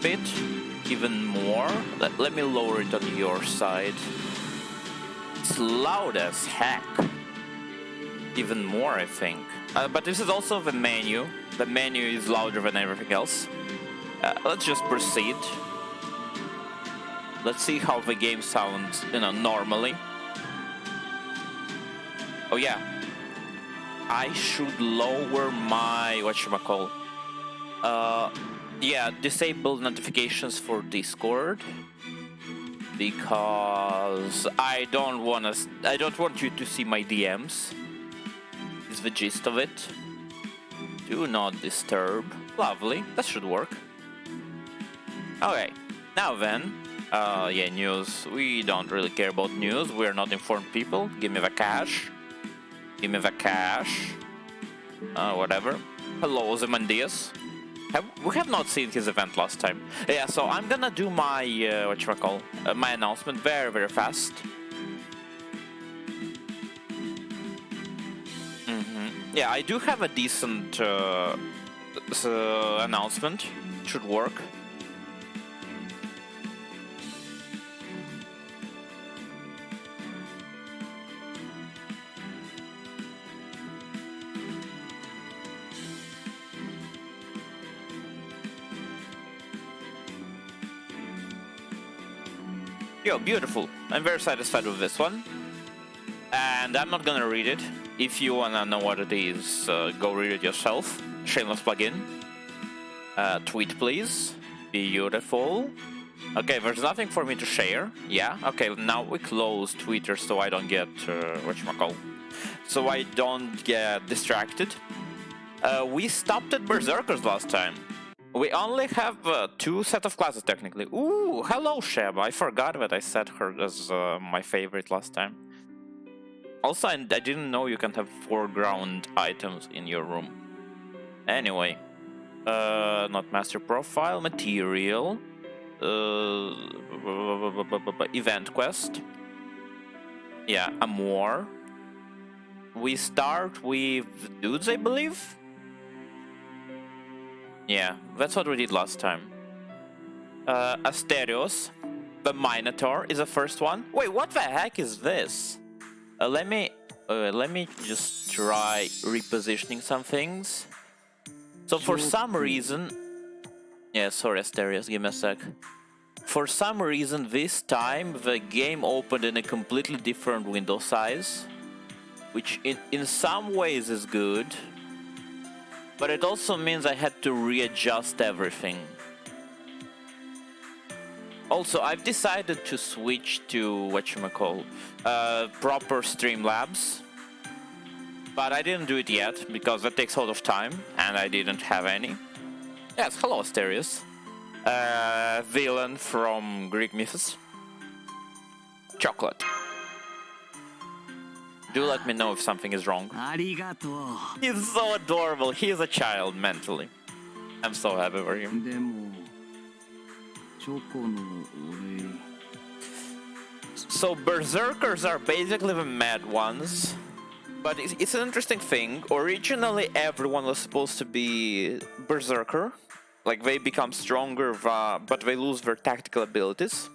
bit, even more. Let me lower it on your side. It's loud as heck. Even more, I think. But this is also the menu. The menu is louder than everything else. Let's just proceed. Let's see how the game sounds, normally. Oh yeah. I should lower my whatchamacall. Yeah, disable notifications for Discord. Because I don't want you to see my DMs. Is the gist of it. Do not disturb. Lovely, that should work. Okay, now then. Yeah, news. We don't really care about news. We're not informed people. Give me the cash. Give me the cash. Whatever. Hello, Ozymandias. We have not seen his event last time. Yeah, so I'm gonna do my, my announcement very, very fast. Yeah, I do have a decent announcement. Should work. Yo, beautiful. I'm very satisfied with this one. And I'm not gonna read it. If you wanna know what it is, go read it yourself. Shameless plugin. Tweet, please. Beautiful. Okay, there's nothing for me to share. Yeah, okay, now we close Twitter so I don't get, so I don't get distracted. We stopped at Berserkers last time. We only have 2 set of classes, technically. Ooh, hello, Sheb. I forgot that I set her as my favorite last time. Also, I didn't know you can have foreground items in your room. Anyway. Not master profile. Material. Event quest. Yeah, Amor. We start with dudes, I believe? Yeah, that's what we did last time. Asterios, the Minotaur, is the first one. Wait, what the heck is this? Let me just try repositioning some things. So for some reason... Yeah, sorry Asterios, give me a sec. For some reason this time the game opened in a completely different window size. Which in some ways is good. But it also means I had to readjust everything. Also, I've decided to switch to proper Streamlabs. But I didn't do it yet, because that takes a lot of time, and I didn't have any. Yes, hello Asterios. Villain from Greek myths. Chocolate. Do let me know if something is wrong. He's so adorable. He is a child mentally. I'm so happy for him. So Berserkers are basically the mad ones. But it's an interesting thing. Originally everyone was supposed to be Berserker. Like they become stronger, but they lose their tactical abilities.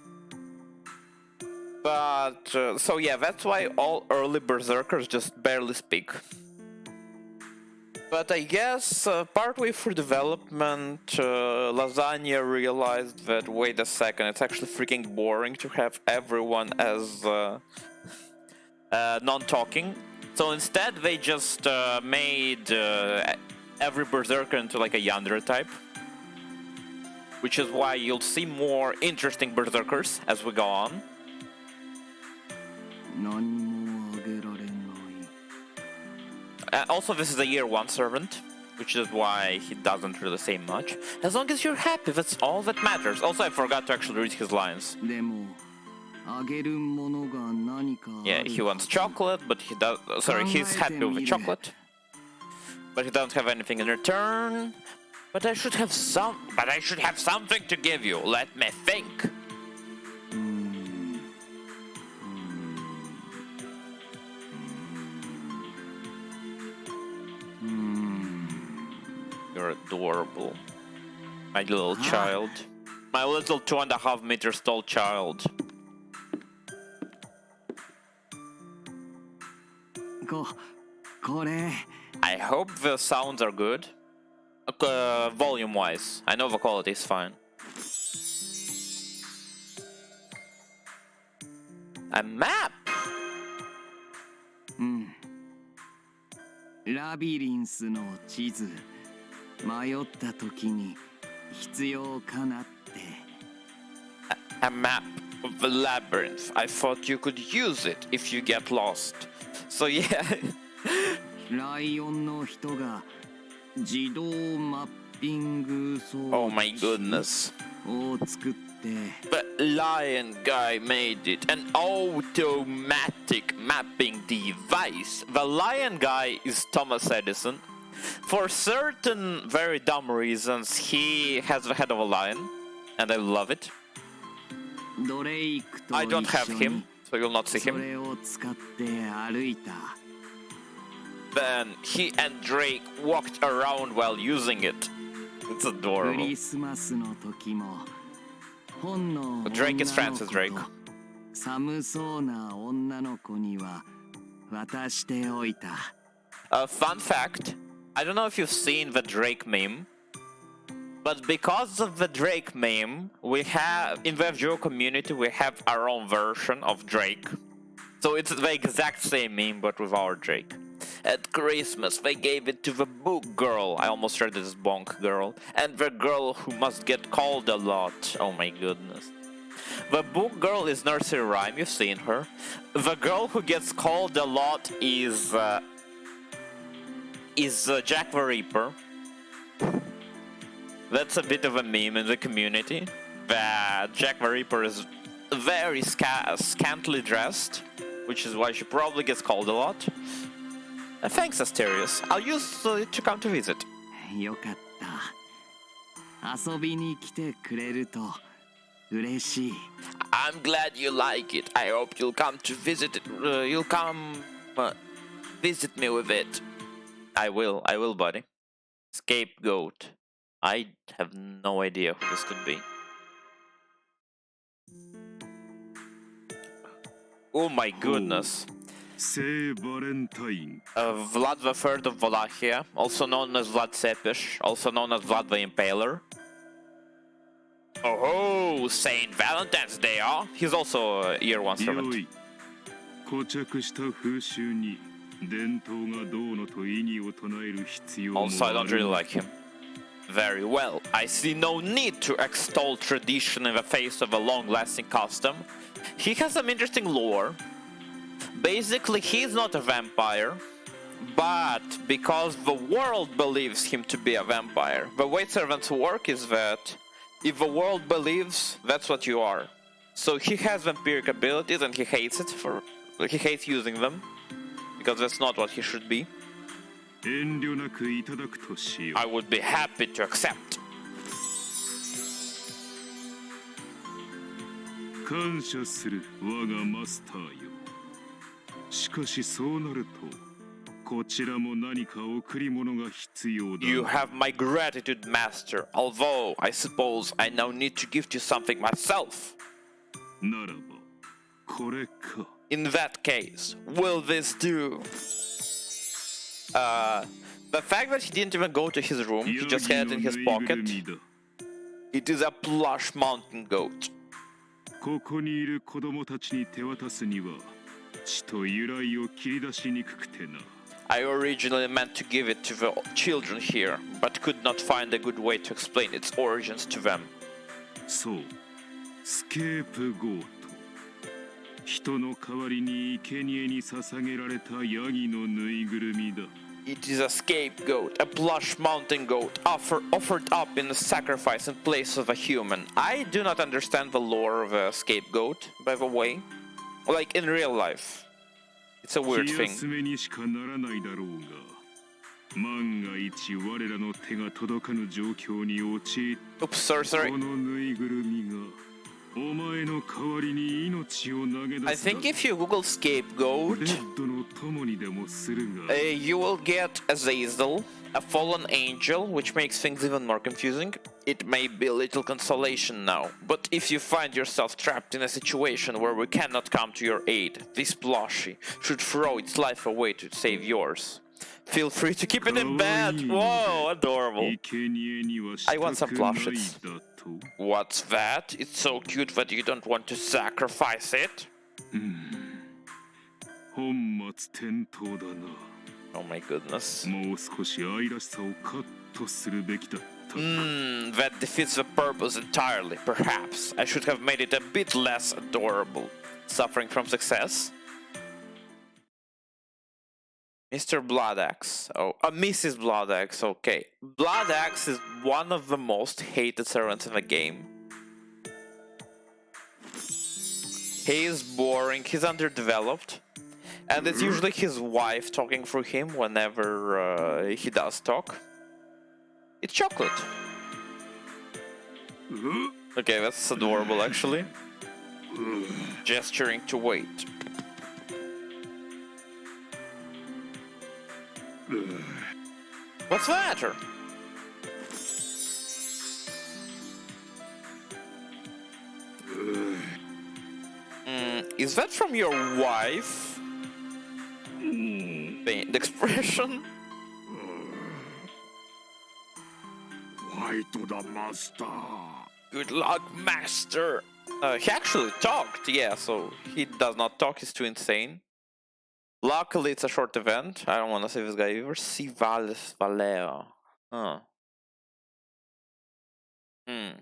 But, so yeah, that's why all early Berserkers just barely speak. But I guess, partway through development, Lasagna realized that, wait a second, it's actually freaking boring to have everyone as non-talking. So instead they just made every Berserker into like a Yandere type. Which is why you'll see more interesting Berserkers as we go on. Also, this is a year 1 servant, which is why he doesn't really say much. As long as you're happy, that's all that matters. Also, I forgot to actually read his lines. Yeah, he wants chocolate, but he does. Sorry, he's happy with the chocolate, but he doesn't have anything in return. But I should have something to give you. Let me think. You're adorable, my little child. My little 2.5 meters tall child. I hope the sounds are good. Volume-wise. I know the quality is fine. A map! ラビリンスの地図迷った時に必要かなって A map of the labyrinth. I thought you could use it if you get lost. So yeah. ライオンの人が自動マッピング装 Oh my goodness. を作って The lion guy made it. An automatic mapping device. The lion guy is Thomas Edison. For certain very dumb reasons, he has the head of a lion. And I love it. ドレイクと I 一 don't have 緒 him, に so you'll not see そ him. れを使って歩いた Then he and Drake walked around while using it. It's ク adorable. リスマスの時も本の Drake is 女の Francis 子 Drake. と寒そうな女の子には渡しておいた Fun fact, I don't know if you've seen the Drake meme, but because of the Drake meme, we have, in the FGO community, we have our own version of Drake. So it's the exact same meme, but with our Drake. At Christmas, they gave it to the book girl. I almost read this bonk girl. And the girl who must get called a lot. Oh my goodness. The book girl is nursery rhyme, you've seen her. The girl who gets called a lot is Jack the Reaper. That's a bit of a meme in the community. That Jack the Reaper is very scantily dressed, which is why she probably gets called a lot. Thanks, Asterius. I'll use it to come to visit. よかった遊びに来てくれると嬉しい I'm glad you like it. I hope you'll come to visit it. You'll come visit me with it. I will, buddy. Scapegoat. I have no idea who this could be. Oh my goodness. Say Valentine. Vlad III of Wallachia, also known as Vlad Tepes, also known as Vlad the Impaler. Oh, Saint Valentine's Day, huh? He's also a year one servant. 良い。固着した風習に伝統がどうのと意義を唱える必要も Also, I あ don't really る。 like him. Very well. I see no need to extol tradition in the face of a long-lasting custom. He has some interesting lore. Basically, he's not a vampire, but because the world believes him to be a vampire, the way servants work is that if the world believes, that's what you are. So he has vampiric abilities and he hates it he hates using them because that's not what he should be. 遠慮なくいただくとしよ I would be happy to accept. う。感謝する我がマスターよ。しかしそうなると、こちらも何か贈り物が必要だ。 You have my gratitude, master, although I suppose I now need to gift you something myself. ならば、これか。 In that case, will this do? The fact that he didn't even go to his room, he just had it in his pocket. It is a plush mountain goat. ここにいる子供たちに手渡すには、血と由来を切り出しにくくてな。 I originally meant to give it to the children here, but could not find a good way to explain its origins to them. そう、スケープゴート。人の代わりに生贄に捧げられたヤギのぬいぐるみだ。 It is a scapegoat, a plush mountain goat, offered up in a sacrifice in place of a human. I do not understand the lore of a scapegoat, by the way. Like in real life. It's a weird 気 thing. 休めにしかならないだろうが、万が一我らの手が届かぬ状況に陥っ Oops, た sorry. このぬいぐるみがお前の代わりに命を投げ I 出すだ think if you Google scapegoat, レッドの友にでもするが you will get Azazel, a fallen angel, which makes things even more confusing. It may be a little consolation now, but if you find yourself trapped in a situation where we cannot come to your aid, this plushie should throw its life away to save yours. Feel free to keep it in bed. Whoa, adorable. 生贄には I want した some くない plushies. だと What's that? It's so cute that you don't want to sacrifice it. 本末転倒だな Oh my goodness. もう少し愛らしさをカットするべきだった That defeats the purpose entirely. Perhaps I should have made it a bit less adorable. Suffering from success? Mr. Bloodaxe. Oh, Mrs. Bloodaxe. Okay. Bloodaxe is one of the most hated servants in the game. He is boring, he's underdeveloped. And it's usually his wife talking through him whenever he does talk. It's chocolate. Okay, that's adorable actually. Gesturing to wait. What's the matter? Is that from your wife? The expression? ファイトだマスター Good luck, master. He actually talked, yeah, so he does not talk, he's too insane. Luckily, it's a short event. I don't want to save this guy either. See Valera. Huh. I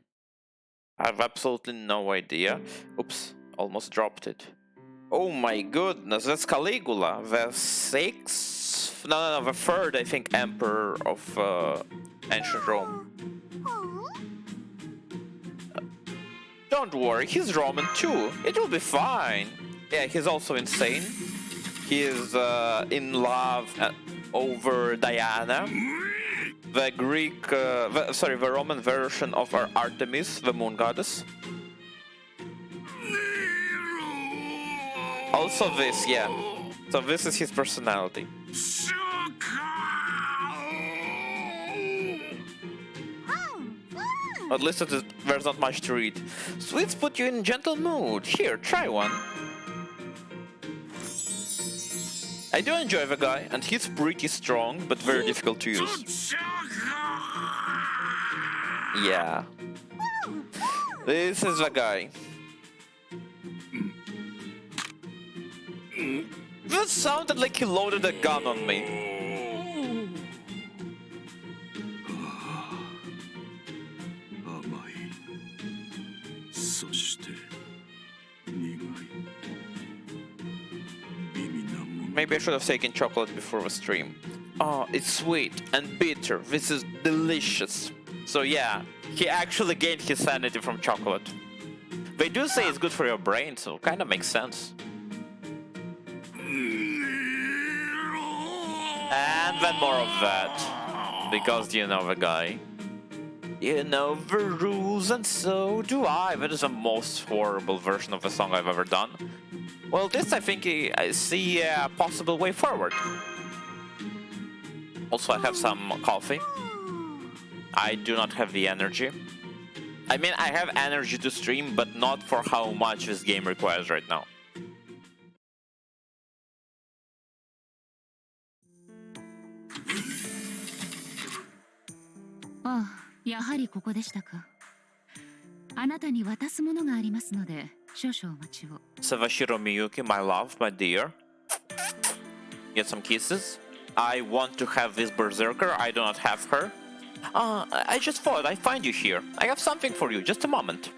have absolutely no idea. Oops, almost dropped it. Oh my goodness, that's Caligula, the sixth? No, the third, I think, emperor of ancient Rome. Don't worry, he's Roman too. It will be fine. Yeah, he's also insane. He is in love over Diana, the Greek, the Roman version of our Artemis, the moon goddess. Also this, yeah. So this is his personality. At least there's not much to read. Sweets put you in gentle mood. Here, try one. I do enjoy the guy, and he's pretty strong, but very difficult to use. Yeah. This is the guy. That sounded like he loaded a gun on me. 甘いそして苦い微妙なもの Maybe I should have taken chocolate before the stream. Oh, it's sweet and bitter. This is delicious. So yeah, he actually gained his sanity from chocolate. They do say it's good for your brain, so kind of makes sense. And then more of that, because you know the guy. You know the rules, and so do I. That is the most horrible version of a song I've ever done. Well, this I think I see a possible way forward. Also, I have some coffee. I do not have the energy. I mean, I have energy to stream, but not for how much this game requires right now. ああ、やはりここでしたか。あなたに渡すものがありますので、少々お待ちを。 Savashiro Miyuki, my love, my dear. Get some kisses. I want to have this berserker. I do not have her. I just thought I'd find you here. I have something for you. Just a moment.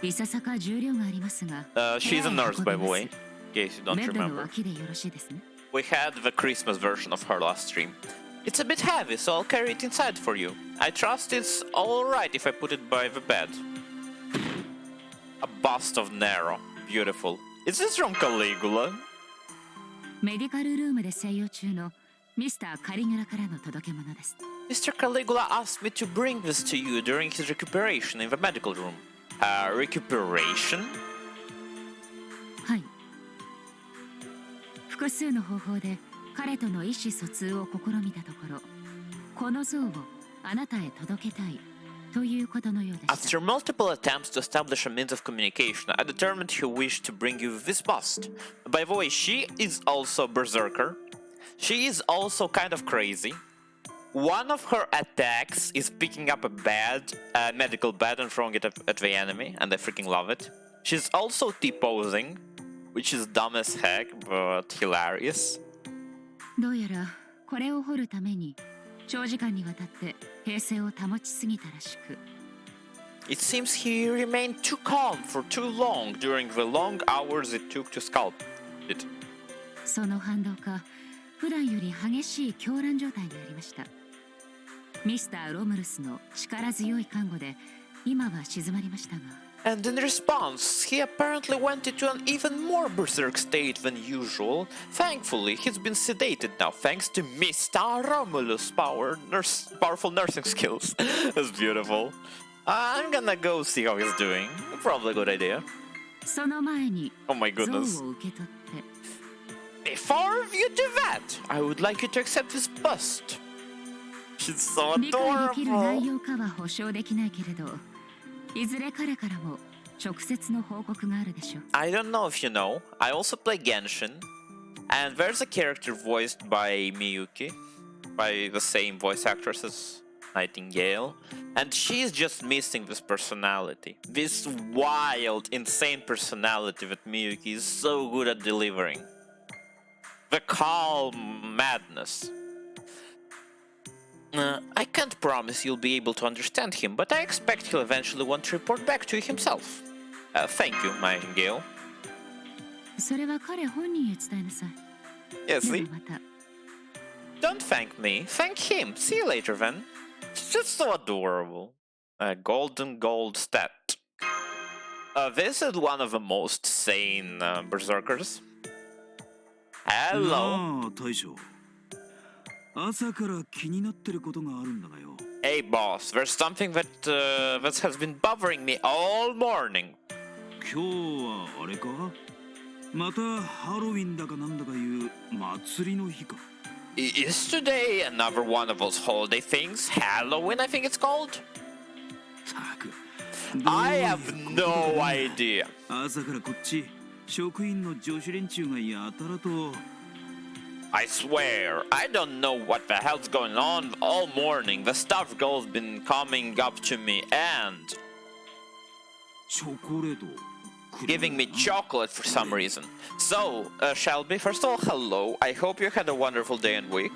いささか重量がありますが。She's a nurse, by the way, in case you don't ベッドの remember. 脇でよろしいですね。We had the Christmas version of her last stream. It's a bit heavy, so I'll carry it inside for you. I trust it's alright if I put it by the bed. A bust of Nero. Beautiful. Is this from Caligula? メディカルルームで静養中のミスター・カリギュラからの届け物です。 Mr. Caligula asked me to bring this to you during his recuperation in the medical room. Recuperation? はい。複数の方法で彼との意思疎通を試みたところ、この像をあなたへ届けたいということのようでした。 After multiple attempts to establish a means of communication, I determined he wished to bring you this bust. By the way, she is also a berserker. She is also kind of crazy. One of her attacks is picking up a medical bed and throwing it at the enemy, and I freaking love it. She's also T-posing, which is dumb as heck, but hilarious. どうやらこれを掘るために長時間にわたって平静を保ちすぎたらしく。 It seems he remained too calm for too long during the long hours it took to sculpt it. その反動か、普段より激しい狂乱状態にありました。ミスター・ロムルスの力強い看護で今は静まりましたが。 And in response, he apparently went into an even more berserk state than usual. Thankfully, he's been sedated now thanks to Mr. Romulus' powerful nursing skills. That's beautiful. I'm gonna go see how he's doing. Probably a good idea. その前に Oh my 像 goodness. を受け取って。 Before you do that, I would like you to accept this bust. She's so 理解できる内 adorable. 容かは保証できないけれど、いずれ彼からも直接の報告があるでしょう。 I don't know if you know, I also play Genshin, and there's a character voiced by Miyuki, by the same voice actress as Nightingale, and she's just missing this personality. This wild, insane personality that Miyuki is so good at delivering. The calm madness. I can't promise you'll be able to understand him, but I expect he'll eventually want to report back to you himself. Thank you, Nightingale. それは彼本人へ伝えなさい。 Yes, で see? はまた。 Don't thank me. Thank him. See you later, then. It's just so adorable. A golden gold stat. This is one of the most sane berserkers. Hello. なあ大将、朝から気になってることがあるんだがよ。 Hey, boss. There's something that has been bothering me all morning. 今日はあれか、またハロウィンだかなんだかいう祭りの日か。 Is today another one of those holiday things? Halloween, I think it's called? たく。 I have no idea. 朝からこっち職員の女子連中がやたらと。 I swear, I don't know what the hell's going on all morning. The staff girl's been coming up to me and チョコレート giving me chocolate for some reason. So, Shelby, first of all, hello. I hope you had a wonderful day and week.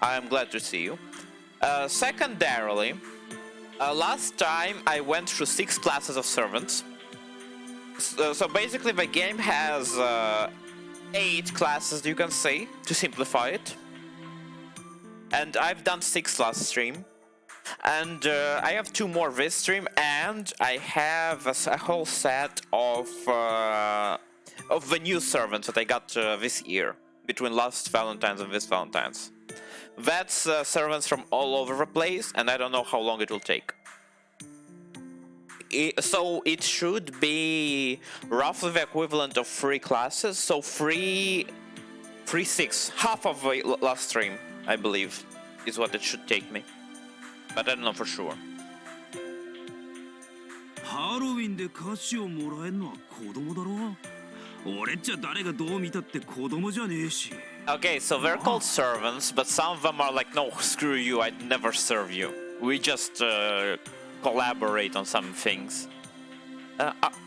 I am glad to see you. Secondarily, last time I went through 6 classes of servants. So basically the game has 8 classes, you can say, to simplify it. And I've done 6 last stream. And I have 2 more this stream, and I have a whole set of the new servants that I got this year, between last Valentine's and this Valentine's. That's servants from all over the place, and I don't know how long it will take. So it should be roughly the equivalent of 3 classes, so 3, 6, half of the last stream, I believe, is what it should take me. But I don't know for sure. ハロウィンで菓子をもらえるのは子供だろ。俺っちゃ誰がどう見たって子供じゃねえし。 Okay, so they're called servants, but some of them are like, no, screw you, I'd never serve you. We just collaborate on some things.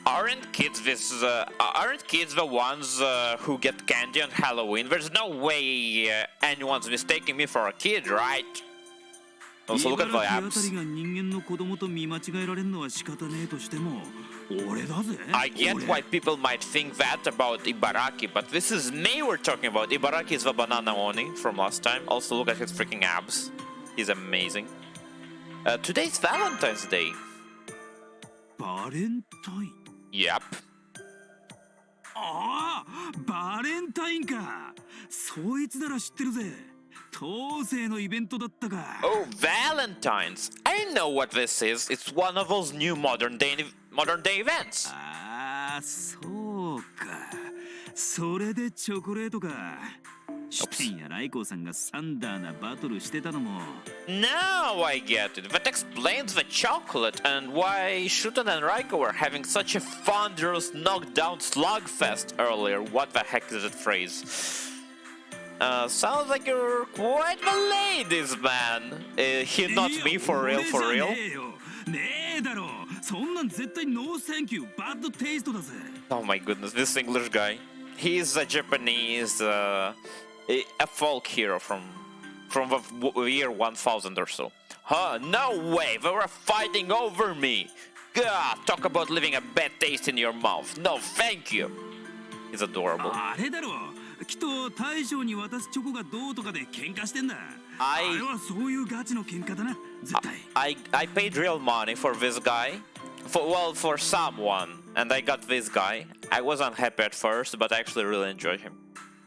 Aren't kids the ones who get candy on Halloween? There's no way anyone's mistaking me for a kid, right? Also, look at the 茨城あ abs. たりが人間の子供と見間違えられるのは仕方ねえとしても、俺だぜ。 I get 俺 why people might think that about Ibaraki, but this is me we're talking about. Ibaraki is the banana oni from last time. Also, look at his freaking abs. He's amazing. Today's Valentine's Day. バレンタイン。 Yep. ああ、バレンタインか。そいつなら知ってるぜ。当世のイベントだったか。 Oh, Valentine's. I know what this is. It's one of those new modern day modern day events. ああ、そうか。それでチョコレートか。シュテンやライコーさんがサンダーなバトルしてたのも。Now I get it. That explains the chocolate and why Shuton and Raiko were having such a thunderous knockdown slugfest earlier. What the heck is that phrase? Sounds like you're quite the ladies, man. He not me for real, for real. ねえだろ。そんなん絶対ノーサンキューバッドテイストだぜ。Oh my goodness, this English guy. He's a Japanese, a folk hero from the year 1000 or so. Huh? No way! They were fighting over me. God, talk about leaving a bad taste in your mouth. No, thank you. He's adorable. あれだろ。きっと大将に渡すチョコがどうとかで喧嘩してんだ。あれはそういうガチの喧嘩だな。絶対。I paid real money for this guy. For someone, and I got this guy. I wasn't happy at first, but I actually really enjoyed him.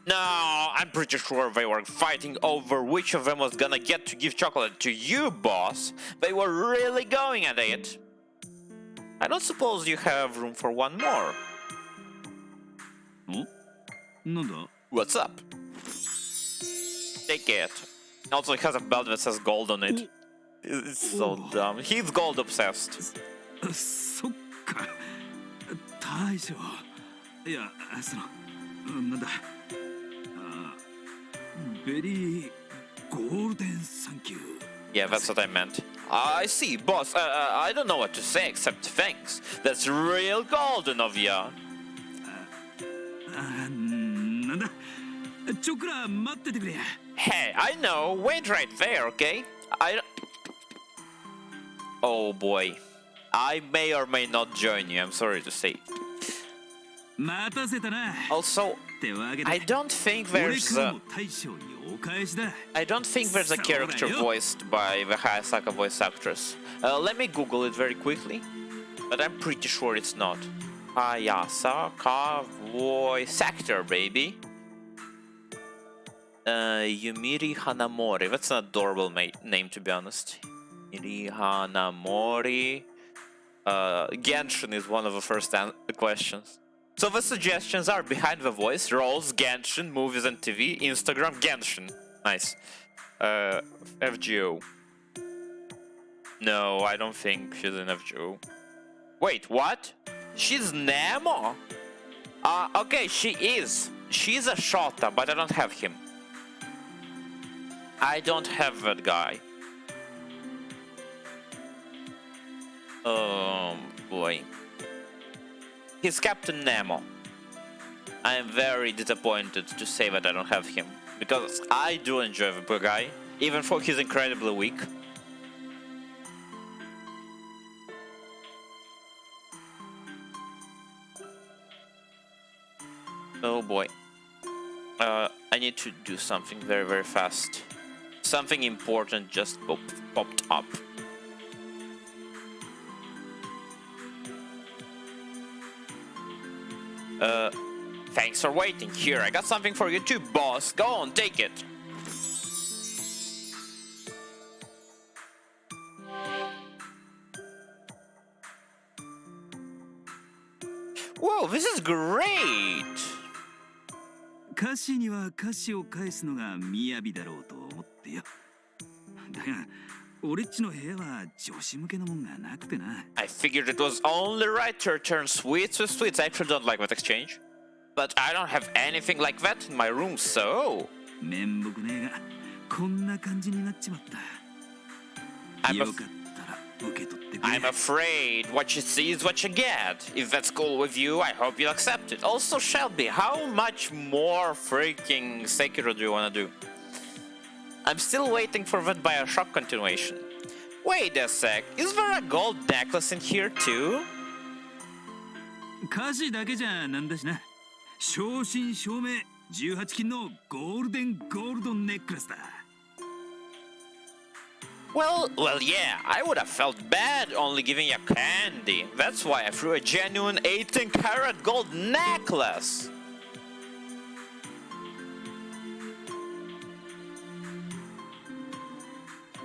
No, I'm pretty sure they were fighting over which of them was gonna get to give chocolate to you, boss. They were really going at it. I don't suppose you have room for one more. なんだ What's up? Take it. Also, it has a belt that says gold on it. It's so dumb. He's gold obsessed. そっか。大将。いや、その、なんだ。ベリーゴールデンサンキュー。Yeah, that's what I meant. I see, boss. I don't know what to say except thanks. That's real golden of ya. なんだ。ちょくら待っててくれ。Hey, I know. Wait right there, okay? Oh boy. I may or may not join you, I'm sorry to say. 待たせたな。 Also, I don't think there's a character voiced by the Hayasaka voice actress. Let me Google it very quickly, but I'm pretty sure it's not. Hayasaka voice actor, baby. Yumiri Hanamori. That's an adorable name, to be honest. Yumiri Hanamori. Genshin is one of the first questions. So the suggestions are behind the voice, roles, Genshin, movies and TV, Instagram, Genshin. Nice. FGO. No, I don't think she's in FGO. Wait, what? She's Nemo? Okay, she is. She's a Shota, but I don't have him. I don't have that guy. Oh boy. He's Captain Nemo. I am very disappointed to say that I don't have him, because I do enjoy the guy, even though he's incredibly weak. Oh boy. I need to do something very, very fast. Something important just popped up. Thanks for waiting. Here, I got something for you too, boss. Go on, take it. Whoa, this is great! 歌詞には歌詞を返すのが雅だろうと思ってよ。だが、俺っちの部屋は女子向けのもんがなくてな。I figured it was only right to return sweets with sweets. I actually don't like that exchange. But I don't have anything like that in my room, so... 面目ねえが、こんな感じになっちまった。よかったら受け取ってくれ。I'm afraid what you see is what you get. If that's cool with you, I hope you'll accept it. Also, Shelby, how much more freaking Sekiro do you want to do? I'm still waiting for that Bioshock continuation. Wait a sec, is there a gold necklace in here too? 歌詞だけじゃなんだしな。正真正銘18金のゴールデンゴールドネックレスだ。Well, yeah, I would have felt bad only giving you candy. That's why I threw a genuine 18-karat gold necklace.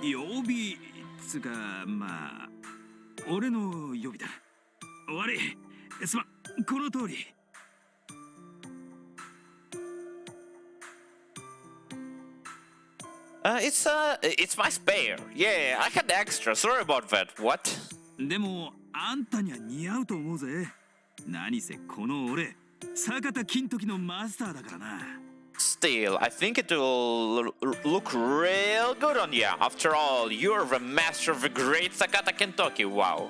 Yobi つかまあ俺の予備だ。悪い。この通り。It's my spare. Yeah, I had extra. Sorry about that. What? でも、あんたには似合うと思うぜ。何せこの俺、坂田金時のマスターだからな。Still, I think it will look real good on you. After all, you're the master of the great Sakata Kentucky. Wow.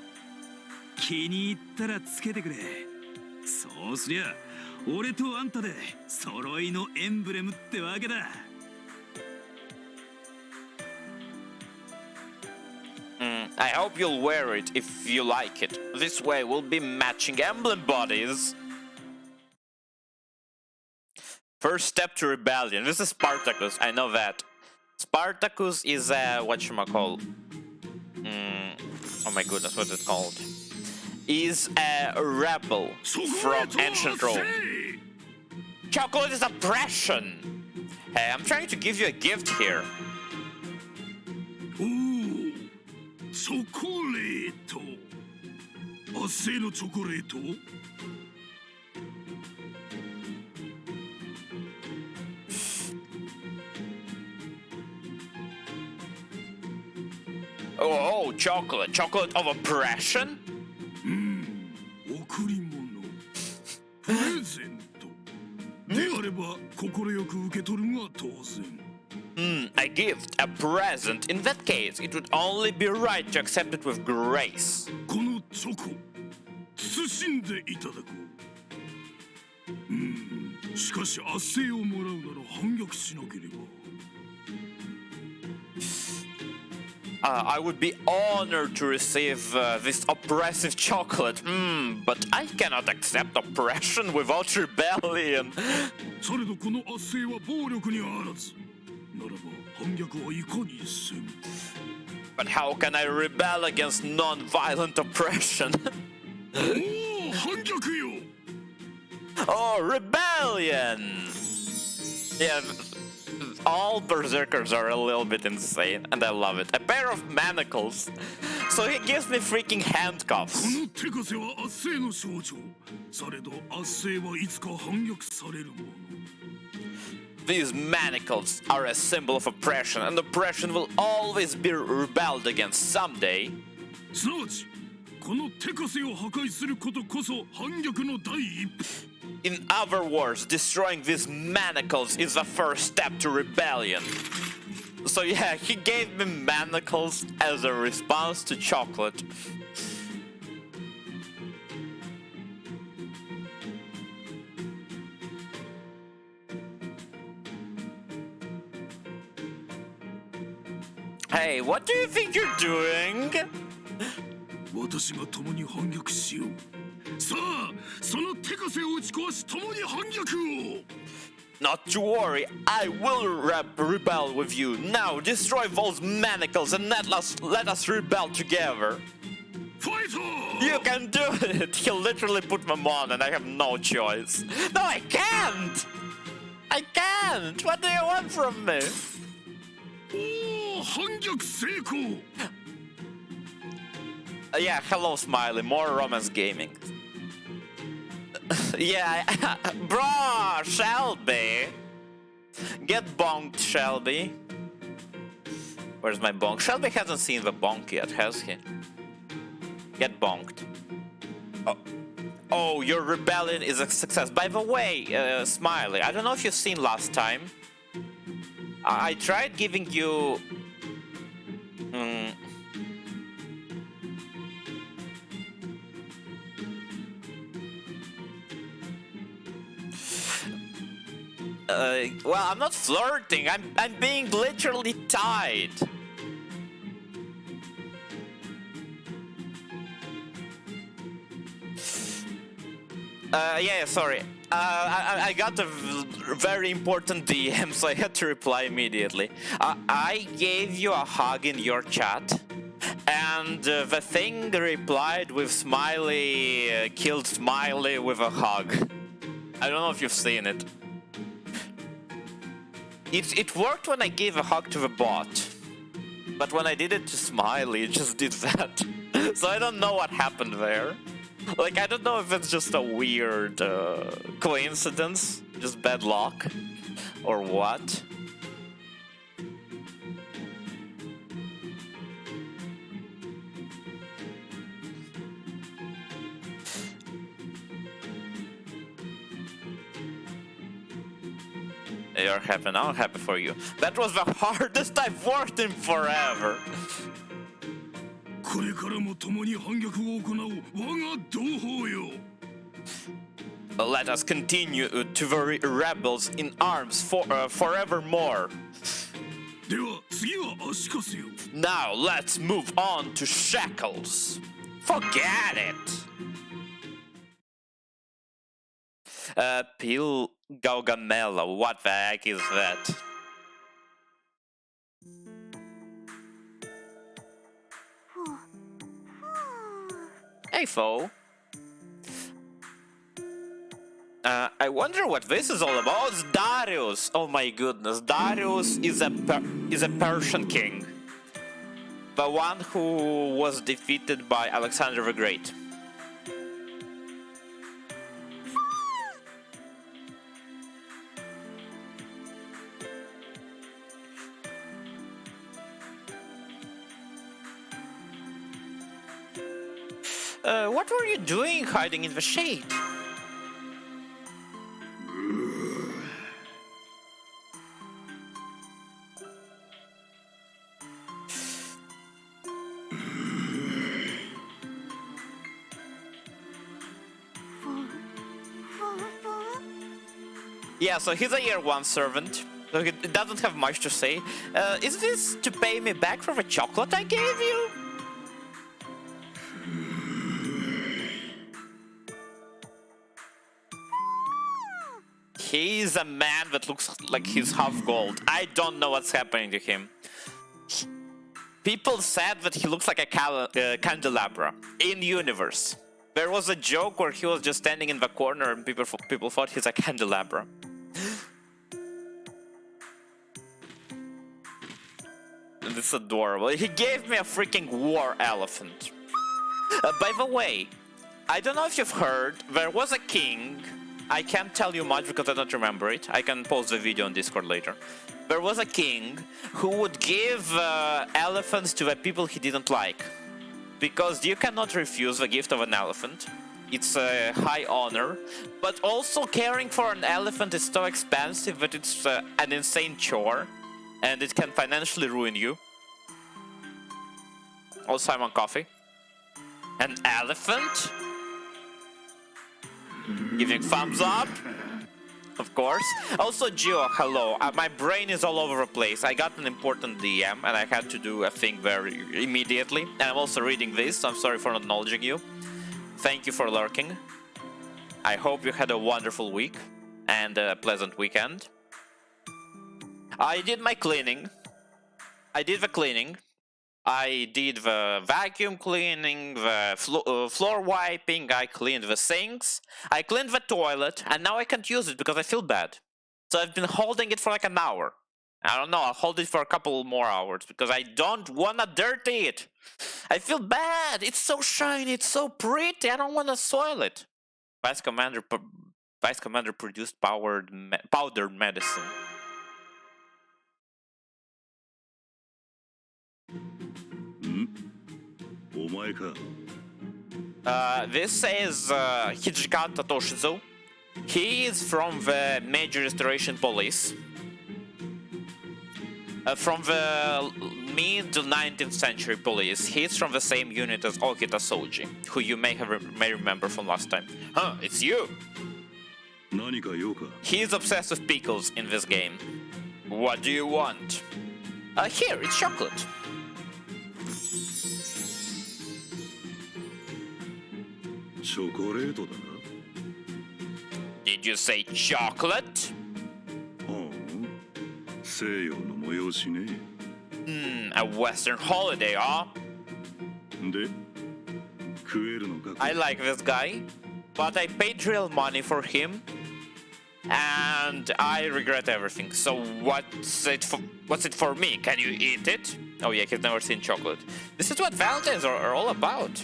気に入ったらつけてくれ。そうすりゃ、俺とあんたで揃いのエンブレムってわけだ。I hope you'll wear it if you like it. This way we'll be matching emblem bodies. First step to rebellion. This is Spartacus, I know that. Spartacus is whatchamacall. Oh my goodness, what's it called? Is a rebel from ancient Rome. Chocolate is oppression! Hey, I'm trying to give you a gift here. Ooh, chocolate! 圧製のチョコレート? Oh, chocolate. Chocolate of oppression? 贈り物。プレゼント。であれば、快く受け取るが当然。A gift, a present. In that case, it would only be right to accept it with grace. このチョコ、慎んでいただこう。しかし圧政をもらうなら反逆しなければ。I would be honored to receive this oppressive chocolate, but I cannot accept oppression without rebellion. されどこの圧政は暴力にあらず。ならば反逆はいかにせん。But how can I rebel against non-violent oppression? おお、反逆よ。Oh, rebellion! Yeah, all berserkers are a little bit insane, and I love it. A pair of manacles. So he gives me freaking handcuffs. この手枷は圧政の象徴。されど圧政はいつか反逆されるもの。These manacles are a symbol of oppression, and oppression will always be rebelled against someday. すなわち、この手枷を破壊することこそ反逆の第一歩。In other words, destroying these manacles is the first step to rebellion. So yeah, he gave me manacles as a response to chocolate. Hey, what do you think you're doing? 私が共に反逆しよう。さあ、その手枷を打ち壊し共に反逆を。Not to worry, I will rebel with you. Now destroy those manacles and let us rebel together. Fight on! You can do it! He'll literally put them on and I have no choice. No, I can't! I can't! What do you want from me? おお、反逆成功。Yeah, hello Smiley, more romance gaming. Yeah, bro, Shelby. Get bonked, Shelby. Where's my bonk? Shelby hasn't seen the bonk yet, has he? Get bonked. Oh, your rebellion is a success. By the way, Smiley, I don't know if you've seen last time. I tried giving you... well, I'm not flirting. I'm being literally tied. Yeah, sorry. I got a very important DM, so I had to reply immediately. I gave you a hug in your chat, and the thing replied with Smiley killed Smiley with a hug. I don't know if you've seen it. It worked when I gave a hug to the bot, but when I did it to Smiley, it just did that. So I don't know what happened there. Like, I don't know if it's just a weird coincidence, just bad luck, or what. You're happy now? I'm happy for you. That was the hardest I've worked in forever. これからも共に反逆を行う我が同胞よ。Let us continue to the rebels in arms forevermore. では次は足かせよ。Now let's move on to shackles. Forget it. Pil Gaugamela, what the heck is that? Hey, foe. I wonder what this is all about. It's Darius. Oh my goodness, Darius is a Persian king, the one who was defeated by Alexander the Great. What were you doing hiding in the shade? Yeah, so he's a year one servant, so he doesn't have much to say. Is this to pay me back for the chocolate I gave you? He's a man that looks like he's half gold. I don't know what's happening to him. People said that he looks like a candelabra in universe. There was a joke where he was just standing in the corner and people thought he's a candelabra. This is adorable. He gave me a freaking war elephant. By the way, I don't know if you've heard, there was a king. I can't tell you much because I don't remember it. I can post the video on Discord later. There was a king who would give elephants to the people he didn't like. Because you cannot refuse the gift of an elephant. It's a high honor. But also caring for an elephant is so expensive that it's an insane chore. And it can financially ruin you. Also, I'm on coffee. An elephant? Giving thumbs up, of course. Also, Gio, hello. My brain is all over the place. I got an important DM and I had to do a thing very immediately. And I'm also reading this, so I'm sorry for not acknowledging you. Thank you for lurking. I hope you had a wonderful week and a pleasant weekend. I did my cleaning. I did the cleaning. I did the vacuum cleaning, the floor wiping, I cleaned the sinks, I cleaned the toilet, and now I can't use it because I feel bad. So I've been holding it for like an hour. I don't know, I'll hold it for a couple more hours because I don't wanna dirty it. I feel bad, it's so shiny, it's so pretty, I don't wanna soil it. Vice Commander produced powdered medicine. This says Hijikata Toshizo. He is from the Major Restoration Police. From the mid-19th century police. He's from the same unit as Okita Soji, who you may remember from last time. Huh, it's you! He's obsessed with pickles in this game. What do you want? Here, it's chocolate. Did you say chocolate? A Western holiday, huh? I like this guy, but I paid real money for him, and I regret everything. So what's it for me? Can you eat it? Oh yeah, he's never seen chocolate. This is what Valentines are all about.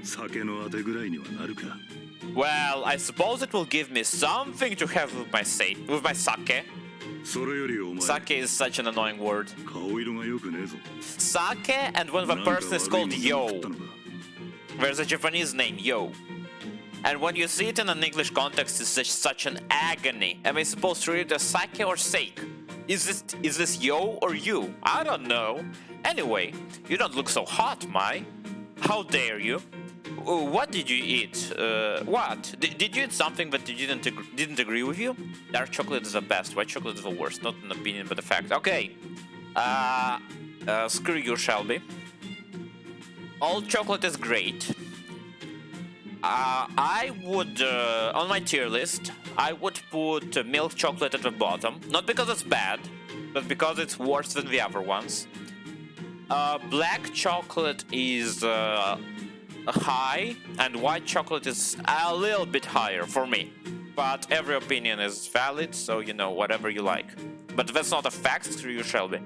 酒のあてぐらいにはなるか。 Well, I suppose it will give me something to have with my sake, with my sake. それよりお前、 Sake is such an annoying word. 顔色が良くねえぞ。 Sake and when the なんか person is called 悪いもの食 Yo. ったのか。 There's a Japanese name, Yo. And when you see it in an English context, it's just such an agony. Am I supposed to read it as sake or sake? Is this Yo or you? I don't know. Anyway, you don't look so hot, Mai. How dare you? What did you eat? What? Did you eat something that you didn't agree with you? Dark chocolate is the best. White chocolate is the worst. Not an opinion, but a fact. Okay. Screw you, Shelby. All chocolate is great. I would, on my tier list, I would put milk chocolate at the bottom. Not because it's bad, but because it's worse than the other ones. Black chocolate is high, and white chocolate is a little bit higher for me. But every opinion is valid, so you know, whatever you like. But that's not a fact, screw you, Shelby.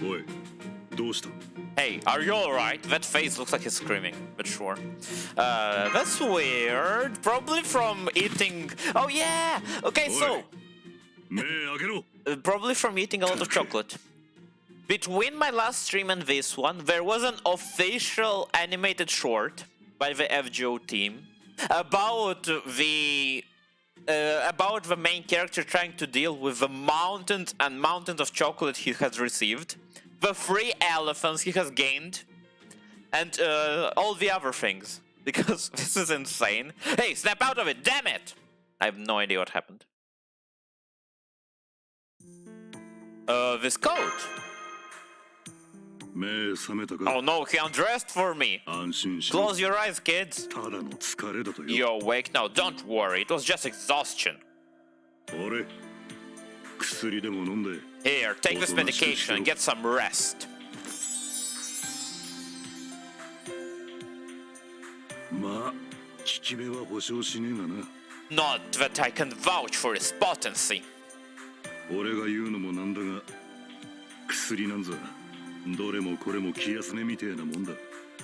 おい、どうした？ Hey, are you alright? That face looks like he's screaming, but sure. That's weird. Probably from eating... Oh yeah! Okay, so... 目開けろ。 Probably from eating a lot of chocolate. Between my last stream and this one, there was an official animated short by the FGO team about the main character trying to deal with the mountains and mountains of chocolate he has received, the 3 elephants he has gained, and all the other things. Because this is insane. Hey, snap out of it! Damn it! I have no idea what happened. This coat. 目覚めたか。 Oh no, he undressed for me. 安心しろ。 Close your eyes, kids. ただの疲れだとよ。 You're awake now. Don't worry. It was just exhaustion. 俺、薬でも飲んで。 Here, take this medication and get some rest. まあ、効き目は保証しねえがな。 Not that I can vouch for its potency. 俺が言うのもなんだが、薬なんざどれもこれも気休めみてえなもんだ。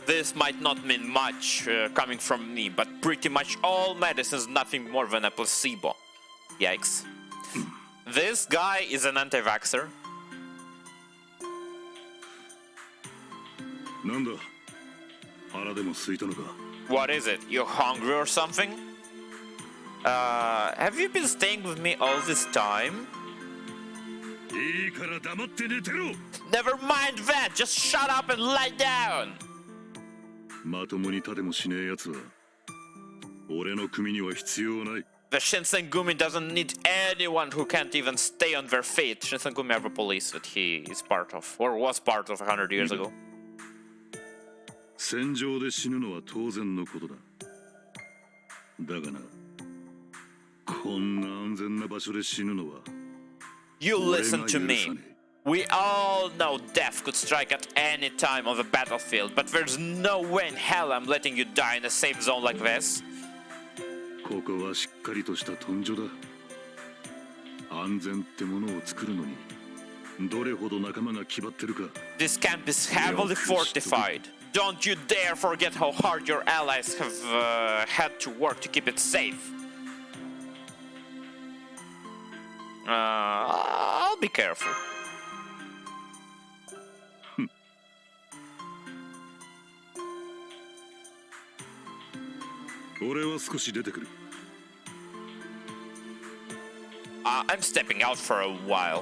This might not mean much coming from me, but pretty much all medicine is nothing more than a placebo. Yikes. This guy is an anti-vaxxer. なんだ、腹でも空いたのか。 What is it? You hungry or something? Have you been staying with me all this time? いいから黙って寝てろ。 Never mind that, just shut up and lie down! まともに立てもしねえやつは俺の組には必要ない。 The Shinsengumi doesn't need anyone who can't even stay on their feet. Shinsengumi have a police that he is part of, or was part of 100 years ago. 戦場で死ぬのは当然のことだ。だがな、こんな安全な場所で死ぬのは You listen to me. We all know death could strike at any time on the battlefield, but there's no way in hell I'm letting you die in a safe zone like this. ここはしっかりとした屯所だ。安全ってものを作るのにどれほど仲間が気張ってるか。 This camp is heavily fortified. Don't you dare forget how hard your allies have had to work to keep it safe. I'll be careful. 俺は少し出てくる。 I'm stepping out for a while.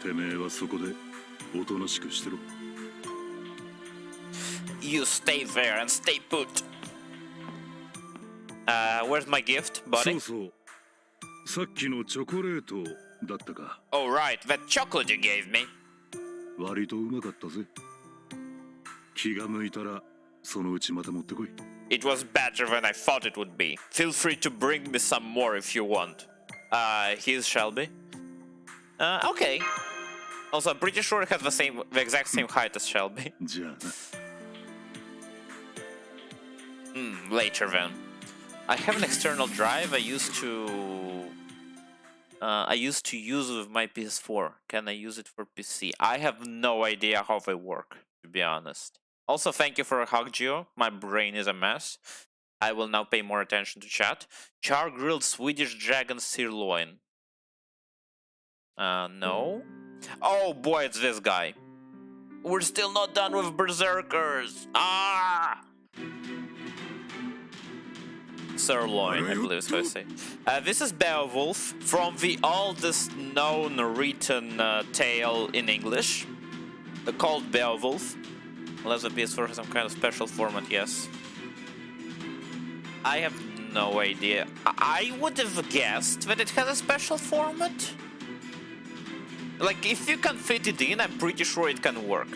てめえはそこでおとなしくしてろ。 You stay there and stay put. Where's my gift, そ buddy? うそう。さっきのチョコレートだったか。 Oh, right, that chocolate you gave me. 割とうまかったぜ。気が向いたらそのうちまた持ってこい。 It was better than I thought it would be. Feel free to bring me some more if you want. Here's Shelby. Okay. Also, I'm pretty sure it has the exact same height as Shelby. じゃあな。 Later then. I have an external drive I used to use with my PS4. Can I use it for PC? I have no idea how they work, to be honest. Also, thank you for a hug, Gio. My brain is a mess. I will now pay more attention to chat. Char-grilled Swedish dragon sirloin. No. Oh boy, it's this guy. We're still not done with berserkers. Ah! Sirloin, I believe is what I say. This is Beowulf from the oldest known written tale in English, called Beowulf. Unless the PS4 has some kind of special format, yes. I have no idea. I would have guessed that it has a special format. Like, if you can fit it in, I'm pretty sure it can work.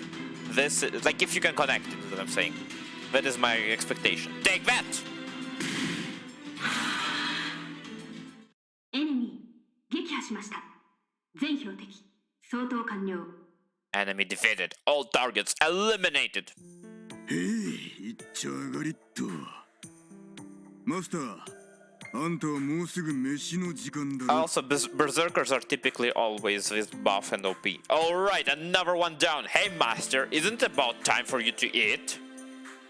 This, like, if you can connect it, is what I'm saying. That is my expectation. Take that! Enemy 撃破しました。全標的相当完了。 Enemy defeated. All targets eliminated. へい、いっちゃ上がりっと。マスター、あんたはもうすぐ飯の時間だ。 Also, berserkers are typically always with buff and OP. Alright, another one down. Hey master, isn't it about time for you to eat?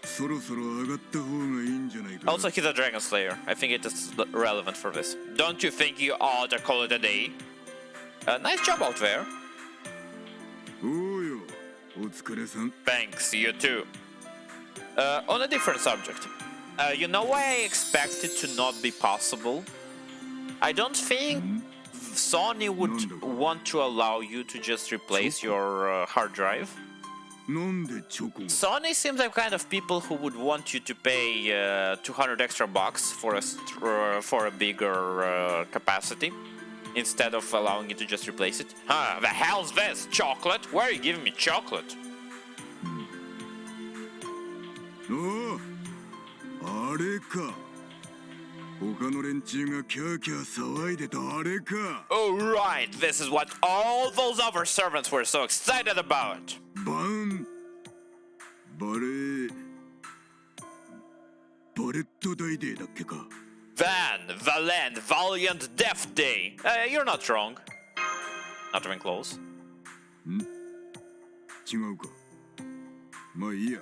そろそろ上がった方がいいんじゃないか。 Also, he's a dragon slayer. I think it is relevant for this. Don't you think you ought to call it a day? Nice job out there. おうよ、お疲れさん。 Thanks, you too. On a different subject. You know why I expect it to not be possible? I don't think Sony would want to allow you to just replace your hard drive. なんでチョコ？ Sony seems like kind of people who would want you to pay 200 extra bucks for a bigger capacity instead of allowing you to just replace it. Huh, the hell's this? Chocolate? Why are you giving me chocolate? あれか。他の連中がキャーキャー騒いでたあれか。 Oh right, this is what all those other servants were so excited about. バレット大デーだっけか。 Valentine, Valiant Death Day. You're not wrong. Not even close. 違うか。まあいいや。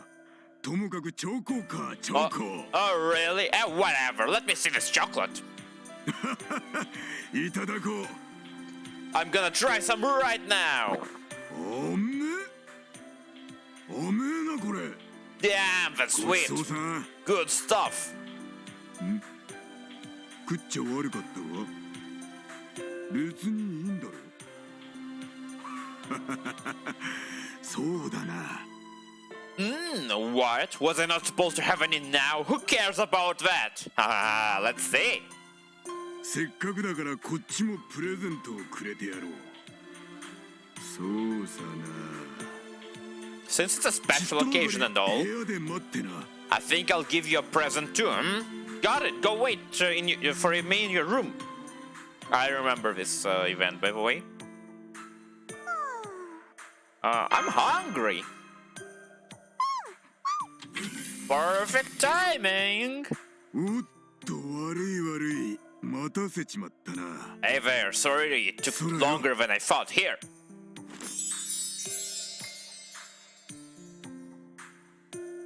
ともかくチョコか、チョコ。Oh really? Whatever. Let me see this chocolate. いただこう。I'm gonna try some right now. おめえなこれ。 Damn, that's sweet. ごちそうさん。 Good stuff. 食っちゃ悪かったわ。別にいいんだろ。そうだな。 What? Was I not supposed to have any now? Who cares about that? Let's see. せっかくだからこっちもプレゼントをくれてやろう。そうさな。 Since it's a special occasion and all, I think I'll give you a present too. Got it. Go wait for me in your room. I remember this event, by the way. I'm hungry. Perfect timing. おっと悪い。待たせちまったな。 Hey there, sorry it took longer than I thought. Here.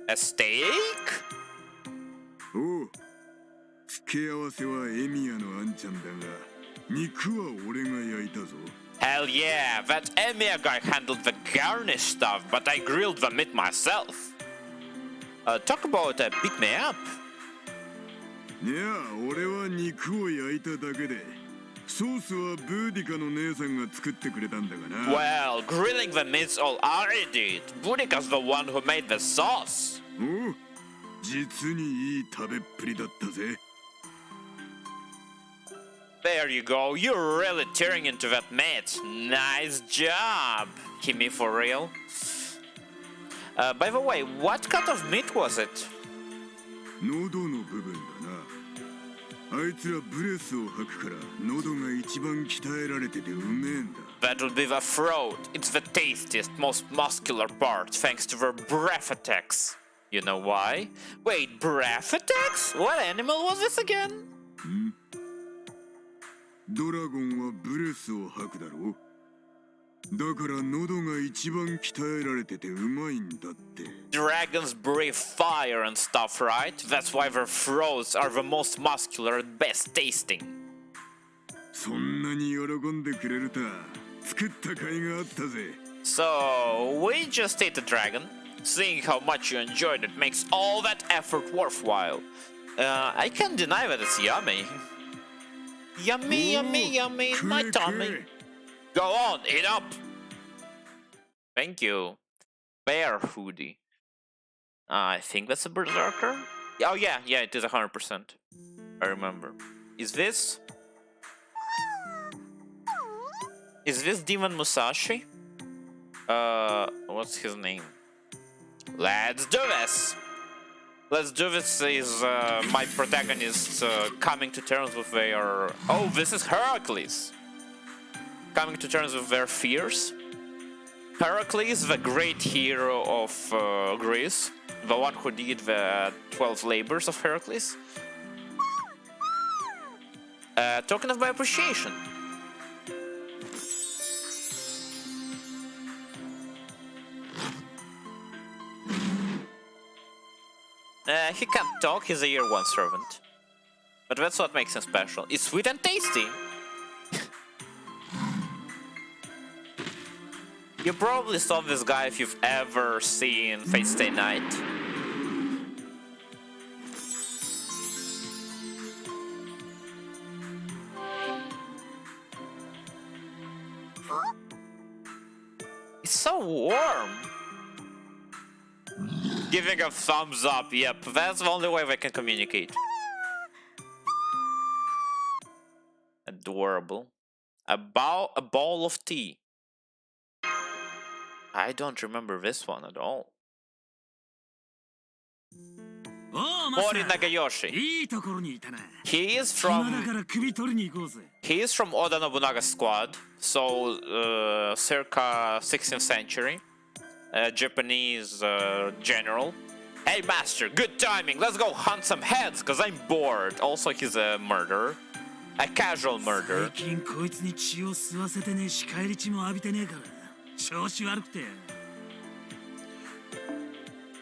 A steak? おう。付け合わせはエミヤのあんちゃんだが、肉は俺が焼いたぞ。 Hell yeah, that Emir guy handled the garnish stuff, but I grilled the meat myself. Talk about pick me up. いや、俺は肉を焼いただけで、ソースはブーディカの姉さんが作ってくれたんだがな。Well, grilling the meat's all I did. Boudica's the one who made the sauce. おう、実にいい食べっぷりだったぜ。 There you go, you're really tearing into that meat. Nice job. Kimi, for real? By the way, what kind of meat was it? 喉の部分だな。あいつらブレスを吐くから喉が一番鍛えられててうめえんだ。 That would be the throat. It's the tastiest, most muscular part, thanks to their breath attacks. You know why? Wait, breath attacks? What animal was this again? ドラゴンはブレスを吐くだろう。だから喉が一番鍛えられててうまいんだって。 Dragons breathe fire and stuff, right? That's why their throats are the most muscular and best tasting. そんなに喜んでくれるとは作った甲斐があったぜ。 So, we just ate a dragon. Seeing how much you enjoyed it makes all that effort worthwhile. I can't deny that it's yummy. Yummy, yummy, yummy in my tummy. Go on, eat up! Thank you. Bear hoodie. I think that's a berserker? Oh yeah, it is 100%. I remember. Is this Demon Musashi? What's his name? Let's do this! Let's do this is my protagonist coming to terms with their... Oh, this is Heracles! Coming to terms with their fears. Heracles, the great hero of Greece, the one who did the 12 labors of Heracles. Token of my appreciation. He can't talk, he's a year one servant. But that's what makes him special. It's sweet and tasty. You probably saw this guy if you've ever seen Fate Stay Night. It's so warm. Giving a thumbs up, yep, that's the only way we can communicate. Adorable. A bowl of tea. I don't remember this one at all. Mori Nagayoshi. He is from Oda Nobunaga's squad, so circa 16th century. Japanese general. Hey master, good timing, let's go hunt some heads, cause I'm bored. Also, he's a murderer. A casual murderer.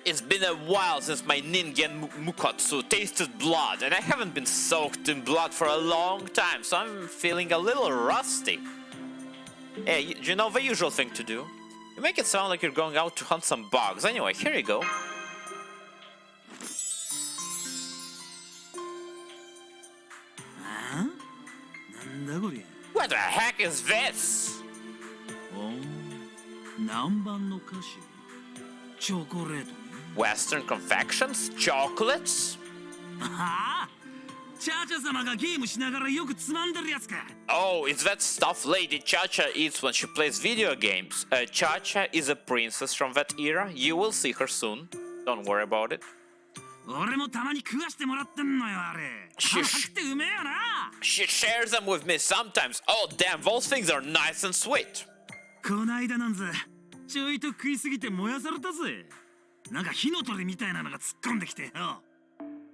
It's been a while since my Ningen Mukatsu tasted blood, and I haven't been soaked in blood for a long time, so I'm feeling a little rusty. Hey, you know the usual thing to do. You make it sound like you're going out to hunt some bugs. Anyway, here you go. What the heck is this? Western confections? Chocolates? Oh, it's that stuff Lady Chacha eats when she plays video games. Chacha is a princess from that era. You will see her soon. Don't worry about it. She shares them with me sometimes. Oh damn, those things are nice and sweet.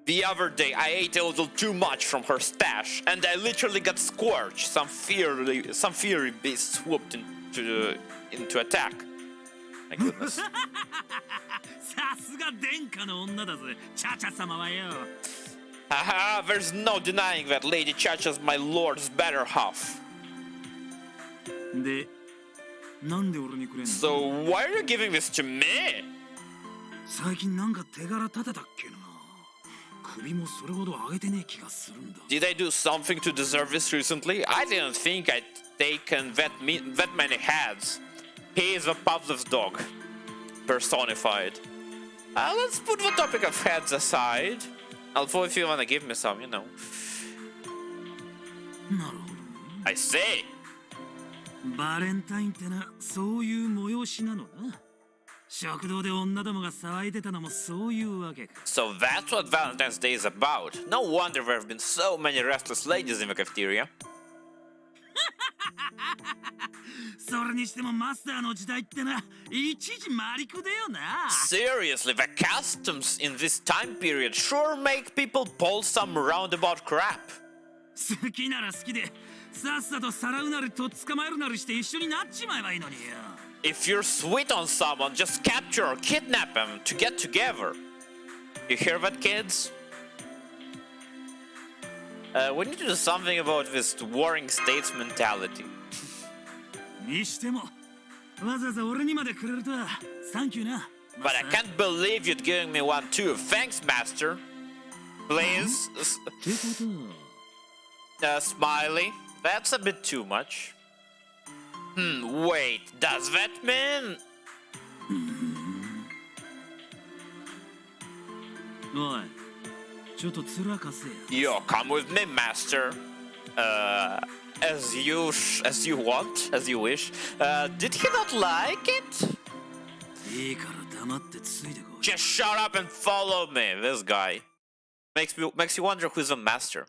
The other day I ate a little too much from her stash, and I literally got scorched. Some fiery beast swooped into attack. My goodness. Haha, there's no denying that Lady Chacha's my lord's better half. So why are you giving this to me? Did I do something to deserve this recently? I didn't think I'd taken that many heads. He is a Pavlov's dog, personified. Let's put the topic of heads aside. Although if you wanna give me some, you know. I say. Valentine ってな、そういう催しなのな。食堂で女どもが騒いでたのもそういうわけか。So that's what Valentine's Day is about. No wonder there have been so many restless ladies in the cafeteria. それにしてもマスターの時代ってな、一時マリコだよな。Seriously, the customs in this time period sure make people pull some roundabout crap. 好きなら好きで、さっさとさらうなりとっ捕まえるなりして一緒になっちまえばいいのによ。If you're sweet on someone, just capture or kidnap him to get together. You hear that, kids? We need to do something about this warring states mentality. にしてもわざわざ俺にまでくれるとはサンキューな。 But I can't believe you'd giving me one too. Thanks, master. Please. Smiley. That's a bit too much. Wait. Does that mean... おい、ちょっと面かせや。 Yo, come with me, master. As you want, as you wish. Did he not like it? いいから黙ってついてこい。 Just shut up and follow me. This guy makes you wonder who's the master.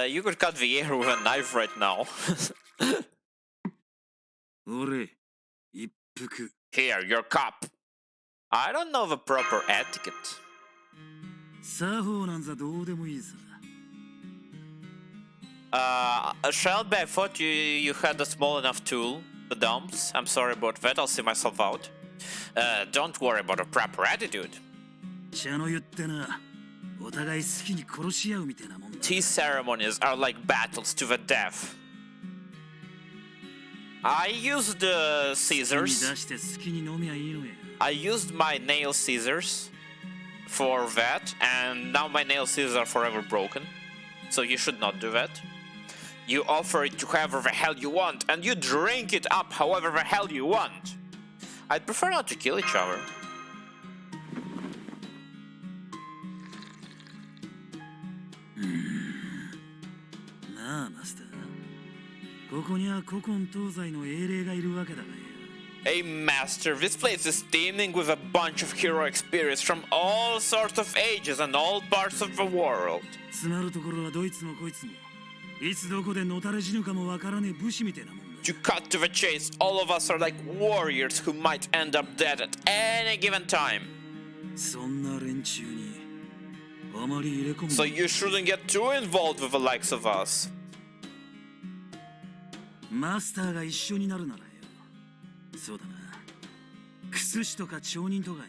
You could cut the air with a knife right now. 俺、一服。 Here, your cup. I don't know the proper etiquette. 作法なんざどうでもいいさ。 Shelby, I thought you had a small enough tool. The dumps. I'm sorry about that. I'll see myself out. Don't worry about a proper attitude. 茶の湯ってな、お互い好きに殺し合うみたいなもんだ。 Tea ceremonies are like battles to the death. I used scissors. 出して好きに飲みゃいいのや。 I used my nail scissors for that, and now my nail scissors are forever broken. So you should not do that. You offer it to whoever the hell you want, and you drink it up however the hell you want. I'd prefer not to kill each other. Hey, master, this place is teeming with a bunch of hero experience from all sorts of ages and all parts of the world. つまるところはどいつもこいつもいつどこでのたれ死ぬかもわからねえ武士みたいなもんだ。 To cut to the chase, all of us are like warriors who might end up dead at any given time. そんな連中にあまり入れ込む。 So you shouldn't get too involved with the likes of us. マスターが一緒になるならよ。そうだな。クス師とか町人とかよ。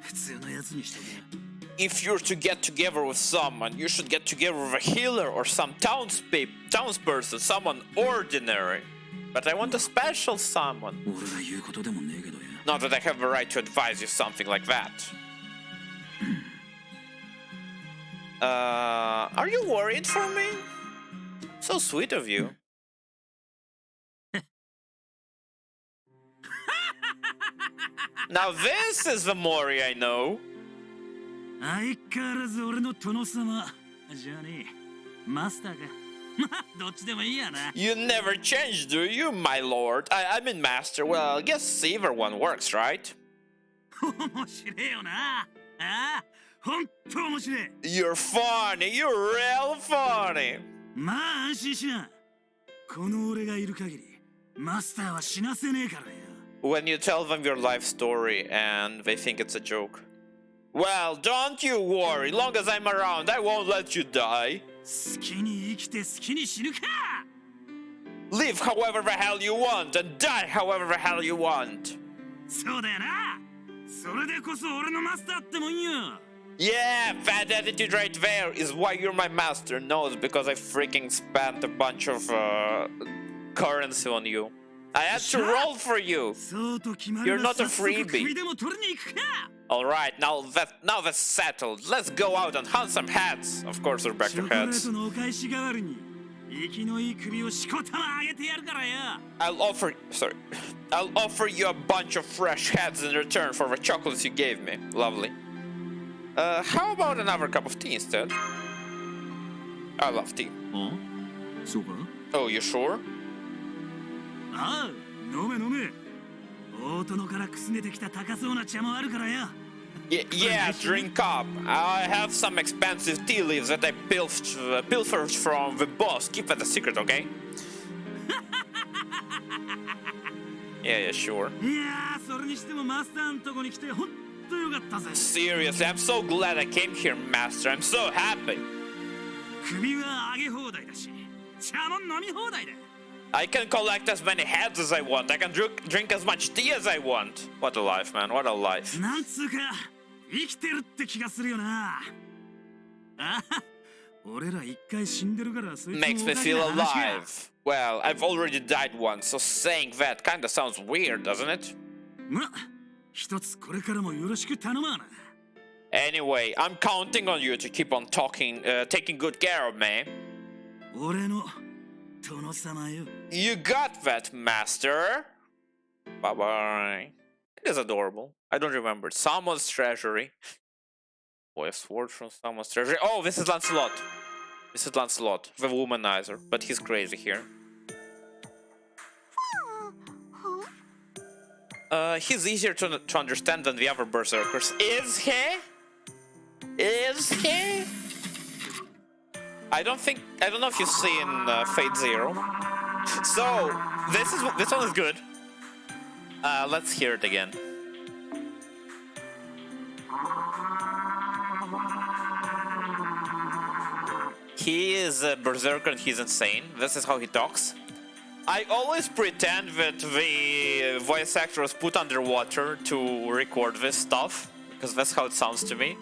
普通のやつにしとけ。 If you're to get together with someone, you should get together with a healer or some townsperson, someone ordinary. But I want a special someone. 俺が言うことでもねえけどや。 Not that I have a right to advise you something like that. Are you worried for me? So sweet of you. Now this is the Mori I know. 相変わらず俺の殿様じゃあねマスターかまあどっちでもいいやな。 You never change, do you, my lord? I mean master. Well, I guess either one works, right? 面白えよな。ああ、ほんと面白い。 You're funny. You're real funny. まあ安心しな。この俺がいる限りマスターは死なせねえからよ。 When you tell them your life story and they think it's a joke. Well, don't you worry. Long as I'm around, I won't let you die. 好きに生きて好きに死ぬか。 Live however the hell you want and die however the hell you want. そうだよな。それでこそ俺のマスターってもんよ。 Yeah, that attitude right there is why you're my master. No, it's because I freaking spent a bunch of currency on you. I had to roll for you. You're not a freebie. Alright, now that's settled. Let's go out and hunt some heads. Of course, we're back to heads. I'll offer you a bunch of fresh heads in return for the chocolates you gave me. Lovely. How about another cup of tea instead? I love tea. Oh, you sure? Yeah, drink up. I have some expensive tea leaves that I pilfered from the boss. Keep that a secret, okay? Yeah, sure. いやー、それにしてもマスターのとこに来てほんとよかったぜ。 Seriously, I'm so glad I came here, Master. I'm so happy. 首は上げ放題だし、茶も飲み放題だ。 I can collect as many heads as I want. I can drink as much tea as I want. What a life, man. What a life. なんつうか、生きてるって気がするよな。あは、俺ら一回死んでるからそいつも Makes me feel alive. Well, I've already died once, so saying that kinda sounds weird, doesn't it? ま、一つこれからもよろしく頼まな。 Anyway, I'm counting on you to keep on taking good care of me. 俺の殿様よ。 You got that, Master. Bye bye. It is adorable. I don't remember. Someone's treasury. Boy, a sword from someone's treasury. Oh, this is Lancelot. This is Lancelot, the womanizer, but he's crazy here. He's easier to understand than the other berserkers. Is he? Is he? I don't know if you've seen Fate Zero. So this one is good. Let's hear it again. He is a berserker and he's insane. This is how he talks. I always pretend that the voice actor was put underwater to record this stuff, because that's how it sounds to me.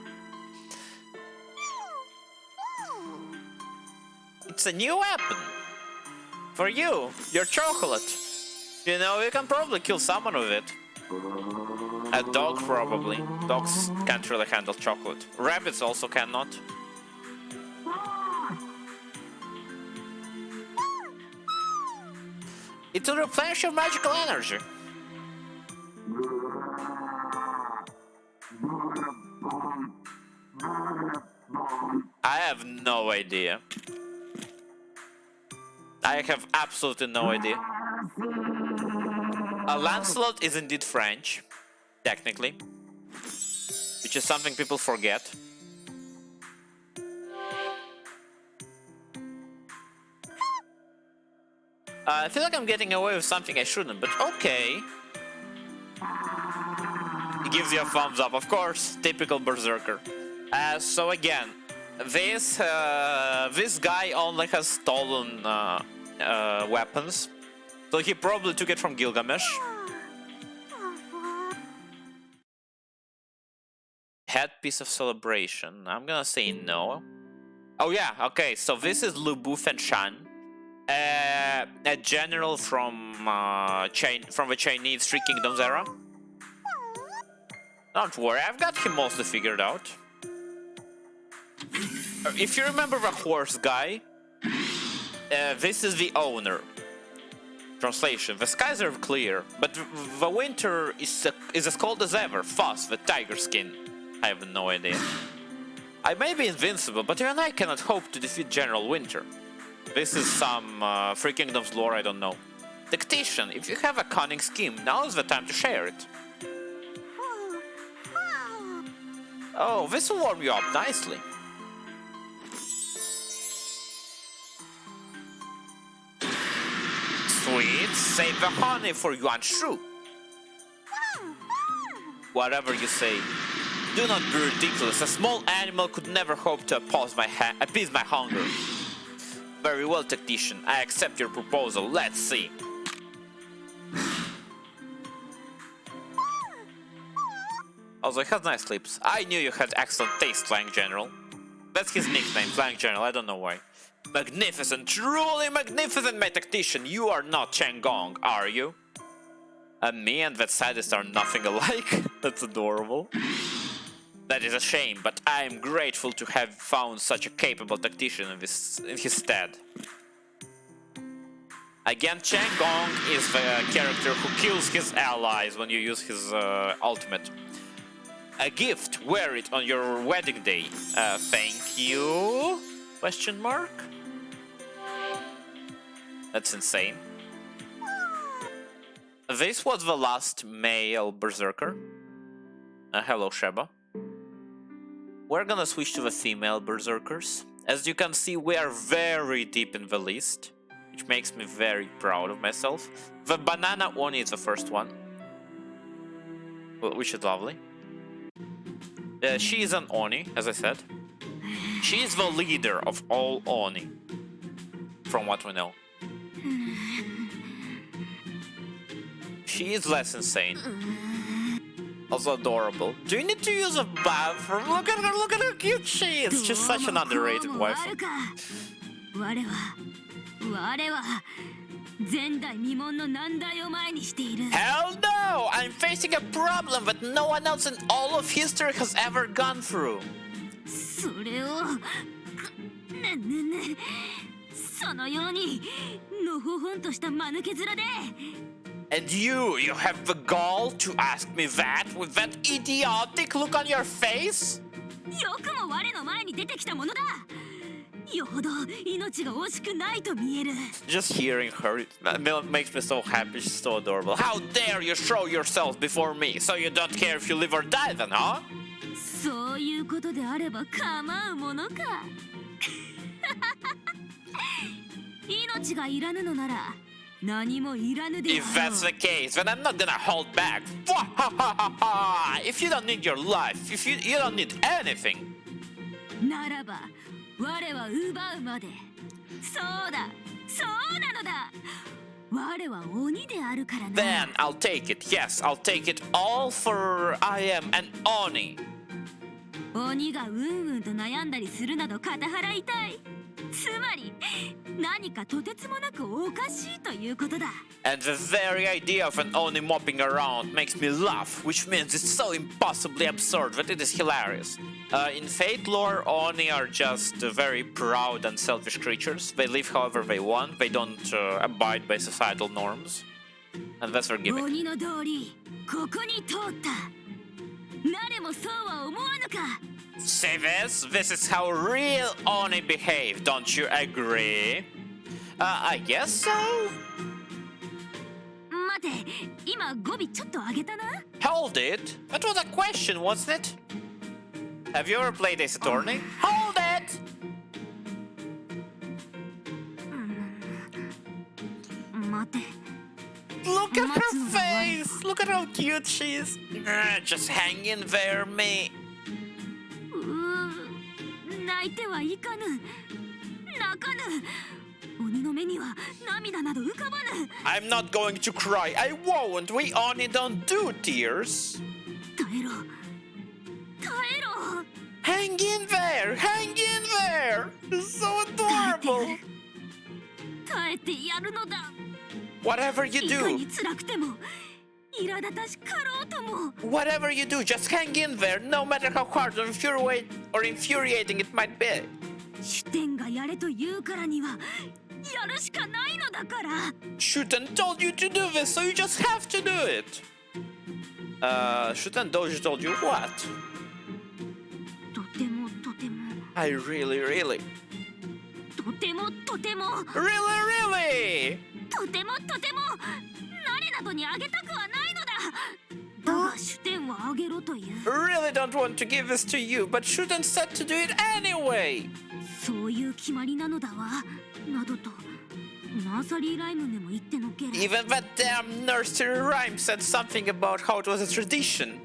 It's a new weapon! For you, your chocolate. You know, you can probably kill someone with it. A dog, probably. Dogs can't really handle chocolate. Rabbits also cannot. It will replenish your magical energy. I have no idea. I have absolutely no idea. Lancelot is indeed French, technically, which is something people forget. I feel like I'm getting away with something I shouldn't, but okay. He gives you a thumbs up, of course. Typical berserker. So again, this guy only has stolen weapons, so he probably took it from Gilgamesh. Headpiece of celebration. I'm gonna say no. Oh yeah, okay. So this is Lu Bufenshan. A general from the Chinese Three Kingdoms era. Don't worry, I've got him mostly figured out. If you remember the horse guy, this is the owner. Translation: the skies are clear, but the winter is as cold as ever. Fuss, the tiger skin. I have no idea. I may be invincible, but even I cannot hope to defeat General Winter. This is some Three Kingdoms lore I don't know. Tactician, if you have a cunning scheme, now is the time to share it. Oh, this will warm you up nicely. Sweet, save the honey for Yuan Shu. Whatever you say. Do not be ridiculous. A small animal could never hope to appease my hunger. Very well, tactician. I accept your proposal. Let's see. Also, he has nice lips. I knew you had excellent taste, Flying General. That's his nickname, Flying General. I don't know why. Magnificent, truly magnificent, my tactician. You are not Chang Gong, are you? Me and that sadist are nothing alike. That's adorable. That is a shame, but I am grateful to have found such a capable tactician in his stead. Again, Chang Gong is the character who kills his allies when you use his ultimate. A gift, wear it on your wedding day. Thank you? Question mark? That's insane. This was the last male berserker. Hello, Sheba. We're gonna switch to the female berserkers. As you can see, we are very deep in the list, which makes me very proud of myself. The banana Oni is the first one, which is lovely. She is an Oni, as I said. She is the leader of all Oni, from what we know. She is less insane. Also adorable. Do you need to use a bathroom? Look at her, look at how cute she is. She's such an underrated wife. Hell no! I'm facing a problem that no one else in all of history has ever gone through. And you have the gall to ask me that with that idiotic look on your face? Just hearing her makes me so happy. She's so adorable. How dare you show yourself before me? So you don't care if you live or die then, huh? If that's the case, then I'm not gonna hold back. If you don't need your life, if you don't need anything, then I'll take it. Yes, I'll take it all, for I am an Oni. And the very idea of an Oni mopping around makes me laugh, which means it's so impossibly absurd that it is hilarious. In Fate lore, Oni are just very proud and selfish creatures. They live however they want, they don't abide by societal norms. And that's their gimmick. See this? This is how real Oni behave, don't you agree? I guess so? Hold it! That was a question, wasn't it? Have you ever played Ace Attorney? Hold it! Look at her face! Look at how cute she is! Just hang in there, me. I'm not going to cry. I won't. We Oni don't do tears. Hang in there! Hang in there! It's so adorable! Whatever you do, whatever you do, just hang in there, no matter how hard or infuriating it might be. Shuten told you to do this, so you just have to do it. Shuten Doji told you what? I really, really. Really? Really don't want to give this to you, but Shuten said to do it anyway. Even that damn nursery rhyme said something about how it was a tradition.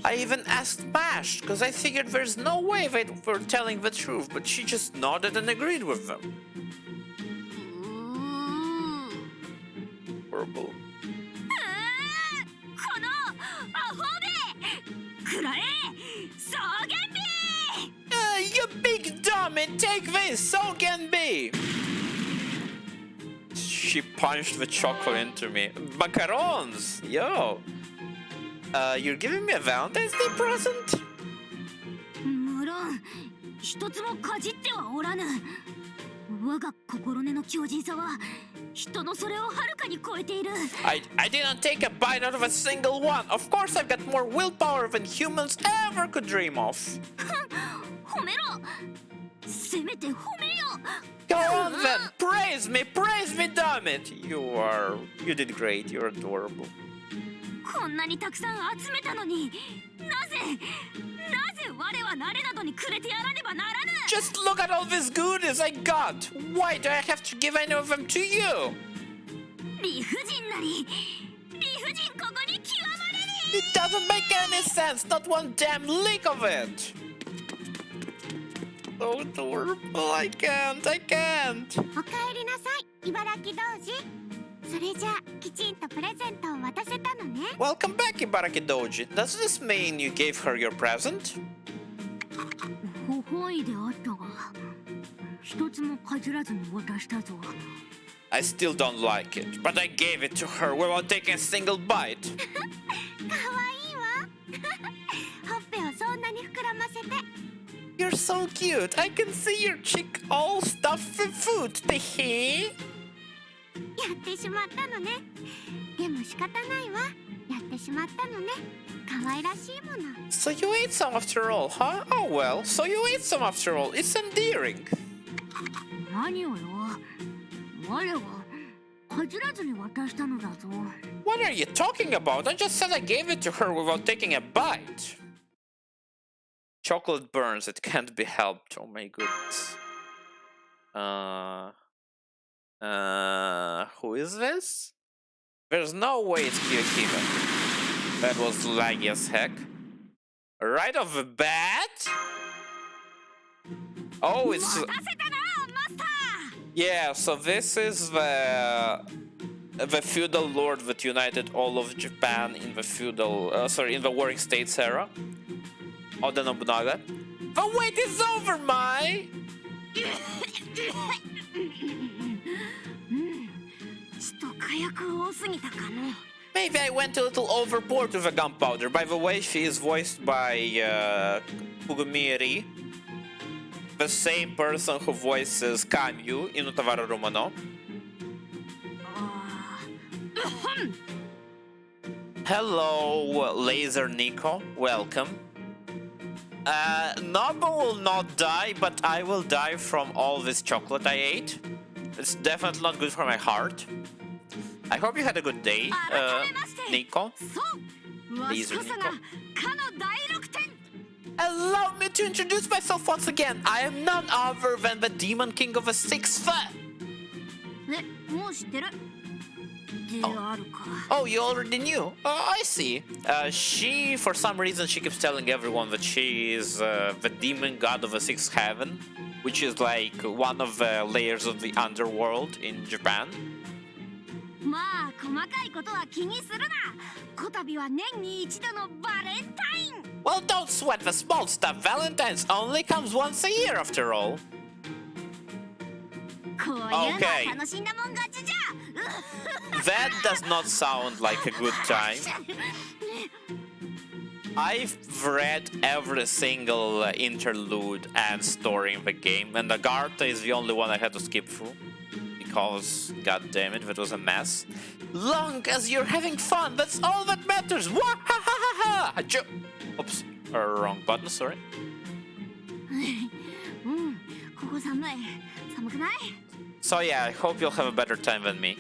I even asked Mash, because I figured there's no way they were telling the truth, but she just nodded and agreed with them. Horrible. You big dummy, take this, Sogenbi! She punched the chocolate into me. Macarons! Yo! You're giving me a Valentine's Day present? I didn't take a bite out of a single one. Of course I've got more willpower than humans ever could dream of. Go on then, praise me, damn it! You did great, you're adorable. こんなにたくさん集めたのに、なぜ我は誰などにくれてやらねばならぬ。 Just look at all this goodies I got! Why do I have to give any of them to you? 理不尽なり、理不尽ここに極まれり。 It doesn't make any sense, not one damn lick of it! So adorable, I can't! おかえりなさい、茨城童子。それじゃきちんとプレゼントを渡せたのね。 Welcome back, Ibaraki Doji. Does this mean you gave her your present? 不本意であったが、一つもかじらずに渡したぞ。 I still don't like it, but I gave it to her without taking a single bite. かわいいわ。ほっぺをそんなに膨らませて。 You're so cute. I can see your cheek all stuffed with food, teehee. やってしまったのね。でも仕方ないわ。やってしまったのね。可愛らしいもの。 So you ate some after all, huh? Oh well, so you ate some after all. It's endearing. 何をよ。我はかじらずに渡したのだぞ。 What are you talking about? I just said I gave it to her without taking a bite. Chocolate burns, it can't be helped. Oh my goodness. Who is this? There's no way it's Kiyokima. That was laggy as heck. Right off the bat? Oh, it's... 渡せたな、マスター。 Yeah, so this is the feudal lord that united all of Japan in the feudal, in the Warring States era. Oda Nobunaga. The wait is over, Mai! ちょっと火薬多すぎたかの。 Maybe I went a little overboard with the gunpowder. By the way, she is voiced by Kugumi, the same person who voices Kamyu in Utawara Romano. Hello, Laser Nico. Welcome. Nobu will not die, but I will die from all this chocolate I ate. It's definitely not good for my heart. I hope you had a good day, Nico. そう、わしこそがかの第六天。 Allow me to introduce myself once again. I am none other than the Demon King of the Sixth Foot. え、もう知ってる？であるか。 Oh, you already knew? I see. She, for some reason, she keeps telling everyone that she is the demon god of the Sixth Heaven, which is like one of the layers of the underworld in Japan. まあ細かいことは気にするな。こたびは年に一度のバレンタイン。 Well, don't sweat the small stuff. Valentine's only comes once a year, after all. こういうのは楽しんだもん勝ちじゃ。 That does not sound like a good time. I've read every single interlude and story in the game, and Agartha is the only one I had to skip through. Because, god damn it, that was a mess. Long as you're having fun, that's all that matters! Wah ha ha ha ha! Oops, wrong button, sorry. うん、ここ寒い。寒くない？ So yeah, I hope you'll have a better time than me.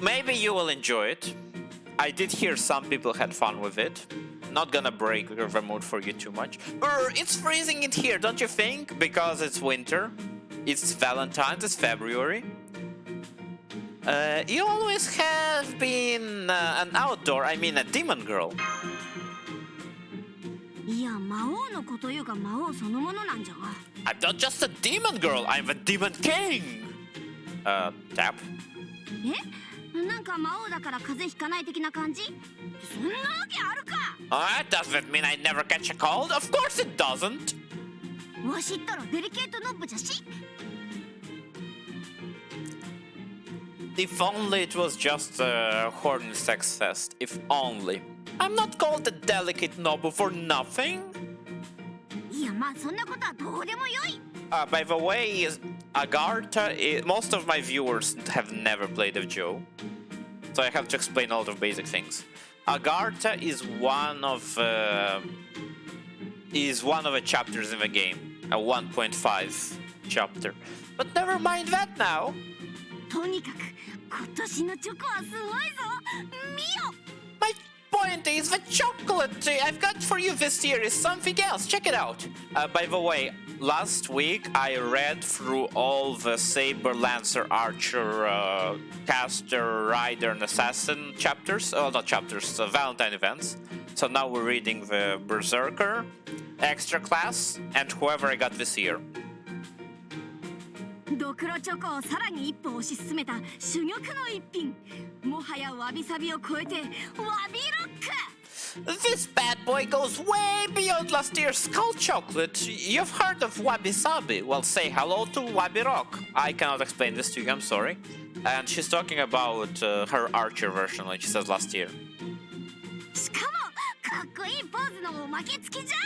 Maybe you will enjoy it. I did hear some people had fun with it. Not gonna break the mood for you too much. It's freezing in here, don't you think? Because it's winter. It's Valentine's, it's February. You always have been an outdoor, I mean a demon girl. いや、魔王の子というか魔王そのものなんじゃが。 I'm not just a demon girl, I'm the demon king! Tap. え？なんか魔王だから風邪ひかない的な感じ？そんなわけあるか？ Does that mean I never catch a cold? Of course it doesn't! わしったらデリケートノブじゃし。 If only it was just a horny sex fest. If only. I'm not called a delicate noble for nothing. いや、まあそんなことはどうでもよい。 By the way, Agartha, most of my viewers have never played of Joe. So I have to explain all the basic things. Agartha is one of the chapters in the game. A 1.5 chapter. But never mind that now. とにかく今年のチョコはすごいぞ。見よ。 My point is the chocolate I've got for you this year is something else. Check it out. By the way, last week I read through all the Saber, Lancer, Archer, Caster, Rider, and Assassin chapters. Oh, not chapters, Valentine events. So now we're reading the Berserker, Extra Class, and whoever I got this year. ドクロチョコをさらに一歩推し進めた珠玉の一品。もはやわびさびを超えてわびロック。 This bad boy goes way beyond last year's skull chocolate. You've heard of Wabi Sabi. Well, say hello to Wabi Rock. I cannot explain this to you, I'm sorry. And she's talking about her Archer version, like she says last year. しかもかっこいいポーズのおまけ付きじゃ。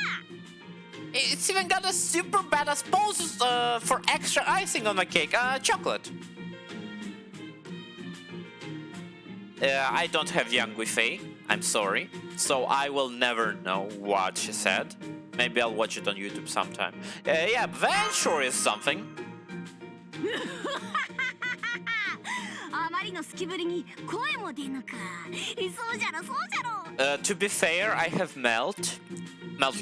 It's even got a super badass pose for extra icing on the cake. Chocolate. I don't have young Wifei. I'm sorry. So I will never know what she said. Maybe I'll watch it on YouTube sometime. Yeah, that sure is something. あまりの好きぶりに声も出ぬか。そうじゃろそうじゃろ。 To be fair, I have Melt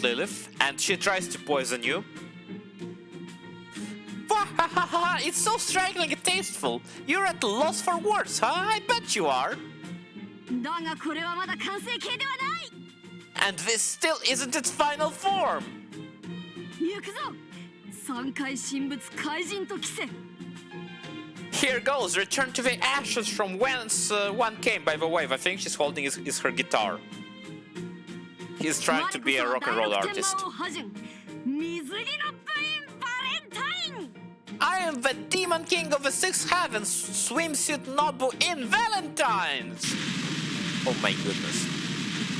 Lilith, and she tries to poison you. It's so strikingly tasteful. You're at a loss for words, huh? I bet you are. だがこれはまだ完成形ではない。 And this still isn't its final form. 行くぞ。三階神仏怪人と着せ。 Here goes. Return to the ashes from whence one came. By the way, the thing she's holding is her guitar. He's trying to be a rock and roll artist. I am the demon king of the six heavens, swimsuit Nobu in Valentine's. Oh my goodness.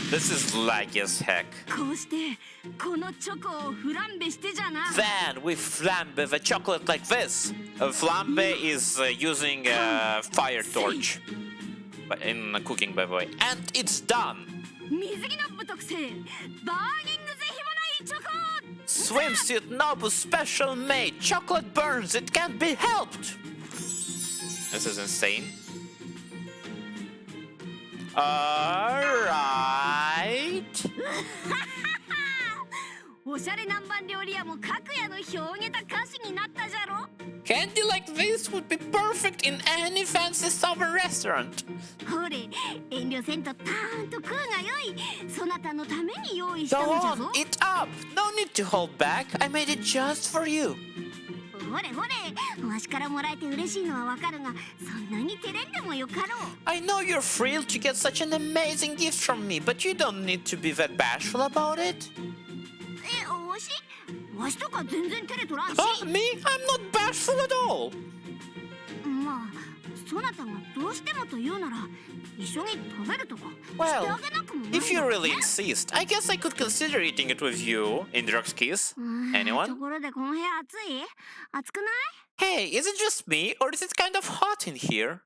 This is laggy as heck. こうしてこのチョコをフランベしてじゃな。 Then we flambe the chocolate like this. Flambe is using a fire torch in cooking, by the way. And it's done. 水着ノブ特製バーニングぜひもないチョコ。 Swimsuit Nobu special made. Chocolate burns. It can't be helped. This is insane. Alright. おしゃれ南蛮料理屋も各家の表げた歌詞になったじゃろ。 Candy like this would be perfect in any fancy summer restaurant. ほれ遠慮せんとたーんと食うがよい。そなたのために用意した Go のじゃ on, ぞ。 eat up. No need to hold back. I made it just for you. ほれほれわしからもらえて嬉しいのはわかるが、そんなに照れんでもよかろう。 I know you're thrilled to get such an amazing gift from me, but you don't need to be that bashful about it. わしとか全然照れとらんし。 Me? I'm not bashful at all. まあそなたがどうしてもと言うなら一緒に食べるとかして Well, あげなくもない if you の really ね。 insist, I guess I could consider eating it with you in Drugs Kiss. と Anyone? ころでこの部屋暑い？暑くない？ Hey, is it just me, or is it kind of hot in here?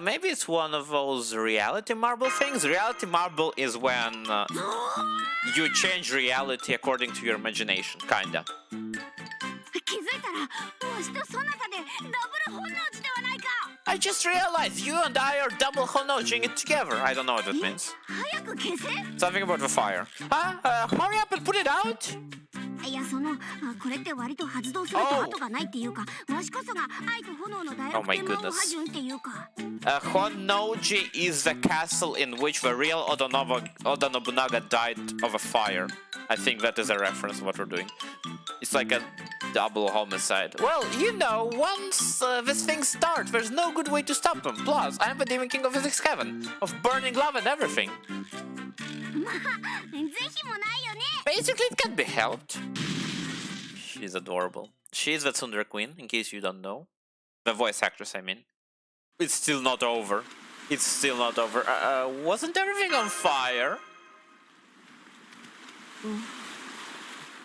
Maybe it's one of those reality marble things. Reality marble is when you change reality according to your imagination, kinda. 気づいたらわしとそなたでダブル本能寺ではないか。 I just realized you and I are double honojing it together. I don't know what that means. 早く消せ。 Something about the fire. Hurry up and put it out! いやこれって割と発動すると後がないっていうか、わしこそが愛と炎の大 Oh 学 my 天魔王 goodness. 派順っていうか。 Honnoji is the castle in which the real Oda Nobunaga died of a fire. I think that is a reference to what we're doing. It's like a double homicide. Well, you know, once this thing starts, there's no good way to stop him. Plus, I'm the demon king of the sixth heaven, of burning love and everything. まあぜひもないよね。 Basically, it can be helped. She's adorable. She's the Tsundere queen, in case you don't know. The voice actress, I mean. It's still not over. It's still not over. Wasn't everything on fire?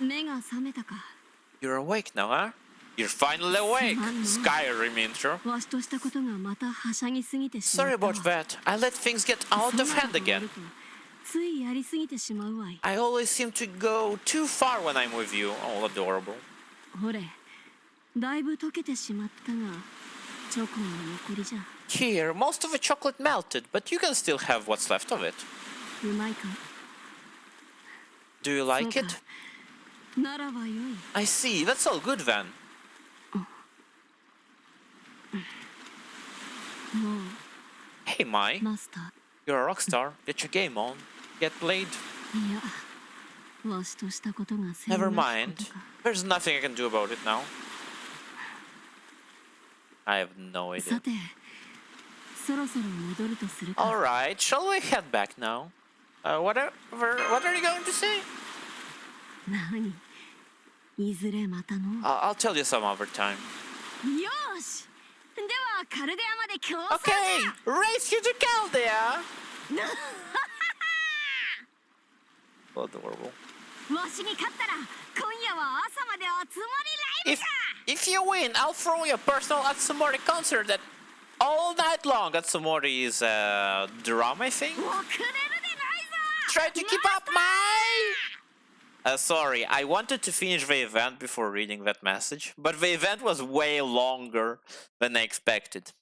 目が覚めたか。 You're awake now, huh? You're finally awake. Skyrim intro. わしとしたことがまたはしゃぎすぎてしま Sorry ったわ。 about that. I let things get out of hand again. ついやりすぎてしまうわい。 I always seem to go too far when I'm with you. Oh, adorable. ほれ、だいぶ溶けてしまったが、チョコの残りじゃ。Here, most of the chocolate melted, but you can still have what's left of it. うまいか Do you like そう it? かならばよい I see. That's all good then. も Hey, Mai. うマスタ You're a rock star. Get your game on. Get played. ーいやわしとしたことがせん Never なきこ mind. とか There's nothing I can do about it now. I have no idea. さてそろそろ戻るとするか Alright, shall we head back now? What are you going to say? 何いずれまたの I'll tell you some other time. よーしではカルデアまで競争 Okay, race you to Caldea! Adorable. わしに勝ったら今夜は朝まで集まりライブ If you win, I'll throw you a personal Atsumori concert that all night long. Atsumori is a drama, I think. だ遅れるでないぞ Try to keep up, my. Sorry, I wanted to finish the event before reading that message, but the event was way longer than I expected.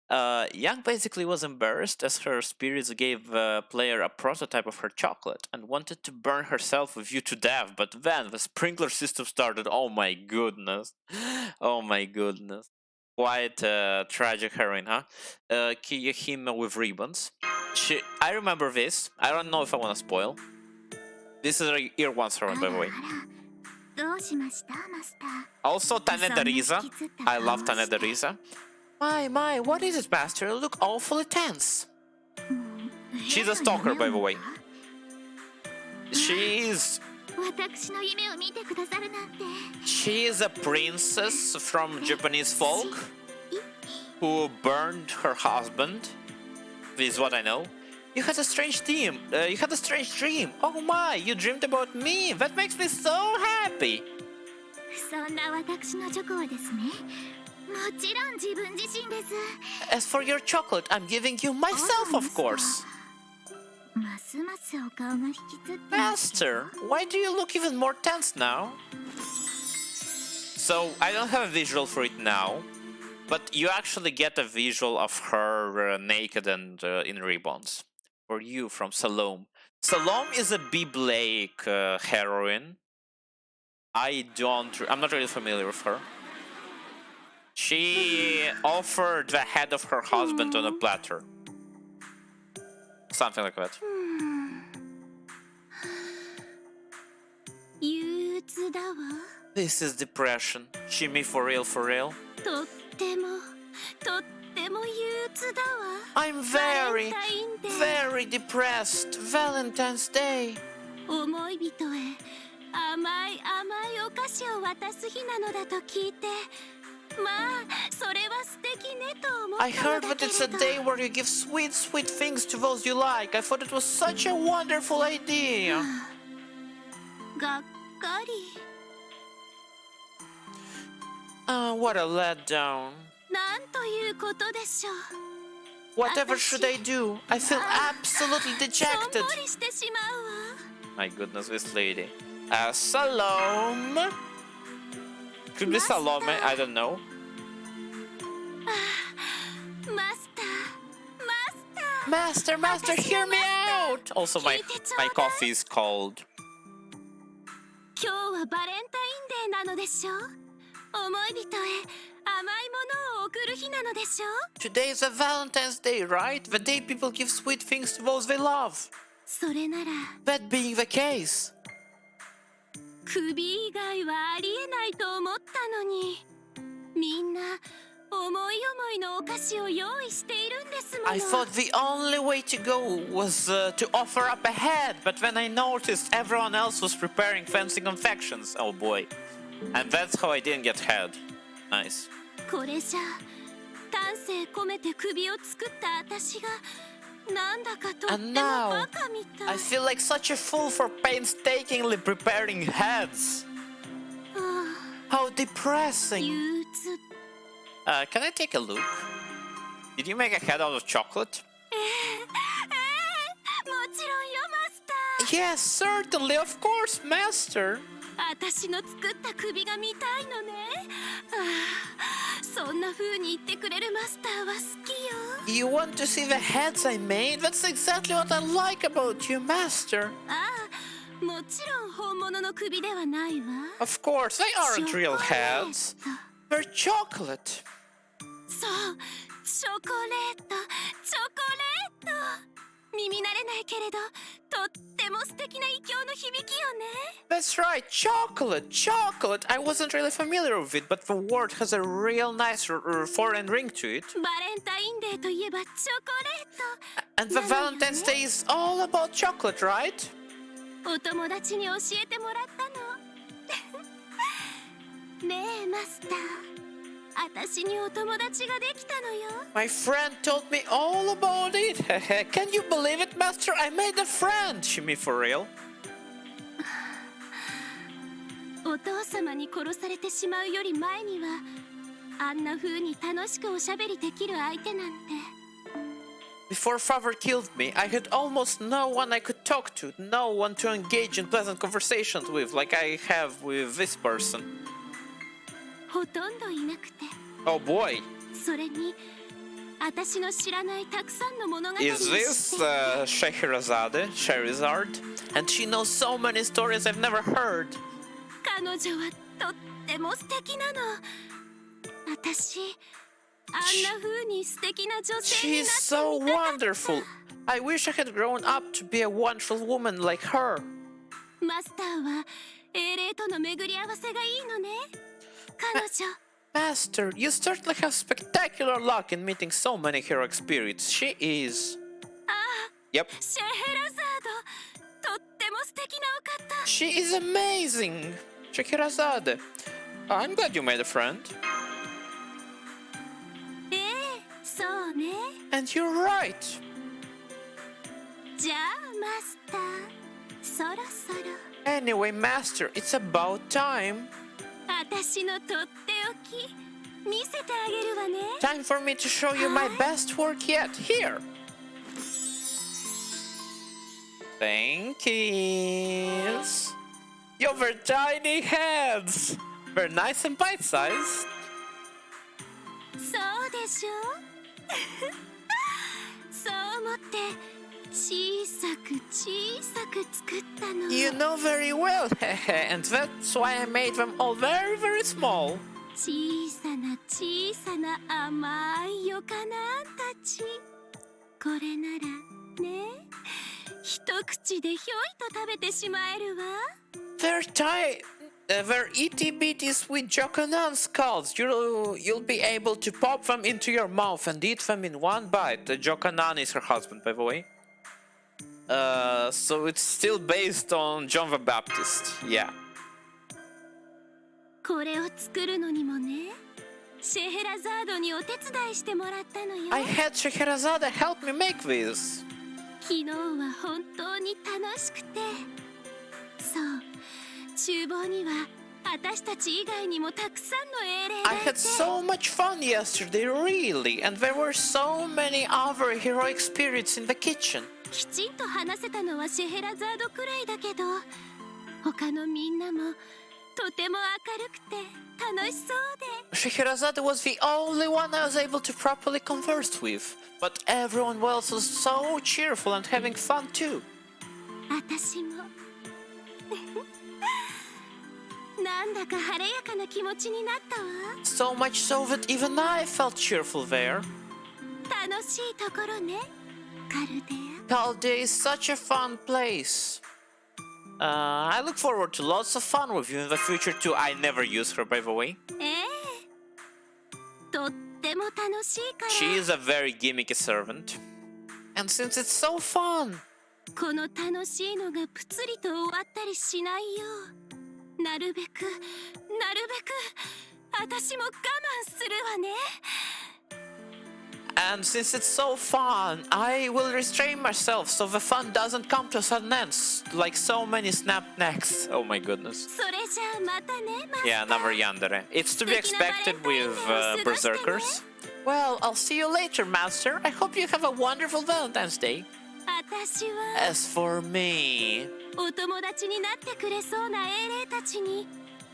Yang basically was embarrassed as her spirits gave the player a prototype of her chocolate and wanted to burn herself with you to death, but then the sprinkler system started. Oh my goodness. Oh my goodness. Quite tragic heroine, huh? Kiyahime with ribbons. I remember this. I don't know if I want to spoil. This is a year one heroine, by the way. どうしましたマスター Also, Taneda Riza. I love Taneda Riza. My, what is it, Master? You look awfully tense. She's a stalker, by the way. She's 私の夢を見てくださるなんて She is a princess from Japanese folk who burned her husband. This is what I know. You had a strange dream. Oh my, you dreamed about me. That makes me so happy. そんな私のチョコはですねもちろん自分自身です As for your chocolate, I'm giving you myself, of course. ますますお顔が引きつって Master, why do you look even more tense now? So, I don't have a visual for it now, but you actually get a visual of her naked and in ribbons. For you, from Salome. Salome is a B. Blake heroine. I'm not really familiar with her. She offered the head of her husband on a platter. Something like that. 憂鬱だわ This is depression. Shimmy for real, for real. とっても憂鬱だわ I'm very, バレンタインデー very depressed. Valentine's Day. 思い人へ甘いお菓子を渡す日なのだと聞いてまあそれは素敵ねと思った I の heard だ that け it's れ a ど day where you give sweet, sweet things to those you like. I thought it was such a wonderful idea. がっかり What a letdown. なんということでしょう Whatever should I do? I feel absolutely しょ dejected. んぼりしてしまうわ My goodness, this lady. Salome. Could be Salome, I don't know. マスター Master, hear me out! Also, my coffee is cold. 今日はバレンタインデーなのでしょう思い人へ甘いものを贈る日なのでしょう Today is a Valentine's Day, right? The day people give sweet things to those they love. それなら That being the case, 首以外はありえないと思ったのにみんな思い思いのお菓子を用意しているんですも I の thought the only way to go was to offer up a head, but then I noticed everyone else was preparing fancy confections. Oh boy. And that's how I didn't get head. Nice. これじゃ丹精込めて首を作った私がなんだかとって And も now, バカみたい I feel like such a fool for painstakingly preparing heads. は How あ depressing. 憂鬱 Can I take a look? Did you make a head out of chocolate? もちろんよマスター Yes, certainly, of course, master. 私の作った首が見たいのねああそんな風に言ってくれるマスターは好きよ You want to see the heads I made? That's exactly what I like about you, Master. ああ、もちろん本物の首ではないわ。 Of course, they aren't real heads. They're chocolate. そう、チョコレート、チョコレート。耳慣れないけれど、とっても素敵な異教の響きよね。That's right, chocolate, chocolate. I wasn't really familiar with it, but the word has a real nice foreign ring to it. バレンタインデーといえばチョコレート。 And the Valentine's Day is all about chocolate, right? お友達に教えてもらったの。ねえ、マスター。私にお友達ができたのよ。 My friend told me all about it. Can you believe it, Master? I made a friend. You mean for real? お父様に殺されてしまうより前には、あんな風に楽しくおしゃべりできる相手なんて。 Before father killed me, I had almost no one I could talk to, no one to engage in pleasant conversations with, like I have with this person. ほとんどいなくて。 Oh boy. それに、私の知らないたくさんの物語を知ってい Is て。 this Scheherazade? And she knows so many stories I've never heard. 彼女はとっても素敵なの。私、あんな風に素敵な女性にな She's って so みたかった。 wonderful. I wish I had grown up to be a wonderful woman like her. マスターは英霊との巡り合わせがいいのね。彼女。 Master, you certainly have spectacular luck in meeting so many heroic spirits. She is. ああ、 Yep. シェヘラザード。とっても素敵なお方。 She is amazing. Scheherazade. I'm glad you made a friend. ええ、そうね。 And you're right. じゃあ、マスター。そろそろ。 Anyway, Master, it's about time. 私のとっておき見せてあげるわね。 Time for me to show you my best work yet. Here. Thank you. Your very tiny heads. Very nice and bite-sized. そうでしょそう思って小さく作ったの。 You know very well, and that's why I made them all very, very small. 小さな甘いよかなたち。これならね、一口でひょいと食べてしまえるわ。 They're they're itty bitty sweet Jokanan skulls. You'll be able to pop them into your mouth and eat them in one bite. Jokanan is her husband, by the way. So it's still based on John the Baptist. Yeah. これを作るのにもね、シェヘラザードにお手伝いしてもらったのよ。 I had Scheherazade help me make this. 昨日は本当に楽しくて。そう、厨房には私たち以外にもたくさんの英霊が I いて。 had so much fun yesterday, really, and there were so many other heroic spirits in the kitchen. きちんと話せたのはシェヘラザードくらいだけど、他のみんなもとても明るくて楽しそうで。 Scheherazade was the only one I was able to properly converse with, but everyone else was so cheerful and having fun too. 私もなんだか晴れやかな気持ちになったわ。 So much so that even I felt cheerful there. 楽しいところね、カルデア。 Chaldea is such a fun place. I look forward to lots of fun with you in the future too. I never use her, by the way. ええ、とっても楽しいから。 She is a very gimmicky servant. And since it's so fun, この楽しいのがぷつりと終わったりしないよう、なるべく私も我慢するわね。 and since it's so fun, I will restrain myself so the fun doesn't come to a sudden end, like so many snapped necks. Oh my goodness. それじゃあまたね、マスター。 Yeah, never yandere. It's to be expected with berserkers. Well, I'll see you later, Master. I hope you have a wonderful Valentine's Day. 私は As for me, お友達になってくれそうな英霊たちに、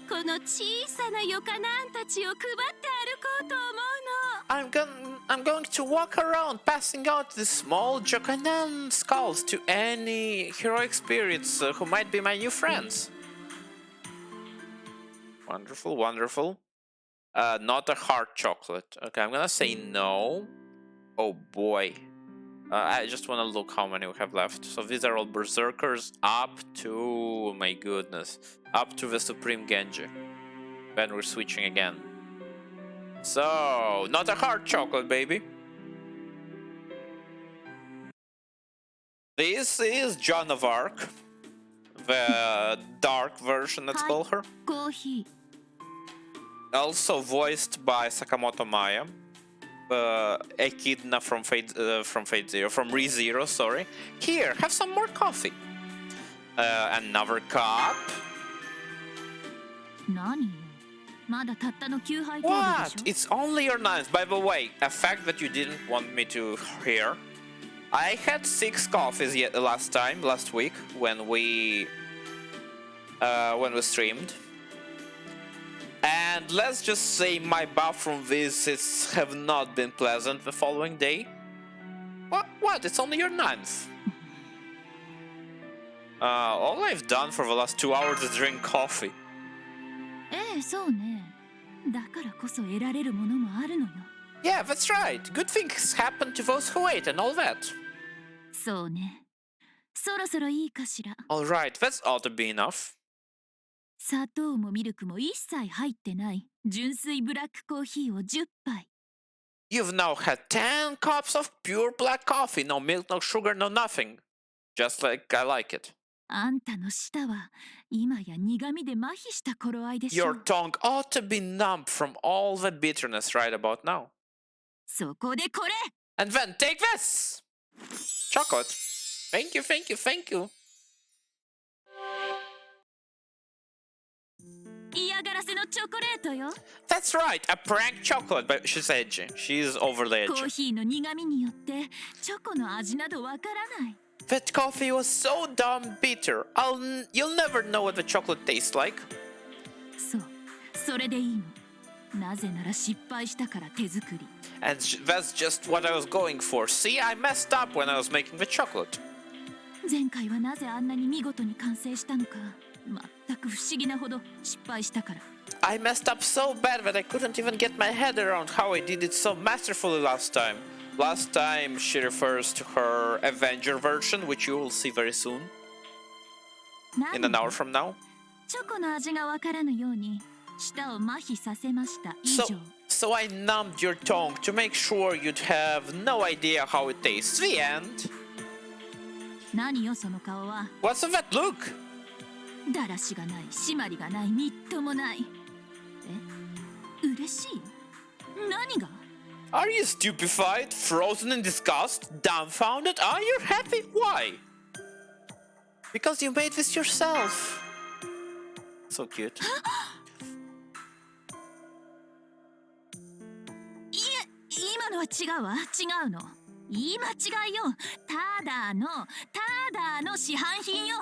この小さなヨカナーンたちを配って歩こうと思うの。I'm going to walk around, passing out the small Jokanan skulls to any heroic spirits who might be my new friends. Wonderful, wonderful. Not a hard chocolate. Okay, I'm gonna say no. Oh boy. I just want to look how many we have left. So these are all berserkers up to, oh my goodness, up to the Supreme Genji. Then we're switching again. So, not a hard chocolate, baby. This is Joan of Arc, the dark version, let's call her. コーヒ Also voiced by Sakamoto Maya. Echidna from Fate Zero, from ReZero, sorry. Here, have some more coffee. Another cup. ー。何よ。まだたったの9杯程度で What? しょ。 It's only your ninth. By the way, a fact that you didn't want me to hear. I had 6 coffees last week when we streamed. And let's just say my bathroom visits have not been pleasant the following day. What? It's only your ninth. All I've done for the last 2 hours is drink coffee. ええ、そうね。だからこそ得られるものもあるのよ。 Yeah, that's right. Good things happen to those who wait and all that. そうね。そろそろいいかしら。 Alright, that's ought to be enough. 砂糖もミルクも一切入ってない純粋ブラックコーヒーを10杯。 You've now had 10 cups of pure black coffee. No milk, no sugar, no nothing. Just like I like it. あんたの舌は今や苦味で麻痺した頃合いでしょ Your tongue ought to be numb from all the bitterness right about now. そこでこれ And then take this! Chocolate. Thank you, thank you, thank you. 嫌がらせのチョコレートよ That's right, a prank chocolate, but she's edgy. She's overly コー edgy. ヒーの苦味によってチョコの味などわからない That coffee was so damn bitter. You'll never know what the chocolate tastes like. そうそれでいいのなぜなら失敗したから手作り And that's just what I was going for. See, I messed up when I was making the chocolate. 前回はなぜあんなに見事に完成したのか全く不思議なほど失敗したから I messed up so bad that I couldn't even get my head around how I did it so masterfully last time. Last time she refers to her Avenger version, which you will see very soon. In an hour from now. チョコの味がわからぬように舌を麻痺させました以上 So I numbed your tongue to make sure you'd have no idea how it tastes. The end. 何よその顔は What's that look? だらしがない締まりがないみっともないえ嬉しい何が Are you stupefied, frozen in disgust, dumbfounded? Are you happy? Why? Because you made this yourself. So cute. いえ今のは違うわ違うの言い間違いよただの市販品よ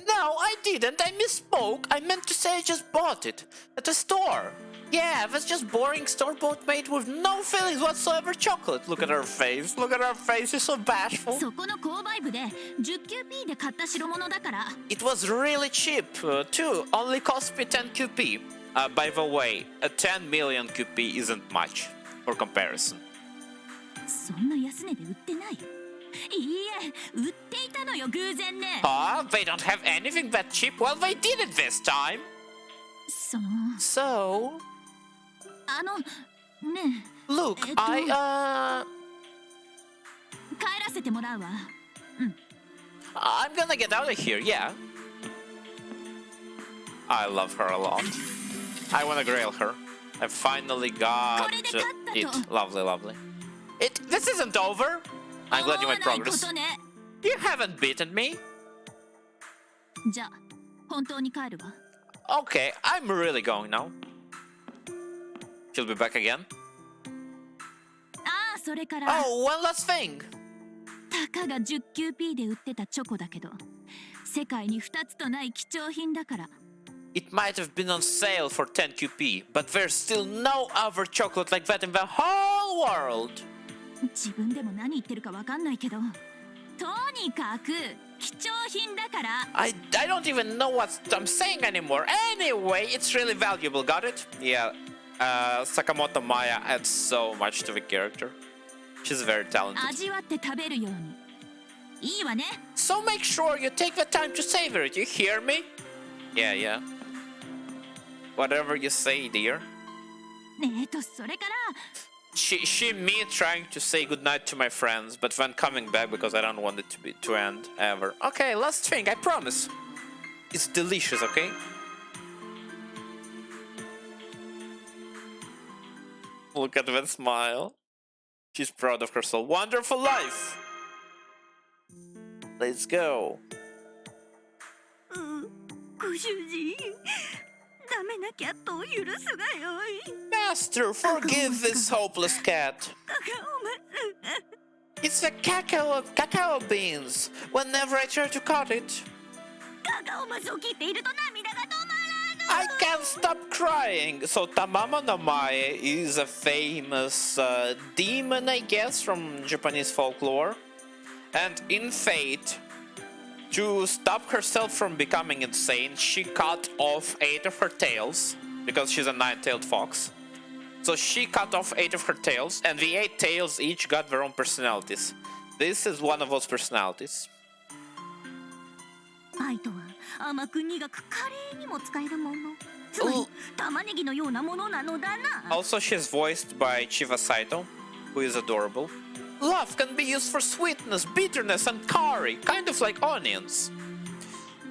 No, I didn't. I misspoke. I meant to say I just bought it at the store. Yeah, that's just boring store-bought made with no feelings whatsoever chocolate. Look at her face. Look at her face. She's so bashful. そこの購買部で 10QP で買った代物だから It was really cheap, too. Only cost me 10 QP. By the way, a 10 million QP isn't much for comparison. そんな安値で売ってないいいえ売っていたのよ偶然ね They don't have anything that cheap? Well, they did it this time. その So, ね look, 帰 I, らせてもらうわ I'm gonna get out of here, yeah. I love her a lot. I wanna grail her. I finally got it. Lovely, lovely. This isn't over. I'm glad you made 思わないこ progress. とね You haven't beaten me. じゃあ本当に帰るわ Okay, I'm really going now. She'll be back again. ああそれから Oh, one last thing. たかが 10QP で売ってたチョコだけど世界に2つとない貴重品だから It might have been on sale for 10 QP, but there's still no other chocolate like that in the whole whole world. 自分でも何言ってるかわかんないけど、とにかく貴重品だから。I don't even know what I'm saying anymore. Anyway, it's really valuable. Got it? Yeah. Sakamoto Maya adds so much to the character. She's very talented. 味わって食べるように。いいわね。 So make sure you take the time to savor it. You hear me? Yeah, yeah. Whatever you say, dear. それから。 Me trying to say goodnight to my friends, but then coming back because I don't want it to end ever. Okay, last thing, I promise. It's delicious, okay? Look at that smile. She's proud of herself. Wonderful life! Let's go. ご主人、ダメなキャットを許すがよい。 Master, forgive this hopeless cat. It's the cacao beans. Whenever I try to cut it, カカオマスを切っていると涙が止ま I can't stop crying. So Tamama no Mae is a famous demon, I guess, from Japanese folklore. And in Fate, to stop herself from becoming insane, she cut off 8 of her tails, because she's a 9-tailed fox. So she cut off 8 of her tails, and the 8 tails each got their own personalities. This is one of those personalities. 愛とは甘く苦く華麗にも使えるもの。つまり玉ねぎのようなものなのだな。 Also, she's voiced by Chiba Saito, who is adorable. Love can be used for sweetness, bitterness, and curry, kind of like onions.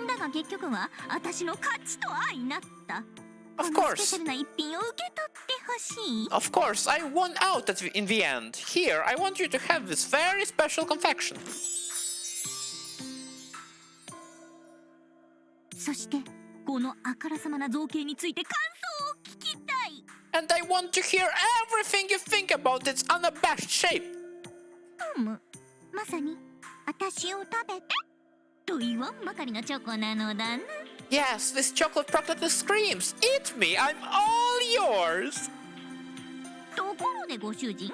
だが結局は私の勝ちと相なった。 Of この course. スペシャルな一品を受け取ってほしい。 Of course, I won out in the end. Here, I want you to have this very special confection. そしてこのあからさまな造形について感想を聞きたい。 And I want to hear everything you think about its unabashed shape. まさに私を食べてと言わんばかりのチョコなのだな。 Yes, this chocolate practically screams, "Eat me, I'm all yours!" ところでご主人、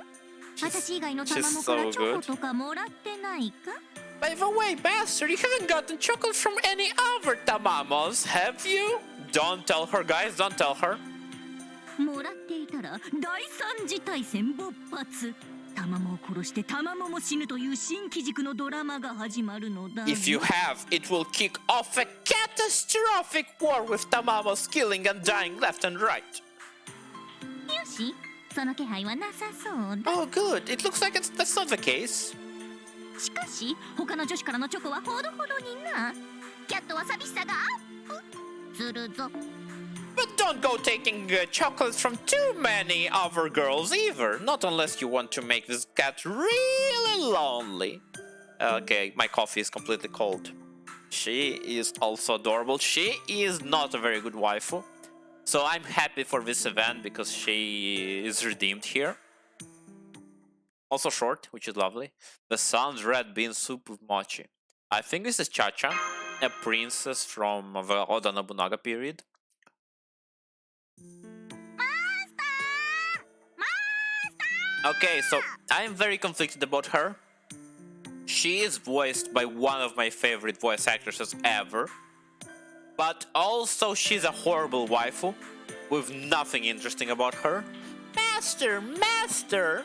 私以外の she's 卵から so チョコ good. とかもらってないか？ By the way, Master, you haven't gotten chocolate from any other tamamos, have you? Don't tell her, guys, don't tell her. もらっていたら第三次大戦勃発。卵を殺して卵も死ぬという新機軸のドラマが始まるのだ。 If you have, it will kick off a catastrophic war with tamamos killing and dying left and right. よし、その気配はなさそうだ。 Oh, good. It looks like that's not the case. しかし他の女子からのチョコはほどほどにな。キャットは寂しさがアップするぞ。 But don't go taking chocolates from too many other girls either. Not unless you want to make this cat really lonely. Okay, my coffee is completely cold. She is also adorable. She is not a very good waifu. So I'm happy for this event because she is redeemed here. Also short, which is lovely. The sun's red bean soup with mochi. I think this is Cha-Cha, a princess from the Oda Nobunaga period. Okay, so I am very conflicted about her. She is voiced by one of my favorite voice actresses ever. But also she's a horrible waifu with nothing interesting about her. Master, master!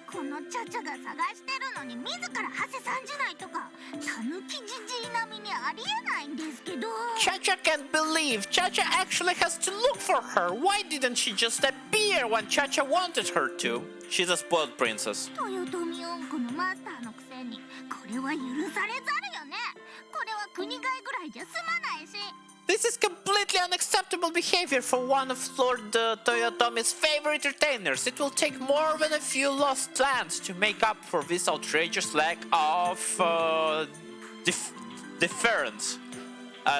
このチャチャが探してるのに自らハセさんじゃないとかタヌキじじい並みにありえないんですけど。 Cha-Cha can't believe Cha-Cha actually has to look for her. Why didn't she just appear when Cha-Cha wanted her to? She's a spoiled princess. 豊臣恩子のマスターのくせにこれは許されざるよね。これは国替えぐらいじゃ済まないし。 This is completely unacceptable behavior for one of Lord Toyotomi's favorite retainers. It will take more than a few lost lands to make up for this outrageous lack of deference.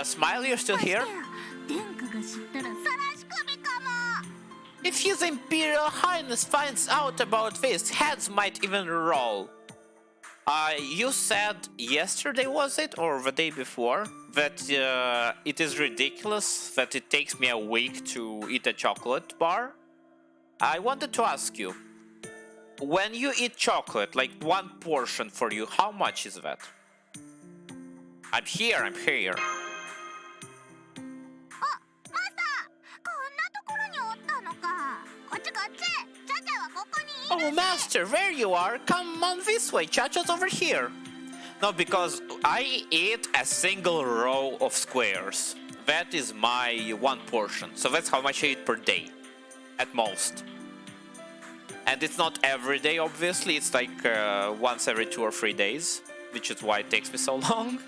Smiley, you're still here? 殿下が知ったらさらし首かも。 If His Imperial Highness finds out about this, heads might even roll. You said yesterday, was it, or the day before, that it is ridiculous that it takes me a week to eat a chocolate bar? I wanted to ask you, when you eat chocolate, like one portion for you, how much is that? I'm here. あ、マスター、こんなところにおったのか。こっちこっち。チャチャはここにいる Oh, master, there you are. Come on this way. Chacha's over here. No, because I eat a single row of squares. That is my one portion. So that's how much I eat per day, at most. And it's not every day, obviously. It's like once every 2 or 3 days, which is why it takes me so long.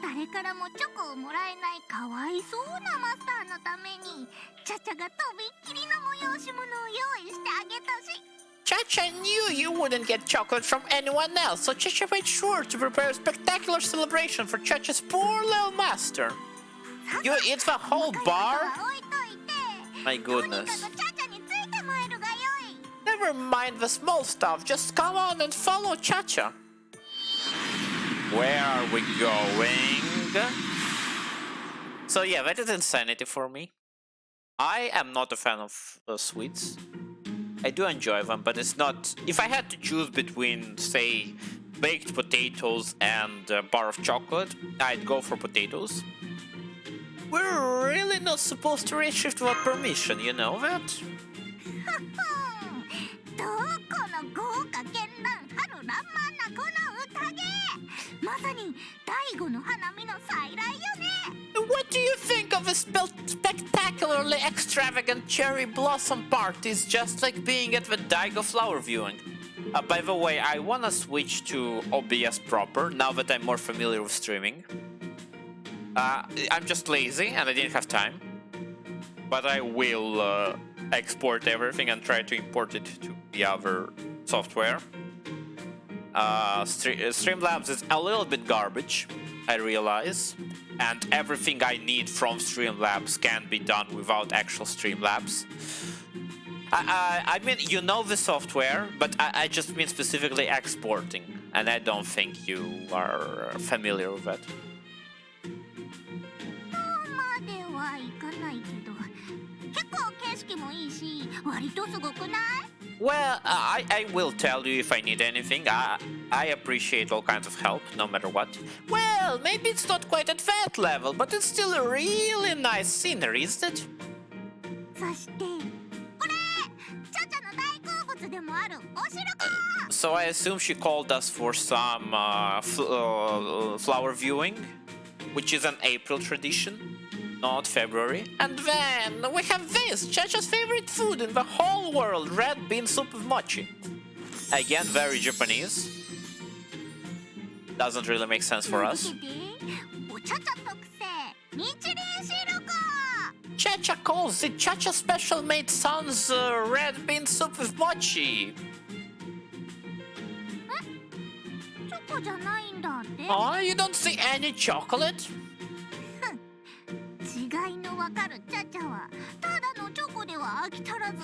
誰からもチョコをもらえないかわいそうなマスターのためにチャチャがとびっきりの催し物を用意してあげたし Chacha knew you wouldn't get chocolate from anyone else, so Chacha made sure to prepare a spectacular celebration for Chacha's poor little master. You eat the whole 細かいこと bar? は置いといて My とにか goodness. くチャチャについてまいるがよい Never mind the small stuff, just come on and follow Chacha. Where are we going? So yeah, that is insanity for me. I am not a fan of sweets. I do enjoy them, but it's not... If I had to choose between, say, baked potatoes and a bar of chocolate, I'd go for potatoes. We're really not supposed to reach shift without permission, you know that? どこの豪華絢爛春爛漫なこの宴まさに第五の花見の再来よね What do you think of the spectacularly extravagant cherry blossom parties, just like being at the Daigo flower viewing? By the way, I wanna switch to OBS proper now that I'm more familiar with streaming. I'm just lazy and I didn't have time, but I will export everything and try to import it to the other software. Streamlabs is a little bit garbage, I realize, and everything I need from Streamlabs can be done without actual Streamlabs. I mean, you know the software, but I just mean specifically exporting, and I don't think you are familiar with that. まではいかないけど結構景色もいいし割とすごくない Well, I will tell you if I need anything. I appreciate all kinds of help, no matter what. Well, maybe it's not quite at that level, but it's still a really nice scenery, isn't it? そしてこれチャチャの大好物でもあるおしるこ So I assume she called us for some flower viewing, which is an April tradition, not February. And then we have this, Chacha's favorite food in the whole world, red bean soup with mochi. Again, very Japanese. Doesn't really make sense for us. おチャチャ特製日輪しるこ Chacha calls it Chacha Special Made Son's red bean soup with mochi. チョコじゃないんだって Oh, you don't see any chocolate? 違いのわかるチャチャはただのチョコでは飽き足らず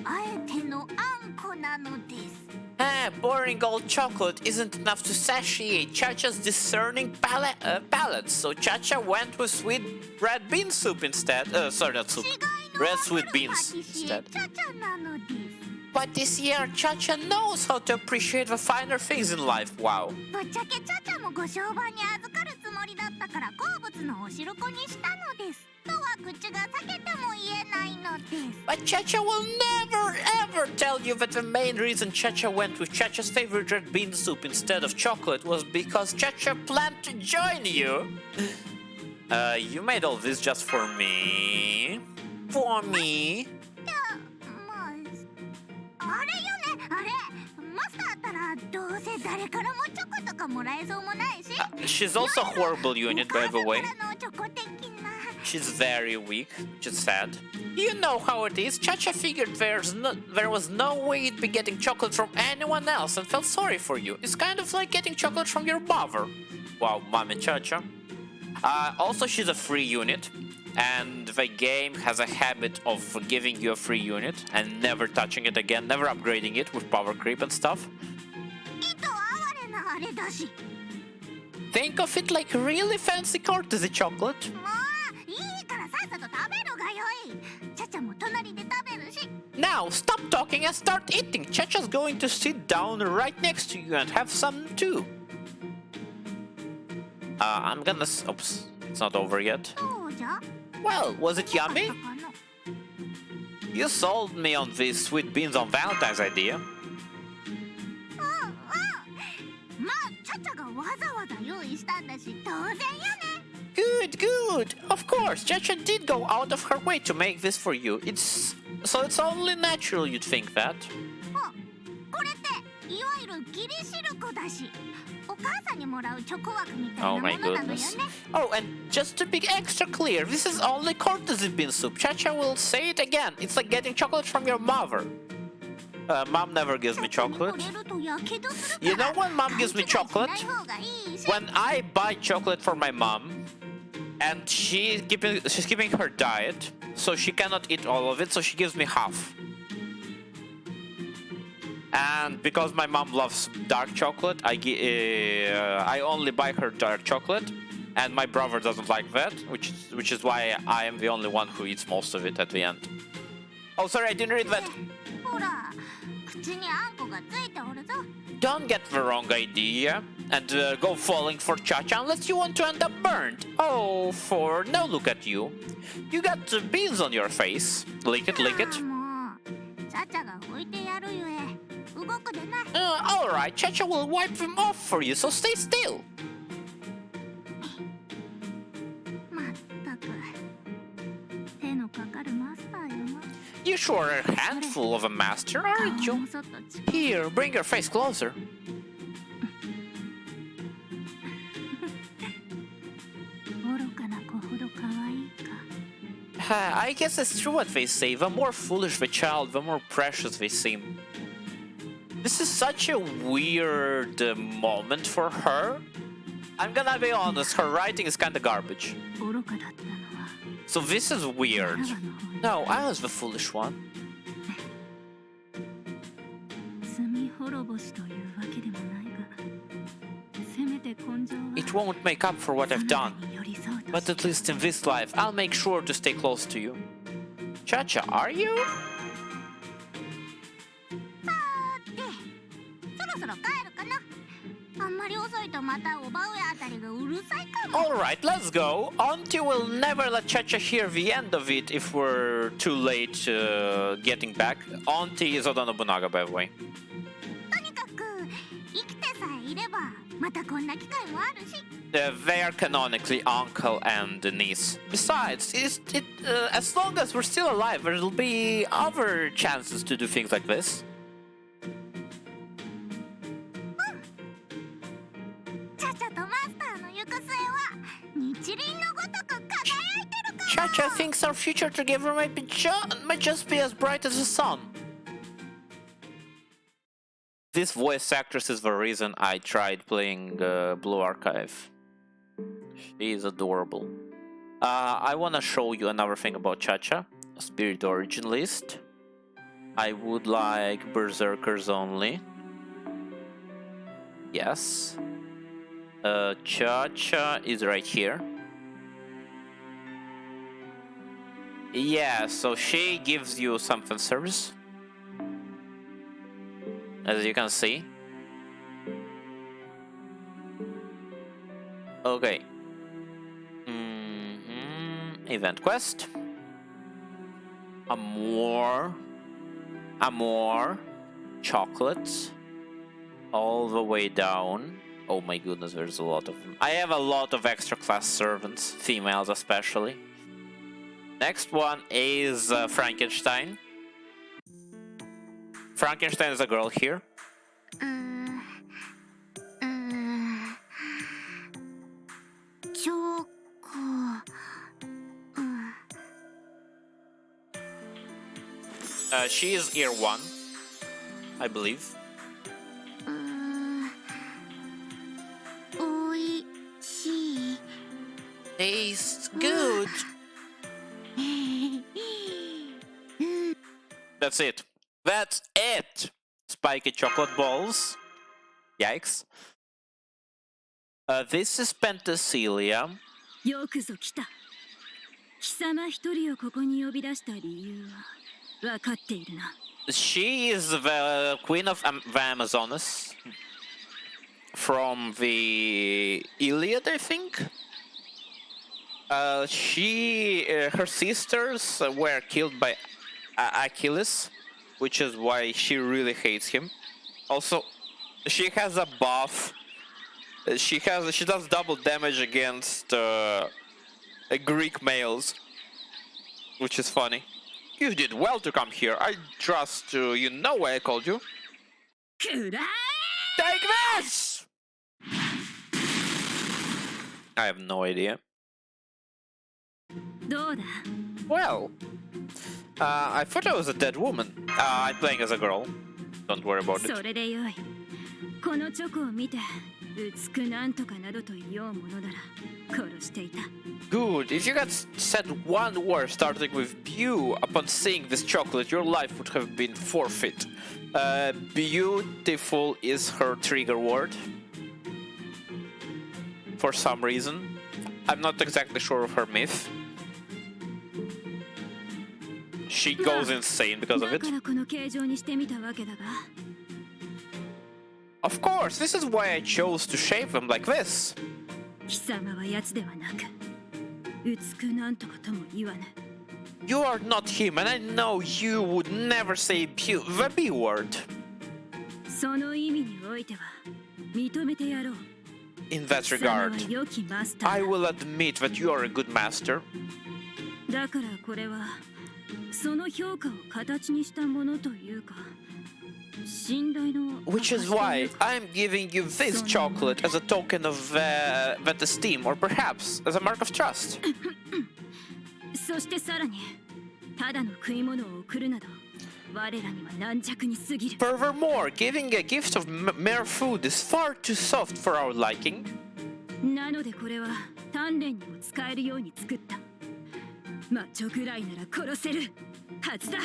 あえてのあんこなのです Ah, boring old chocolate isn't enough to satiate Chacha's discerning palate, so Chacha went with sweet red bean soup instead. Sorry, not soup. 違いの Red わか sweet る beans パティシエ instead. チャチャなのです But this year, Chacha knows how to appreciate the finer things in life. Wow. ぶっちゃけチャチャもご商売に預かるつもりだったから好物のおしるこにしたのですとは口が裂けても言えないのです But Chacha will never ever tell you that the main reason Chacha went with Chacha's favorite red bean soup instead of chocolate was because Chacha planned to join you. You made all this just for me. For me. いやまああれよねあれマスターったらどうせ誰からもチョコとかもらえそうもないし She's also a horrible unit, by the way. お母さんからのチョコ的な She's very weak, which is sad. You know how it is. Chacha figured there was no way you'd be getting chocolate from anyone else and felt sorry for you. It's kind of like getting chocolate from your mother. Wow, Mom and Chacha. Also, she's a free unit, and the game has a habit of giving you a free unit and never touching it again, never upgrading it with power creep and stuff. 意図哀れなあれだし Think of it like really fancy courtesy chocolate. もういいからさっさと食べるがよいチャチャ隣で食べるし。 Now, stop talking and start eating. Chacha's going to sit down right next to you and have some too. I'm gonna... Oops, it's not over yet. どうじゃ？ Well, was it よかった yummy? かな？ You sold me on these sweet beans on Valentine's idea. うんうん。まあチャチャがわざわざ用意したんだし当然よね。 Good, good. Of course, Chacha did go out of her way to make this for you. It's only natural you'd think that. これっていわゆるギリシルクだし、お母さんにもらうチョコ枠みたいな Oh も my のなのよね。 goodness. Oh, and just to be extra clear, this is only courtesy bean soup. Chacha will say it again. It's like getting chocolate from your mother. Mom never gives me chocolate. You know when mom gives me chocolate? When I buy chocolate for my mom, and she's keeping her diet, so she cannot eat all of it, so she gives me half. And because my mom loves dark chocolate, I only buy her dark chocolate, and my brother doesn't like that, which is why I am the only one who eats most of it at the end. Oh, sorry, I didn't read that. ほら、口にあんこがついておるぞ。 Don't get the wrong idea and go falling for Chacha unless you want to end up burned. Oh, for now look at you. You got beans on your face. Lick it, lick it. もう、チャチャが拭いてやるゆえ、動くでな。 Alright, Chacha will wipe them off for you, so stay still. まったく、手のかかるマスターよな。 You sure are a handful of a master, aren't 顔 you? もそっと近い。 Here, bring your face closer. 愚かな子ほど可愛いか。 I guess it's true what they say. The more foolish the child, the more precious they seem. This is such a weird moment for her. I'm gonna be honest, her writing is kinda garbage. 愚かだったのは So this is あ weird. なたの方に No, I was the foolish one. 罪滅ぼしというわけでもないが、せめて根性は It won't make up for what I've そな done. たに寄り添うと But at least in this life, I'll make sure to stay close to you. Chacha, are you? で、そろそろ帰るかな。あんまり遅いとまたおば上あたりがうるさいかも。 Alright, let's go. Auntie will never let Chacha hear the end of it if we're too late getting back. Auntie is Oda Nobunaga, by the way. とにかく生きてさえいればまたこんな機会もあるし。 They are canonically uncle and niece. Besides, as long as we're still alive, there'll be other chances to do things like this. チャチャとマスターの行く末は日輪のごとく輝いてるから。 Chacha thinks our future together might just be as bright as the sun. This voice actress is the reason I tried playing Blue Archive. She is adorable. I want to show you another thing about Chacha. Spirit origin list. I would like Berserkers only. Yes. Chacha is right here. Yeah, so she gives you some fan service. As you can see. Okay. Event quest. More chocolates all the way down. Oh my goodness, there's a lot of them. I have a lot of extra class servants, females especially. Next one is Frankenstein. Frankenstein is a girl here. チョコ。She is year 1, I believe. おいしい。 Tastes good. That's it. That's it. Spiky chocolate balls. Yikes. This is Penthesilea. よくぞ来た。貴様一人をここに呼び出した理由は分かっているな。She is the queen of the Amazonas from the Iliad, I think. Her sisters were killed by Achilles, which is why she really hates him. Also, she has a buff. She does double damage against Greek males, which is funny. You did well to come here. I trust you know why I called you. くら Take this! I have no idea. どうだ Well, I thought I was a dead woman. I'm playing as a girl. Don't worry about it. それでよい。このチョコを見て、美くなんとかなどと言おうものなら殺していた。Good. If you had said one word starting with "beau" upon seeing this chocolate, your life would have been forfeit. Beautiful is her trigger word. For some reason. I'm not exactly sure of her myth. She goes insane because of だ it. からこの形状にしてみたわけだが。 Of course, this is why I chose to shape them like this. 貴様は奴ではなく、美くなんとかとも言わぬ。 You are not him, and I know you would never say the B word. その意味においては認めてやろう。 In that 貴様は regard, 良きマスタ I ー will admit that you are a good master. だ。だからこれはその評価を形にしたものというか、信頼の Which is 証とい why うか I'm giving you this chocolate as a token of that esteem, or perhaps as a mark of trust. そしてさらにただの食い物を送るなど我らには軟弱に過ぎる。 Furthermore, giving a gift of mere food is far too soft for our liking. なのでこれは鍛錬にも使えるように作った。マッチョぐらいなら殺せるはずだ。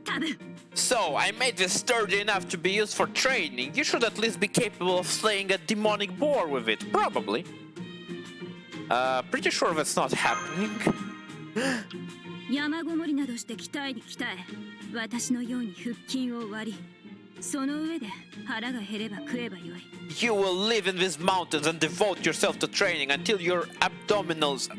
多分。 So, I made this sturdy enough to be used for training. You should at least be capable of slaying a demonic boar with it, probably. Pretty sure that's not happening. 山ごもりなどして鍛えに鍛え、私のように腹筋を割り、その上で腹が減れば食えばよい。 You will live in these mountains and devote yourself to training until your abdominals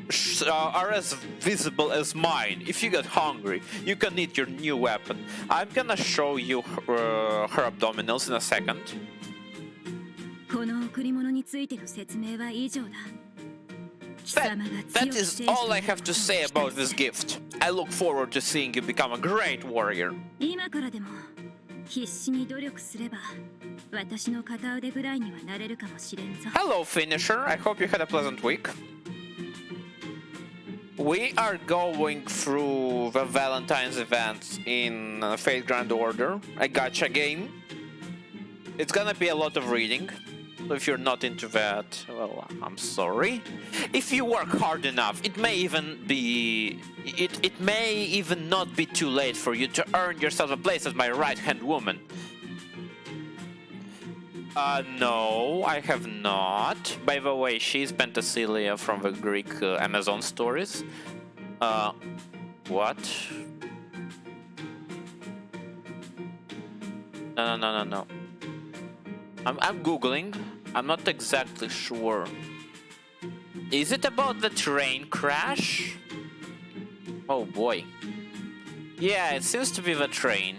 are as visible as mine. If you get hungry, you can eat your new weapon. I'm gonna show you her abdominals in a second. この贈り物についての説明は以上だ。貴 That, 様が that 強く is 成長 all I have to say about this gift. I look forward to seeing you become a great warrior. 今からでも必死に努力すれば私の片腕ぐらいにはなれるかもしれんぞ。 Hello, Finisher. I hope you had a pleasant week. We are going through the Valentine's event in Fate Grand Order, a gacha game. It's gonna be a lot of reading. So if you're not into that, well, I'm sorry. If you work hard enough, it may even not be too late for you to earn yourself a place as my right-hand woman. No, I have not. By the way, she's Penthesilea from the Greek Amazon stories. What? No. I'm googling. I'm not exactly sure. Is it about the train crash? Oh boy. Yeah, it seems to be the train.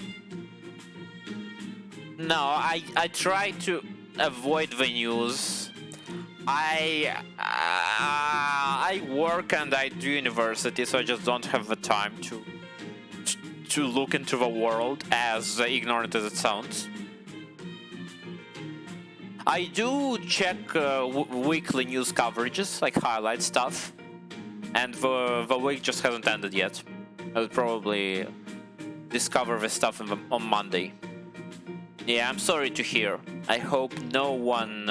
No, I try to avoid the news. I work and I do university, so I just don't have the time to look into the world, as ignorant as it sounds. I do check weekly news coverages, like highlight stuff, and the week just hasn't ended yet. I'll probably discover the stuff on Monday. Yeah, I'm sorry to hear. I hope no one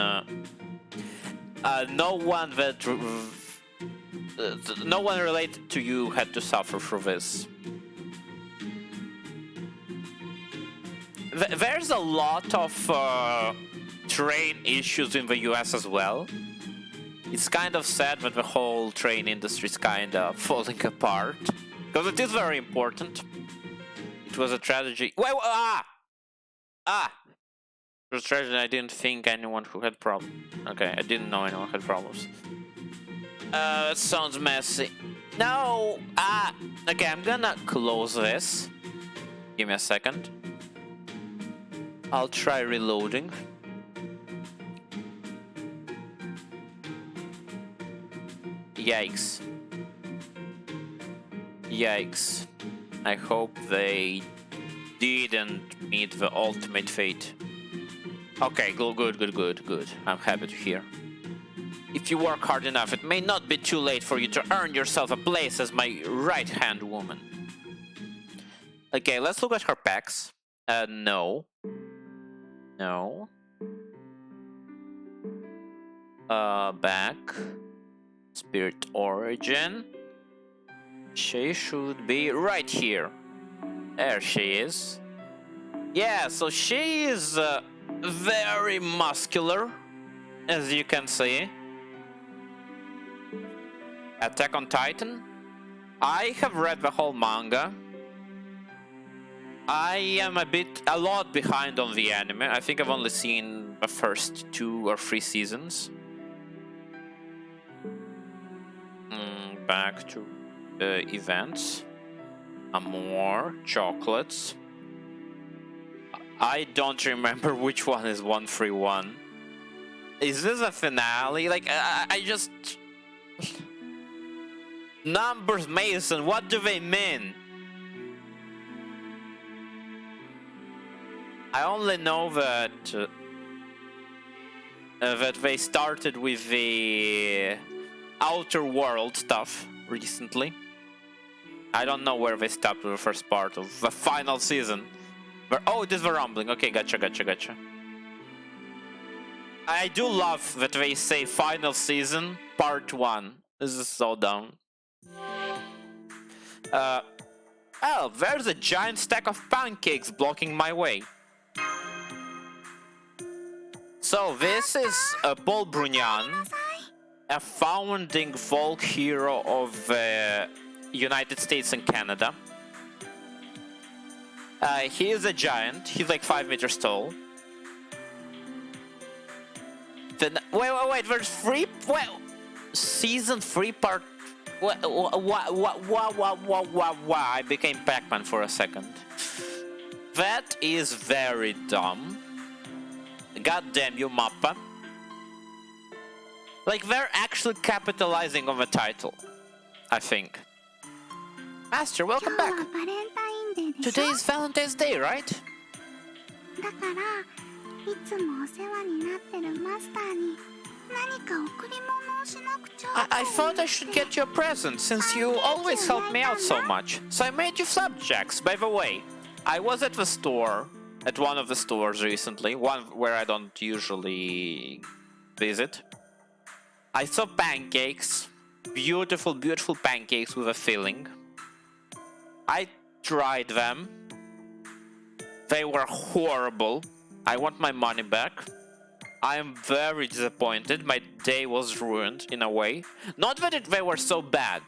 related to you had to suffer through this. There's a lot of train issues in the US as well. It's kind of sad that the whole train industry is kind of falling apart. Because it is very important. It was a tragedy. Wait, it was a tragedy. I didn't think anyone who had problems. Okay, I didn't know anyone had problems. It sounds messy. No! Okay, I'm gonna close this. Give me a second. I'll try reloading. Yikes. Yikes. I hope they didn't meet the ultimate fate. Okay, good. I'm happy to hear. If you work hard enough, it may not be too late for you to earn yourself a place as my right-hand woman. Okay, let's look at her packs. No. No. Back. Spirit origin. She should be right here. There she is. Yeah, so she is very muscular, as you can see. Attack on Titan. I have read the whole manga. I am a lot behind on the anime. I think I've only seen the first 2 or 3 seasons. Back to events. More chocolates. I don't remember which one is 131. Is this a finale? Like, I just... Numbers, Mason, what do they mean? I only know that that they started with the Outer World stuff recently. I don't know where they stopped with the first part of the final season. But, oh, this is the rumbling. Okay, gotcha. I do love that they say final season, part 1. This is so dumb. Oh, there's a giant stack of pancakes blocking my way. So this is Paul Brunian, a founding folk hero of United States and Canada. He is a giant. He's like 5 meters tall. Then wait. There's 3. Season 3 part. What? I became Pac-Man for a second. That is very dumb. God damn you, Mappa. Like, they're actually capitalizing on the title, I think. Master, welcome back. Today is Valentine's Day, right? I thought I should get you a present, since you always help me out so much. So I made you flapjacks. By the way, I was at the store, at one of the stores recently, one where I don't usually visit. I saw pancakes, beautiful pancakes with a filling. I tried them. They were horrible. I want my money back. I am very disappointed. My day was ruined in a way. Not that they were so bad.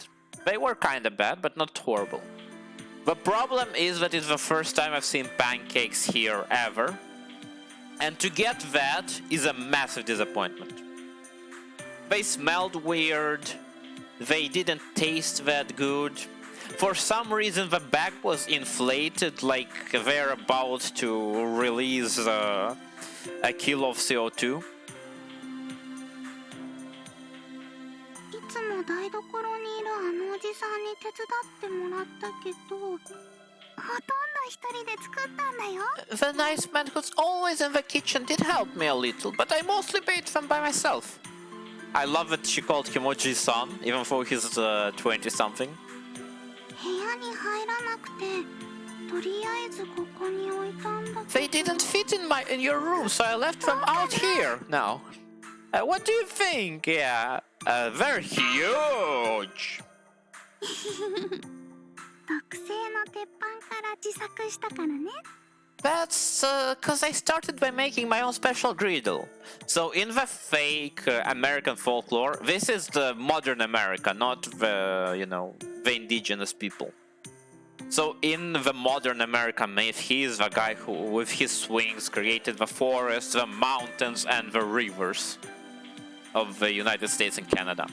They were kind of bad, but not horrible. The problem is that it's the first time I've seen pancakes here ever. And to get that is a massive disappointment. They smelled weird. They didn't taste that good. For some reason the bag was inflated, like they're about to release a kilo of CO2. The nice man who's always in the kitchen did help me a little, but I mostly made them by myself. I love that she called him Oji-san, even though he's 20-something. They didn't fit in your room, so I left them out here now. What do you think? Yeah, they're huge. That's because I started by making my own special griddle. So in the fake American folklore, this is the modern America, not the, you know, the indigenous people. So in the modern American myth, he is the guy who, with his wings, created the forests, the mountains, and the rivers of the United States and Canada.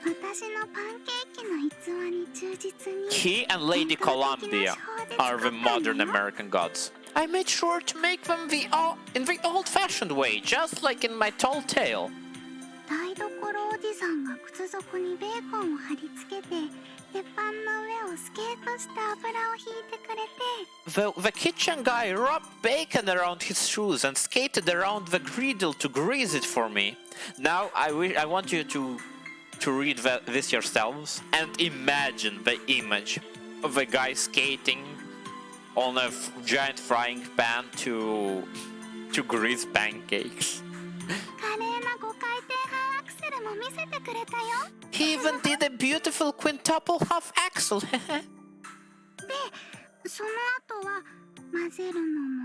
私のパンケーキの逸話に忠実に He and Lady Columbia are the modern American gods. I made sure to make them in the old-fashioned way, just like in my tall tale. 台所おじさんが靴底にベーコンを貼り付けて鉄板の上をスケートした油をひいてくれて The kitchen guy rubbed bacon around his shoes and skated around the griddle to grease it for me. Now I want you to read this yourselves and imagine the image of a guy skating on a giant frying pan to grease pancakes. 華麗な5回転半アクセルも見せてくれたよ He even did a beautiful quintuple half axel. でその後は混ぜるの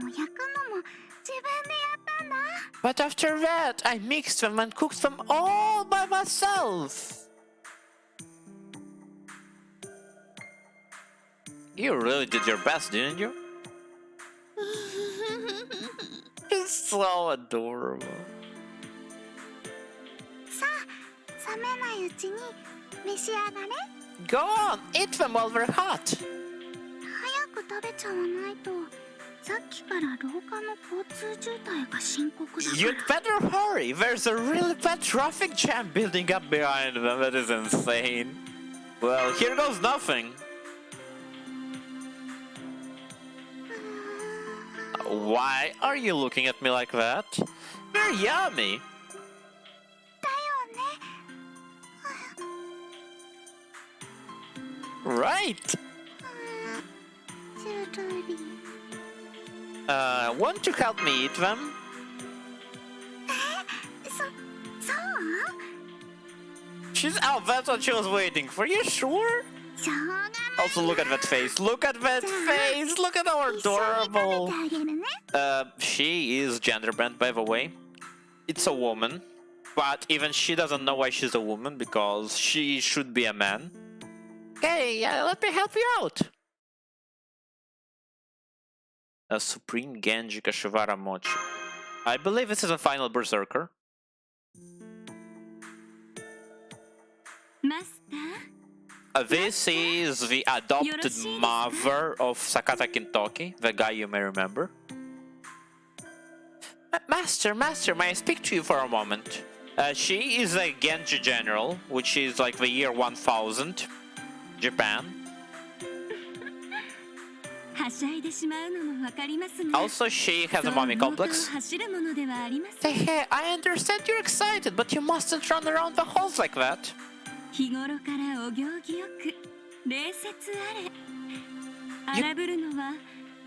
も焼くのも自分でやったんだ But after that, I mixed them and cooked them all by myself. You really did your best, didn't you? It's so adorable. さあ冷めないうちに召し上がれ Go on, eat them while they're hot. 早く食べちゃわないとさっきから廊下の交通渋滞が深刻だから You'd better hurry. There's a really bad traffic jam building up behind them. That is insane. Well, here goes nothing. Why are you looking at me like that? They're yummy. だよね Right. ずるり Want to help me eat them? そう Oh, that's what she was waiting for. You sure? しょうがない Also, look at that face. Look at that face. Look at how 一緒に食べ adorable. てあげるね She is gender bent, by the way. It's a woman, but even she doesn't know why she's a woman because she should be a man. Hey, let me help you out. A Supreme Genji Kashivara Mochi. I believe this is a final berserker. マスター This is the adopted mother of Sakata Kintoki, the guy you may remember. Master, may I speak to you for a moment? She is a Genji general, which is like the year 1000, Japan. はしゃいでしまうのもわかりますが Also, she has a mommy complex. 走るものではありません Hey, I understand you're excited, but you mustn't run around the halls like that. 日頃からお行儀よく礼節あれ荒ぶるのは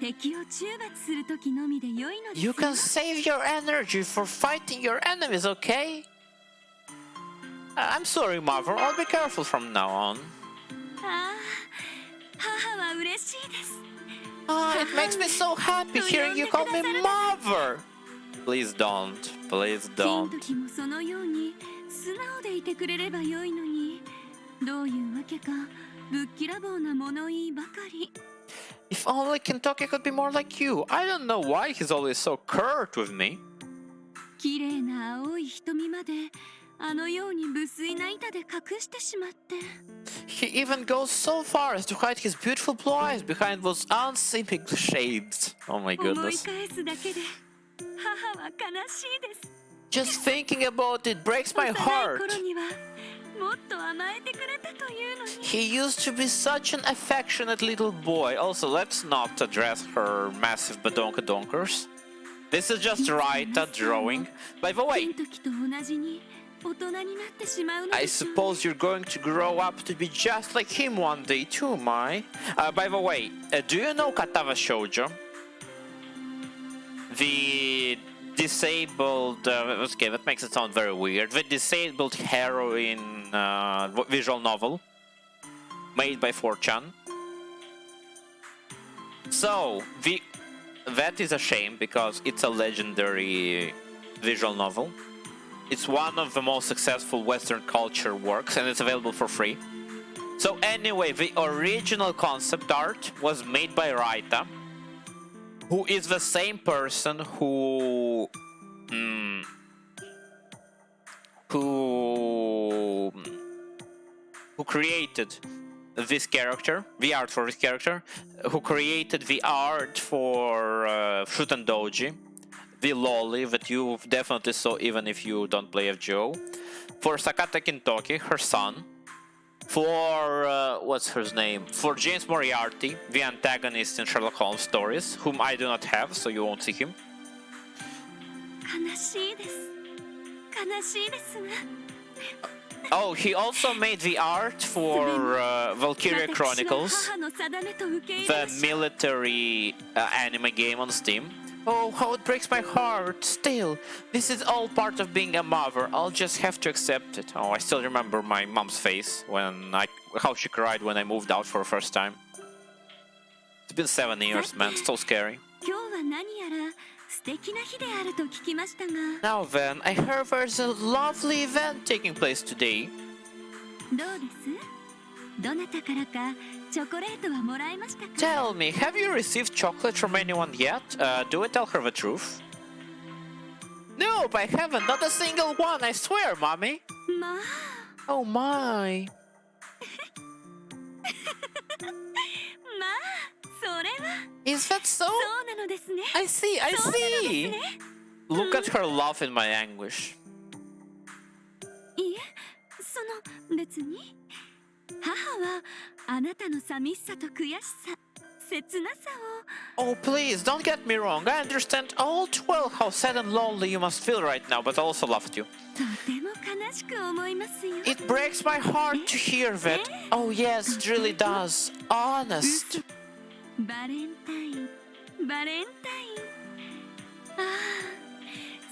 敵を中罰する時のみで良いのです You can save your energy for fighting your enemies, okay? I'm sorry, mother. I'll be careful from now on. ああ母は嬉しいです It makes me so happy hearing you call me mother. Please don't. Please 金 don't. 時もそのように素直でいてくれれば良いのにどういうわけかぶっきらぼうな物言いばかり If only Kentucky could be more like you. I don't know why he's always so curt with me. 綺麗な青い瞳まであのように無粋な板で隠してしまって He even goes so far as to hide his beautiful blue eyes behind those unseeming shades. Oh my 思い goodness. 返すだけで母は悲しいです Just thinking about it breaks my 幼い heart. 頃にはもっと甘えてくれたというのに He used to be such an affectionate little boy. Also, let's not address her massive badonka-donkers. This is just Raita drawing. By the way, 金時と同じに大人になってしまうの I でしょう suppose you're going to grow up to be just like him one day too, Mai. By the way, do you know Katawa Shoujo? The disabled... okay, that makes it sound very weird. The disabled heroine visual novel made by 4chan. So, that is a shame because it's a legendary visual novel. It's one of the most successful Western culture works and it's available for free. So anyway, the original concept art was made by Raita, who is the same person who created this character, the art for this character, who created the art for Shuten Doji, the lolly that you definitely saw even if you don't play FGO, for Sakata Kintoki, her son, for what's her name? For James Moriarty, the antagonist in Sherlock Holmes stories, whom I do not have, so you won't see him. 悲しいです。悲しいですが。 Oh, he also made the art for Valkyria Chronicles, the military anime game on Steam. Oh, how it breaks my heart. Still, this is all part of being a mother. I'll just have to accept it. Oh, I still remember my mom's face how she cried when I moved out for the first time. It's been 7 years, man. It's so scary. 今日は何やら素敵な日であると聞きましたが。 Now then, I heard there's a lovely event taking place today. どうです？どなたからかチョコレートはもらえましたか？ Tell me, have you received chocolate from anyone yet? Do I tell her the truth? Nope, I haven't. Not a single one, I swear, mommy. まあ。 Oh my. まあ、それは。 Is that so? そうなのですね。 I see, I そうなのです see. ね。 Look at her laugh in my anguish. いえ、別に。母はあなたの寂しさと悔しさ、切なさを。 Oh, please, don't get me wrong. I understand all too well how sad and lonely you must feel right now, but I also love you. とても悲しく思いますよ。 It breaks my heart to hear that. Oh, yes, it really does. Honest. バレンタイン、バレンタイン。ああ。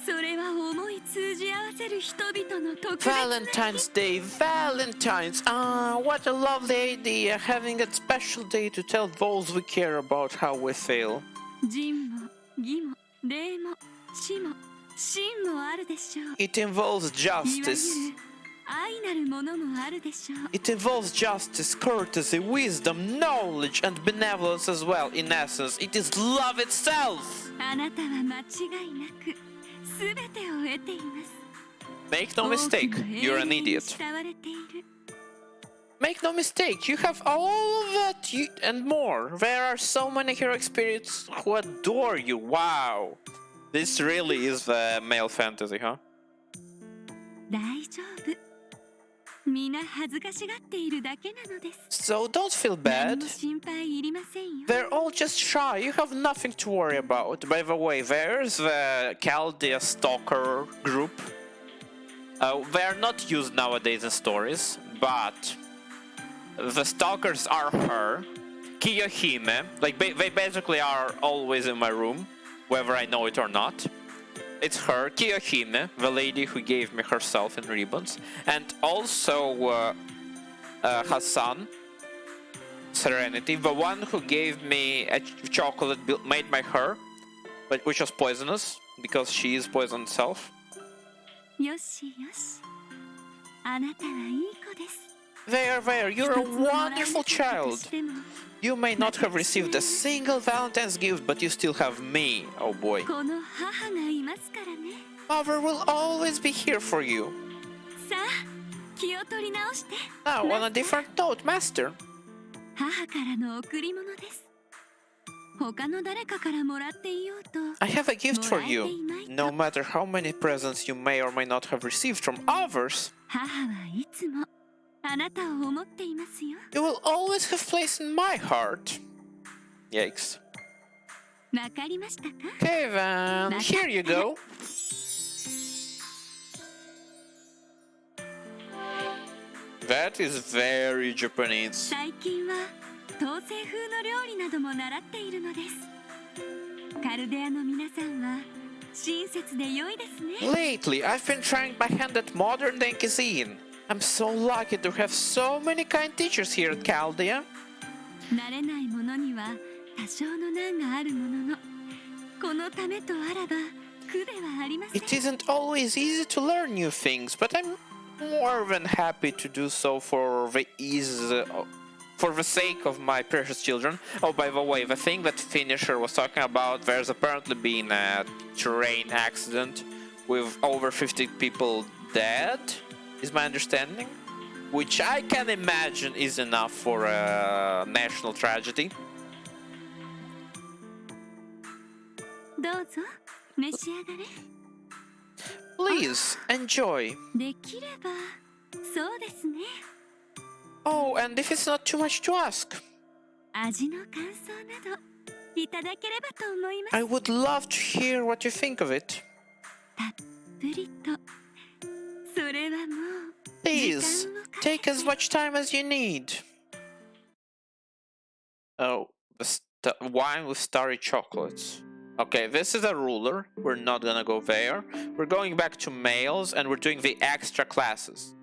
それは思い通じ合わせる人々の特別な Valentine's Day, Valentine's. Ah, what a lovely idea, having a special day to tell those we care about how we feel. 仁も義も礼も知も真もあるでしょう。 It involves いわゆ justice. る愛なるものもあるでしょう。 It involves justice, courtesy, wisdom, knowledge, and benevolence as well. In essence, it is love itself. あなたは間違いなくすべてを得ています。 Make no mistake, you're an idiot. Make no mistake, you have all of that and more. There are so many hero spirits who adore you. Wow. This really is the male fantasy, huh? 大丈夫。皆恥ずかしがっているだけなのです。 So don't feel 何 bad. も心配いりませんよ。 They're all just shy. You have nothing to worry about. By the way, there's the Chaldea Stalker group. They are not used nowadays in stories, but the stalkers are her, Kiyohime. Like they basically are always in my room, whether I know it or not. It's her, Kiyohime, the lady who gave me herself in ribbons, and also Hassan, Serenity, the one who gave me a chocolate made by her, but which was poisonous because she is poison herself. よしよし。あなたはいい子です。 There, you're a wonderful child. You may not have received a single Valentine's gift, but you still have me. Oh boy. この母がいますからね。 Mother will always be here for you. さあ、気を取り直して。 Now, on a different note, Master. 母からの贈り物です。他の誰かからもらっていようと。 I have a gift for you. No matter how many presents you may or may not have received from others, 母はいつもあなたを思っていますよ。 you will always have place in my heart. Yikes. わかりましたか？ Okay then, here you go. That is very Japanese. 最近は東西風の料理なども習っているのです。カルデアの皆さんは親切で良いですね。 Lately, I've been trying my hand at modern cuisine. I'm so lucky to have so many kind teachers here at Chaldea. 慣れないものには多少の難があるものの、このためとあらば苦ではありません。 It isn't always easy to learn new things, but I'm more than happy to do so for the for the sake of my precious children. Oh, by the way, the thing that Finisher was talking about, there's apparently been a train accident with over 50 people dead, is my understanding, which I can imagine is enough for a national tragedy. どうぞ召し上がれ。 Please enjoy. できればそうですね。 Oh, and if it's not too much to ask, 味の感想などいただければと思います。 I would love to hear what you think of it. たっぷりと。それはもう Please, take as much time as you need. Oh, the wine with starry chocolates. Okay, this is a ruler. We're not gonna go there. We're going back to males and we're doing the extra classes.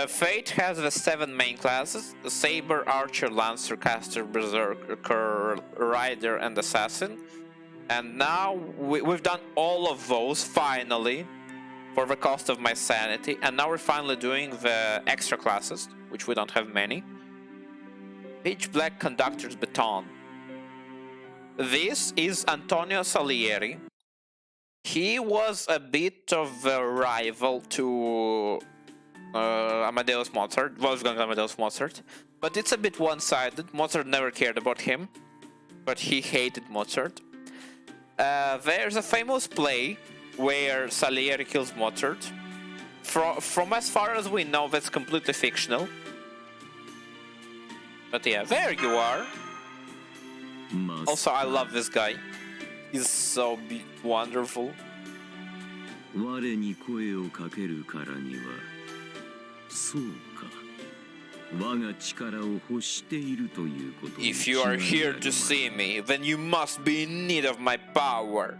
Fate has the 7 main classes: the Saber, Archer, Lancer, Caster, Berserker, Rider, and Assassin. And now we've done all of those finally for the cost of my sanity. And now we're finally doing the extra classes, which we don't have many. Pitch Black Conductor's Baton. This is Antonio Salieri. He was a bit of a rival to Amadeus Mozart, Wolfgang Amadeus Mozart, but it's a bit one-sided. Mozart never cared about him, but he hated Mozart. There's a famous play where Salieri kills Mozart. From as far as we know, that's completely fictional. But yeah, there you are. Also, I love this guy. He's so wonderful. 我に声をかけるからにはそうか我が力を欲しているということに If you are here to see me, then you must be in need of my power.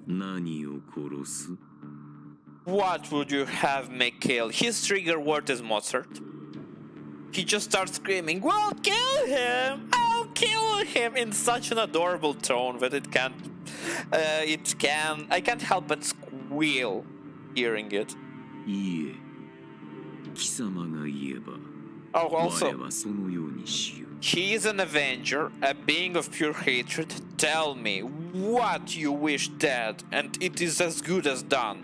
何を殺す What would you have me kill? His trigger word is Mozart. He just starts screaming, "Well, kill him! I'll kill him!" in such an adorable tone that I can't help but squeal hearing it. いえ貴様が言えば Oh, 我 also, はそのようにしよう he is an avenger, a being of pure hatred. Tell me what you wish dead, and it is as good as done.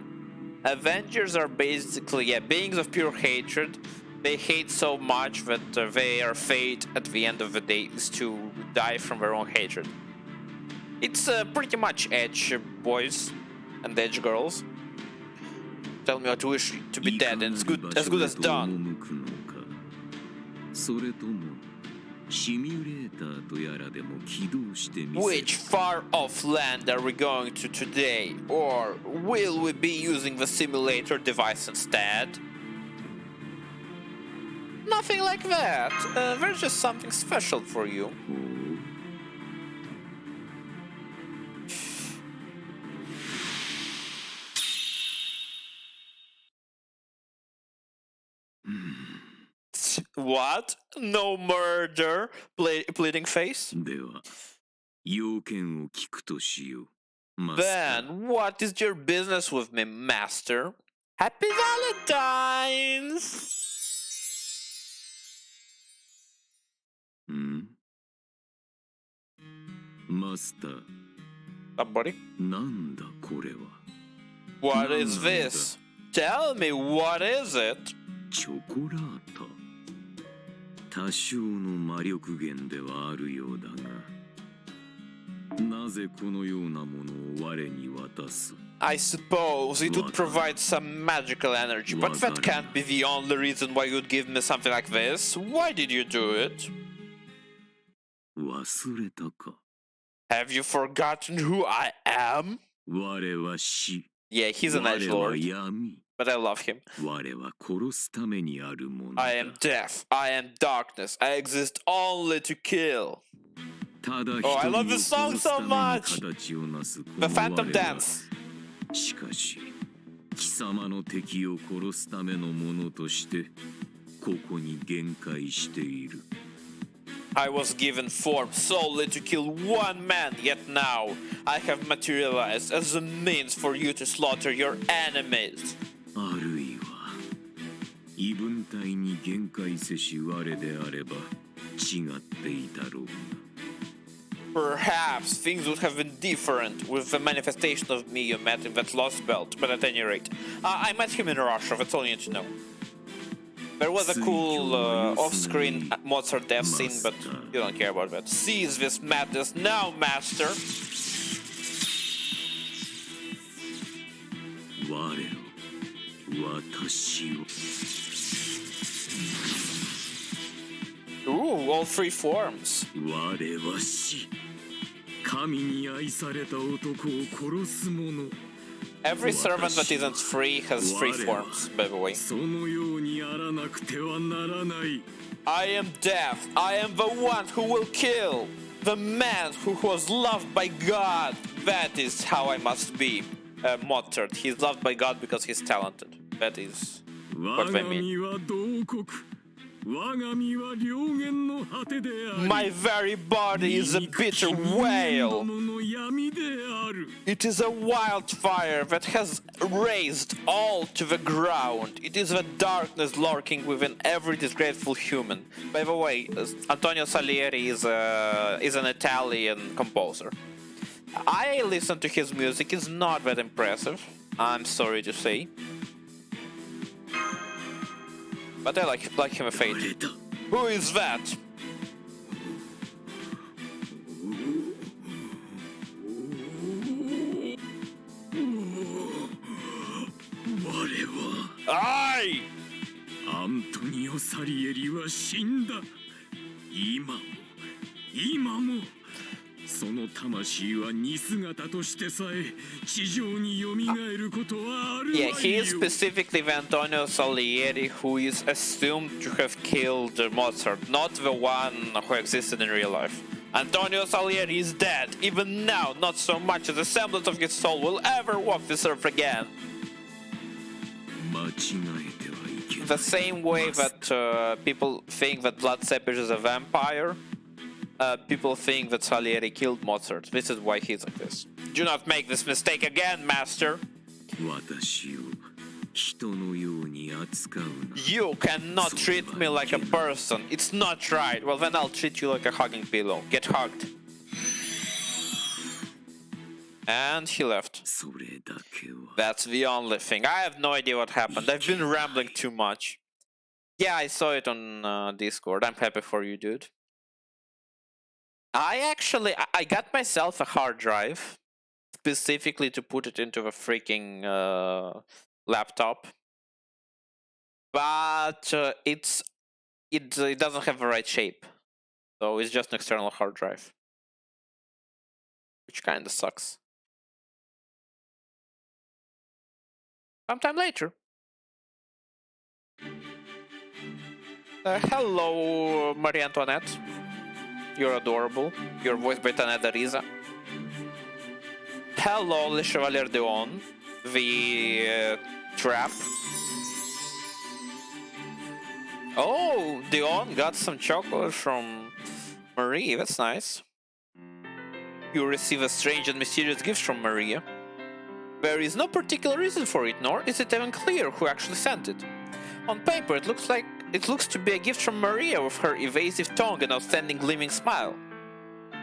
Avengers are basically beings of pure hatred. They hate so much that their fate at the end of the day is to die from their own hatred. It's pretty much Edge boys and Edge girls. Tell me what you wish to be dead, and it's as good as done. それともシミュレーターとやらでも起動してみせ Which far-off land are we going to today? Or will we be using the simulator device instead? Nothing like that. There's just something special for you. What? No murder? Pleading face? では要件を聞くとしようマスター Then, what is your business with me, master? Happy Valentines! んマスター Somebody? なんだこれは What is this? Tell me, what is it? チョコラート多少の魔力源ではあるようだがなぜこのようなものを我に渡す I suppose it would provide some magical energy, but that can't be the only reason why you'd give me something like this. Why did you do it? 忘れたか Have you forgotten who I am? 我は死 Yeah, he's an edge 我は lord, 闇 but I love him. 我は殺すためにあるものだ I am death, I am darkness, I exist only to kill. ただ一 Oh, I 人を love this song 殺す so ために much. 形をなすこ The の Phantom 我は Dance. しかし貴様の敵を殺すためのものとしてここに限界している I was given form solely to kill one man, yet now I have materialized as a means for you to slaughter your enemies. あるいは異文体に限界せし我であれば違っていたろう。 Perhaps things would have been different with the manifestation of me you met in that lost belt, but at any rate, I met him in Russia, that's all you need to know. There was a cool off-screen Mozart death scene, but you don't care about that. Seize this madness now, master! 我を私を Ooh, all three forms. 我は死神に愛された男を殺す者 Every servant that isn't free has three forms, by the way. そのようにあらなくてはならない I am death. I am the one who will kill. The man who was loved by God. That is how I must be. Mozart. He's loved by God because he's talented. That is what they 我が mean. 身は慟哭我が身は良源の果てである My very body is a bitter wail. の闇である It is a wildfire that has razed all to the ground. It is the darkness lurking within every disgraceful human. By the way, Antonio Salieri is an Italian composer. I listen to his music. It's not that impressive, I'm sorry to say. But I like him a fate. 俺だ Who is that? 我は I! アントニオ・サリエリは死んだ今もその魂は似姿としてさえ地上に蘇ることはあるわよ Yeah, he is specifically the Antonio Salieri who is assumed to have killed Mozart, not the one who existed in real life. Antonio Salieri is dead. Even now, not so much as a semblance of his soul will ever walk this earth again. 間違えてはいけない The same way that people think that Vlad Tepes is a vampire, people think that Salieri killed Mozart. This is why he's like this. Do not make this mistake again, master. 私を人のように扱うな You cannot treat me like a person. It's not right. Well, then I'll treat you like a hugging pillow. Get hugged. And he left. それだけは That's the only thing. I have no idea what happened. I've been rambling too much. Yeah, I saw it on Discord. I'm happy for you, dude. I got myself a hard drive specifically to put it into a freaking laptop, but it doesn't have the right shape, so it's just an external hard drive, which kind of sucks. Sometime later. Hello, Marie Antoinette. You're adorable. You're voiced by Taneda Riza. Hello, Le Chevalier d'Eon, the trap. Oh, Dion got some chocolate from Marie. That's nice. You receive a strange and mysterious gift from Maria. There is no particular reason for it, nor is it even clear who actually sent it. On paper, it looks to be a gift from Maria with her evasive tongue and outstanding gleaming smile.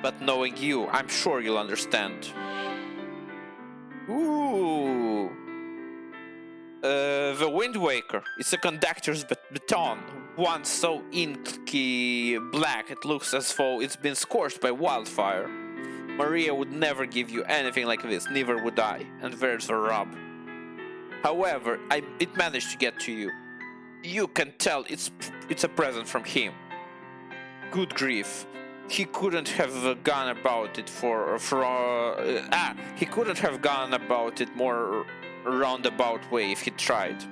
But knowing you, I'm sure you'll understand. Ooh. The Wind Waker. It's a conductor's baton. Once so inky black, it looks as though it's been scorched by wildfire. Maria would never give you anything like this, neither would I, and there's a rub. However, it managed to get to you. You can tell it's a present from him. Good grief. He couldn't have gone about it he couldn't have gone about it more roundabout way if he tried.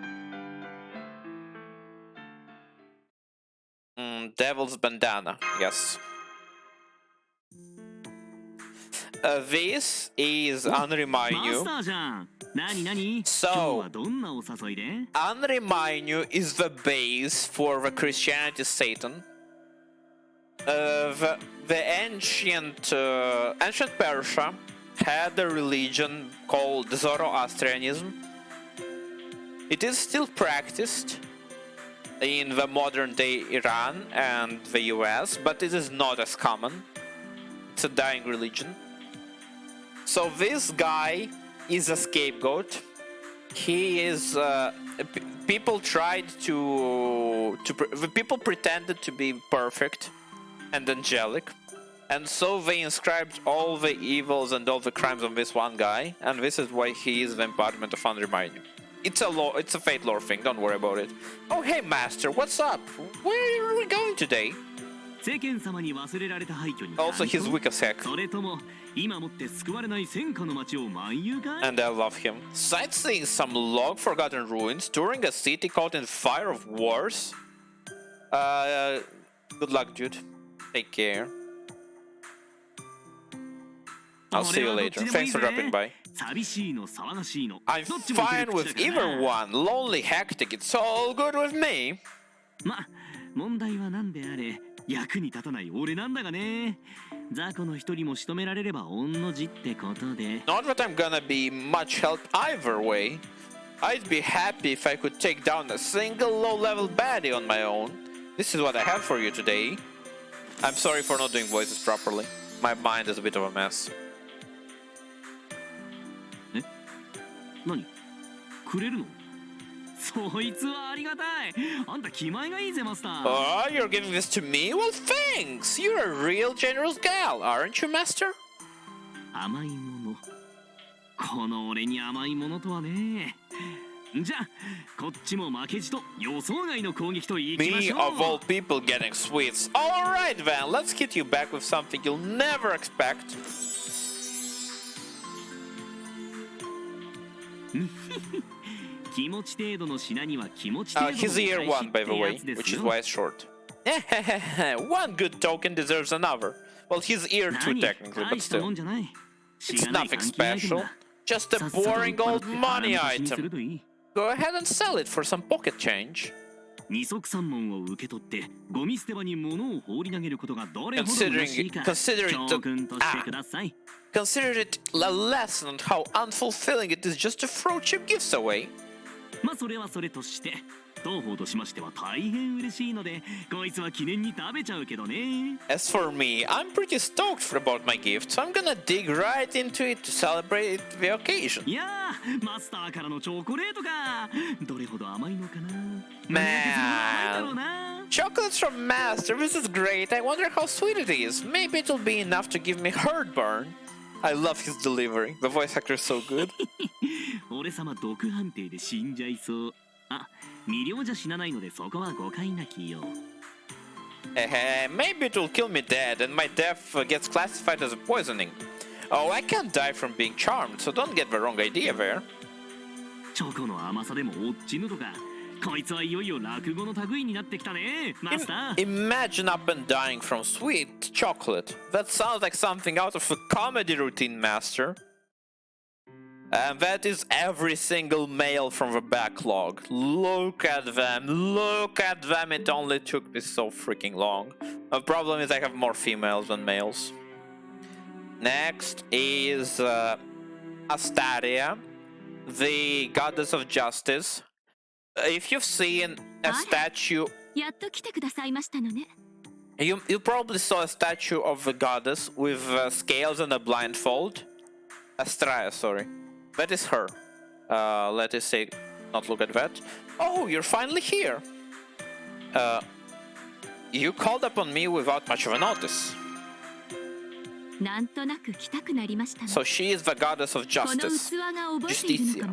Devil's bandana, yes. This is Unremind マスターじゃん。何何 So 今日はどんなお誘いで Unremind is the base for the Christianity Satan. The ancient Persia had a religion called Zoroastrianism. It is still practiced in the modern day Iran and the US, but it is not as common. It's a dying religion. So this guy is a scapegoat. He is people tried the people pretended to be perfect and angelic, and so they inscribed all the evils and all the crimes on this one guy, and this is why he is the embodiment of Undermining. It's a fate lore thing, don't worry about it. Oh hey master, what's up? Where are we going today? Also he's weak as heck. And I love him. Sightseeing some long-forgotten ruins, touring a city caught in fire of wars. Good luck, dude. Take care. I'll see you later. Thanks for dropping by. I'm fine with either one. Lonely, hectic, it's all good with me. Not that I'm gonna be much help either way. I'd be happy if I could take down a single low-level baddie on my own. This is what I have for you today. I'm sorry for not doing voices properly. My mind is a bit of a mess. 何くれるのそいつはありがたいあんた気前がいいぜマスター Oh, you're giving this to me? Well, thanks! You're a real generous gal, aren't you, master? 甘いものこの俺に甘いものとはねじゃあこっちも負けじと予想外の攻撃といきましょう Me of all people getting sweets. Alright then, let's hit you back with something you'll never expect. His ear one, by the way, which is why it's short. One good token deserves another. Well, his ear too, technically, but still. It's nothing special. Just a boring old money item. Go ahead and sell it for some pocket change. Consider it a lesson on how unfulfilling it is just to throw cheap gifts away. As for me, I'm pretty stoked about my gift, so I'm gonna dig right into it to celebrate the occasion. Man, chocolates from Master, this is great. I wonder how sweet it is. Maybe it'll be enough to give me heartburn. I love his delivery. The voice actor is so good. Maybe it will kill me dead and my death gets classified as a poisoning. Oh, I can't die from being charmed, so don't get the wrong idea there. Imagine up and dying from sweet chocolate. That sounds like something out of a comedy routine, Master. And that is every single mail from the backlog. Look at them, look at them. It only took me so freaking long. The problem is I have more females than males. Next is Astaria, the goddess of justice. If you've seen a statue, you probably saw a statue of the goddess with scales and a blindfold. Astraea, sorry. That is her. Let us say, not look at that. Oh, you're finally here. You called upon me without much of a notice. So she is the goddess of justice. Justitia.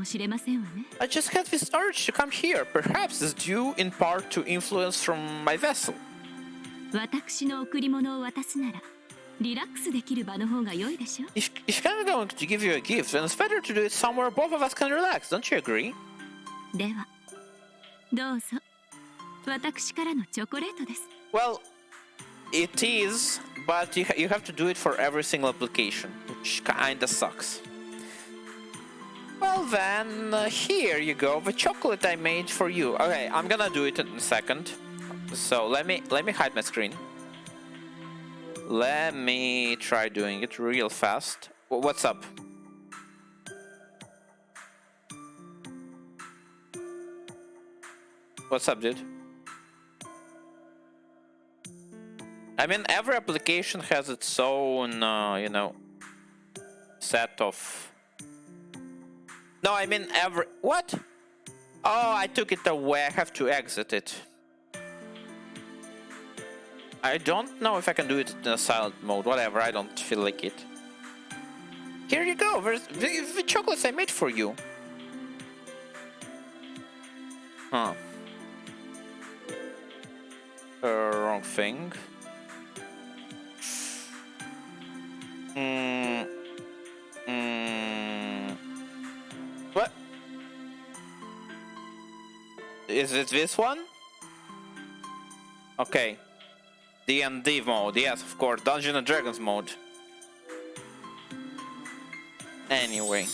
I just had this urge to come here. Perhaps it's due in part to influence from my vessel. If I'm going to give you a gift, then it's better to do it somewhere both of us can relax, don't you agree? Well, it is, but you have to do it for every single application, which kinda sucks. Well then, here you go, the chocolate I made for you. Okay, I'm gonna do it in a second. So let me hide my screen. Let me try doing it real fast. What's up? What's up, dude? I mean, every application has its own, you know, set of... No, I mean every... What? Oh, I took it away. I have to exit it. I don't know if I can do it in a silent mode. Whatever, I don't feel like it. Here you go. Where's the chocolates I made for you? Huh. Wrong thing. What? Is it this one? Okay. D&D mode, yes, of course. Dungeons and Dragons mode. Anyway.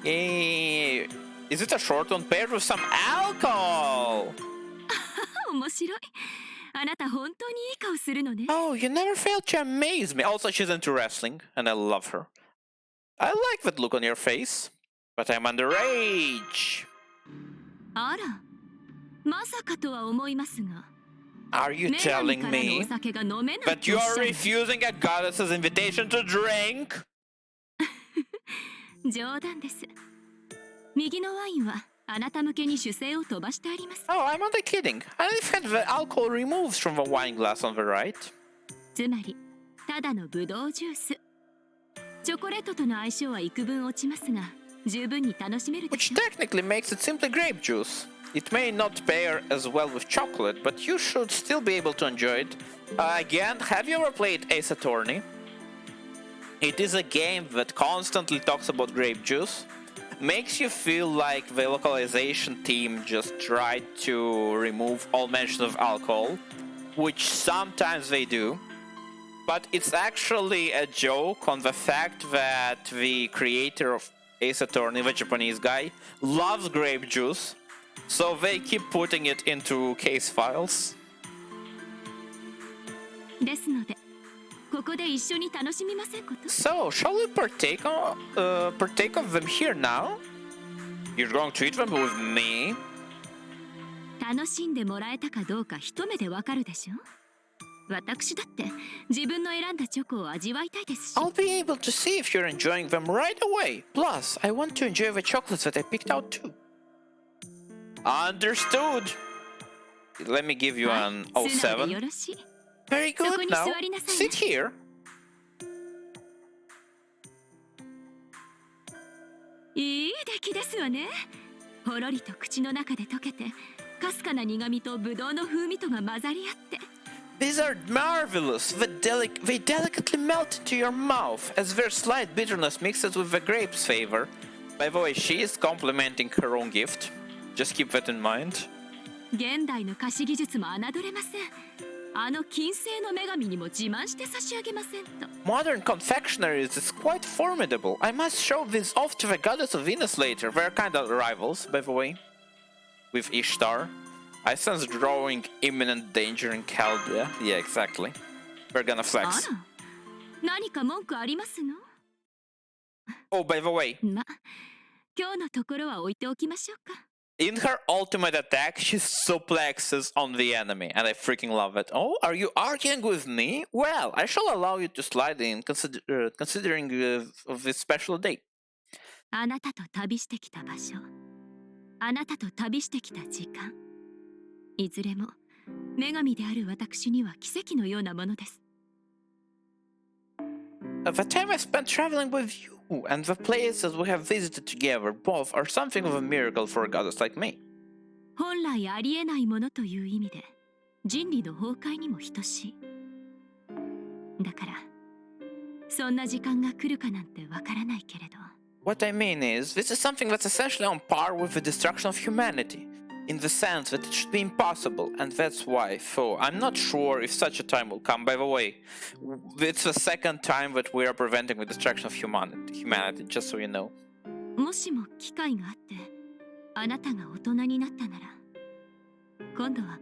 Yay. Is it a short one paired with some alcohol? 面白い。あなた本当にいい顔するのね。 Oh, you never failed to amaze me. Also, she's into wrestling, and I love her. I like that look on your face, but I'm underage. あら、まさかとは思いますが。 Are you 女神 telling からのお me 酒が飲めない that と you おっ are しゃる refusing a goddess's invitation to drink? 冗談です。右のワインはあなた向けに酒精を飛ばしてあります。 Oh, I'm only kidding. I've had the alcohol removed from the wine glass on the right. つまり、ただのブドウジュース。チョコレートとの相性は幾分落ちますが、十分に楽しめるで Which しょ technically makes it simply grape juice. It may not pair as well with chocolate, but you should still be able to enjoy it. Again, have you ever played Ace Attorney? It is a game that constantly talks about grape juice. Makes you feel like the localization team just tried to remove all mention of alcohol, which sometimes they do. But it's actually a joke on the fact that the creator of Ace Attorney, the Japanese guy, loves grape juice, so they keep putting it into case files. う。ですので、ここで一緒に楽しみませんこと。 So, shall we partake of them here now? You're going to eat them with me? 楽しんでもらえたかどうか一目でわかるでしょ。私だって自分の選んだチョコを味わいたいですし。 I'll be able to see if you're enjoying them right away. Plus, I want to enjoy the chocolates that I picked out too. Understood. Let me give you はい an 素直でよ 07. ろしい。 Very そこ good に now. 座りなさいね。 Sit here. いい出来ですわね。ほろりと口の中で溶けて、かすかな苦味とブドウの風味とが混ざり合って。 These are marvelous. They delicately melt into your mouth as their slight bitterness mixes with the grape's flavor. By the way, she is complimenting her own gift. Just keep that in mind. 現代の菓子技術も侮れません。あの金星の女神にも自慢して差し上げませんと。 Modern confectionaries is quite formidable. I must show this off to the goddess of Venus later. They're kind of rivals, by the way. With Ishtar. I sense growing imminent danger in Chaldea. Yeah, exactly. We're gonna あ flex. ら、何か文句ありますの？ Oh, by the way, ま、今日のところは置いておきましょうか。 in her ultimate attack, she suplexes on the enemy, and I freaking love it. Oh, are you arguing with me? Well, I shall allow you to slide in, considering of this special day. あなたと旅してきた場所、あなたと旅してきた時間、いずれも女神である私には奇跡のようなものです。 The time I spent traveling with you and the places we have visited together both are something of a miracle for a goddess like me. 本来ありえないものという意味で、人理の崩壊にも等しい。だから、そんな時間が来るかなんてわからないけれど。 What I mean is, this is something that's essentially on par with the destruction of humanity, in the sense that it should be impossible, and that's why, though I'm not sure if such a time will come. By the way, it's the second time that we are preventing the destruction of humanity, just so you know. もしも機会があって、あなたが大人になったなら、今度は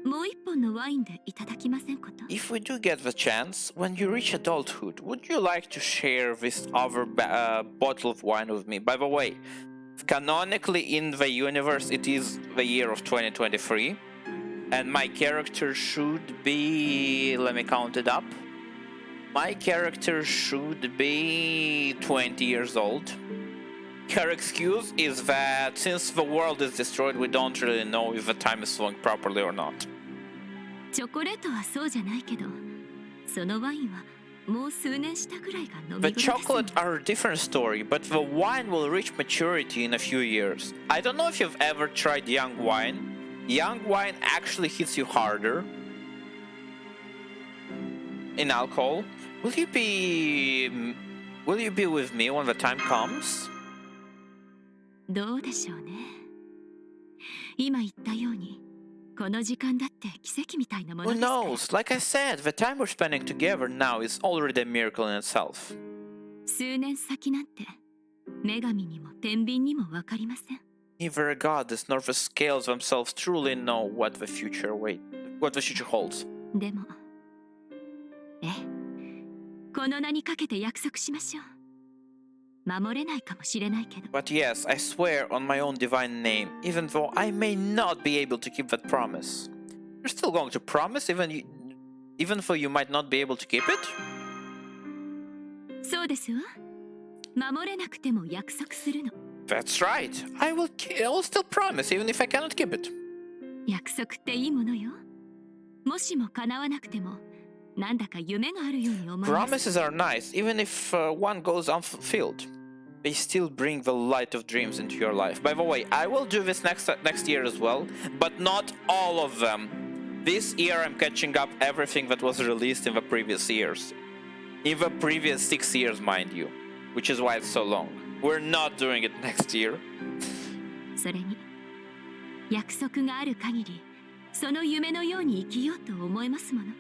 もう一本のワインでいただきませんこと？ If we do get the chance, when you reach adulthood, would you like to share this other bottle of wine with me? By the way, canonically in the universe, it is the year of 2023, and my character should be... let me count it up. My character should be 20 years old. Her excuse is that since the world is destroyed, we don't really know if the time is flowing properly or not. チョコレートはそうじゃないけど、そのワインはもう数年したぐらいが飲み頃 The です。 chocolate are a different story, but the wine will reach maturity in a few years. I don't know if you've ever tried young wine. Young wine actually hits you harder in alcohol. Will you be with me when the time comes? どうでしょうね。今言ったように、この時間だって奇跡みたいなもの Who ですから。 knows? Like I said, the time we're spending together now is already a miracle in itself. 数年先なんて、女神にも天秤にもわかりません。 Neither a goddess nor the scales themselves truly know what the future holds. でも、この名にかけて約束しましょう。守れないかもしれないけど。 But yes, I swear on my own divine name, even though I may not be able to keep that promise. You're still going to promise, even though you might not be able to keep it? そうですわ。守れなくても約束するの。 That's right. I will still promise, even if I cannot keep it. 約束っていいものよ。もしも叶わなくても、なんだか夢があるように思います。 Promises are nice, even if one goes unfulfilled. They still bring the light of dreams into your life. By the way, I will do this next year as well, but not all of them. This year I'm catching up everything that was released in the previous years. In the previous 6 years, mind you, which is why it's so long. We're not doing it next year. それに、約束がある限り、その夢のように生きようと思えますもの。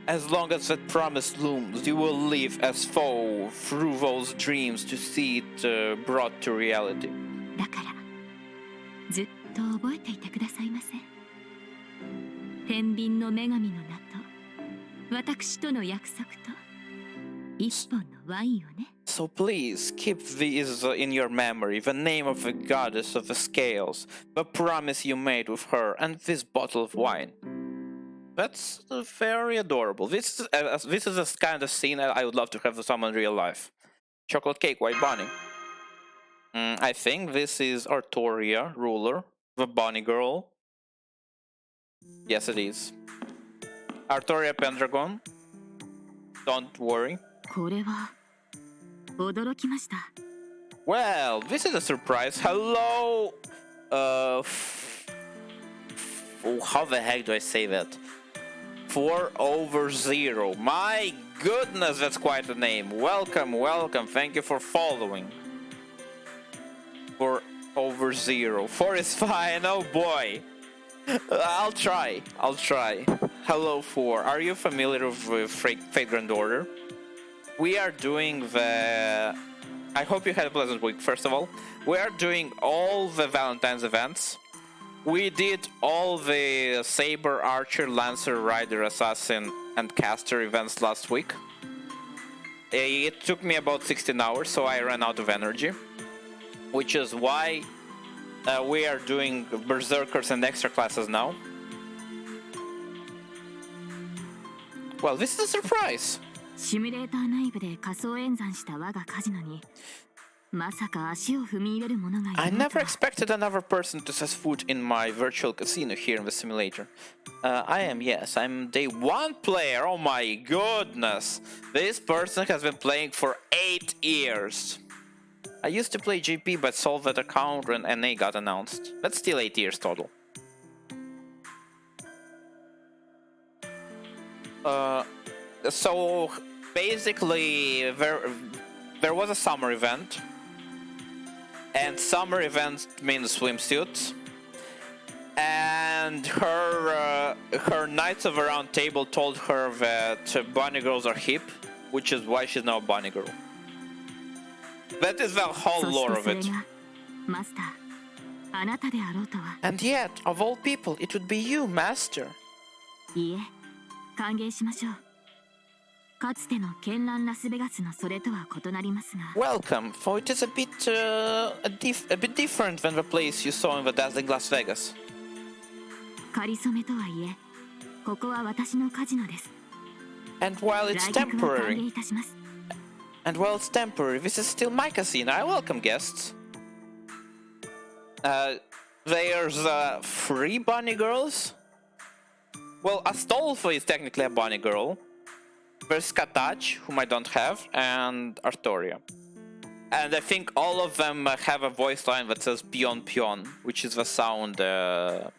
As long as that promise looms, you will live as though through those dreams to see it brought to reality. だから、ずっと覚えていてくださいませ。天秤の女神の名と、私との約束と、一本のワインをね。 So please keep these in your memory, the name of the goddess of the scales, the promise you made with her, and this bottle of wine. That's very adorable. This is a kind of scene I would love to have with someone in real life. Chocolate cake, white bunny. I think this is Artoria, ruler, the bunny girl. Yes, it is. Artoria Pendragon. Don't worry. これは驚きました。 Well, this is a surprise. Hello. How the heck do I say that? 4/0. My goodness, that's quite a name. Welcome, welcome. Thank you for following. 4/0. 4 is fine. Oh boy. I'll try. Hello, 4. Are you familiar with Fate Grand Order? We are doing the... I hope you had a pleasant week, first of all. We are doing all the Valentine's events. We did all the Saber, Archer, Lancer, Rider, Assassin, and Caster events last week. It took me about 16 hours, so I ran out of energy. Which is why we are doing Berserkers and extra classes now. Well, this is a surprise. シミュレーター内部で仮想演算した我がカジノに、まさか足を踏み入れる者がい I るのか。 never expected another person to set foot in my virtual casino here in the simulator. I'm day 1 player. Oh my goodness. This person has been playing for 8 years. I used to play GP but sold that account when NA got announced. That's still 8 years total. So basically there was a summer event. And summer event means swimsuits. And her Knights of the Round Table told her that bunny girls are hip, which is why she's now a bunny girl. That is the whole lore of it. マスター、あなたであろうとは。 And yet, of all people, it would be you, Master. いいえ、歓迎しましょう。かつての絢爛ラスベガスのそれとは異なりますが、 Welcome, for it is a bit different than the place you saw in the dazzling Las Vegas. かりそめとはいえ、ここは私のカジノです。 And while it's 来客は歓迎 temporary, いたします。 this is still my casino. I welcome guests. There's 3 bunny girls. Well, Astolfo is technically a bunny girl. There's Katach, whom I don't have, and Artoria. And I think all of them have a voice line that says pion pion, which is the sound a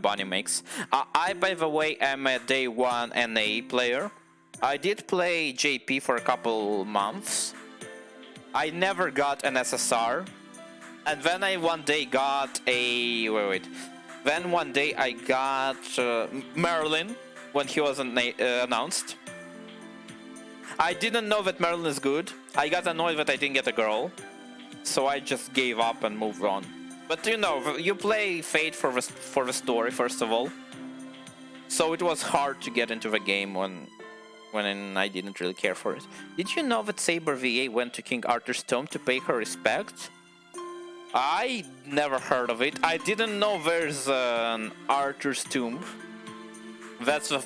bunny makes. I, by the way, am a day 1 NA player. I did play JP for a couple months. I never got an SSR. And then I one day got a... Then one day I got Merlin when he was announced. I didn't know that Merlin is good. I got annoyed that I didn't get a girl. So I just gave up and moved on. But you know, you play Fate for the story, first of all. So it was hard to get into the game when I didn't really care for it. Did you know that Saber VA went to King Arthur's tomb to pay her respect? I never heard of it. I didn't know there's an Arthur's tomb. That's the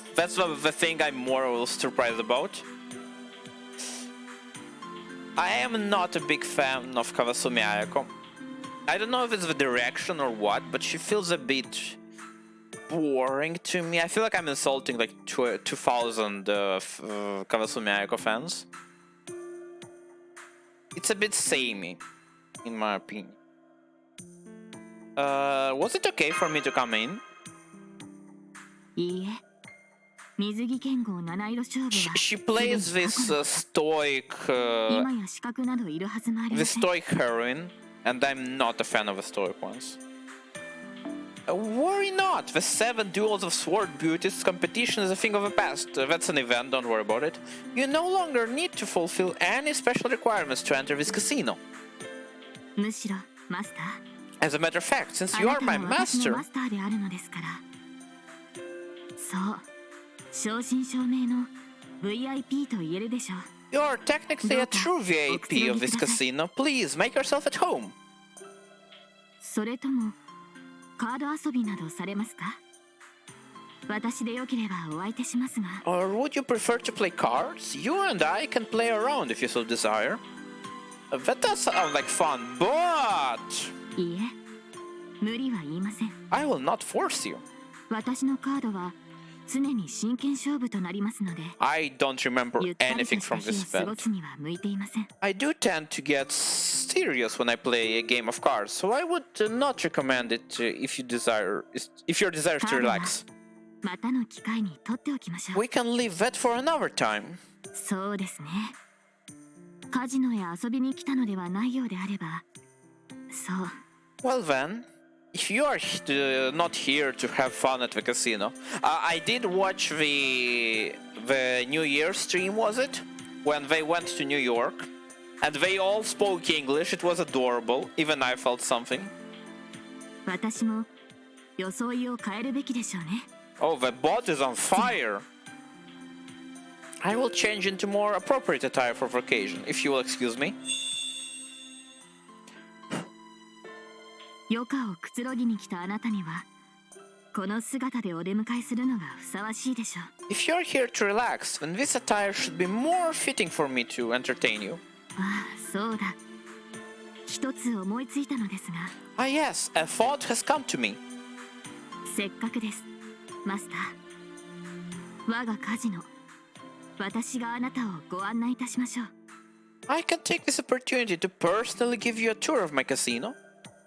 thing I'm more surprised about. I am not a big fan of Kawasumi Ayako. I don't know if it's the direction or what, but she feels a bit boring to me. I feel like I'm insulting like 2,000 Kawasumi Ayako fans. It's a bit samey, in my opinion. Was it okay for me to come in? いいえ、水着剣豪七色勝負は She plays this stoic, 今や資格などいるはずもありま this せん。 stoic heroine, and I'm not a fan of the stoic ones. Worry not, the 7 Duels of Sword Beauties competition is a thing of the past. That's an event, don't worry about it. You no longer need to fulfill any special requirements to enter this casino. むしろマスター、 As a matter of fact, since あ you な are た my も私の master, マスターであるのですから。そう、正真正銘の VIP と言えるでしょう。 you are technically a true VIP of this casino. Please make yourself at home. それともカード遊びなどされますか？私でよければお相手しますが。 Or would you prefer to play cards? You and I can play around if you so desire. That does sound like fun, but いいえ、無理は言いません。 I will not force you. 私のカードは常に真剣勝負となりますので、 I don't remember ゆったり anything とした from 日 this を過ご event. すには向いていません。 I do tend to get serious when I play a game of cards, so I would not recommend it if you desire to relax. またの機会に取っておきましょう。 We can leave that for another time. そうですね。カジノへ遊びに来たのではないようであれば、そう。 Well then, if you are not here to have fun at the casino, I did watch the New Year stream, was it? When they went to New York, and they all spoke English. It was adorable. Even I felt something. 私も装いを変えるべきでしょうね。 Oh, the bot is on fire. I will change into more appropriate attire for the occasion, if you will excuse me. 余暇をくつろぎに来たあなたにはこの姿でお出迎えするのがふさわしいでしょう。 If you're here to relax, then this attire should be more fitting for me to entertain you. ああ、そうだ。一つ思いついたのですが。 Ah yes, a thought has come to me. せっかくです、マスター。我がカジノ、私があなたをご案内いたしましょう。 I can take this opportunity to personally give you a tour of my casino.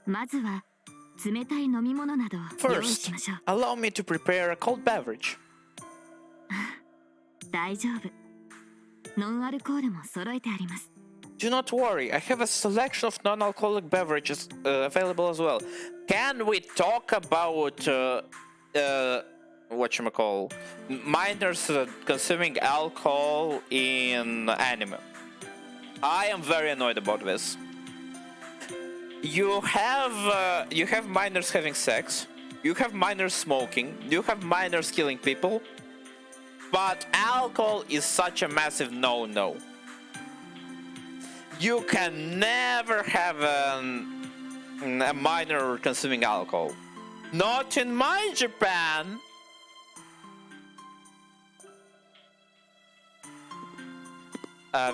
まずは冷たい飲み物などを用意し First, ましょう。 allow me to prepare a cold beverage. 大丈夫。ノンアルコールも揃えてあります。 Do not worry, I have a selection of non-alcoholic beverages available as well. Can we talk about whatchamacall, minors consuming alcohol in anime? I am very annoyed about this. you have minors having sex, you have minors smoking, you have minors killing people, but alcohol is such a massive no-no. You can never have a minor consuming alcohol. Not in my Japan.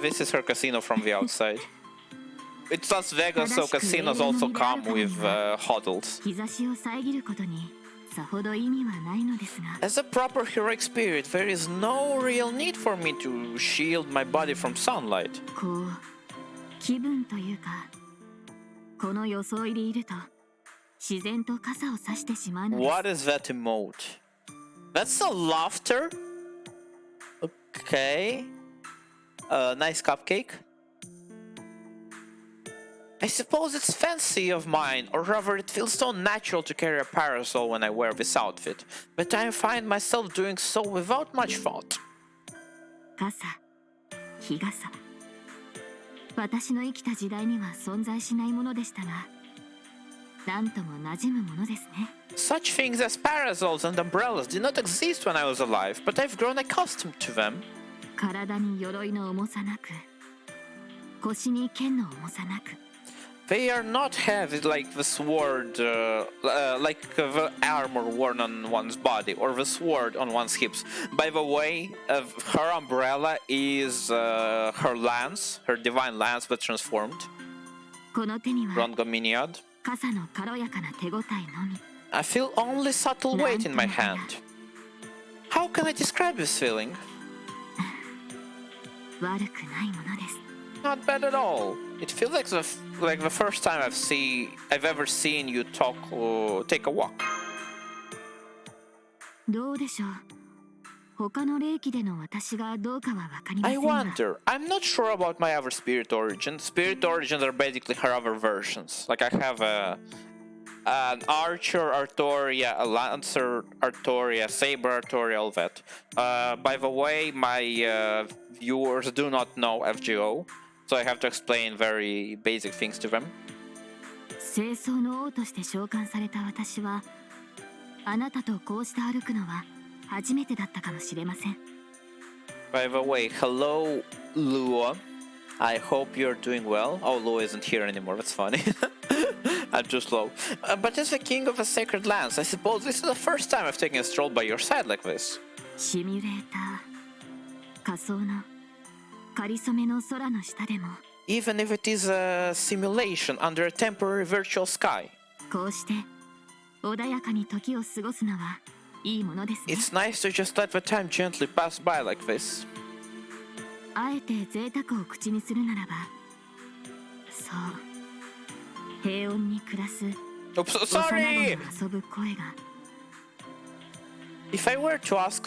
This is her casino from the outside. It's Las Vegas, so casinos also come with hotels. 日差しを遮ることにさほど意味はないのですが As a proper heroic spirit, there is no real need for me to shield my body from sunlight. こう気分というかこの装いでいると自然と傘を差してしまうのです What is that emote? That's a laughter? Okay. Nice cupcake. I suppose it's fancy of mine, or rather it feels so natural to carry a parasol when I wear this outfit, but I find myself doing so without much thought. 傘日傘私の生きた時代には存在しないものでしたがなんとも馴染むものですね Such things as parasols and umbrellas did not exist when I was alive, but I've grown accustomed to them. 体に鎧の重さなく腰に剣の重さなく They are not heavy like the sword, like the armor worn on one's body or the sword on one's hips. By the way, her umbrella is her lance, her divine lance but transformed. この手には Rongominiad. 傘の軽やかな手応えのみ I feel only subtle weight in my hand. How can I describe this feeling? 悪くないものです Not bad at all. It feels like the first time I've ever seen you take a walk. どうでしょう他の霊気での私がどうかは分かりませ I んが wonder. I'm not sure about my other spirit origins. Spirit origins are basically her other versions. Like I have an archer Artoria, a lancer Artoria, saber Artoria, all that. By the way, my viewers do not know FGO, so I have to explain very basic things to them. 清掃の王として召喚された私はあなたとこうして歩くのは初めてだったかもしれません By the way, hello, Lua. I hope you're doing well. Oh, Lua isn't here anymore. That's funny. I'm too slow. But as the king of a sacred lands, I suppose this is the first time I've taken a stroll by your side like this. シミュレーター仮想のかりそめの空の下でも Even if it is a simulation under a temporary virtual sky. こうして穏やかに時を過ごすのはいいものですね It's nice to just let the time gently pass by like this. あえて贅沢を口にするならばそう平穏に暮らす Oops, 幼子 sorry! の遊ぶ声が If I were to ask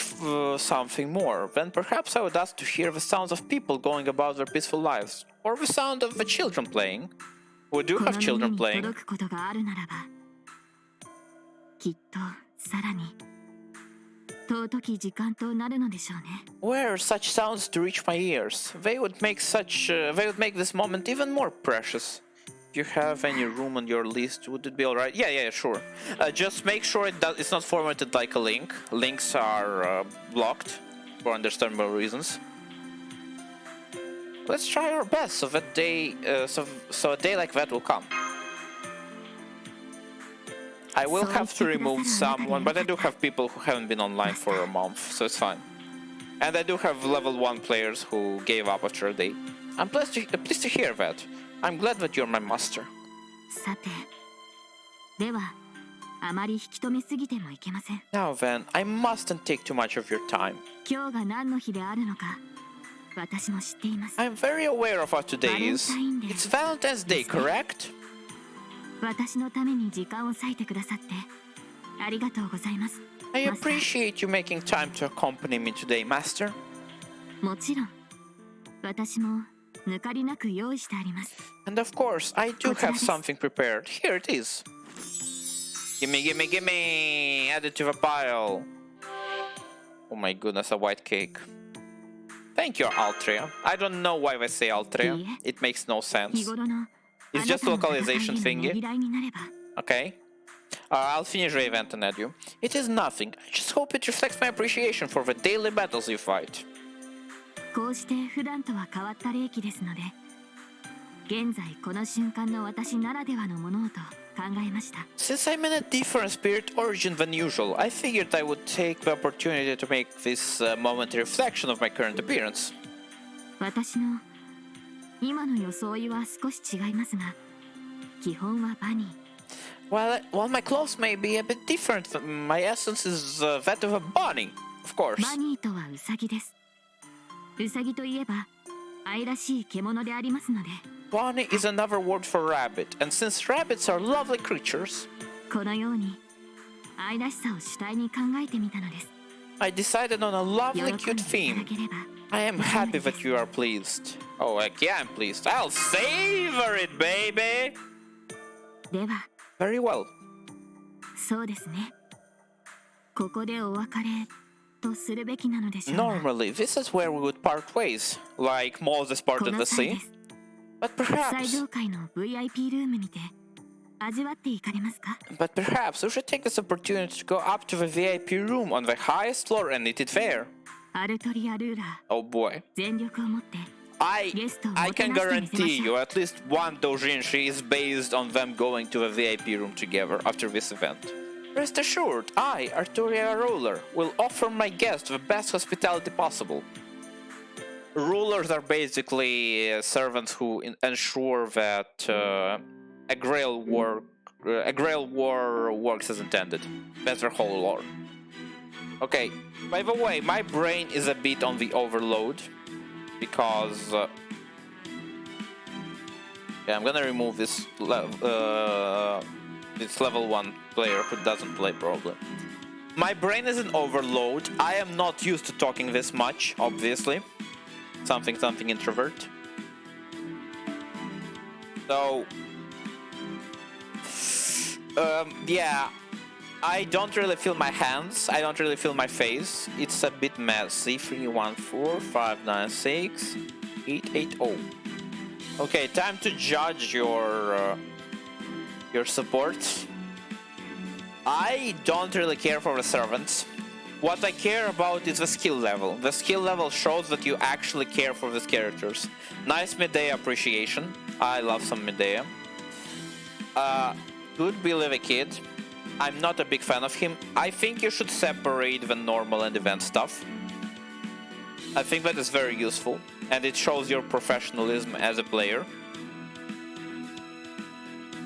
something more, then perhaps I would ask to hear the sounds of people going about their peaceful lives, or the sound of the children playing. We do この have 耳 children に playing. 届くことがあるならばきっとさらに尊き時間となるのでしょうね Were such sounds to reach my ears, they would make this moment even more precious. Do you have any room on your list? Would it be alright? Yeah, sure. Just make sure it's not formatted like a link. Links are blocked for understandable reasons. Let's try our best so that so a day like that will come. I will have to remove someone, but I do have people who haven't been online for a month, so it's fine. And I do have level 1 players who gave up after a day. I'm pleased to hear that. I'm glad that you're my master. さてではあまり引き止めすぎてもいけません Now then, I mustn't take too much of your time. 今日が何の日であるのか私も知っています I'm very aware of what today is. Valentine Day. It's Valentine's Day, correct? 私のために時間を割いてくださってありがとうございます I マスター appreciate you making time to accompany me today, Master. もちろん私も抜かりなく用意してあります And of course, I do have something prepared. Here it is. Gimme! Add it to the pile. Oh my goodness, a white cake. Thank you, Altria. I don't know why they say Altria. It makes no 日 sense. 頃の It's just a localization thingy. Okay. I'll finish the event and add you. It is nothing. I just hope it reflects my appreciation for the daily battles you fight. こうして普段とは変わった霊気ですので、現在この瞬間の私ならではのものをと考えました。Since I'm in a different spirit origin than usual, I figured I would take the opportunity to make this moment a reflection of my current appearance. 私の今の装いは少し違いますが、基本はバニー。While my clothes may be a bit different, my essence is that of a bunny, of course. バニーとはウサギです。ウサギといえば愛らしい獣でありますので。Bunny is another word for rabbit, and since rabbits are lovely creatures, このように愛らしさを主体に考えてみたのです。I decided on a lovely cute theme. I am happy that you are pleased. Oh, heck yeah, I'm pleased. I'll savor it, baby! では、Very well. そうですね。ここでお別れとするべきなのでしょうが。Normally, this is where we would part ways, like Moses parted the sea. But 最 perhaps, 上階の VIP ルームにて味わっていかれますか？ but perhaps we should take this opportunity to go up to the VIP room on the highest floor and eat it there. アルトリアルーラー、 Oh boy. 全力を持って I ゲストを I もて can なしてみせま guarantee しょ you う。 at least one doujinshi is based on them going to the VIP room together after this event. Rest assured, I, Arturia Ruler, will offer my guests the best hospitality possible. Rulers are basically servants who ensure that a Grail war works as intended. That's their whole lore. Okay, by the way, my brain is a bit on the overload because yeah, I'm gonna remove this this level 1 player who doesn't play probably. My brain is in overload. I am not used to talking this much, obviously. Something introvert. So yeah, I don't really feel my hands. I don't really feel my face. It's a bit messy. 3, 1, 4, 5, 9, 6, 8, 8, 0. Okay, time to judge your support. I don't really care for the servants. What I care about is the skill level. The skill level shows that you actually care for these characters. Nice Medea appreciation. I love some Medea. Good Billy the Kid. I'm not a big fan of him. I think you should separate the normal and event stuff. I think that is very useful, and it shows your professionalism as a player.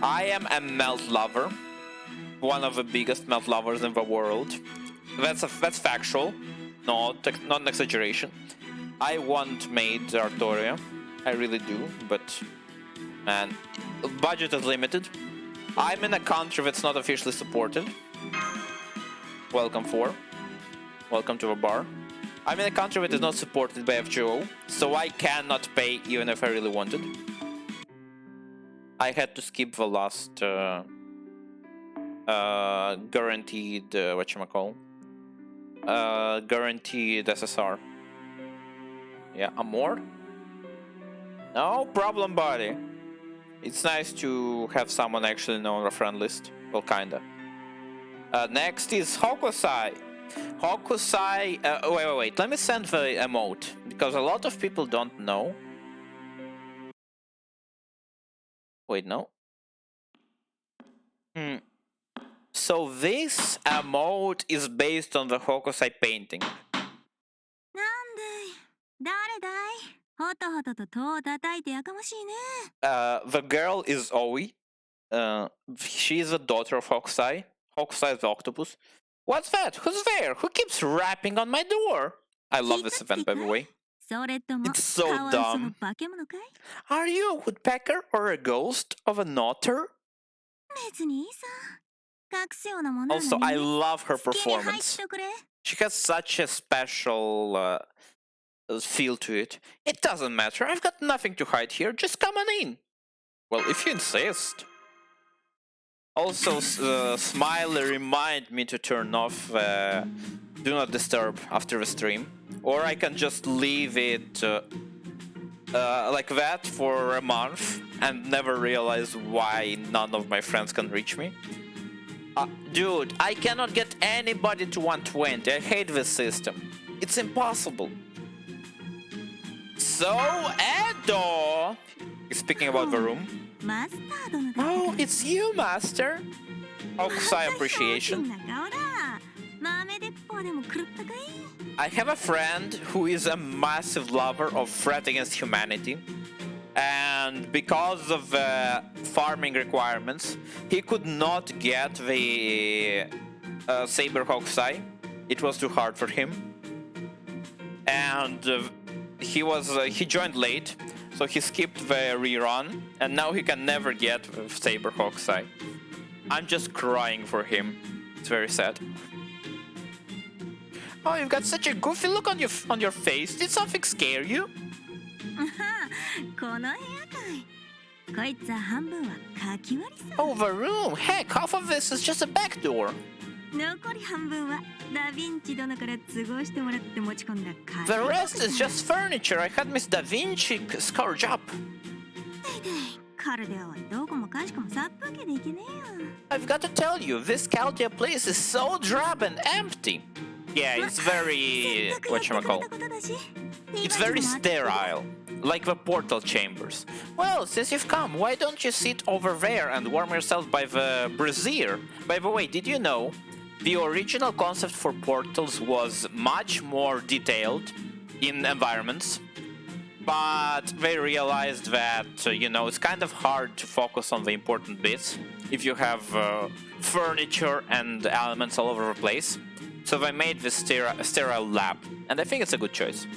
I am a melt lover. One of the biggest melt lovers in the world. That's factual, not an exaggeration. I want maid Artoria, I really do, but man, budget is limited. I'm in a country that's not officially supported. Welcome welcome to the bar. I'm in a country that is not supported by FGO, so I cannot pay even if I really wanted. I had to skip the last guaranteed whatchamacall. Guaranteed SSR. Yeah, Amor? No problem, buddy. It's nice to have someone actually know on the friend list. Well, kinda. Next is Hokusai. Hokusai... wait. Let me send the emote, because a lot of people don't know. Wait, no? So this emote is based on the Hokusai painting. なんで誰だいほとほとと戸を叩いてやかましいね。The girl is Oi. She is the daughter of Hokusai. Hokusai is the octopus. What's that? Who's there? Who keeps rapping on my door? I love this event, by the way. それとも It's so かわいそうな dumb. 化け物かい Are you a woodpecker or a ghost of an otter? 別にいいさ。隠すようなものなのに Also, I love her 好きに入っ performance. とくれ。 She has such a special feel to it. It doesn't matter. I've got nothing to hide here. Just come on in. Well, if you insist. Also, Smiley remind me to turn off Do Not Disturb after the stream. Or I can just leave it like that for a month and never realized why none of my friends can reach me. Dude, I cannot get anybody to 120. I hate this system. It's impossible. So, Edo! He's speaking about the room. マスター殿だ。 Oh, it's you, Master. Hokusai appreciation. な顔だ。豆鉄砲でも狂ったかい？ I have a friend who is a massive lover of threat against humanity. And because of farming requirements, he could not get the Saber Hokusai. It was too hard for him. And he joined late, so he skipped the rerun, and now he can never get the Saber Hokusai. I'm just crying for him. It's very sad. Oh, you've got such a goofy look on your face. Did something scare you? この部屋かい。こいつは半分はかき割りさ。 Oh, the room! Heck, half of this is just a back door. 残り半分はダヴィンチ殿から都合してもらって持ち込んだかき The 割り rest is just furniture I had Miss Da Vinci scourge up. カルデアはどこもかしこも殺風景でいけねえよ。 I've got to tell you, this Chaldea place is so drab and empty. Yeah, it's very... whatchamacallit? It's very sterile. Like the portal chambers. Well, since you've come, why don't you sit over there and warm yourself by the brazier? By the way, did you know the original concept for portals was much more detailed in environments, but they realized that, it's kind of hard to focus on the important bits if you have furniture and elements all over the place. So they made this sterile lab, and I think it's a good choice.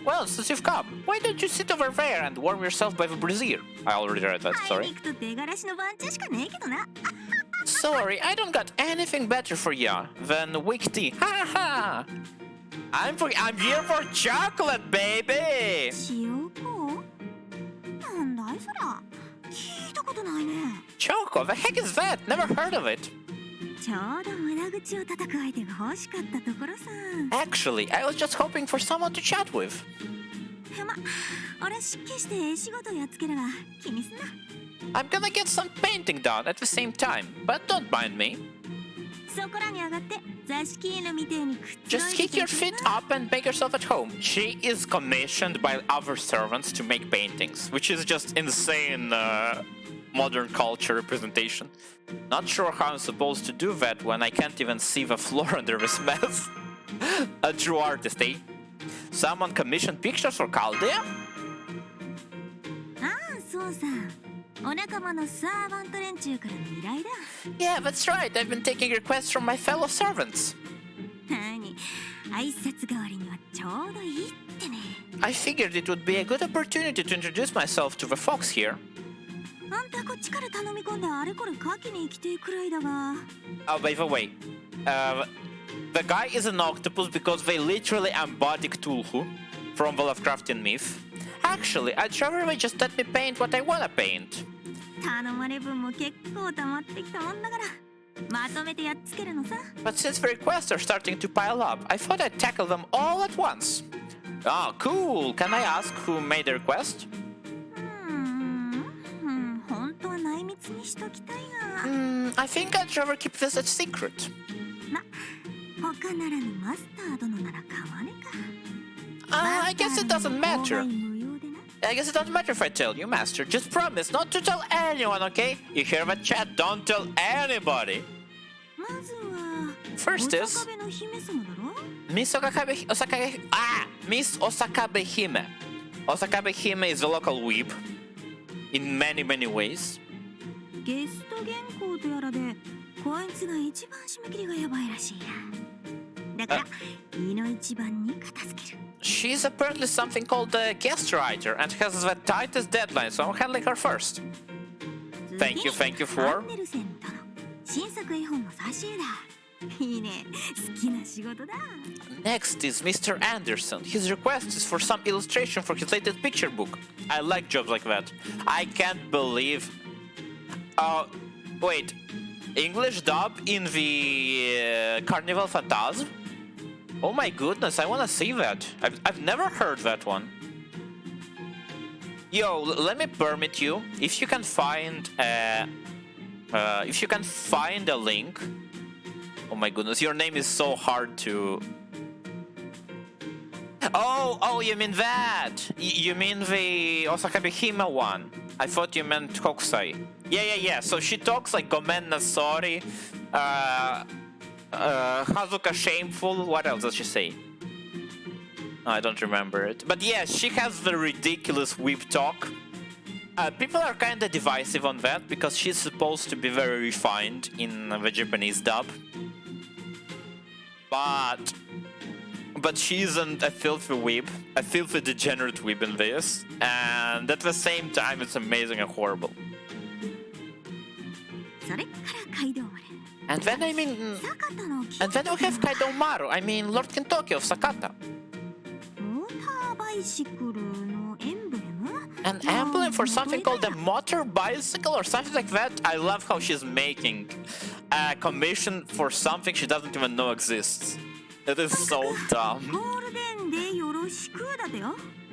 Well, since you've come, why don't you sit over there and warm yourself by the brazier? I already read that, sorry. と出がらしの番地しかねえけどな。 Sorry, I don't got anything better for ya than weak tea. Ha ha! I'm here for chocolate, baby! 塩子？なんだいそら。聞いたことないね。 Choco, the heck is that? Never heard of it. ちょうど無駄口を叩く相手が欲しかったところさ。 Actually, I was just hoping for someone to chat with. ま、俺失敬して仕事やっつければ気にすんな。 I'm gonna get some painting done at the same time, but don't mind me. そこらに上がって座敷犬みてえにくっつ Just kick your feet up and make yourself at home. She is commissioned by other servants to make paintings, which is just insane modern culture representation. Not sure how I'm supposed to do that when I can't even see the floor under this mess. A true artist, eh? Someone commissioned pictures for Chaldea? ああ、そうさ。お仲間のサーバント連中からの依頼だ。 Yeah, that's right. I've been taking requests from my fellow servants. 何？挨拶代わりにはちょうどいいってね。 I figured it would be a good opportunity to introduce myself to the folks here. あんたこっちから頼み込んであれこれ書きに来てくらいだが。 Oh, by the way, the guy is an octopus because they literally embody Cthulhu from the Lovecraftian myth. Actually, I'd rather they just let me paint what I wanna paint. 頼まれ分も結構溜まってきたもんだから。まとめてやっつけるのさ。 But since the requests are starting to pile up, I thought I'd tackle them all at once. Oh, cool. Can I ask who made the request? 本当は内密にしときたいが。I think I'd rather keep this a secret. ま、他ならぬマスター殿なら買わねか。I guess it doesn't matter. 無用でな。I guess it doesn't matter if I tell you, Master. Just promise not to tell anyone, okay? You hear the chat, don't tell anybody. まずは。 First is お坂部の姫様だろ？ Miss Osakabe Hime. Osakabe Hime is a local weeb in many, many ways. ゲスト原稿とやらで、こいつが一番締め切りがやばいらしいや。だから、いの一番に片付ける。 She's apparently something called a guest writer and has the tightest deadline, so I'm handling her first. Thank you for. アンデルセンとの新作絵本の挿絵だ。いいね、好きな仕事だ。 Next is Mr. Anderson. His request is for some illustration for his latest picture book. I like jobs like that. I can't believe... wait. English dub in the Carnival Phantasm? Oh my goodness, I wanna see that. I've never heard that one. Yo, let me permit you. If you can find a link. Oh my goodness, your name is so hard to. Oh, you mean that? You mean the Osakabe Hima one? I thought you meant Hokusai. Yeah. So she talks like Gomen na sorry, Hazuka shameful. What else does she say? I don't remember it. But yeah, she has the ridiculous whip talk. People are kind of divisive on that because she's supposed to be very refined in the Japanese dub. But she isn't a filthy weeb, a filthy degenerate weeb in this, and at the same time it's amazing and horrible. And then we have Kaido Maru, I mean Lord Kentoki of Sakata. An emblem for something called a motor bicycle or something like that. I love how she's making a commission for something she doesn't even know exists. It is so dumb.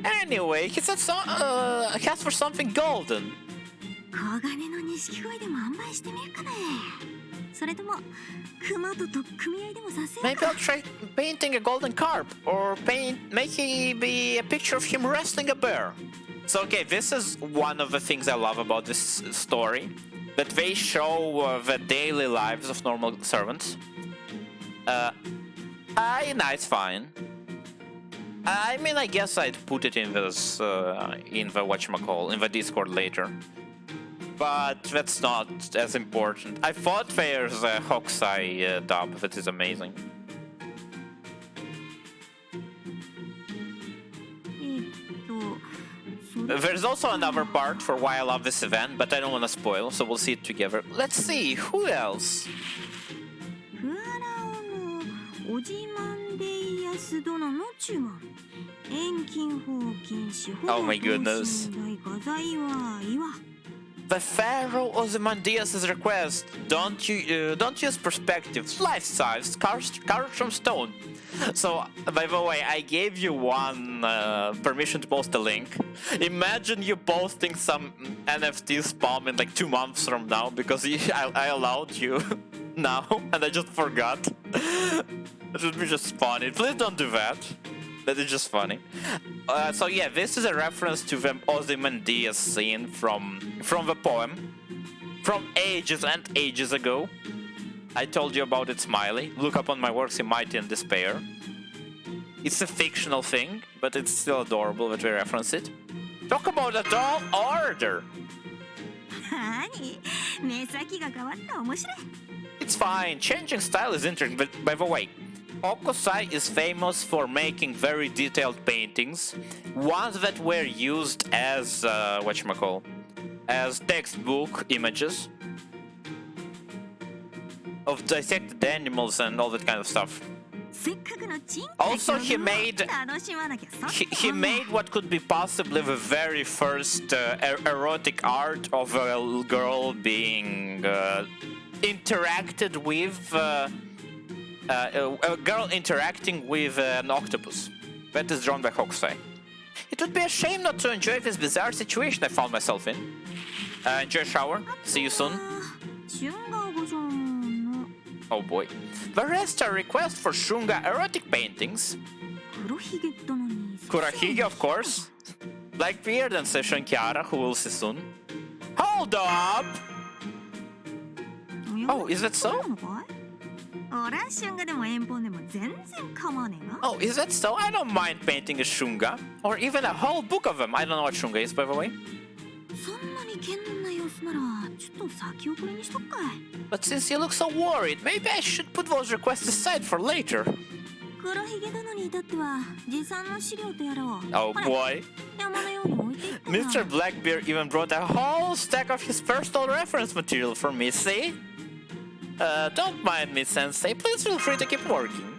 Anyway, he said he asked for something golden. Maybe I'll try painting a golden carp or making a picture of him wrestling a bear. So okay, this is one of the things I love about this story, that they show the daily lives of normal servants. It's fine. I mean, I guess I'd put it in this, in the Discord later. But that's not as important. I thought there's a Hokusai dub that is amazing. There's also another part for why I love this event, but I don't want to spoil, so we'll see it together. Let's see, who else? Oh my goodness. The Pharaoh Ozymandias' request, don't use perspective, life-size, carved from stone. So, by the way, I gave you one permission to post a link. Imagine you posting some NFT spam in like 2 months from now, because I allowed you now, and I just forgot. It would be just funny. Please don't do that. That is just funny. So yeah, this is a reference to the Ozymandias scene from the poem, from ages and ages ago. I told you about it, Smiley. Look up on my works in Mighty and Despair. It's a fictional thing, but it's still adorable that we reference it. Talk about a tall order! It's fine, changing style is interesting, but by the way, Hokusai is famous for making very detailed paintings, ones that were used as, as textbook images of dissected animals and all that kind of stuff. Also, he made what could be possibly the very first erotic art of a girl being interacted with, a girl interacting with an octopus. That is drawn by Hokusai. It would be a shame not to enjoy this bizarre situation I found myself in. Enjoy a shower. See you soon. Oh boy. The rest are requests for Shunga erotic paintings. Kurahige, of course. Blackbeard and Session Kiara, who will see soon. Hold up! Oh, is that so? Oh, is that so? I don't mind painting a Shunga. Or even a whole book of them. I don't know what Shunga is, by the way. But since you look so worried, maybe I should put those requests aside for later. Oh boy. Mr. Blackbeard even brought a whole stack of his personal reference material for me, see? Don't mind me, Sensei. Please feel free to keep working.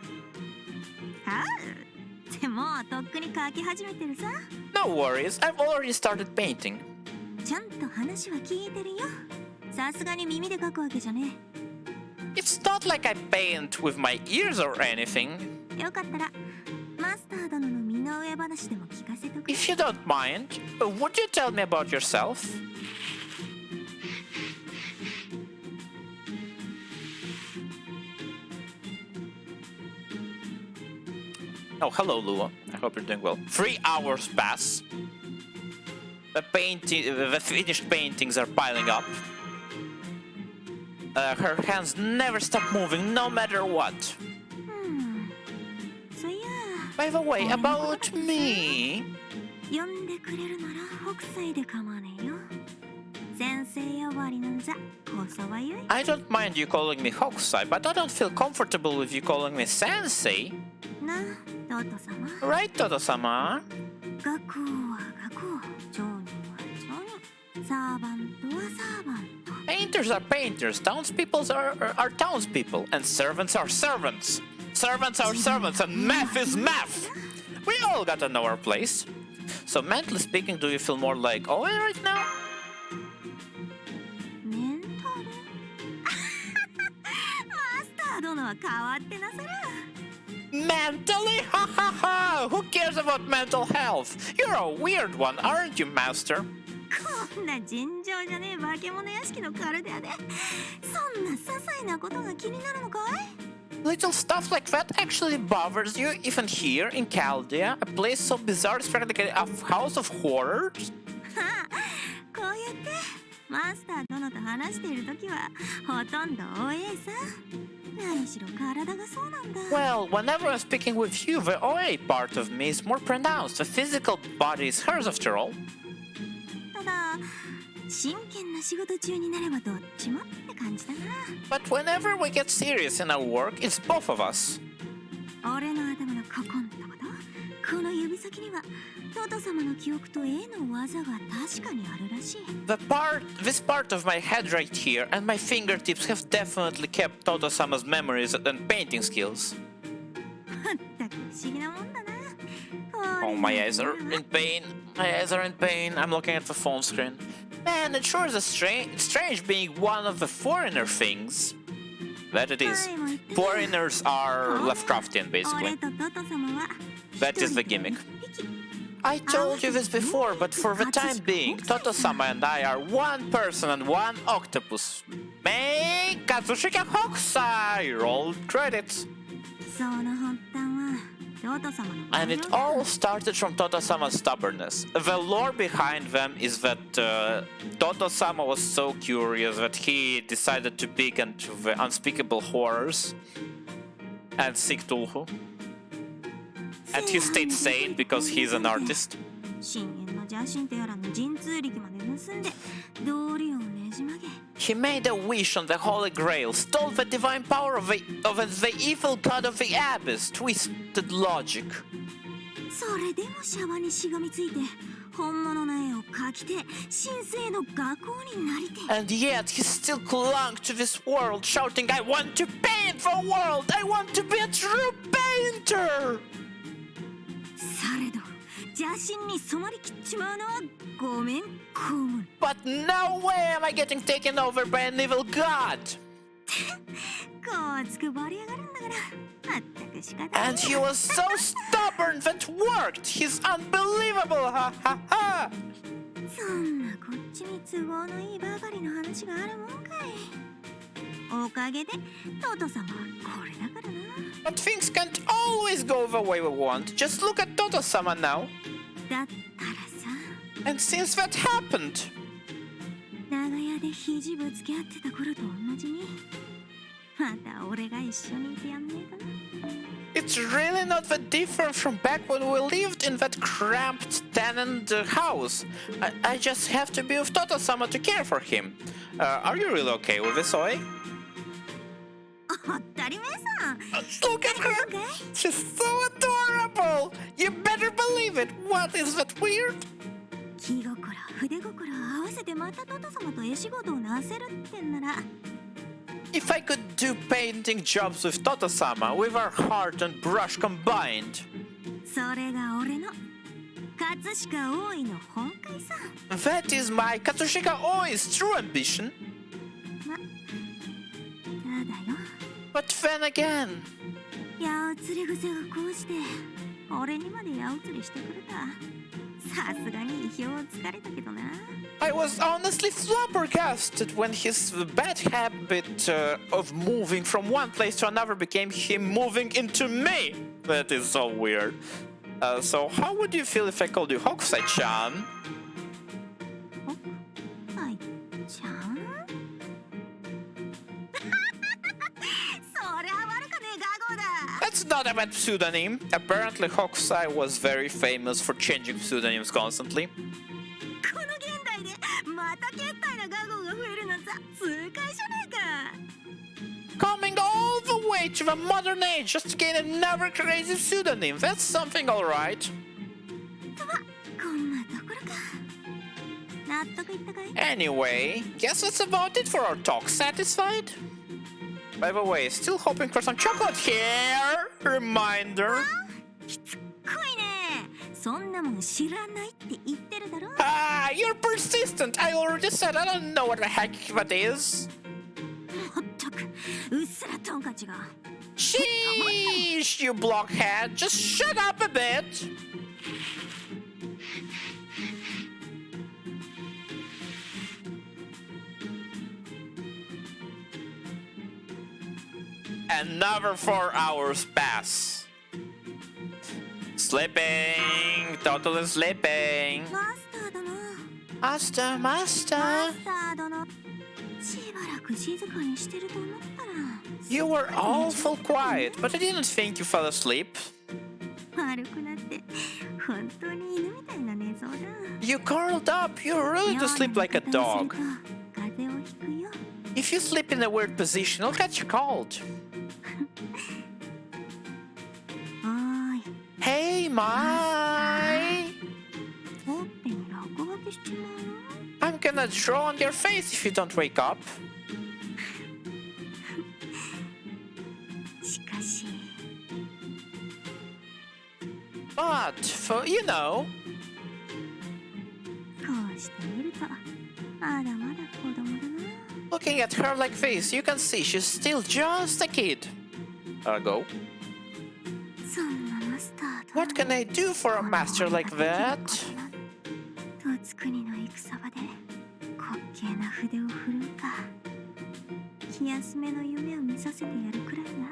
No worries, I've already started painting. It's not like I paint with my ears or anything. If you don't mind, would you tell me about yourself? Oh, hello, Lua. I hope you're doing well. 3 hours pass. The finished paintings are piling up. Her hands never stop moving, no matter what. So yeah. By the way, about me... 呼んでくれるなら北斎で構わねえよ。先生呼ばわりなんざこそはよい。 I don't mind you calling me Hokusai, but I don't feel comfortable with you calling me Sensei. な、トト様。 Right, Toto-sama? 学校は学校、町人は町人、サーバントはサーバント。 Painters are painters, townspeople are townspeople, and servants are servants. Servants are servants, and math is math! We all gotta know our place. So mentally speaking, do you feel more like Oe right now? メンタルマスター殿は変わってなさら。 Mentally? Ha ha ha! Who cares about mental health? You're a weird one, aren't you, Master? こんな尋常じゃねえ化け物屋敷のカルデアでそんな些細なことが気になるのかい Little stuff like that actually bothers you even here in Chaldea, a place so bizarre it's practically a house of horrors? こうやってマスター殿と話しているときはほとんどおえさ何しろ体がそうなんだ Well, whenever I'm speaking with you, the OA part of me is more pronounced. The physical body is hers after all. ただ真剣な仕事中になればどっちもって感じだな But whenever we get serious in our work, it's both of us. 俺の頭のココンってことこの指先にはトト様の記憶と絵の技が確かにあるらしい This part of my head right here and my fingertips have definitely kept Toto-sama's memories and painting skills. まったく不思議なもんだな Oh, my eyes are in pain. My eyes are in pain. I'm looking at the phone screen. Man, it sure is strange being one of the foreigner things. That it is. Foreigners are Lovecraftian, basically. 俺とトト様は That is the gimmick. I told you this before, but for the time being, Toto-sama and I are one person and one octopus. May Katsushika Hokusai! Roll credits. その発端はトト様の And it all started from Toto-sama's stubbornness. The lore behind them is that Toto-sama was so curious that he decided to peek into the unspeakable horrors and seek Tulhu. And he stayed sane because he's an artist. 深淵の邪神とやらの神通力まで盗んで道理をねじ曲げ He made a wish on the Holy Grail, stole the divine power of the evil god of the Abyss, twisted logic. それでもシャバにしがみついて本物の絵を描きて神聖の画工になりて And yet he still clung to this world, shouting, I want to paint the world! I want to be a true painter! されど邪神に染まりきっちまうのはごめん公務 But no way am I getting taken over by an evil god! こうつくばりやがるんだからまったく仕方ない And he was so stubborn that worked! He's unbelievable! Ha ha ha! そんなこっちに都合のいいばかりの話があるもんかいおかげでトト様はこれだからな But things can't always go the way we want. Just look at Toto-sama now. だったらさ And since that happened, 長屋で肘ぶつけ合ってた頃と同じにまた俺が一緒にいてやんねえかな it's really not that different from back when we lived in that cramped tenant house. I just have to be with Toto-sama to care for him. Are you really okay with this, Oi? 当たり前さ Look at her! She's so adorable! You better believe it! What, is that weird? 気心筆心合わせてまたトト様と絵仕事をなせるってんなら If I could do painting jobs with Toto-sama, with our heart and brush combined, それが俺の葛飾大井の本会さ that is my Katsushika Oi's true ambition. ただよ But then again, 八移り癖がこうして俺にまで八移りしてくれたさすがに意表をつかれたけどな。 I was honestly flabbergasted when his bad habit of moving from one place to another became him moving into me. That is so weird. So how would you feel if I called you Hokusai-chan? はいちゃんそりゃ悪かねえガゴだ。 That's not a bad pseudonym. Apparently Hokusai was very famous for changing pseudonyms constantly. この現代でまたけったいなガゴが増えるなんざ痛快じゃねえか。 Coming all the way to the modern age just to gain another crazy pseudonym. That's something alright. とまこんなところか。納得いったかい？ Anyway, guess that's about it for our talk. Satisfied? By the way, still hoping for some chocolate here. Reminder. きつっこいね。そんなもん知らないって言ってるだろ。 Ah, you're persistent. I already said I don't know what the heck that is. ほっとく。うっすらトンカチが。 Sheesh, you blockhead. Just shut up a bit. Another 4 hours pass. Sleeping, totally sleeping. マスター殿。 Master, マ master. スター殿。しばらく静かにしてると思ったら。 You were awful quiet, but I didn't think you fell asleep. 悪くなって本当に犬みたいな寝相だ。 You curled up. You really do sleep like a dog. 風邪をひくよ。 If you sleep in a weird position, you'll catch a cold. おーい。 Hey, my. ほっぺに落書きしちまうよ。 I'm gonna draw on your face if you don't wake up. しかし。 But, for, you know, こうしてみるとまだまだ子供だな。 looking at her like this, you can see she's still just a kid. Go. そんなマスターと What can I do for a master like that? とつくにの戦場で滑稽な筆を振るうか。気休めの夢を見させてやるくらいな。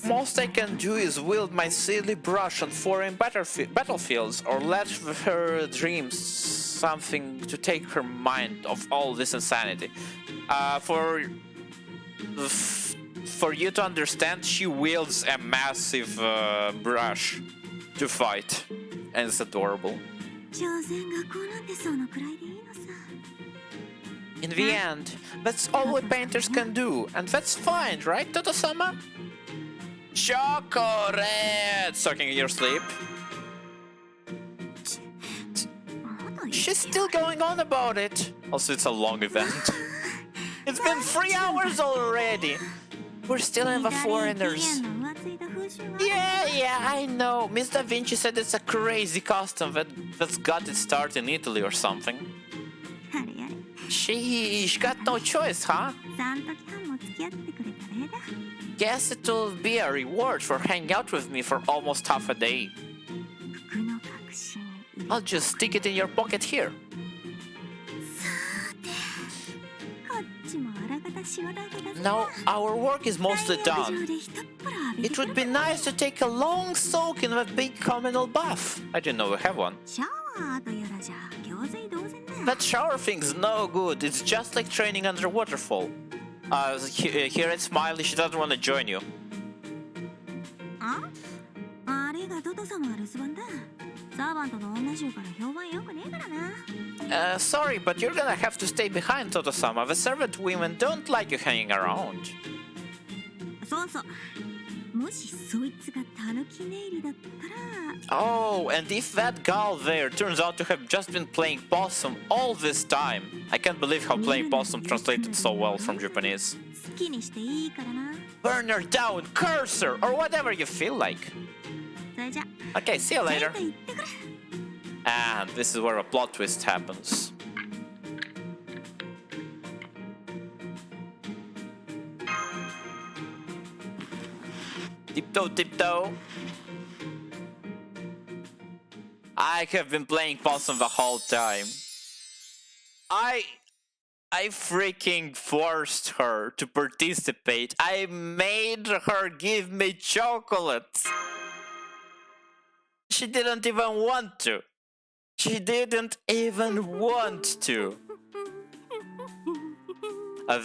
Most I can do is wield my silly brush on foreign battlefields or let her dream something to take her mind off all this insanity. For you to understand, she wields a massive brush to fight, and it's adorable. 所詮学校なんてそのくらいでいいのさ。 In the end, that's all we painters can do, and that's fine, right, Toto-sama? Chocolate! Sucking in your sleep. まだ言って She's still going on about it. Also, it's a long event. It's been 3 hours already. We're still in the 左 foreigners. 期限の浮ついた風習が Yeah, I know. Miss Da Vinci said it's a crazy custom that's got its start in Italy or something. あれやれ。 Sheesh, got no choice, huh? 3時半も付き合ってくれた例だ。 Guess it will be a reward for hanging out with me for almost half a day. 服の隠しに入れ I'll just stick it in your pocket here. さてこっちもあらがた仕事だけだぜ。 Now, our work is mostly 大浴 done. 場でひとっ風呂浴び It て would be nice to take a long soak in that big communal bath. I didn't know we have one. シャワーとやらじゃ行水同然だ。 That shower thing's no good. It's just like training under a waterfall. Here at Smiley, she doesn't want to join you. あれがトト様は留守番だ。サーバントの女衆から評判良くねえからな。 Sorry, but you're gonna have to stay behind, Toto-sama. The servant women don't like you hanging around. そうそう。もしそいつがタヌキネイリだったら。 Oh, and if that gal there turns out to have just been playing possum all this time. I can't believe how playing possum translated so well from Japanese. 好きにしていいからな。 Burn her down, curse her, or whatever you feel like. それじゃ。 Okay, see you ちゃ later. んと言ってくれ。 And this is where a plot twist happens. Tiptoe, tiptoe. I have been playing Possum the whole time. I freaking forced her to participate. I made her give me chocolates. She didn't even want to. She didn't even want to.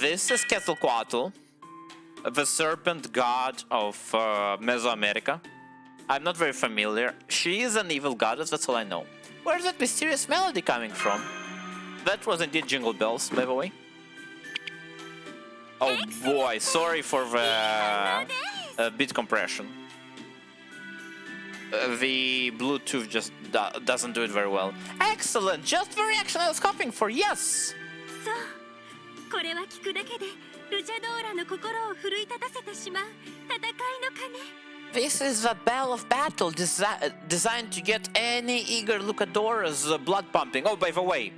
This is Quetzalcoatl, the serpent god of Mesoamerica. I'm not very familiar. She is an evil goddess, that's all I know. Where's that mysterious melody coming from? That was indeed Jingle Bells, by the way. Oh boy, sorry for the bit compression. The Bluetooth just doesn't do it very well. Excellent! Just the reaction I was hoping for, yes! これは聞くだけでルチャドーラの心を奮い立たせてしまう戦いの鐘 This is the bell of battle designed to get any eager Lucadora's blood pumping. Oh, by the way,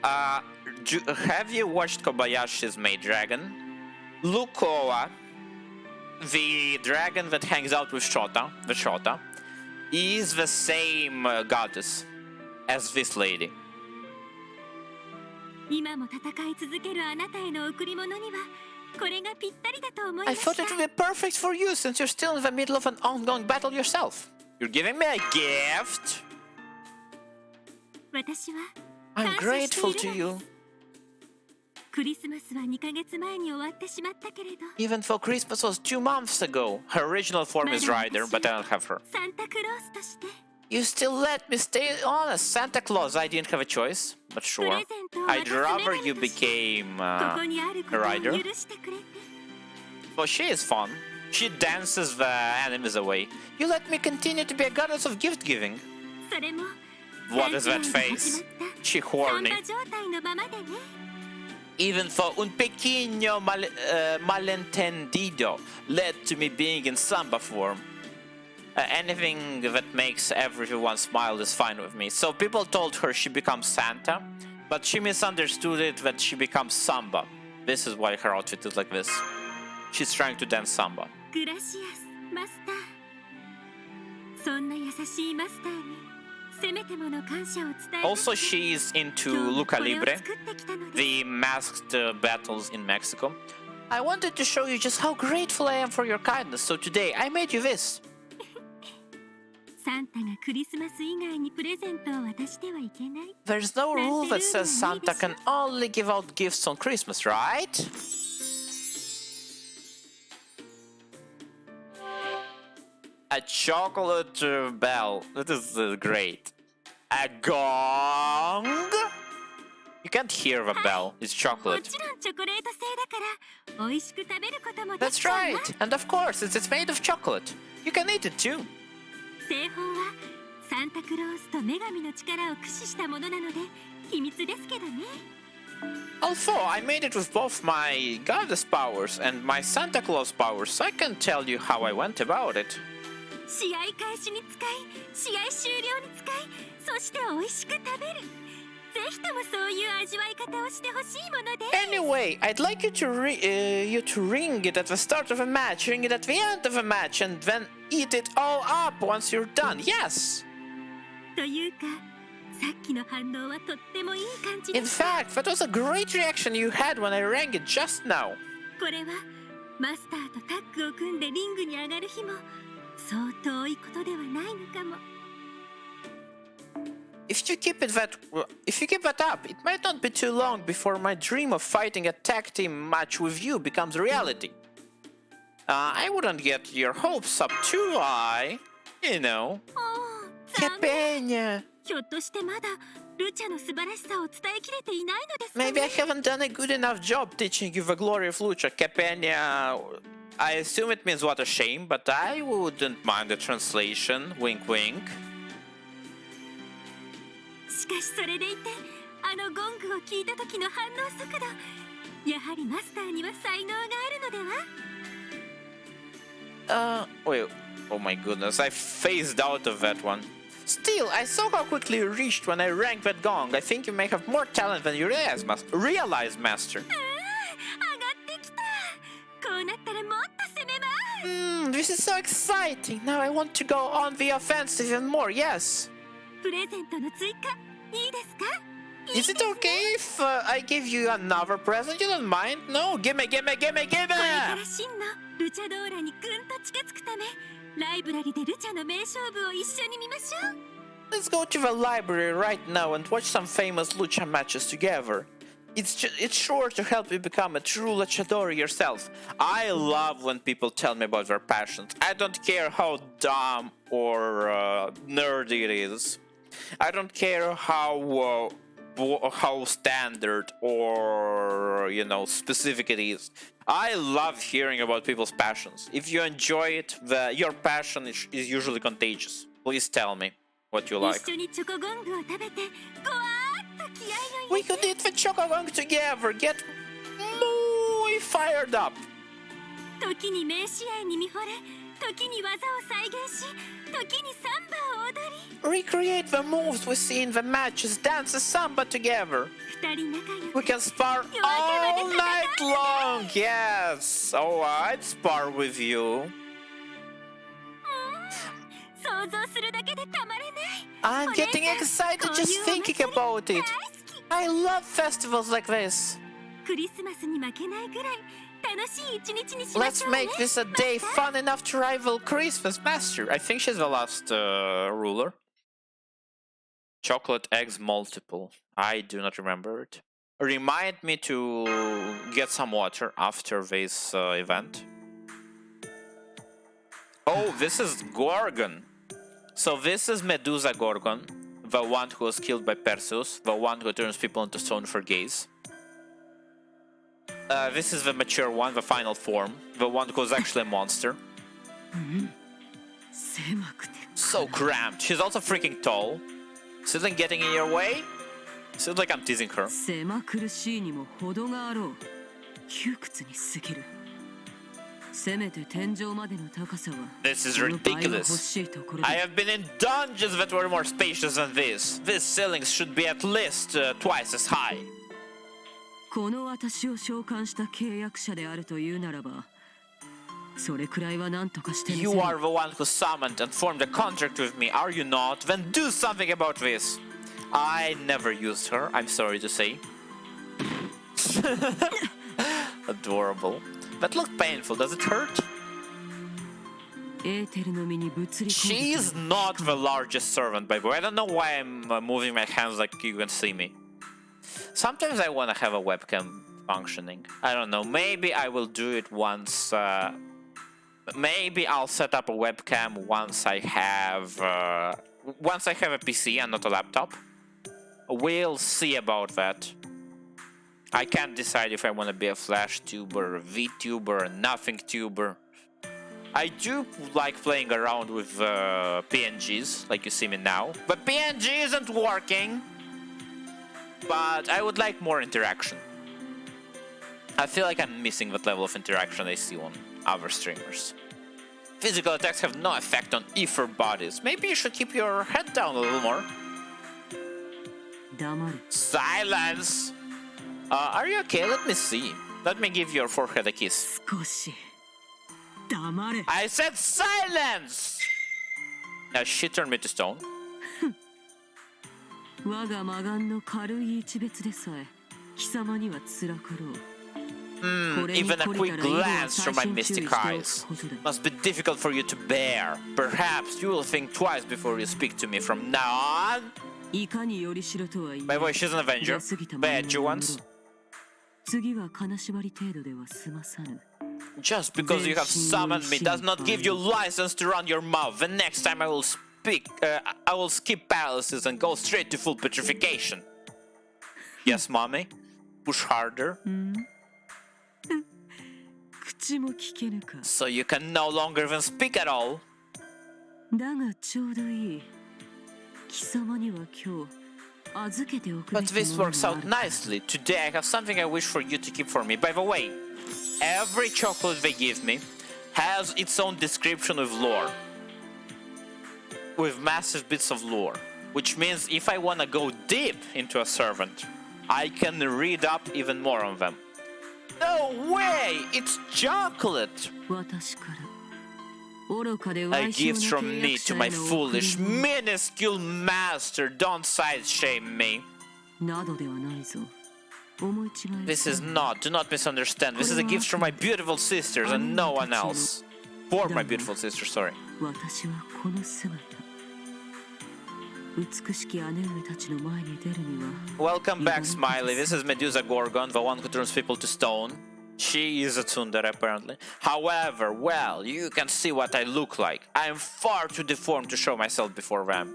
have you watched Kobayashi's Maid Dragon? Lukoa, the dragon that hangs out with Shota, the Shota, is the same goddess as this lady. 今も戦い続けるあなたへの贈り物にはこれがぴったりだと思い I ました thought it would be perfect for you since you're still in the middle of an ongoing battle yourself. You're giving me a gift? 私は I'm 感謝してい grateful る to の you. クリスマスは2ヶ月前に終わってしまったけれど Even though Christmas was 2 months ago. Her original form is Ryder, but I don't have her. サンタクロースとして You still let me stay honest. Santa Claus, I didn't have a choice, but プ sure. レゼントを I'd 渡す rather 女 you 神として became ここにあることを Ryder. 許してくれて Well, she is fun. She dances the enemies away. You let me continue to be a goddess of gift giving. それも What is that ランチ face? 内で始まった She サン horny. バ状態のままでね Even though un pequeño malentendido led to me being in samba form. Anything that makes everyone smile is fine with me. So people told her she becomes Santa, but she misunderstood it that she becomes samba. This is why her outfit is like this. She's trying to dance samba. グラシアスマスターそんな優しいマスターにせめてもの感謝を伝え Also, she's into Lucha Libre, 作ってきたので the masked battles in Mexico. I wanted to show you just how grateful I am for your kindness, so today I made you this. サンタがクリスマス以外にプレゼントを渡してはいけない There's no rule that says Santa can only give out gifts on Christmas, right? A chocolate bell. That is great. A gong? You can't hear the bell. It's も chocolate. ちろんチョコレート製だから美味しく食べることもで That's きちゃうわ right. And of course, it's made of chocolate. You can eat it too. 製法はサンタクロースと女神の力を駆使したものなので秘密ですけどね Although I made it with both my goddess powers and my Santa Claus powers, I can tell you how I went about it. 試合開始に使い試合終了に使いそして美味しく食べるぜひともそういう味わい方をしてほしいもので Anyway, I'd like you to ring it at the start of a match, ring it at the end of a match, and then eat it all up once you're done. Yes. というかさっきの反応はとってもいい感じで In した fact, that was a great reaction you had when I rang it just now. これはマスターとタッグを組んでリングに上がる日もそう遠いことではないのかも If you keep that up, it might not be too long before my dream of fighting a tag team match with you becomes reality. I wouldn't get your hopes up too high, you know. おお Que 残念 peña. ひょっとしてまだルチャの素晴らしさを伝えきれていないのですか Maybe I ね haven't done a good enough job teaching you the glory of Lucha. Que peña. I assume it means what a shame, but I wouldn't mind the translation. Wink, wink. しかしそれでいてあのゴングを聞いた時の反応速度やはりマスターには才能があるのでは Wait. Oh my goodness, I phased out of that one. Still, I saw how quickly you reached when I rang that gong. I think you may have more talent than you realize, Master. 上がってきたこうなったらもっと攻めます This is so exciting. Now I want to go on the offensive even more, yes. プレゼントの追加いいですか？ Is it okay if I give you another present? You don't mind? No, give me! これから真のルチャドーラにぐんと近づくためライブラリでルチャの名勝負を一緒に見ましょう。 Let's go to the library right now and watch some famous lucha matches together. It's sure to help you become a true luchador yourself. I love when people tell me about their passions. I don't care how dumb or nerdy it is. I don't care how standard or specific it is. I love hearing about people's passions. If you enjoy it, your passion is usually contagious. Please tell me what you like. 一緒にチョコゴングを食べてごわーっと気合を We could eat the chocogong together. Get muy fired up. 時に名試合に見惚れ時に技を再現し時にサンバを踊り Recreate the moves we see in the matches. Dance the samba together. 二人仲良 We く can spar all night long. Yes. Oh, I'd spar with you. 想像するだけでたまれない I'm getting excited just thinking about it. I love festivals like this. クリスマスに負けないぐらい楽しい一日にしま Let's しょうね make this a day fun enough to rival Christmas Master. I think she's the last ruler. Chocolate eggs multiple. I do not remember it. Remind me to get some water after this event. Oh, this is Gorgon. So this is Medusa Gorgon, the one who was killed by Perseus, the one who turns people into stone for gaze. This is the mature one, the final form, the one who's actually a monster. So cramped. She's also freaking tall. Isn't getting in your way? Seems like I'm teasing her. 狭苦しいにも程があろう。窮屈に過ぎる。せめて天井までの高さは This is この倍は欲 ridiculous. しいところ I だ。 have been in dungeons that were more spacious than this. These ceilings should be at least twice as high. この私を召喚した契約者であるというならば、それくらいは何とかしてみせ You る。 are the one who summoned and formed a contract with me, are you not? Then do something about this. I never used her, I'm sorry to say. Adorable. That looked painful, does it hurt? エーテルの身に物理攻撃 She's not the largest servant, by the way. I don't know why I'm moving my hands like you can see me. Sometimes I want to have a webcam functioning. I don't know, maybe I will do it once. Maybe I'll set up a webcam once I have a PC and not a laptop. We'll see about that. I can't decide if I want to be a Flash tuber, a VTuber, a nothing tuber. I do like playing around with PNGs, like you see me now. But PNG isn't working. But I would like more interaction. I feel like I'm missing that level of interaction I see on other streamers. Physical attacks have no effect on ether bodies. Maybe you should keep your head down a little more. 黙れ。 Silence! Are you okay? Let me see. Let me give your forehead a kiss. 少し黙れ。 I said silence! Now she turned me to stone. 我が魔眼の軽い一別でさえ貴様には辛かろう。 Even a quick glance from my mystic eyes must be difficult for you to bear. Perhaps you will think twice before you speak to me from now on. いかによりしろとは言い By the way, she's an Avenger. Bad you once. 次は金縛り程度では済まさぬ。 Just because you have summoned me does not give you license to run your mouth. The next time I will skip palaces and go straight to full petrification. Yes, mommy? Push harder. 口も聞けぬか。 So you can no longer even speak at all. だがちょうどいい。貴様には今日預けておくべ But き this もの works があ out る。 nicely. Today I have something I wish for you to keep for me. By the way, every chocolate they give me has its own description with lore. With massive bits of lore. Which means if I want to go deep into a servant, I can read up even more on them. No way! It's chocolate! 私から A gift from me to my foolish, minuscule master. Don't side shame me. This is not, do not misunderstand. This is a gift from my beautiful sisters and no one else. For my beautiful sisters, sorry. Welcome back, Smiley. This is Medusa Gorgon, the one who turns people to stone. She is a tsundere, apparently. However, well, you can see what I look like. I am far too deformed to show myself before them.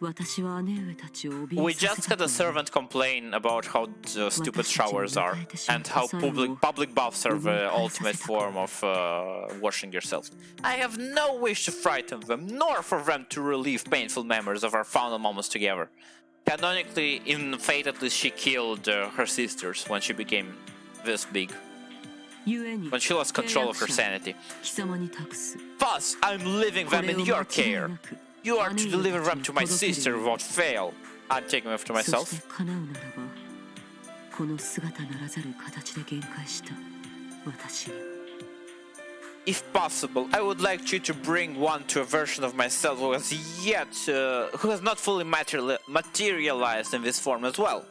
We just had a servant complain about how stupid showers are and how public baths are the ultimate form of washing yourself. I have no wish to frighten them, nor for them to relieve painful memories of our final moments together. Canonically, in Fate at least, she killed her sisters when she became this big. When she lost control of her sanity. Thus, I'm leaving them in your care. You are to deliver them to my sister without fail. I'm taking them to myself. If possible, I would like you to bring one to a version of myself who has not fully materialized in this form as well.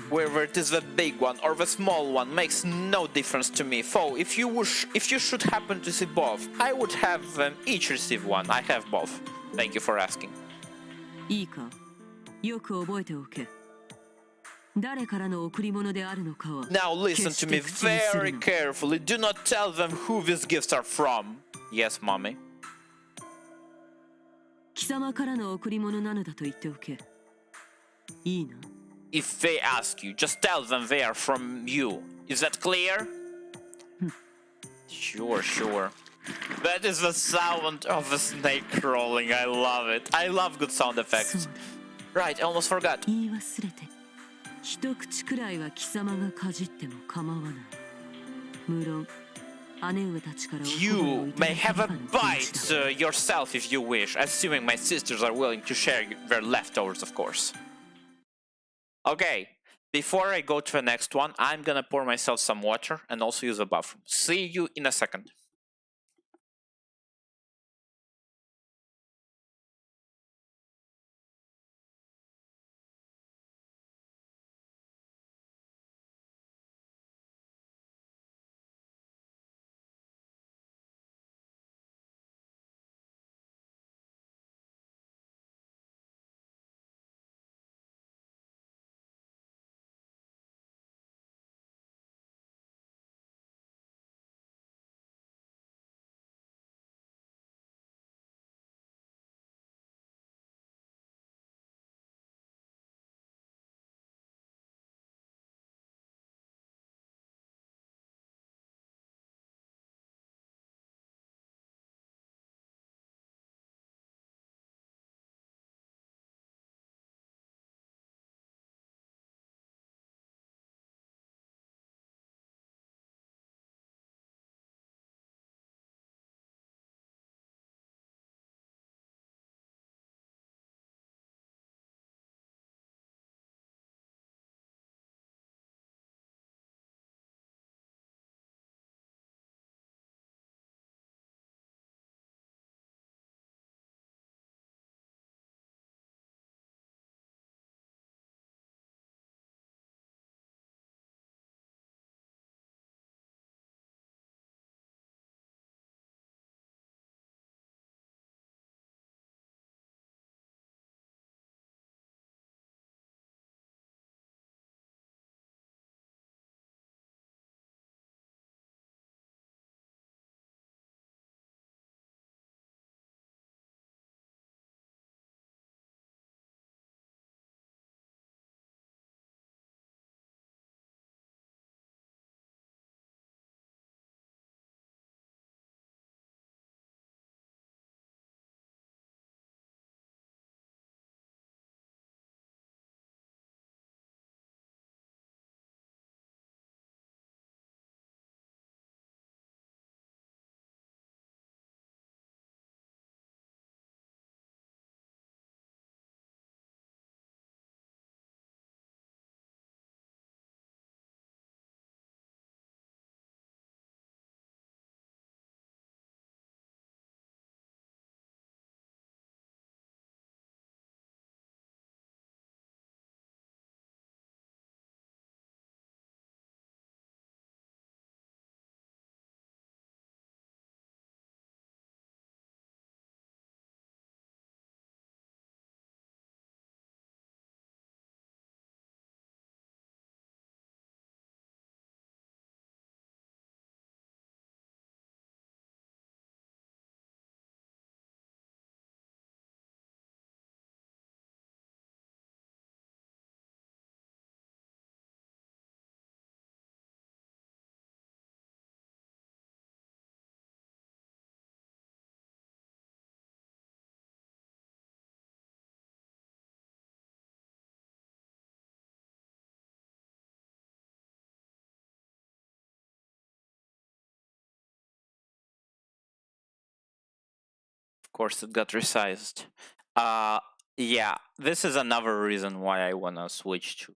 Whether it is the big one or the small one makes no difference to me. Foe, if you should happen to see both, I would have them each receive one. I have both. Thank you for asking. Now listen to me very carefully. Do not tell them who these gifts are from. Yes, mommy. If they ask you, just tell them they are from you. Is that clear? Sure. That is the sound of a snake crawling. I love it. I love good sound effects. Right, I almost forgot. You may have a bite yourself if you wish, assuming my sisters are willing to share their leftovers, of course. Okay, before I go to the next one, I'm gonna pour myself some water and also use the bathroom. See you in a second. Of course, it got resized. Yeah, this is another reason why I wanna switch to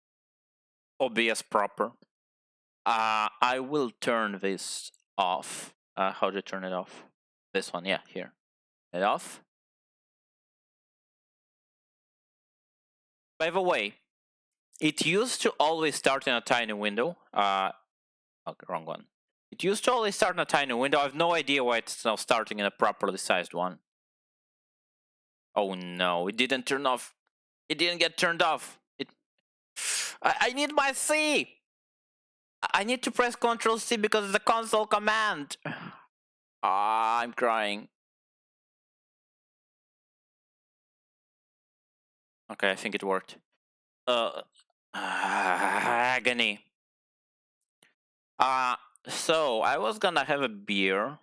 OBS proper. I will turn this off. How do you turn it off? This one, yeah, here. It off. By the way, it used to always start in a tiny window. Okay, wrong one. It used to always start in a tiny window. I have no idea why it's now starting in a properly sized one. Oh no, it didn't turn off. It didn't get turned off. I need my C! I need to press Ctrl C because it's a console command. I'm crying. Okay, I think it worked. Agony. So I was gonna have a beer.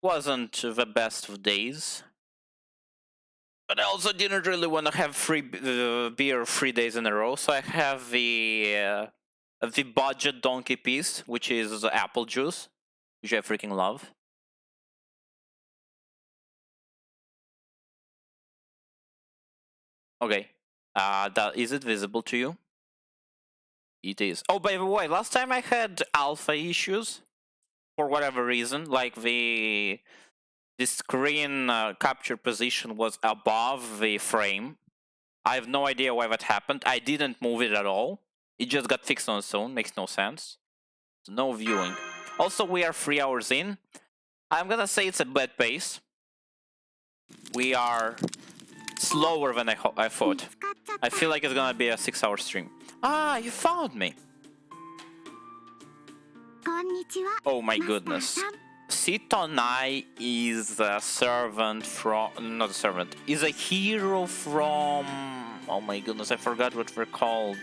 Wasn't the best of days. But I also didn't really want to have free beer 3 days in a row, so I have the budget donkey piece, which is apple juice, which I freaking love. Okay, is it visible to you? It is. Oh, by the way, last time I had alpha issues for whatever reason, like the screen capture position was above the frame. I have no idea why that happened. I didn't move it at all. It just got fixed on its own. Makes no sense. No viewing. Also, we are 3 hours in. I'm gonna say it's a bad pace. We are slower than I thought. I feel like it's gonna be a 6-hour stream. Ah, you found me. Oh my goodness. Sitonai is a servant from... Not a servant. Is a hero from... Oh my goodness, I forgot what they're called.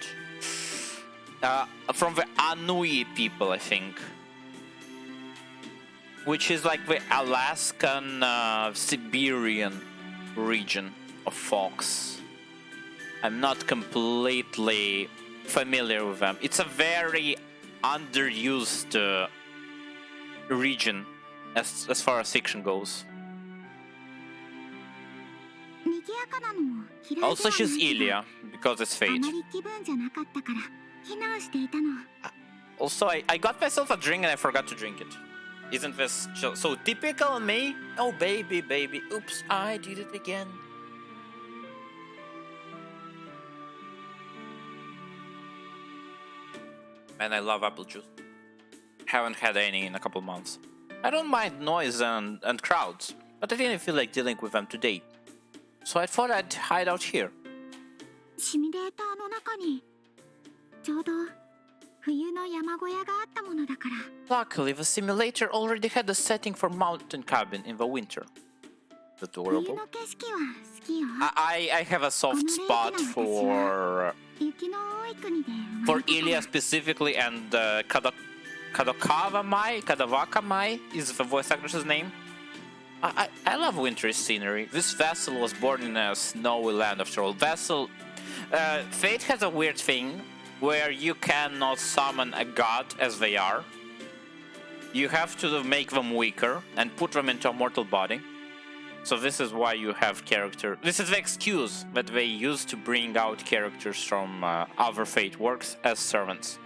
From the Anui people, I think. Which is like the Alaskan, Siberian region of folks. I'm not completely familiar with them. It's a very underused region as far as fiction goes. Also, she's Ilya, because it's fate. Also, I got myself a drink and I forgot to drink it. Isn't this so typical of me? Oh, baby, baby. Oops, I did it again. Man, I love apple juice. Haven't had any in a couple months. I don't mind noise and crowds, but I didn't feel like dealing with them today. So I thought I'd hide out here. Luckily, the simulator already had a setting for mountain cabin in the winter. Adorable. I have a soft spot for Ilya specifically, and Kadavaka Mai is the voice actor's name. I love wintry scenery. This vessel was born in a snowy land after all. Fate has a weird thing where you cannot summon a god as they are. You have to make them weaker and put them into a mortal body. So this is why you have character. This is the excuse that they use to bring out characters from other Fate works as servants.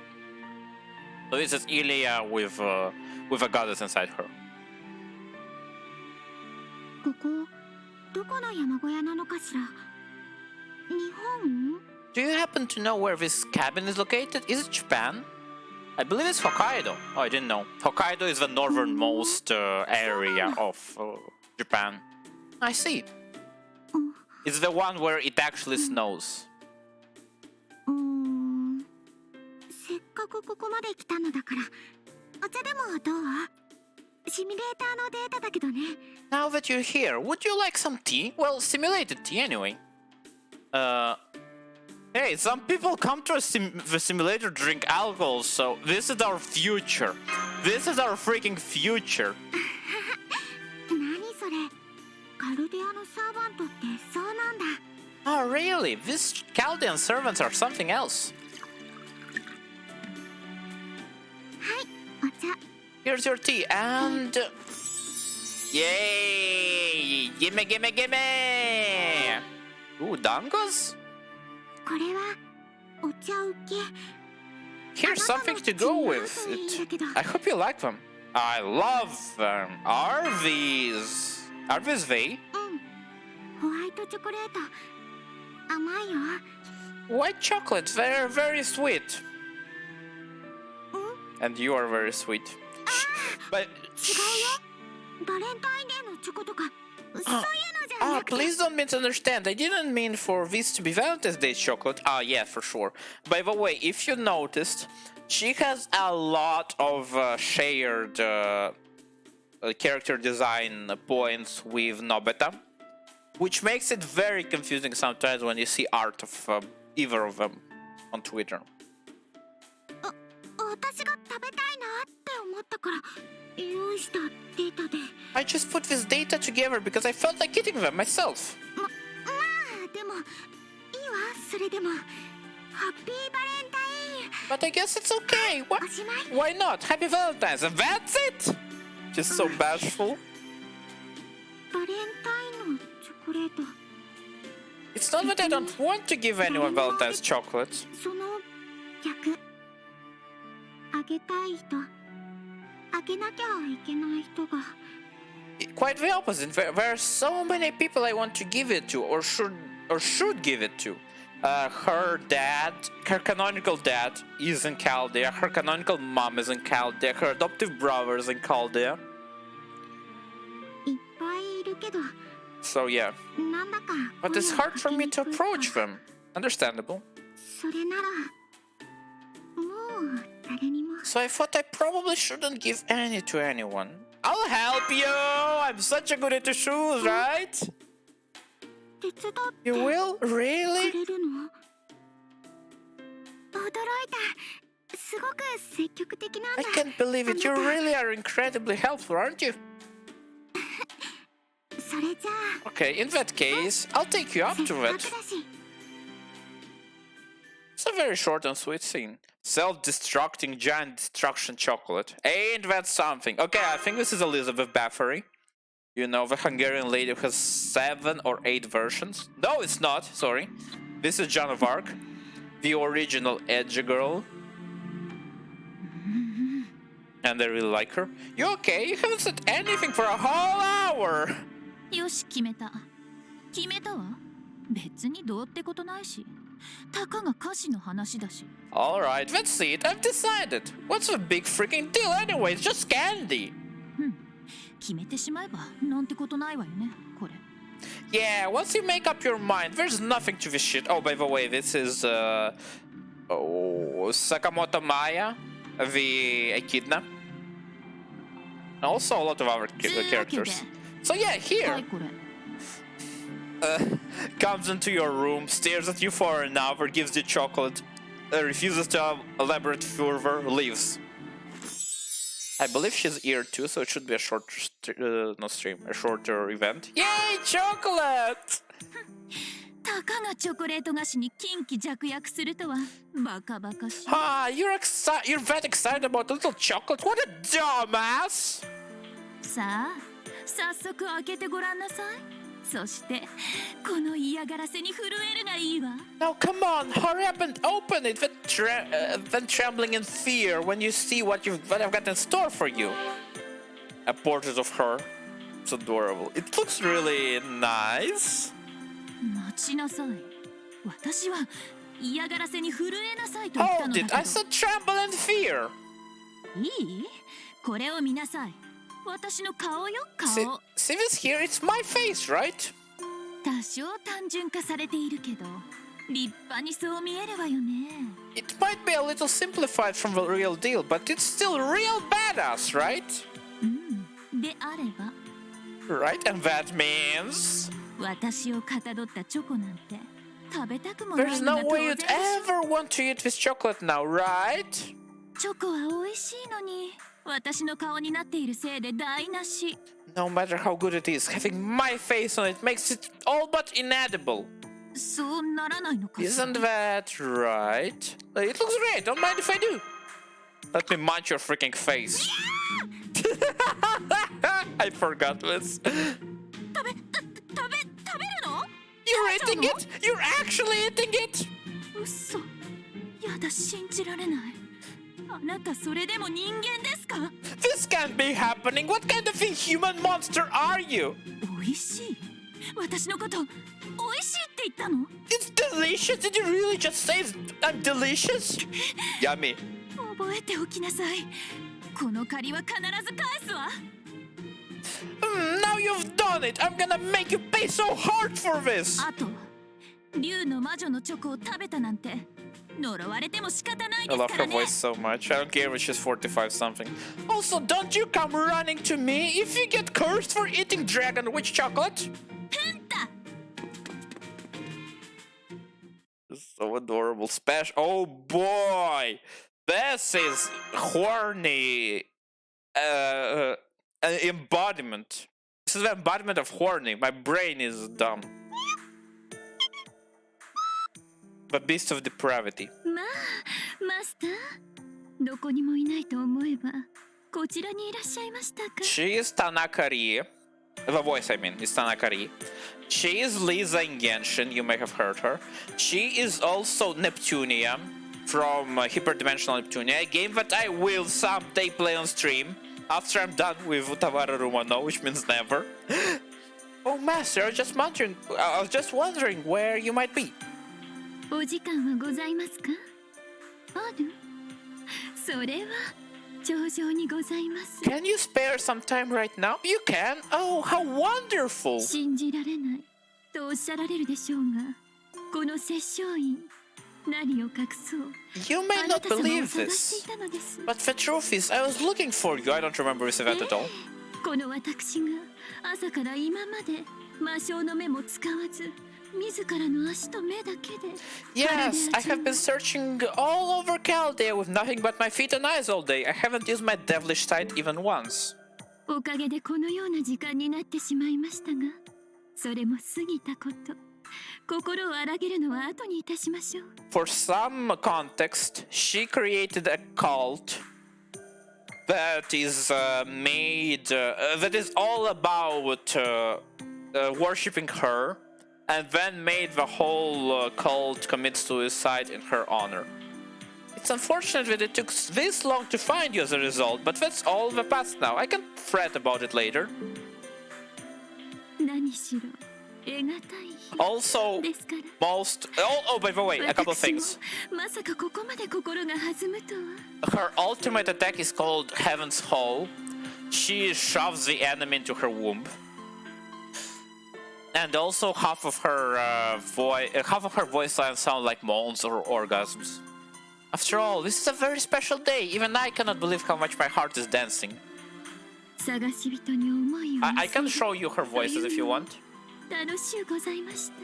So this is Ilya with a goddess inside her. Do you happen to know where this cabin is located? Is it Japan? I believe it's Hokkaido. Oh, I didn't know. Hokkaido is the northernmost area of Japan. I see. It's the one where it actually snows. Now that you're here, would you like some tea? Well, simulated tea anyway. Hey, some people come to the simulator to drink alcohol, so this is our future. This is our freaking future. Oh, really? These Chaldean servants are something else. Here's your tea, and... Yay! Gimme, gimme, gimme! Ooh, dangos? これはお茶受け。 Here's something to go with it. I hope you like them. I love them. Are these they? ホワイトチョコレート甘いよ。 White chocolate, they're very sweet. And you are very sweet. But 違うよ。バレンタインデーのチョコとかそういうのじゃなくて。 please don't misunderstand. I didn't mean for this to be Valentine's Day chocolate. Yeah, for sure. By the way, if you noticed, she has a lot of shared character design points with Nobeta, which makes it very confusing sometimes when you see art of either of them on Twitter. 私が食べたいなって思ったから用意したデータで。 I just put this data together because I felt like eating them myself. まあでもいいわそれでも。ハッピーバレンタイン。 But I guess it's okay. おしまい。 Why not? Happy Valentine's, and that's it! Just so bashful. バレンタインのチョコレート。 It's not that I don't want to give anyone Valentine's chocolate. その逆。あげたい人。あげなきゃいけない人が。 Quite the opposite. There are so many people I want to give it to, or should give it to. Her dad, her canonical dad, is in Chaldea. Her canonical mom is in Chaldea. Her adoptive brother is in Chaldea. いっぱいいるけど。 So yeah. なんだか。 But it's hard for me to approach them. Understandable. それなら。もう誰にも。 So I thought I probably shouldn't give any to anyone. I'll help you! I'm such a good at shoes, right? 手伝って You will? く Really? れるの？驚いた。すごく積極的なん I だ。 can't believe it. You really are incredibly helpful, aren't you? それじゃあ。 Okay, in that case, I'll take you up せっ to か it. くだし。 It's a very short and sweet scene. Self-destructing giant destruction chocolate. Ain't that something? Okay, I think this is Elizabeth Bathory. You know, the Hungarian lady who has 7 or 8 versions. No, it's not. Sorry. This is Joan of Arc. The original edgy girl. And I really like her. You okay? You haven't said anything for a whole hour. よし決めた決めたわ別にどうってことないしたかが歌詞の話だし Alright, let's see it. I've decided. What's the big freaking deal anyway? It's just candy. 決めてしまえばなんてことないわよねこれ Yeah, once you make up your mind, there's nothing to this shit. Oh, by the way, this is Sakamoto Maya, the Echidna. Also a lot of other characters. So yeah, は here いこれ comes into your room, stares at you for an hour, gives you chocolate, refuses to have elaborate further, leaves. I believe she's here too, so it should be a short, not stream, a shorter event. Yay, chocolate! たかがチョコレート菓子に近畿弱約するとはバカバカしい Ah, you're that excited about a little chocolate? What a dumbass! さあ早速開けてごらんなさいそしてこの嫌がらせに震えるがいいわ Now come on, hurry up and open it, then trembling in fear when you see what I've got in store for you. A portrait of her. It's adorable. It looks really nice. 待ちなさい私は嫌がらせに震えなさいと言った Hold のだ it, け I ど said tremble in fear. いいこれを見なさい私の顔よ See, 顔 see this here? It's my face, right? 多少単純化されているけど立派にそう見えるわよね It might be a little simplified from the real deal, but it's still real badass, right? であれば Right, and that means 私をかたどったチョコなんて食べたくもない there's のが no 当 way 然 you'd でしょ ever want to eat this chocolate now, right? チョコは美味しいのに私の顔になっているせいで台無し No matter how good it is, having my face on it makes it all but inedible. そうならないのかしら Isn't that right? It looks great, don't mind if I do. Let me munch your freaking face. I forgot this. 食べ You're eating it? You're actually eating it? 嘘。やだ、信じられない。あなたそれでも人間ですか？ This can't be happening. What kind of inhuman monster are you? 美味しい。私のこと美味しいって言ったの？ It's delicious. Did you really just say I'm delicious? Yummy. 覚えておきなさい。この借りは必ず返すわ。Now you've done it. I'm gonna make you pay so hard for this. あと、竜の魔女のチョコを食べたなんて呪われても仕方ない I です love か her らね。 voice so much. I don't care if she's 45 something. Also, don't you come running to me if you get cursed for eating dragon witch chocolate. ペンタ。 This is so adorable. Special. Oh boy, this is horny. Embodiment. This is the embodiment of horny. My brain is dumb. The beast of depravity. まあ、マスター。どこにもいないと思えば、こちらにいらっしゃいましたか。 She is Tanakari. The voice, I mean, is Tanakari. She is Lisa in Genshin. You may have heard her. She is also Neptunia from Hyperdimensional Neptunia, a game that I will someday play on stream after I'm done with Utawara Rumano, which means never. Oh, Master, I was just wondering where you might be. お時間はございますか？ある？それは上々にございます。 Can you spare some time right now? You can? Oh, how wonderful! 信じられないとおっしゃられるでしょうが、この殺生院、何を隠そう。 You may あな not た様を believe 探して this, いたのです。 but the truth is, I was looking for you. I don't remember this event at all. この私が朝から今まで魔性の目も使わず、自らの足と目だけで。 Yes, I have been searching all over Chaldea with nothing but my feet and eyes all day. I haven't used my devilish sight even once. おかげでこのような時間になってしまいましたが、それも過ぎたこと。心を荒げるのは後にいたしましょう。 For some context, she created a cult that is that is all about worshipping her, and then made the whole cult commit suicide in her honor. It's unfortunate that it took this long to find you as a result, but that's all the past now. I can fret about it later. 何しろ得難い Also, ですから。 by the way, a couple of 私も things. まさかここまで心が弾むとは。 Her ultimate attack is called Heaven's Hole. She shoves the enemy into her womb. And also half of her voice lines sound like moans or orgasms. After all, this is a very special day. Even I cannot believe how much my heart is dancing. 探し人に思いを I 寄 can せ show you her voices if you want. 楽しゅうございました。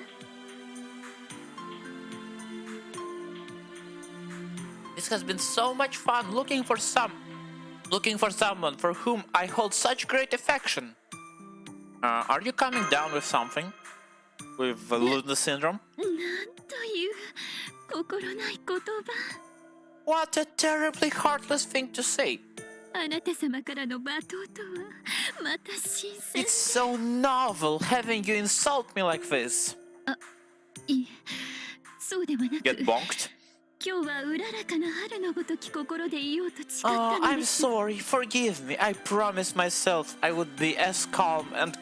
This has been so much fun looking for someone for whom I hold such great affection. Are you coming down with something? With Luna syndrome? なんという心ない言葉。 What a terribly heartless thing to say. あなた様からの罵倒とはまた新鮮。 It's so novel having you insult me like this. いえ、そうではなく、 Get bonked? 今日はうららかな春のごとき心でいようと誓った Oh, の I'm です。 sorry. Forgive me. I promised myself I would be as calm and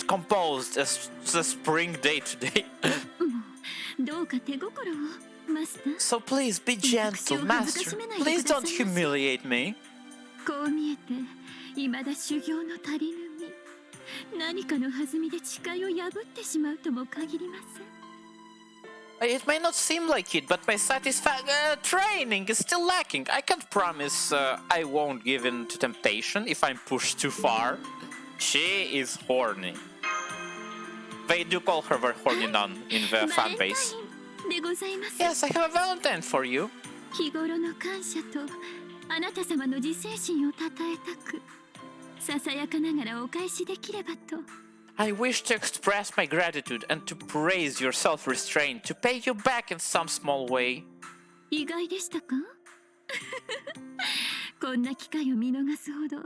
composed as the spring day today. どうか手心を、マスター。 So please be gentle, Master. Please don't humiliate me. こう見えて、未だ修行の足りぬ身。何かの弾みで誓いを破ってしまうとも限りません。 It may not seem like it, but my training is still lacking. I can't promise I won't give in to temptation if I'm pushed too far. She is horny. They do call her the horny nun in the fan base. でございます。 Yes, I have a Valentine for you. 日頃の感謝とあなた様の自制心をたたえたく、ささやかながらお返しできればと。 I wish to express my gratitude and to praise your self-restraint, to pay you back in some small way. 意外でしたか？こんな機会を見逃すほど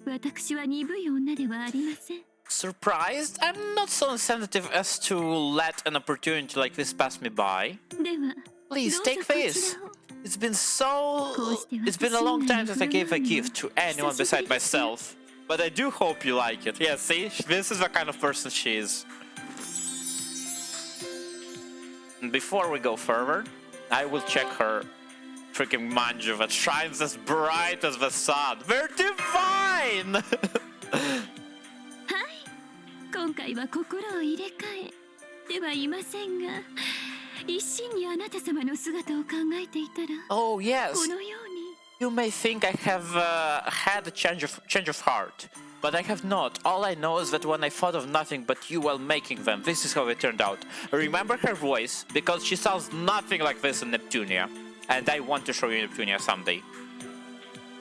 私は鈍い女ではありません。 Surprised? I'm not so insensitive as to let an opportunity like this pass me by. では Please どうぞ take こちら this. を。 It's been a long time since I gave a gift to anyone beside myself. But I do hope you like it. Yeah, see? This is the kind of person she is. And before we go further, I will check her freaking manju that shines as bright as the sun. They're divine! はい今回は心を入れ替えではいませんが一心にあなた様の姿を考えていたら Oh, こ yes. のように You may think I have had a change of heart, but I have not. All I know is that when I thought of nothing but you while making them, this is how it turned out. Remember her voice, because she sounds nothing like this in Neptunia. And I want to show you Neptunia someday.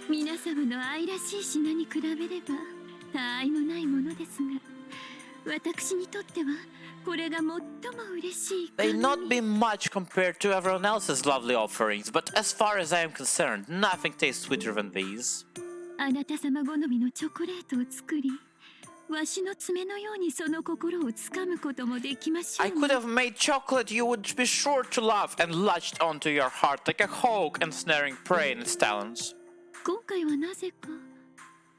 皆様の愛らしい品に比べれば他愛もないものですが私にとってはこれが最も嬉しい May 限り not be much compared to everyone else's lovely offerings, but as far as I am concerned, nothing tastes sweeter than these. あなた様好みのチョコレートを作りわしの爪のようにその心をつかむこともできましょ I う could have made chocolate you would be sure to love and latched onto your heart like a hawk ensnaring prey in its talons. 今回はなぜか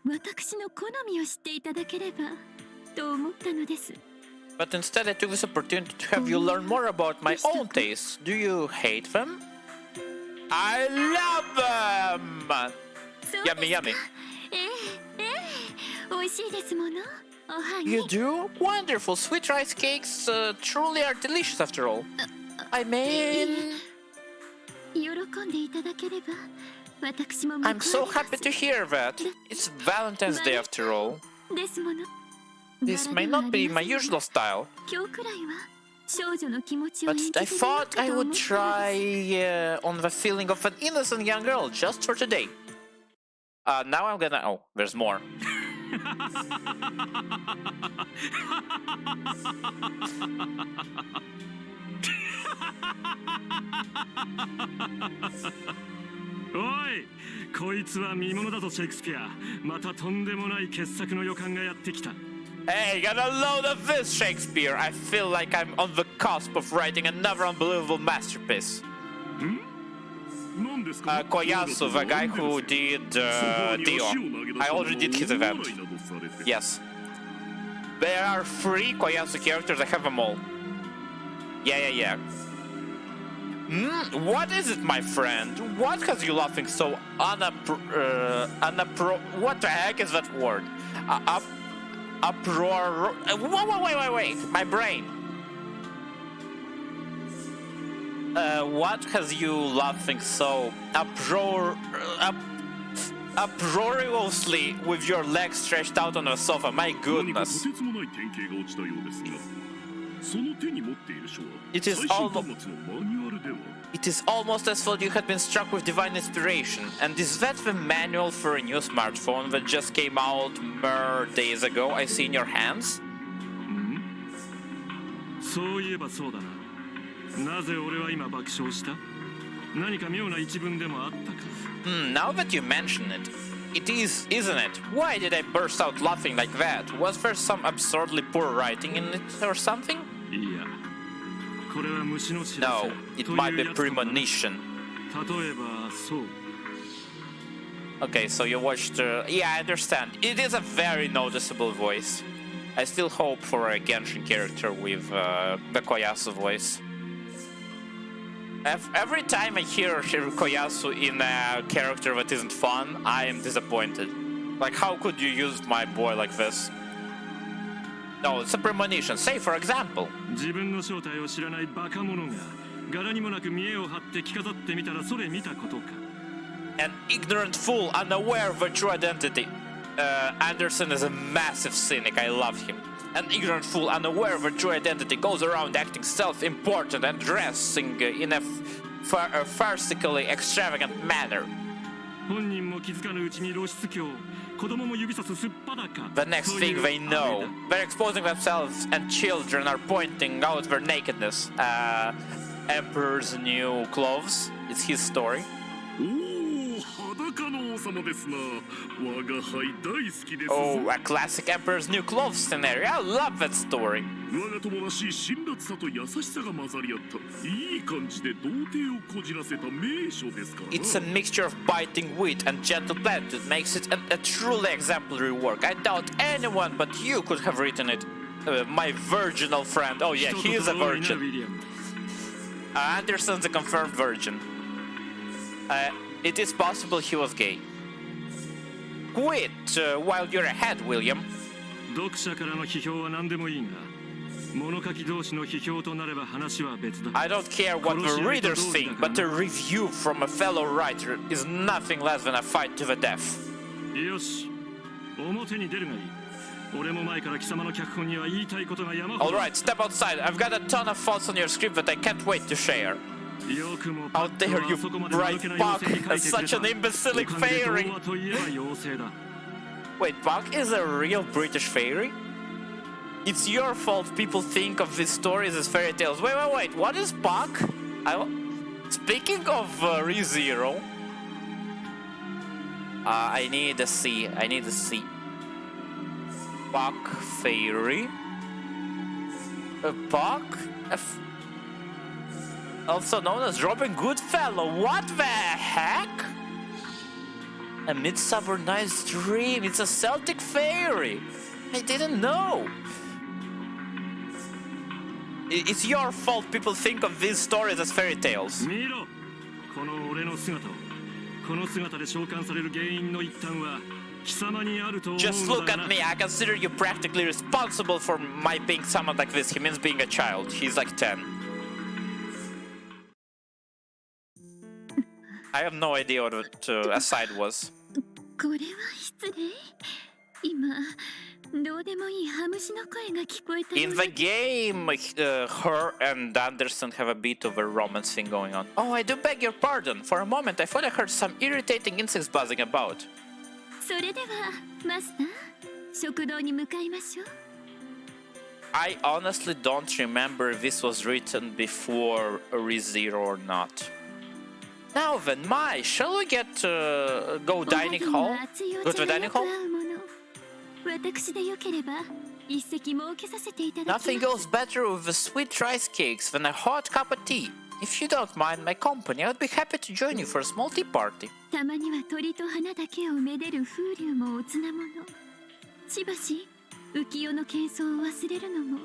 私の好みを知っていただければと思ったのです But instead I took this opportunity to have you learn more about my own tastes. Do you hate them? I love them! そうですか Yummy, yummy. 美味しいですものおはぎ You do? Wonderful. Sweet rice cakes truly are delicious after all. I mean... 喜んでいただければ私も報われ I'm ます so happy to hear that. It's Valentine's Day after all. ですもの This may not be my usual style, 今日くらいは少女の気持ちを but 演じて I みよう thought か I と思 would ったの try です on the feeling of an innocent young girl just for today. Now I'm gonna... Oh, there's more. おいこいつは見物だぞシェイクスピアまたとんでもない傑作の予感がやってきた Hey, got a load of this, Shakespeare. I feel like I'm on the cusp of writing another unbelievable masterpiece. 何ですか Koyasu, the guy who did Dio. I already did his event. Yes. There are 3 Koyasu characters, I have them all. Yeah. What is it, my friend? What has you laughing so what the heck is that word? Uproar... Wait. My brain. What has you laughing so uproariously with your legs stretched out on the sofa? My 何かと goodness. てつもない典型が落ちたようですがその手に持っている書は It 最 is 新 all- 端末のマニュアルでは It is almost as though you had been struck with divine inspiration. And is that the manual for a new smartphone that just came out mere days ago? I see in your hands? そういえばそうだななぜ俺は今爆笑した何か妙な一文でもあったか Now that you mention it, it is, isn't it? Why did I burst out laughing like that? Was there some absurdly poor writing in it or something? いやこれは虫の知らせ No, it という might be やつかな premonition. 例えばそう Okay, so you watched... yeah, I understand. It is a very noticeable voice. I still hope for a Genshin character with the Koyasu voice. Every time I hear Koyasu in a character that isn't fun, I am disappointed. Like, how could you use my boy like this? No, it's a premonition. Say, for example. 自分の正体を知らないバカ者が柄にもなく見栄を張って着飾ってみたらそれ見たことか An ignorant fool, unaware of their true identity. Anderson is a massive cynic. I love him. An ignorant fool, unaware of their true identity, goes around acting self-important and dressing in a farcically extravagant manner. 本人も気づかぬうちに露出狂子供も指さすすっぱだか The next そうい thing う they know, あれだ they're exposing themselves, and children are pointing out their nakedness. Emperor's new clothes. It's his story. おお裸の Oh, a classic Emperor's New Clothes scenario. I love that story. It's a mixture of biting wit and gentle platitude, makes it a truly exemplary work. I doubt anyone but you could have written it. My virginal friend. Oh yeah, he is a virgin. Anderson's a confirmed virgin. It is possible he was gay. Quit while you're ahead, William. I don't care what the readers think, but a review from a fellow writer is nothing less than a fight to the death. Alright, step outside. I've got a ton of thoughts on your script that I can't wait to share. How dare you write Puck as such an imbecilic fairy? Wait, Puck is a real British fairy? It's your fault people think of these stories as fairy tales. Wait, what is Puck? Speaking of ReZero, I need a C. Puck fairy. Puck? Also known as Robin Goodfellow. What the heck? A Midsummer Night's Dream. It's a Celtic fairy. I didn't know. It's your fault people think of these stories as fairy tales. Just look at me. I consider you practically responsible for my being summoned like this. He means being a child. He's like 10. I have no idea what aside was. In the game, her and Anderson have a bit of a romance thing going on. Oh, I do beg your pardon. For a moment, I thought I heard some irritating insects buzzing about. I honestly don't remember if this was written before ReZero or not. Now then, shall we go dining hall? Go to the dining hall? Nothing goes better with the sweet rice cakes than a hot cup of tea. If you don't mind my company, I would be happy to join you for a small tea party.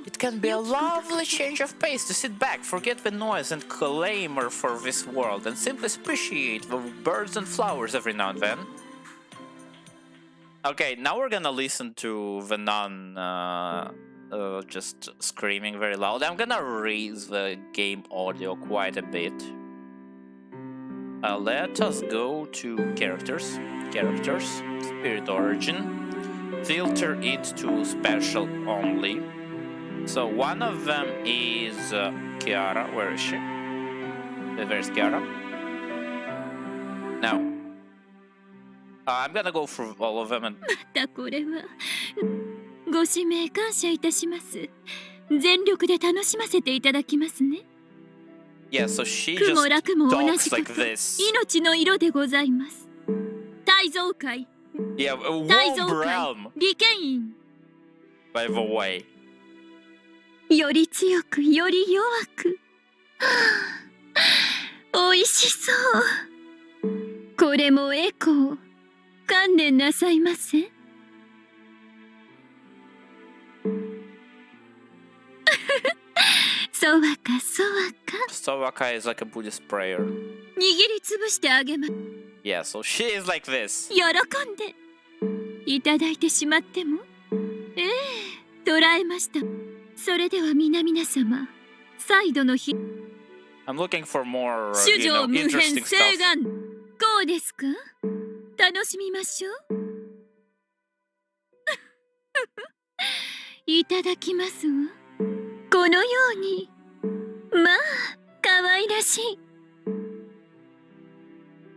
It can be a lovely change of pace to sit back, forget the noise and clamor for this world, and simply appreciate the birds and flowers every now and then. Okay, now we're gonna listen to the nun just screaming very loud. I'm gonna raise the game audio quite a bit. Let us go to characters, spirit origin. Filter it to special only. So one of them is Chiara. Where is she? Where's Chiara? Now, I'm gonna go through all of them and... Yeah, so she just talks like this. Yeah, a warm realm, by the way. より強くより弱くおいしそう。これもエコー観念なさいませ。そわかそわか。Sovaka is like a Buddhist prayer. 握りつぶしてあげま。Yeah, so she is like this. 喜んでいただいてしまっても。ええ、捕らえました。それでは皆様、再度の日。I'm looking for more, 主女無変 interesting 誓 stuff. 願。こうですか？楽しみましょう。いただきますわ。このように。まあ、可愛らしい。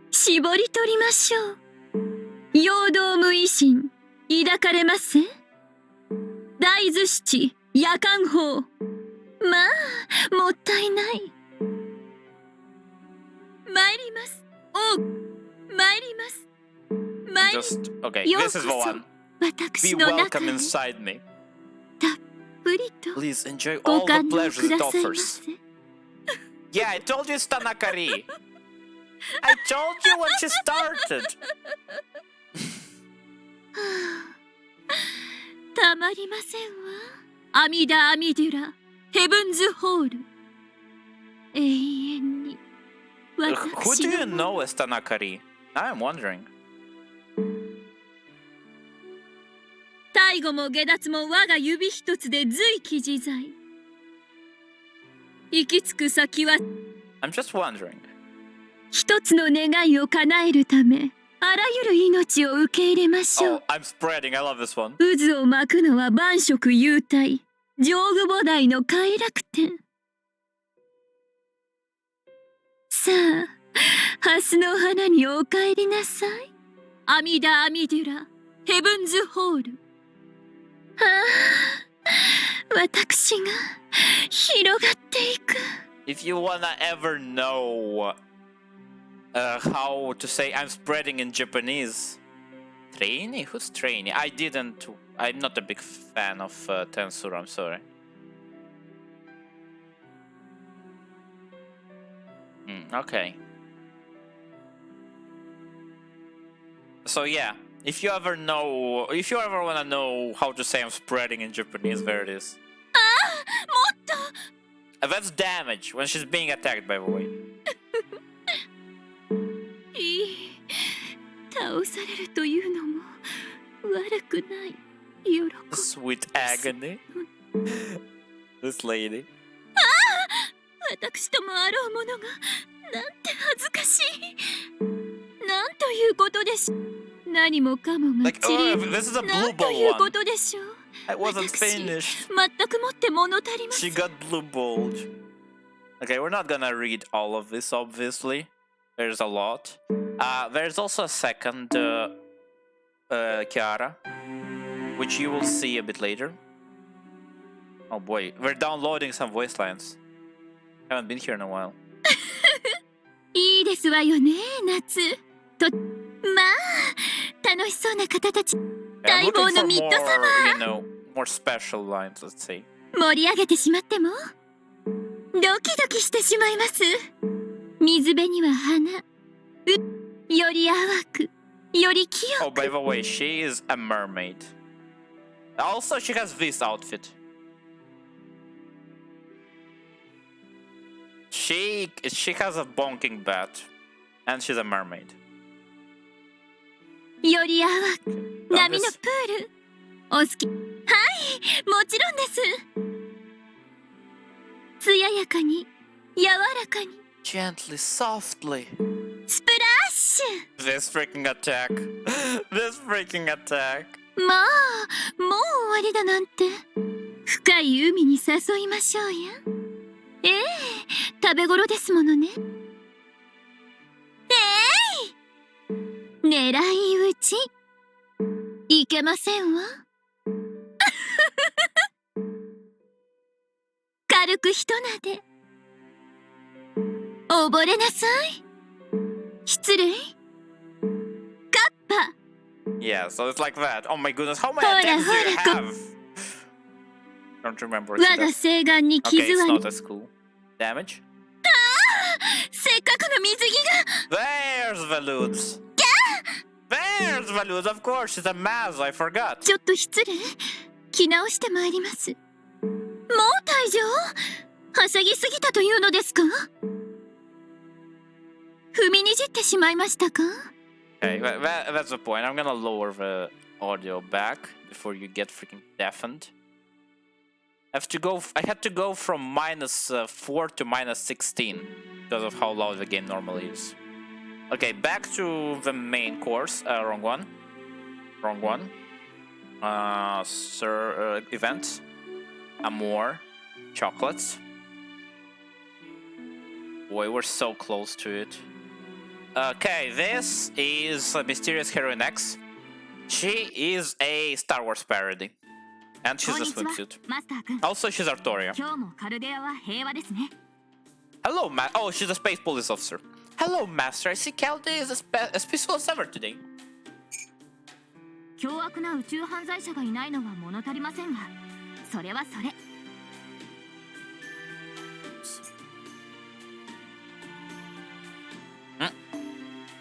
絞り取りましょう。陽動無維新、抱かれませ。大豆七、夜間法。まあ、もったいない。参ります。おう、参ります。just okay. よう This こ is the そ one. 私 Be の中 welcome に inside me. たっぷりと Please enjoy ご all the 堪能 pleasures く it ださいま offers. せ。 Yeah, I told you it's Tanakari. I told you when she started. たまりませんわ。アミダ・アミデュラ、ヘブンズ・ホール。永遠に Who 私 do you の know as Tanakari? Now I'm wondering. 最後も下脱も我が指一つで随記自在。行き着く先は I'm just wondering. 一つの願いを叶えるため、あらゆる命を受け入れましょ Oh, う。 I'm spreading. I love this one. 渦を巻くのは万色幽体、上具菩提の快楽天。さあ、ハスの花にお帰りなさい。アミダ・アミデュラ、ヘブンズ・ホール。ああ、私が広がっていく。 If you wanna ever know how to say I'm spreading in Japanese, Trainee? Who's Trainee? I'm not a big fan of Tensura, I'm sorry. Okay. So yeah, if you ever wanna know how to say I'm spreading in Japanese, there it is. もっと That's damage when she's being attacked, by the way. いい。倒されるというのも悪くない。喜び。 Sweet agony. This lady. 私ともあろうものがなんて恥ずかしい。なんということでしょう。何もかもが Like, ちり this is a な blue んと ball いうこ one. とでしょう。 I wasn't 私 finished. 全くもって物足りませ She ん。 got blue balled. Okay, we're not gonna read all of this, obviously. There's a lot. There's also a second Kiara, which you will see a bit later. Oh boy, we're downloading some voice lines. Haven't been here in a while. いいですわよね、夏。と、まあ、楽しそうな方たち、 Okay, I'm 待 looking 望 for のミッド様。 more special lines, let's say. 盛り上げてしまってもドキドキしてしまいます。水辺には花、より淡く、より清 Oh, く。 by the way, she is a mermaid. Also, she has this outfit. She has a bonking bat, and she's a mermaid. より淡く、波のプール。お好き。はい、もちろんです。艶やかに、柔らかに。 Gently, softly. スプラッシ This freaking attack. This freaking attack. ュ。まあ、もう終わりだなんて。深い海に誘いましょうや。ええ、食べ頃ですものね。狙い撃ちいけませんわ。軽くひとなで溺れなさい。失礼。カッパ。 Yeah, so it's like that. Oh my goodness, how many Hora, attacks do you hora, have? Don't remember. 我が西岸に Okay, 傷 it's は not as cool. Damage? せっかくの水着が There's Valudes. There's Valudes, of course. She's a Maz, I forgot. ちょっと失礼。着直してまいります。もう退場？はしゃぎすぎたというのですか？踏みにじってしまいましたか？ Okay, that's the point. I'm gonna lower the audio back before you get freaking deafened. I had to go from -4 to -16 because of how loud the game normally is. Okay, back to the main course. Wrong one. Wrong one. Events. More chocolates. Boy, we're so close to it. Okay, this is Mysterious Heroine X. She is a Star Wars parody. And she's a swimsuit. マスター君。 Also, she's Artoria. 今日もカルデアは平和ですね。 Hello, Oh, she's a space police officer. Hello, Master. I see Calde is as peaceful as ever today. 凶悪な宇宙犯罪者がいないのは物足りませんが、それはそれ。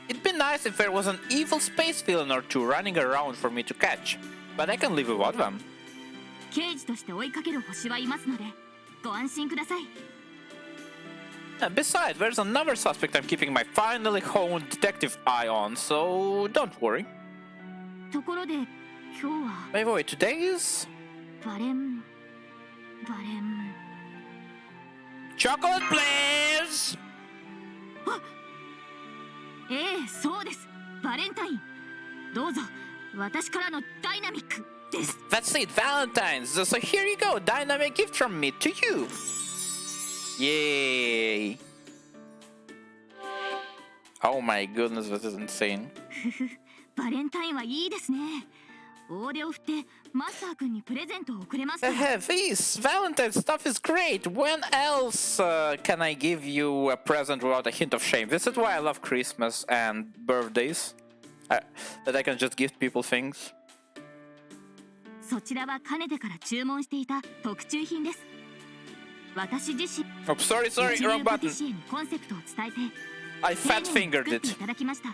It'd be nice if there was an evil space villain or two running around for me to catch, but I can live without them. 刑事として追いかける星はいますので、ご安心ください。Besides, there's another suspect I'm keeping my finely honed detective eye on, so don't worry. ところで、今日は By the way, today is... バレン。Chocolate, please! ええ、そうです。バレンタイン。どうぞ、私からのダイナミックです。That's it, Valentine's. So here you go, dynamic gift from me to you. Yay! Oh my goodness, this is insane. バレンタインはいいですね。大手を振ってマスター君にプレゼントをくれました。This Valentine stuff is great. When else can I give you a present without a hint of shame? This is why I love Christmas and birthdays. That I can just give people things. そちらはかねてから注文していた特注品です。私自身、Oh, sorry, wrong button. コンセプトを伝えて、I fat fingered い it. ただきました。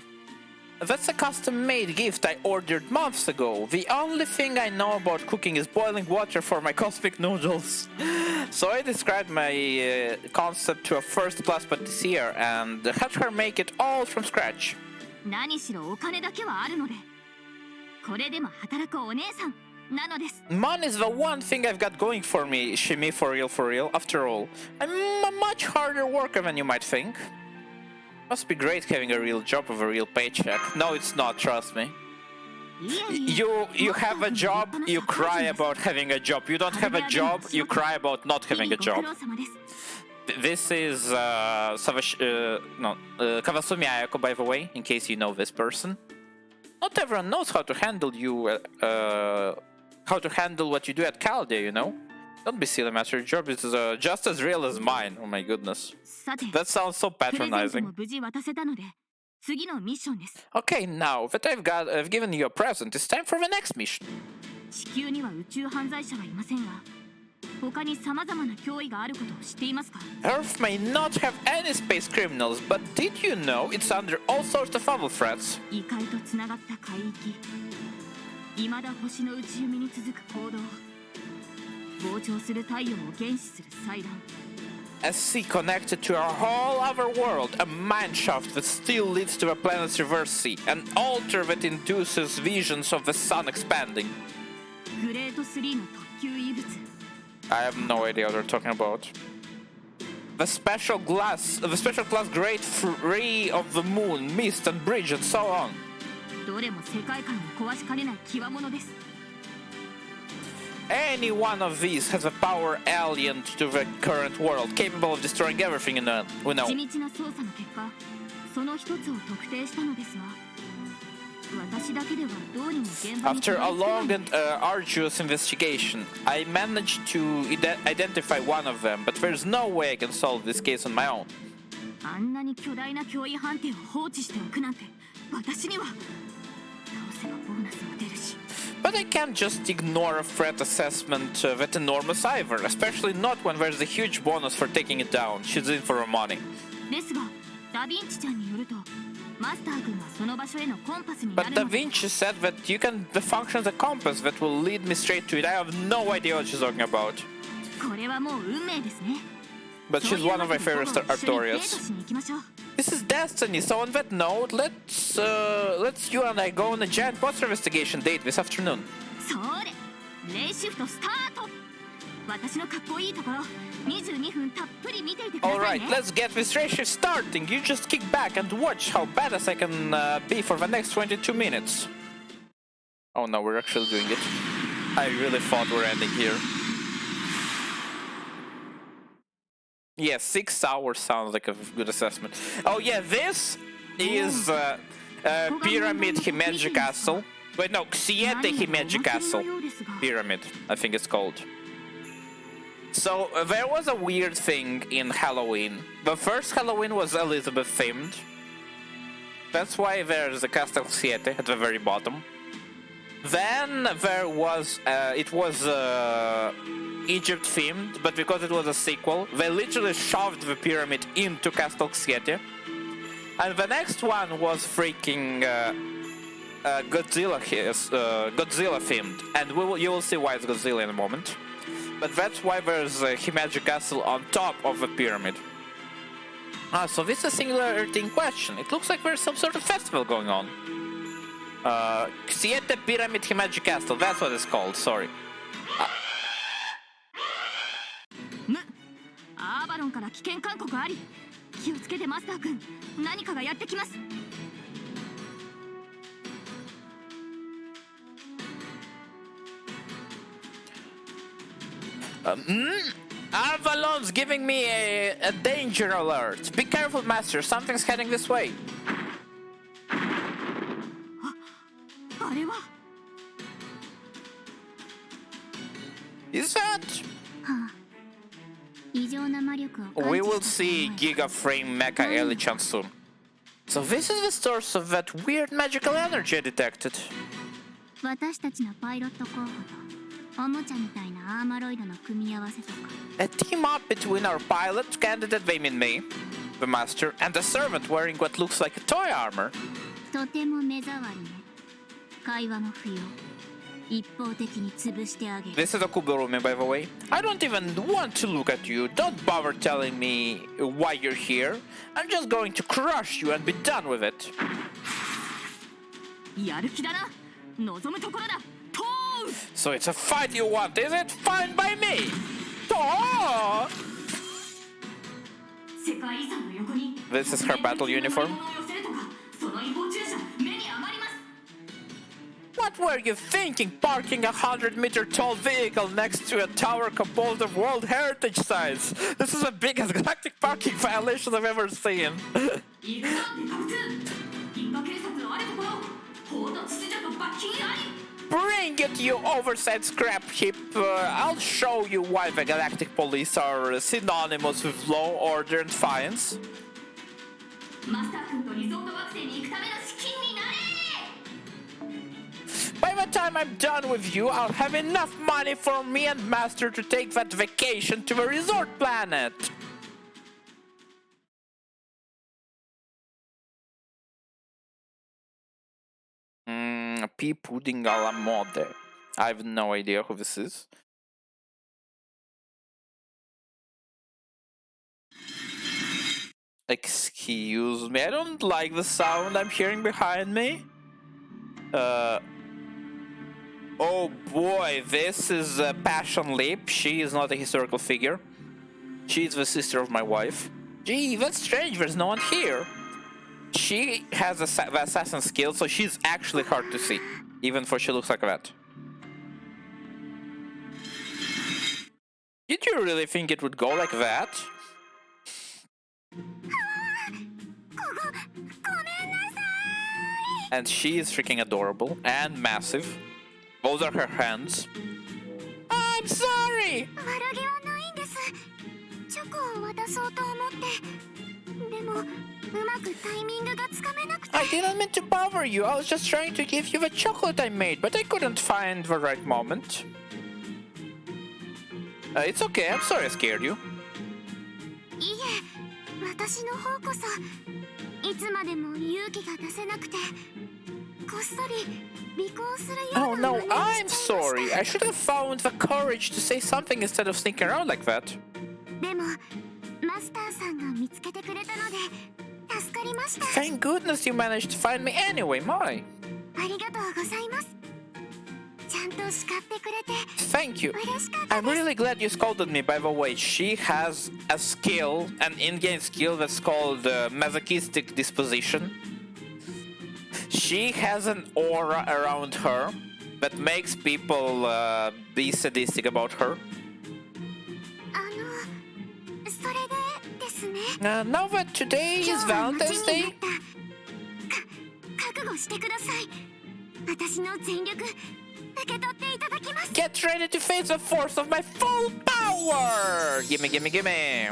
That's a custom-made gift I ordered months ago. The only thing I know about cooking is boiling water for my cosmic noodles. So I described my concept to a first-class patissier and had her make it all from scratch. 何しろお金だけはあるので、これでも働くお姉さんなのです。Money's the one thing I've got going for me, Shimi, for real. After all, I'm a much harder worker than you might think. Must be great having a real job with a real paycheck. No, it's not, trust me. You have a job, you cry about having a job. You don't have a job, you cry about not having a job. This is Kawasumi Ayako, by the way, in case you know this person. Not everyone knows how to handle how to handle what you do at Calde, you know? Don't be silly, master. Your job is just as real as mine. Oh my goodness. That sounds so patronizing. Okay, now that I've given you a present, it's time for the next mission. 地球には宇宙犯罪者はいませんが、他に様々な脅威があることを知っていますか？ Earth may not have any space criminals, but did you know it's under all sorts of other threats? 異界とつながった海域、未だ星の内海に続く行動、膨張する太陽を原始する祭壇。A sea connected to a whole other world, a mineshaft that still leads to the planet's reverse sea, an altar that induces visions of the sun expanding. グレート3の特級異物。I have no idea what they're talking about. The special class grade 3 of the moon, mist and bridge and so on. どれも世界観を壊しかねない極物です。Any one of these has a power alien to the current world, capable of destroying everything we know. 地道な捜査の結果、その一つを特定したのですが、私だけではどうにも現場に After a long and arduous investigation, I managed to identify one of them, but there's no way I can solve this case on my own. あんなに巨大な脅威判定を放置しておくなんて、私には倒せばボーナスも出るし。But I can't just ignore a threat assessment that enormous either, especially not when there's a huge bonus for taking it down. She's in for her money. ですが、ダヴィンチちゃんによると、マスター君はその場所へのコンパスにな But る Da ので、 Vinci said that you can function as a compass that will lead me straight to it. I have no idea what she's talking about. これはもう運命ですね。 But she's one of my favorite そういうわけで午後一緒にデー Artorias. トしに行きましょう。 This is destiny, so on that note, let's you and I go on a giant monster investigation date this afternoon. それ、レイシフトスタート。私のかっこいいところ、22分たっぷり見ていてください Alright, ね。 let's get this race shift starting. You just kick back and watch how badass I can be for the next 22 minutes. Oh no, we're actually doing it. I really thought we're ending here. Yeah, 6 hours sounds like a good assessment. Oh yeah, this is Pyramid Himeji Castle. Wait, no, Siete Himeji Castle. Pyramid, I think it's called. So, there was a weird thing in Halloween. The first Halloween was Elizabeth themed. That's why there's a Castle Siete at the very bottom. Then there was, it was Egypt themed, but because it was a sequel, they literally shoved the pyramid into Castle Xiete. And the next one was freaking Godzilla themed, and you will see why it's Godzilla in a moment. But that's why there's a Himeji Castle on top of the pyramid. So this is a singularity in question. It looks like there's some sort of festival going on. Xiete Pyramid Himeji Castle, that's what it's called, sorry. アーバロンから危険勧告あり。気をつけてマスター君、何かがやってきます。Avalon's giving me a danger alert. Be careful, Master. Something's heading this way. あれは。Is that? We will see Giga Frame Mecha Elichan soon. So this is the source of that weird magical energy I detected. 私たちのパイロット候補とおもちゃみたいなアーマロイドの組み合わせとか。A team up between our pilot candidate, they mean me, the master, and the servant wearing what looks like a toy armor. とても目障りね。会話も不要。一方的に潰してあげる。 This is a Kugurumi, by the way. I don't even want to look at you. Don't bother telling me why you're here. I'm just going to crush you and be done with it. やる気だな。望むところだ。トー！ So it's a fight you want, is it? Fine by me. Oh! 世界遺産の横に。 This is her battle uniform. What were you thinking, parking a 100-meter tall vehicle next to a tower composed of World Heritage sites? This is the biggest galactic parking violation I've ever seen. Bring it, you oversized scrap heap. I'll show you why the galactic police are synonymous with law, order, and fines. By the time I'm done with you, I'll have enough money for me and Master to take that vacation to the resort planet. Pea pudding a la mode. I have no idea who this is. Excuse me, I don't like the sound I'm hearing behind me. Oh boy, this is Passion Leap. She is not a historical figure. She is the sister of my wife. Gee, that's strange, there's no one here. She has the assassin skill, so she's actually hard to see, even though she looks like that. Did you really think it would go like that? And she is freaking adorable and massive. Those are her hands. I'm sorry! I didn't mean to bother you. I was just trying to give you the chocolate I made, but I couldn't find the right moment. It's okay. I'm sorry I scared you. Oh no, I'm sorry. I should have found the courage to say something instead of sneaking around like that. Thank goodness you managed to find me anyway, my. Thank you. I'm really glad you scolded me, by the way. She has a skill, an in-game skill that's called masochistic disposition. She has an aura around her that makes people be sadistic about her. Now that today is Valentine's Day, get ready to face the force of my full power! Gimme, gimme, gimme!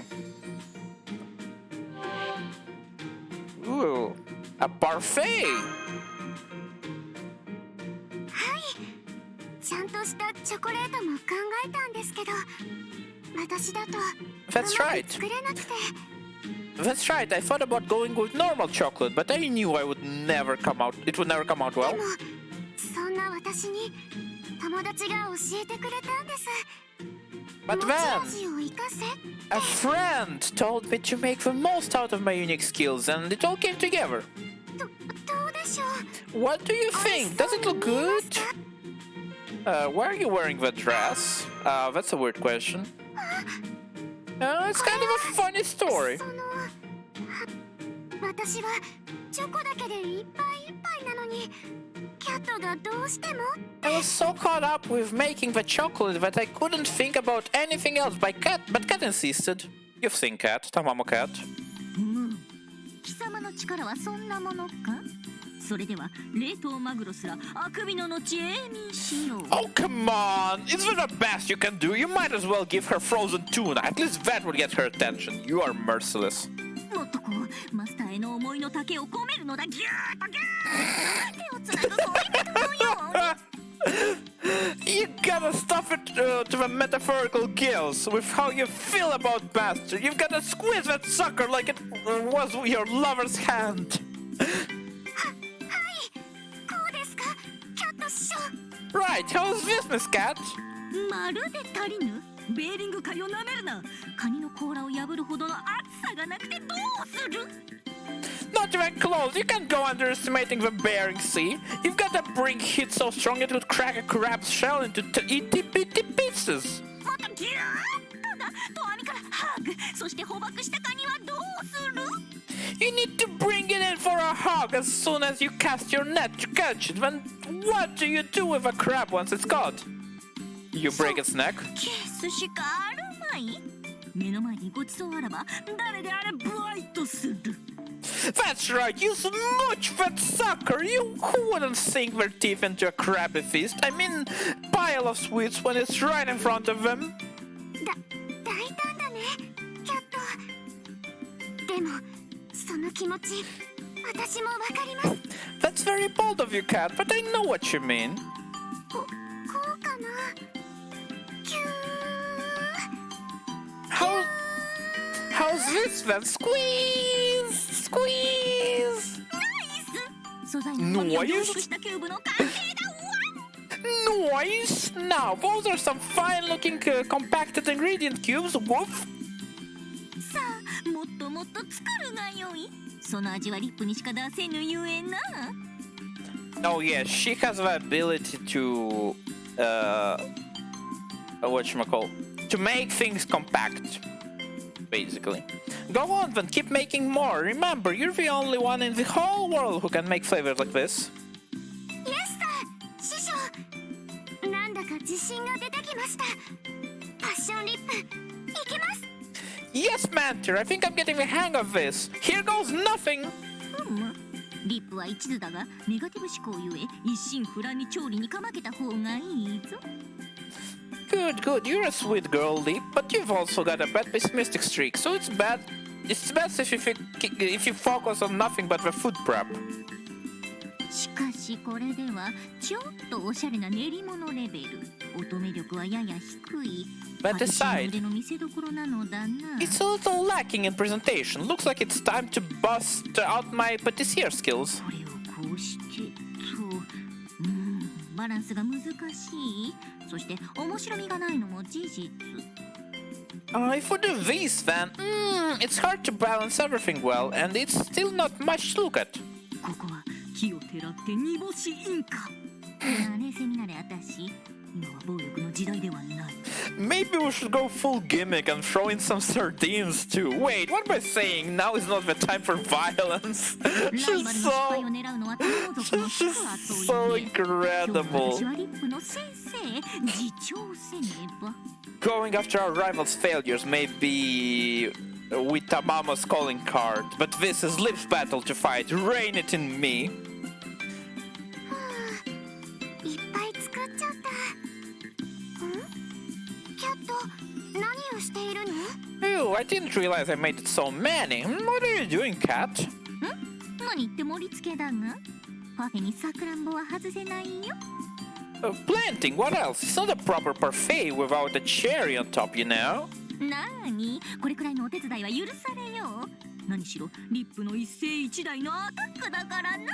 Ooh, a parfait! ちゃんとしたチョコレートも考えたんですけど、私だと That's right. 作れなくて。 That's right. I thought about going with normal chocolate, but I knew I would never come out. It would never come out で well. もそんな私に友達が教えてくれたんです。 But 持ち then 味を生かせ。 a friend told me to make the most out of my unique skills, and it all came together. どうでしょう。 What do you 美味し think? そ Does う it に look 見えます good? か？ Why are you wearing that dress? That's a weird question. It's kind of a funny story. その私はチョコだけでいっぱいいっぱいなのに、キャットがどうしても。 I was so caught up with making the chocolate that I couldn't think about anything else. But Cat insisted. You've seen Cat, Tamamo Cat. 貴様の力はそんなものか。それでは冷凍マグロすらあくびの後永眠しよう。 Oh, come on! Is that the best you can do? You might as well give her frozen tuna. At least that would get her attention. You are merciless. もっとこうマスターへの思いの丈を込めるのだ。ギューッとギューッ手をつなぐ恋人のように。 You gotta stuff it to the metaphorical gills with how you feel about Master. You've gotta squeeze that sucker like it was your lover's hand. はい、こうですか、キャット師匠。 Right, how's this, Miss Cat? まるで足りぬ。ベーリング海をなめるな。カニの甲羅を破るほどの熱さがなくてどうする。 Not even close. You can't go underestimating the Bering Sea. You've gotta bring heat so strong it would crack a crab's shell into itty bitty pieces. もっとギューッとだ。と網からハグ。そして捕獲したカニはどうする。 You need to bring it in for a hug as soon as you cast your net to catch it. Then what do you do with a crab once it's caught? You break its neck? キスしかあるまい。目の前にごちそうあらば誰であれブワイトする。 That's right, you smooch that sucker! You who wouldn't sink their teeth into a crabby feast? I mean, pile of sweets when it's right in front of them. 大胆だね、キャット。でもその気持ち、私もわかります。 That's very bold of you, Cat, but I know what you mean. こうかな。キュー。 How's this then? Squeeze! Squeeze! 素材の旨味を凝縮したキューブの完成だわ。 Nice! Now, those are some fine-looking compacted ingredient cubes. Woof! さあもっともっと作るがよい。その味はリップにしか出せぬゆえな。 Oh yeah, she has the ability to whatchamacall, to make things compact, basically. Go on then, keep making more. Remember, you're the only one in the whole world who can make flavors like this. イエスさん、師匠。なんだか自信が出てきました。パッションリップ、いきます。 Yes, Manter, I think I'm getting the hang of this. Here goes nothing! リップは一途だがネガティブ思考ゆえ一心不乱に調理にかまけた方がいいぞ。 Good, good, you're a sweet girl, Leap, but you've also got a bad pessimistic streak, so it's best if you focus on nothing but the food prep. しかしこれではちょっとおしゃれな練り物レベル。乙女力はやや低い。 But 私の aside, 腕の見せ所なのだな。 it's a little lacking in presentation. Looks like it's time to bust out my patissier skills. これをこうしてと、バランスが難しい。そして面白みがないのも事実。 If we do this, then it's hard to balance everything well, and it's still not much to look at. ここは木をてらって煮干しインカ。冷静になれ私。今は暴力の時代ではない。 Maybe we should go full gimmick and throw in some sardines too. Wait, what am I saying? Now is not the time for violence. ライバルの She's 失敗を so... 狙うのは友族の She's 腹圧 so を入れ。今日は incredible. 私はリップの先生、自重せねば。 Going after our rivals' failures may be with Tamama's calling card, but this is Lip's battle to fight. Reign it in me. いっぱい作っちゃった。キャット、何をしているの？ Ew, I didn't realize I made it so many. What are you doing, Cat? 何言って盛り付けだが、パフェにさくらんぼは外せないよ。Planting, what else? It's not a proper parfait without a cherry on top, you know? なーに、これくらいのお手伝いは許されよ。何しろリップの一世一代のアタックだからな。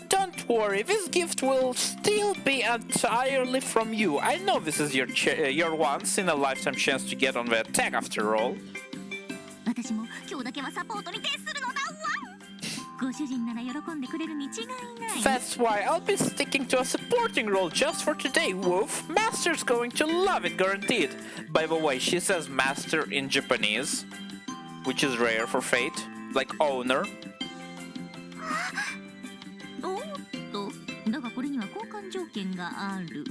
Don't worry, this gift will still be entirely from you. I know this is your once in a lifetime chance to get on the attack after all. 私も今日だけはサポートに徹するのだわ。ご主人なら喜んでくれるに違いない。 That's why I'll be sticking to a supporting role just for today, Wolf. Master's going to love it, guaranteed. By the way, she says master in Japanese, which is rare for Fate, like owner. おっと、だがこれには交換条件がある。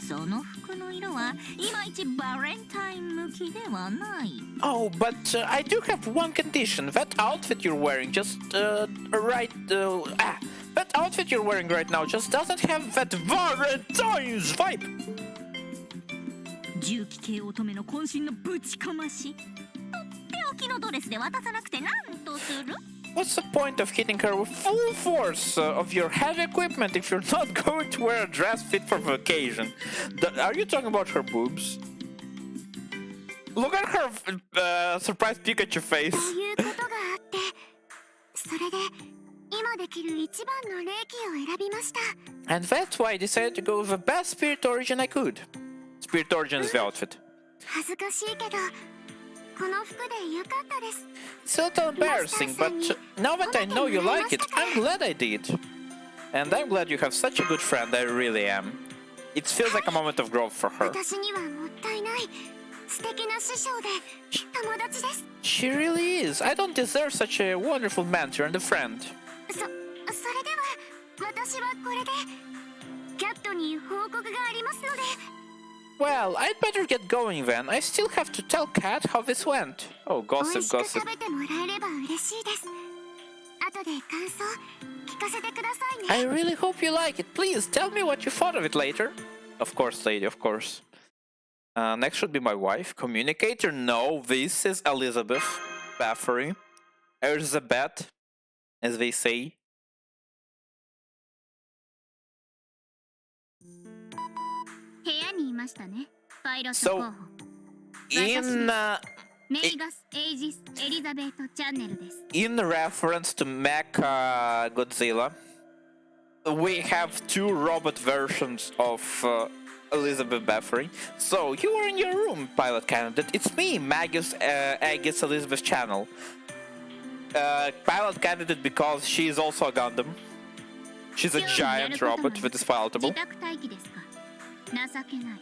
その服の色はいまいちバレンタイン向きではない。 Oh, but I do have one condition. That outfit you're wearing that outfit you're wearing right now just doesn't have that Valentine's vibe. 重機系乙女の渾身のぶちかまし。とっておきのドレスで渡さなくてなんとする？ What's the point of hitting her with full force of your heavy equipment if you're not going to wear a dress fit for the occasion? Are you talking about her boobs? Look at her surprised Pikachu face. ということがあって、それで今できる一番の霊気を選びました。 And that's why I decided to go with the best Spirit Origin I could. Spirit Origin is the outfit. 恥ずかしいけど、この服でよかったです。 It's a little embarrassing, but now that I know you like it, I'm glad I did. And I'm glad you have such a good friend, I really am. It feels like a moment of growth for her. 私にはもったいない素敵な師匠で友達です。 She really is. I don't deserve such a wonderful mentor and a friend. それでは私はこれでキャットに報告がありますので。 Well, I'd better get going then. I still have to tell Kat how this went. Oh, 美 gossip, 味しく gossip. 食べてもらえれば嬉しいです。後で感想聞かせてくださいね。 I really hope you like it. Please tell me what you thought of it later. Of course, lady, of course. Next should be my wife. Communicator? No, this is Elizabeth Bathory. Elizabeth, as they say. 部屋にいましたね。パイロッ So, ト候補。 in メイガス・エイジス・エリザベートチャンネルです。 in reference to Mecha Godzilla, we have two robot versions of Elizabeth Bathory. So you are in your room, pilot candidate. It's me, Magus Agus Elizabeth Channel. Pilot candidate because she is also a Gundam. She's a giant robot that is 自 pilotable. 宅待機ですか。情けない。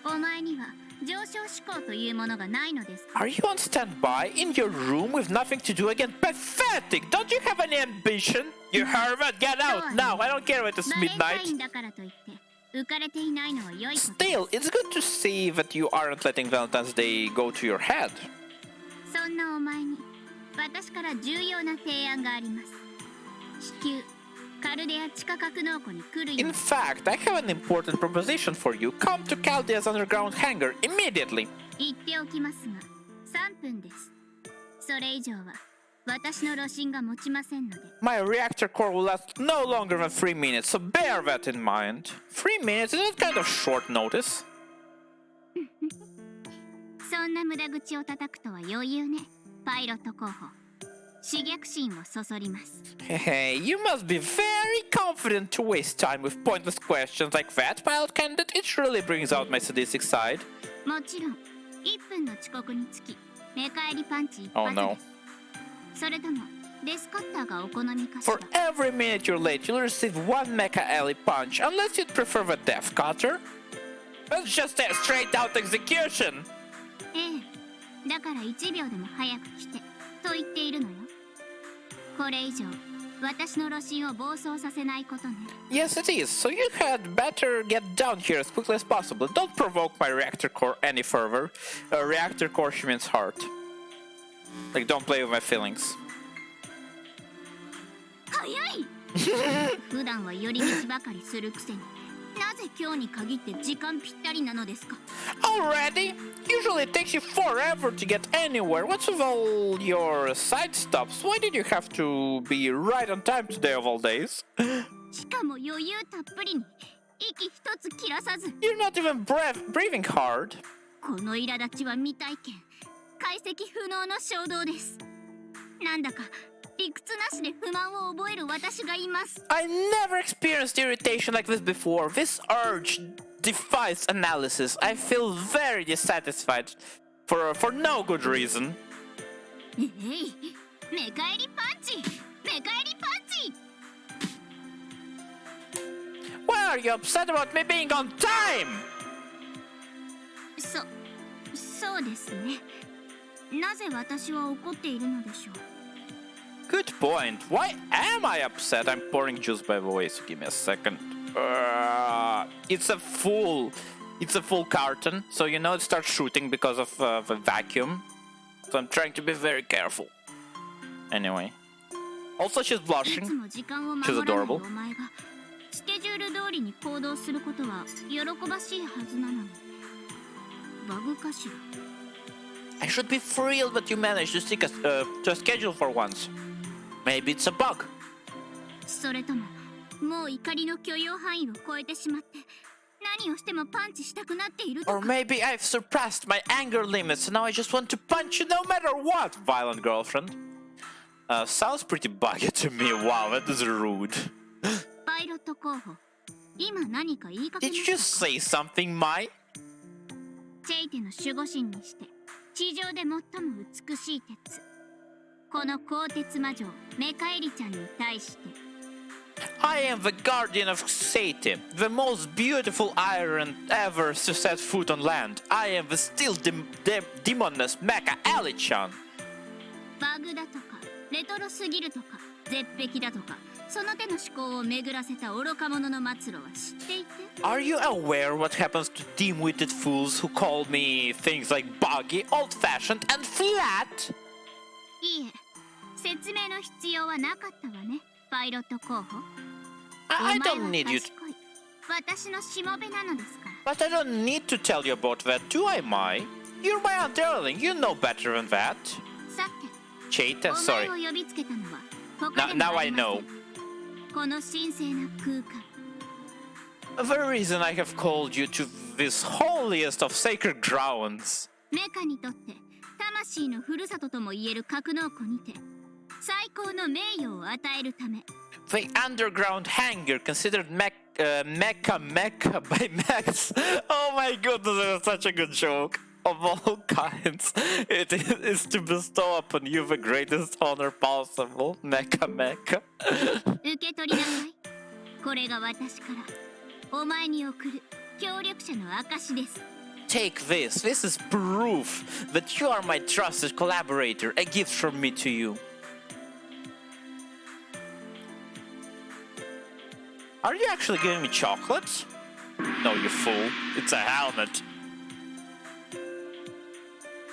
お前には上昇志向というものがないのですか。 Are you on standby in your room with nothing to do again? Pathetic! Don't you have any ambition? You Harvard, get out now! I don't care if it's バレンタ midnight. インだからといって浮かれていないのは良いこと。 Still, it's good to see that you aren't letting Valentine's Day go to your head. そんなお前に私から重要な提案があります。地球カルデア地下格納庫に来るよ In fact, I have an important proposition for you. Come to Chaldea's underground hangar immediately. 言っておきますが3分です。それ以上は私の路線が持ちませんので。 My reactor core will last no longer than 3 minutes, so bear that in mind. 3 minutes is kind of short notice. そんな無駄口を叩くとは余裕ね。パイロット候補。刺激心をそそります。 Hey, you must be very confident to waste time with pointless questions like that, pilot candidate. It really brings out my sadistic side. もちろん1分の遅刻につき目返りパンチ一 Oh 発 no. です。それともデスカッターがお好みかし For ら。 every minute you're late, you'll receive 1 Mecha Alley punch, unless you'd prefer the Death Cutter. That's just a straight out execution. ええ、だから1秒でも早く来てと言っているのよ。これ以上私の路線を暴走させないことね。 Yes, it is. So you had better get down here as quickly as possible. Don't provoke my reactor core any further. Reactor core, she means heart. Like, don't play with my feelings. 早い普段は寄り道ばかりするくせになぜ今日に限って時間ぴったりなのですか。 Already? Usually it takes you forever to get anywhere. What's with all your side stops? Why did you have to be right on time today of all days? しかも余裕たっぷりに息一つ切らさず。 You're not even breathing hard. この苛立ちは未体験、解析不能の衝動です。なんだか理屈なしで不満を覚える私がいます。 I never experienced irritation like this before. This urge defies analysis. I feel very dissatisfied for no good reason. えい、目返りパンチ、目返りパンチ。 Why are you upset about me being on time? そうですね。なぜ私は怒っているのでしょう。 Good point. Why am I upset? I'm pouring juice by the way, so give me a second. It's a full carton, so you know it starts shooting because of the vacuum. So I'm trying to be very careful. Anyway. Also, she's い blushing. つも時間を She's 守らない adorable. お前がスケジュール通りに行動することは喜ばしいはずなのに。バグかしら。 I should be thrilled that you managed to stick to a schedule for once. Maybe it's a bug. それとももう怒りの許容範囲を超えてしまって何をしてもパンチしたくなっていると Or か。 maybe I've surpassed my anger limits and now I just want to punch you no matter what, violent girlfriend. Sounds pretty buggy to me. Wow, that is rude. パイロット候補、今何か言いかけ Did ま you した just say something, Mai? チェイテの守護神にして地上で最も美しい鉄、この鋼鉄魔女メカエリちゃんに対して。 I am the guardian of Sati, the most beautiful iron ever to set foot on land. I am the still demoness Mecha Ali-chan. バグだとかレトロすぎるとか絶壁だとかその手の思考を巡らせた愚か者の末路は知っていて。 Are you aware what happens to dim-witted fools who call me things like buggy, old-fashioned, and flat? いいえ、説明の必要はなかったわね、パイロット候補。 I お前 don't は need you, 賢い。私のしもべなのですから。 but I don't need to tell you about that, do I, Mai? You're my aunt darling, you know better than that. さて、 Cheetah, お sorry. 前を呼びつけたのは他でも Now あ I りませ know. ん。この神聖な空間。 The reason I have called you to this holiest of sacred grounds. メカにとって魂のふるさとともいえる格納庫にて最高の名誉を与えるため。 The underground hangar considered Mecha by Max. Oh my goodness, that's such a good joke. Of all kinds, it is to bestow upon you the greatest honor possible, Mecha. 受け取りなさい。これが私からお前に送る協力者の証です。 Take this. This is proof that you are my trusted collaborator. A gift from me to you. Are you actually giving me chocolates? No, you fool. It's a helmet.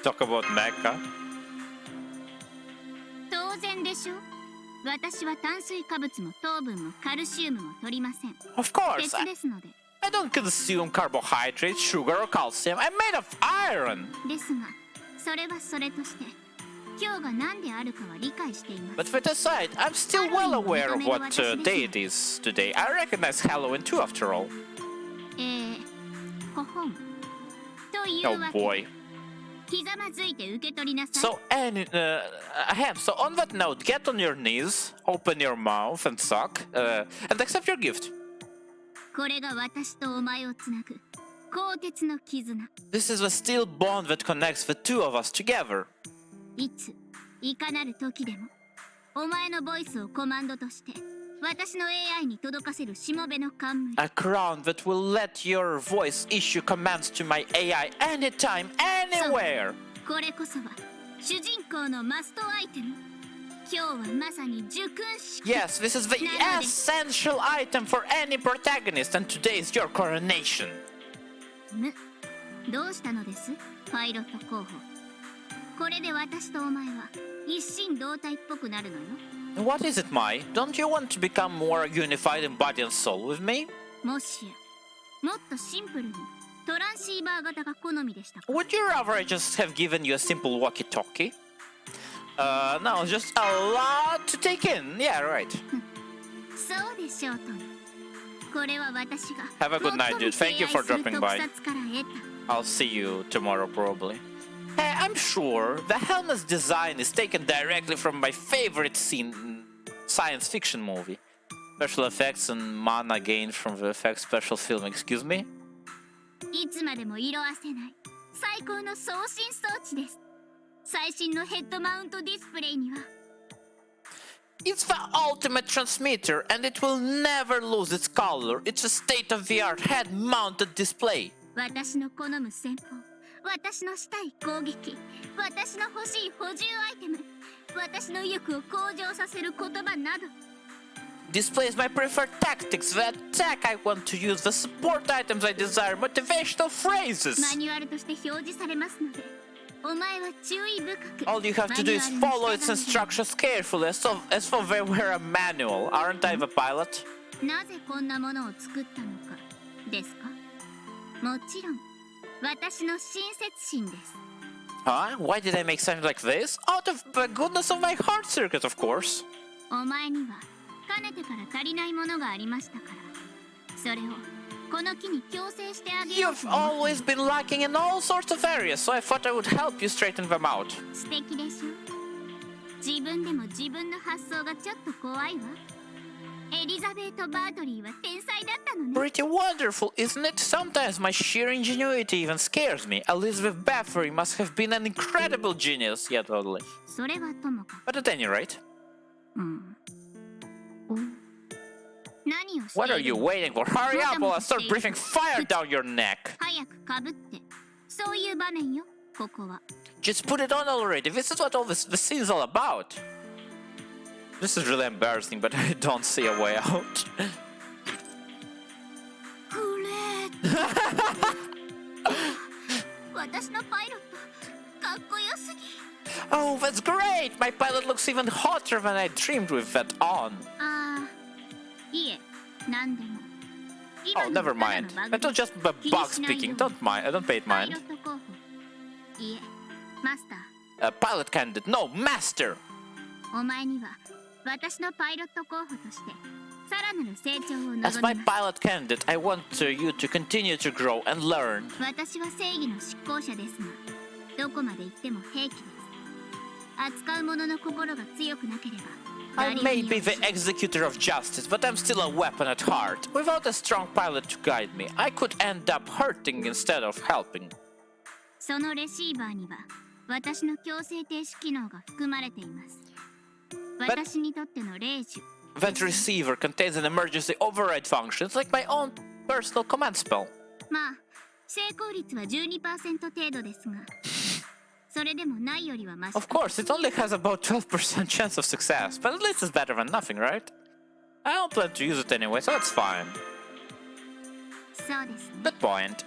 Talk about Mecha. 当然でしょ。私は炭水化物も糖分もカルシウムも取りません。 Of course. 鉄ですので。 I don't consume carbohydrates, sugar, or calcium. I'm made of iron. ですが、それはそれとして、今日が何であるかは理解しています。 But that aside, I'm still well aware of what day it is today. I recognize Halloween too, after all. ほほん。という Oh わけで、 boy. ひざまずいて受け取りなさい。 So, so on that note, get on your knees, open your mouth and suck, and accept your gift. これが私とお前をつなぐ鋼鉄の絆。 This is the steel bond that connects the two of us together. いついかなる時でもお前のボイスをコマンドとして私の AI に届かせるしもべの冠。 A crown that will let your voice issue commands to my AI anytime, anywhere. これこそは主人公のマストアイテム。今日はまさに受勲式。 Yes, this is the essential item for any protagonist, and today is your coronation. どうしたのです、パイロット候補。これで私とお前は一心同体っぽくなるのよ。 What is it, Mai? Don't you want to become more unified in body and soul with me? もしやもっとシンプルにトランシーバー型が好みでしたか。 Would you rather I just have given you a simple walkie-talkie? No, just a lot to take in. Yeah, right. そうでしょうとも。Have a good night, dude. Thank you for dropping by. I'll see you tomorrow, probably. Hey, I'm sure the helmet's design is taken directly from my favorite scene in science fiction movie. Special effects and mana gained from the effects special film, excuse me? いつまでも色あせない最高の送信装置です。最新のヘッドマウントディスプレイには It's the ultimate transmitter and it will never lose its color. It's a state-of-the-art head-mounted display. 私の好む戦法、私のしたい攻撃、私の欲しい補充アイテム、私の意欲を向上させる言葉など Displays my preferred tactics, the attack I want to use, the support items I desire, motivational phrases. マニュアルとして表示されますので、お前は注意深く All you have to do is follow its instructions carefully, as for they were a manual. Aren't I the pilot? なぜこんなものを作ったのかですかもちろん私の親切心です Huh? Why did I make something like this? Out of the goodness of my heart circuit, of course. お前にはかねてから足りないものがありましたからそれをこの木に強制してあげよう You've always been lacking in all sorts of areas, so I thought I would help you straighten them out. 素敵でしょ自分でも自分の発想がちょっと怖いわエリザベート・バートリーは天才だったのね Pretty wonderful, isn't it? Sometimes my sheer ingenuity even scares me. Elizabeth Bathory must have been an incredible genius, yeah, totally. それはともか But at any rate, お何をして what are い you るの waiting for? Hurry up or I'll start breathing fire down your neck. 早くかぶってそういう場面よここは Just put it on already. This is what all this scene is all about. This is really embarrassing, but I don't see a way out. グレート私のパイロットかっこよすぎ Oh, that's great! My pilot looks even hotter than I dreamed with that on. ああいえ何でも Oh, never mind. That was just a bug speaking. Don't mind. I don't pay it パイ mind. ロット候補いえマスター A pilot candidate. No, master! お前には私のパイロット候補としてさらなる成長を As my 望みます pilot candidate, I want you to continue to grow and learn. 私は正義の執行者ですがどこまで行っても兵器です扱う者の心が強くなければ I 誰 may に be も the executor of justice, but I'm still a weapon at heart. Without a strong pilot to guide me, I could end up hurting instead of helping. そのレシーバーには私の強制停止機能が含まれています私にとっての霊樹 That receiver contains an emergency override function. It's like my own personal command spell. まあ成功率は 12% 程度ですがそれでもないよりはマシ Of course, it only has about 12% chance of success, but at least it's better than nothing, right? I don't plan to use it anyway, so that's fine. そうですね Good point.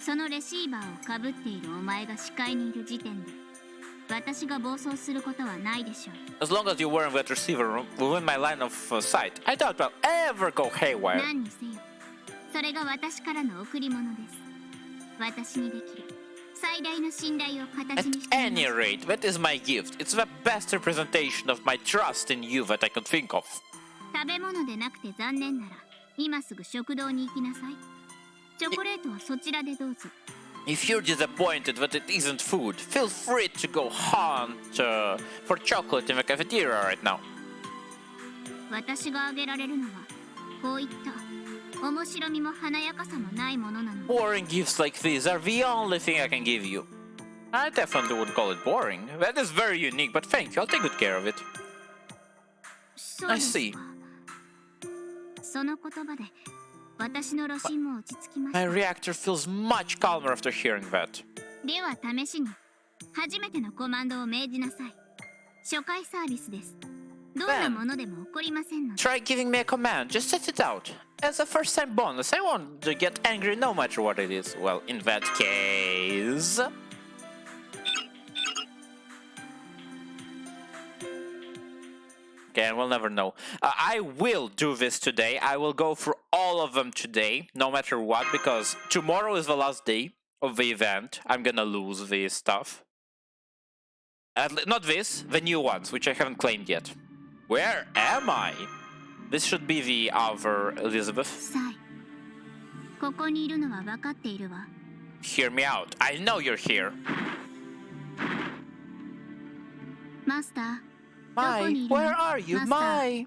そのレシーバーをかぶっているお前が視界にいる時点で私が暴走することはないでしょう As long as you're wearing that receiver within my line of sight, I doubt I'll ever go haywire. 何にせよそれが私からの贈り物です私にできる最大の信頼を At 形にしてい any ます rate, that is my gift. It's the best representation of my trust in you that I could think of. 食べ物でなくて残念なら今すぐ食堂に行きなさいチョコレートはそちらでどうぞ If you're disappointed that it isn't food, feel free to go hunt for chocolate in the cafeteria right now. 私があげられるのはこういった面白みも華やかさもないものなの Boring gifts like these are the only thing I can give you. I definitely wouldn't call it boring. That is very unique, but thank you. I'll take good care of it. そうです I see. かその言葉で私の露心も落ち着きまし My た reactor feels much calmer after hearing that. では試しに初めてのコマンドを命じなさい初回サービスですどんなものでも起こりませんので Try giving me a command, just set it out. As a first time bonus, I won't get angry no matter what it is. Well, in that case... Okay, we'll never know. I will do this today. I will go through all of them today, no matter what, because tomorrow is the last day of the event. I'm gonna lose this stuff. Not this, the new ones, which I haven't claimed yet. Where am I? This should be the other Elizabeth. さい。ここにいるのは分かっているわ。Hear me out. I know you're here. マスター。どこ Mai, にいるの where are you? マスター Mai!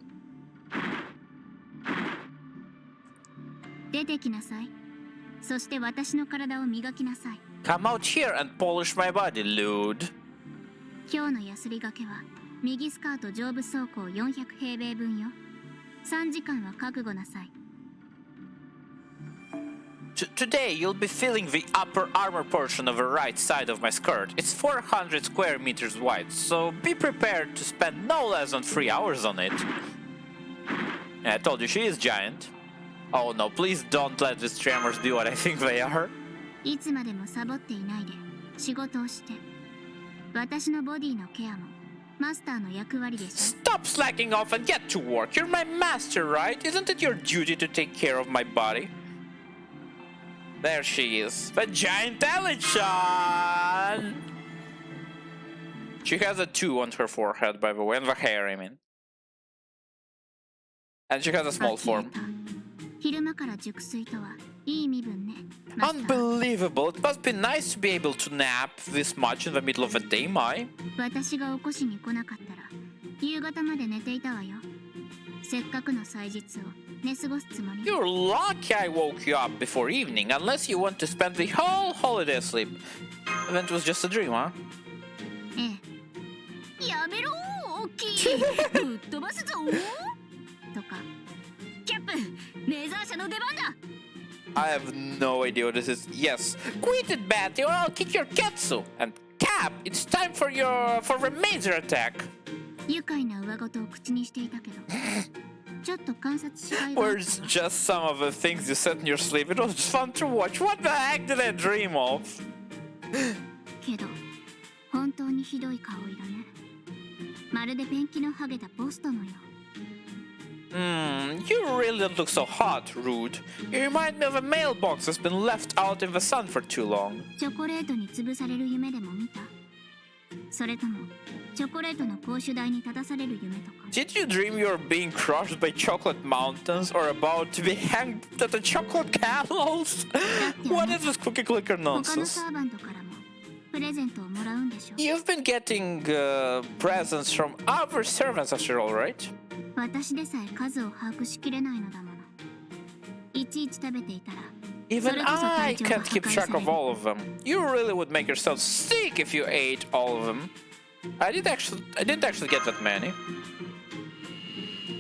出てきなさい。そして私の体を磨きなさい。Come out here and polish my body, lewd. 今日のヤスリがけは右スカート上部走行400平米分よ。3時間は覚悟なさい。Today you'll be feeling the upper armor portion of the right side of my skirt. It's 400 square meters wide, so be prepared to spend no less than 3 hours on it. I told you she is giant. Oh no, please don't let these tremors be what I think they are. いつまでもサボっていないで仕事をして。私のボディのケアもマスターの役割でしょ。 Stop slacking off and get to work. You're my master, right? Isn't it your duty to take care of my body? There she is, the giant Elichan! She has a 2 on her forehead, by the way, and the hair, I mean. And she has a small form. 昼間から熟睡とはいい身分ね。マスター Unbelievable. It must be nice to be able to nap this much in the middle of the day, Mai. 私が起こしに来なかったら夕方まで寝ていたわよ。せっかくの祭日を寝過ごすつもり。 You're lucky I woke you up before evening, unless you want to spend the whole holiday asleep. Then it was just a dream, huh? ええ。やめろー、大きい。ぶっ飛ばすぞー。とか。キャップ、レーザー車の出番だ。 I have no idea what this is. Yes, quit it, Batty, or I'll kick your ketsu. And Cap, it's time for the major attack. 愉快な上事を口にしていたけど、ちょっと観察しがいがあ Or っ it's たわ。 just some of the things you said in your sleep. It was just fun to watch. What the heck did I dream of? けど、本当にひどい顔色ね。まるでペンキの剥げたポストのよう。 You really don't look so hot, Rude. You remind me of a mailbox that's been left out in the sun for too long. チョコレートに潰される夢でも見た？それともチョコレートの公主台に立たされる夢とか？ Did you dream you were being crushed by chocolate mountains or about to be hanged at the chocolate gallows? What is this cookie clicker 他の nonsense? サーバントからもプレゼントをもらうんでしょ？ You've been getting presents from other servants after all, right? 私でさえ数を把握しきれないのだもの。いちいち食べていたら。 Even I can't keep track of all of them. You really would make yourself sick if you ate all of them. I didn't actually get that many.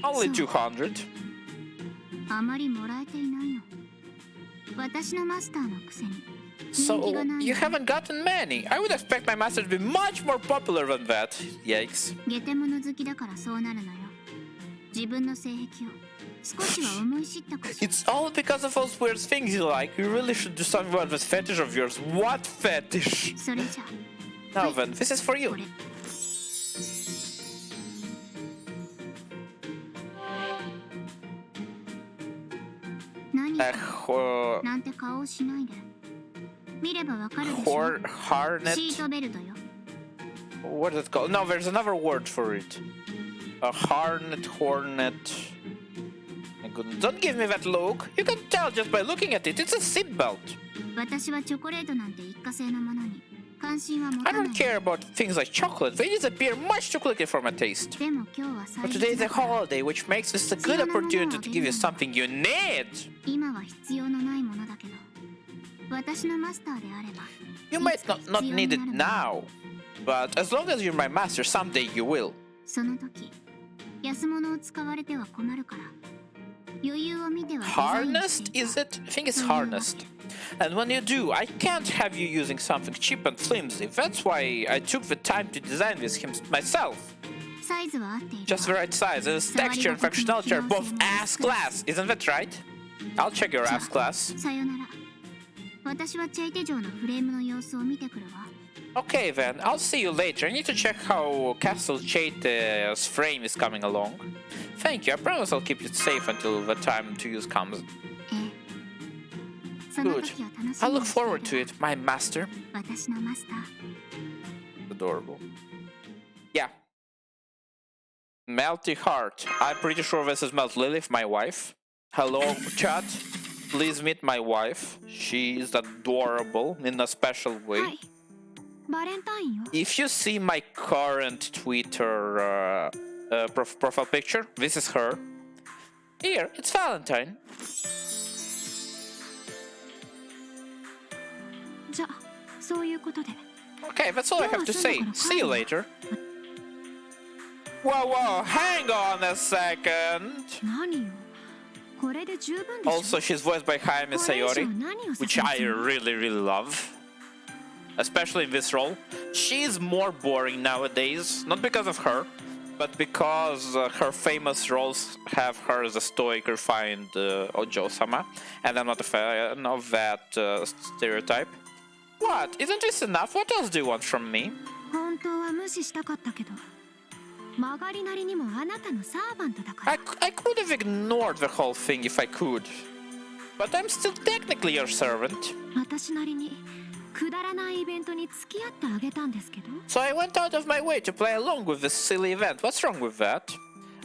Only 200. あまりもらえていないの。私のマスターのくせに。So 人気がない you の。 haven't gotten many. I would expect my master to be much more popular than that. Yikes. ゲテモノ好きだからそうなるのよ。自分の性癖を少しは思い知ったかしら。 It's all because of those weird things you like. You really should do something about this fetish of yours. What fetish? それじゃ Now then, this is for you. これ。何 なんて顔をしないで。見ればわかるでしょ。 Harnet. シートベルトよ。 What is it called? No, there's another word for it. A hornet. My goodness. Don't give me that look. You can tell just by looking at it. It's a seatbelt. 私はチョコレートなんて一過性のものに関心は持 I たな don't い。 care about things like chocolate. They disappear much too quickly for my taste. でも今日は But 祭 today 日 is a だから holiday, which makes this a good opportunity to give you something you need. 今は必要のないものだけど、私のマスターであれば。 You might not need it now, but as long as you're my master, someday you will. その時、安物を使われては困るから。余裕を見てはデザインし Harnessed, ていた is it? I think it's harnessed. And when you do, I can't have you using something cheap and flimsy. That's why I took the time to design this myself. サイズは合っている Just the right size. Its texture and functionality are both ass class. Isn't that right? I'll check your ass class. さよなら。私はチェイテ城のフレームの様子を見てくるわ。 Okay then, I'll see you later. I need to check how Castle Chate's frame is coming along. Thank you. I promise I'll keep you safe until the time to use comes. ええ。その Good. 時を楽しみに I look している forward to it, my master. 私のマスター。 Adorable. Melty Heart. I'm pretty sure this is Melt Lilith, my wife. Hello, chat. Please meet my wife. She's adorable in a special way. はいバレンタインよ If you see my current Twitter profile picture, this is her. Here, it's Valentine. じゃあそういうことで Okay, that's all I have to say. See you later. Whoa, hang on a second. 何よこれで十分でしょ Also, she's voiced by Jaime これ以上 Sayori, 何を which さ I せるつもり really love. Especially in this role. She's more boring nowadays, not because of her, but because her famous roles have her as a stoic, refined Ojo-sama, and I'm not a fan of that stereotype. What? Isn't this enough? What else do you want from me? 本当は無視したかったけど曲がりなりにもあなたのサーバントだから I could have ignored the whole thing if I could. But I'm still technically your servant. 私なりにくだらないイベントに付き合ってあげたんですけど So I went out of my way to play along with this silly event. What's wrong with that?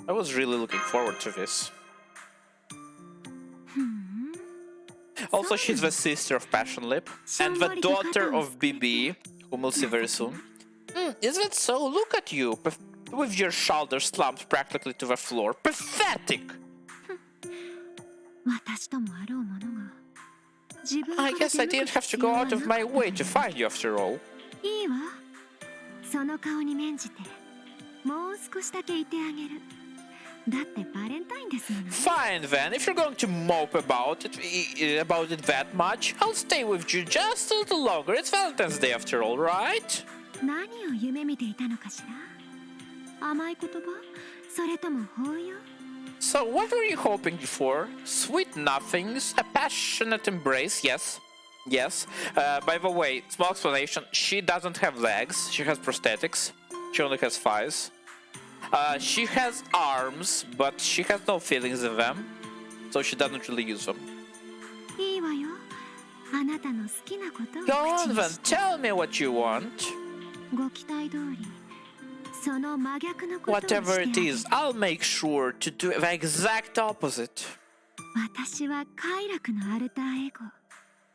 I was really looking forward to this. Also, she's the sister of Passion Lip and the daughter of BB, whom we'll see very soon. Is that so? Look at you, with your shoulders slumped practically to the floor. Pathetic! 私ともあろうものが自分 I guess I didn't have to go out of my way to find you after all. いいわその顔に免じてもう少しだけいてあげるだってバレンタインですもの Fine then, if you're going to mope about it that much, I'll stay with you just a little longer. It's Valentine's Day after all, right? 何を夢見ていたのかしら甘い言葉それとも抱擁 So what were you hoping for? Sweet nothings, a passionate embrace, yes. Yes. By the way, small explanation, she doesn't have legs, she has prosthetics. She only has thighs. She has arms, but she has no feelings in them, so she doesn't really use them. いいわよあなたの好きなことを Go 口 on に then, して tell me what you want. ご期待通りその真逆のことをして Whatever あ it げる is, I'll make sure to do the exact opposite. 私は快楽のアルターエゴ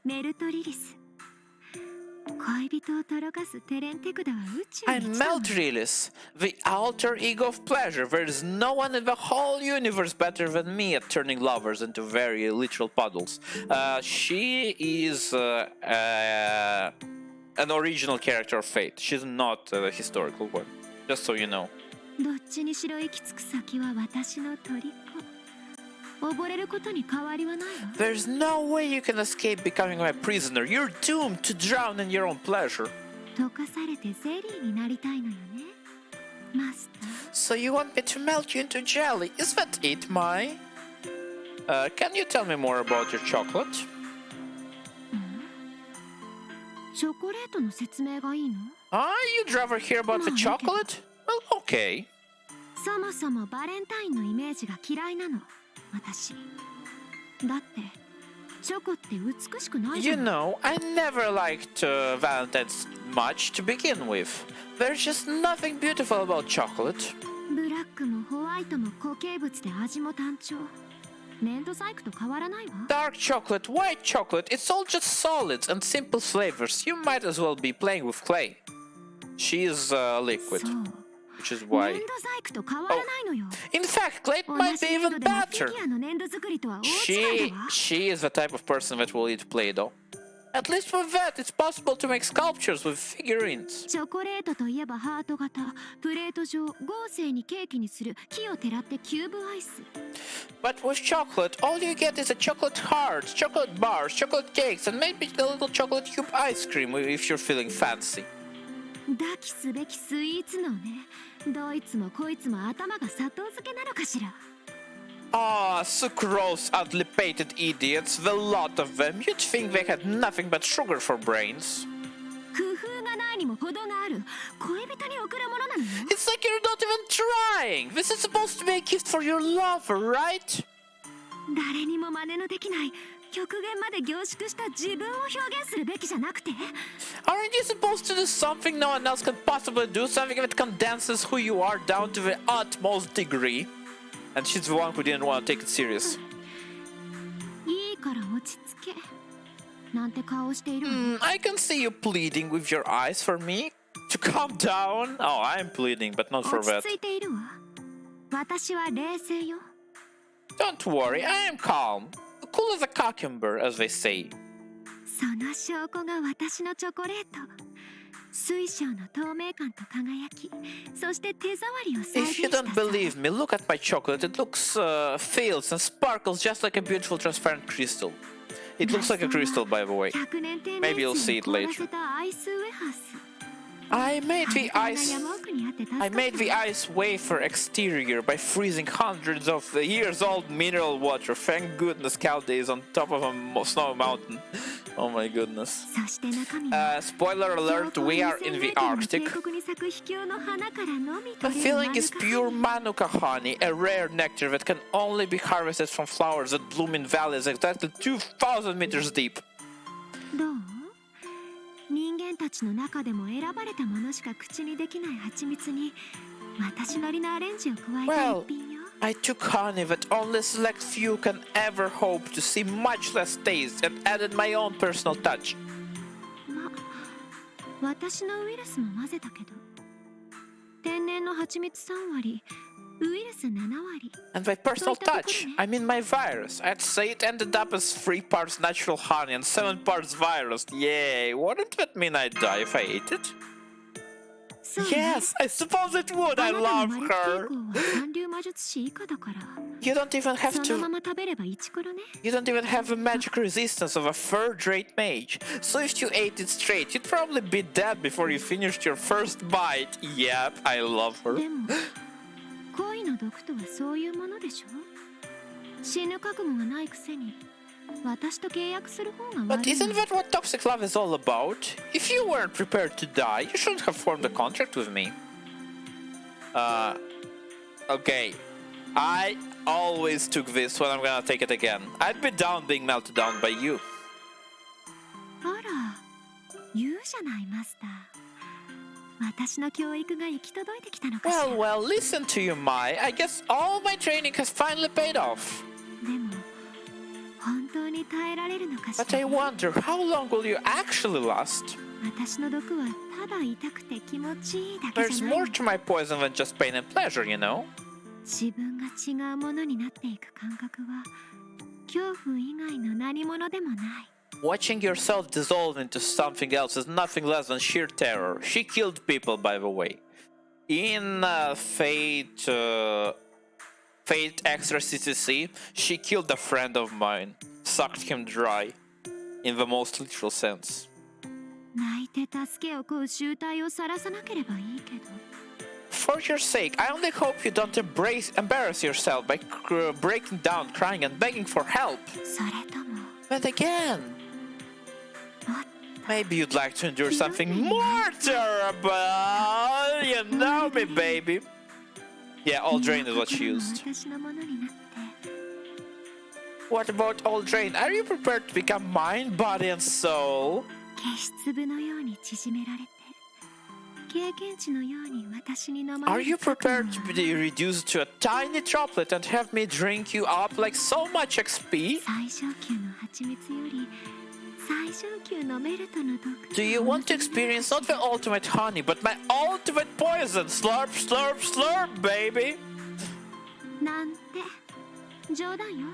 メルトリリス恋人をとろかすテレンテクダは宇宙 I'm 一だもん Meltrilis, the alter ego of pleasure. There is no one in the whole universe better than me at turning lovers into very literal puddles. She is an original character of Fate. She's not a historical one. Just so you know. どっちにしろ行き着く先は私の虜溺れることに変わりはないわ There's no way you can escape becoming my prisoner. You're doomed to drown in your own pleasure. 溶かされてゼリーになりたいのよねマスター So you want me to melt you into jelly? Is that it, Mai? Can you tell me more about your chocolate? チョコレートの説明がいいの You'd rather hear about the chocolate? Well, okay. そもそもバレンタインのイメージが嫌いなの私だってチョコって美しくないじ You ゃん know, I never liked Valentine's much to begin with. There's just nothing beautiful about chocolate. ブラックもホワイトも固形物で味も単調粘土細工と変わらないわ Dark chocolate, white chocolate, it's all just solids and simple flavors. You might as well be playing with clay. She is liquid, そう which is 粘 why... 土細工と変わらないのよ In fact, clay 同 might じ be 粘土 even でもフ better. ィギュアの粘土作りとは大違いだわ She is the type of person that will eat Play-Doh. At least with that, it's possible to make sculptures with figurines. チョコレートといえばハート型プレート上豪勢にケーキにする木をてらってキューブアイス But with chocolate, all you get is a chocolate heart, chocolate bars, chocolate cakes, and maybe a little chocolate cube ice cream if you're feeling fancy. 抱きすべきスイーツのねどいつもこいつも頭が砂糖漬けなのかしら Ah, sucrose adlipated idiots, the lot of them. You'd think they had nothing but sugar for brains. 工夫がないにも程がある恋人に贈るものなのよ It's like you're not even trying. This is supposed to be a gift for your lover, right? 誰にも真似のできない極限まで凝縮した自分を表現するべきじゃなくて Aren't you supposed to do something no one else can possibly do? Something that condenses who you are down to the utmost degree? And she's the one who didn't want to take it serious. いいから落ち着けなんて顔しているわね I can see you pleading with your eyes for me to calm down. Oh, I'm pleading, but not for 落 that. ち着いているわ私は冷静よ Don't worry, I am calm. Cool as a cucumber, as they say. その証拠が私のチョコレート水晶の透明感と輝きそして手触りを再現 If し you た don't believe me, look at my chocolate. It looks, feels and sparkles just like a beautiful transparent crystal. It looks like a crystal, by the way. 100年天 Maybe 然 you'll 水 see を it 凍ら later. せたアイスウェハース I made the 簡単な ice. 山奥にあって助かった I made the ice wafer exterior by freezing hundreds of years old mineral water. Thank goodness cow days on top of a snow mountain. Oh my goodness. そして中身は Spoiler alert, we are in the Arctic. 渓谷に咲く秘境の花からのみ The 取れる feeling is pure manuka honey, a rare nectar that can only be harvested from flowers that bloom in valleys exactly 2,000 meters deep. どう人間たちの中でも選ばれたものしか口にできない蜂蜜に私なりのアレンジを加えた一品よ I took honey that only select few can ever hope to see, much less taste, and added my own personal touch. 私のウイルスも混ぜたけど天然の蜂蜜3割ウイルス7割 And by personal touch, I mean my virus. I'd say it ended up as 3 parts natural honey and 7 parts virus. Yay, wouldn't that mean I'd die if I ate it? そうね Yes, I suppose it would. あ I なたの love マルチ her. 傾向は三流魔術師以下だから You don't even have そのま to. ま食べればイチコロね You don't even have the magic resistance of a third-rate mage. So if you ate it straight, you'd probably be dead before you finished your first bite. Yep, I love her. でも恋の毒とはそういうものでしょ死ぬ覚悟がないくせに私と契約する方が But 悪い isn't that what toxic love is all about? If you weren't prepared to die, you shouldn't have formed a contract with me. Okay. I always took this when I'm gonna take it again. I'd be down being melted down by you. あら言うじゃないマスター私の教育が行き届いてきたのかしら Well, listen to you, Mai. I guess all my training has finally paid off. でも本当に耐えられるのかし But I ら wonder, how long will you actually last? 私の毒はただ痛くて気持ちいいだけ There's じゃない more to my poison than just pain and pleasure, you know? 自分が違うものになっていく感覚は恐怖以外の何者でもない Watching yourself dissolve into something else is nothing less than sheer terror. She killed people, by the way. In Fate Extra CCC, she killed a friend of mine. Sucked him dry. In the most literal sense. 泣いて助けを請う集体を晒さなければいいけど For your sake, I only hope you don't embarrass yourself by breaking down, crying, and begging for help. それとも But again, もっ maybe you'd like to endure something more terrible. You know me, baby. Yeah, all drain is what she used. 私のものになって What about all drain? Are you prepared to become mind, body, and soul? 消し粒のように縮められて経験値のように私に飲ま Are れ you る覚悟 prepared は to be reduced to a tiny droplet and have me drink you up like so much XP? 最上級の蜂蜜より最上級のメルトの毒 Do you want to experience not the ultimate honey, but my ultimate poison? Slurp, slurp, slurp, baby! なんて冗談よ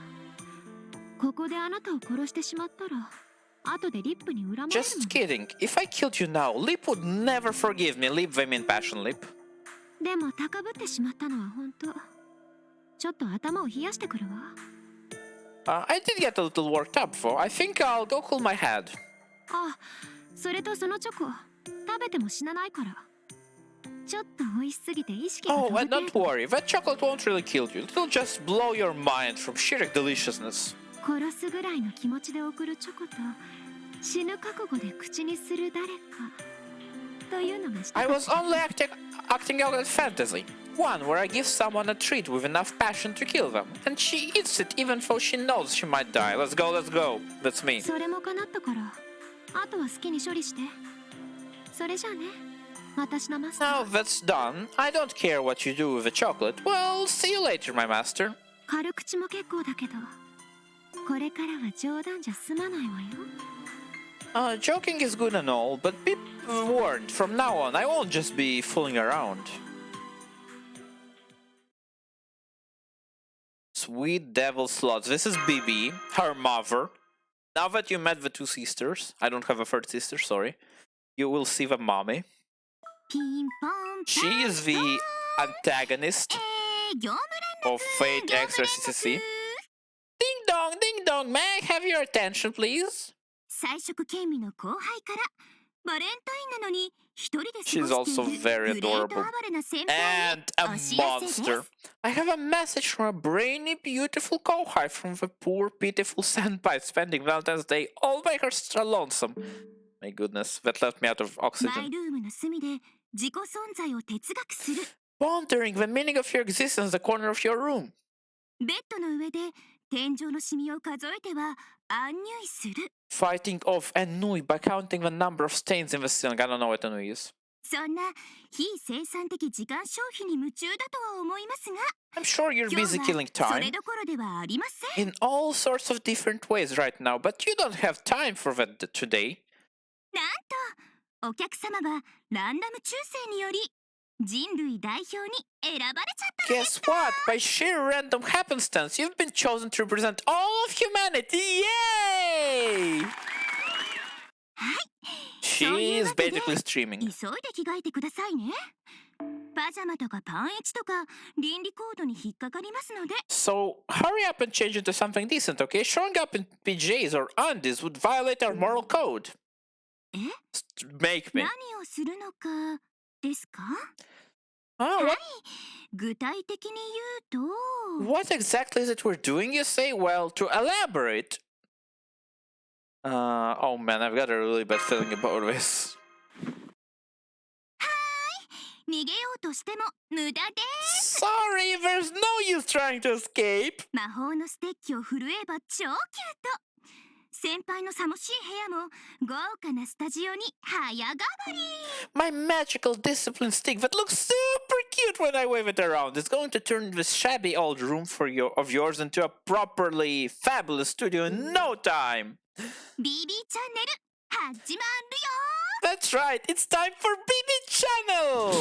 ここであなたを殺してしまったら後でリップに恨まれる Just kidding. If I killed you now, Lip would never forgive me. Lip, I mean passion, Lip. でも高ぶってしまったのは本当ちょっと頭を冷やしてくるわ I did get a little worked up, though. I think I'll go cool my head. あそれとそのチョコ食べても死なないからちょっと美味しすぎて意識が Oh, 飛ぶ and 程 don't 度 worry. That chocolate won't really kill you. It'll just blow your mind from sheer deliciousness. 殺すぐらいの気持ちで送るチョコと死ぬ覚悟で口にする誰かというのがした I かっ was た only acting out in fantasy. One where I give someone a treat with enough passion to kill them, and she eats it even though she knows she might die. Let's go, let's go. That's me. それも叶ったから、あとは好きに処理して。それじゃあね、私のマスター。 Now that's done, I don't care what you do with the chocolate. Well, see you later, my master. 軽口も結構だけど、これからは冗談じゃ済まないわよ。Joking is good and all, but be warned, from now on I won't just be fooling around. Sweet devil slots. This is Bibi, her mother. Now that you met the two sisters, I don't have a third sister, sorry. You will see the mommy. ピンポン She is the antagonist 業務 of Fate Extra CCC. Ding dong, may I have your attention, please? 彩色兼務の後輩からバレンタインなのに一人で過ごしている She's also very グレート adorable. 暴れな先輩 And に a お知らせです monster. I have a message from a brainy, beautiful kohai from the poor, pitiful senpai spending Valentine's Day all by herself lonesome. My goodness, that left me out of マイ oxygen. ルームの隅で自己存在を哲学する Pondering the meaning of your existence in the corner of your room. ベッドの上で天井のシミを数えては暗入する Fighting off ennui by counting the number of stains in the ceiling. I don't know what ennui is. そんな非生産的時間消費に夢中だとは思いますが I'm sure you're 今 busy 日 killing はそれ time どころではありません in all sorts of different ways right now, but you don't have time for that today. なんとお客様はランダム抽選により人類代表に選ばれちゃったのです Guess what? By sheer random happenstance, you've been chosen to represent all of humanity. Yay! はい She is basically streaming. 急いで着替えてくださいねパジャマとかパンエチとか倫理コードに引っかかりますので So hurry up and change into something decent, okay? Showing up in PJs or undies would violate our moral code. え Make me. 何をするのかですか Oh, what, 具体的に言うと what exactly is it we're doing, you say? Well, to elaborate. Oh man, I've got a really bad feeling about this. 逃げようとしても無駄です Sorry, there's no use trying to escape. 魔法のステッキを振るえば超キュート先輩の寂しい部屋も豪華なスタジオに早変わり My magical discipline stick that looks super cute when I wave it around is going to turn this shabby old room of yours into a properly fabulous studio in no time. BB チャンネル始まる That's right, it's time for BB Channel!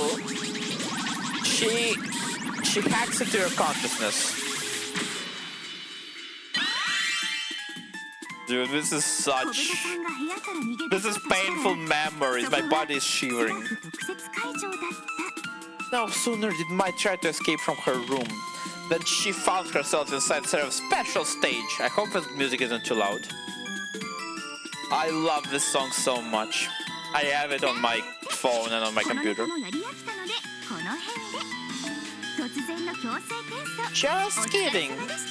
She hacks into your consciousness. Dude, this is よ小豚 such... さんが部屋から逃げ出 This そう is としたら painful memories. My body is スタ shivering. ッフ特設会場だった No sooner did Mai try to escape from her room than she found herself inside a special stage. I hope the music isn't too loud. I love this song so much. I have it on my phone and on my このネ computer. タもやり飽きたのでこの辺で突然の強制転送 Just kidding.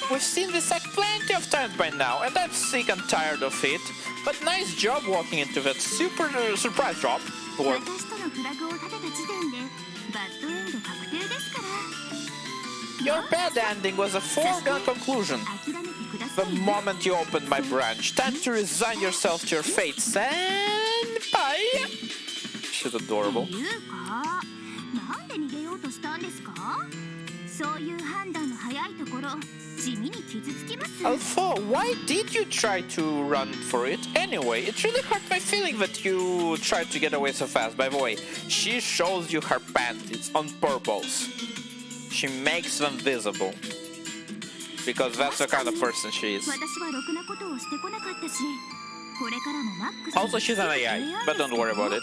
We've seen this like plenty of times by now, and I'm sick and tired of it. But nice job walking into that super surprise drop. Or 私とのフラグを立てた時点でバッドエンド確定ですから your bad ending was a foregone conclusion. 諦めてくださ The い moment you opened my branch, time to resign yourself to your fate. Senpai! She's adorable. いうかなんで逃げようとしたんですかそういう判断の早いところ地味に傷つきます Although, why did you try to run for it? Anyway, it really hurt my feeling that you tried to get away so fast. By the way, she shows you her panties on purpose. She makes them visible. Because that's the kind of person she is. 私はろくなことをしてこなかったしこれからもマックス Also, she's an AI, but don't worry about it.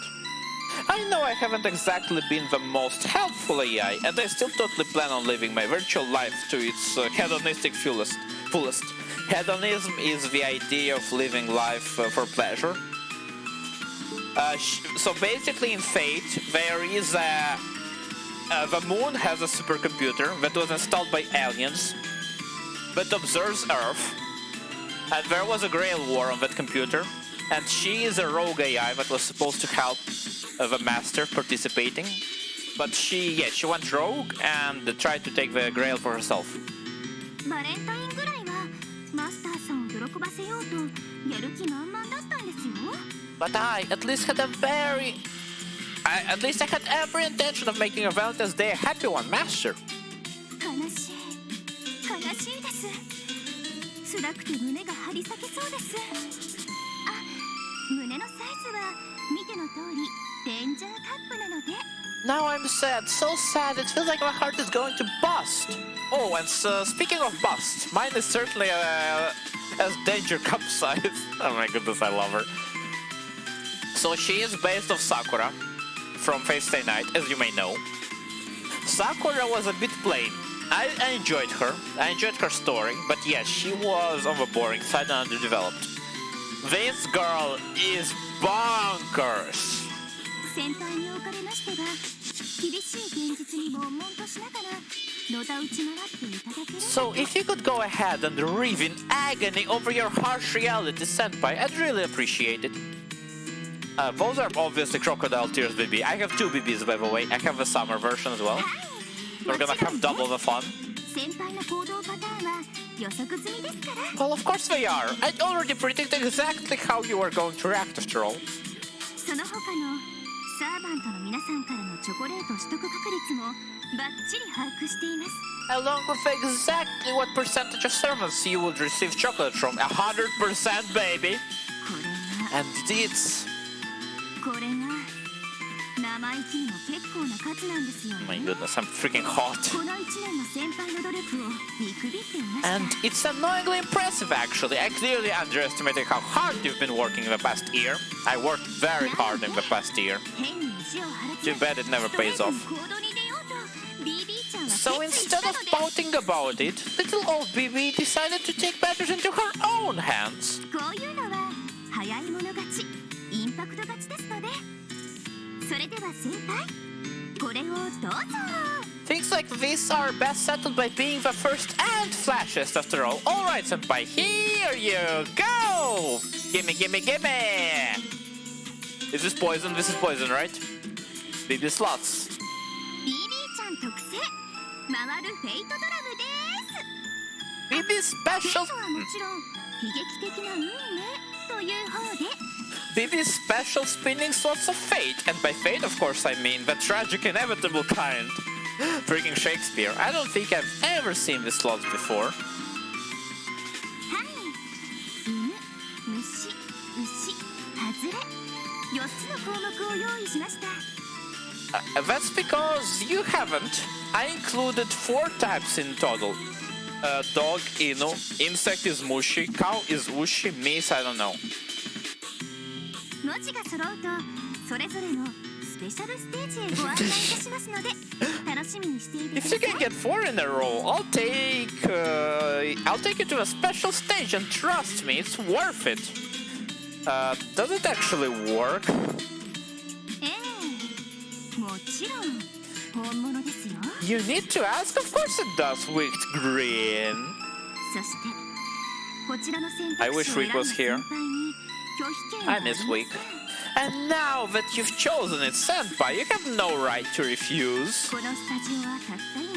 I know I haven't exactly been the most helpful AI, and I still totally plan on living my virtual life to its hedonistic fullest. Hedonism is the idea of living life for pleasure. So basically in Fate, there is the moon has a supercomputer that was installed by aliens that observes Earth, and there was a Grail War on that computer, and she is a rogue AI that was supposed to help the master participating. But she went rogue and tried to take the Grail for herself. バレンタインぐらいはマスターさんを喜ばせようとやる気満々だったんですよ。 But I at least had every intention of making a Valentine's Day a happy one, Master. 悲しいです。辛くて胸が張り裂けそうです。あ、胸のサイズは見ての通りデンジャーカップなので。 Now I'm sad, so sad, it feels like my heart is going to bust. Oh, and speaking of bust, mine is certainly as Danger Cup size. Oh my goodness, I love her. So she is based off Sakura from Fate Stay Night, as you may know. Sakura was a bit plain. I enjoyed her. I enjoyed her story, but yes, she was on the boring side and underdeveloped. This girl is bonkers. 先輩におかれましては厳しい現実に悶々としながらのたうち回っていただければ。 So if you could go ahead and reave in agony over your harsh reality, Senpai, I'd really appreciate it. Those are obviously crocodile tears, BB. I have 2 BBs, by the way. I have the summer version as well. We're gonna have double the fun. 先輩の行動パターンは予測済みですから。 Well, of course they are. I already predicted exactly how you are going to react after all. その他のサーバントの皆さんからのチョコレート取得確率もバッチリ把握しています。 Along with exactly what percentage of servants you would receive chocolate from. 100%, baby. こ And it's... れが生意気にも結構な数なんですよね。 Oh my goodness, I'm freaking hot. この1年の先輩の努力を見くびっていました。 And it's annoyingly impressive, actually. I clearly underestimated how hard you've been working in the past year. I worked very hard in the past year. 変に意地を張らず Too bad it never pays off. 行動に出ようと BB ちゃんは So 決意した instead の of です。 pouting about it, little old BB decided to take matters into her own hands. こういうのは早い者勝ち、インパクト勝ちですので。それでは先輩、これをどうぞ。 Things like this are best settled by being the first and flashiest after all. Alright, Senpai, here you go! Gimme, gimme, gimme! Is this poison? This is poison, right? BB slots. BB ちゃん特製回るフェイトドラムです。 BB special... フェイトはもちろん悲劇的な運命という方で。 BB's special spinning slots of fate. And by fate, of course, I mean the tragic, inevitable kind. Freaking Shakespeare. I don't think I've ever seen these slots before. はい、犬、虫、牛、ハズレ、4つの項目を用意しました。 That's because you haven't. I included 4 types in total. Dog, Inu, insect is Mushi, cow is Ushi, Miss, I don't know. 文字が揃うとそれぞれのスペシャルステージへご案内いたしますので楽しみにしていてく If だ you さい。 can get 4 in a row, I'll take you to a special stage and trust me, it's worth it. Does it actually work? ええ、もちろん本物ですよ。 You need to ask? Of course it does, Wicked Green. そしてこちらの選 I 択 wish 肢を選 Wick ぶ was 先 here. 輩に拒否権が I あり miss ま Wick. せん。 And now that you've chosen it, Senpai, you have no right to refuse. このスタジオはたった今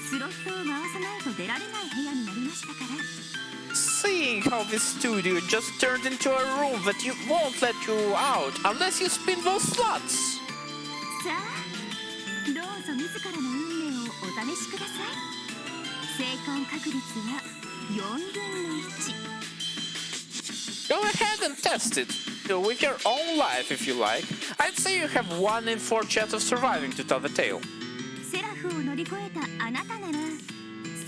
スロットを回さないと出られない部屋になりましたから。 Seeing how this studio just turned into a room that you won't let you out unless you spin those slots. さあ、どうぞ自らの運命をお試しください。生還確率は4分の1。 Go ahead and test it. With your own life if you like. I'd say you have 1 in 4 chance of surviving to tell the tale. セラフを乗り越えたあなたなら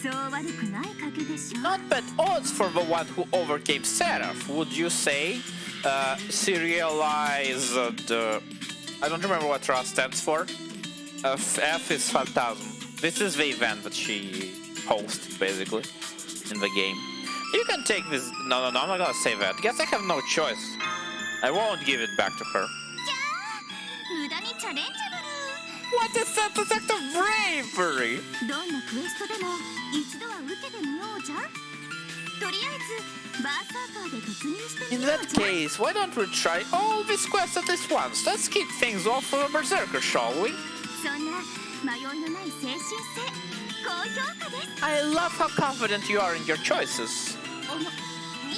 そう悪くない賭けでしょう。 Not bad odds for the one who overcame Seraph, would you say? Serialized... I don't remember what RA stands for. F is Phantasm. This is the event that she hosts, basically, in the game. You can take this... No, I'm not gonna say that. Guess I have no choice. I won't give it back to her. じゃあ無駄にチャレンジャブル。 What is that act of bravery? どんなクエストでも一度は受けてみようじゃん。とりあえずバーサーカーで突入して In みよ that うじゃん。 case, why don't we try all these quests at least once? Let's kick things off for a berserker, shall we? そんな迷いのない精神性高評価です。 I love how confident you are in your choices. いえ、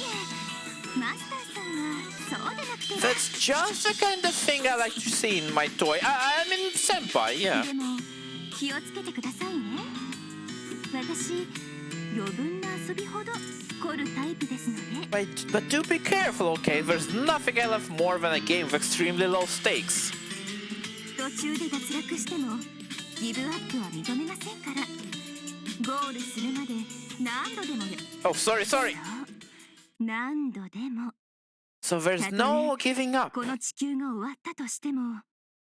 マスターさんはそうでなくて。 That's just the kind of thing I like to see in my toy. I mean, senpai, yeah. でも気をつけてくださいね。私余分な遊びほど凝るタイプですので。 But do be careful, okay? There's nothing I love more than a game with extremely low stakes. 途中で脱落してもギブアップは認めませんから。ゴールするまで何度でも。 Oh, sorry. 何度でも。 So there's no giving up. この地球が終わったとしても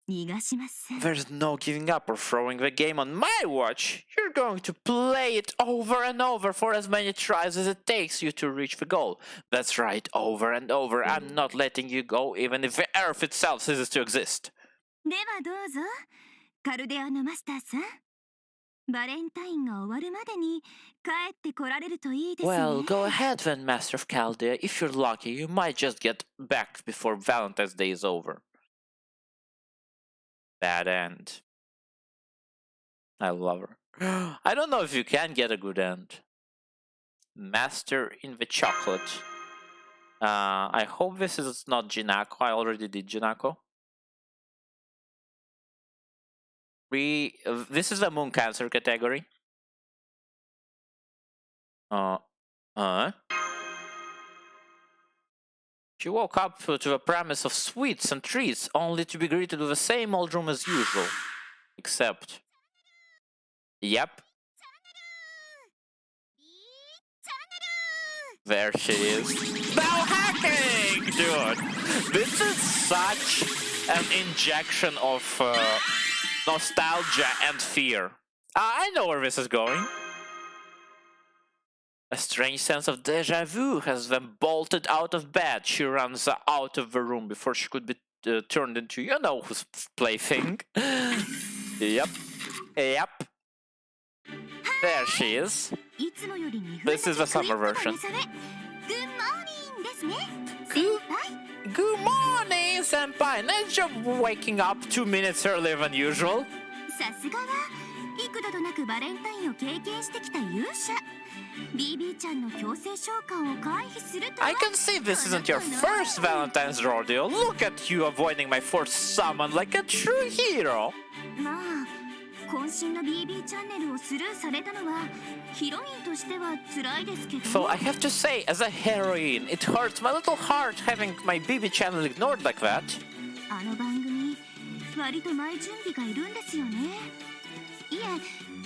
逃がしません。 There's no giving up or throwing the game on my watch. You're going to play it over and over for as many tries as it takes you to reach the goal. That's right, over and over. I'm not letting you go even if the Earth itself ceases to exist. ではどうぞ、カルデアのマスターさん。バレンタインが終わるまでに帰ってこられるといいですね。 Well, go ahead then, Master of Chaldea. If you're lucky, you might just get back before Valentine's Day is over. Bad end. I love her. I don't know if you can get a good end. Master in the chocolate. I hope this is not Jinako. I already did Jinako. This is the Moon Cancer category. She woke up to the promise of sweets and treats, only to be greeted with the same old room as usual. Except... Yep. There she is. Now hacking! Dude, this is such an injection of nostalgia and fear. I know where this is going. A strange sense of deja vu has them bolted out of bed. She runs out of the room before she could be turned into you-know-whose plaything. Yep. There she is. This is the summer version. Good morning, senpai. Nice job waking up 2 minutes earlier than usual. さすがは幾度となくバレンタインを経験してきた勇者。BB ちゃんの強制召喚を回避するとは。 I can see this isn't your first Valentine's rodeo. Look at you avoiding my forced summon like a true hero. まあ、渾身の BB チャンネルをスルーされたのはヒロインとしては辛いですけど。 So I have to say, as a heroine, it hurts my little heart having my BB channel ignored like that. あの番組、割と前準備がいるんですよね。いえ、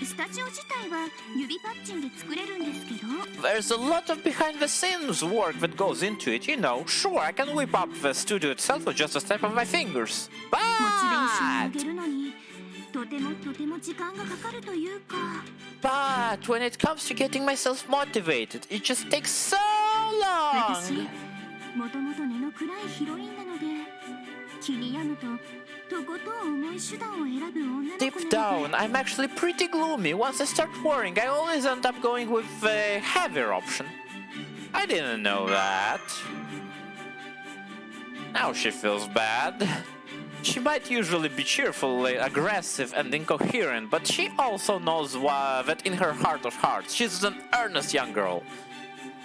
スタジオ自体は指パッチンで作れるんですけど。 There's a lot of behind the scenes work that goes into it, you know. Sure, I can whip up the studio itself with just a snap of my fingers. モチベーションを上 But... げるのにとても時間がかかるというか。 But when it comes to getting myself motivated, it just takes so 私 long. もともと根の暗いヒロインなので、気に病むととことん重い手段を選ぶ女の子 Deep なの down, で。 I'm actually pretty gloomy. Once I start worrying, I always end up going with the heavier option. I didn't know that. Now she feels bad. She might usually be cheerful, aggressive, and incoherent, but she also knows that in her heart of hearts, she's an earnest young girl.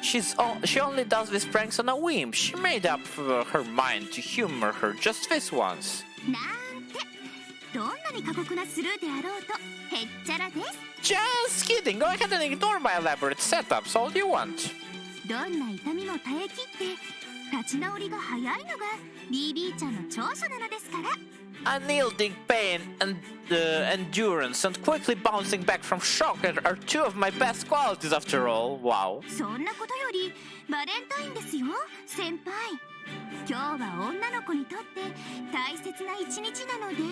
She only does these pranks on a whim. She made up her mind to humor her just this once. なんて、どんなに過酷なスルーであろうとへっちゃらです。 Just kidding. Go ahead and ignore my elaborate setups all you want. どんな痛みも耐え切って立ち直りが早いのが BB ちゃんの長所なのですから。 Unyielding pain and endurance and quickly bouncing back from shock are two of my best qualities after all. Wow. そんなことよりバレンタインですよ、先輩。今日は女の子にとって大切な一日なので。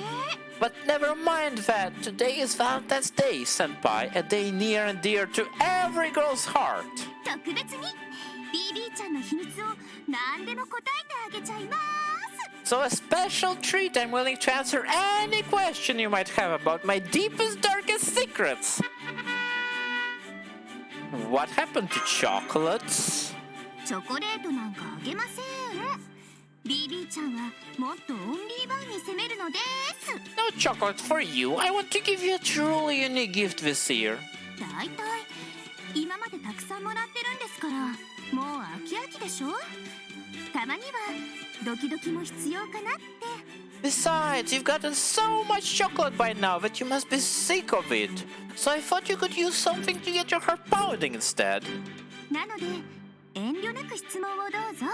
But never mind that. Today is Valentine's Day, senpai, a day near and dear to every girl's heart. 特別に BB ちゃんの秘密を何でも答えてあげちゃいます。 So a special treat. I'm willing to answer any question you might have about my deepest, darkest secrets. What happened to chocolates? チョコレートなんかあげません。BB ちゃんはもっとオンリーワンに攻めるのです。 No chocolate for you. I want to give you a truly unique gift this year. だいたい今までたくさんもらってるんですから、もう飽き飽きでしょ。たまにはドキドキも必要かなって。 Besides, you've gotten so much chocolate by now that you must be sick of it. So I thought you could use something to get your heart pounding instead. なので遠慮なく質問をどうぞ。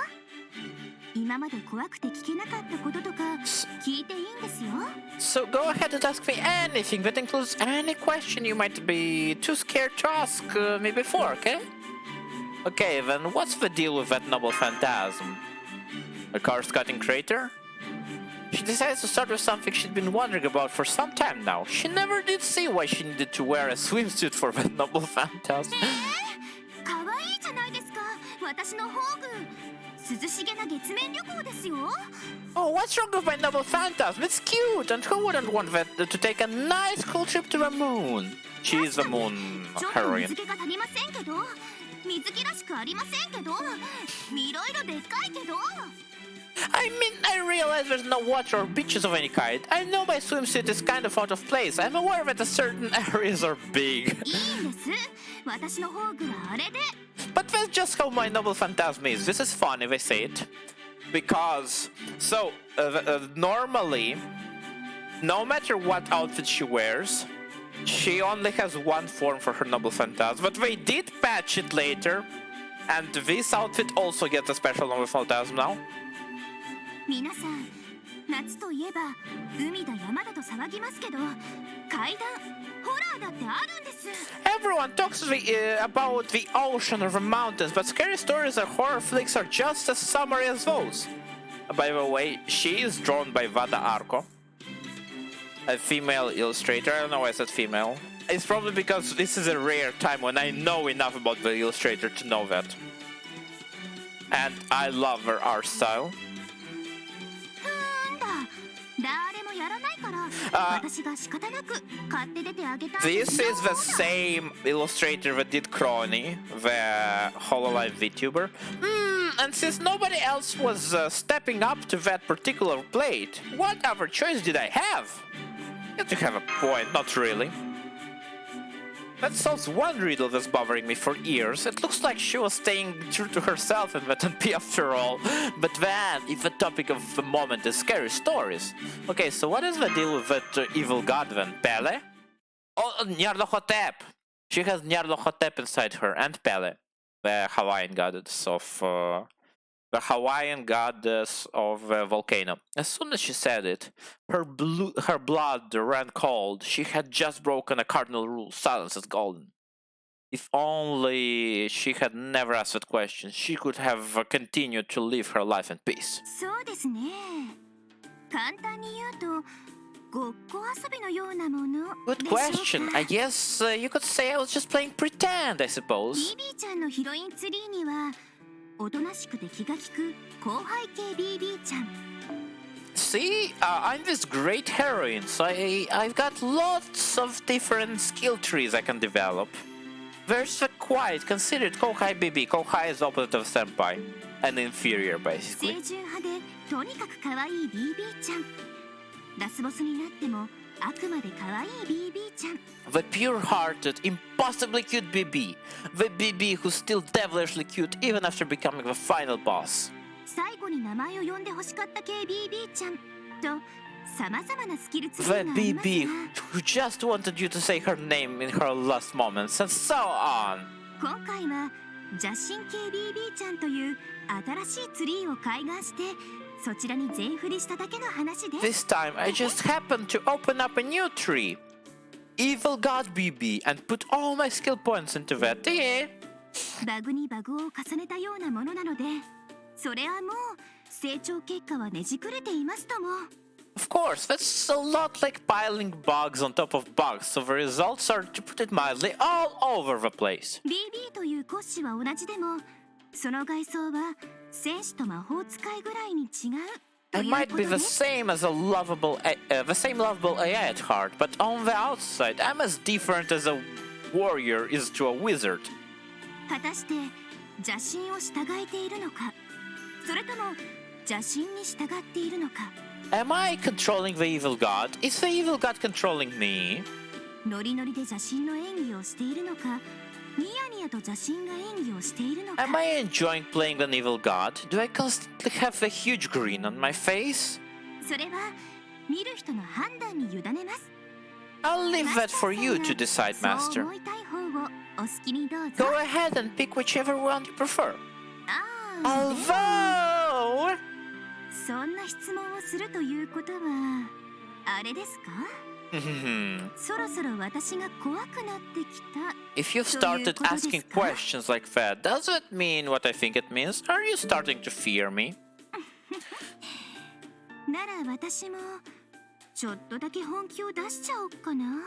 今まで怖くて聞けなかったこととか聞いていいんですよ。 So go ahead and ask me anything that includes any question you might be too scared to ask me before, okay? Okay, then what's the deal with that noble phantasm? A course-cutting traitor? She decides to start with something she'd been wondering about for some time now. She never did see why she needed to wear a swimsuit for that noble phantasm. かわいいじゃないですか。私の宝具。涼しげな月面旅行ですよ。 Oh, what's wrong with my noble phantasm? It's cute, and who wouldn't want that to take a nice cool trip to the moon? She is the moon ちょっと heroine. 水気が足りませんけど、水着らしくありませんけど、いろいろでっかいけど。 I mean, I realize there's no water or beaches of any kind. I know my swimsuit is kind of out of place. I'm aware that certain areas are big. いいんです。私の宝具はあれで。 But that's just how my noble phantasm is. This is fun if I say it. Because, so, normally, no matter what outfit she wears, she only has one form for her noble phantasm. But they did patch it later. And this outfit also gets a special noble phantasm now. 皆さん、夏といえば海だ山だと騒ぎますけど、怪談、ホラーだってあるんです。 Everyone talks about the ocean or the mountains, but scary stories and horror flicks are just as summary as those. By the way, she is drawn by Vada Arco, a female illustrator. I don't know why I said female. It's probably because this is a rare time when I know enough about the illustrator to know that. And I love her art style. 誰もやらないから、私が仕方なく買って出てあげたん This ですよ。 is the same illustrator that did Crony, the Hololive VTuber. And since nobody else was stepping up to that particular plate, what other choice did I have? Yet you have a point, not really. That solves one riddle that's bothering me for years. It looks like she was staying true to herself in that MP after all. But then, if the topic of the moment is scary stories. Okay, so what is the deal with that evil god then? Pele? Oh, Nyarlathotep! She has Nyarlathotep inside her, and Pele, the Hawaiian goddess of... the Hawaiian goddess of a volcano. As soon as she said it, her blood ran cold. She had just broken a cardinal rule: silence is golden. If only she had never asked that question, she could have continued to live her life in peace. そうですね。簡単に言うと、ごっこ遊びのようなもの Good でしょうか。 question. I guess you could say I was just playing pretend, I suppose. BB ちゃんのヒロインツリーには、おとなしくて気が利く後輩系 BB ちゃん。 See, I'm this great heroine, so I've got lots of different skill trees I can develop. There's a quiet, considered Kohai BB. Kohai is opposite of Senpai, an inferior, basically. 清純派でとにかく可愛い BB ちゃん。ラスボスになってもあくまで可愛い BB ちゃん。 The pure-hearted, impossibly cute BB. The BB who's still devilishly cute even after becoming the final boss. 最後に名前を呼んで欲しかった系 BB ちゃんと様々なスキルツリ The ーがあります BB が、 who just wanted you to say her name in her last moments, and so on. 今回は邪神系 BB ちゃんという新しいツリーを開眼してそちらに全振りしただけの話です。 This time, I just happened to open up a new tree. Evil God BB, and put all my skill points into that. Yeah. バグにバグを重ねたようなものなので、それはもう成長結果はねじくれていますとも。 Of course, that's a lot like piling bugs on top of bugs, so the results are, to put it mildly, all over the place. BB という骨子は同じでも、その外装は戦士と魔法使いぐらいに違う。 I might be the same as the same lovable AI at heart, but on the outside, I'm as different as a warrior is to a wizard. 果たして邪神を従えているのか、それとも邪神に従っているのか。Am I controlling the evil god? Is the evil god controlling me? ノリノリで邪神の演技をしているのか、ニヤニヤと邪神が演技をしているのか。 Am I enjoying playing an evil god? Do I constantly have a huge grin on my face? それは見る人の判断に委ねます。 I'll leave that for you to decide, そう Master. 思いたい方をお好きにどうぞ。 Go ahead and pick whichever one you prefer. ああ、 Although... そんな質問をするということはあれですか？そろそろ私が怖くなってきた。 If you've started asking questions like that, does it mean what I think it means? Are you starting to fear me? なら私もちょっとだけ本気を出しちゃおうかな。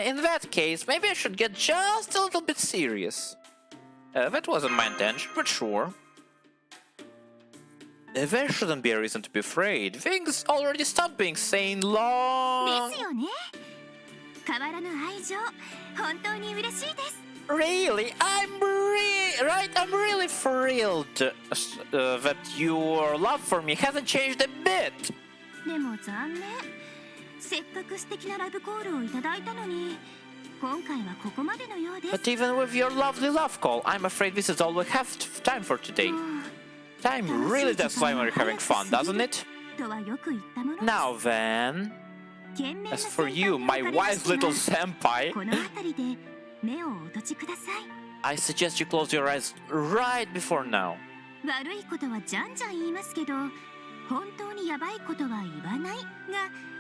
In that case, maybe I should get just a little bit serious. That wasn't my intention, but sure. There shouldn't be a reason to be afraid. Things already stopped being sane で long... すよね。変わらぬ愛情、本当に嬉しいです。 Really? I'm really thrilled that your love for me hasn't changed a bit. でも残念。せっかく素敵なラブコールをいただいたのに、今回はここまでのようです。 But even with your lovely love call, I'm afraid this is all we have time for today. Time really does fly when you're having fun, doesn't it? とはよく言ったものです。 Now then, 賢明な as for 先輩 you, が my おかれま wise したが little senpai, この辺りで目をお閉じください。 I suggest you close your eyes right before now. 悪いことはじゃんじゃん言いますけど、本当にヤバいことは言わないが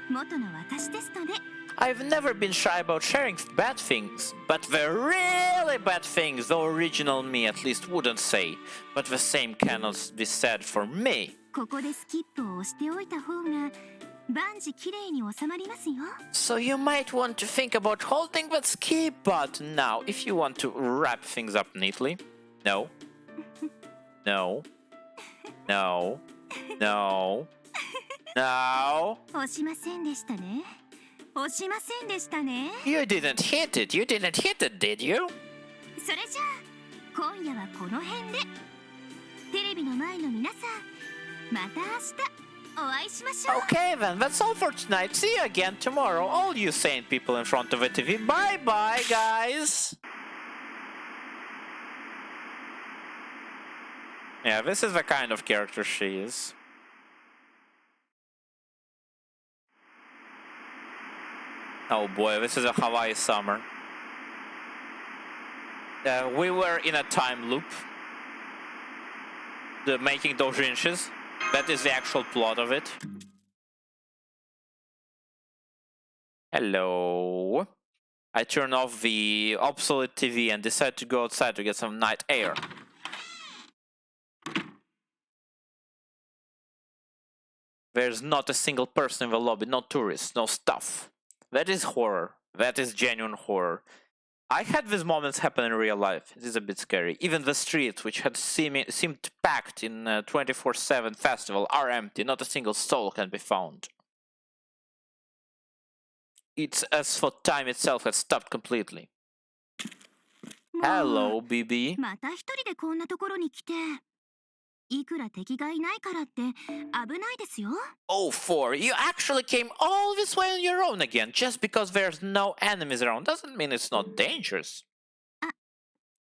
元の私ですので。 I've never been shy about sharing bad things, but the really bad things the original me at least wouldn't say. But the same cannot be said for me. ここでスキップを押しておいた方が万事きれいに収まりますよ。 So you might want to think about holding that skip button now if you want to wrap things up neatly. No. No. No. No. No. 押しませんでしたね。押しませんでしたね。 You didn't hit it. You didn't hit it, did you? それじゃあ今夜はこの辺で。テレビの前の皆さん、また明日お会いしましょう。 Okay then, that's all for tonight. See you again tomorrow, all you sane people in front of the TV. Bye bye, guys! Yeah, this is the kind of character she is. Oh boy, this is a Hawaii summer. We were in a time loop. The making doujinshis. That is the actual plot of it. Hello. I turn off the obsolete TV and decide to go outside to get some night air. There's not a single person in the lobby, no tourists, no stuff. That is horror. That is genuine horror. I had these moments happen in real life. It is a bit scary. Even the streets, which had seemed packed in a 24/7 festival, are empty. Not a single soul can be found. It's as for time itself has stopped completely. Hello, BB. また一人でこんなところに来て。いくら敵がいないからって危ないですよ。Oh, four, you actually came all this way on your own again. Just because there's no enemies around doesn't mean it's not dangerous.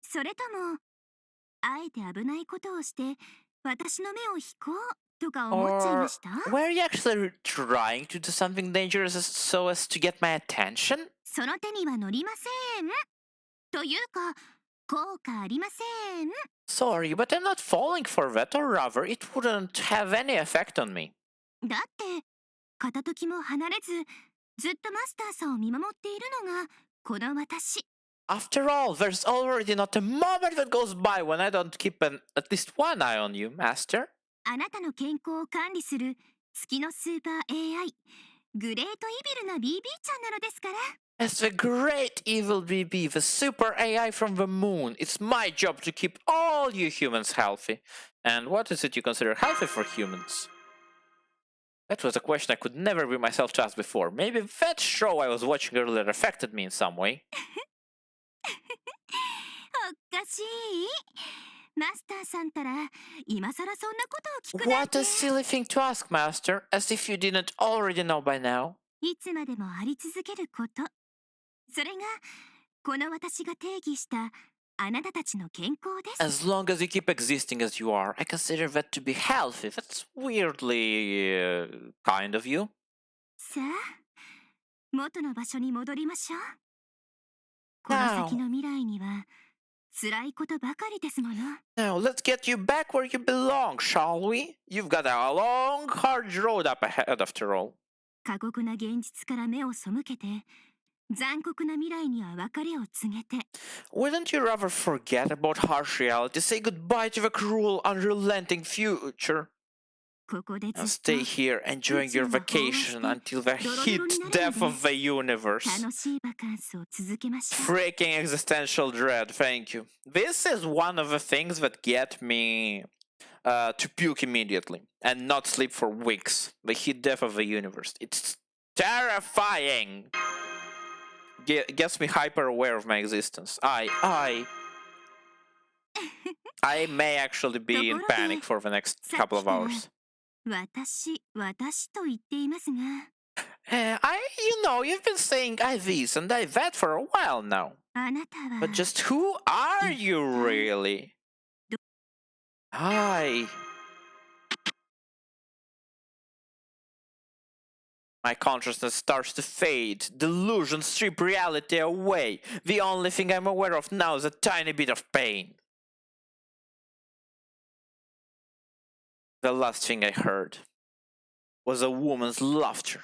それとも、あえて危ないことをして私の目を引こうとか思っちゃいました？ Were you actually trying to do something dangerous so as to get my attention? その手には乗りません。というか、効果ありません。 Sorry, but I'm not falling for that, or rather, it wouldn't have any effect on me. だって片時も離れずずっとマスターさんを見守っているのがこの私。 After all, there's already not a moment that goes by when I don't keep at least one eye on you, Master. あなたの健康を管理する月のスーパー AI グレートイビルな BB ちゃんなのですから。 As the great evil BB, the super AI from the moon, it's my job to keep all you humans healthy. And what is it you consider healthy for humans? That was a question I could never bring myself to ask before. Maybe that show I was watching earlier affected me in some way. おかしい。マスターさんたら今さらそんなことを聞くなん What て a silly thing to ask, Master, as if you didn't already know by now. いつまでもあり続けることそれがこの私が定義したあなたたちの健康です As long as you keep existing as you are, I consider that to be healthy. That's weirdly kind of you. さあ元の場所に戻りましょうこの先の未来には辛いことばかりですもの Now, let's get you back where you belong, shall we? You've got a long, hard road up ahead after all. 過酷な現実から目を背けて残酷な未来には別れを告げて Wouldn't you rather forget about harsh reality, say goodbye to the cruel, unrelenting future, ここでず and っ stay と here enjoying your vacation until the heat death of the universe? 楽しいバカンスを続けましょう Freaking existential dread, thank you. This is one of the things that get me to puke immediately and not sleep for weeks. The heat death of the universe. It's terrifying. Gets me hyper aware of my existence. I may actually be in panic for the next couple of hours. 私と言っていますが You've been saying I this and I that for a while now. あなたは But just who are you really? Hi. My consciousness starts to fade. Delusions strip reality away. The only thing I'm aware of now is a tiny bit of pain. The last thing I heard was a woman's laughter.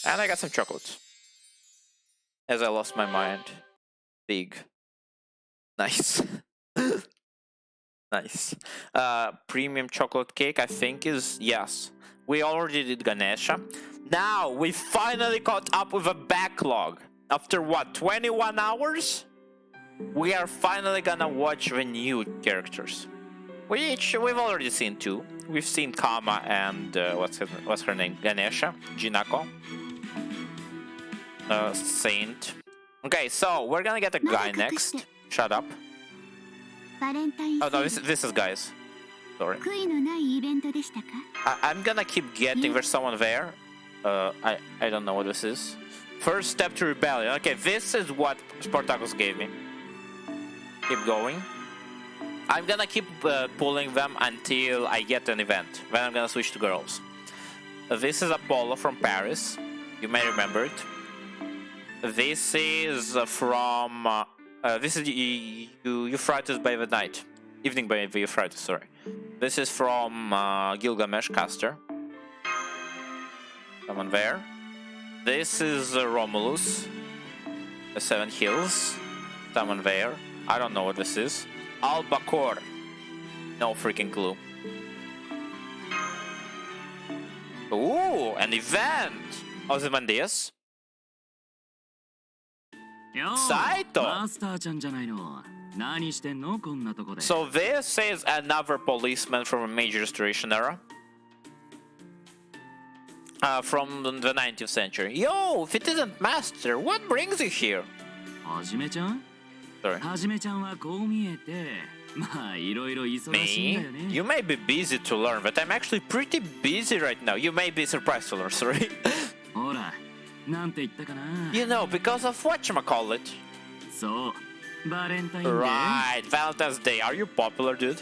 And I got some chocolates. As I lost my mind. Big. Nice. Nice. Premium chocolate cake, I think is... Yes. We already did Ganesha. Now, we finally caught up with a backlog. After what, 21 hours? We are finally gonna watch the new characters. We've already seen two. We've seen Kama and what's her name? Ganesha, Jinako, Saint. Okay, so we're gonna get a guy next. Shut up. バレンタイン Oh no, this is guys. Sorry. 悔いのないイベントでしたか I'm gonna keep getting. There's someone there. I don't know what this is. First step to rebellion. Okay, this is what Spartacus gave me. Keep going. I'm gonna keep pulling them until I get an event. Then I'm gonna switch to girls. This is Apollo from Paris. You may remember it. This is from... this is Euphrates by the Night. Evening by the Euphrates, sorry. This is from Gilgamesh Caster. Someone there. This is Romulus. The Seven Hills. Someone there. I don't know what this is. Albacor. No freaking clue. Ooh, an event! Ozymandias? よー Saito! マスターちゃんじゃないの何してんのこんなとこで So this is another policeman from a major restoration era. From the 19th century. Yo, if it isn't Master, what brings you here? はじめちゃん Sorry. はじめちゃんはこう見えてまあいろいろ忙しいんだよ Me? ね You may be busy to learn, but I'm actually pretty busy right now. You may be surprised to learn, sorry. ほらなんて言ったかな You know, because of whatchamacallit. そうバレンタインデー Right, Valentine's Day. Are you popular, dude?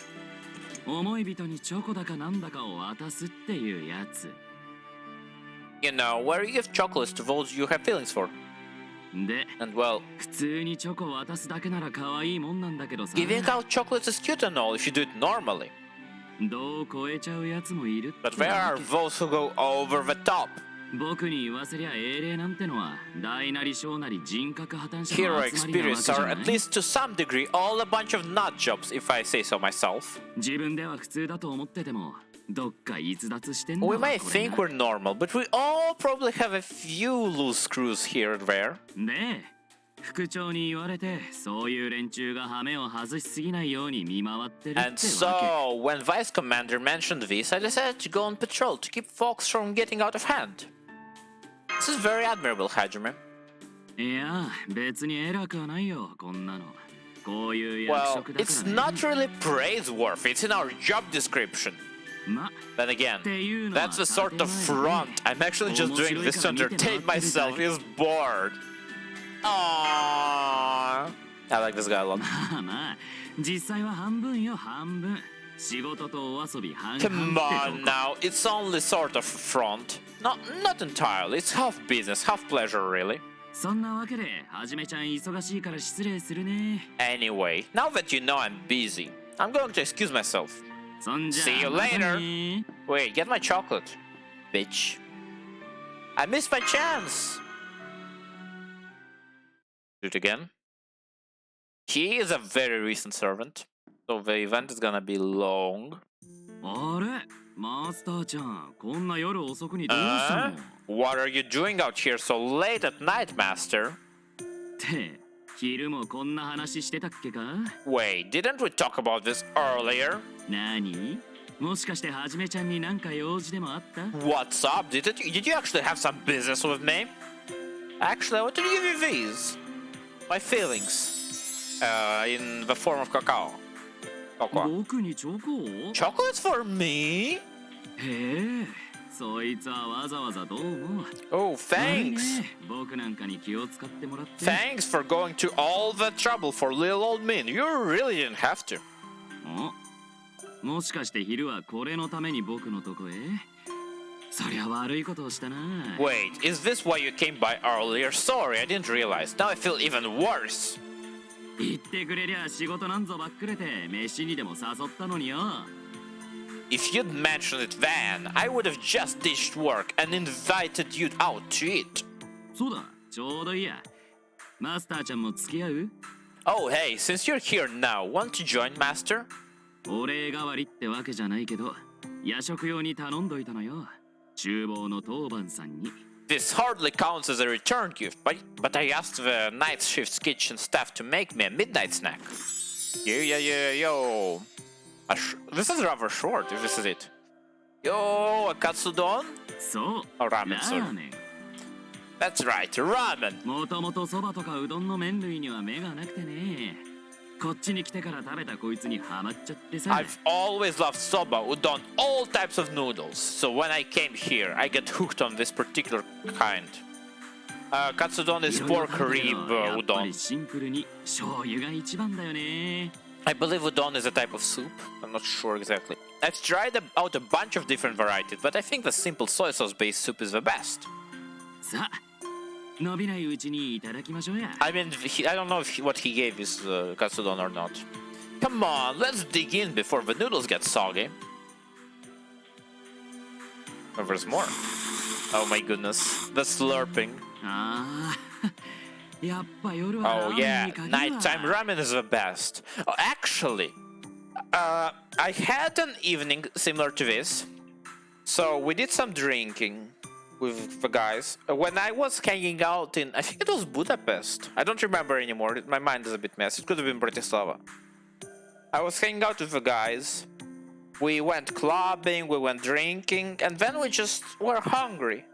思い人にチョコだかなんだかを渡すっていうやつ You know, where you give chocolates to those you have feelings for. で And well, 普通にチョコ渡すだけなら可愛いもんなんだけどさ giving out chocolates is cute and all if you do it normally. どう超えちゃうやつもいるって But there わ are け those who go over the top. 僕に言わせりゃ英霊なんてのは大なり小なり人格破綻者 Hero の集まりなわけ experience じゃ are ない at least to some degree all a bunch of nut jobs, if I say so myself. 自分では普通だと思っててもどっか逸脱してんだ We わ may これ think が we're normal, but we all probably have a few loose screws here and there. で副長に言われてそういう連中がハメを外しすぎないように見回ってるってわ And け so, when Vice Commander mentioned this, I decided to go on patrol to keep folks from getting out of hand. This is very admirable, Hajime. いや別に偉くはないよこんなのこういう役 Well, 職だか it's ら not really praiseworthy. It's in our job description. ま Then again, っていうのは that's a sort of 建前だね front. I'm actually just doing this to entertain myself. He's bored. Aww. I like this guy a lot. まあまあ実際は半分よ半分仕事とお遊び半々 Come って on とこ now, it's only sort of front. Not entirely. It's half business, half pleasure, really. そんなわけではじめちゃん忙しいから失礼するね Anyway, now that you know I'm busy, I'm going to excuse myself. そんじゃ See you また later. ね Wait, get my chocolate, bitch. I missed my chance. Do it again. He is a very recent servant, so the event is gonna be long. あれマスターちゃんこんな夜遅くにどうしたの What are you doing out here so late at night, master? って昼もこんな話してたっけか Wait, didn't we talk about this earlier? 何もしかしてはじめちゃんになんか用事でもあった What's up? Did you actually have some business with me? Actually, I want to give you these. My feelings. In the form of cacao. Cocoa. 僕にチョコを Chocolates for me? へえそいつはわざわざどうも Oh, 悪い thanks. ね僕なんかに気を使ってもらって Thanks for going to all the trouble for little old me. You really didn't have to. おもしかして昼はこれのために僕のとこへそりゃ悪いことをしたな Wait, is this why you came by earlier? Sorry, I didn't realize. Now I feel even worse. 言ってくれりゃ仕事なんぞばっくれて飯にでも誘ったのによ If you'd mentioned it then, I would have just ditched work and invited you out to eat. そうだちょうどいいやマスターちゃんも付き合う Oh, hey, since you're here now, want to join, Master? お礼代わりってわけじゃないけど夜食用に頼んどいたのよ厨房の当番さんに This hardly counts as a return gift, but I asked the night shift's kitchen staff to make me a midnight snack. Yo. This is rather short, if this is it. Yo, a katsudon? そう Oh, ramen, ラ sorry. ーメン That's right, ramen. もともとそばとかうどんの麺類には目がなくてねこっちに来てから食べたこいつにハマっちゃってさ I've always loved soba, udon, all types of noodles. So when I came here, I get hooked on this particular kind. Katsudon is いろいろ pork 食べたけ rib どやっぱ udon. りシンプルに醤油が一番だよね I believe udon is a type of soup. I'm not sure exactly. I've tried out a bunch of different varieties, but I think the simple soy sauce-based soup is the best. さあ伸びないうちにいただきましょうや I mean, I don't know what he gave is katsudon or not. Come on, let's dig in before the noodles get soggy. Oh, there's more. Oh my goodness, the slurping. ああやっぱ夜はラ Oh ーメン yeah, に限るわ nighttime ramen is the best. Oh, actually, I had an evening similar to this. So we did some drinking with the guys. When I was hanging out in, I think it was Budapest. I don't remember anymore. My mind is a bit messy. It could have been Bratislava. I was hanging out with the guys. We went clubbing, we went drinking, and then we just were hungry.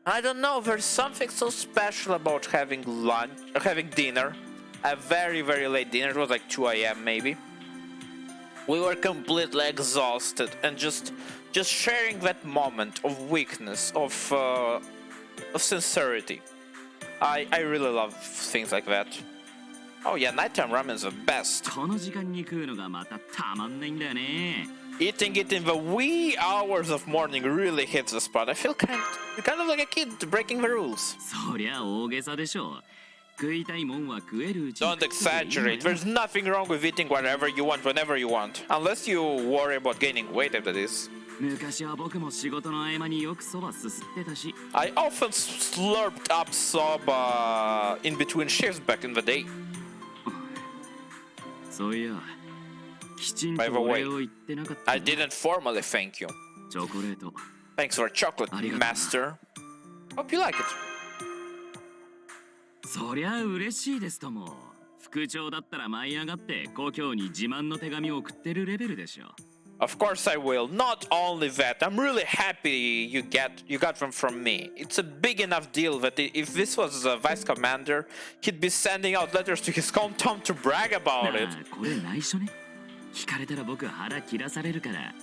I don't know, there's something so special about having dinner. A very, very late dinner. It was like 2 a.m. maybe. We were completely exhausted and just sharing that moment of weakness, of sincerity. I really love things like that. Oh yeah, nighttime ramen is the best. この時間に食うのがまたたまんないんだよね Eating it in the wee hours of morning really hits the spot. I feel kind of like a kid breaking the rules. そりゃ大げさでしょ食いたいもんは食えるうちに Don't exaggerate. There's nothing wrong with eating whatever you want whenever you want. Unless you worry about gaining weight after this. 昔は僕も仕事の合間によくそばすすってたし I often slurped up soba in between shifts back in the day. そういやきちん By the とお way, 礼を言ってなかったな I didn't formally thank you. チョコレート Thanks for chocolate, master. Hope you like it. そりゃ嬉しいですとも副長だったら舞い上がって故郷に自慢の手紙を送ってるレベルでしょ Of course I will. Not only that, I'm really happy you got them from me. It's a big enough deal that if this was a vice commander, he'd be sending out letters to his hometown to brag about it. これ内緒ね。聞かれたら僕腹切らされるから。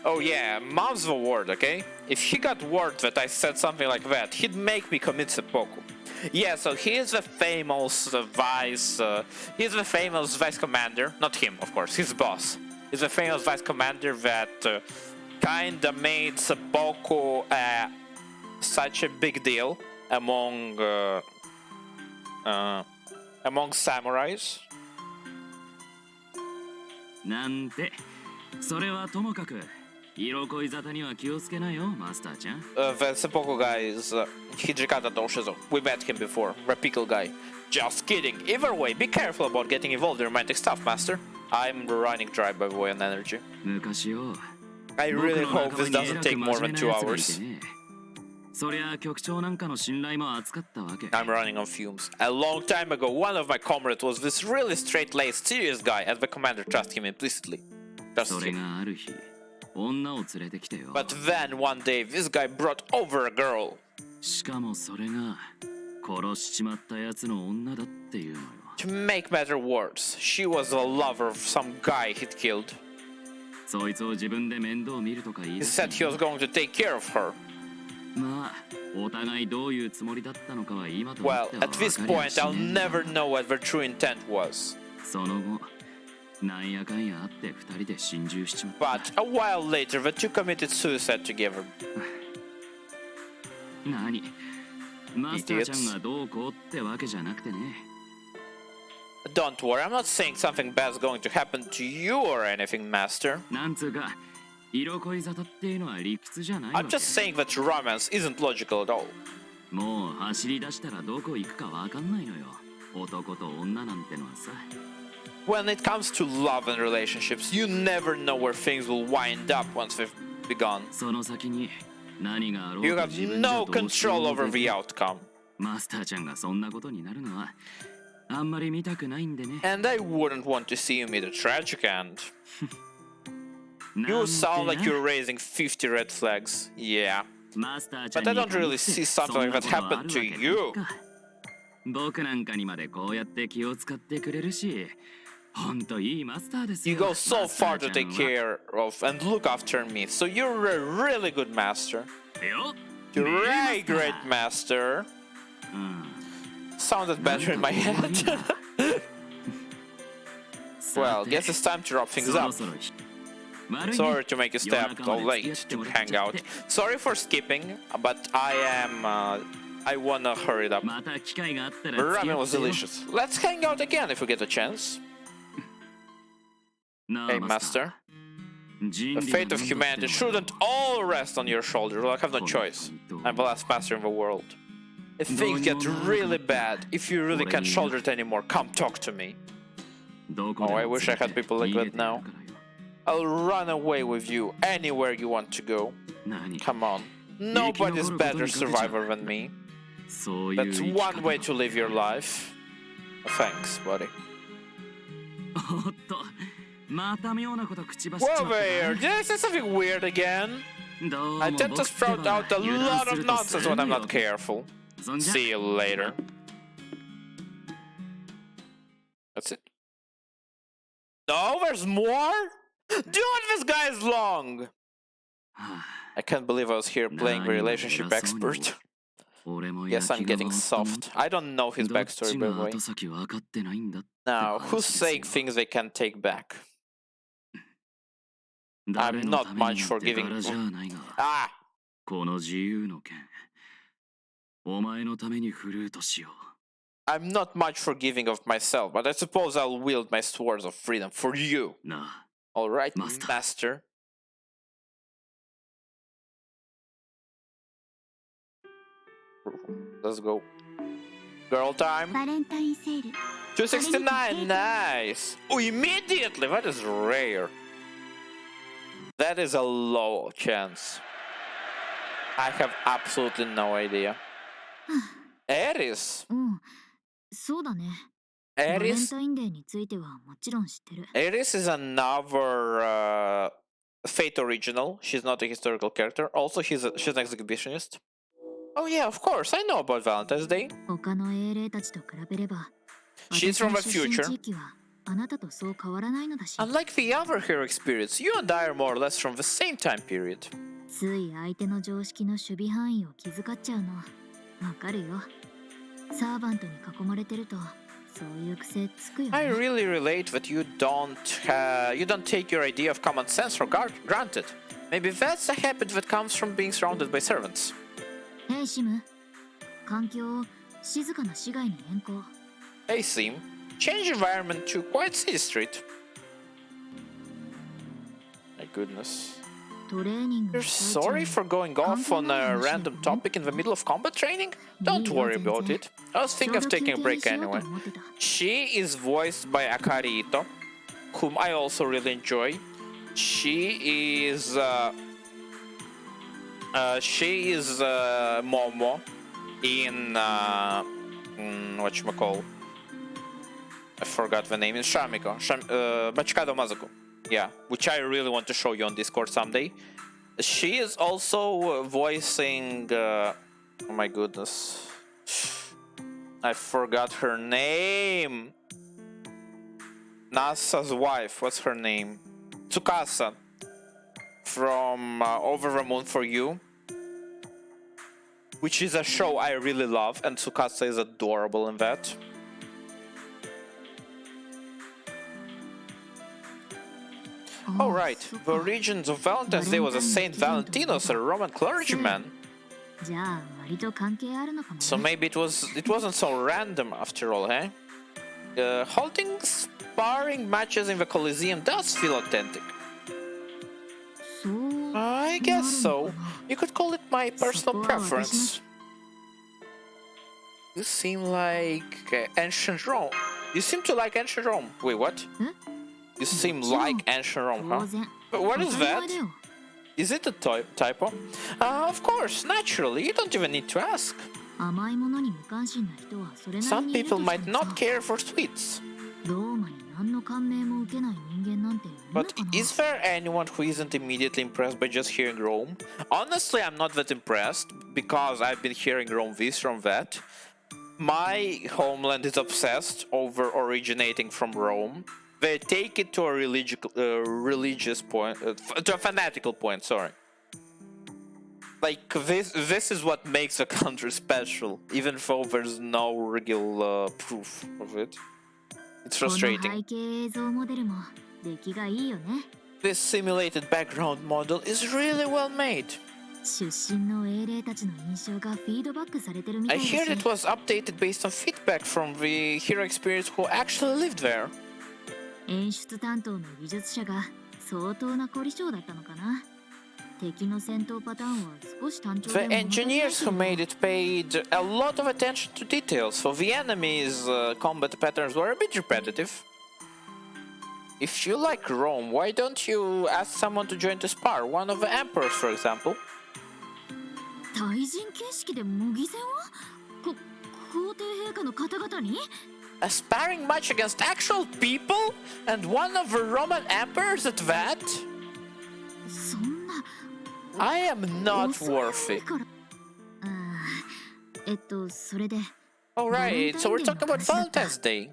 Oh yeah, mom's the word, okay? If he got word that I said something like that, he'd make me commit seppuku. Yeah, so he is the famous he's the famous vice commander. Not him, of course, his boss. He's the famous vice commander that kinda made seppuku such a big deal among samurais. なんて、それはともかく。色恋沙汰には気をつけなよ、マスターちゃん。The seppuku guy is Hijikata Doshizo. We met him before. Repical guy. Just kidding. Either way, be careful about getting involved in romantic stuff, master. I'm running dry by the way on energy. 昔よ。I really hope this doesn't take more than 2 hours. そりゃ局長なんかの信頼も厚かったわけ。I'm running on fumes. A long time ago, one of my comrades was this really straight-laced, serious guy, and the commander trusted him implicitly. Trusted それ him. がある日、女を連れてきてよ。 But then, one day, this guy brought over a girl. しかもそれが殺しちまったやつの女だっていうのよ。To make matter worse, she was a lover of some guy he'd killed. そいつを自分で面倒見るとか言い He 出した said he was going to take care of her. まあ、お互いどういうつもりだったのかは今とな Well, っては at this 分かり point, ゃし I'll ねえ never know what their true intent was. その後、なんやかんやあって二人で心中しちまった。 But a while later, the two committed suicide together. 何マスターちゃんがどうこうってわけじゃなくてね。Don't worry, I'm not saying something bad's going to happen to you or anything, Master. なんつうか、色恋沙汰っていうのは理屈じゃないわ I'm け。 just saying that romance isn't logical at all. もう走り出したらどこ行くかわかんないのよ。男と女なんてのはさ。When it comes to love and relationships, you never know where things will wind up once they've begun. その先に何があろう You と have 自分じゃ no どうしよう control も over でき the ない outcome. マスターちゃんがそんなことになるのはあんまり見たくないんでね。 And I wouldn't want to see you meet a tragic end. なん You て sound like な you're raising 50 red flags. Yeah. マスターちゃん But I に don't really 限って see something そん like な that ことある happen わ to けない you. か。僕なんかにまでこうやって気を使ってくれるし、ほんといいマスターですよ。 You go so マスタ far ーち to ゃ take んは care of and look after me. So you're a really good master. よっ You're ねえ a great master. うん。 Sounded better in my head. Well, guess it's time to wrap things up. Sorry to make you stay up so late to hang out. Sorry for skipping, but I wanna hurry it up. また機会があったら The 付き ramen 合 was ってよ delicious. Let's hang out again if we get a chance. なあ Hey, マスタ master. ー 人 The 類 fate of の分だって humanity shouldn't all rest on your shoulder. Well, I have no choice. I'm the last master in the world. If things get really bad, if you really can't shoulder it anymore, come talk to me. どこで Oh, も I wish I had people like 逃げ that てや now. るからよ。 I'll run away with you anywhere you want to go. 何 Come on. Nobody's better survivor than me. そういう That's 生き方 one way to live your life. Thanks, buddy. おっと、また妙なこと口走っち Whoa まった there! な Did I say something weird again? どうも I tend to 僕って sprout ば out a 油断 lot す of ると nonsense す when ぐ I'm よ not careful. そんじゃ See you later. That's it. No, there's more? Dude, this guy is long! はあ I can't believe I was here playing the relationship expert. 俺も Yes, I'm 焼きが getting 回ったもん soft. I don't know his どっ backstory, ち by が the way. 後先分かってないんだって Now, 話 who's ですよ saying things they can't take back? 誰の I'm not ため much に for って giving- 柄じゃないが Ah! この自由の剣お前のために振るうとしよ I'm not much forgiving of myself, but I suppose I'll wield my swords of freedom for you. うなあ Alright, Master. master. Let's go. Girl time. バレンタインセール 269, nice. Oh, immediately. That is rare. That is a low chance. I have absolutely no idea. Eris. うんそうだね Ares タインデーについてはもちろん知ってる。 Ares is another Fate original. She's not a historical character. Also, she's an exhibitionist. Oh yeah, of course. I know about Valentine's Day. 他の英霊たちと比べれば、 She's 私 from の the 出身 future. 地域はあなたとそう変わらないのだし、 Unlike the other hero experience, you and I are more or less from the same time period. つい相手の常識の守備範囲を気遣っちゃうのわかるよ。サーバントに囲まれてるとそういう癖つくよ I ね。 really relate that you don't take your idea of common sense for granted. Maybe that's a habit that comes from being surrounded by servants. ヘイシム、環境を静かな市街に変更。 Hey Sim, change environment to quiet city street. My goodness. トレーニング You're の最中 sorry に for going off on a random topic in the middle of combat training? Don't worry about it. I was ちょ thinking う of ど taking a 休憩 break しようと anyway. 思ってた。 She is voiced by Akari Ito, whom I also really enjoy. She is Momo in whatchamacall. I forgot the name. In Shamiko, Machikado Mazuko. Yeah, which I really want to show you on Discord someday. She is also voicing. Oh my goodness, I forgot her name. Nasa's wife. What's her name? Tsukasa from Over the Moon for You, which is a show I really love, and Tsukasa is adorable in that. Alright, the origins of Valentine's Day was a Saint Valentinos, a Roman clergyman. じゃあ割と関係あるのかもね。 So maybe it wasn't so random after all, eh? Holding sparring matches in the Colosseum does feel authentic. そう I guess so. You could call it my personal preference. You seem like ancient Rome. You seem to like ancient Rome. Wait, what? You seem like ancient Rome, 当 huh? 然。 But what 当 is たり前 that? だよ。 Is it a typo? Of course, naturally. You don't even need to ask. 甘いものに無関心な人はそれなり Some にいる people として might も not さ、 care for sweets. ローマに何の感銘も受けない人間なんているの But かな。 is there anyone who isn't immediately impressed by just hearing Rome? Honestly, I'm not that impressed because I've been hearing Rome this from that. My homeland is obsessed over originating from Rome. They take it to a religious point, to a fanatical point. Sorry. Like this is what makes a country special, even though there's no real proof of it. It's この frustrating. 背景映像モデルも出来がいいよね。 This simulated background model is really well made. 出身の英霊たちの印象がフィードバックされてるみた I いだし。 heard it was updated based on feedback from the hero experience who actually lived there. 演出担当の技術者が相当な凝り性だったのかな。敵の戦闘パターンは少し単調 The で物足りない engineers け who ど made it paid a lot of attention to details, so the enemies' combat patterns were a bit repetitive. If you like Rome, why don't you ask someone to join to spar? One of the emperors, for example. 対人形式で模擬戦を皇帝陛下の方々に A sparring match against actual people? And one of the Roman emperors at that? そんな I am not 恐れ多 worthy. いからそれで Alright, so we're talking about Valentine's Day.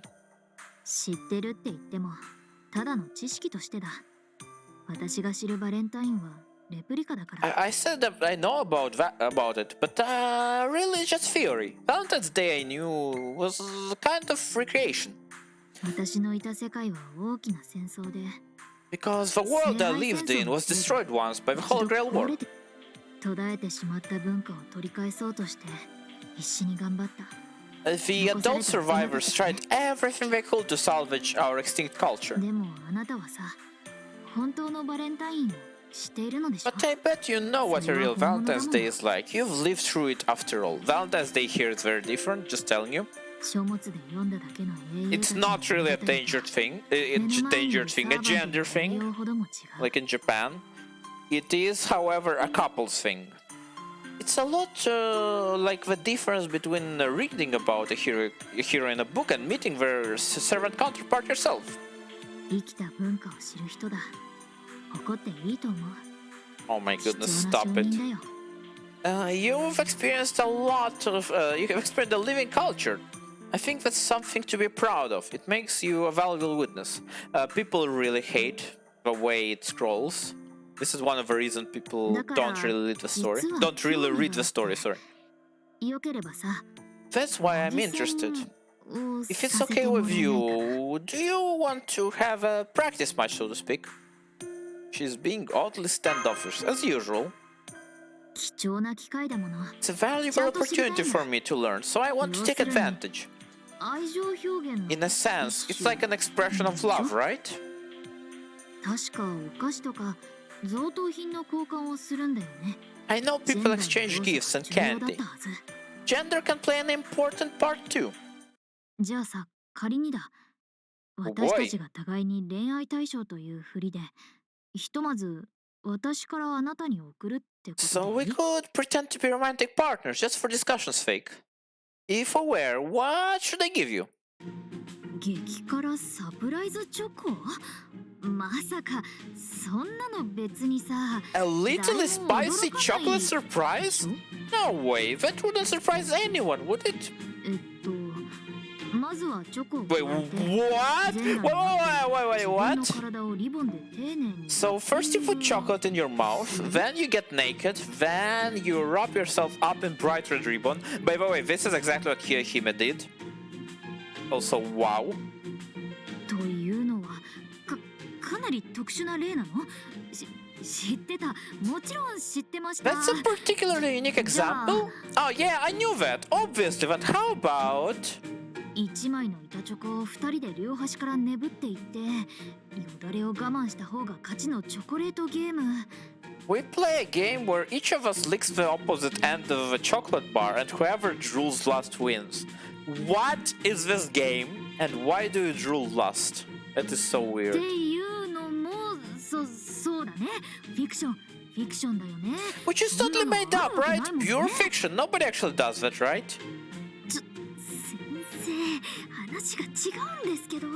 知ってるって言ってもただの知識としてだ。私が知るバレンタインはレプリカだから。 I said that I know about it, but really it's just theory. Valentine's Day I knew was a kind of recreation. 私のいた世界は大きな戦争で Because the world I lived in was destroyed once by the Holy Grail War. 途絶えてしまった文化を取り返そうとして必死に頑張った。 The adult survivors tried everything they could to salvage our extinct culture. でもあなたはさ、本当のバレンタインを知っているのでしょ？ But I bet you know what a real Valentine's Day is like. You've lived through it after all. Valentine's Day here is very different, just telling you. 書物で読んだだけの英雄たち It's の not really a 物語が dangerous thing. 目の It's 前 a に dangerous thing, a サーバント gender の栄 thing, 養ほども違う。 like in Japan. It is, however, a couple's thing. It's a lot like the difference between reading about a hero in a book and meeting their servant counterpart yourself. 生きた文化を知る人だ。誇っていいと思う。 Oh my 貴 goodness, 重な stop 証 it. 人だよ。You've experienced a lot of, you have experienced a living culture. I think that's something to be proud of. It makes you a valuable witness. People really hate the way it scrolls. This is one of the reasons people don't really read the story. Don't really read the story, sorry. よければさ、 That's why I'm interested. If it's okay with you, do you want to have a practice match, so to speak? She's being oddly standoffish, as usual. 貴重な機会だもの。 It's a valuable opportunity for me to learn, so I want to take advantage. 愛情表現の In a sense, it's like an expression of love, right? 確かお菓子とか贈答品の交換をするんだよね。 I know people exchange gifts and 重要だっ candy. たはず。 Gender can play an important part too. じゃあさ、仮にだ。 boy. 私たちが互いに恋愛対象というふりで、ひとまず私からあなたに送るってこと So で we いい？ could pretend to be romantic partners just for discussion's sake. If aware, what should I give you? 激辛サプライズチョコ？まさかそんなの別にさ。 A little spicy chocolate surprise? No way, that wouldn't surprise anyone, would it? まずはチョコを Wait, 加えて what? 全裸に Wait, 自分 what? の体をリボンで丁寧に So first you put chocolate in your mouth, then you get naked, then you wrap yourself up in bright red ribbon. By the way, this is exactly what Hime did. Also, wow. というのはかなり特殊な例なの？知ってた。もちろん知ってました。 That's a particularly unique example. Oh yeah, I knew that, obviously, but how about... 1枚の板チョコを2人で両端からねぶっていってよだれを我慢した方が勝ちのチョコレートゲーム。 We play a game where each of us licks the opposite end of a chocolate bar and whoever drools last wins. What is this game and why do you drool last? That is so って weird. いうのもそうだね。フィクションだよね。 Which is totally made up, right? Pure fiction. Nobody actually does that, right? 先生、話が違うんですけど。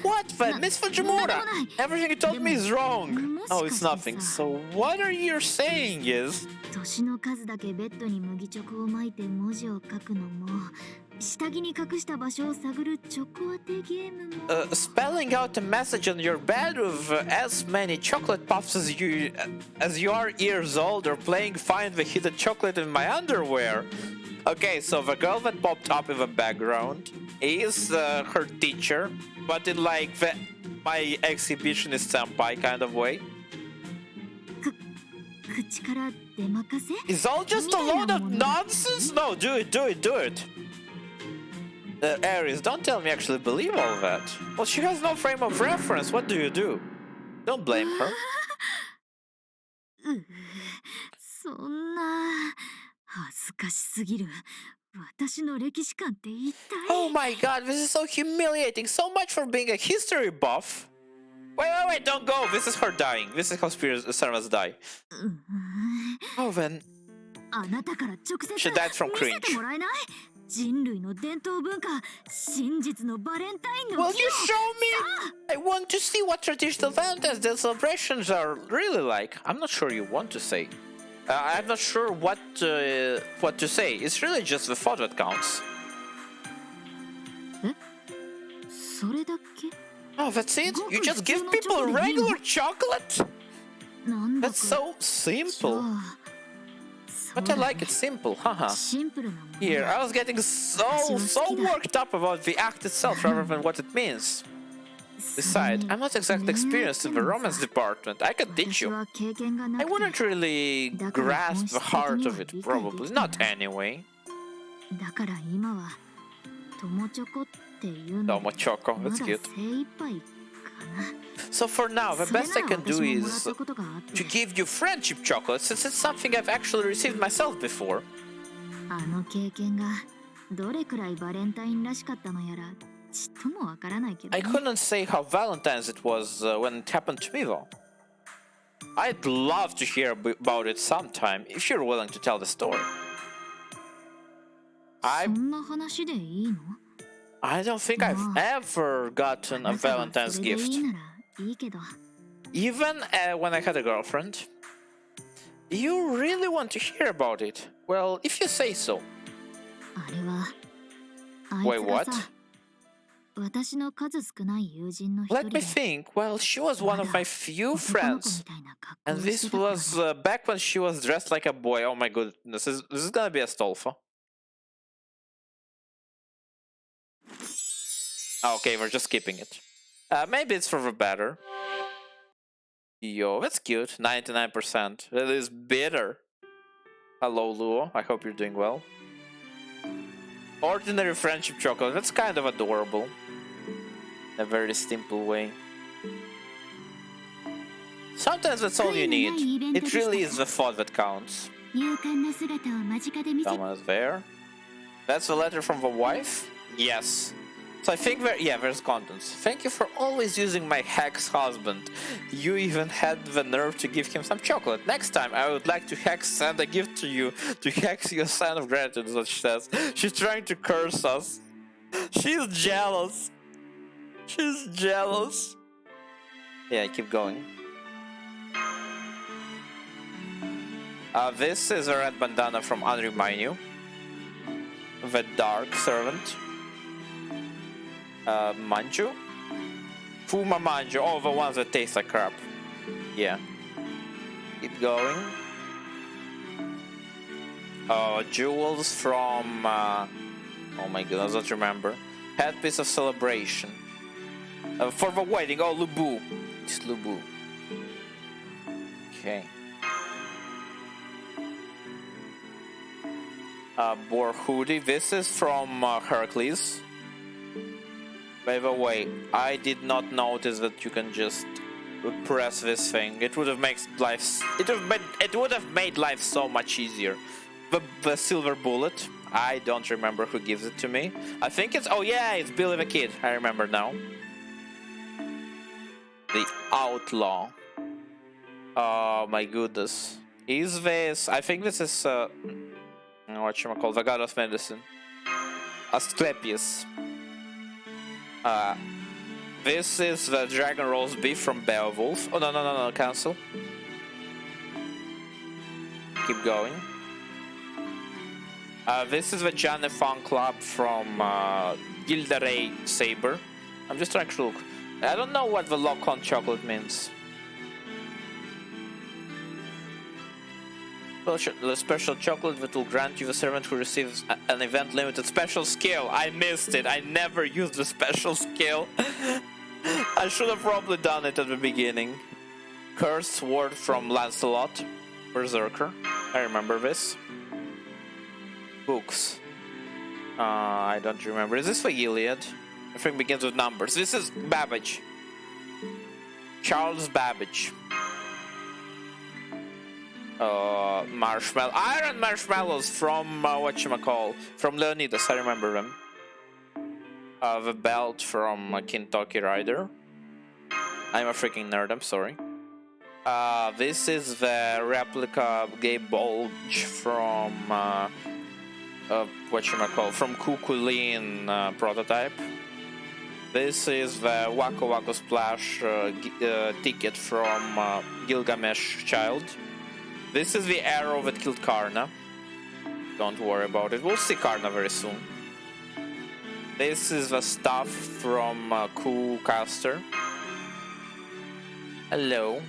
What the? Miss Fujimura! Everything you told me is wrong! Oh, it's もしかしてさ。 nothing. So what are you saying is... 年の数だけベッドに麦チョコを巻いて文字を書くのも下着に隠した場所を探るチョコ当てゲームも spelling out a message on your bed with as many chocolate puffs as you are years old, or playing find the hidden chocolate in my underwear. Okay, so the girl that popped up in the background is her teacher, but in like my exhibitionist senpai kind of way. 口から出まかせ It's all just a load of nonsense? No, do it. Aries, don't tell me you actually believe all that. Well, she has no frame of reference. What do you do? Don't blame her. そんな恥ずかしすぎる。私の歴史観って一体 Oh my god, this is so humiliating. So much for being a history buff. Wait, don't go. This is her dying. This is how servants die. Oh, then. あなたから直接 She died from 見せ cringe. てもらえない？人類の伝統文化、真実のバレンタインの Will 日 you を show me? I want to see what traditional Valentine's Day celebrations are really like. I'm not sure you want to say. I'm not sure what to say. It's really just the thought that counts. それだけ？ Oh, that's it? You just give people regular chocolate? なんだか That's so simple. But I like it simple, haha. シンプルなもの Here, I was getting so worked up about the act itself rather than what it means. Besides, I'm not exactly experienced in the romance department. I could teach 私 you. は経験がな I くて wouldn't really grasp the heart of it, probably. Not anyway. だから今は友チョコっていうの Domo Choco, まだ that's 精 cute. 一杯かな。 So for now, the それ best な I ら can 私 do ももらっ is たことがあって to give you friendship chocolate, since it's something I've actually received myself before. あの経験がどれくらいバレンタインらしかったのやらちっともわからないけど I ね、 couldn't say how Valentine's it was when it happened to me, though. I'd love to hear about it sometime, if you're willing to tell the story. そんな話でいいの？ I don't think I've ever あ gotten a なたが Valentine's それでい gift. いならいいけど。 Even when I had a girlfriend. You really want to hear about it? Well, if you say so. あれは、あ Wait, いつが what? さ、私の数少ない友人の一 Let 人 me で、 think. Well, she was one of my few 男の子 friends. みたいな格好 And をし this てた頃 was で、 back when she was dressed like a boy. Oh my goodness, this is gonna be a Stolfa. Okay, we're just skipping it. Maybe it's for the better. Yo, that's cute. 99%. That is bitter. Hello, Luo. I hope you're doing well. Ordinary friendship chocolate. That's kind of adorable. In a very simple way. Sometimes that's all you need. It really is the thought that counts. 勇敢な姿を間近で見せ Someone's there. That's a letter from the wife? Yes. So I think there's contents. Thank you for always using my hex husband. You even had the nerve to give him some chocolate. Next time I would like to send a gift to you. To hex you a sign of gratitude is what she says. She's trying to curse us. She's jealous. She's jealous. Yeah, keep going. This is a red bandana from Unremind The Dark Servant. Manju? Fuma Manju. Oh, the ones that taste like crap. Yeah. Keep going. Jewels from... oh my goodness, I don't remember. Headpiece of Celebration. For the wedding. Oh, Lubu. It's Lubu. Okay. Boar hoodie. This is from Heracles. By the way, I did not notice that you can just press this thing. It would have made life. It would have made life so much easier. The silver bullet. I don't remember who gives it to me. I think it's. Oh yeah, it's Billy the Kid. I remember now. The Outlaw. Oh my goodness. Is this? I think this is. Whatchamacallit, the god of medicine. Asclepius. This is the dragon roast beef from Beowulf. Oh no, cancel. Keep going. This is the Janne Fan Club from Gilderay Saber. I'm just trying to look. I don't know what the lock-on chocolate means. The special chocolate that will grant you the servant who receives an event limited special skill. I missed it. I never used the special skill. I should have probably done it at the beginning. Cursed sword from Lancelot. Berserker. I remember this. Books. I don't remember. Is this for Iliad? I think it begins with numbers. This is Babbage. Charles Babbage. Iron marshmallows from whatchamacallit, from Leonidas. I remember them. The belt from Kentucky Rider. I'm a freaking nerd. I'm sorry. This is the replica Gay Bulge from whatchamacallit, from Kukulin prototype. This is the Wako Wako Splash ticket from Gilgamesh Child. This is the arrow that killed Karna. Don't worry about it. We'll see Karna very soon. This is the stuff from Ku Caster. Hello.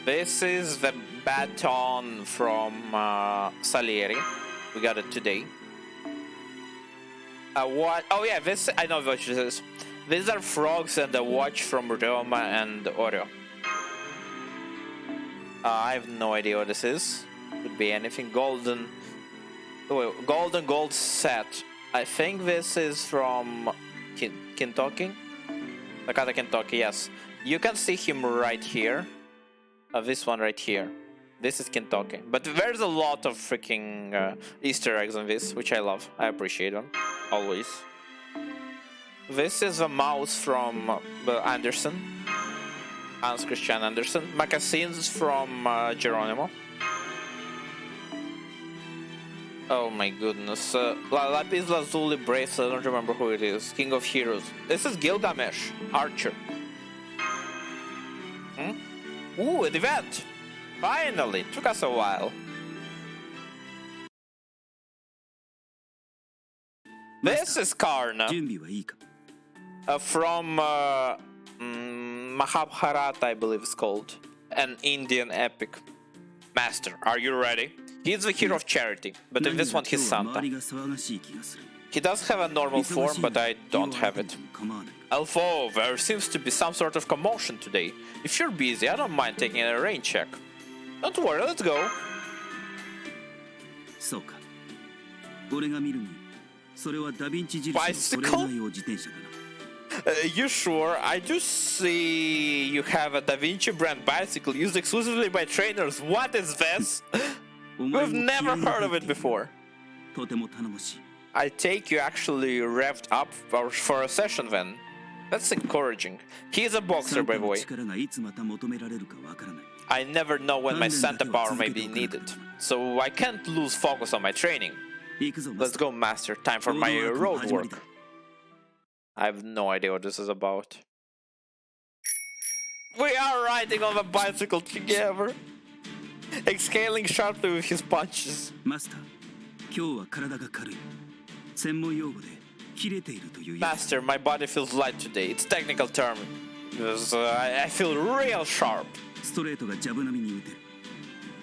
This is the baton from Salieri. We got it today. What? Oh yeah, this I know what this is. These are frogs and a watch from Roma and Oreo. I have no idea what this is. Could be anything. Golden. Oh, wait, golden gold set. I think this is from Kentucky. Takata Kentucky, yes. You can see him right here. This one right here. This is Kentucky. But there's a lot of freaking Easter eggs on this, which I love. I appreciate them. Always. This is a mouse from Anderson. Hans Christian Andersen. Magazines from Geronimo. Oh my goodness. Lapis Lazuli Bracelet, I don't remember who it is. King of Heroes. This is Gilgamesh, Archer. Ooh, an event! Finally! Took us a while. This is Karna. 準備はいいか From Mahabharata, I believe it's called. An Indian epic. Master, are you ready? He's the hero of charity, but in this one he's 周 Santa. りが騒がしい気がする He does have a normal form, but I don't have it. 構わない Alfo, there seems to be some sort of commotion today. If you're busy, I don't mind taking a rain check. Don't worry, let's go. そうか俺が見るにそれはダヴィンチ印のトレーナー用自転車だな You sure? I do see you have a Da Vinci brand bicycle used exclusively by trainers. What is this? お前 We've も never 気合 heard が of 入 it っている before. とても頼もしい I take you actually revved up for a session then. That's encouraging. He's a サ boxer, ン by タ the の way. 力がいつまた求められるかわからない I never know when my Santa power may be needed, so I can't lose focus on my training. 行くぞマ Let's スター go, Master. Time for my road work. I have no idea what this is about. We are riding on a bicycle together. Exhaling sharply with his punches. マスター今日は体が軽い専門用語で切れているというやつ Master, my body feels light today. It's technical term. Because, I feel real sharp. ストレートがジャブ並みに打てる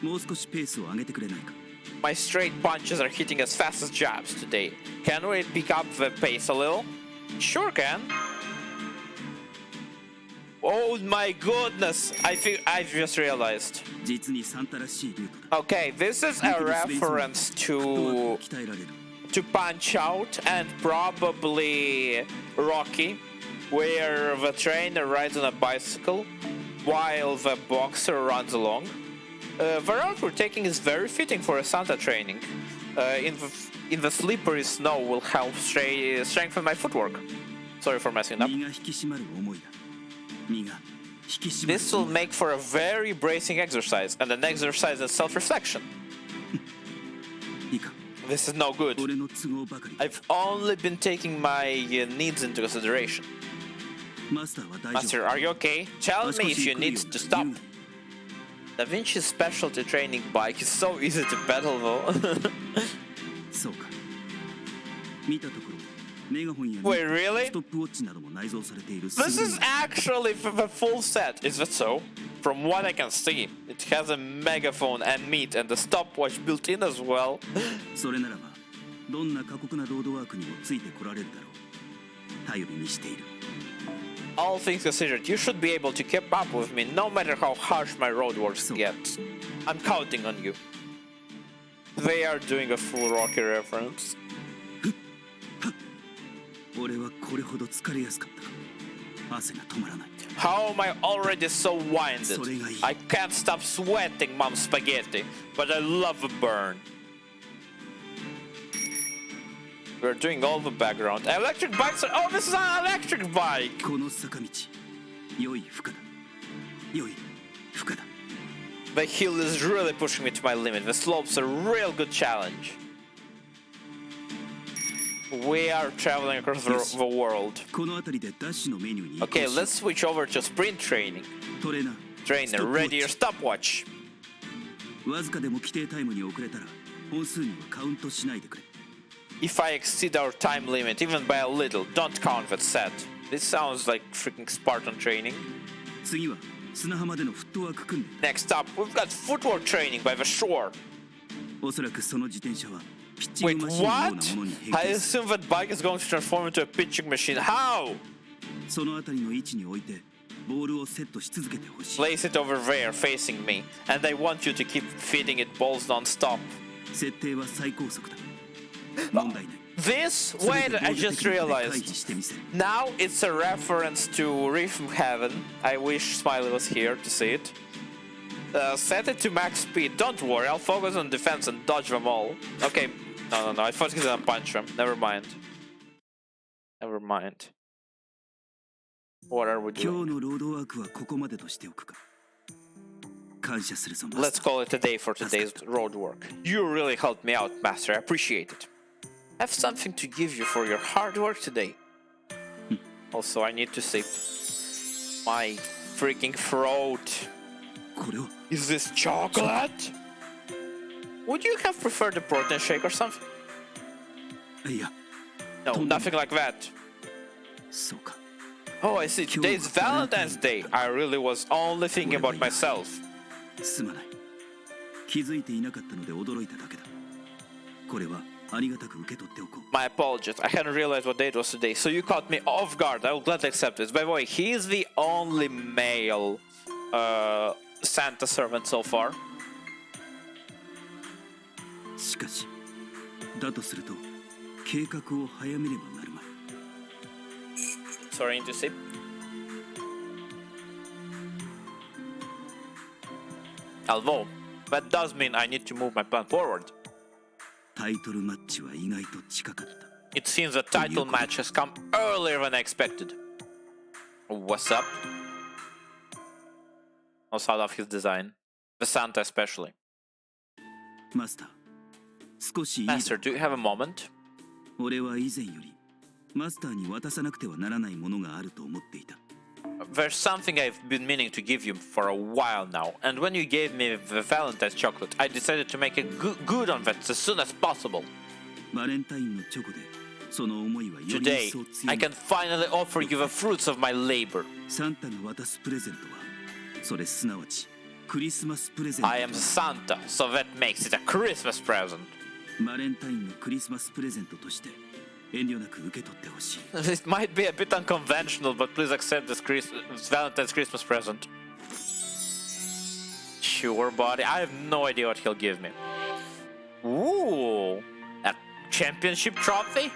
もう少しペースを上げてくれないか My straight punches are hitting as fast as jabs today. Can we pick up the pace a little? Sure can. Oh my goodness! I've just realized. 実にサンタらしいルートだ Okay, this is a reference フットワー to クが鍛えられる to Punch Out and probably Rocky, where the trainer rides on a bicycle while the boxer runs along. The route we're taking is very fitting for a Santa training. In the slippery snow will help strengthen my footwork. Sorry for messing up. 身が引き締まる思いだ身が引き締まる This will make for a very bracing exercise and an exercise in self-reflection. いいか This is no good. 俺の都合ばかり I've only been taking my needs into consideration. マスターは大丈 Master, are you okay? Tell 夫 me if you need to stop. Da Vinci's specialty training bike is so easy to pedal though. そうか見たところメガホンや Wait, really? ストップウォッチなども内蔵されている This is actually the full set, is that so? From what I can see, it has a megaphone and meat and a stopwatch built in as well. それならばどんな過酷なロードワークにもついてこられるだろう頼りにしている All things considered, you should be able to keep up with me no matter how harsh my road works get. I'm counting on you. They are doing a full Rocky reference. 俺はこれほど疲れやすかったか汗が止まらない How am I already so winded? それがいい I can't stop sweating, Mom Spaghetti, but I love a burn. We're doing all the background. Electric bikes are... Oh, this is an electric bike! この坂道良い負荷だ良い負荷だ The hill is really pushing me to my limit. The slope's a real good challenge. We are traveling across the world. この辺りでダッシュのメニューに移行 Okay, し let's switch over to sprint training. トレーナー Trainer, ready your stopwatch. わずかでも規定タイムに遅れたら本数にはカウントしないでくれ If I exceed our time limit, even by a little, don't count that set. This sounds like freaking Spartan training. 次は砂浜でのフットワーク訓練 Next up, we've got footwork training by the shore. おそらくその自転車はピッチン Wait, グマシンのよう what? なものに変 I 形する assume that bike is going to transform into a pitching machine. How? その辺りの位置に置いてボールをセットし続けてほしい Place it over there, facing me. And I want you to keep feeding it balls non-stop. 設定は最高速だ問題ない This? 全 Wait, て合 I 理 just 的な手で回避 realized. してみせる Now it's a reference to Rhythm Heaven. I wish Smiley was here to see it. Set it to max speed. Don't worry, I'll focus on defense and dodge them all. Okay. No. I thought he's gonna punch them. Never mind. Never mind. What are we 今 doing? 日のロードワークはここまでとしておくか。感謝するぞ、マ Let's スター。 call it a day for today's road work. You really helped me out, Master. I appreciate it. I have something to give you for your hard work today. Also, I need to save my freaking throat. これは Is this chocolate? Would you have preferred a protein shake or something? いや、 No, nothing like that. そうか。 Oh, I see. Today's Valentine's Day. I really was only thinking about myself. すまない。気づいていなかったので驚いただけだ。これはありがたく受け取っておこう。 My apologies. I hadn't realized what day it was today, so you caught me off guard. I will gladly accept this. By the way, he is the only male Santa servant so far. しかし、だとすると計画を早めねばなるまい。 Sorry, I need to sip. Although, that does mean I need to move my plan forward. タイトルマッチは意外と近かった。 It seems the title match has come earlier than I expected. What's up? Also, I love his design. The Santa especially. マスター、少しいいだ Master, do you have a moment? 俺は以前よりマスターに渡さなくてはならないものがあると思っていた。 There's something I've been meaning to give you for a while now, and when you gave me the Valentine's chocolate, I decided to make a good on that as soon as possible. バレンタインのチョコでその思いはより Today, 一層強 I い。 can finally offer you the fruits of my labor. サンタが渡すプレゼントはそれすなわちクリスマスプレゼント I am Santa, so that makes it a Christmas present. バレンタインのクリスマスプレゼントとして遠慮なく受け取ってほしい。 It might be a bit unconventional, but please accept this Valentine's Christmas present. Sure, buddy. I have no idea what he'll give me. Ooh, a championship trophy?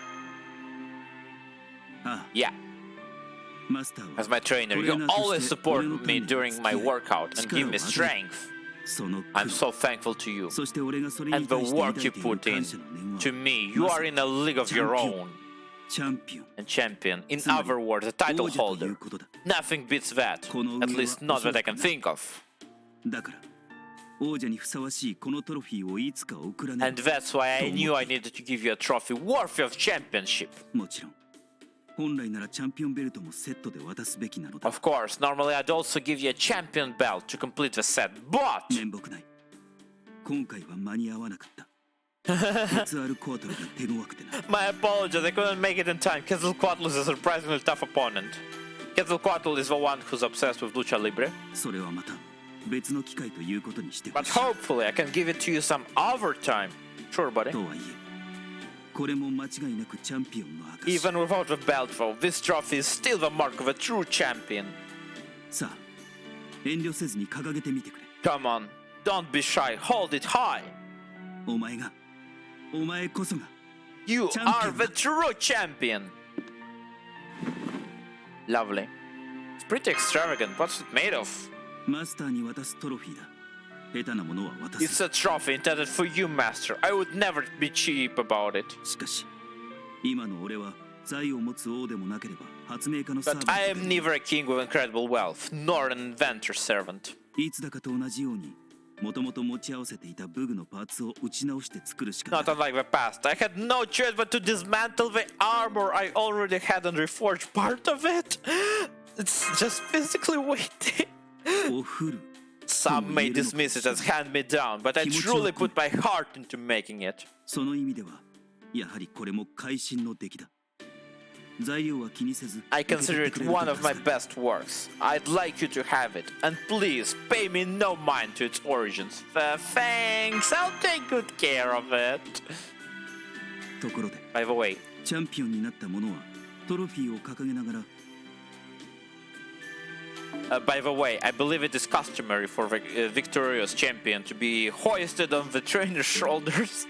ああ、 Yeah. マスターは As my trainer, you always support me during my workout and give me strength. その苦 I'm 労 so thankful to you. そして俺がそれに And 対 the して抱 work い you ている put in. 感謝の念は To me, you are in a league of your own. チャンピオン And champion. In other words, a title 王者とい holder. うことだ。 Nothing beats that. At least not that I can think of. だから王者にふさわしいこのトロフィーをいつか送らね And that's why I knew I needed to give you a trophy worthy of championship. もちろん本来ならチャンピオンベルトもセットで渡すべきなのだ。 Of course, normally I'd also give you a champion belt to complete the set, but 面目ない。今回は間に合わなかった。鉄アルコアトルが手強くてな。 my apologies, I couldn't make it in time. Quetzalcoatl is a surprisingly tough opponent. Quetzalcoatl is the one who's obsessed with Lucha Libre. それはまた別の機会ということにしてほ But しい。 hopefully I can give it to you some other time. Sure, buddy. とはいえ、これも間違いなくチャンピオンの証。 Even without the belt, though, this trophy is still the mark of a true champion. さあ、遠慮せずに掲げてみてくれ。 Come on, don't be shy, hold it high. お前こそが You Champion. are the true champion. Lovely. It's pretty extravagant. What's it made of? マスターに渡すトロフィーだ。下手なものは渡 It's す。 a trophy intended for you, Master. I would never be cheap about it. しかし、今の俺は財を持つ王でもなければ発明家のサー But バ I ン am ト neither a king with incredible wealth, nor an inventor servant. いつだかと同じように、もともと持ち合わせていた武具のパーツを打ち直して作るしかない Not。unlike the past. I had no choice but to dismantle the armor I already had and reforge part of it. It's just physically weighty. おフル。 Some may dismiss it as hand-me-down, but I truly put my heart into making it. その意味では、やはりこれも会心の出来だ。材料は気にせず、 I 受け取 consider ってく it れると one of 助 my かる best works. I'd like you to have it, and please pay me no mind to its origins. Thanks, I'll take good care of it. ところで、 By the way, チャンピオンになった者はトロフィーを掲げながら I believe it is customary for the victorious champion to be hoisted on the trainer's shoulders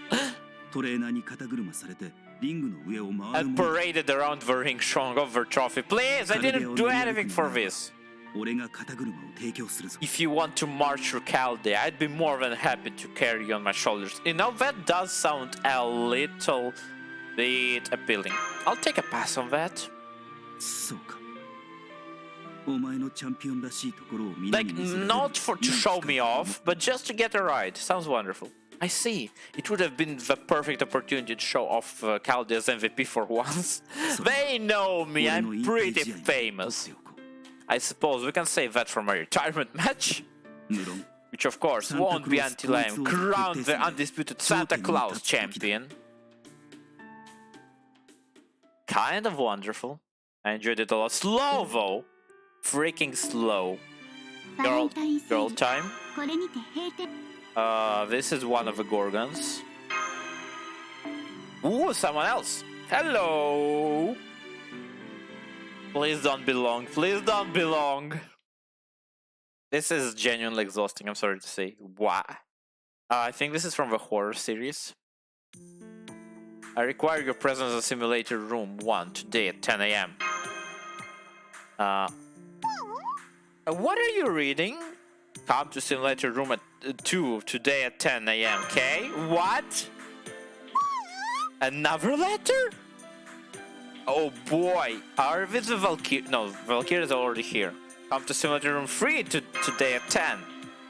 トレーナーに肩車されてリングの上を回る and 者だ。 paraded around the ring showing off their trophy. Please, I didn't do anything for this. 俺が肩車を提供するぞ。 If you want to march through Calde, I'd be more than happy to carry you on my shoulders. You know, that does sound a little bit appealing. I'll take a pass on that. そうか。Like, not for to show me off, but just to get a ride. Sounds wonderful. I see. It would have been the perfect opportunity to show off Chaldea's MVP for once. They know me, I'm pretty famous. I suppose we can save that for my retirement match. Which of course won't be until I am crowned the undisputed Santa Claus champion. Kind of wonderful. I enjoyed it a lot. Slow though. Freaking slow. Girl time. This is one of the Gorgons. Ooh, someone else. Hello. Please don't belong. Please don't belong. This is genuinely exhausting, I'm sorry to say. Why? I think this is from the horror series. I require your presence in simulator room 1 today at 10 AM. What are you reading? Come to simulator room at 2 today at 10 AM, okay? What? Another letter? Oh boy. Are these the Valkyrie? No, Valkyrie is already here. Come to simulator room 3 today at 10.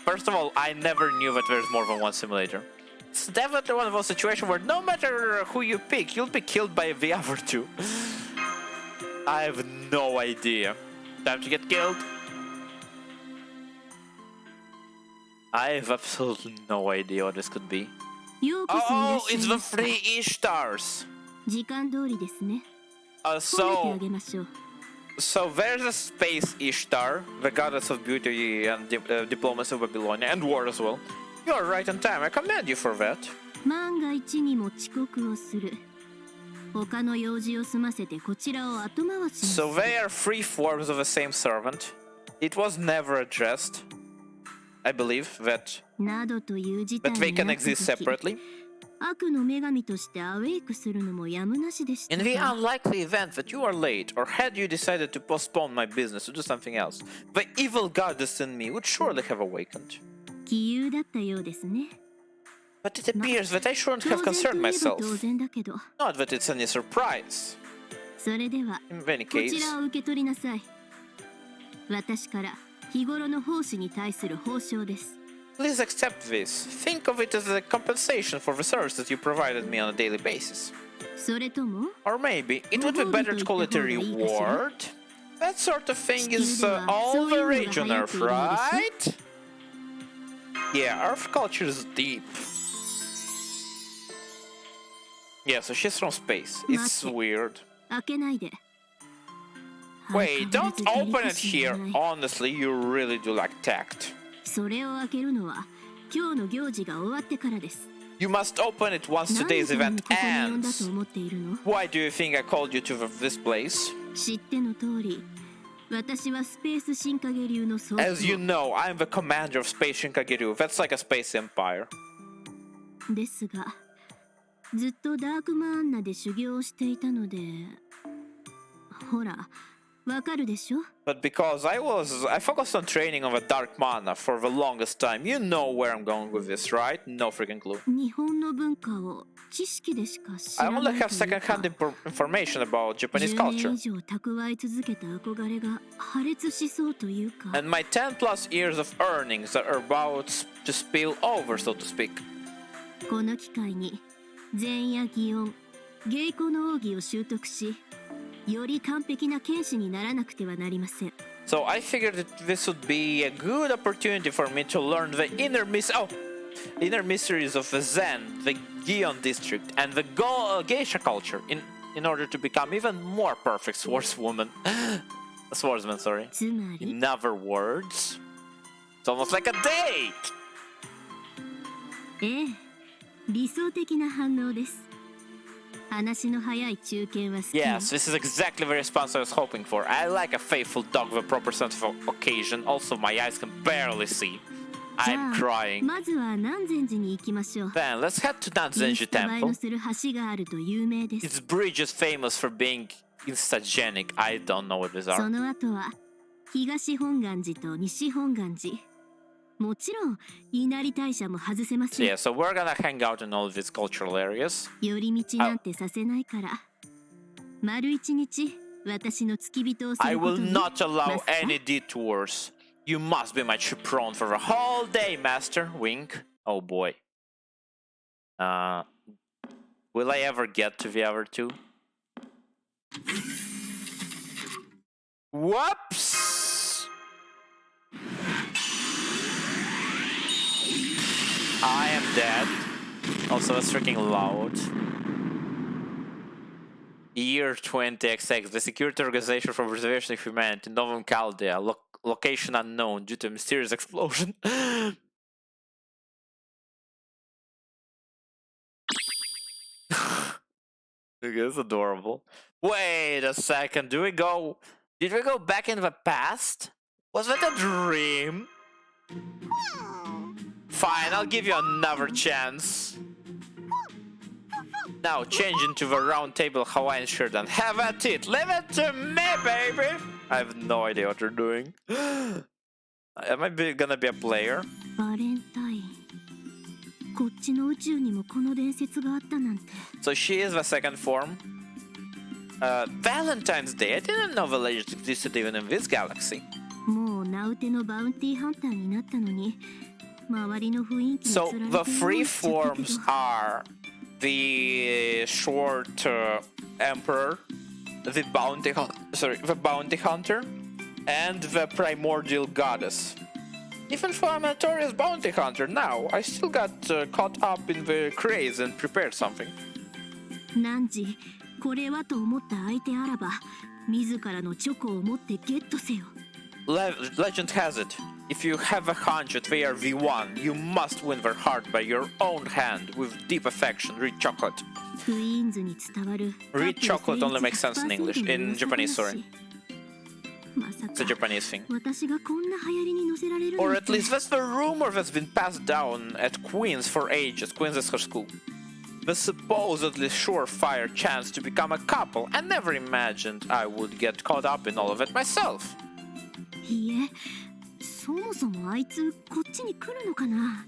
First of all, I never knew that there's more than one simulator. It's definitely one of those situations where no matter who you pick, you'll be killed by the other two. I have no idea. Time to get killed. I have absolutely no idea what this could be. Oh, it's the 3 Ishtars. So there's a space Ishtar, the goddess of beauty and diplomacy of Babylonia, and war as well. You are right on time, I commend you for that. So they are 3 forms of the same servant. It was never addressed. I believe that they can exist separately. In the unlikely event that you are late, or had you decided to postpone my business to do something else, the evil goddess in me would surely have awakened. But it appears that I shouldn't have concerned myself. Not that it's any surprise. In any case, please accept this. Think of it as a compensation for the services you provided me on a daily basis. Or maybe it would be better to call it a reward. That sort of thing is all the rage on Earth, right? Yeah, Earth culture is deep. Yeah, so she's from space. It's weird. Wait, don't open it here. Honestly, you really do lack tact. You must open it once today's event ends. Why do you think I called you to this place? As you know, I'm the commander of Space Shinkageru. That's like a space empire. But because I focused on training on the dark mana for the longest time. You know where I'm going with this, right? No freaking clue. I only have second-hand information about Japanese culture. And my 10 plus years of earnings are about to spill over, so to speak. So I figured that this would be a good opportunity for me to learn the inner mysteries of the Zen, the Gion district, and the geisha culture in order to become even more perfect swordswoman. Swordsman, sorry. In other words, it's almost like a date! Yes, this is exactly the response I was hoping for. I like a faithful dog with a proper sense of occasion. Also, my eyes can barely see. I'm crying. Then, let's head to Nanzenji Temple. Its bridge is famous for being instagenic. I don't know what these are. Yeah, so we're gonna hang out in all of these cultural areas. 私の付き人をす I るこ will とに not allow マスター any detours. You must be my chaperone for a whole day, master. Wink. Oh boy. Will I ever get to the other two? Whoops! I am dead. Also, it's freaking loud. Year 20XX, the Security Organization for Preservation of Humanity, Novum Chaldea, location unknown due to a mysterious explosion. It's adorable. Wait a second, did we go back in the past? Was that a dream? Fine, I'll give you another chance. Now change into the round table Hawaiian shirt and have at it. Leave it to me, baby. I have no idea what you're doing. Am I gonna be a player? バレンタインこっちの宇宙にもこの伝説があったなんて So she is the second form. Valentine's Day. I didn't know the legend existed even in this galaxy. もうナウテのバウンティーハンターになったのに周りの雰囲気に So つられ the て three しちゃったけど forms are the short emperor, the bounty hunter, and the primordial goddess. Even for a notorious bounty hunter now, I still got caught up in the craze and prepared something. 何時これはと思った相手あらば自らのチョコを持ってゲットせよ Legend has it, if you have a hunch that they are the one, you must win their heart by your own hand with deep affection. Read chocolate. クイーンズに伝わる Read chocolate only makes sense in English. In Japanese, sorry. まさ It's a か Japanese thing. 私がこんな流行りに乗せられる Or なん at て least that's the rumor that's been passed down at Queen's for ages. Queen's is her school. The supposedly surefire chance to become a couple. I never imagined I would get caught up in all of it myself. いいえそもそもあいつこっちに来るのかな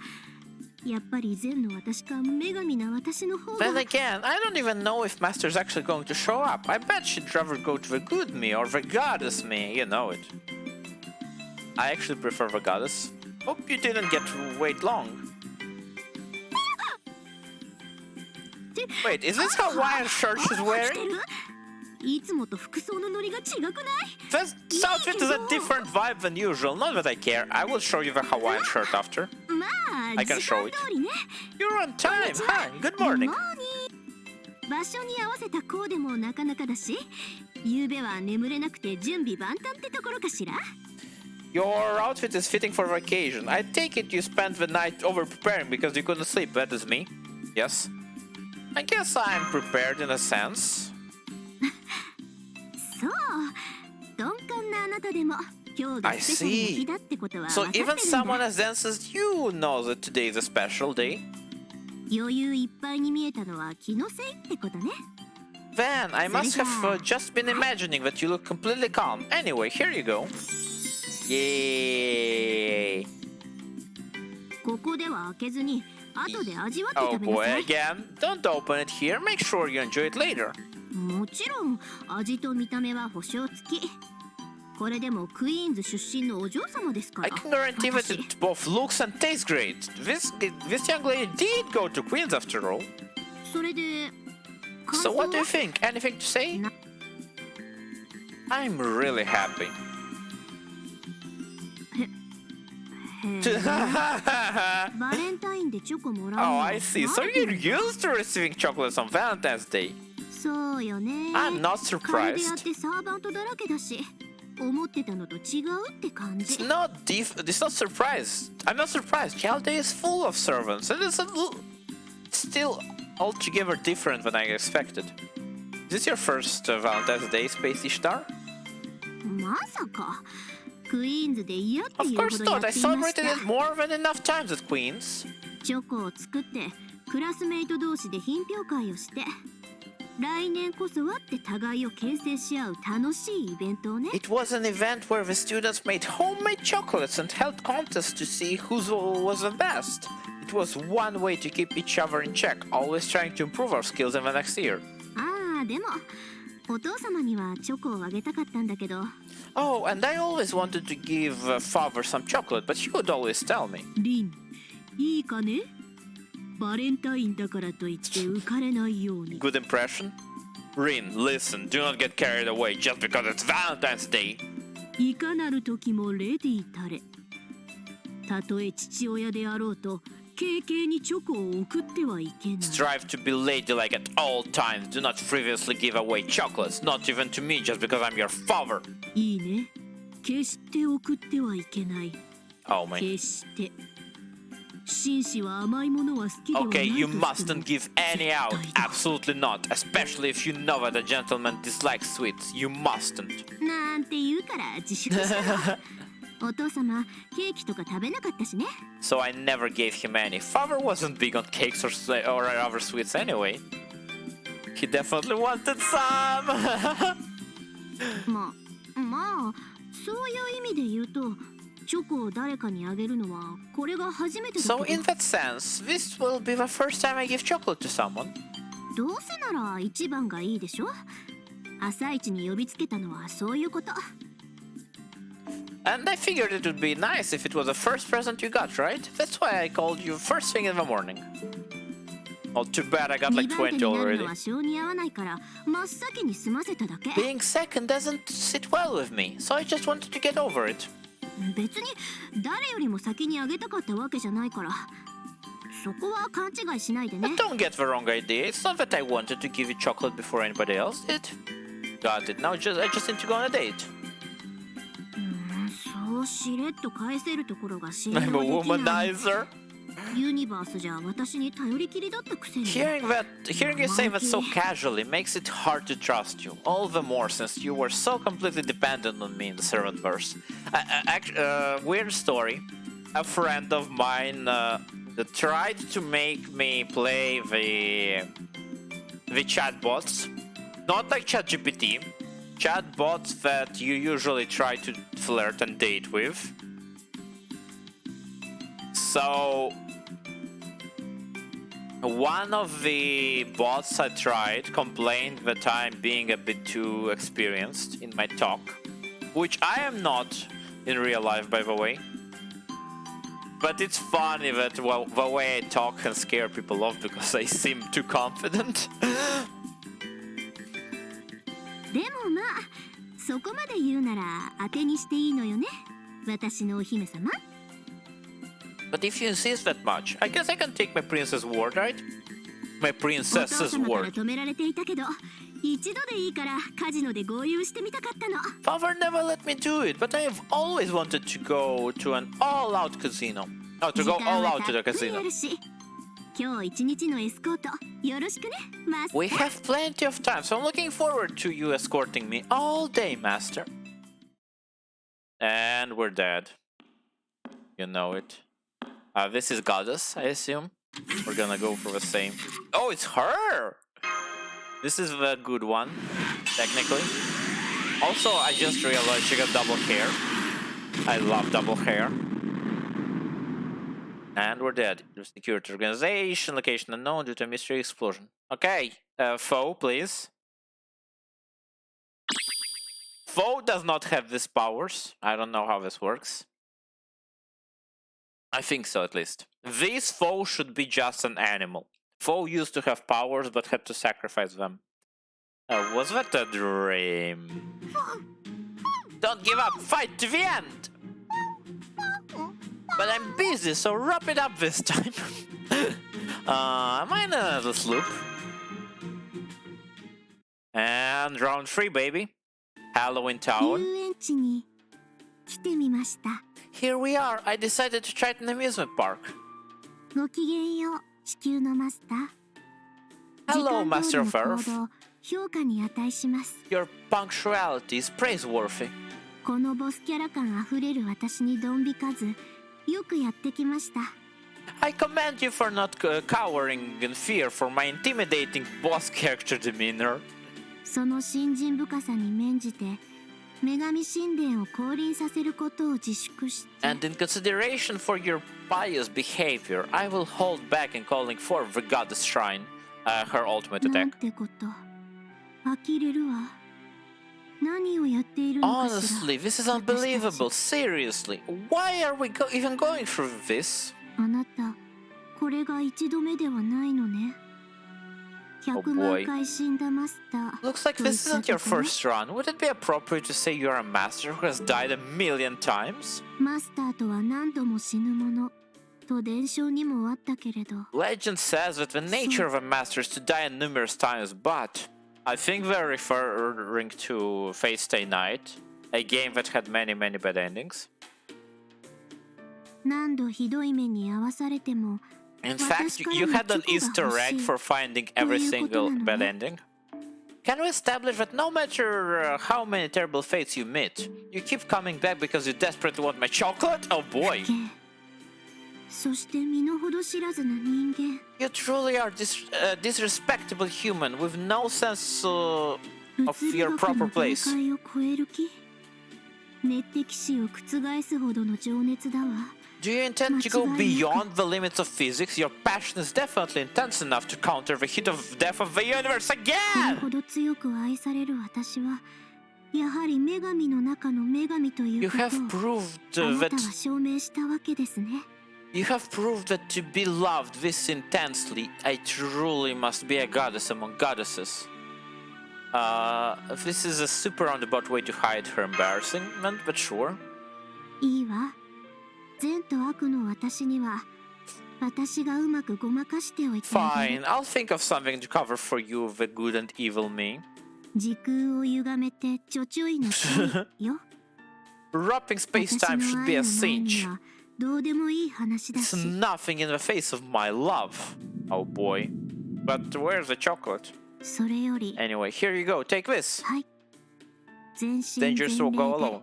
やっぱり善の私か女神な私の方が Then again, I don't even know if Master's actually going to show up. I bet she'd rather go to the good me or the goddess me, you know it. I actually prefer the goddess. Hope you didn't get to wait long. Wait, is this Hawaiian shirt she's 来て wearing? るいつもと服装のノリが違くない This outfit is a different vibe than usual. Not that I care. I will show you the Hawaiian shirt after. まあ I can 時 show 間 it. 通りね You're on time. Hi, good morning. 場所に合わせたコーデもなかなかだし夕べは眠れなくて準備万端ってところかしら Your outfit is fitting for the occasion. I take it you spent the night over preparing because you couldn't sleep. That is me. Yes. I guess I'm prepared in a sense. そう鈍感なあなたでも今日が I スペシャルな see. 日だってことは So 分かってるん even だ someone as dense as you knows that today is a special day. 余裕いっぱいに見えたのは気のせいってことね Then I must have just been imagining that you look completely calm. Anyway, here you go. Yay! ここでは開けずに後で味わって Oh 食べな boy, さい again. Don't open it here. Make sure you enjoy it later. もちろん味と見た目は保証付きこれでもクイーンズ出身のお嬢様ですか I ら can guarantee that 私 it both looks and tastes great. This young lady did go to Queen's after all. それで So 感想 what do you は think? Anything to say? な I'm really happy. へえバレンタインでチョコもらう Oh, の I see. So 慣れて you're るんだ used to receiving chocolates on Valentine's Day. そうよね I'm not カルデアっ surprised. てサーバントだらけだし思ってたのと違うって感 It's じ not it's not surprised. I'm not surprised. Chalde is full of servants, and it's still altogether different than I expected. Is this your first Valentine's Day, Space Ishtar? まさかクイーンズで嫌って Of いうほ course どや not. っ I ていまし celebrated た it more than enough times at Queen's. チョコを作ってクラスメイト同士で品評会をして来年こそはって互いを牽制し合う楽しいイベントをね It was an event where the students made homemade chocolates and held contests to see who was the best. It was one way to keep each other in check, always trying to improve our skills in the next year. ああでもお父様にはチョコをあげたかったんだけど。 Oh, and I always wanted to give Father some chocolate, but he would always tell me. リン、いいかね？バレンタインだからといって浮かれないように。 Good impression? Rin, listen, do not get carried away just because it's Valentine's Day. いかなる時もレディーたれ。たとえ父親であろうと、軽々にチョコを送ってはいけない。 Strive to be ladylike at all times. Do not frivolously give away chocolates, not even to me just because I'm your father. いいね。決して送ってはいけない。 Oh man. 決して。紳士は甘いものは好きではないと Okay, して you も mustn't give any out. Absolutely not. Especially if you know that a gentleman dislikes sweets. You mustn't. なんて言うから自粛したの。お父様、ケーキとか食べなかったしね。 So I never gave him any. Father wasn't big on cakes or other sweets anyway. He definitely wanted some. まあ、そういう意味で言うと、チョコを誰かにあげるのはこれが初めてだけ So ど。 in that sense, this will be the first time I give chocolate to someone. どうせなら一番がいいでしょ。朝一に呼びつけたのはそういうこと。 And I figured it would be nice if it was the first present you got, right? That's why I called you first thing in the morning. Oh, too bad I got 2 like 番手 20 になる already. のは性に合わないから真っ先に済ませただけ。 Being second doesn't sit well with me, so I just wanted to get over it. 別に誰よりも先にあげたかったわけじゃないから、そこは勘違いしないでね。 But don't get the wrong idea. It's not that I wanted to give you chocolate before anybody else did. Got it. Now I just need to go on a date. そうしれっと返せるところが信用で I'm a きない。 womanizer. ユニバースじゃ私に頼りきりだったくせに。 Hearing you say that so casually makes it hard to trust you. All the more since you were so completely dependent on me in the servant verse. Weird story. A friend of mine that tried to make me play the chatbots, not like ChatGPT, chatbots that you usually try to flirt and date with. So one of the bots I tried complained that I'm being a bit too experienced in my talk, which I am not in real life, by the way. But it's funny that, well, the way I talk can scare people off because I seem too confident. でもまあ、そこまで言うなら当てにしていいのよね、私のお姫様。 But if you insist that much, I guess I can take my princess word, right? My お父 princess's 様から word. 止められていたけど、一度でいいからカジノで合流してみたかったの。 Father never let me do it, but I have always wanted to go to an all-out casino. Oh, to 時 go 間 all は out た to っ the ぷりあ casino. るし、今日一日のエスコートよろしくね、マスター。 We have plenty of time, so I'm looking forward to you escorting me all day, Master. And we're dead. You know it. This is Goddess, I assume. We're gonna go for the same. Oh, it's her! This is the good one, technically. Also, I just realized she got double hair. I love double hair. And we're dead. Security organization, location unknown due to a mystery explosion. Okay, foe, please. Foe does not have these powers. I don't know how this works. I think so, at least. This foe should be just an animal. Foe used to have powers, but had to sacrifice them. Was that a dream? Don't give up! Fight to the end! But I'm busy, so wrap it up this time. Am I in another sloop? And round 3, baby. Halloween 遊 Town. 園地に来てみました。 Here we are. I decided to try an amusement park. ごきげんよう、地球のマスター。 Hello, 時間通 Master り of の Earth. 行動、評価に値します。 Your punctuality is praiseworthy. このボスキャラ感あふれる私にどん引かず、よくやってきました。 I commend you for not cowering in fear for my intimidating boss character demeanor. その信心深さに免じて、女神神殿を降臨させることを自粛して。 And in consideration for your pious behavior, I will hold back in calling for the goddess shrine, her ultimate なん attack. てこと。呆れるわ。何をやっているのかしら。 Honestly, this is unbelievable. Seriously, why are we even going through this? あなた、これが一度目ではないのね。Oh 100 boy. 万回死んだマスター。 Looks like this isn't your first run. Would it be appropriate to say you're a master who has died a million times? マスターとは何度も死ぬものと伝承にもあったけれど、 Legend says that the nature of a master is to die numerous times, but I think they're referring to Fate Stay Night, a game that had many bad endings. 何度ひどい目に遭わされても、 In fact, you had an Easter egg for finding every single bad ending. Can we establish that no matter how many terrible fates you meet, you keep coming back because you desperately want my chocolate? Oh boy! そして身の程知らずな人間。 You truly are disrespectable human with no sense of 物理 your 学 proper の限 place. 界を超える気。熱的視を覆すほどの情熱だわ。 Do you intend to go beyond the limits of physics? Your passion is definitely intense enough to counter the heat of death of the universe これ again! ほど強く愛される私は、やはり女神の中の女神とい You うことを have proved あなた that は証明したわけですね。 you have proved that to be loved this intensely, I truly must be a goddess among goddesses. This is a super roundabout way to hide her embarrassment, but sure. いいわ。善と悪の私には、私がうまくごまかしておいてあげる。 Fine, I'll think of something to cover for you of the good and evil me. 時空を歪めてちょちょいの恋よ。 Wrapping 私 space-time の should 愛 be a の前に cinch. はどうでもいい話だ It's し。 nothing in the face of my love. Oh boy. But where's the chocolate? それより、 Anyway, here you go, take this. はい。全身全 Dangerous will go 霊 alone.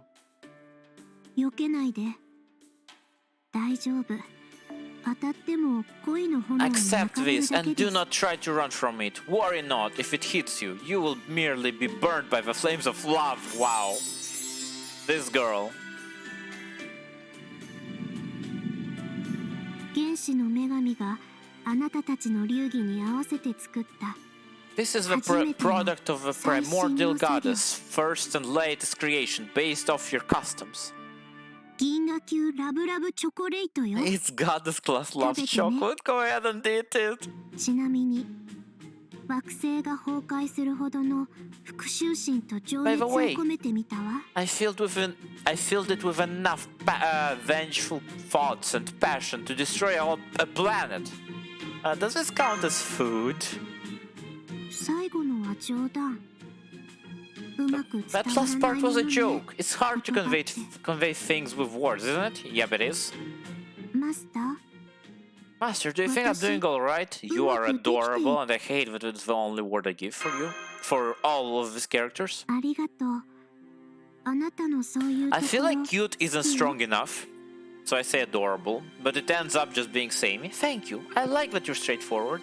で避けないで。大丈夫。当たっても恋の炎に Accept 焼かれる this だけ and で do す。 not try to run from it. Worry not, if it hits you, you will merely be burned by the flames of love. Wow. This girl. 原始の女神があなたたちの流儀に合わせて作った This is the product of a primordial goddess, first and latest creation based off your customs. 銀河級ラブラブチョコレートよ。 It's goddess class loves chocolate. Go ahead and eat it. ちなみに惑星が崩壊するほどの復讐心と情熱を込めてみたわ。 I filled it with enough vengeful thoughts and passion to destroy a planet. Does this count as food? 最後のは冗談。うまく伝 That わら last な part い was の a ね。 joke. It's hard to convey things with words, isn't it? Yep, it is. マスター、 Master, do you think I'm doing alright? You are adorable, and I hate that it's the only word I give for you. For all of these characters. ありがとう。あなたのそういうと I こ feel ろ like cute isn't strong enough. So I say adorable, but it ends up just being samey. Thank you. I like that you're straightforward.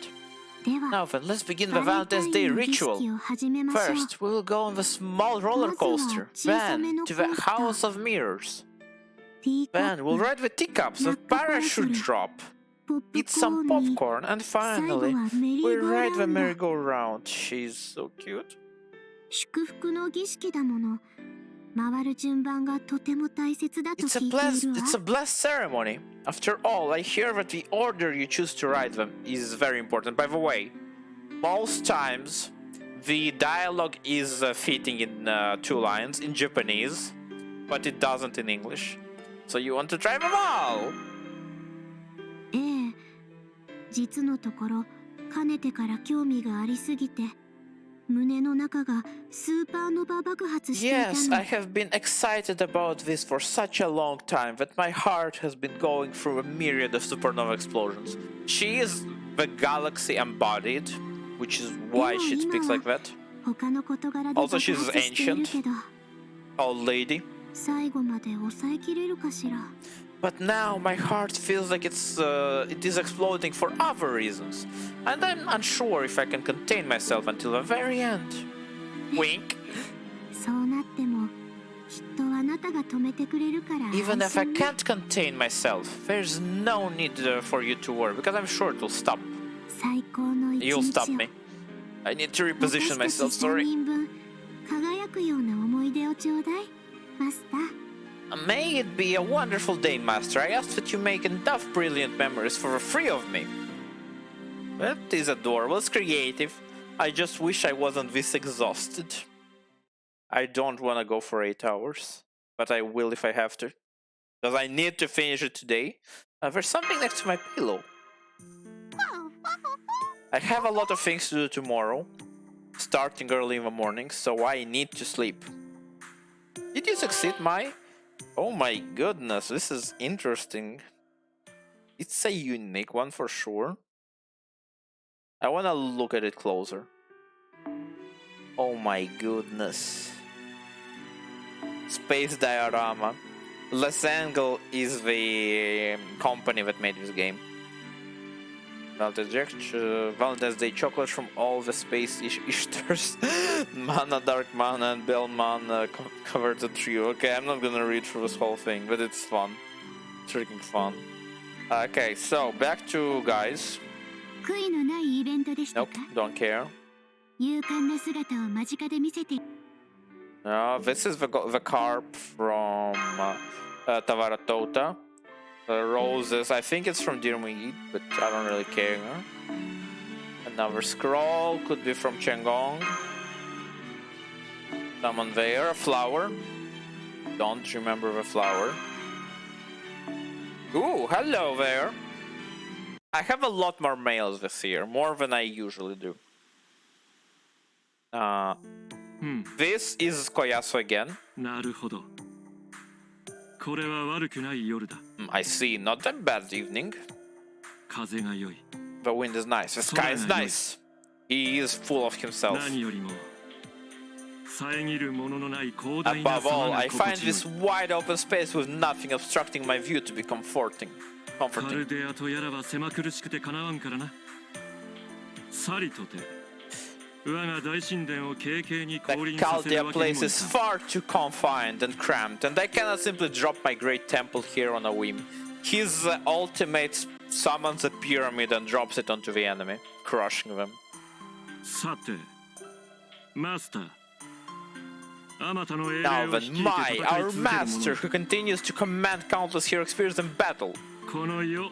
では Now then, let's begin the バレンタイ Valentine's ン Day の儀 ritual. 式を始めましょう。 First, we will go on the small roller coaster, then to the House of Mirrors. ティーカッ Then we'll ride the teacups, the parachute drop, プ、ポップ eat コー some ンに popcorn, and 最後 finally, はメリ we ーゴー ride ラ the ウンド。 merry-go-round. She's so cute. 祝福の儀式だもの。回る順番がとても大切だと It's a 聞いているわ。 blessed ceremony. After all, I hear that the order you choose to ride them is very important. By the way, most times the dialogue is fitting in 2 lines in Japanese, but it doesn't in English. So you want to try them all? ええ、実のところ、かねてから興味がありすぎて、胸の中がスーパーノヴァ爆発していた Yes, の。 I have been excited about this for such a long time that my heart has been going through a myriad of supernova explosions. She is the galaxy embodied, which is why she speaks like that. 他の事柄で爆 Also, 発 she's している ancient. けど、 Old lady. 最後まで抑えきれるかしら。 But now my heart feels like it is exploding for other reasons, and I'm unsure if I can contain myself until the very end. Wink. そうなっても、きっとあなたが止めてくれるから Even 安 if I 心ね。 can't contain myself, there's no need for you to worry because I'm sure it will stop. 最高の一 You'll 日 stop を me. I need to reposition myself, sorry. 私たち3人分輝くような思い出をちょうだいマスター May it be a wonderful day, Master. I ask that you make enough brilliant memories for the three of me. That is adorable. It's creative. I just wish I wasn't this exhausted. I don't want to go for 8 hours, but I will if I have to. Because I need to finish it today. There's something next to my pillow. I have a lot of things to do tomorrow, starting early in the morning, so I need to sleep. Did you succeed, Mai? Oh my goodness, this is interesting. It's a unique one for sure. I want to look at it closer. Oh my goodness. Space Diorama. Les Angle is the company that made this game. Valentine's Day chocolate from all the space ishters. Mana, Dark Mana, and Bell Mana covered the trio. Okay, I'm not gonna read through this whole thing, but it's fun. It's freaking fun. Okay, so back to guys. 悔いのないイベントでしたか Nope, don't care. 勇敢な姿を間近で見せて This is the carp from Tavaratota. Roses, I think it's from Dirmid, but I don't really care. Another scroll, could be from Chengong. Someone there, a flower. Don't remember the flower. Ooh, hello there. I have a lot more mails this year, more than I usually do. This is Koyasu again. なるほど。これは悪くない夜だ。I see, not a bad evening. 風が良い。The wind is nice, the sky is nice. He is full of himself. 何よりも遮るもののない広大な Above 様 all, が I 心 find 地よい。 this wide open space with nothing obstructing my view to be comforting. カルデアとやらは狭苦しくてかなわんからな。さりとて。我が大神殿を軽々に The 降臨させる Chaldea わけにも place い is かん。 far too confined and cramped, and I cannot simply drop my great temple here on a whim. His ultimate summons a pyramid and drops it onto the enemy, crushing them. さて、マスター。あまたの英 Now 霊を then, 率いて Mai, 戦い our 続ける者 master, who continues to command countless hero spears in battle. この世、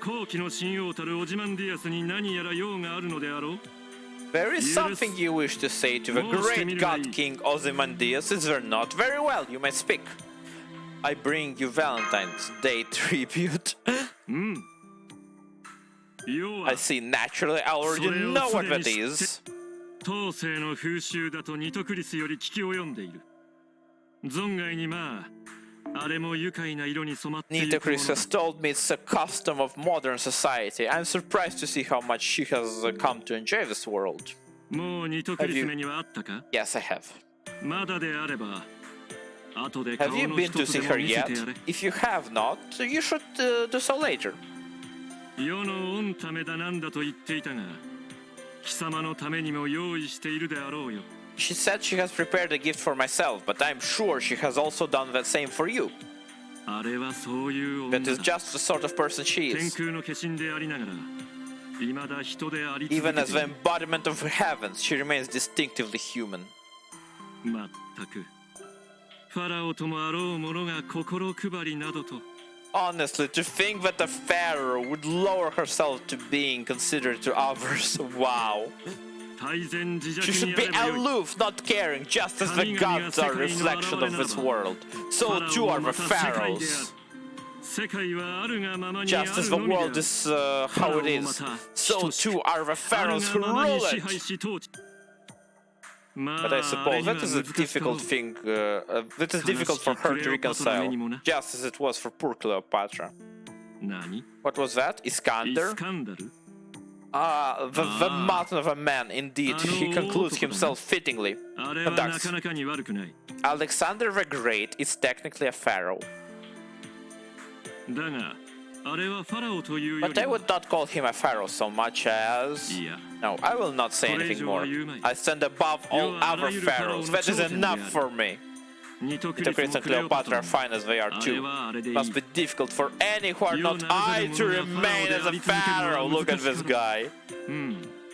後期の神王たるオジマンディアスに何やら用があるのであろう。 There is something you wish to say to the great god king Ozymandias, is there not? Very well, you may speak. I bring you Valentine's Day tribute. 要 I は see, naturally, I already know what that is. 当世の風習だとニトクリスより聞き及んでいる。存外にまあ、あれも愉快な色に染まっているも Nitocris の has told me it's a custom of modern society. I'm surprised to see how much she has come to enjoy this world. もうニトクリス目にはあったか Yes, I have. まだであれば、後で顔 Have you の been 一 to つ see でも her 見せ yet? てやれ。 If you have not, you should do so later. 世の御ためだなんだと言っていたが、貴様のためにも用意しているであろうよ。She said she has prepared a gift for myself, but I'm sure she has also done the same for you. あれはそういう女 That だ。 is just the sort of person she 天 is. 空の化身でありながら、未だ人であり続 Even け as て the いる。 embodiment of the heavens, she remains distinctively human. まったく、ファラオともあろう者が心配りなどと。 Honestly, to think that a pharaoh would lower herself to being considerate to others, wow. 大前自 She 弱 should にあ be ればよい。 aloof, not caring, just as the gods are a reflection of this world. So too are the pharaohs. 世界はあるがままにあ Just る as the のみであ world る。 is how it is, so too are the あ pharaohs る who がままに rule 支 it. 配し統治。ま But I あ、あ suppose れには that is a 難しかろう difficult thing. That is difficult for her to reconcile, just as it was for poor Cleopatra. 何 What was that? イス Iskander? カンダル The mountain of a man, indeed. He concludes himself fittingly. あれはなかなかに悪くない。 Alexander the Great is technically a pharaoh. だが、あれはファラオというよ But り I も would not call him a pharaoh so much as... いや、 No, I will not say anything more. I stand above all other pharaohs. That is enough for me. ニトクリ Nitocris ス and もクレオパト Cleopatra ラ are も fine as they are あれ too. はあれでいい。 Must be difficult for any who are not I to remain as a pharaoh. Look at this guy.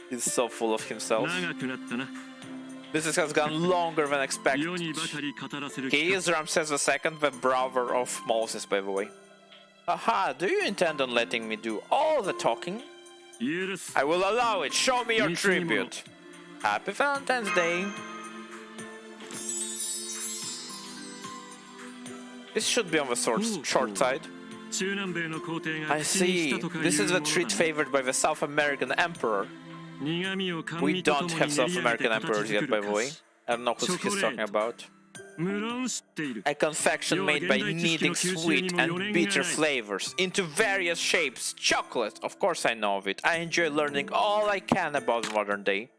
He's so full of himself. 長くなったな。 This has gone longer than expected. 世にばかり語らせる He is Ramses II, the brother of Moses, by the way. Aha, do you intend on letting me do all the talking? 許す。 I will allow it. Show me your tribute. Happy Valentine's Day. This should be on the short side. 中南米の皇帝が I 口にし see. たとかいう This is the ものだ treat favored by the South American emperor. 苦味を甘 We 味とと don't もに have 練り South 上げ American て形 emperors 作 yet, by る the way. 菓子 I don't know who he's talking about. 無論知っている A confection made by kneading sweet and bitter flavors into various shapes. Chocolate, of course I know of it. I enjoy learning all I can about modern day.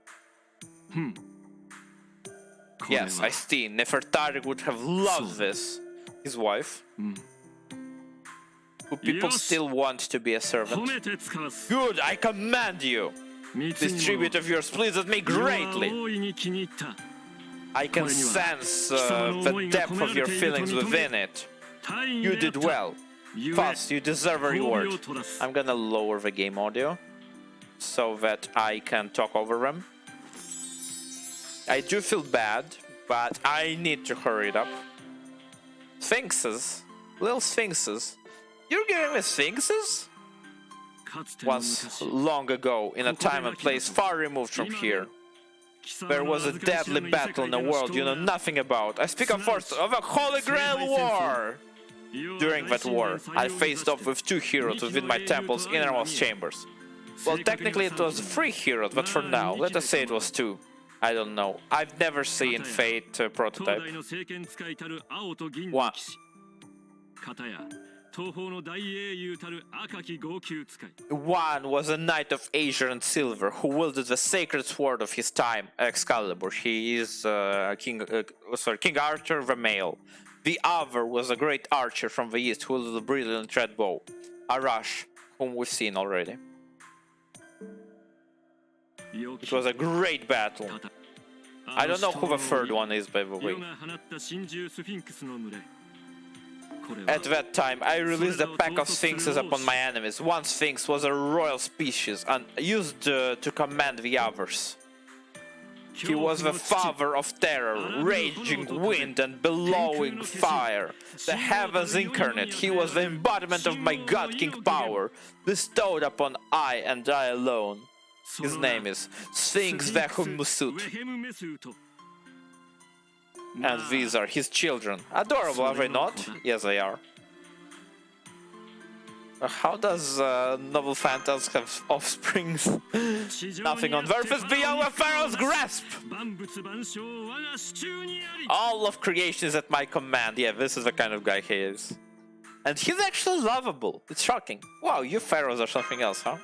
Yes, I see. Nefertari would have loved this. His wife. Who people still want to be a 褒 servant. めて使わす Good, I command you. 貢 This ぎ tribute 物 of yours pleases me 余は greatly. 大いに気に入った I can sense the depth of your feelings within it. 大義 You であっ did た well. ゆえ Thus, you deserve a 褒美 reward. を取らす I'm gonna lower the game audio so that I can talk over them. I do feel bad, but I need to hurry it up. Sphinxes? Little sphinxes? You're giving me sphinxes? かつての Once 昔 long ago, in a time and place far removed from here, 貴様 there の was a 預かり知ら deadly ぬ異世 battle 界 in で a の world 死 you 闘 know が nothing about. I speak of first of a Holy Grail War! During that war, I faced off with 2 heroes within my temple's innermost chambers. Well, technically it was 3 heroes, but for now, let us say it was 2. I don't know. I've never seen Fate 東 prototype. 大の聖剣使いたる青と銀わの騎士片や東方の大英雄たる赤き号泣使い One was a knight of azure and silver who wielded the sacred sword of his time, Excalibur. He is King Arthur the male. The other was a great archer from the east who wielded a brilliant red bow, Arash, whom we've seen already. It was a great battle. I don't know who the third one is, by the way. 世が放った真珠スフィンクスの群れこれは At that time, I released a pack of sphinxes upon my enemies. One sphinx was a royal species and used to command the others. He was the father of terror, raging wind and bellowing fire, the heavens incarnate. He was the embodiment of my god king power, bestowed upon I and I alone. His name is Sphinx Vehum Musut, ウェヘムメスート and these are his children. Adorable, are they not? Yes, they are. How does noble phantoms have offsprings? Nothing on earth is beyond a pharaoh's grasp! 万物万象我が手中にあり All of creation is at my command. Yeah, this is the kind of guy he is. And he's actually lovable. It's shocking. Wow, you pharaohs are something else, huh?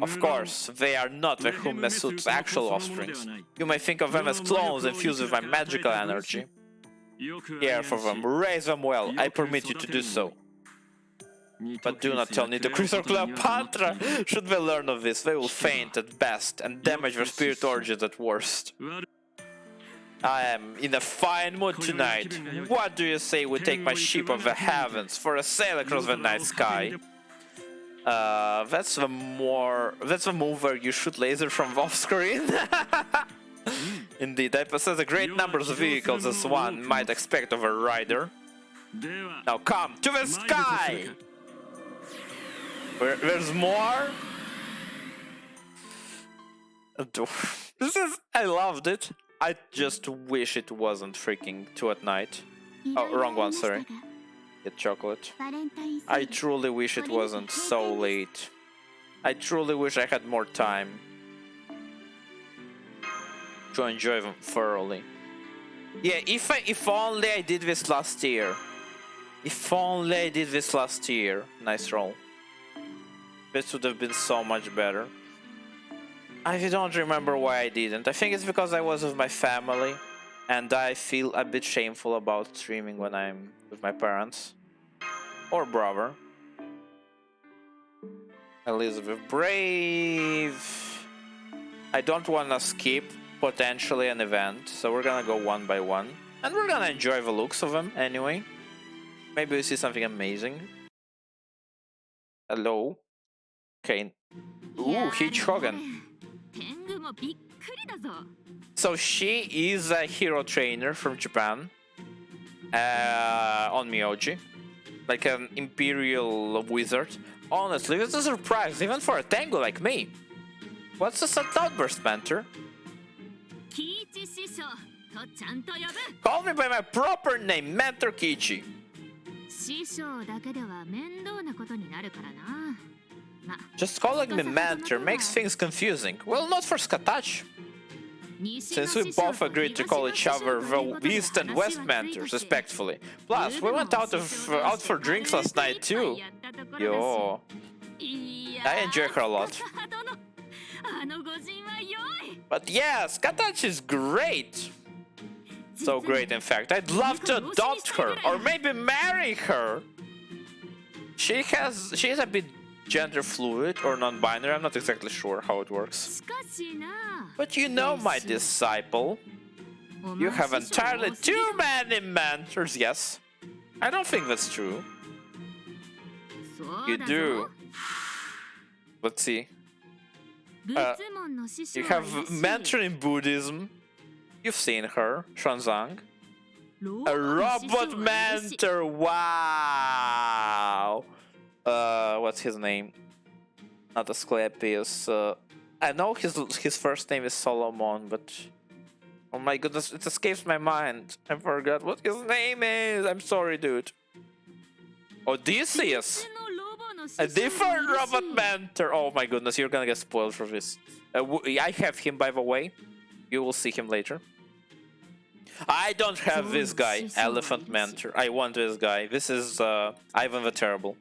Of course, they are not Vehum Mesut's actual offsprings. You may think of them as clones infused with my magical energy. Care for them, raise them well, I permit you to do so. But do not tell Nitocris or Cleopatra! Should they learn of this, they will faint at best and damage their spirit origins at worst. I am in a fine mood tonight. What do you say we take my ship of the heavens for a sail across the night sky? That's the move where you shoot laser from off screen. Indeed, I possess a great number of vehicles as one might expect of a rider. Now come to the sky! There's more? I loved it. I just wish it wasn't freaking 2 at night. Oh, wrong one, sorry. Get chocolate. I truly wish it wasn't so late. I truly wish I had more time to enjoy them thoroughly. Yeah, if only I did this last year. If only I did this last year. Nice roll. This would have been so much better. I don't remember why I didn't. I think it's because I was with my family and I feel a bit shameful about streaming when I'm with my parents. Or brother. Elizabeth Brave. I don't want to skip potentially an event, so we're gonna go one by one. And we're gonna enjoy the looks of them anyway. Maybe we see something amazing. Hello? Okay. Ooh, Hitchhogan. 天狗もびっくりだぞ。 So she is a hero trainer from Japan. On Myoji. Like an imperial wizard. Honestly, it's a surprise, even for a tango like me. What's a sudden outburst, mentor? キイチ師匠とちゃんと呼ぶ。 Call me by my proper name, Mentor Kichi. 師匠だけでは面倒なことになるからな。ま、 Just calling me mentor makes things confusing. Well, not for Skatachi. Since we both agreed to call each other the East and West mentors, respectfully. Plus, we went out for drinks last night too. Yo. I enjoy her a lot. But yes, Skatachi is great. So great, in fact. I'd love to adopt her, or maybe marry her. She's a bit gender fluid or non-binary. I'm not exactly sure how it works. But you know, my disciple, you have entirely too many mentors. Yes, I don't think that's true. You do. Let's see. You have mentor in Buddhism. You've seen her, Xuanzang. A robot mentor. Wow. What's his name? Not Asclepius. I know his first name is Solomon, but oh my goodness, it escapes my mind. I forgot what his name is. I'm sorry, dude. Odysseus. A different robot mentor. Oh my goodness, you're gonna get spoiled for this. I have him, by the way. You will see him later. I don't have this guy, Elephant Mentor. I want this guy. This is Ivan the Terrible.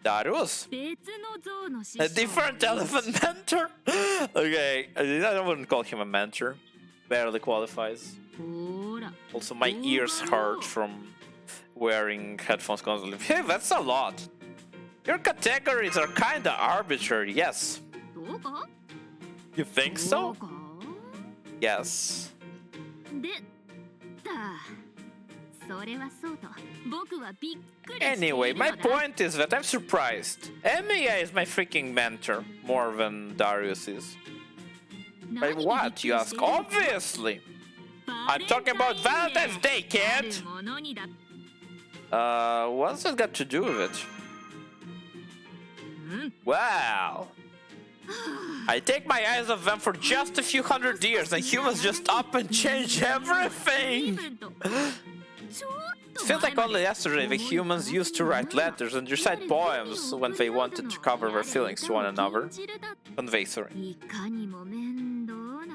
Darius? A different elephant mentor? Okay, I wouldn't call him a mentor. Barely qualifies. Also, my ears hurt from wearing headphones constantly. Hey, that's a lot. Your categories are kinda arbitrary, yes. You think so? Yes. Anyway, my point is that I'm surprised. Emiya is my freaking mentor, more than Darius is. By what, you ask? Obviously! I'm talking about Valentine's Day, kid! What's that got to do with it? Wow! I take my eyes off them for just a few hundred years and humans just up and change everything! It feels like only yesterday the humans used to write letters and recite poems when they wanted to cover their feelings to one another. Convey, sorry.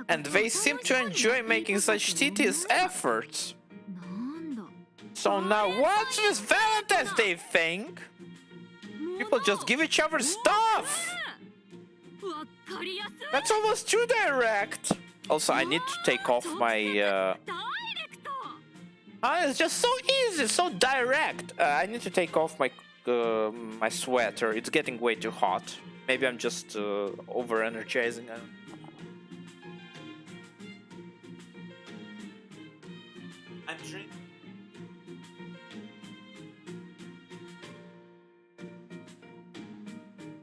And they seem to enjoy making such tedious efforts. So now what's this Valentine's Day thing? People just give each other stuff! That's almost too direct! Also, I need to take off my... it's just so easy, so direct! I need to take off my my sweater. It's getting way too hot. Maybe I'm just over-energizing. I'm drinking.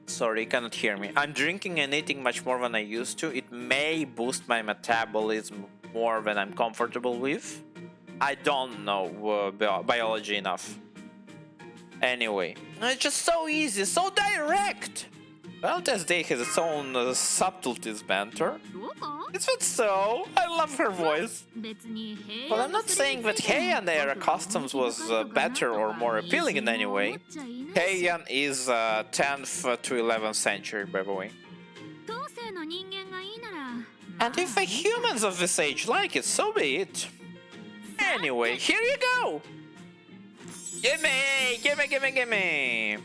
Sorry, you cannot hear me. I'm drinking and eating much more than I used to. It may boost my metabolism more than I'm comfortable with. I don't know biology enough. Anyway, it's just so easy, so direct. Valentine's Day has its own subtleties, banter. Is that so? I love her voice. But I'm not saying that Heian era customs was better or more appealing in any way. Heian is 10th to 11th century, by the way. And if the humans of this age like it, so be it. Anyway, here you go! Gimme! Gimme, gimme, gimme!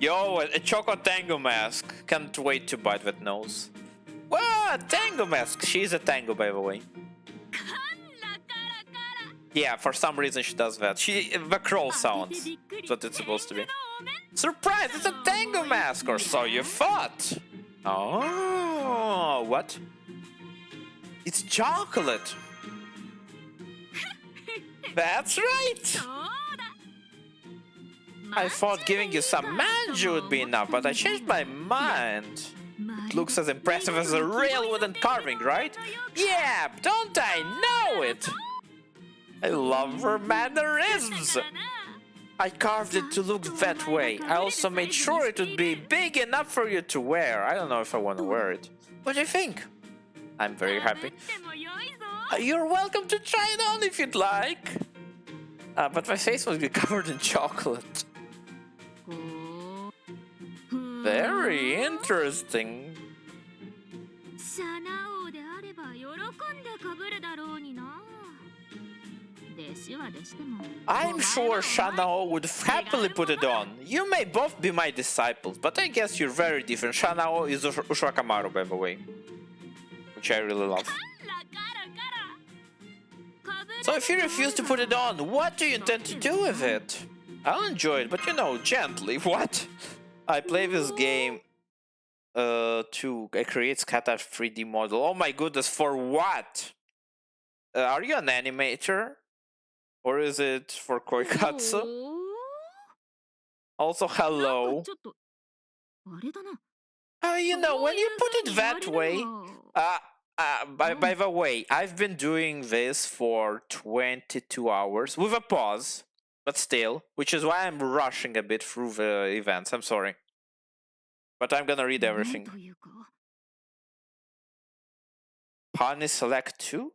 Yo, a Choco Tango mask. Can't wait to bite that nose. What? Tango mask! She's a tango, by the way. Yeah, for some reason she does that. The crawl sounds. That's what it's supposed to be. Surprise! It's a tango mask! Or so you thought! Oh, what? It's chocolate! That's right! I thought giving you some manju would be enough, but I changed my mind. It looks as impressive as a real wooden carving, right? Yeah, don't I know it? I love her mannerisms. I carved it to look that way. I also made sure it would be big enough for you to wear. I don't know if I want to wear it. What do you think? I'm very happy. You're welcome to try it on if you'd like. But my face must be covered in chocolate. Very interesting. I'm sure Shanao would happily put it on. You may both be my disciples, but I guess you're very different. Shanao is Ushrakamaru, by the way, which I really love. So if you refuse to put it on, what do you intend to do with it? I'll enjoy it, but you know, gently. What? I play this game to create Skata 3D model. Oh my goodness, for what? Are you an animator? Or is it for Koikatsu? Also, hello. You know, when you put it that way... by the way, I've been doing this for 22 hours, with a pause, but still, which is why I'm rushing a bit through the events, I'm sorry. But I'm gonna read everything. Honey Select 2?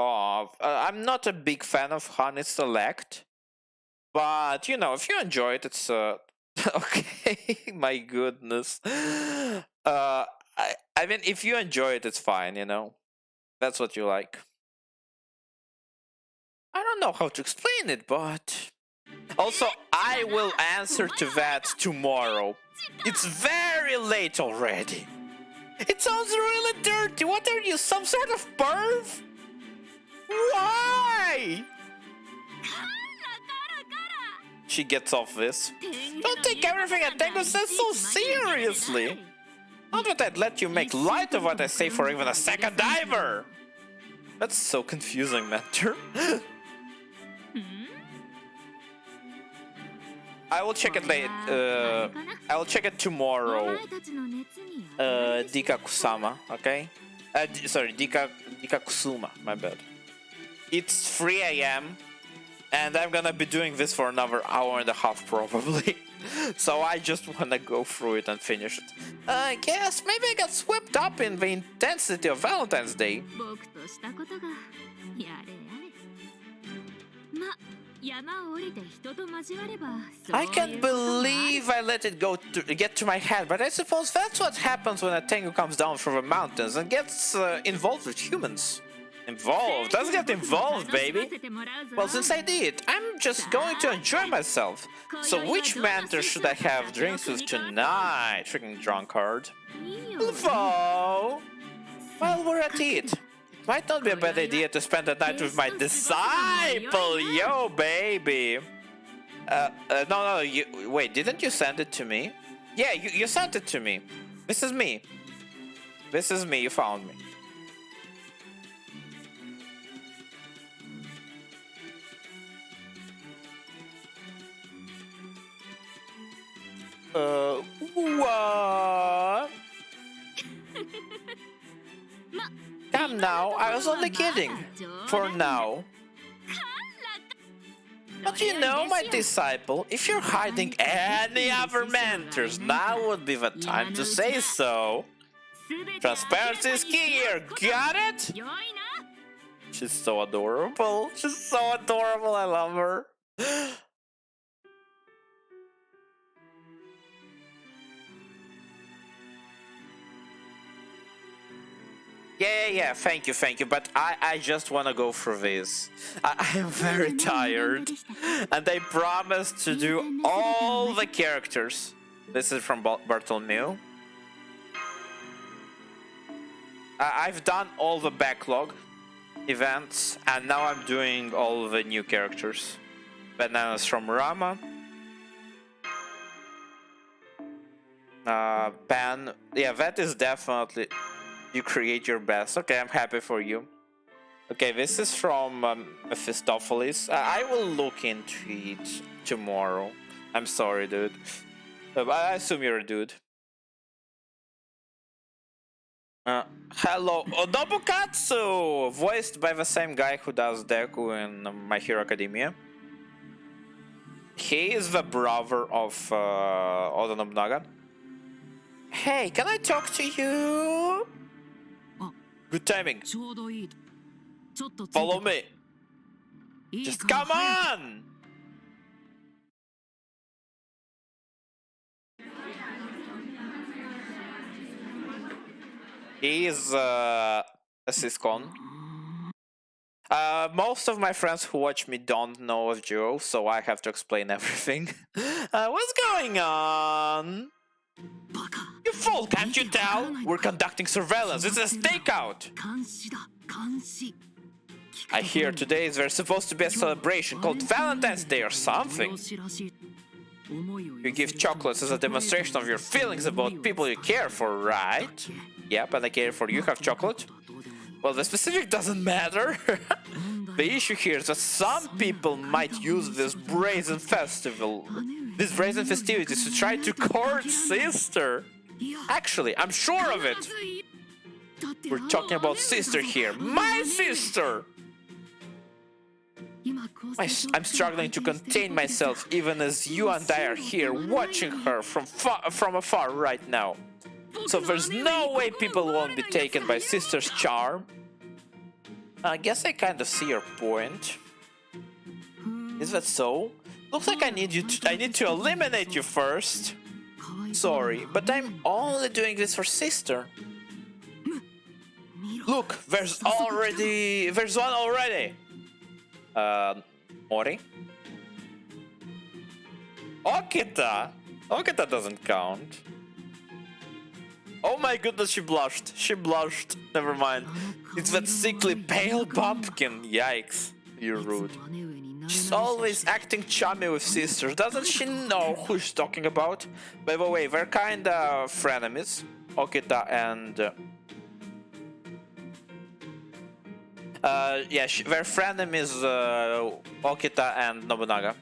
Oh, I'm not a big fan of Honey Select, but, you know, if you enjoy it, it's, okay, my goodness. I mean, if you enjoy it, it's fine, you know? That's what you like. I don't know how to explain it, but... Also, I will answer to that tomorrow. It's very late already. It sounds really dirty. What are you, some sort of perv? Why? She gets off this. Don't take everything that Tengu says so seriously. Not that I'd let you make light of what I say for even a second diver. That's so confusing, Mentor. I will check it late. I will check it tomorrow. Dika Kusama, okay? Sorry, Dika Kusuma, my bad. It's 3 AM, and I'm gonna be doing this for another hour and a half probably. So I just wanna go through it and finish it. I guess maybe I got swept up in the intensity of Valentine's Day. I can't believe I let it get to my head, but I suppose that's what happens when a Tengu comes down from the mountains and gets involved with humans. Involved? Let's get involved, baby! Well, since I did, I'm just going to enjoy myself. So which mentor should I have drinks with tonight? Freaking drunkard. Hello! While we're at it, might not be a bad idea to spend the night with my disciple, yo, baby. No, wait, didn't you send it to me? Yeah, you sent it to me. This is me. This is me, you found me. What? Come now, I was only kidding. For now. But you know, my disciple, if you're hiding any other mentors, now would be the time to say so. Transparency is key here, got it? She's so adorable. She's so adorable, I love her. Yeah, thank you, but I just want to go through this. I am very tired, and I promised to do all the characters. This is from Bartholomew. I've done all the backlog events, and now I'm doing all the new characters. Bananas from Rama. Pan, yeah, that is definitely... You create your best. Okay, I'm happy for you. Okay, this is from Mephistopheles. I will look into it tomorrow. I'm sorry, dude. I assume you're a dude. Hello, Odobukatsu! Voiced by the same guy who does Deku in My Hero Academia. He is the brother of Oda Nobunaga. Hey, can I talk to you? Good timing. Follow me. Just come on! He is a siscon. Most of my friends who watch me don't know of Joe, so I have to explain everything. What's going on? You fool, can't you tell? We're conducting surveillance, it's a stakeout! I hear today is there's supposed to be a celebration called Valentine's Day or something. You give chocolates as a demonstration of your feelings about people you care for, right? Yep, and I care for you, have chocolate? Well, the specific doesn't matter. The issue here is that some people might use this brazen festivities to try to court sister. Actually, I'm sure of it. We're talking about sister here. My sister! I'm struggling to contain myself even as you and I are here watching her from afar right now. So there's no way people won't be taken by sister's charm. I guess I kind of see your point. Is that so? Looks like I need to eliminate you first. Sorry, but I'm only doing this for sister. Look, there's one already. Mori? Okita! Okita doesn't count. Oh my goodness, she blushed. She blushed. Never mind. It's that sickly pale pumpkin. Yikes. You're rude. She's always acting chummy with sisters. Doesn't she know who she's talking about? By the way, they're kinda frenemies. Okita and... their frenemies Okita and Nobunaga.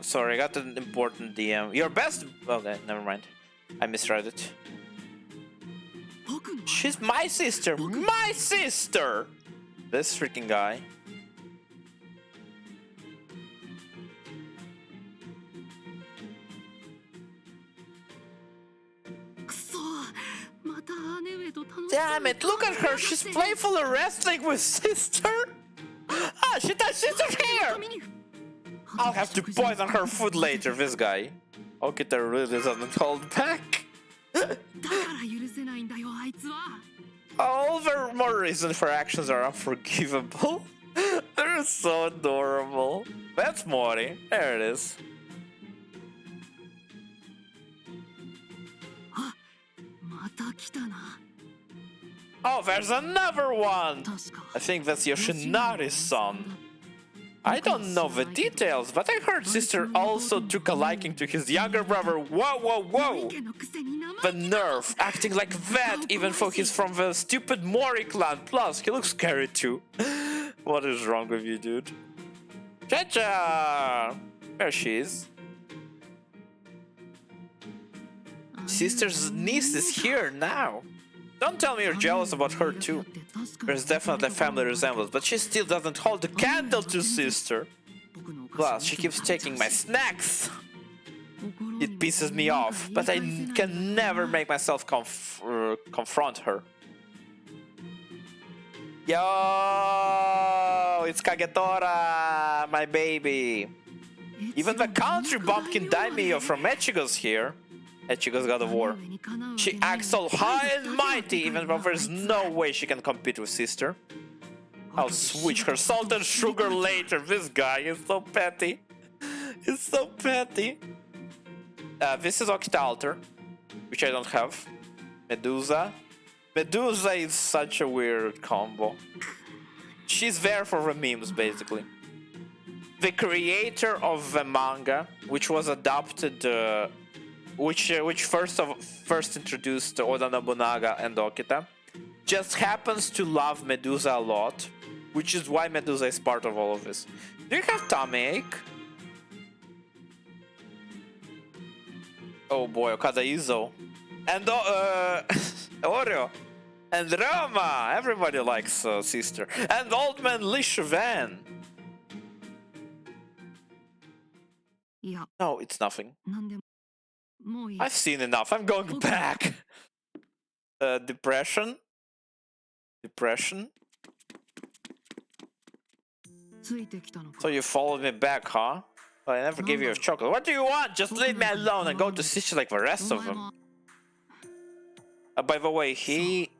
Sorry, I got an important DM. Your best... Okay, never mind. I misread it. She's my sister! My sister! This freaking guy. Damn it, look at her! She's playfully wrestling with sister! Ah, she touched sister's hair! I'll have to poison her food later, this guy. Okita really doesn't hold back. All the more reasons for actions are unforgivable. They're so adorable. That's Mori. There it is. Oh, there's another one! I think that's Yoshinari's son. I don't know the details, but I heard sister also took a liking to his younger brother. Whoa, whoa, whoa! The nerve, acting like that, even though he's from the stupid Mori clan. Plus, he looks scary too. What is wrong with you, dude? Cha-cha! There she is. Sister's niece is here now. Don't tell me you're jealous about her too. There's definitely a family resemblance, but she still doesn't hold a candle to sister. Plus, she keeps taking my snacks. It pisses me off, but I can never make myself confront her. Yo, it's Kagetora, my baby. Even the country bumpkin daimyo from Echigo's here. Echigo's God of War. She acts all high and mighty, even though there's no way she can compete with sister. I'll switch her salt and sugar later. This guy is so petty. He's so petty. This is Okita Alter, which I don't have. Medusa. Medusa is such a weird combo. She's there for the memes, basically. The creator of the manga, which was adapted which first introduced Oda Nobunaga and Okita, just happens to love Medusa a lot, which is why Medusa is part of all of this. Do you have tummy ache? Oh boy, Okada Izo. And Oreo. And Rama. Everybody likes Sister. And Old Man Li Van. いや、 No, it's nothing. なんでも、もういい。 I've seen enough. I'm going back. Depression? Depression? ついてきたのか。 So you followed me back, huh? Well, I never gave you a chocolate. What do you want? Just leave me alone and go to Sister like the rest of them. By the way, he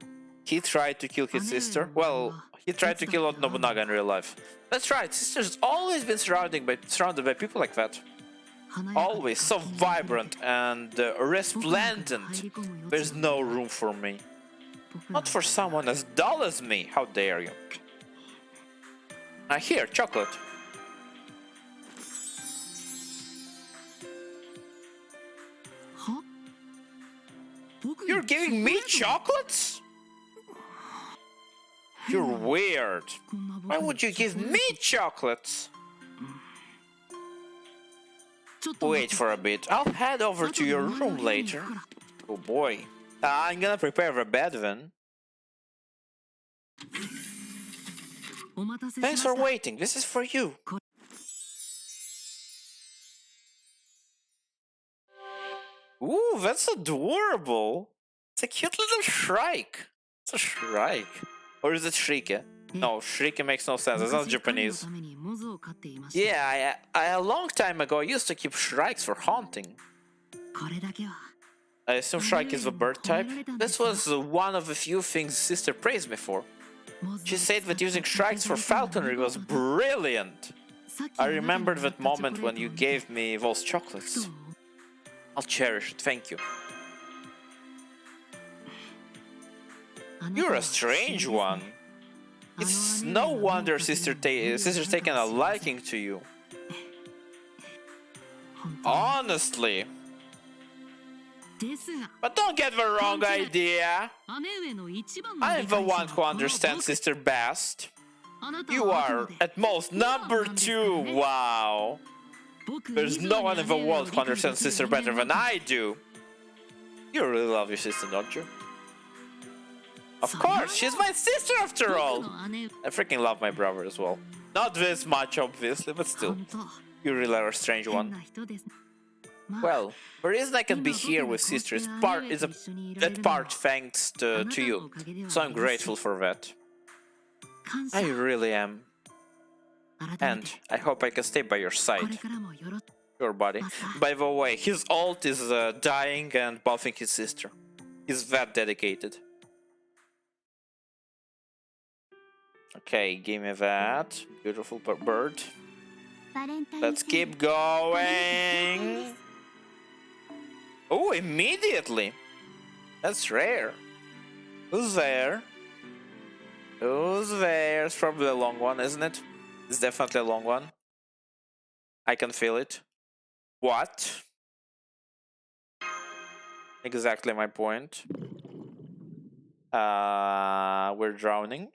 tried to kill his sister. Well, he tried to kill Oda Nobunaga in real life. That's right. Sister's always been surrounded by people like that. Always so vibrant and resplendent. There's no room for me. Not for someone as dull as me. How dare you? Here, chocolate. Huh? You're giving me chocolates? You're weird. Why would you give me chocolates? Wait for a bit. I'll head over to your room later. Oh boy. I'm gonna prepare the bed then. Thanks for waiting. This is for you. Ooh, that's adorable. It's a cute little shrike. It's a shrike. Or is it shrike? No, shrike makes no sense. It's not Japanese. Yeah, a long time ago I used to keep shrikes for hunting. I assume shrike is the bird type. This was one of the few things Sister praised me for. She said that using shrikes for falconry was brilliant. I remembered that moment when you gave me those chocolates. I'll cherish it, thank you. You're a strange one. It's no wonder Sister's taken a liking to you. Honestly. But don't get the wrong idea. I'm the one who understands Sister best. You are, at most, number 2. Wow. There's no one in the world who understands Sister better than I do. You really love your sister, don't you? Of course, she's my sister after all. I freaking love my brother as well. Not this much, obviously, but still. You really are a strange one. Well, the reason I can be here with Sister is that part thanks to you. So I'm grateful for that. I really am. And I hope I can stay by your side. Your body. By the way, his ult is dying and buffing his sister. He's that dedicated. Okay, give me that. Beautiful bird. Let's keep going. Oh, immediately. That's rare. Who's there? Who's there? It's probably a long one, isn't it? It's definitely a long one. I can feel it. What? Exactly my point. We're drowning.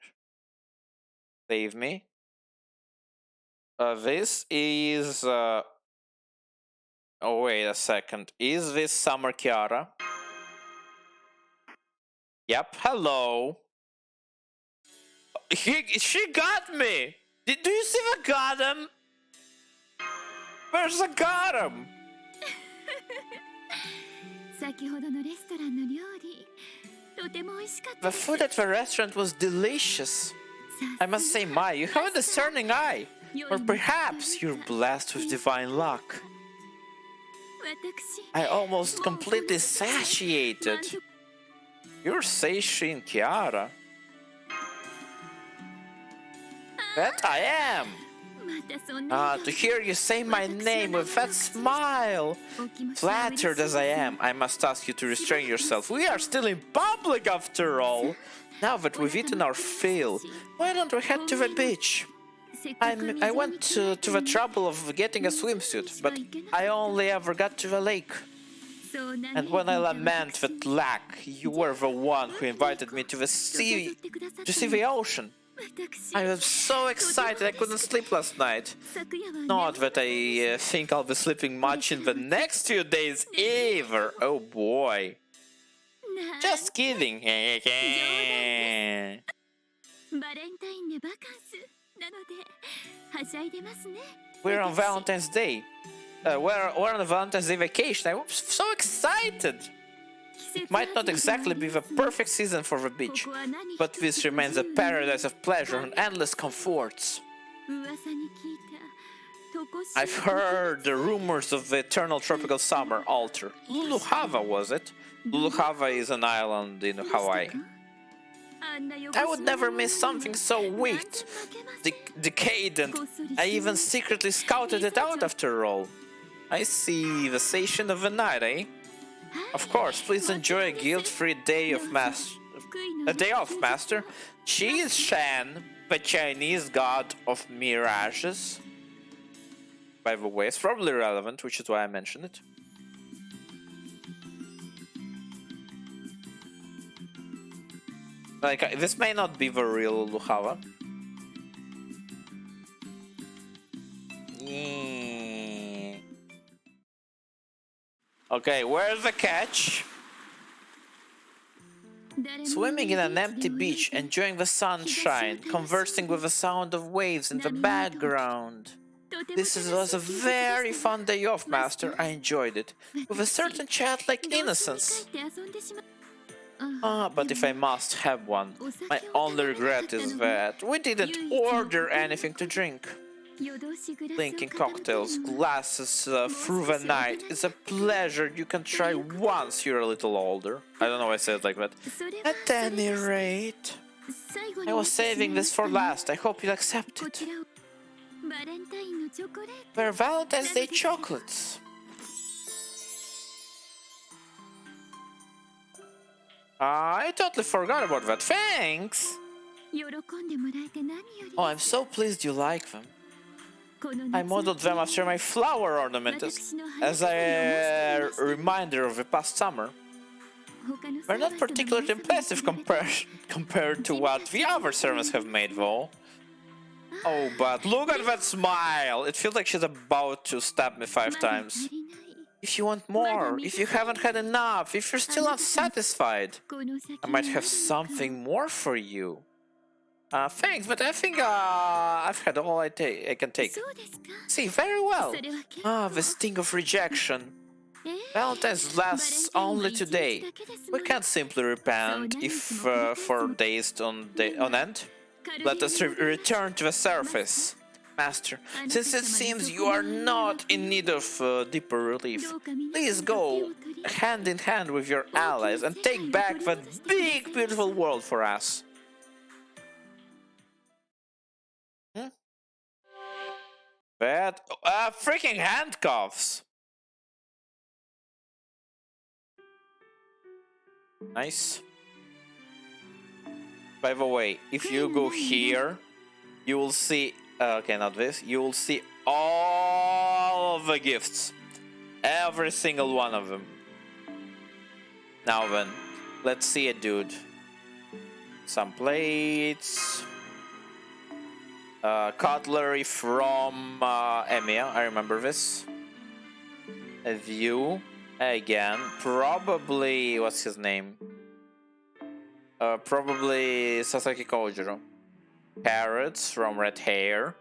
Save me. This is... Oh, wait a second. Is this Summer Kiara? Yep, hello. She got me! Do you see the Gotham? Where's the Gotham? The food at the restaurant was delicious. I must say, Mai, you have a discerning eye. Or perhaps you're blessed with divine luck. I almost completely satiated. You're Seishi and Kiara. That I am. To hear you say my name with that smile. Flattered as I am, I must ask you to restrain yourself. We are still in public after all. Now that we've eaten our fill, why don't we head to the beach? I went to the trouble of getting a swimsuit, but I only ever got to the lake. And when I lament with lack, you were the one who invited me to the sea, to see the ocean. I was so excited I couldn't sleep last night. Not that I think I'll be sleeping much in the next few days either. Oh boy. Just kidding. バレンタインでバカンスなのではしゃいでますね。 We're on Valentine's Day. We're on a Valentine's Day vacation. I'm so excited. It might not exactly be the perfect season for the beach, but this remains a paradise of pleasure and endless comforts. I've heard the rumors of the eternal tropical summer altar. Luluhava, was it? Luluhava is an island in Hawaii. I would never miss something so weak, decadent. I even secretly scouted it out after all. I see the station of the night, eh? Of course, please enjoy a guilt-free day of day off, Master. She is Shan, the Chinese god of mirages. By the way, it's probably relevant, which is why I mentioned it. Like, this may not be the real Luluhava. Yeah. Okay, where's the catch? Swimming in an empty beach, enjoying the sunshine, conversing with the sound of waves in the background. This was a very fun day off, Master. I enjoyed it, with a certain childlike innocence. But if I must have one, my only regret is that we didn't order anything to drink. Drinking cocktails, glasses through the night is a pleasure you can try once you're a little older. I don't know why I said it like that. At any rate, I was saving this for last. I hope you'll accept it. They're Valentine's Day chocolates. I totally forgot about that. Thanks! Oh, I'm so pleased you like them. I modeled them after my flower ornament as a reminder of the past summer. They're not particularly impressive compared to what the other servants have made, though. Oh, but look at that smile! It feels like she's about to stab me 5 times. If you want more, if you haven't had enough, if you're still unsatisfied, I might have something more for you. Thanks, but I think I've had all I can take. See, very well. The sting of rejection. Valentine's lasts only today. We can't simply repent if for days on end. Let us return to the surface. Master, since it seems you are not in need of deeper relief, please go hand in hand with your allies and take back that big, beautiful world for us. That freaking handcuffs. Nice. By the way, if you go here, you will see. Okay, not this. You will see all of the gifts. Every single one of them. Now then, let's see it, dude. Some plates. Cutlery from Emiya. I remember this. A view. Again. Probably... What's his name? Probably Sasaki Kojiro. Carrots from Red Hair.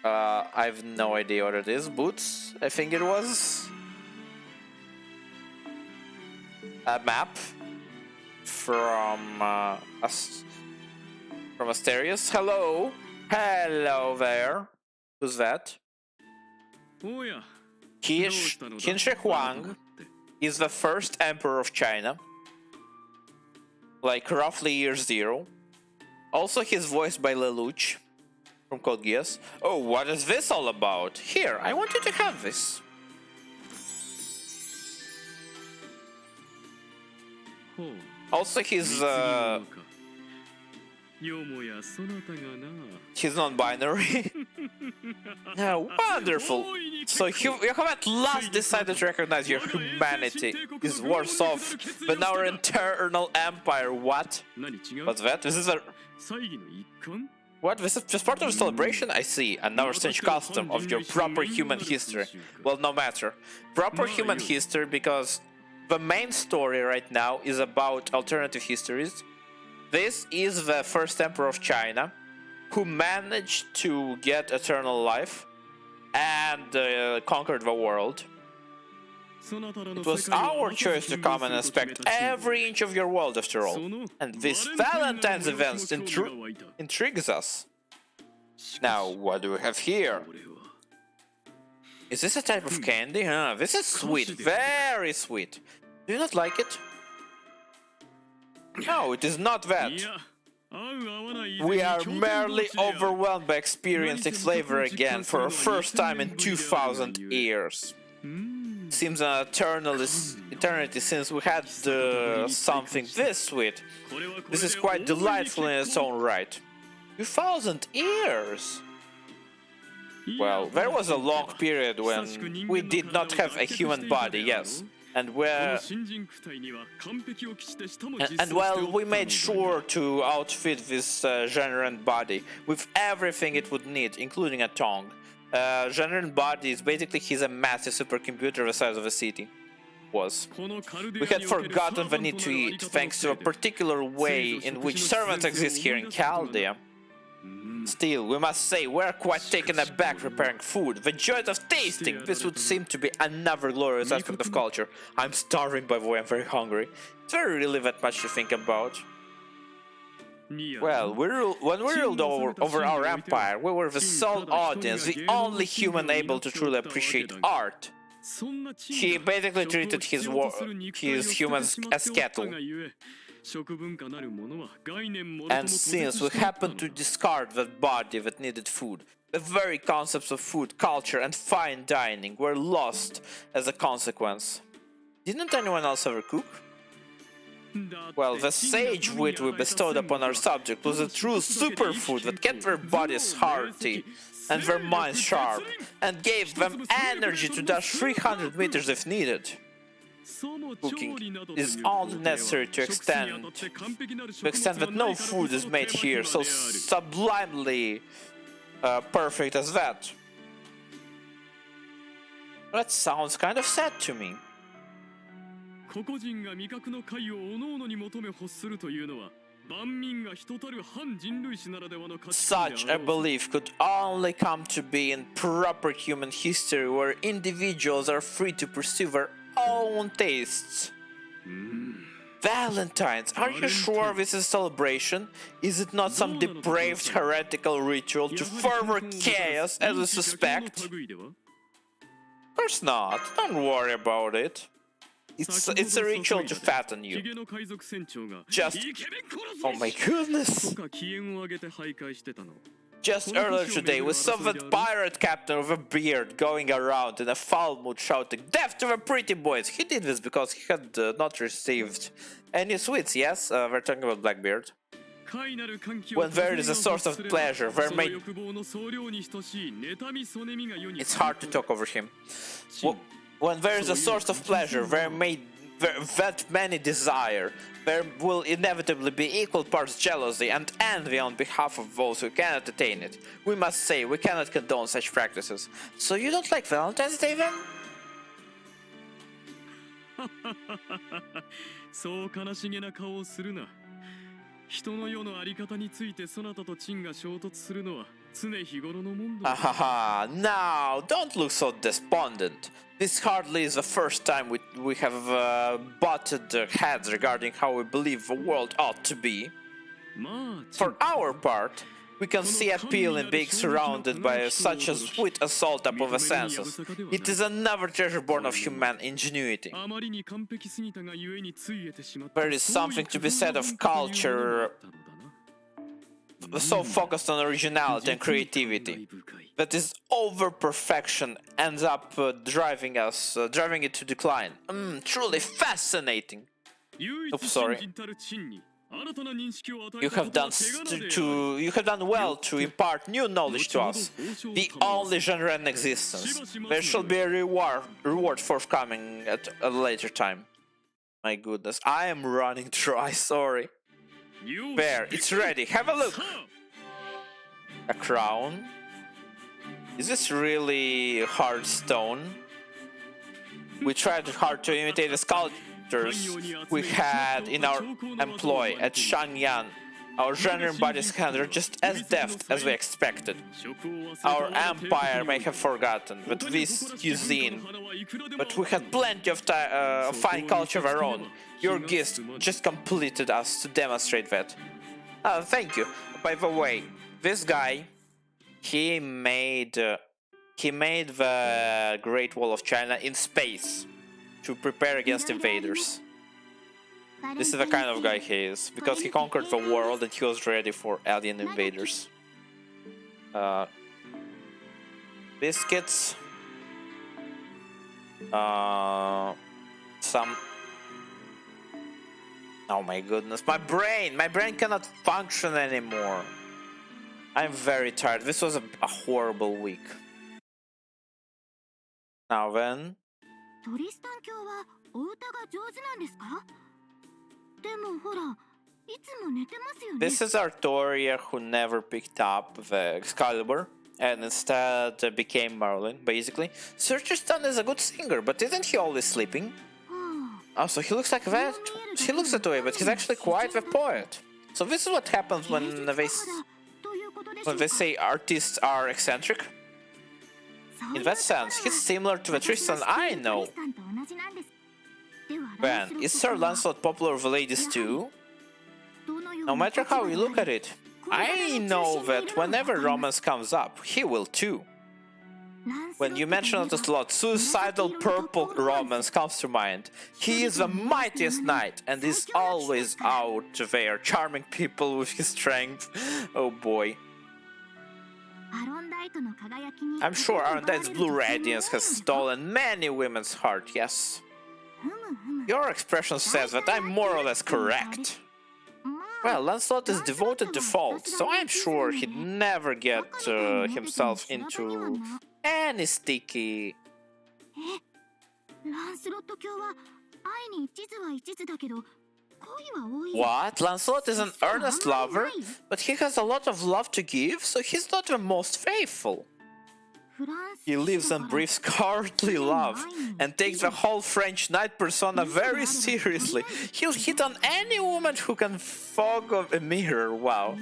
I have no idea what it is. Boots, I think it was. A map from Asterius. Hello, hello there. Who's that? Qin Shi Huang is the first emperor of China, like roughly year 0. Also, he's voiced by Lelouch from Code Geass. Oh, what is this all about? Here, I want you to have this. Also, he's He's non-binary. Yeah, wonderful. So you have at last decided to recognize your humanity is worse off than our eternal empire. What? What's that? This is a... What? This is just part of the celebration? I see. Another strange custom of your proper human history. Well, no matter. Proper human history, because the main story right now is about alternative histories. This is the first emperor of China, who managed to get eternal life and conquered the world. It was our choice to come and inspect every inch of your world, after all. And this Valentine's event intrigues us. Now, what do we have here? Is this a type of candy? Huh? This is sweet, very sweet. Do you not like it? No, it is not that. We are merely overwhelmed by experiencing flavor again for the first time in 2000 years. Seems an eternity since we had something this sweet. This is quite delightful in its own right. 2000 years! Well, there was a long period when we did not have a human body, yes. And well, we made sure to outfit this Generan body with everything it would need, including a tongue. Generan body is basically he's a massive supercomputer the size of a city. We had forgotten the need to eat, thanks to a particular way in which servants exist here in Chaldea. Still, we must say, we're quite taken aback preparing food. The joy of tasting! This would seem to be another glorious aspect of culture. I'm starving, by the way, I'm very hungry. Is there really that much to think about? Well, when we ruled over our empire, we were the sole audience, the only human able to truly appreciate art. He basically treated his humans as cattle. And since we happened to discard that body that needed food, the very concepts of food, culture and fine dining were lost as a consequence. Didn't anyone else ever cook? Well, the sage wit we bestowed upon our subject was a true superfood that kept their bodies hearty and their minds sharp, and gave them energy to dash 300 meters if needed. Cooking is only necessary to extend that no food is made here so sublimely perfect as that. That sounds kind of sad to me. Such a belief could only come to be in proper human history, where individuals are free to pursue their own tastes. Valentine's, are you sure this is a celebration? Is it not some depraved heretical ritual to further chaos, as we suspect? Of course not, don't worry about it. It's a ritual to fatten you. Oh my goodness! Just earlier today, we saw that pirate captain with a beard going around in a foul mood shouting, "Death to the pretty boys!" He did this because he had not received any sweets, yes? We're talking about Blackbeard. When there is a source of pleasure, there may... It's hard to talk over him. When there is a source of pleasure, that many desire, there will inevitably be equal parts jealousy and envy on behalf of those who cannot attain it. We must say, we cannot condone such practices. So you don't like Valentine's Day then? Now, don't look so despondent. This hardly is the first time we have butted heads regarding how we believe the world ought to be. For our part, we can see appeal in being surrounded by such a sweet assault upon the senses. It is another treasure born of human ingenuity. There is something to be said of culture so focused on originality and creativity that is over perfection ends up driving it to decline. Truly fascinating. Oops, sorry. You have done you have done well to impart new knowledge to us, the only genre in existence. There shall be a reward forthcoming at a later time. My goodness, I am running dry, sorry. There, it's ready, have a look! A crown? Is this really hard stone? We tried hard to imitate the sculptors we had in our employ at Shangyan. Our genre embodies hands are just as deft as we expected. Our empire may have forgotten but this cuisine, but we had plenty of fine culture of our own. Your guest just completed us to demonstrate that. Thank you. By the way, this guy, he made the Great Wall of China in space to prepare against invaders. This is the kind of guy he is, because he conquered the world and he was ready for alien invaders. Biscuits. Some... Oh my goodness, my brain cannot function anymore. I'm very tired. This was a horrible week. Now then. This is Artoria who never picked up the Excalibur and instead became Merlin, basically. Sir Tristan is a good singer, but isn't he always sleeping? Oh, so he looks like that? He looks that way, but he's actually quite the poet. So this is what happens when they say artists are eccentric. In that sense, he's similar to the Tristan I know. Ben, is Sir Lancelot popular with the ladies too? No matter how you look at it, I know that whenever romance comes up, he will too. When you mention Lancelot, suicidal purple romance comes to mind. He is the mightiest knight and is always out there charming people with his strength. Oh boy. I'm sure Arondine's blue radiance has stolen many women's heart, yes. Your expression says that I'm more or less correct. Well, Lancelot is devoted to fault, so I'm sure he'd never get himself into any sticky... What? Lancelot is an earnest lover, but he has a lot of love to give, so he's not the most faithful. He lives and breathes cowardly love, and takes the whole French knight persona very seriously. He'll hit on any woman who can fog of a mirror, wow.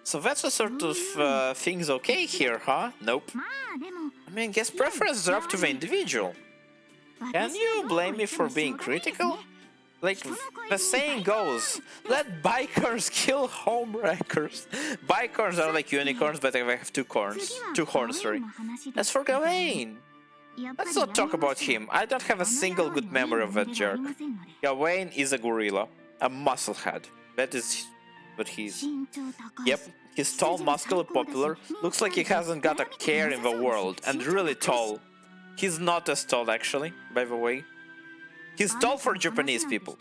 So that's the sort of things okay here, huh? Nope. I mean, guess preferences are up to the individual. Can you blame me for being critical? Like the saying goes, let bikers kill homewreckers. Bikers are like unicorns, but they have two horns, sorry. As for Gawain, let's not talk about him. I don't have a single good memory of that jerk. Gawain is a gorilla, a musclehead. That is what he is. Yep, he's tall, muscular, popular, looks like he hasn't got a care in the world, and really tall. He's not as tall actually, by the way. He's tall for Japanese people.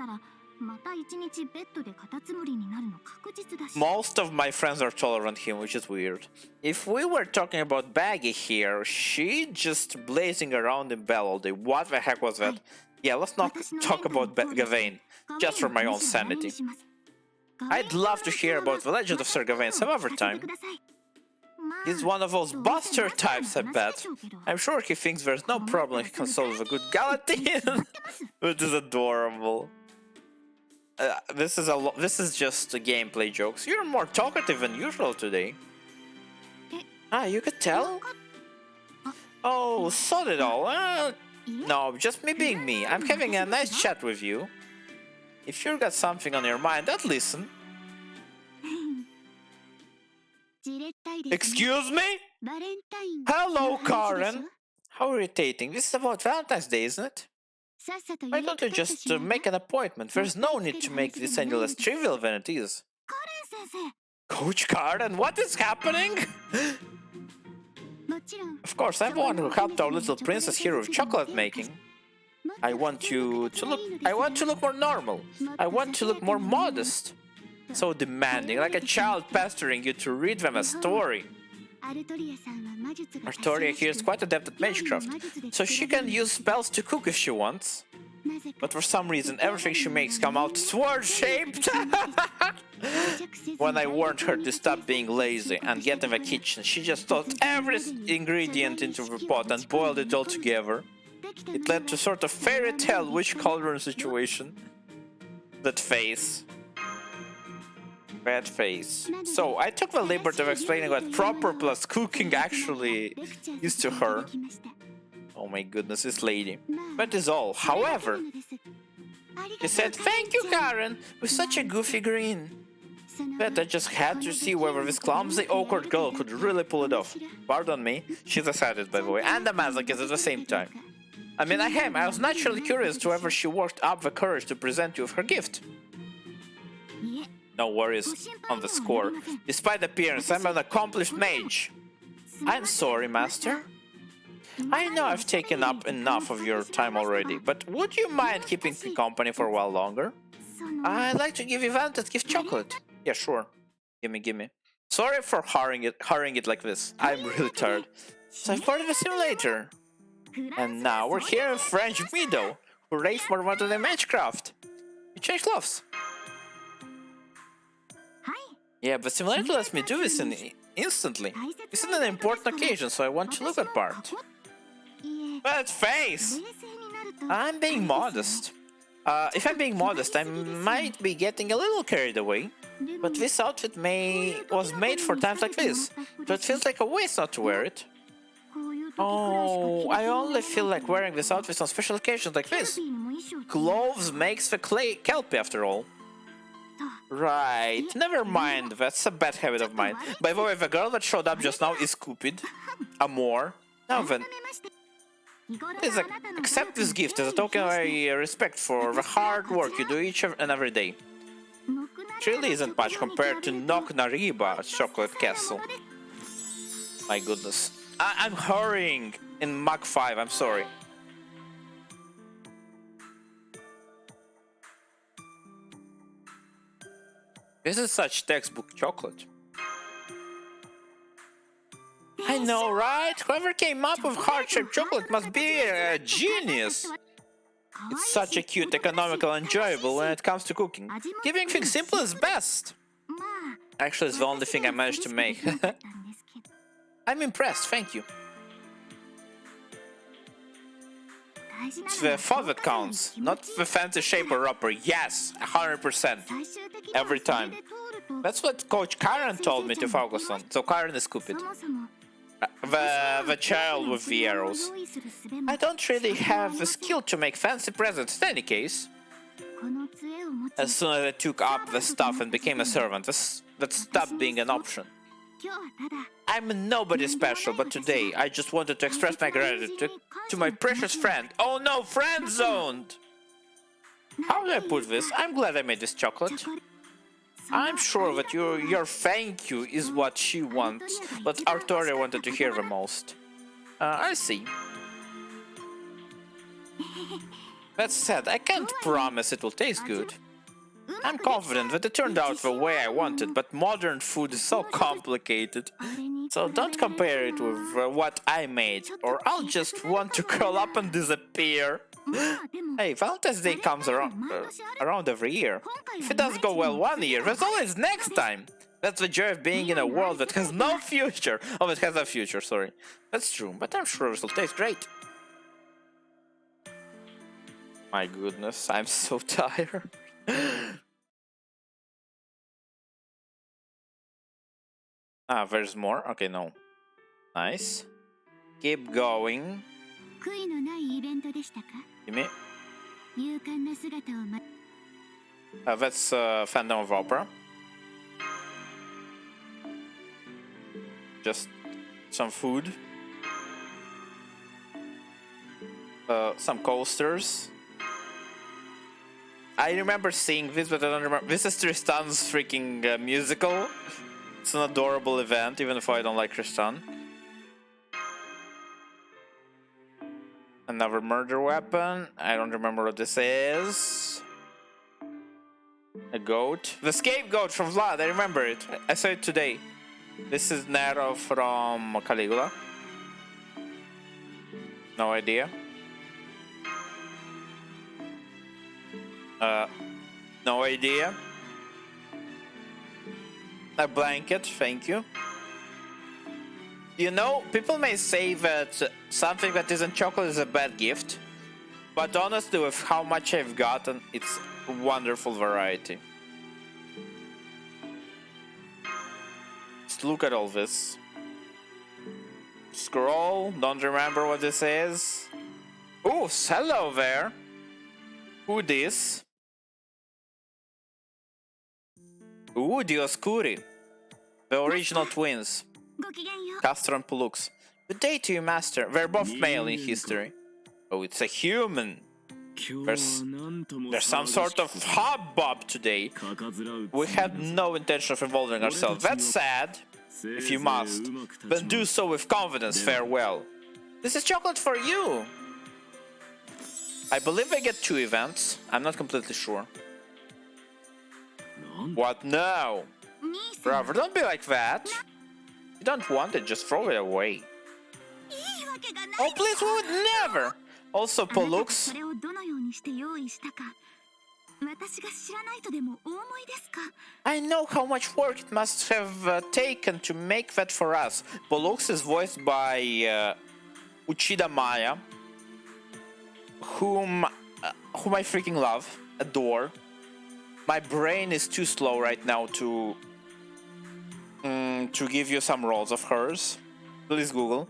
Most of my friends are taller than him, which is weird. If we were talking about Baggy here, she just blazing around in Bell all day. What the heck was that? Yeah, let's not talk about Gawain, just for my own sanity. I'd love to hear about the legend of Sir Gawain some other time. He's one of those buster types, I bet. I'm sure he thinks there's no problem he can solve a good Galatine, which is adorable. This is just gameplay jokes. You're more talkative than usual today. Ah, you could tell? Oh, sod it all. No, just me being me. I'm having a nice chat with you. If you've got something on your mind, I'd listen. Excuse me? Hello, Karen. How irritating. This is about Valentine's Day, isn't it? Why don't you just make an appointment? There's no need to make this any less trivial than it is. Coach Karen, what is happening? Of course, I'm the one who helped our little princess here with chocolate making. I want you to look. I want to look more normal. I want to look more modest. So demanding, like a child pestering you to read them a story. Artoria here is quite adept at magecraft, so she can use spells to cook if she wants. But for some reason, everything she makes come out sword-shaped. When I warned her to stop being lazy and get in the kitchen, she just tossed every ingredient into the pot and boiled it all together. It led to sort of fairy tale witch cauldron situation. That face. Bad face. So, I took the liberty of explaining what proper plus cooking actually is to her. Oh my goodness, this lady. That is all. However, she said, "Thank you, Karen," with such a goofy grin. But I just had to see whether this clumsy, awkward girl could really pull it off. Pardon me, she's a sadist, by the way, and a masochist at the same time. I mean, I was naturally curious to whether she worked up the courage to present you with her gift. No worries on the score. Despite appearance, I'm an accomplished mage. I'm sorry, Master. I know I've taken up enough of your time already, but would you mind keeping me company for a while longer? I'd like to give you Valentine's gift chocolate. Yeah, sure. Gimme. Sorry for hurrying it like this. I'm really tired. So I've part of the simulator. And now we're here in French Widow, who raised more money than Magecraft. You change clothes. Yeah, but simulator lets me do this instantly. This is an important occasion, so I want to look at part. But face! I'm being modest. If I'm being modest, I might be getting a little carried away. But this outfit was made for times like this, so it feels like a waste not to wear it. Oh, I only feel like wearing this outfit on special occasions like this. Clothes makes the kelpie after all. Right, never mind, that's a bad habit of mine. By the way, the girl that showed up just now is Cupid. Amor. Now then, please accept this gift as a token of my respect for the hard work you do each and every day. It really isn't much compared to Nok Nariba's chocolate castle. My goodness. I'm hurrying in Mach 5, I'm sorry. This is such textbook chocolate. I know, right? Whoever came up with heart-shaped chocolate must be a genius. It's such a cute, economical, and enjoyable when it comes to cooking. Keeping things simple is best. Actually, it's the only thing I managed to make. I'm impressed, thank you. It's the thought that counts, not the fancy shape or wrapper. Yes, 100%. Every time. That's what Coach Karen told me to focus on. So Karen is Cupid. The child with the arrows. I don't really have the skill to make fancy presents in any case. As soon as I took up the stuff and became a servant, that stopped being an option. I'm nobody special, but today I just wanted to express my gratitude to my precious friend. Oh no, friend zoned! How do I put this? I'm glad I made this chocolate. I'm sure that your thank you is what she wants, but Artoria wanted to hear the most. I see. That said, I can't promise it will taste good. I'm confident that it turned out the way I wanted, but modern food is so complicated. So don't compare it with what I made, or I'll just want to curl up and disappear. Hey, Valentine's Day comes around every year. If it doesn't go well one year, there's always next time. That's the joy of being in a world that has no future. Oh, it has a future, sorry. That's true, but I'm sure it'll taste great. My goodness, I'm so tired. There's more? Okay, no. Nice. Keep going. Gimme. That's Phantom of Opera. Just some food. Some coasters. I remember seeing this, but I don't remember. This is Tristan's freaking musical. It's an adorable event, even if I don't like Tristan. Another murder weapon. I don't remember what this is. A goat. The scapegoat from Vlad. I remember it. I saw it today. This is Nero from Caligula. No idea. No idea. A blanket, thank you. You know, people may say that something that isn't chocolate is a bad gift, but honestly, with how much I've gotten, it's a wonderful variety. Just look at all this. Scroll, don't remember what this is. Oh, hello there. Who this? Ooh, Dioscuri. The original twins. ごきげんよう。 Castor and Pollux. Good day to you, Master. They're both male in history. Oh, it's a human. There's some sort of hubbub today. We had no intention of involving ourselves. That's sad. If you must, then do so with confidence. Farewell. This is chocolate for you. I believe I get 2 events. I'm not completely sure. What now? 兄さん。 Brother, don't be like that. You don't want it, just throw it away. いいわけがない。 Oh, please, we would never. Also, あなたが Pollux. それをどのようにして用意したか。私が知らないとでもお思いですか。 I know how much work it must have taken to make that for us. Pollux is voiced by Uchida Maya, whom I freaking love, adore. My brain is too slow right now to give you some roles of hers. Please Google.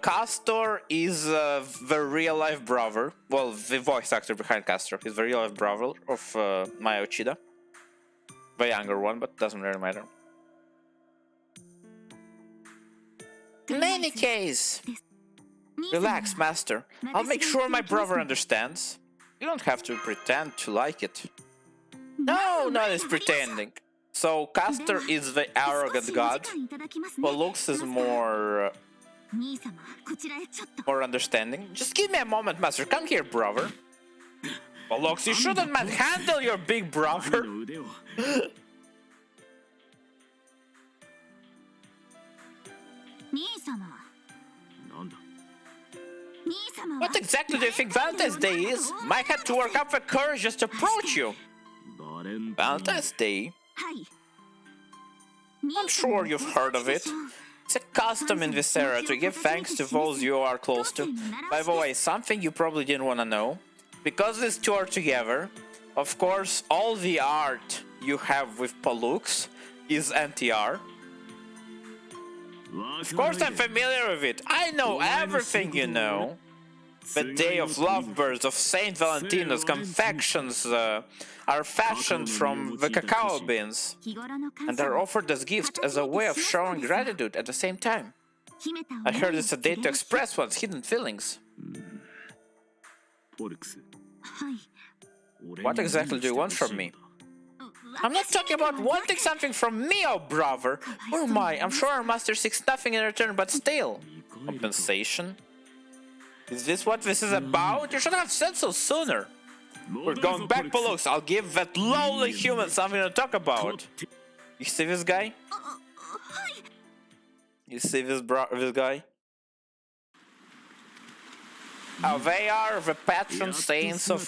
Castor is the real-life brother. Well, the voice actor behind Castor is the real-life brother of Maya Uchida. The younger one, but doesn't really matter. In any case, relax, Master. I'll make sure my brother understands. You don't have to pretend to like it. No, none is pretending. So Castor is the arrogant god. Pollux is more 兄様、こちらへちょっと。 more understanding. Just give me a moment, Master. Come here, brother. Pollux, you shouldn't manhandle your big brother. 兄様。なんだ。兄様は。 What exactly do you think Valentine's Day is? Might have to work up the courage just to approach you. バレン Valentine's Day? はい。 I'm sure you've heard of it. It's a custom in this era to give thanks to those you are close to. By the way, something you probably didn't want to know. Because these two are together, of course, all the art you have with Pollux is NTR. Of course, I'm familiar with it. I know everything you know. The Day of Lovebirds of Saint Valentina's confections are fashioned from the cacao beans 日頃の感 and 謝 are を offered as gifts as a way of showing gratitude at the same time. 秘めた I heard 思いを it's a day 告 to げる日 express one's hidden feelings. ポルクス。はい。 俺に What exactly do you want from me? I'm not talking about wanting something from me, oh brother. Oh my, I'm sure our master seeks nothing in return but still. Compensation? Is this what this is about? You should have said so sooner. We're going back, Pollux. I'll give that lowly human something to talk about. You see this guy? You see this guy? Oh, they are the patron saints of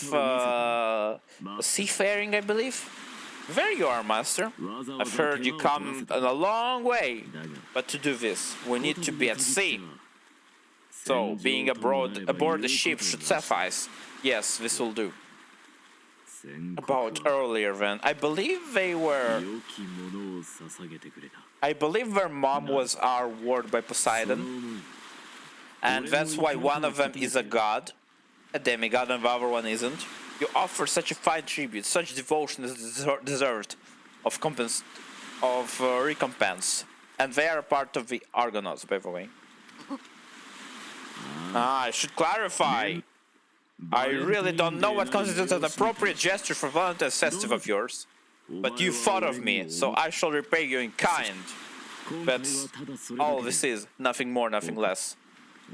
seafaring, I believe. There you are, Master. I've heard you come a long way, but to do this, we need to be at sea. So, being aboard the ship should suffice. Yes, this will do. About earlier then, I believe they were... 良きものを捧げてくれた。 I believe their mom was our ward by Poseidon, and that's why one of them is a god, a demigod, and the other one isn't. You offer such a fine tribute, such devotion is deserved of recompense, and they are a part of the Argonauts, by the way. I should clarify. I really don't know what constitutes an appropriate gesture for Valentine's festive of yours, but you thought of me, so I shall repay you in kind. That's all this is, nothing more, nothing less.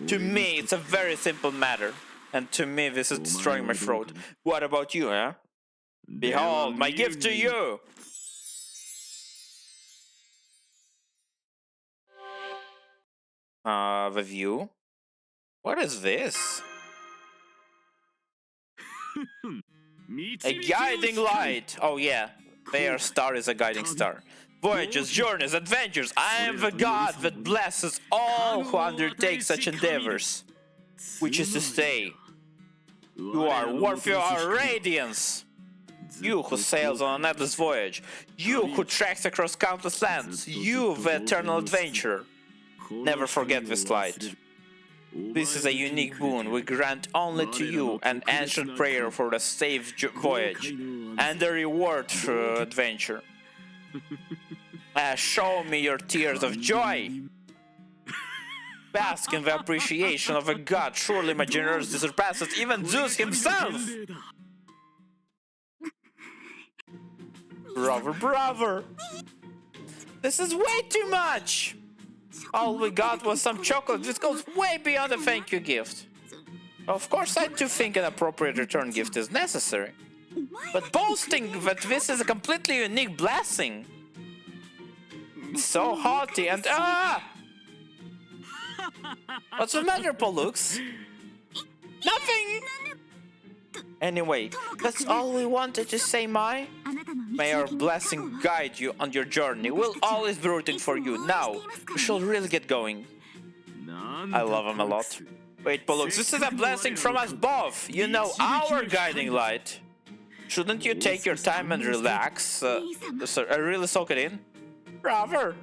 To me, it's a very simple matter. And to me, this is destroying my throat. What about you, eh? Behold, my gift to you! The view? What is this? A guiding light! Oh yeah, their star is a guiding star. Voyages, journeys, adventures, I am the god that blesses all who undertake such endeavors. Which is to say, you are worth your radiance! You who sails on an endless voyage, you who treks across countless lands, you the eternal adventurer. Never forget this light. This is a unique boon we grant only to you, an ancient prayer for a safe voyage, and a reward for adventure. Show me your tears of joy! Bask in the appreciation of a god surely my generosity surpasses even Zeus himself! Brother! This is way too much! All we got was some chocolate. This goes way beyond a thank you gift. Of course, I do think an appropriate return gift is necessary. But boasting that this is a completely unique blessing. So haughty and What's the matter, Pollux? Nothing! Anyway, that's all we wanted to say, Mai. May our blessing guide you on your journey. We'll always be rooting for you. Now, we shall really get going. I love him a lot. Wait, Pollux, this is a blessing from us both. You know, our guiding light. Shouldn't you take your time and relax? Really soak it in? Brother!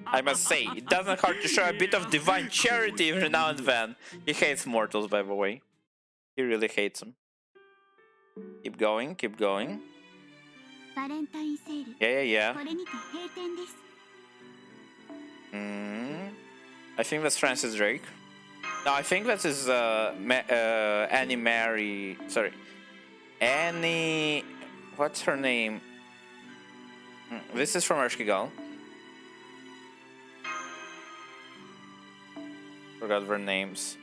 I must say, it doesn't hurt to show a bit of divine charity every now and then. He hates mortals, by the way. He really hates them. Keep going, keep going. Yeah. I think that's Francis Drake. No, I think that is Annie Mary. Sorry, Annie. What's her name? This is from Ershkigal. Forgot their names.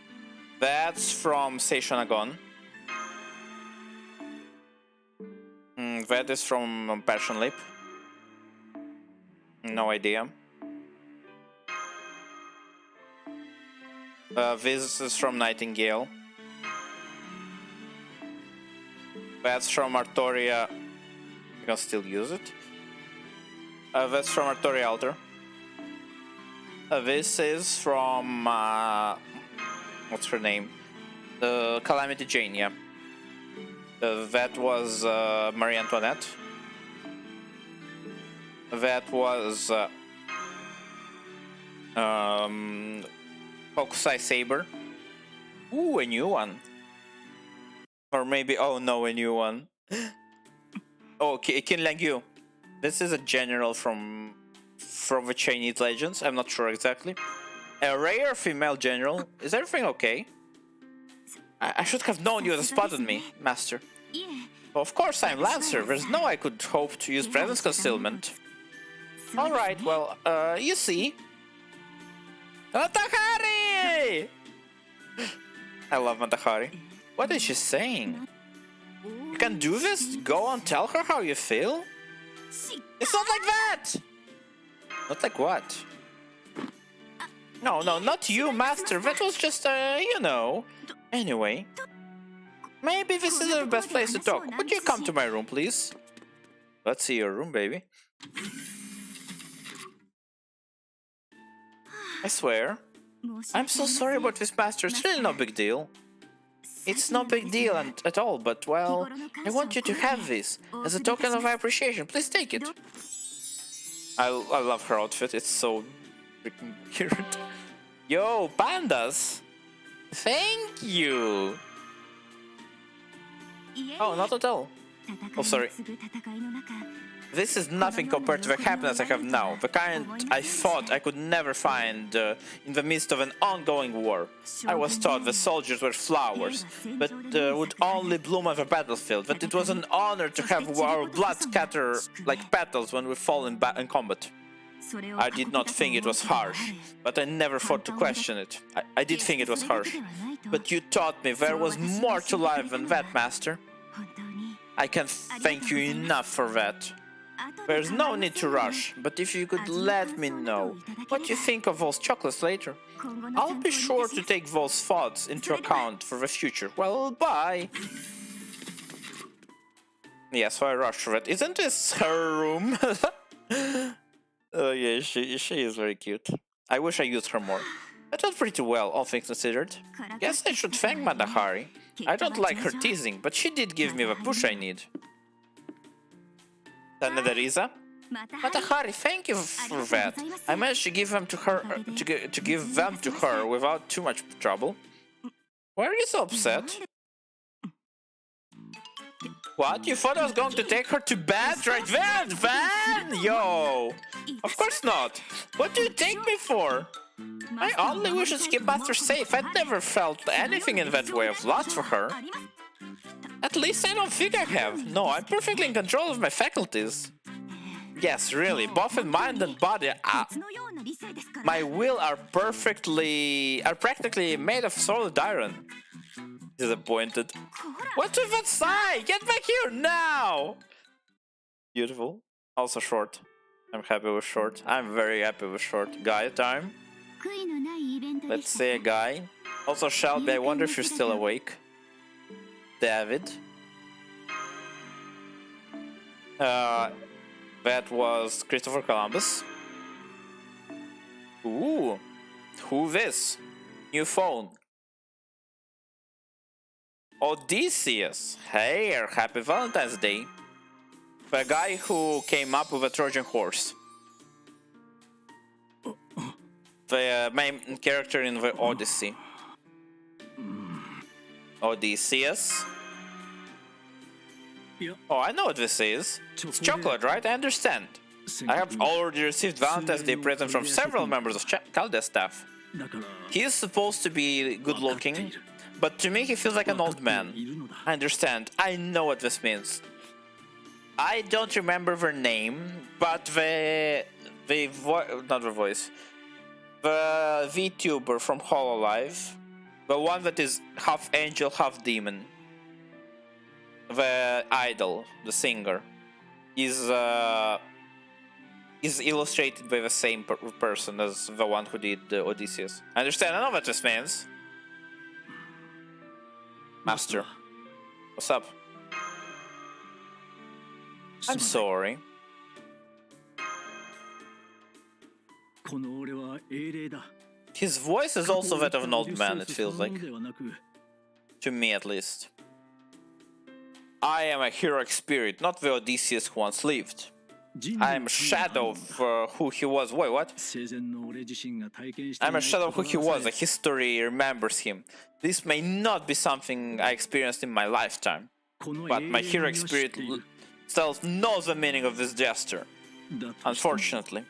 That's from Seishonagon. That is from Passion Lip. No idea. This is from Nightingale. That's from Artoria. You can still use it. That's from Artoria Altar. This is from what's her name? Calamity Jane, yeah. That was Marie Antoinette. That was Hokusai Saber. Ooh, a new one. Or maybe, oh no, a new one. Oh, Qin Lang Yu. This is a general from the Chinese legends. I'm not sure exactly. A rare female general. Is everything okay? I should have known you had spotted me, Master. Of course I'm Lancer. There's no I could hope to use presence concealment. Alright, well, you see. Matahari! I love Matahari. What is she saying? You can do this? Go on, tell her how you feel? It's not like that! Not like what? No, not you, Master. That was just, you know. Anyway. Maybe this isn't the best place to talk. Would you come to my room, please? Let's see your room, baby. I swear. I'm so sorry about this, Master. It's really no big deal. It's no big deal at all, but, well, I want you to have this. As a token of my appreciation, please take it. I love her outfit. It's so freaking cute. Yo, pandas! Thank you! Oh, not at all. Oh, sorry. This is nothing compared to the happiness I have now, the kind I thought I could never find in the midst of an ongoing war. I was taught the soldiers were flowers, but would only bloom on the battlefield, that it was an honor to have our blood scatter like petals when we fall in combat. I did not think it was harsh, but I never thought to question it. I did think it was harsh, but you taught me there was more to life than that, Master. I can't thank you enough for that. There's no need to rush, but if you could let me know what you think of those chocolates later, I'll be sure to take those thoughts into account for the future. Well, bye. Yeah, so I rushed for it. Isn't this her room? Oh yeah, she is very cute. I wish I used her more. That was pretty well, all things considered. Guess I should thank Matahari. I don't like her teasing, but she did give me the push I need. Tanedariza? Matahari, thank you for that. I managed to give them to her to give them to her without too much trouble. Why are you so upset? What? You thought I was going to take her to bed right then, Van? Yo! Of course not. What do you take me for? I only wish to keep Master safe. I'd never felt anything in that way of lust for her. At least I don't think I have. No, I'm perfectly in control of my faculties. Yes, really, both in mind and body. My will are practically made of solid iron. Disappointed. What's with that sigh? Get back here now! Beautiful. Also short. I'm happy with short. I'm very happy with short. Guy time. Let's say a guy. Also Shelby, I wonder if you're still awake. David. That was Christopher Columbus. Ooh. Who this? New phone. Odysseus. Hey, happy Valentine's Day. The guy who came up with a Trojan horse. The main character in the Odyssey. Odysseus. Oh, I know what this is. It's chocolate, right? I understand. I have already received Valentine's Day presents from several members of Chaldea's staff. He is supposed to be good looking, but to me he feels like an old man. I understand. I know what this means. I don't remember their name, but the VTuber from Hololive, the one that is half angel, half demon, the idol, the singer, is illustrated by the same person as the one who did Odysseus. I understand. I know what this means. Master, what's up? I'm sorry. His voice is also that of an old man, it feels like. To me, at least. I am a heroic spirit, not the Odysseus who once lived. I am a shadow of who he was. Wait, what? I'm a shadow of who he was. The history remembers him. This may not be something I experienced in my lifetime, but my heroic spirit self knows the meaning of this gesture. Unfortunately,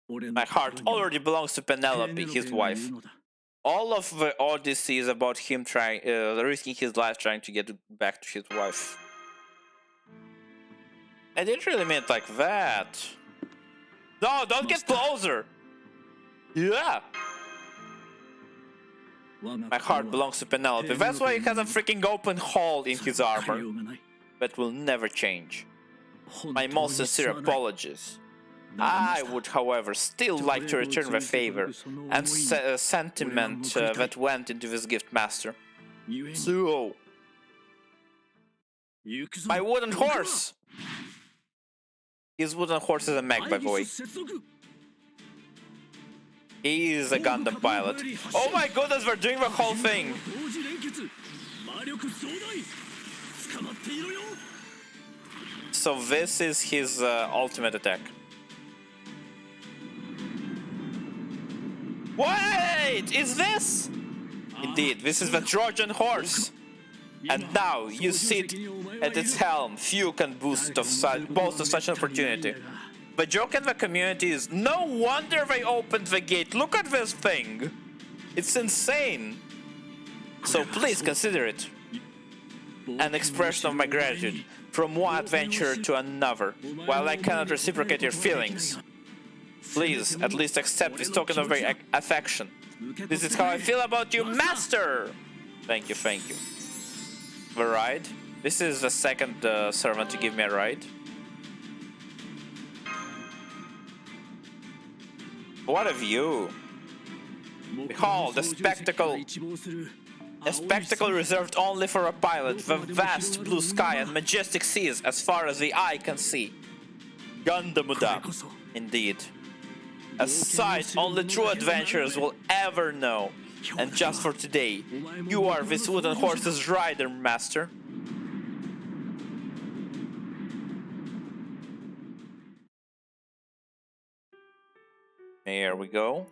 my heart already belongs to Penelope, his wife. All of the Odyssey is about him risking his life trying to get back to his wife. I didn't really mean it like that. No, don't get closer! Yeah! My heart belongs to Penelope. That's why he has a freaking open hole in his armor. That will never change. My most sincere apologies. I would, however, still like to return the favor and sentiment that went into this gift, Master. So, my wooden horse! His wooden horse is a mech, by the way. He is a Gundam pilot. Oh my goodness, we're doing the whole thing! So this is his ultimate attack. Wait! Is this? Indeed, this is the Trojan horse! And now you sit at its helm. Few can boast of such an opportunity. The joke in the community is, no wonder they opened the gate. Look at this thing. It's insane. So please consider it an expression of my gratitude from one adventurer to another. While I cannot reciprocate your feelings, Please, at least accept this token of my affection. This is how I feel about you, master! Thank you, thank you. The ride. This is the second servant to give me a ride. What a view! Behold, a spectacle reserved only for a pilot, the vast blue sky and majestic seas as far as the eye can see. Gandamuda, indeed. A sight only true adventurers will ever know. And just for today, you are this wooden horse's rider, master. Here we go.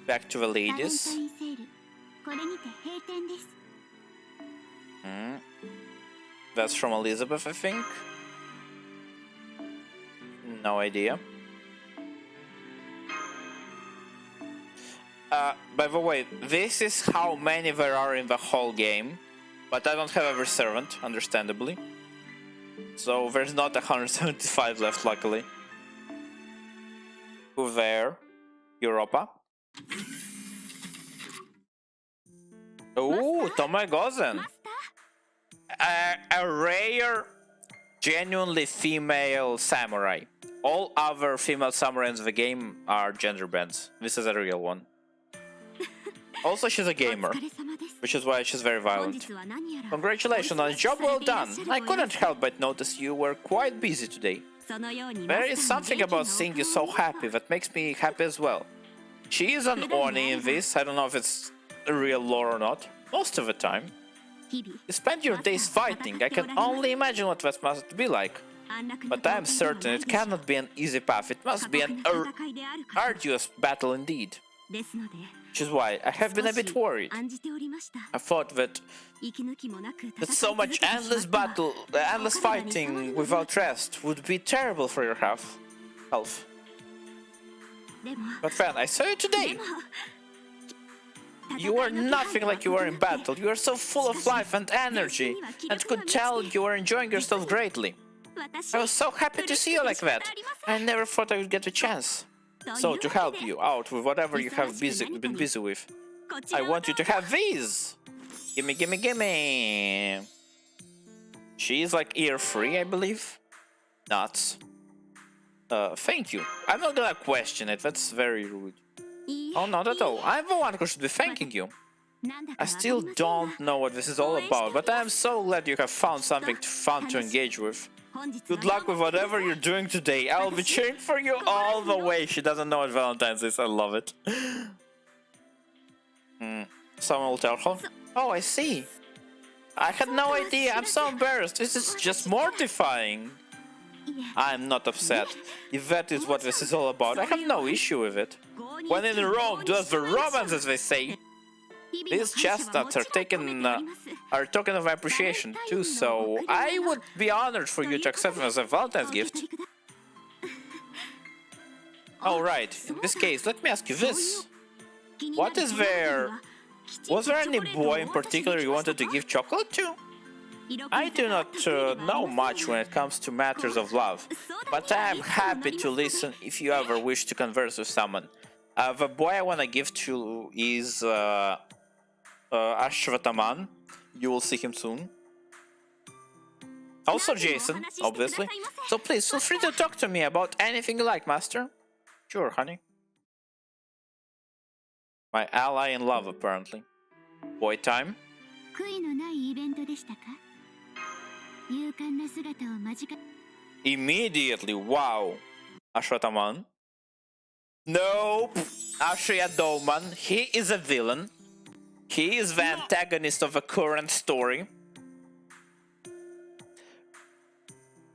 Back to the ladies. That's from Elizabeth, I think. No idea. By the way, this is how many there are in the whole game, but I don't have every servant, understandably. So there's not 175 left, luckily. Who there? Europa. Oh, Tomoe Gozen. A rare, genuinely female samurai. All other female samurais in the game are gender bends. This is a real one. Also, she's a gamer, which is why she's very violent. Congratulations on a job well done. I couldn't help but notice you were quite busy today. There is something about seeing you so happy that makes me happy as well. She is an Oni in this. I don't know if it's a real lore or not. Most of the time. You spend your days fighting. I can only imagine what that must be like. But I am certain it cannot be an easy path. It must be an arduous battle indeed. Which is why I have been a bit worried. I thought that so much endless battle, endless fighting without rest would be terrible for your health. But then, I saw you today. You were nothing like you were in battle. You are so full of life and energy, and could tell you were enjoying yourself greatly. I was so happy to see you like that. I never thought I would get a chance. So, to help you out with whatever you have been busy with, I want you to have these! Gimme, gimme, gimme! She's like ear-free, I believe. Nuts. Thank you. I'm not gonna question it, that's very rude. Oh, not at all. I'm the one who should be thanking you. I still don't know what this is all about, but I am so glad you have found something fun to engage with. Good luck with whatever you're doing today. I'll be cheering for you all the way. She doesn't know what Valentine's is. I love it. Someone will tell her. Oh, I see. I had no idea. I'm so embarrassed. This is just mortifying. I'm not upset. If that is what this is all about, I have no issue with it. When in Rome, do as the Romans, as they say. These chestnuts are token of my appreciation too, so I would be honored for you to accept them as a Valentine's gift. Oh right, in this case, let me ask you this. What is there? Was there any boy in particular you wanted to give chocolate to? I do not know much when it comes to matters of love, but I am happy to listen if you ever wish to converse with someone. The boy I want to give to is Ashwataman. You will see him soon. Also Jason, obviously. So please, feel free to talk to me about anything you like, master. Sure, honey. My ally in love, apparently. Boy time. Immediately, wow. Ashwataman. Nope. Ashriadoman. He is a villain. He is the antagonist of the current story.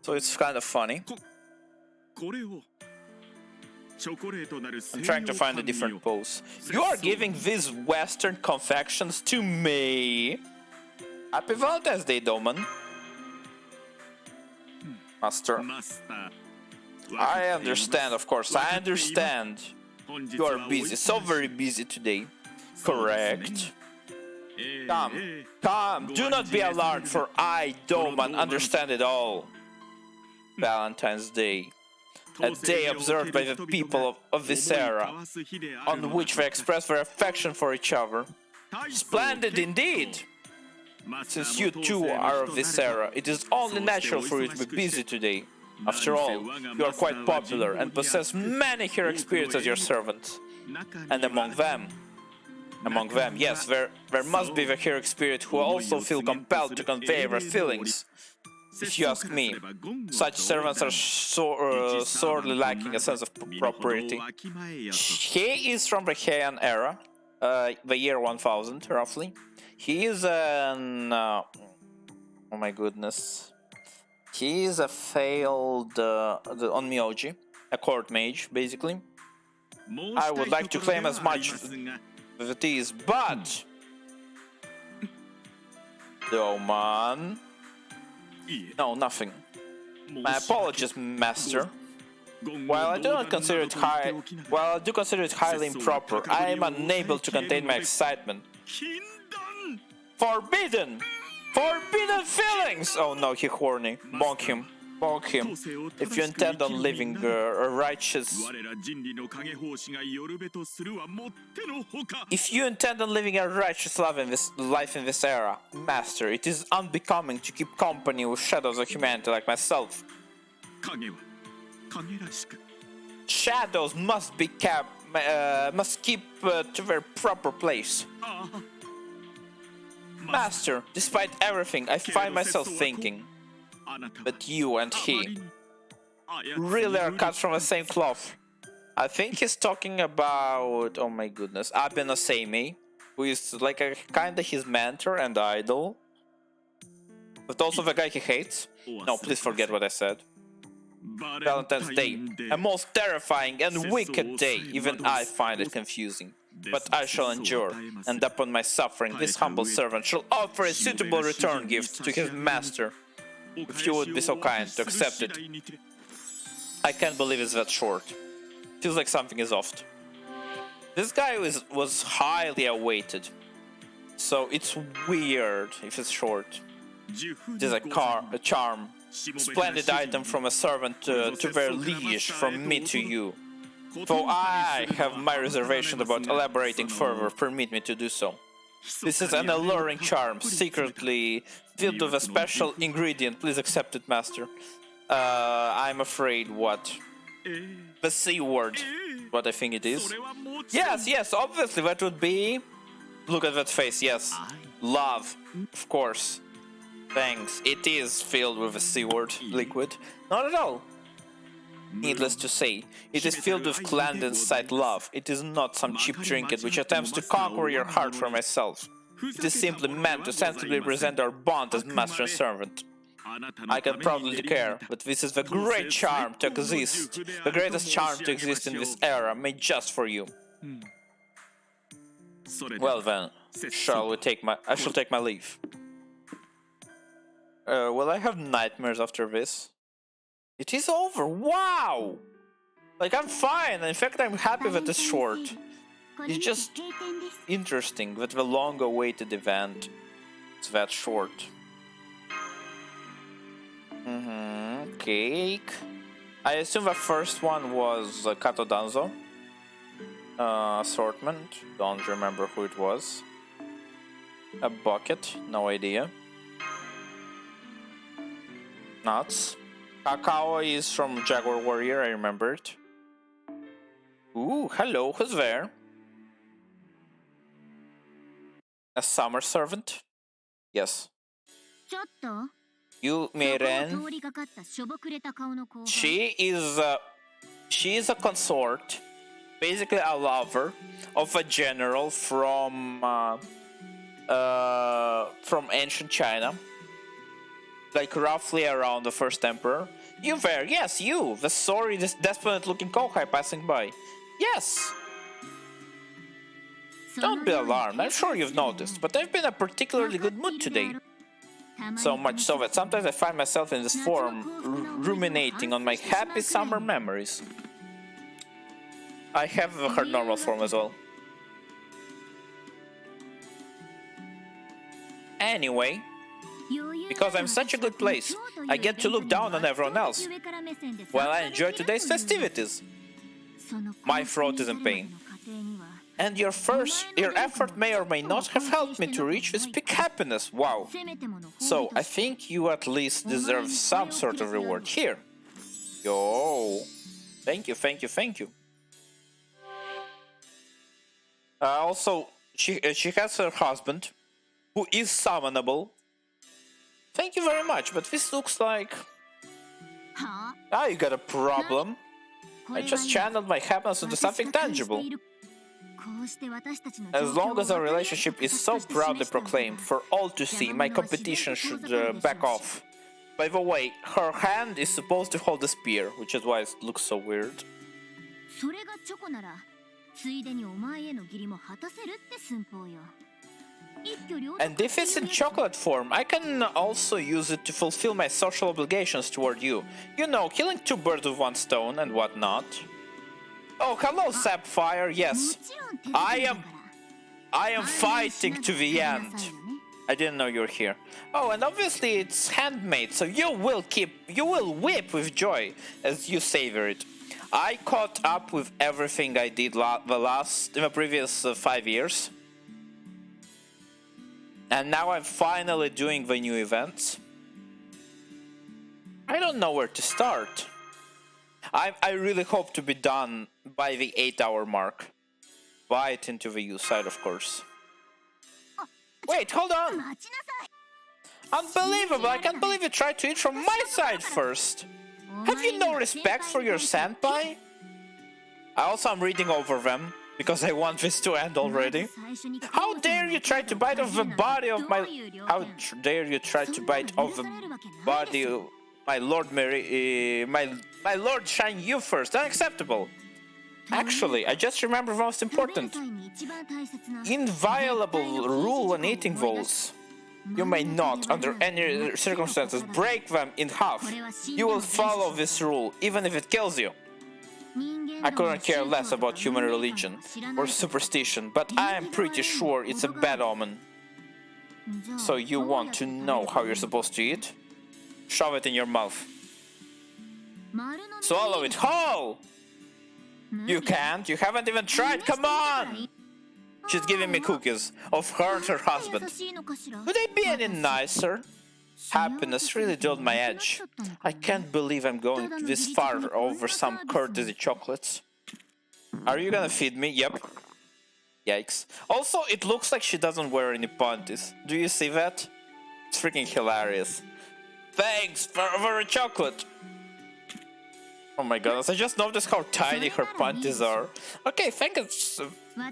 So it's kind of funny. I'm trying to find a different pose. You are giving these Western confections to me. Happy Valentine's Day, Doman. Master. I understand, of course. I understand. You are busy, so very busy today. Correct. Come, do not be alarmed, for I, Doman, understand it all. Valentine's Day. a day observed by the people of this era, on which they express their affection for each other. Splendid indeed! Since you too are of this era, it is only natural for you to be busy today. After all, you are quite popular and possess many heroic spirits as your servants. And among them, yes, there must be the heroic spirit who also feel compelled to convey their feelings. If you ask me, such servants are sorely lacking a sense of propriety. He is from the Heian era, the year 1000, roughly. He is an... oh my goodness. He is a failed Onmyoji, a court mage, basically. I would like to claim as much as it is, but... Oh man... No, nothing. My apologies, master. While I do consider it highly improper, I am unable to contain my excitement. Forbidden! Forbidden feelings! Oh no, he's horny. Bonk him. Bonk him. If you intend on living a righteous... If you intend on living a righteous life in this era, master, it is unbecoming to keep company with shadows of humanity like myself. Shadows must be keep to their proper place. Master, despite everything, I find myself thinking that you and he really are cut from the same cloth. I think he's talking about, oh my goodness, Abe no Seimei, who is like a kinda his mentor and idol, but also the guy he hates. No, please forget what I said. Valentine's Day, a most terrifying and wicked day. Even I find it confusing. But I shall endure, and upon my suffering, this humble servant shall offer a suitable return gift to his master. If you would be so kind to accept it. I can't believe it's that short. Feels like something is off. This guy was highly awaited, so it's weird if it's short. It is a charm. Splendid item from a servant to their liege, from me to you. Though I have my reservations about elaborating further, permit me to do so. This is an alluring charm, secretly filled with a special ingredient. Please accept it, master. I'm afraid what? The C word. What I think it is. Yes, obviously that would be... Look at that face, yes. Love, of course. Thanks. It is filled with a C word liquid. Not at all. Needless to say, it is filled with clandestine love. It is not some cheap trinket which attempts to conquer your heart for myself. It is simply meant to sensibly present our bond as master and servant. I can proudly declare that this is the great charm to exist, the greatest charm to exist in this era, made just for you. Well then, I shall take my leave. Will I have nightmares after this? It is over. Wow! Like, I'm fine. In fact, I'm happy that it's short. It's just interesting that the long-awaited event is that short. Cake. I assume the first one was Kato Danzo. Assortment. Don't remember who it was. A bucket. No idea. Nuts. Kakao is from Jaguar Warrior, I remember it. Ooh, hello, who's there? A summer servant? Yes. You, Meiren. She is a consort, basically a lover of a general from ancient China. Like roughly around the first emperor. You there, yes, you, the sorry, this desperate-looking kohai passing by. Yes. Don't be alarmed, I'm sure you've noticed, but I've been in a particularly good mood today. So much so that sometimes I find myself in this form, ruminating on my happy summer memories. I have her normal form as well. because I'm such a good place. I get to look down on everyone else. While I enjoy today's festivities, my throat is in pain. And your effort may or may not have helped me to reach this peak happiness. Wow. So, I think you at least deserve some sort of reward here. Yo. Thank you, thank you, thank you. Also, she has her husband, who is summonable. Thank you very much, but this looks like... Ah, you got a problem. I just channeled my happiness into something tangible. As long as our relationship is so proudly proclaimed for all to see, my competition should back off. By the way, her hand is supposed to hold a spear, which is why it looks so weird. And if it's in chocolate form, I can also use it to fulfill my social obligations toward you. You know, killing two birds with one stone and whatnot. Oh, hello, Sapphire. Yes, I am fighting to the end. I didn't know you were here. Oh, and obviously it's handmade, so you will whip with joy as you savor it. I caught up with everything I did in the previous 5 years. And now I'm finally doing the new events. I don't know where to start. I really hope to be done by the 8-hour mark. Bite into the U side, of course. Wait, hold on! Unbelievable! I can't believe you tried to eat from my side first! Have you no respect for your senpai? I'm reading over them, because I want this to end already. How dare you try to bite off the body of my... How dare you try to bite off the body of my Lord my Lord Shang Yu first? Unacceptable! Actually, I just remember the most important. Inviolable rule when eating those. You may not, under any circumstances, break them in half. You will follow this rule, even if it kills you. I couldn't care less about human religion or superstition, but I am pretty sure it's a bad omen. So you want to know how you're supposed to eat? Shove it in your mouth. Swallow it whole! You can't, you haven't even tried, come on! She's giving me cookies of her and her husband. Could they be any nicer? Happiness really dulled my edge. I can't believe I'm going this far over some courtesy chocolates. Are you gonna feed me? Yep. Yikes. Also, it looks like she doesn't wear any panties. Do you see that? It's freaking hilarious. Thanks for a chocolate. Oh my goodness, I just noticed how tiny her panties are. Okay, thank you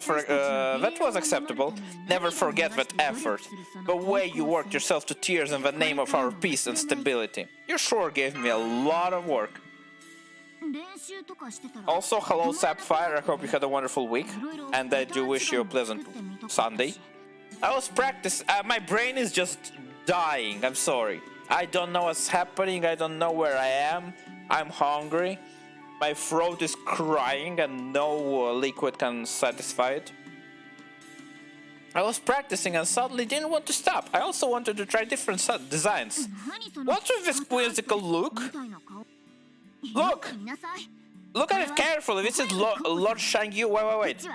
for that was acceptable. Never forget that effort. The way you worked yourself to tears in the name of our peace and stability. You sure gave me a lot of work. Also, hello Sapphire, I hope you had a wonderful week. And I do wish you a pleasant Sunday. I was practicing, my brain is just dying, I'm sorry. I don't know what's happening, I don't know where I am. I'm hungry, my throat is crying and no liquid can satisfy it. I was practicing and suddenly didn't want to stop. I also wanted to try different designs. What's with this quizzical look? Look! Look at it carefully, this is Lord Shang Yu. Wait.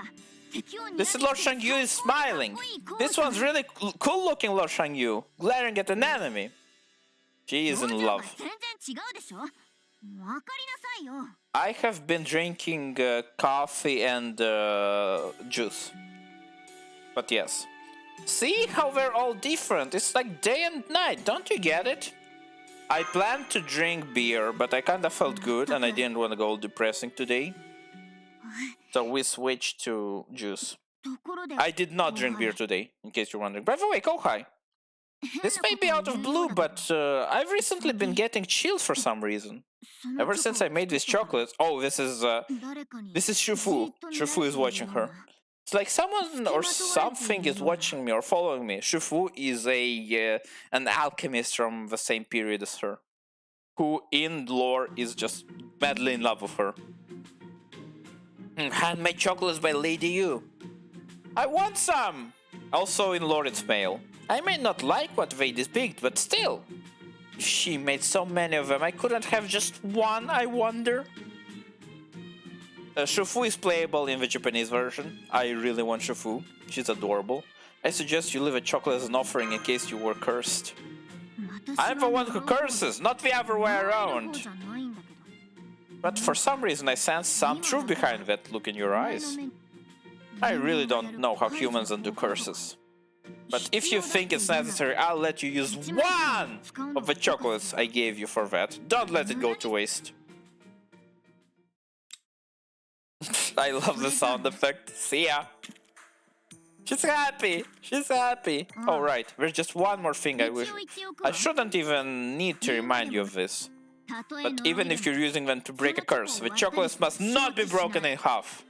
This is Lord Shang Yu is smiling. This one's really cool looking Lord Shang Yu, glaring at an enemy. She is in love. I have been drinking coffee and juice. But yes. See how we're all different? It's like day and night, don't you get it? I planned to drink beer, but I kinda felt good and I didn't want to go all depressing today. So we switched to juice. I did not drink beer today, in case you're wondering. By the way, Kohai. This may be out of blue, but I've recently been getting chills for some reason. Ever since I made this chocolate... Oh, this is Shufu. Shufu is watching her. It's like someone or something is watching me or following me. Shufu is an alchemist from the same period as her, who in lore is just madly in love with her. Handmade chocolates by Lady Yu. I want some! Also in lore it's male. I may not like what they depict, but still, She made so many of them. I couldn't have just one, I wonder. Shufu is playable in the Japanese version. I really want Shufu. She's adorable. I suggest you leave a chocolate as an offering in case you were cursed. I'm the one who curses, not the other way around. But for some reason I sense some truth behind that look in your eyes. I really don't know how humans undo curses. But if you think it's necessary, I'll let you use one of the chocolates I gave you for that. Don't let it go to waste. I love the sound effect. See ya. She's happy. She's happy. Oh, right. There's just one more thing I wish. I shouldn't even need to remind you of this. But even if you're using them to break a curse, the chocolates must not be broken in half.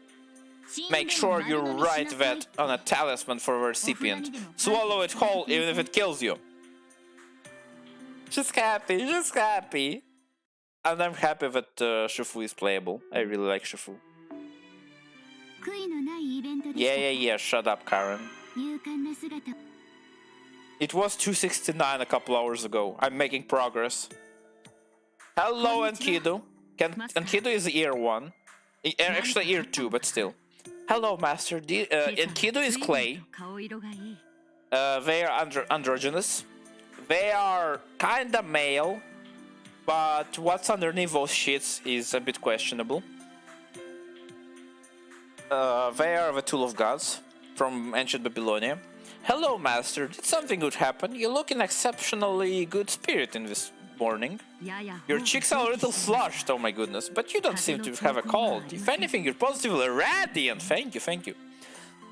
Make sure you write that on a talisman for the recipient. Swallow it whole even if it kills you. She's happy. She's happy. And I'm happy that Shufu is playable. I really like Shufu. Yeah, shut up, Karen. It was 269 a couple hours ago. I'm making progress. Hello, Enkidu. Enkidu is ear 1. Actually, ear 2, but still. Hello, Master. Enkidu is clay. They are androgynous. They are kinda male, but what's underneath those shits is a bit questionable. They are the tool of gods from ancient Babylonia. Hello, Master. Did something good happen? You look in exceptionally good spirit in this morning. Your cheeks are a little flushed, oh my goodness, but you don't seem to have a cold. If anything, you're positively radiant. Thank you, thank you.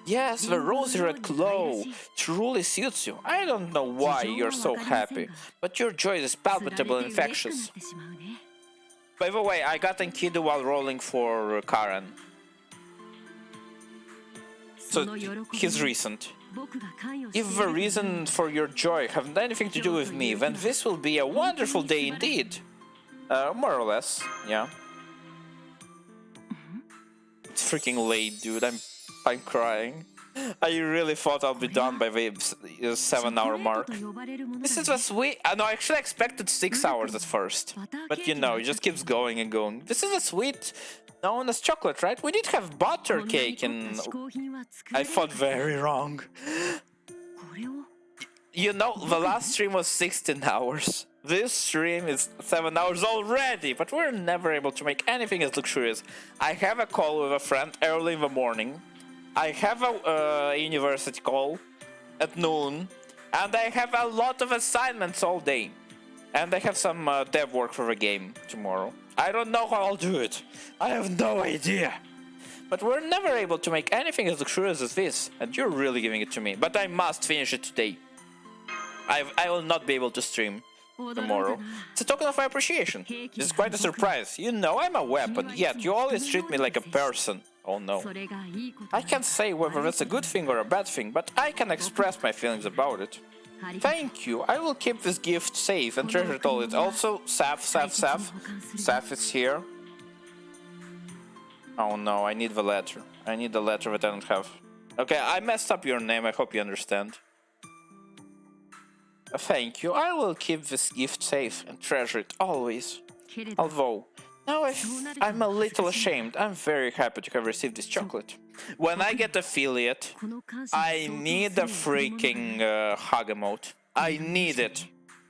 Yes, the rosy red glow truly suits you. I don't know why you're so happy, but your joy is palpable and infectious. By the way, I got Enkidu while rolling for Karen. So, he's recent. If the reason for your joy have anything to do with me, then this will be a wonderful day indeed. More or less, yeah. It's freaking late, dude. I'm crying. I really thought I'll be done by the 7-hour mark. This is a sweet... no, I actually expected 6 hours at first. But you know, it just keeps going and going. This is a sweet known as chocolate, right? We did have butter cake and... I thought very wrong. You know, the last stream was 16 hours. This stream is 7 hours already, but we're never able to make anything as luxurious. I have a call with a friend early in the morning. I have a university call at noon. And I have a lot of assignments all day. And I have some dev work for the game tomorrow. I don't know how I'll do it. I have no idea. But we're never able to make anything as luxurious as this. And you're really giving it to me. But I must finish it today. I will not be able to stream tomorrow. It's a token of my appreciation. This is quite a surprise. You know I'm a weapon, yet you always treat me like a person. Oh no. I can't say whether that's a good thing or a bad thing, but I can express my feelings about it. Thank you. I will keep this gift safe and treasure it all. It's also Saf is here. Oh no, I need the letter. I need the letter that I don't have. Okay, I messed up your name. I hope you understand. Thank you. I will keep this gift safe and treasure it always. Although, now I'm a little ashamed. I'm very happy to have received this chocolate. When I get affiliate, I need a freaking hug emote. I need it.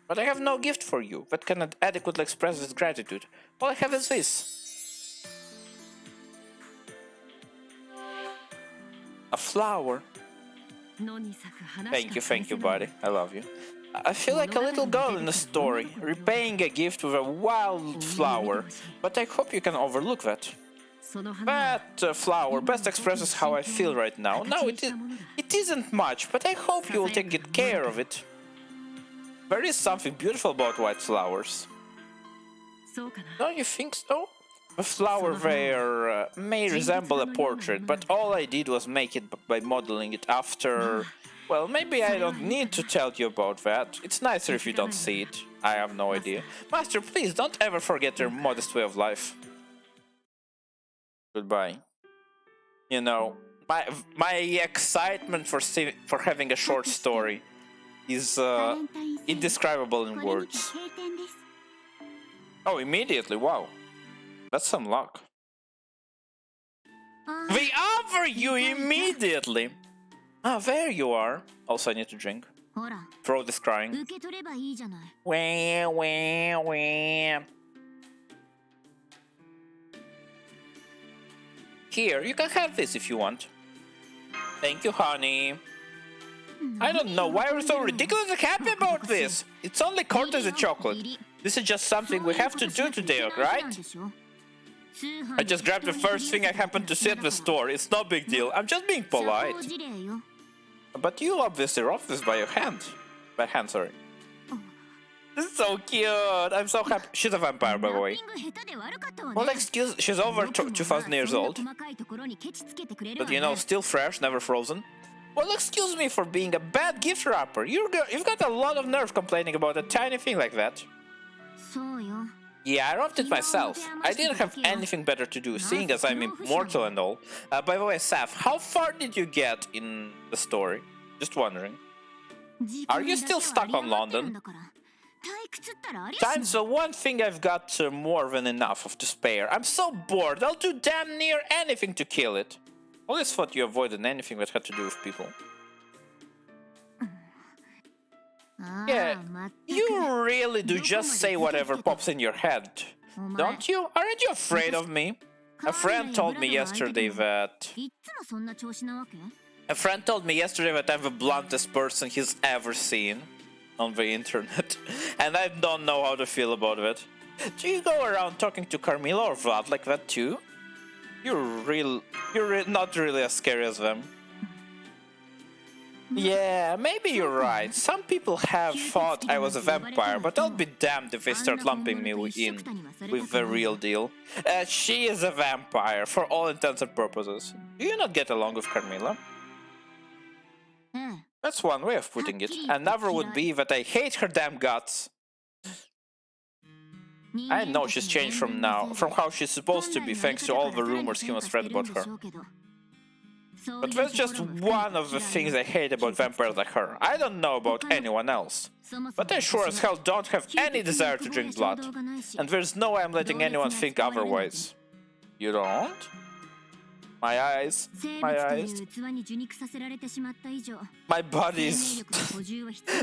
But I have no gift for you that can adequately express this gratitude. All I have is this. A flower. Thank you, buddy. I love you. I feel like a little girl in a story, repaying a gift with a wild flower, but I hope you can overlook that. That flower best expresses how I feel right now. No, it isn't much, but I hope you will take good care of it. There is something beautiful about white flowers. Don't you think so? The flower there may resemble a portrait, but all I did was make it by modeling it after... Well, maybe I don't need to tell you about that. It's nicer if you don't see it. I have no idea. Master, please don't ever forget your modest way of life. Goodbye. You know, my excitement for having a short story is バレンタインセール indescribable in これにて words. 閉店です。 Oh, immediately! Wow, that's some luck. あ They offer you immediately. Ah, there you are. Also, I need to drink. ほら Throat is crying. 受け取ればいいじゃない。 Wah, wah, wah. Here, you can have this if you want. Thank you, honey. I don't know why we're so ridiculously happy about this. It's only courtesy chocolate. This is just something we have to do today, right? I just grabbed the first thing I happened to see at the store. It's no big deal. I'm just being polite. But you obviously robbed this by your hand. By hand, sorry. This is so cute. I'm so happy. She's a vampire, by the way. Well, excuse. She's over 2,000 years old. But you know, still fresh, never frozen. Well, excuse me for being a bad gift wrapper. You've got a lot of nerve complaining about a tiny thing like that. そうよ。 Yeah, I wrapped it myself. I didn't have anything better to do, seeing as I'm immortal and all. By the way, Saf, how far did you get in the story? Just wondering. Are you still stuck on London? Time's the one thing I've got more than enough of to spare. I'm so bored, I'll do damn near anything to kill it. Always thought you avoided anything that had to do with people. Yeah, you really do just say whatever pops in your head, don't you? Aren't you afraid of me? A friend told me yesterday that... いっつもそんな調子なわけ？ A friend told me yesterday that I'm the bluntest person he's ever seen on the internet, and I don't know how to feel about it. Do you go around talking to Carmilla or Vlad like that too? You're not really as scary as them. Yeah, maybe you're right. Some people have thought I was a vampire, but I'll be damned if they start lumping me in with the real deal. She is a vampire, for all intents and purposes. Do you not get along with Carmilla? ええ。 That's one way of putting it. Another would be that I hate her damn guts. I know she's changed from how she's supposed to be thanks to all the rumors he must read about her. But that's just one of the things I hate about vampires like her. I don't know about anyone else. But I sure as hell don't have any desire to drink blood. And there's no way I'm letting anyone think otherwise. You don't? My eyes. My eyes. My body's...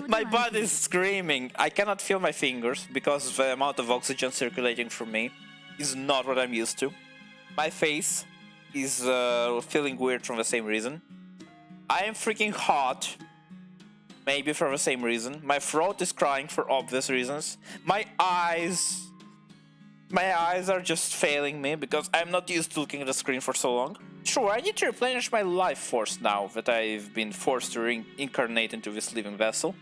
my body's screaming. I cannot feel my fingers because the amount of oxygen circulating through me is not what I'm used to. My face is feeling weird from the same reason. I am freaking hot. Maybe for the same reason. My throat is crying for obvious reasons. My eyes are just failing me because I'm not used to looking at the screen for so long. Sure, I need to replenish my life force now that I've been forced to reincarnate into this living vessel.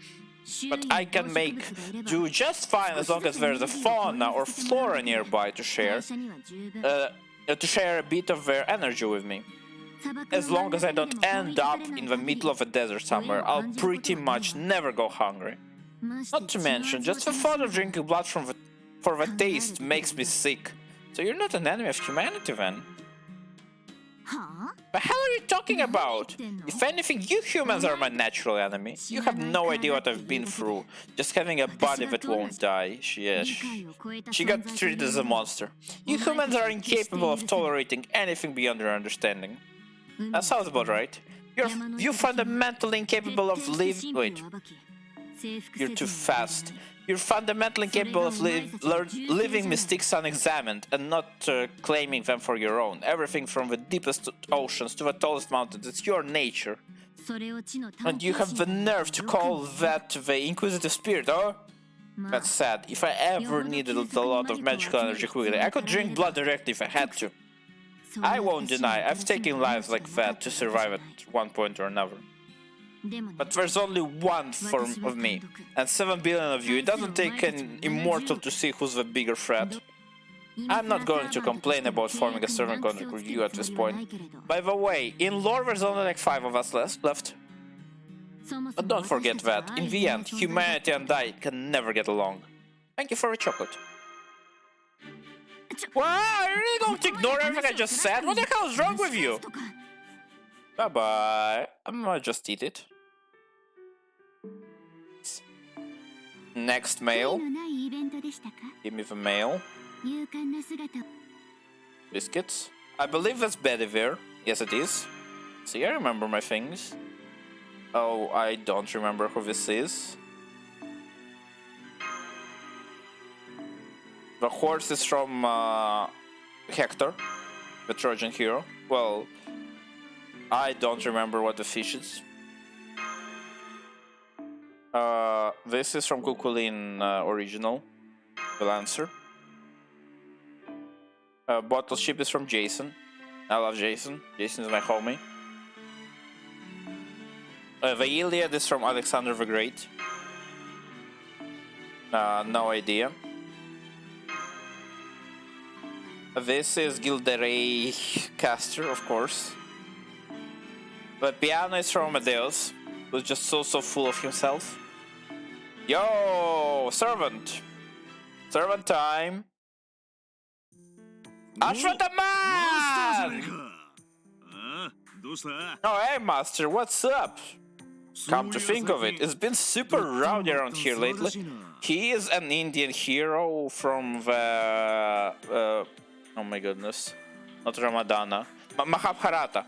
But I can make do just fine as long as there's a fauna or flora nearby to share a bit of their energy with me. As long as I don't end up in the middle of a desert somewhere, I'll pretty much never go hungry. Not to mention, just the thought of drinking blood for the taste makes me sick. So you're not an enemy of humanity then? The hell are you talking about? If anything, you humans are my natural enemy. You have no idea what I've been through, just having a body that won't die. She got treated as a monster. You humans are incapable of tolerating anything beyond your understanding. That sounds about right. You're fundamentally incapable of living... Wait. You're too fast. You're fundamentally incapable of leaving mistakes unexamined and not claiming them for your own. Everything from the deepest oceans to the tallest mountains, it's your nature. And you have the nerve to call that the inquisitive spirit, oh? That's sad. If I ever needed a lot of magical energy quickly, I could drink blood directly if I had to. I won't deny, I've taken lives like that to survive at one point or another. But there's only one form of me, and 7 billion of you. It doesn't take an immortal to see who's the bigger threat. I'm not going to complain about forming a certain contract with you at this point. By the way, in lore there's only like 5 of us left. But don't forget that, in the end, humanity and I can never get along. Thank you for the chocolate. Wow, are you really going to ignore everything I just said? What the hell is wrong with you? Bye-bye. I'm gonna just eat it. Next 悔い mail. のないイベントでしたか？ Give me the mail. 勇敢な姿を Biscuits. I believe that's Bedivere. Yes, it is. See, I remember my things. Oh, I don't remember who this is. The horse is from Hector, the Trojan hero. Well, I don't remember what the fish is. This is from Kukulin original. The answer. Bottle ship is from Jason. I love Jason. Jason is my homie. The Iliad is from Alexander the Great. No idea. This is Gilderay Caster, of course. The piano is from Amadeus, who's just so full of himself. Yo, servant! Servant time! Ashwataman! Oh, hey, master, what's up? Come to think of it, it's been super rowdy around here lately. He is an Indian hero from the... oh my goodness. Not Ramadana. Mahabharata.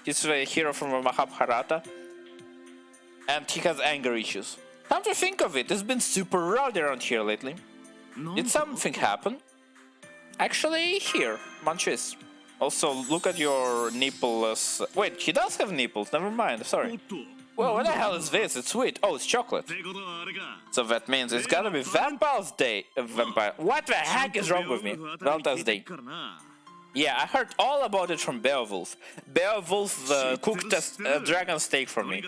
He's the hero from the Mahabharata. And he has anger issues. Come to think of it, it's been super rowdy around here lately. Did something happen? Actually, here, Munchies. Also, look at your nipples. Wait, he does have nipples, never mind, sorry. Well, what the hell is this? It's sweet. Oh, it's chocolate. So that means it's gotta be Vampire's Day. Vampire. What the heck is wrong with me? Valentine's Day. Yeah, I heard all about it from Beowulf. Beowulf cooked a dragon steak for me.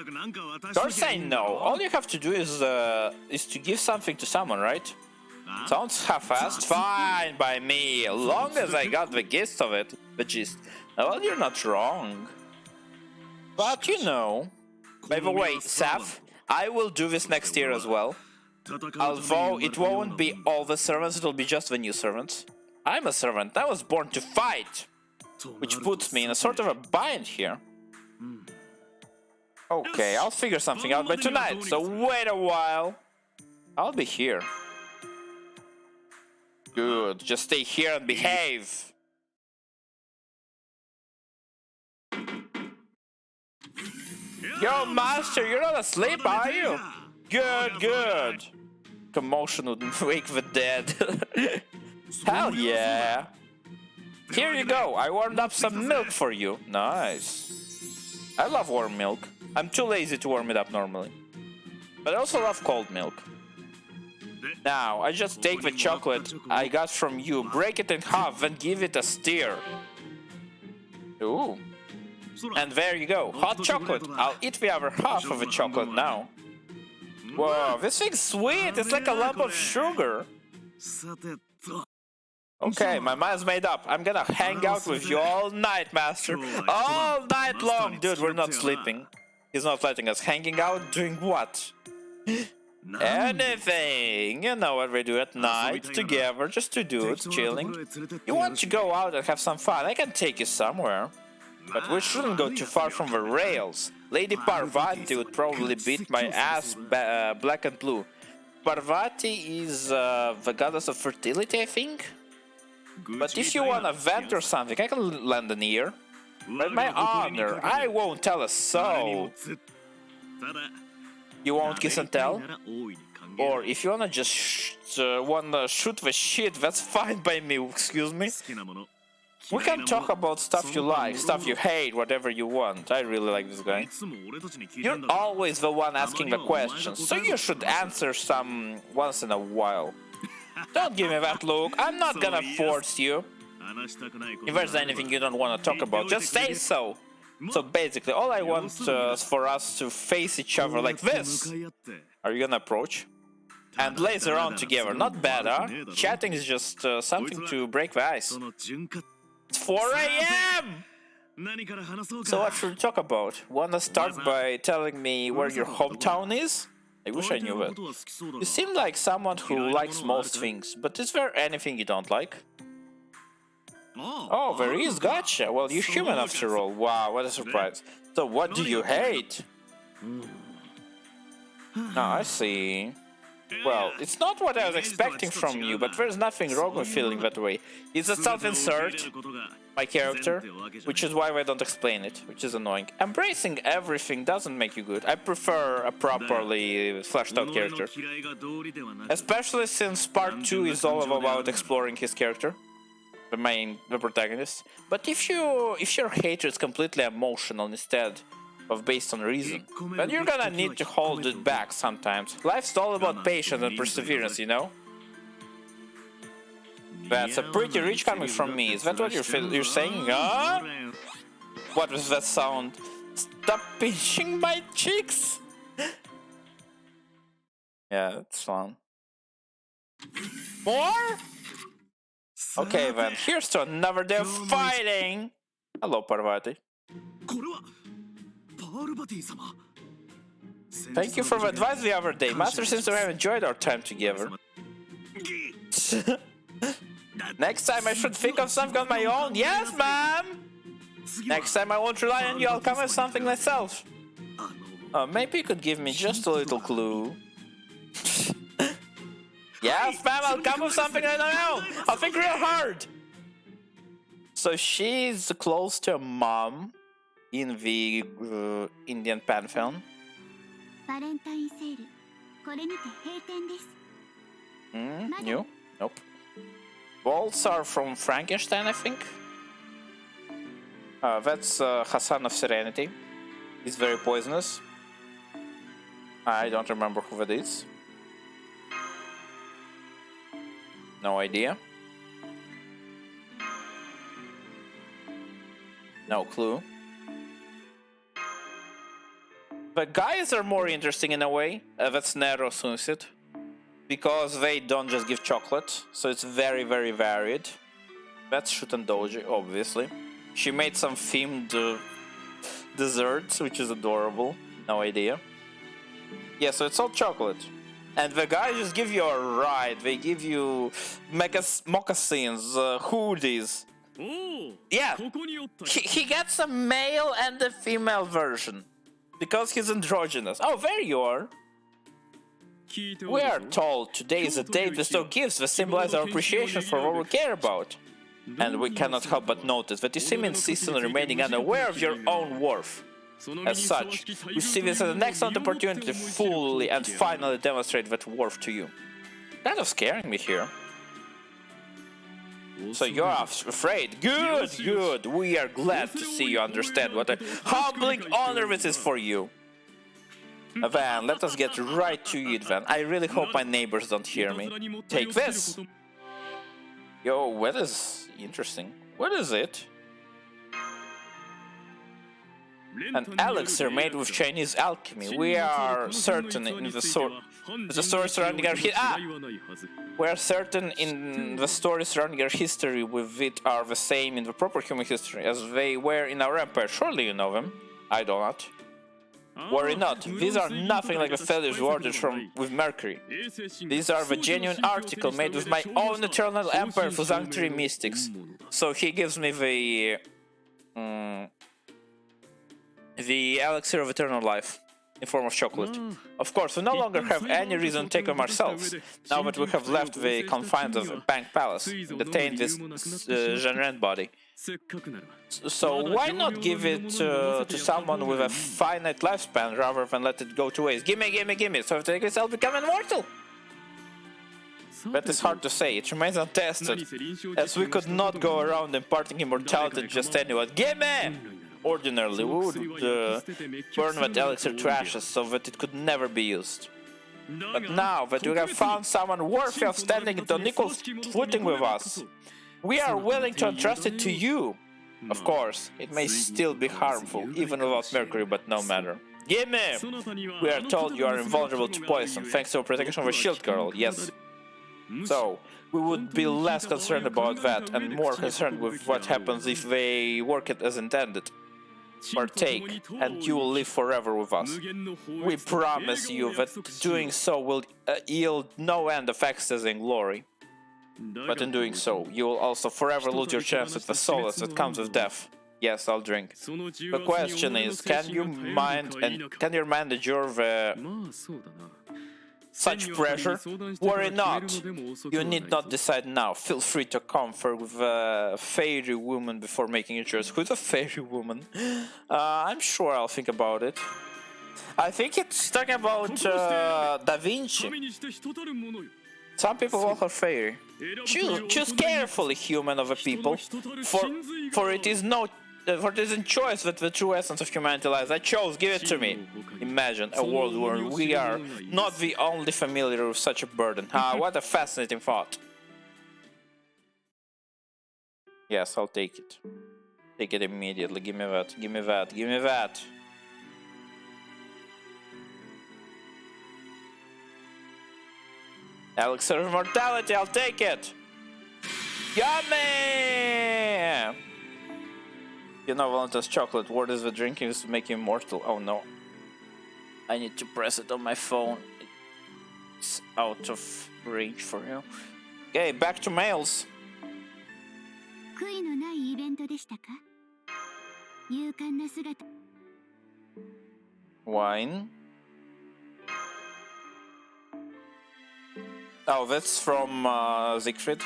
Of course I know. All you have to do is to give something to someone, right? Sounds half-assed. Fine by me, as long as I got the gist of it. The gist. Well, you're not wrong. But you know. By the way, Saf, I will do this next year as well. Although it won't be all the servants, it'll be just the new servants. I'm a servant, I was born to fight! Which puts me in a sort of a bind here. Okay, I'll figure something out by tonight, so wait a while. I'll be here. Good, just stay here and behave. Yo, master, you're not asleep, are you? Good, good. Commotion would wake the dead. Hell yeah. Here you go, I warmed up some milk for you. Nice. I love warm milk. I'm too lazy to warm it up normally. But I also love cold milk. Now, I just take the chocolate I got from you, break it in half, and give it a stir. Ooh. And there you go, hot chocolate. I'll eat the other half of the chocolate now. Whoa, this thing's sweet, it's like a lump of sugar. Okay, my mind's made up. I'm gonna hang out with you all night, master. All night long. Dude, we're not sleeping. He's not letting us. Hanging out? Doing what? Anything. You know what we do at night, together, just two dudes, chilling. You want to go out and have some fun, I can take you somewhere. But we shouldn't go too far from the rails. Lady Parvati would probably beat my ass black and blue. Parvati is the goddess of fertility, I think? But if you want a vent or something, I can lend an ear. But my honor, I won't tell a soul. You won't kiss and tell? Or if you wanna just shoot the shit, that's fine by me, excuse me. We can talk about stuff you like, stuff you hate, whatever you want. I really like this guy. You're always the one asking the questions, so you should answer some once in a while. Don't give me that look, I'm not gonna force you. If there's anything you don't want to talk about, just say so. So basically, all I want is for us to face each other like this. Are you gonna approach? And laze around together, not bad, huh? Chatting is just something to break the ice. It's 4 AM! So what should we talk about? Wanna start by telling me where your hometown is? I wish I knew that. You seem like someone who likes most things, but is there anything you don't like? Oh, there is, gotcha. Well, you're human after all. Wow, what a surprise. So what do you hate? Oh, I see. Well, it's not what I was expecting from you, but there's nothing wrong with feeling that way. It's a self-insert, my character, which is why I don't explain it, which is annoying. Embracing everything doesn't make you good. I prefer a properly fleshed out character. Especially since part 2 is all about exploring his character, the protagonist. But if your hatred is completely emotional instead of based on reason, then you're gonna need to hold it back sometimes. Life's all about patience and perseverance, you know? That's a pretty rich coming from me. Is that what you're saying? Huh? What was that sound? Stop pinching my cheeks! Yeah, it's fun. More? Okay then, here's to another day of fighting! Hello, Parvati. Thank you for the advice the other day. Master seems to have enjoyed our time together. Next time I should think of something on my own. Yes, ma'am! Next time I won't rely on you, I'll come with something myself. Maybe you could give me just a little clue. Yes, ma'am, I'll come with something I don't know. I'll think real hard. So she's close to a mom in the Indian pantheon. Valentine sale. これにて閉店です。New? Nope. Bolts are from Frankenstein, I think. That's Hassan of Serenity. He's very poisonous. I don't remember who that is. No idea. No clue. The guys are more interesting in a way. That's Nero Sunset. Because they don't just give chocolate, so it's very, very varied. That's Shutan Doji, obviously. She made some themed desserts, which is adorable. No idea. Yeah, so it's all chocolate. And the guys just give you a ride. They give you moccasins, hoodies. Yeah, he gets a male and a female version. Because he's androgynous. Oh, there you are. We are told today is a day to bestow gifts that symbolize our appreciation for what we care about. And we cannot help but notice that you seem insistent on remaining unaware of your own worth. As such, we see this as an excellent opportunity to fully and finally demonstrate that worth to you. Kind of scaring me here. So you're afraid? Good, good. We are glad to see you understand what a humbling honor this is for you. Van, let us get right to it, Van. I really hope my neighbors don't hear me. Take this! Yo, what is... interesting. What is it? An elixir made with Chinese alchemy. We are certain in the story surrounding our we are certain in the stories surrounding our history with it are the same in the proper human history as they were in our empire. Surely you know them. I do not. Worry not. These are nothing like the feathers ordered from with Mercury. These are the genuine article made with my own eternal empire for Zangtri mystics. So he gives me the elixir of eternal life in form of chocolate. Of course, we no longer have any reason to take them ourselves, now that we have left the confines of Bank Palace and detained this Genren body. So why not give it to someone with a finite lifespan rather than let it go to waste? Gimme, gimme, gimme, so that it will become immortal! That is hard to say, it remains untested, as we could not go around imparting immortality to just anyone. Gimme! Ordinarily, we would burn that elixir to ashes so that it could never be used. But now that we have found someone worthy of standing on equal footing with us, we are willing to entrust it to you. Of course, it may still be harmful, even without Mercury, but no matter. Gimme! We are told you are invulnerable to poison, thanks to a protection of a shield girl, yes. So, we would be less concerned about that and more concerned with what happens if they work it as intended. Partake, and you will live forever with us. We promise you that doing so will yield no end of ecstasy and glory. But in doing so, you will also forever lose your chance at the solace that comes with death. Yes, I'll drink. The question is, can your mind endure the such pressure? Worry not. You need not decide now. Feel free to comfort with a fairy woman before making a choice. Who's a fairy woman? I'm sure I'll think about it. I think it's talking about Da Vinci. Some people call her fairy. Choose carefully, human of a people, for it is in choice that the true essence of humanity lies. I chose, give it to me. Imagine a world where we are not the only familiar with such a burden. Ah, what a fascinating thought. Yes, I'll take it. Take it immediately. Give me that. Give me that. Give me that. Elixir of Immortality, I'll take it! Yummy! You know, Valentine's chocolate, what is the drink used to make you immortal? Oh no. I need to press it on my phone. It's out of range for you. Okay, back to mails. Wine. Oh, that's from Siegfried.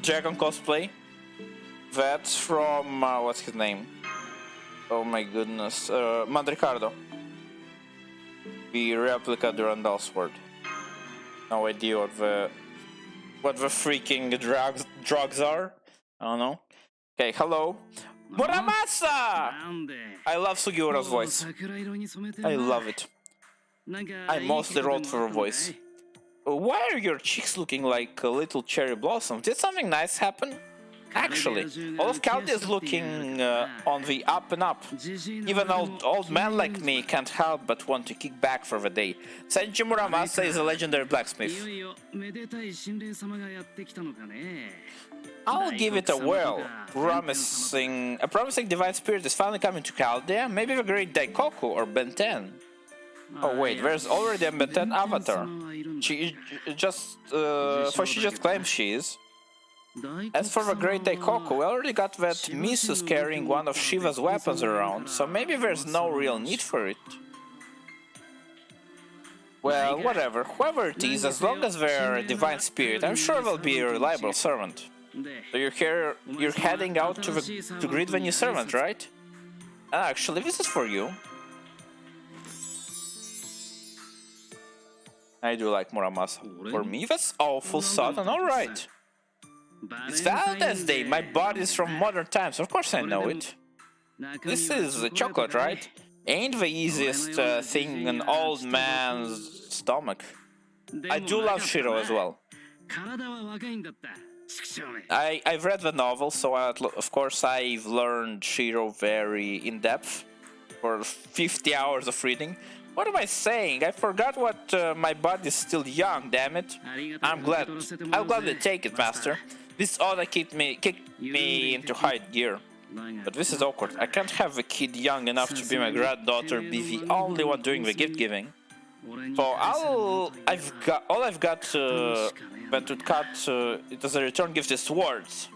Dragon cosplay. That's from what's his name? Oh my goodness, Mandricardo. The replica Durandal sword. No idea what the freaking drugs are. I don't know. Okay, hello. Muramasa! I love Sugiura's voice. I love it. I mostly wrote for her voice. Why are your cheeks looking like a little cherry blossom? Did something nice happen? Actually, all of Chaldea is looking on the up and up. Even old man like me can't help but want to kick back for the day. Senji Muramasa is a legendary blacksmith. I'll give it a whirl. A promising divine spirit is finally coming to Chaldea. Maybe the great Daikoku or Ben 10. Oh wait, there's already a Ben 10 avatar. She just claims she is. As for the great Daikoku, we already got that Misus carrying one of Shiva's weapons around, so maybe there's no real need for it. Well, whatever. Whoever it is, as long as they're a divine spirit, I'm sure they'll be a reliable servant. So you're heading out to greet the new servant, right? Actually, this is for you. I do like Muramasa. For me, that's awful sudden, alright. It's Valentine's Day, my body's from modern times, of course I know it. This is chocolate, right? Ain't the easiest thing in an old man's stomach. I do love Shiro as well. I've read the novel, so of course I've learned Shiro very in-depth for 50 hours of reading. What am I saying? I forgot what my body's still young, damn it. I'll gladly take it, master. This ought to kick me into high gear. But this is awkward. I can't have a kid young enough to be my granddaughter be the only one doing the gift giving. So all I've got but to cut it as a return gift is swords.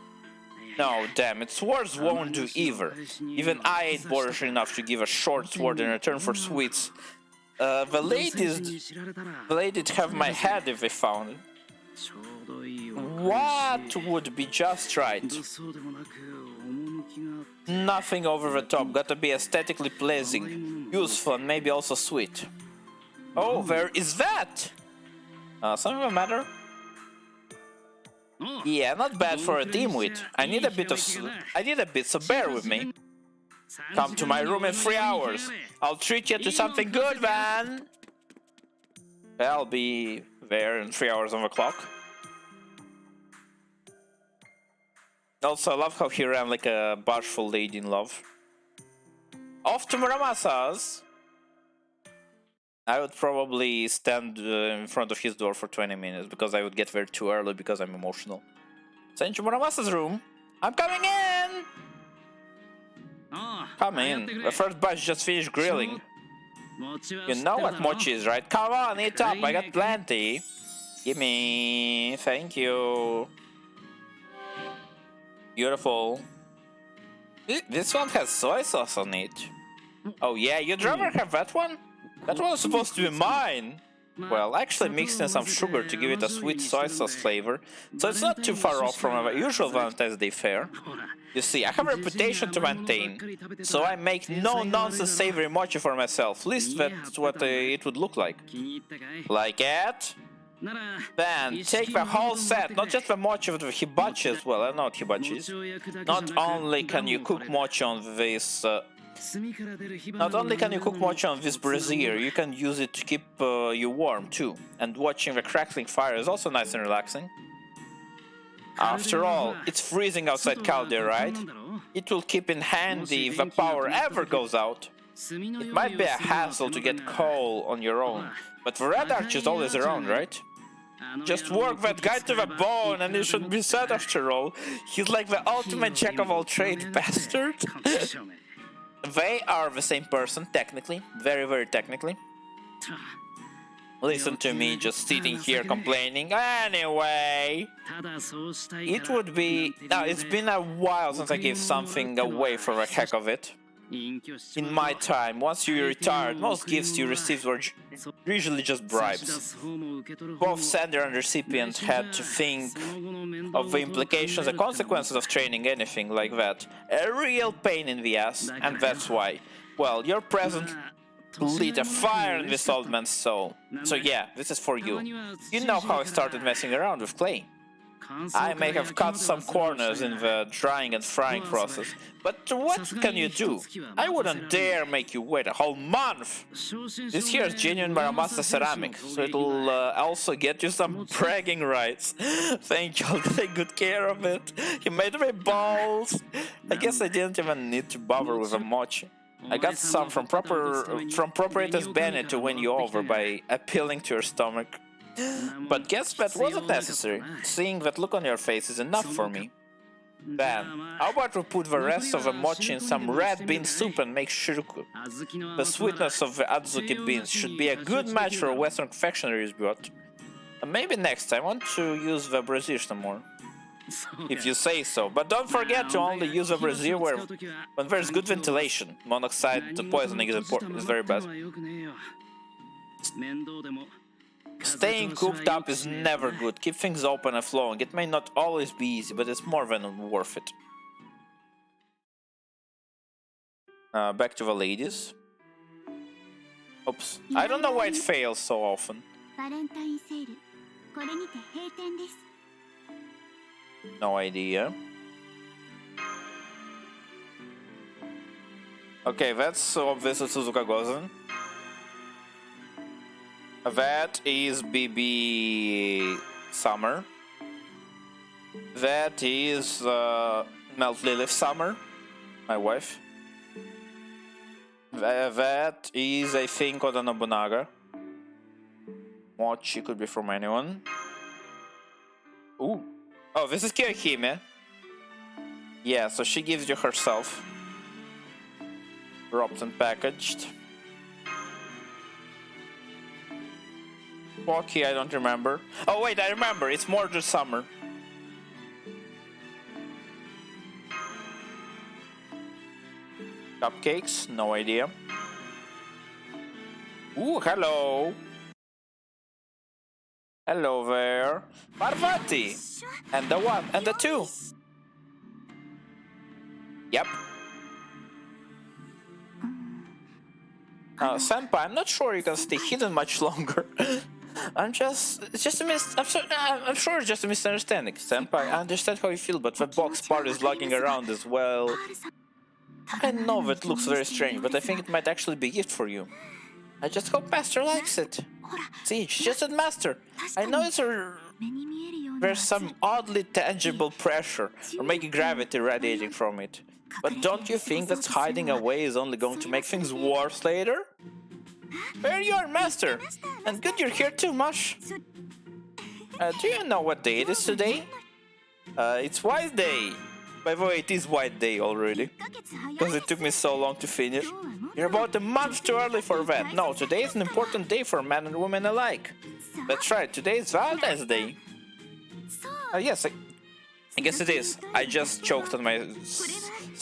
No, damn it, swords won't do either. Even I ain't boorish enough to give a short sword in return for sweets. The ladies have my head if they found it. What would be just right? Nothing over the top, gotta be aesthetically pleasing, useful, and maybe also sweet. Oh, where is that? Something the matter? Yeah, not bad for a dimwit. I need a bit, so bear with me. Come to my room in 3 hours. I'll treat you to something good, man. I'll be there in 3 hours on the clock. Also, I love how he ran like a bashful lady in love. Off to Muramasa's. I would probably stand in front of his door for 20 minutes because I would get there too early because I'm emotional. Senju Muramasa's room. I'm coming in! Come in. The first batch just finished grilling. You know what mochi is, right? Come on, eat up. I got plenty. Gimme. Thank you. Beautiful. This one has soy sauce on it. Oh yeah, you'd rather have that one? That one was supposed to be mine. Well, actually mixed in some sugar to give it a sweet soy sauce flavor, so it's not too far off from a usual Valentine's Day fare. You see, I have a reputation to maintain, so I make no-nonsense savory mochi for myself. At least that's what it would look like. Like it? Then take the whole set, not just the mochi but the hibachi as well. I know what hibachi is. Not only can you cook mochi on this brazier, you can use it to keep you warm too. And watching the crackling fire is also nice and relaxing. After all, it's freezing outside Calde, right? It will keep in handy if the power ever goes out. It might be a hassle to get coal on your own, but the Red Arch is always around, right? Just work that guy to the bone and you shouldn't be sad after all. He's like the ultimate jack of all trades, bastard. They are the same person, technically. Very, very technically. Listen to me just sitting here complaining. Anyway, it would be... it's been a while since I gave something away for the heck of it. In my time, once you retired, most gifts you received were usually just bribes. Both sender and recipient had to think of the implications and consequences of training anything like that. A real pain in the ass, and that's why. Well, your present lit a fire in this old man's soul. So yeah, this is for you. You know how I started messing around with clay. I may have cut some corners in the drying and frying process, but what can you do? I wouldn't dare make you wait a whole month! This here is genuine Maramasa ceramic, so it'll also get you some bragging rights. Thank you, I'll take good care of it. You made me balls! I guess I didn't even need to bother with a mochi. I got some from Proprietor's Bennett to win you over by appealing to your stomach. But guess that wasn't necessary. Seeing that look on your face is enough for me. Then, how about we put the rest of the mochi in some red bean soup and make shiruku? The sweetness of the adzuki beans should be a good match for a Western confectionery's broth. And maybe next time I want to use the brazier some more. If you say so, but don't forget to only use the brazier when there's good ventilation. Monoxide poisoning is very bad. Staying cooped up is never good. Keep things open and flowing. It may not always be easy, but it's more than worth it. Back to the ladies. Oops. I don't know why it fails so often. No idea. Okay, that's obviously Suzuka Gozen. That is BB Summer. That is Melt Lilith Summer, my wife. That is, I think, Oda Nobunaga. Mochi could be from anyone. Ooh. Oh, this is Kiyohime. Yeah, so she gives you herself. Wrapped and packaged. Pocky, I don't remember. Oh wait, I remember. It's Mordred Summer. Cupcakes? No idea. Ooh, hello. Hello there. Parvati! And the one, and the two. Yep. Senpai, I'm not sure you can stay hidden much longer. It's just a I'm sure it's just a misunderstanding. Senpai, I understand how you feel, but the box part is lugging around as well. I know that looks very strange, but I think it might actually be a gift for you. I just hope Master likes it. See, she just said Master. I know there's some oddly tangible pressure, or maybe gravity radiating from it. But don't you think that hiding away is only going to make things worse later? There you are, Master! And good you're here too, Mush. Do you know what day it is today? It's White Day. By the way, it is White Day already. Because it took me so long to finish. You're about a month too early for that. No, today is an important day for men and women alike. That's right, today is Valentine's Day. Yes, I guess it is. I just choked on my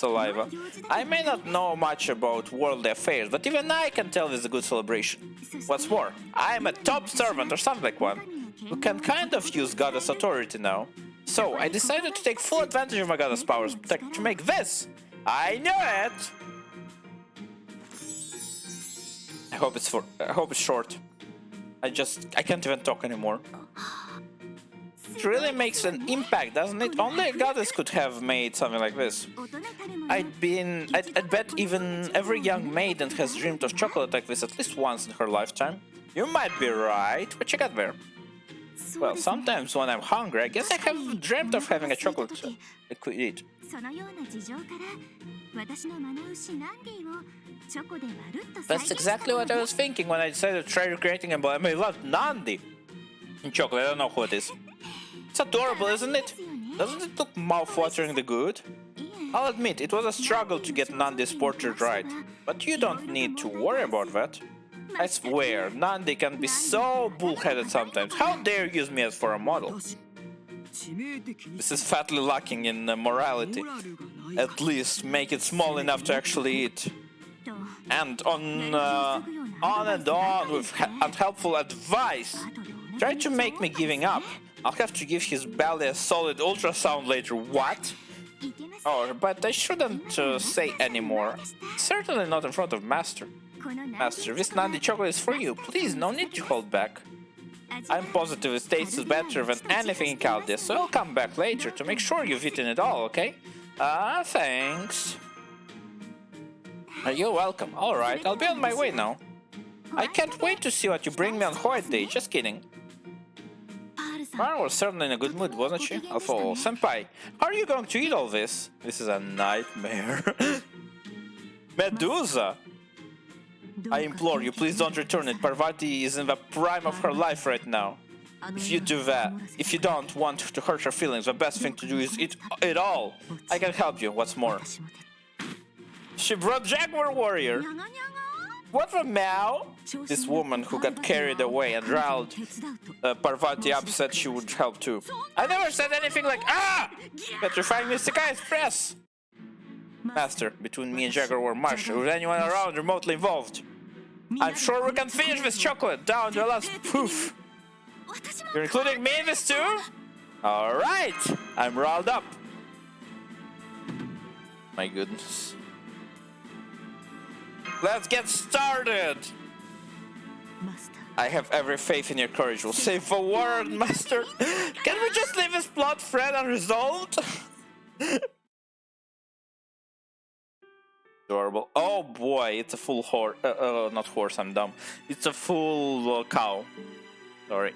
saliva. I may not know much about worldly affairs, but even I can tell this is a good celebration. What's more, I am a top servant or something like one, who can kind of use goddess authority now. So I decided to take full advantage of my goddess powers to make this. I knew it! I hope it's short. I can't even talk anymore. It really makes an impact, doesn't it? Only a goddess could have made something like this. I'd bet even every young maiden has dreamed of chocolate like this at least once in her lifetime. You might be right. What you got there? Well, sometimes when I'm hungry, I guess I have dreamt of having a chocolate I could eat. That's exactly what I was thinking when I decided to try recreating him, but I made love Nandi in chocolate. I don't know who it is. It's adorable, isn't it? Doesn't it look mouth-wateringly good? I'll admit, it was a struggle to get Nandi's portrait right, but you don't need to worry about that. I swear, Nandi can be so bullheaded sometimes. How dare you use me as for a model? This is fatly lacking in morality. At least make it small enough to actually eat. And on and on with unhelpful advice. Try to make me giving up. I'll have to give his belly a solid ultrasound later. What? Oh, but I shouldn't say anymore. Certainly not in front of Master. Master, this Nandi chocolate is for you. Please, no need to hold back. I'm positive it tastes better than anything in Chaldea, so I'll come back later to make sure you've eaten it all, okay? Thanks. You're welcome. Alright, I'll be on my way now. I can't wait to see what you bring me on White Day. Just kidding. Mara was certainly in a good mood, wasn't she? Oh, Senpai, how are you going to eat all this? This is a nightmare. Medusa! I implore you, please don't return it. Parvati is in the prime of her life right now. If you don't want to hurt her feelings, the best thing to do is eat it all. I can help you, what's more. She brought Jaguar Warrior. What the meow? This woman who got carried away and riled Parvati up said she would help too. I never said anything like, petrifying Mystica Express! Master, between me and Jaguar War Marsh, with anyone around remotely involved. I'm sure we can finish this chocolate down to the last poof. You're including me in this too? Alright, I'm riled up. My goodness. Let's get started! I have every faith in your courage. We'll save the world, Master! Can we just leave this plot thread unresolved? Adorable. Oh boy, it's a full horse. Not horse, I'm dumb. It's a full cow. Sorry.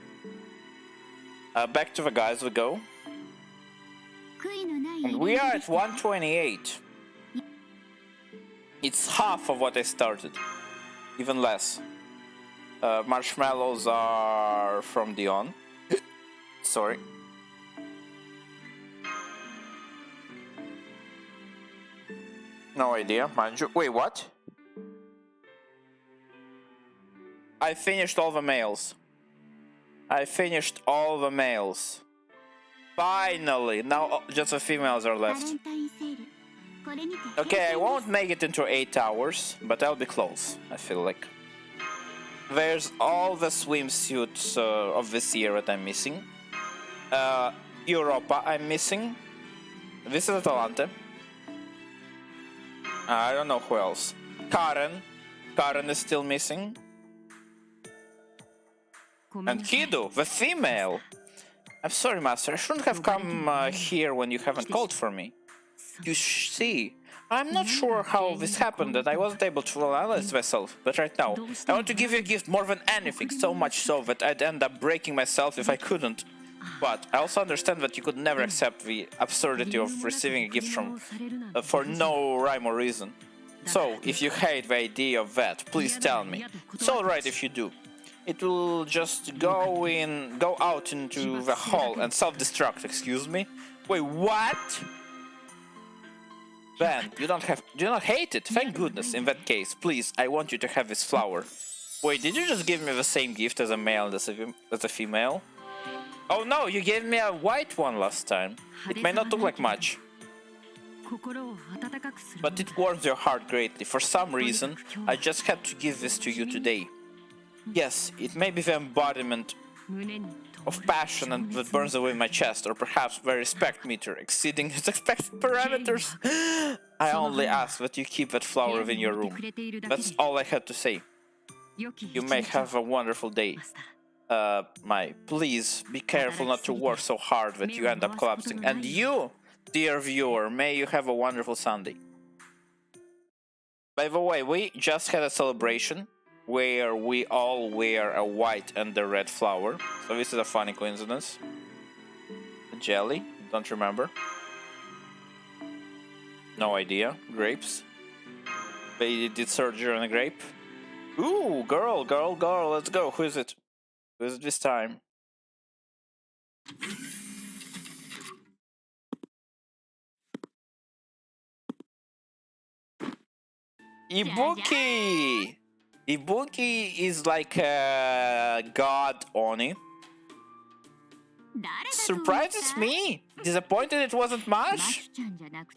Back to the guys we go. And we are at 128. It's half of what I started. Even less. Marshmallows are from Dion. Sorry. No idea, mind you. Wait, what? I finished all the males. Finally! Now just the females are left. Okay, I won't make it into 8 hours, but I'll be close, I feel like. There's all the swimsuits of this year that I'm missing. Europa I'm missing. This is Atalante. I don't know who else. Karen is still missing. And Kido, the female. I'm sorry, Master, I shouldn't have come here when you haven't called for me. You see, I'm not sure how this happened and I wasn't able to analyze myself, but right now, I want to give you a gift more than anything, so much so that I'd end up breaking myself if I couldn't. But I also understand that you could never accept the absurdity of receiving a gift from for no rhyme or reason. So, if you hate the idea of that, please tell me. It's alright if you do. It will just go out into the hall and self-destruct, excuse me? Wait, what? Ben, you do not hate it? Thank goodness. In that case, please, I want you to have this flower. Wait, did you just give me the same gift as a male as a female? Oh no, you gave me a white one last time. It may not look like much. But it warms your heart greatly. For some reason, I just had to give this to you today. Yes, it may be the embodiment of passion and that burns away my chest, or perhaps the respect meter exceeding its expected parameters. I only ask that you keep that flower within your room. That's all I had to say. You may have a wonderful day. Please be careful not to work so hard that you end up collapsing. And you, dear viewer, may you have a wonderful Sunday. By the way, we just had a celebration where we all wear a white and a red flower. So this is a funny coincidence. A jelly? Don't remember. No idea. Grapes. They did surgery on a grape. Ooh, girl, let's go. Who is it? Who is it this time? Ibuki! Ibuki is like a god Oni. Surprises me! Disappointed it wasn't Mash?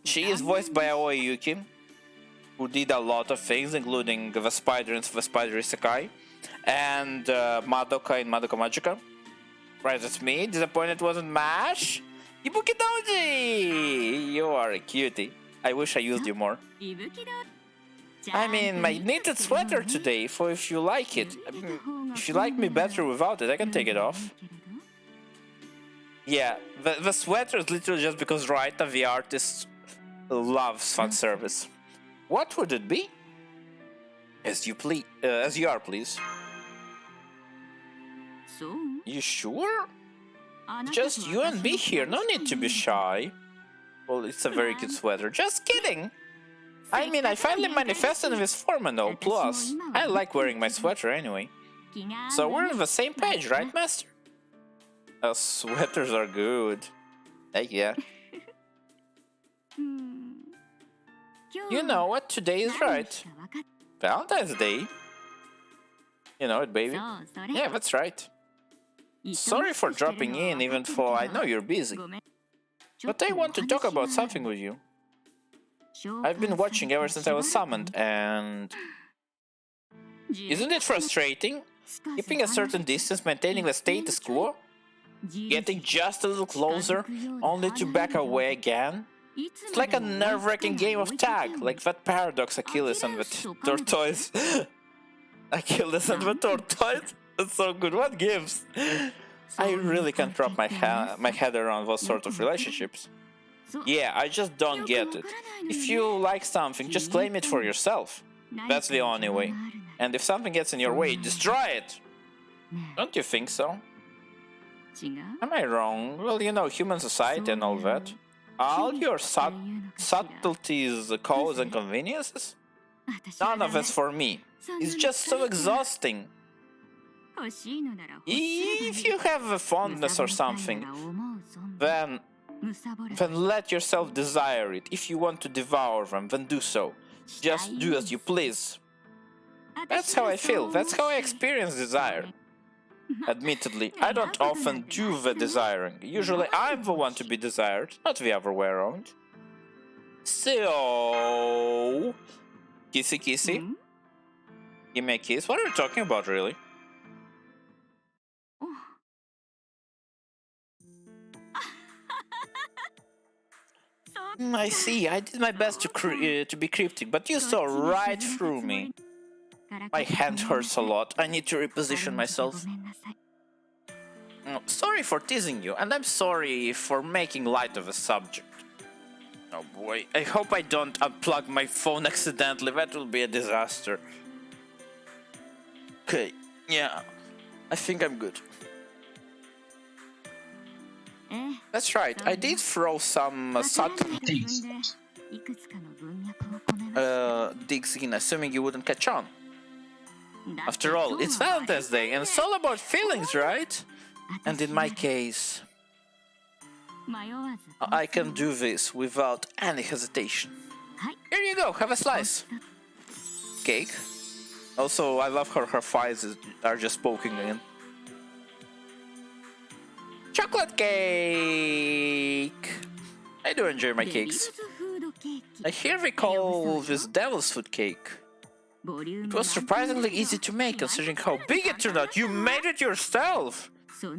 She is voiced by Aoi Yuki, who did a lot of things, including the spider in the Spider Isekai, and Madoka in Madoka Magica. Surprises me. Disappointed it wasn't Mash? Ibuki Doji! You are a cutie. I wish I used you more. I mean, my knitted sweater today, for if you like it. If you like me better without it, I can take it off. Yeah, the sweater is literally just because Raita, the artist, loves fan service. What would it be? As you are, please. You sure? Just you and me here, no need to be shy. Well, it's a very cute sweater. Just kidding! I mean, I finally manifested this form and all, plus I like wearing my sweater anyway. So we're on the same page, right, master? Sweaters are good. Heck yeah. You know what today is, right? Valentine's Day. You know it, baby. Yeah, that's right. Sorry for dropping in, even though I know you're busy. But I want to talk about something with you. I've been watching ever since I was summoned, and... Isn't it frustrating? Keeping a certain distance, maintaining the status quo? Getting just a little closer, only to back away again? It's like a nerve-wracking game of tag, like that paradox Achilles and the tortoise. Achilles and the tortoise? That's so good, what gives? I really can't wrap my head around those sort of relationships. Yeah, I just don't get it. If you like something, just claim it for yourself. That's the only way. And if something gets in your way, destroy it! Don't you think so? Am I wrong? Well, you know, human society and all that. All your subtleties, codes and conveniences? None of it's for me. It's just so exhausting. If you have a fondness or something, then let yourself desire it. If you want to devour them, then do so. Just do as you please. That's how I feel. That's how I experience desire. Admittedly, I don't often do the desiring. Usually I'm the one to be desired, not the other way around. So... Kissy kissy? Give me a kiss? What are you talking about, really? I see. I did my best to be cryptic, but you saw right through me. My hand hurts a lot. I need to reposition myself. Sorry for teasing you, and I'm sorry for making light of the subject. Oh boy, I hope I don't unplug my phone accidentally. That will be a disaster. Okay, yeah, I think I'm good. That's right, I did throw some subtle digs in, assuming you wouldn't catch on. After all, it's Valentine's Day, and it's all about feelings, right? And in my case, I can do this without any hesitation. Here you go, have a slice. Cake. Also, I love how her thighs are just poking in. Chocolate cake! I do enjoy my cakes. I hear we call this devil's food cake. It was surprisingly easy to make, considering how big it turned out. You made it yourself!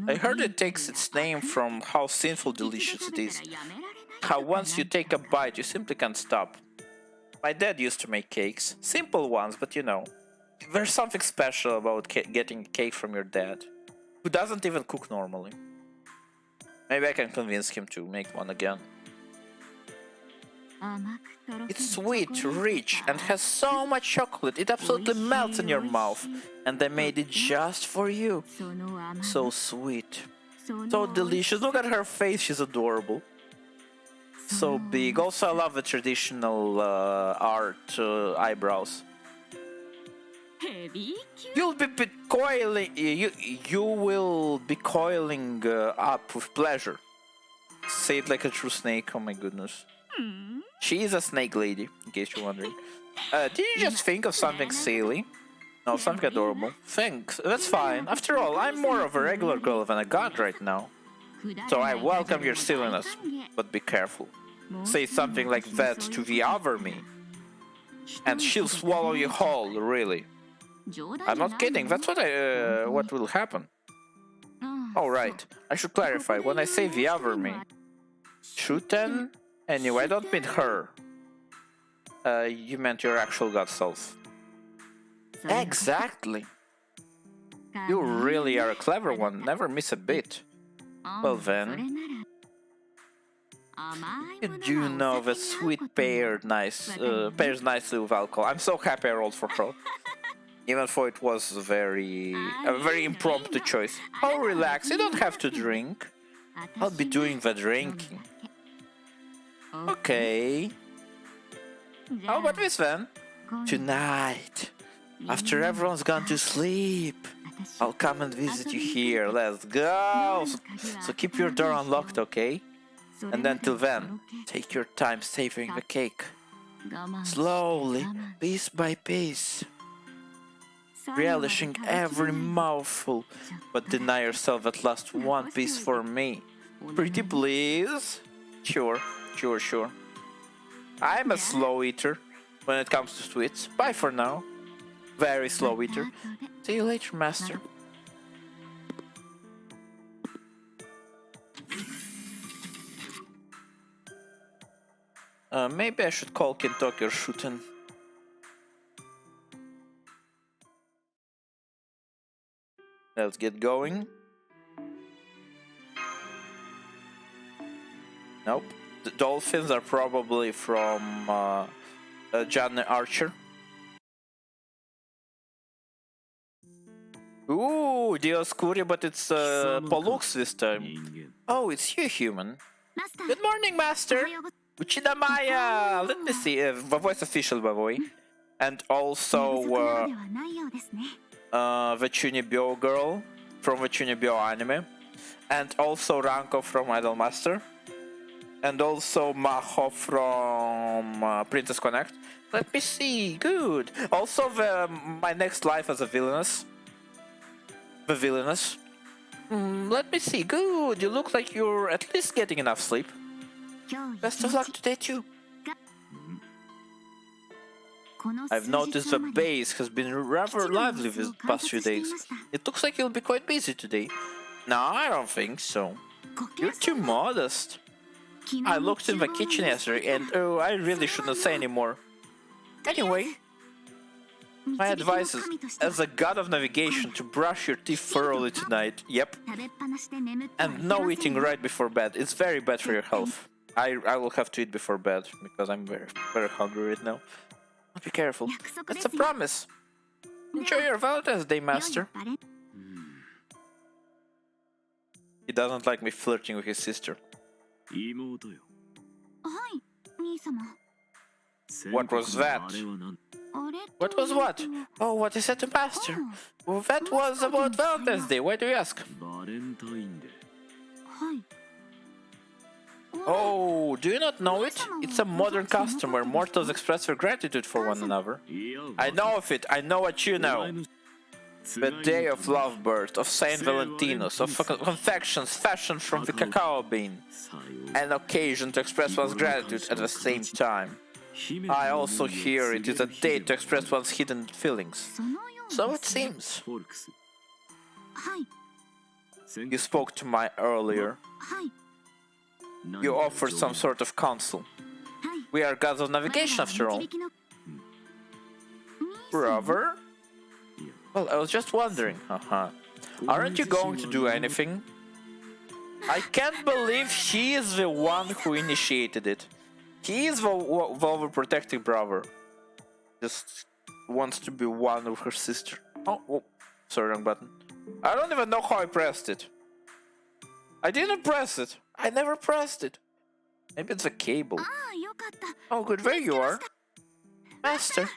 I heard it takes its name from how sinful delicious it is. How once you take a bite, you simply can't stop. My dad used to make cakes. Simple ones, but you know. There's something special about getting a cake from your dad, who doesn't even cook normally. Maybe I can convince him to make one again. It's sweet, rich, and has so much chocolate, it absolutely melts in your mouth. And they made it just for you. So sweet. So delicious. Look at her face, she's adorable. So big. Also, I love the traditional art eyebrows. You'll be coiling. You will be coiling up with pleasure. Say it like a true snake. Oh my goodness. She is a snake lady, in case you're wondering. Did you just think of something silly? No, something adorable. Thanks. That's fine. After all, I'm more of a regular girl than a god right now. So I welcome your silliness, but be careful. Say something like that to the other me, and she'll swallow you whole, really. I'm not kidding, that's what will happen. Oh right, I should clarify, when I say the other me, Shuten? Anyway, I don't mean her. You meant your actual god self. Exactly. You really are a clever one, never miss a bit. Well then, you do know that sweet pairs nicely with alcohol. I'm so happy I rolled for her. Even though it was a very impromptu choice. Oh, relax, you don't have to drink. I'll be doing the drinking. Okay. How about this then? Tonight, after everyone's gone to sleep, I'll come and visit you here. Let's go! So keep your door unlocked, okay? And until then, take your time savoring the cake. Slowly, piece by piece. Relishing every mouthful, but deny yourself at least one piece for me. Pretty please? Sure. I'm a slow eater when it comes to sweets. Bye for now. Very slow eater. See you later, master. Maybe I should call Kentucky or Shuten. Let's get going. Nope. The dolphins are probably from John Archer. Ooh, Dioscuri, but it's Pollux this time. Oh, it's you, human. Good morning, master. Uchida Maya. Let me see. Voice official, boy. And also the Chunibyo girl from the Chunibyo anime. And also Ranko from Idolmaster. And also Maho from Princess Connect. Let me see. Good. Also my next life as a villainess. The villainess. Let me see. Good. You look like you're at least getting enough sleep. Best of luck today too. I've noticed the base has been rather lively these past few days. It looks like you'll be quite busy today. No, I don't think so. You're too modest. I looked in the kitchen yesterday and oh, I really shouldn't say anymore. Anyway, my advice is, as a god of navigation, to brush your teeth thoroughly tonight. Yep. And no eating right before bed. It's very bad for your health. I will have to eat before bed because I'm very hungry right now. Be careful. That's a promise. Enjoy your Valentine's Day, master. He doesn't like me flirting with his sister. What was that? What was what? Oh, what is that to master? Well, that was about Valentine's Day. Why do you ask? Oh, do you not know it? It's a modern custom where mortals express their gratitude for one another. I know of it. I know what you know. The day of lovebirth, of Saint Valentinus, of confections fashioned from the cacao bean. An occasion to express one's gratitude at the same time. I also hear it is a day to express one's hidden feelings. そのようです So it seems. フォルクス はい You spoke to my earlier. はい You offered some sort of counsel. はい We are gods of navigation after all. Brother? Well, I was just wondering. Aren't you going to do anything? I can't believe he is the one who initiated it. He is the overprotecting brother. Just wants to be one with her sister. Oh, sorry, wrong button. I don't even know how I pressed it. I didn't press it. I never pressed it. Maybe it's a cable. ああよかった Oh, good, there you are. Master,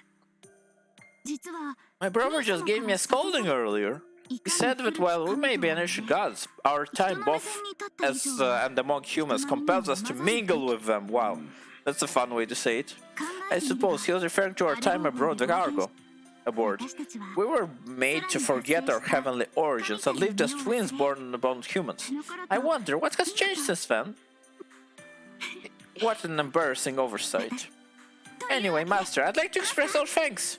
実は my brother just gave me a scolding earlier. He said that while we may be energy gods, our time both as and among humans compels us to mingle with them. Wow, that's a fun way to say it. I suppose he was referring to our time abroad, the cargo aboard. 私たちは We were made to forget our heavenly origins and lived as twins born among humans. I wonder what has changed since then. What an embarrassing oversight. Anyway, Master, I'd like to express our thanks.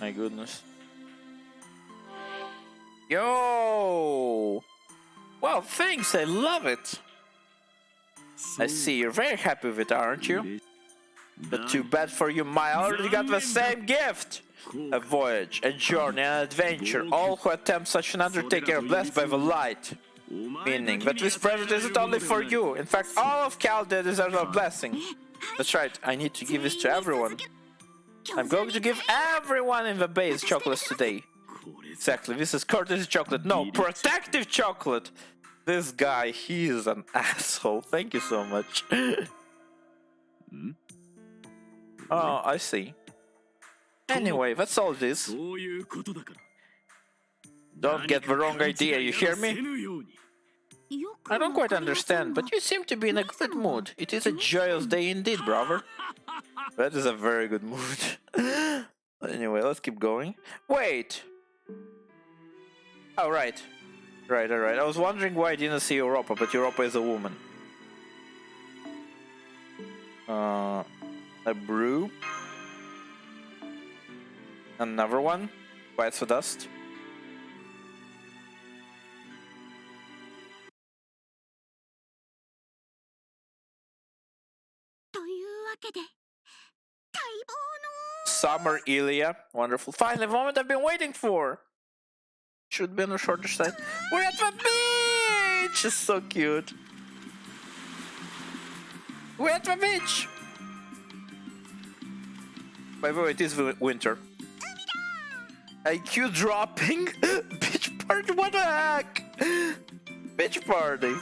My goodness. Yo! Wow, thanks, I love it. I see you're very happy with it, aren't you? But too bad for you, I already got the same gift! A voyage, a journey, an adventure. All who attempt such an undertaking are blessed by the light. Meaning that this present isn't only for you. In fact, all of Chaldea deserves a blessing. That's right, I need to give this to everyone. I'm going to give everyone in the base chocolates today. Exactly, this is courtesy chocolate. No, protective chocolate! This guy, he is an asshole. Thank you so much. Oh, I see. Anyway, that's all it is. そういうことだから Don't get the wrong idea, you hear me? よく I don't quite わかりません understand, が but you seem to be in a good mood. It is a joyous day indeed, brother. That is a very good mood. Anyway, let's keep going. Wait! Oh, right. Right. I was wondering why I didn't see Europa, but Europa is a woman. A brew. Another one. Bites for dust. というわけで待望 Summer Ilia. Wonderful. Finally, the moment I've been waiting for. Should be on the shorter side. We're at the beach! It's so cute. We're at the beach! By the way, it is winter. IQ dropping? Beach party? What the heck? Beach party.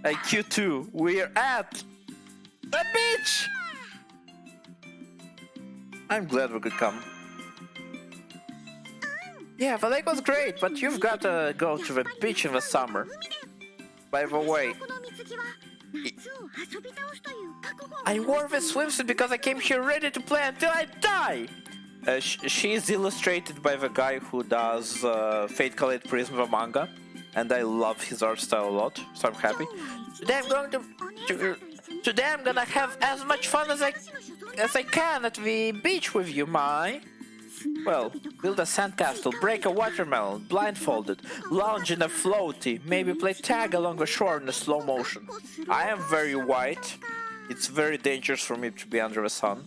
IQ 2. We're at the beach! I'm glad we could come. Yeah, the lake was great, but you've got to go to the beach in the summer. By the way, この水着は夏を遊び倒すという覚悟を I wore this swimsuit because I came here ready to play until I die! She is illustrated by the guy who does Fate Colored Prism, the manga, and I love his art style a lot, so I'm happy. Today I'm gonna have as much fun as I can at the beach with you, Mai. Well, build a sandcastle, break a watermelon, blindfolded, lounge in a floaty, maybe play tag along the shore in a slow motion. I am very white. It's very dangerous for me to be under the sun.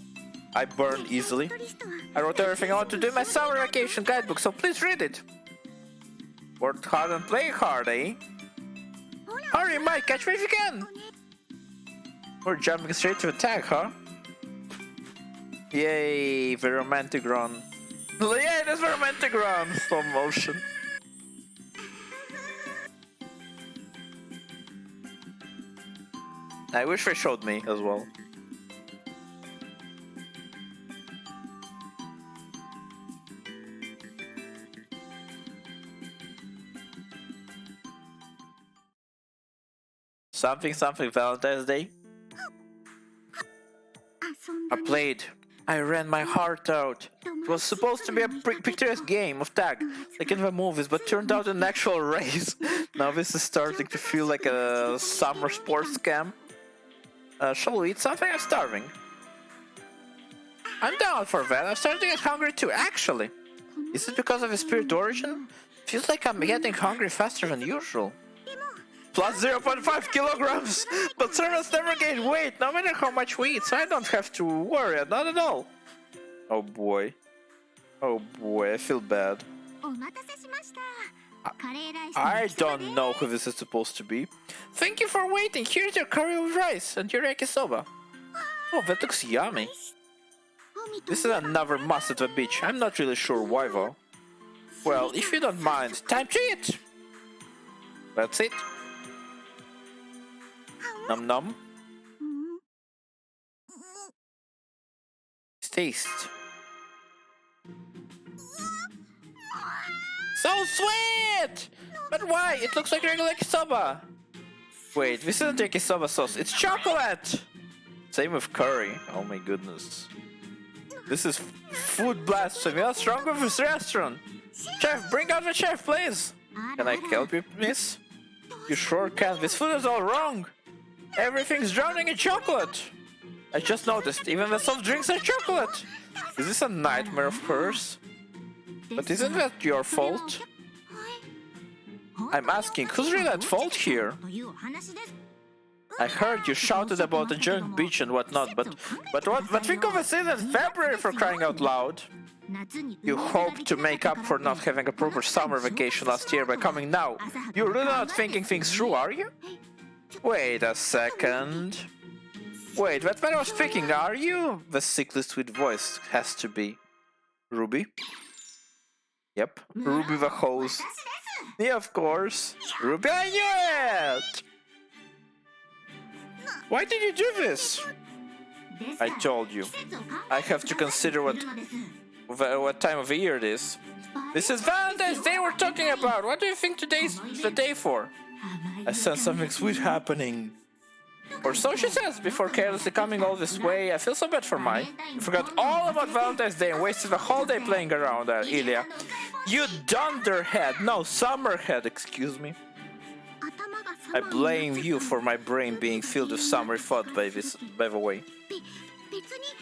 I burn easily. I wrote everything I want to do in my summer vacation guidebook, so please read it. Work hard and play hard, eh? Hurry, Mike, catch me if you can! We're jumping straight to attack, huh? Yay, the romantic run. Yay, there's the romantic run! Slow motion. I wish they showed me as well. Something Valentine's Day. 遊ん I だね played. I ran my heart out. It was supposed to be a picturesque game of tag, like in the movies, but turned out an actual race. Now this is starting to feel like a summer sports scam. Shall we eat something? I'm starving. I'm down for that. I'm starting to get hungry too, actually. Is it because of his spirit origin? Feels like I'm getting hungry faster than usual. Plus 0.5 kilograms! But servants never gain weight, no matter how much we eat, so I don't have to worry, not at all. Oh boy. Oh boy, I feel bad. I don't know who this is supposed to be. Thank you for waiting. Here's your curry with rice and your yakisoba. Oh, that looks yummy. This is another must at the beach. I'm not really sure why though. Well, if you don't mind, time to eat! That's it. Num num. Taste. So sweet! But why? It looks like regular yakisoba. Wait, this isn't yakisoba sauce, it's chocolate! Same with curry. Oh my goodness. This is food blasphemy. What's wrong with this restaurant? Chef, bring out the chef, please! Can I help you, miss? You sure can. This food is all wrong. Everything's drowning in chocolate. I just noticed, even the soft drinks are chocolate. Is this a nightmare of hers? But isn't that your fault? I'm asking, who's really at fault here? I heard you shouted about the giant beach and whatnot, but think of a season in February, for crying out loud. You hope to make up for not having a proper summer vacation last year by coming now. You're really not thinking things through, are you? Wait a second. Wait, that man was speaking, are you? The sickly sweet voice has to be Ruby. Yep, Ruby the host. Yeah, of course. Ruby, I knew it! Why did you do this? I told you. I have to consider what time of the year it is. This is Valentine's Day we're talking about. What do you think today's the day for? I sense something sweet happening. Or so she says before carelessly coming all this way. I feel so bad for Mai. You forgot all about Valentine's Day and wasted the whole day playing around there, Ilya. You dunderhead! No, summerhead, excuse me. I blame you for my brain being filled with summery thought by the way.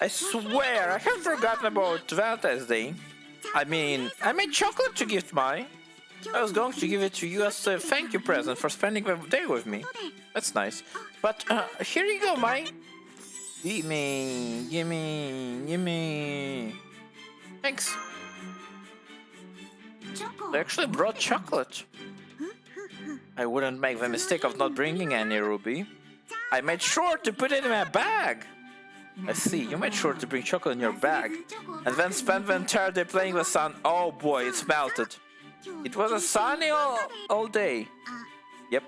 I swear, I have forgotten about Valentine's Day. I mean, I made chocolate to gift Mai. I was going to give it to you as a thank you present for spending the day with me. That's nice. But here you go, Mai. Gimme, gimme, gimme. Thanks. They actually brought chocolate. I wouldn't make the mistake of not bringing any, Ruby. I made sure to put it in my bag. I see, you made sure to bring chocolate in your bag. And then spend the entire day playing the sun. Oh boy, it's melted. It was a sunny all day. Yep.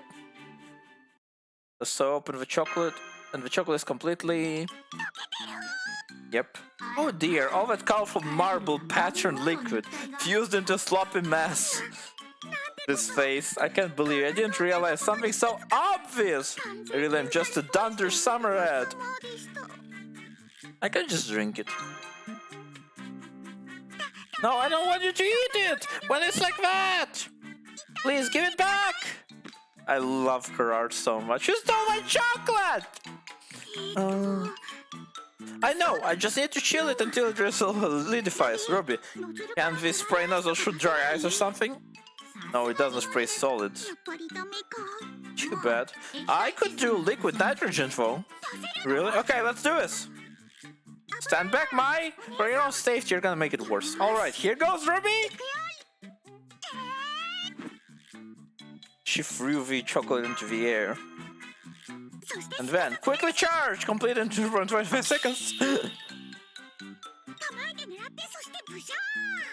So open the chocolate, and the chocolate is completely... Yep. Oh dear, all that colorful marble patterned liquid fused into a sloppy mess. This face, I can't believe it. I didn't realize something so obvious. I really am just a dunder summerhead. I can just drink it. No, I don't want you to eat it when it's like that. Please give it back. I love her art so much. You stole my chocolate. I know, I just need to chill it until it solidifies. Ruby, can this spray nozzle shoot dry ice or something? No, it doesn't spray solids. Too bad. I could do liquid nitrogen though. Really? Okay, let's do this. Stand back, Mai! For your own safety, you're gonna make it worse. Alright, here goes, Ruby! She threw the chocolate into the air. And then, quickly charge! Complete in 2.25 seconds!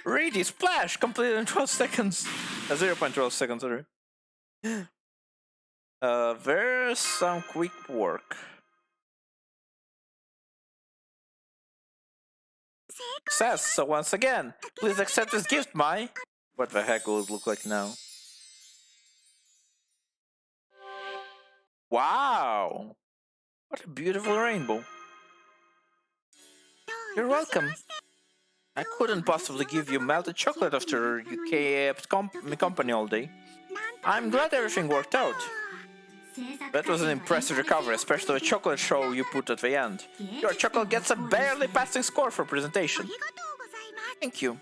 Ready, splash! Complete in 12 seconds! 0.12 seconds, sorry. There's some quick work. Success, so once again, please accept this gift, Mai. What the heck will it look like now? Wow! What a beautiful rainbow. You're welcome. I couldn't possibly give you melted chocolate after you kept me company all day. I'm glad everything worked out. That was an impressive recovery, especially the chocolate show you put at the end. Your chocolate gets a barely passing score for presentation. Thank you.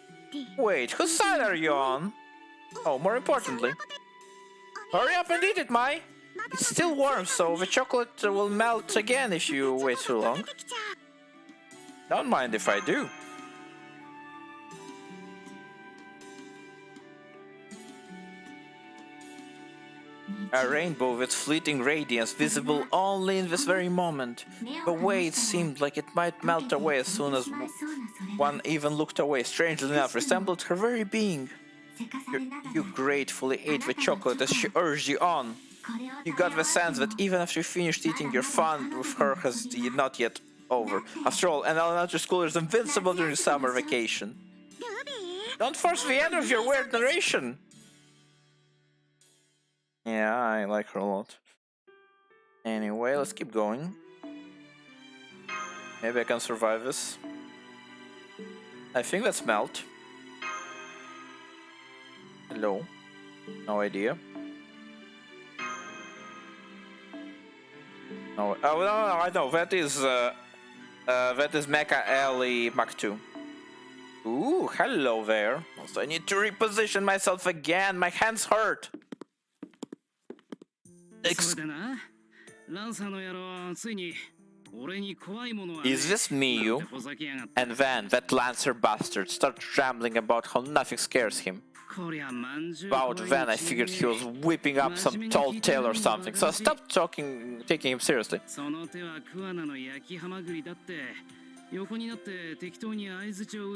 Wait, whose side are you on? Oh, more importantly. Hurry up and eat it, Mai! It's still warm, so the chocolate will melt again if you wait too long. Don't mind if I do. A rainbow with fleeting radiance, visible only in this very moment. The way it seemed like it might melt away as soon as one even looked away, strangely enough, resembled her very being. You gratefully ate the chocolate as she urged you on. You got the sense that even after you finished eating, your fun with her has not yet over. After all, an elementary schooler is invincible during summer vacation. Don't force the end of your weird narration! Yeah, I like her a lot. Anyway, let's keep going. Maybe I can survive this. I think that's melt. Hello. No idea. No, oh no, I know. That is Mecha Ellie Mach 2. Ooh, hello there. Also, I need to reposition myself again. My hands hurt. Is this Miyu? And then that Lancer bastard starts rambling about how nothing scares him. About then I figured he was whipping up some tall tale or something, so I stopped taking him seriously.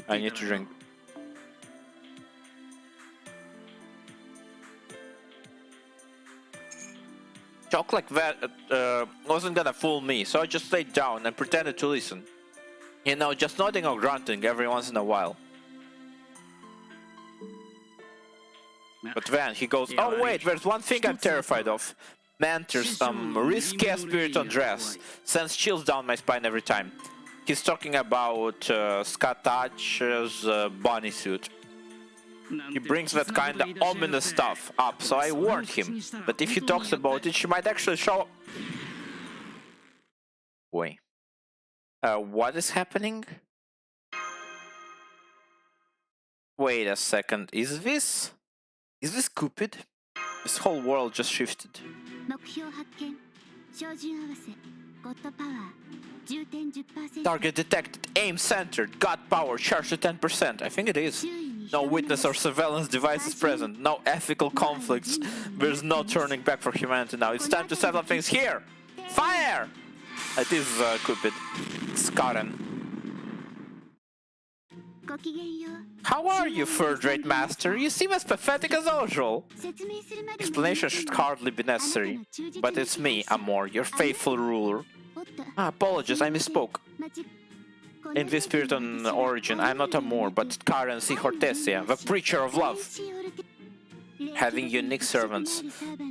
I need to drink. Talk like that wasn't gonna fool me, so I just laid down and pretended to listen. You know, just nodding or grunting every once in a while. But then he goes, oh wait, there's one thing I'm terrified of. Mentors, some risky spirit on dress. Sends chills down my spine every time. He's talking about Skatach's bunny suit. He brings that kind of ominous stuff up, so I warned him. But if he talks about it, she might actually show up. Wait. What is happening? Wait a second, is this Cupid? This whole world just shifted. Target detected, aim centered, God power, charge to 10%. I think it is. No witness or surveillance devices present, no ethical conflicts. There's no turning back for humanity now. It's time to settle things here! Fire! It is Cupid. It's Karen. How are you, third-rate master? You seem as pathetic as usual. Explanation should hardly be necessary. But it's me, Amor, your faithful ruler. Apologies, I misspoke. In this spirit on origin, I'm not Amor, but Karen C. Hortesia, the preacher of love. Having unique servants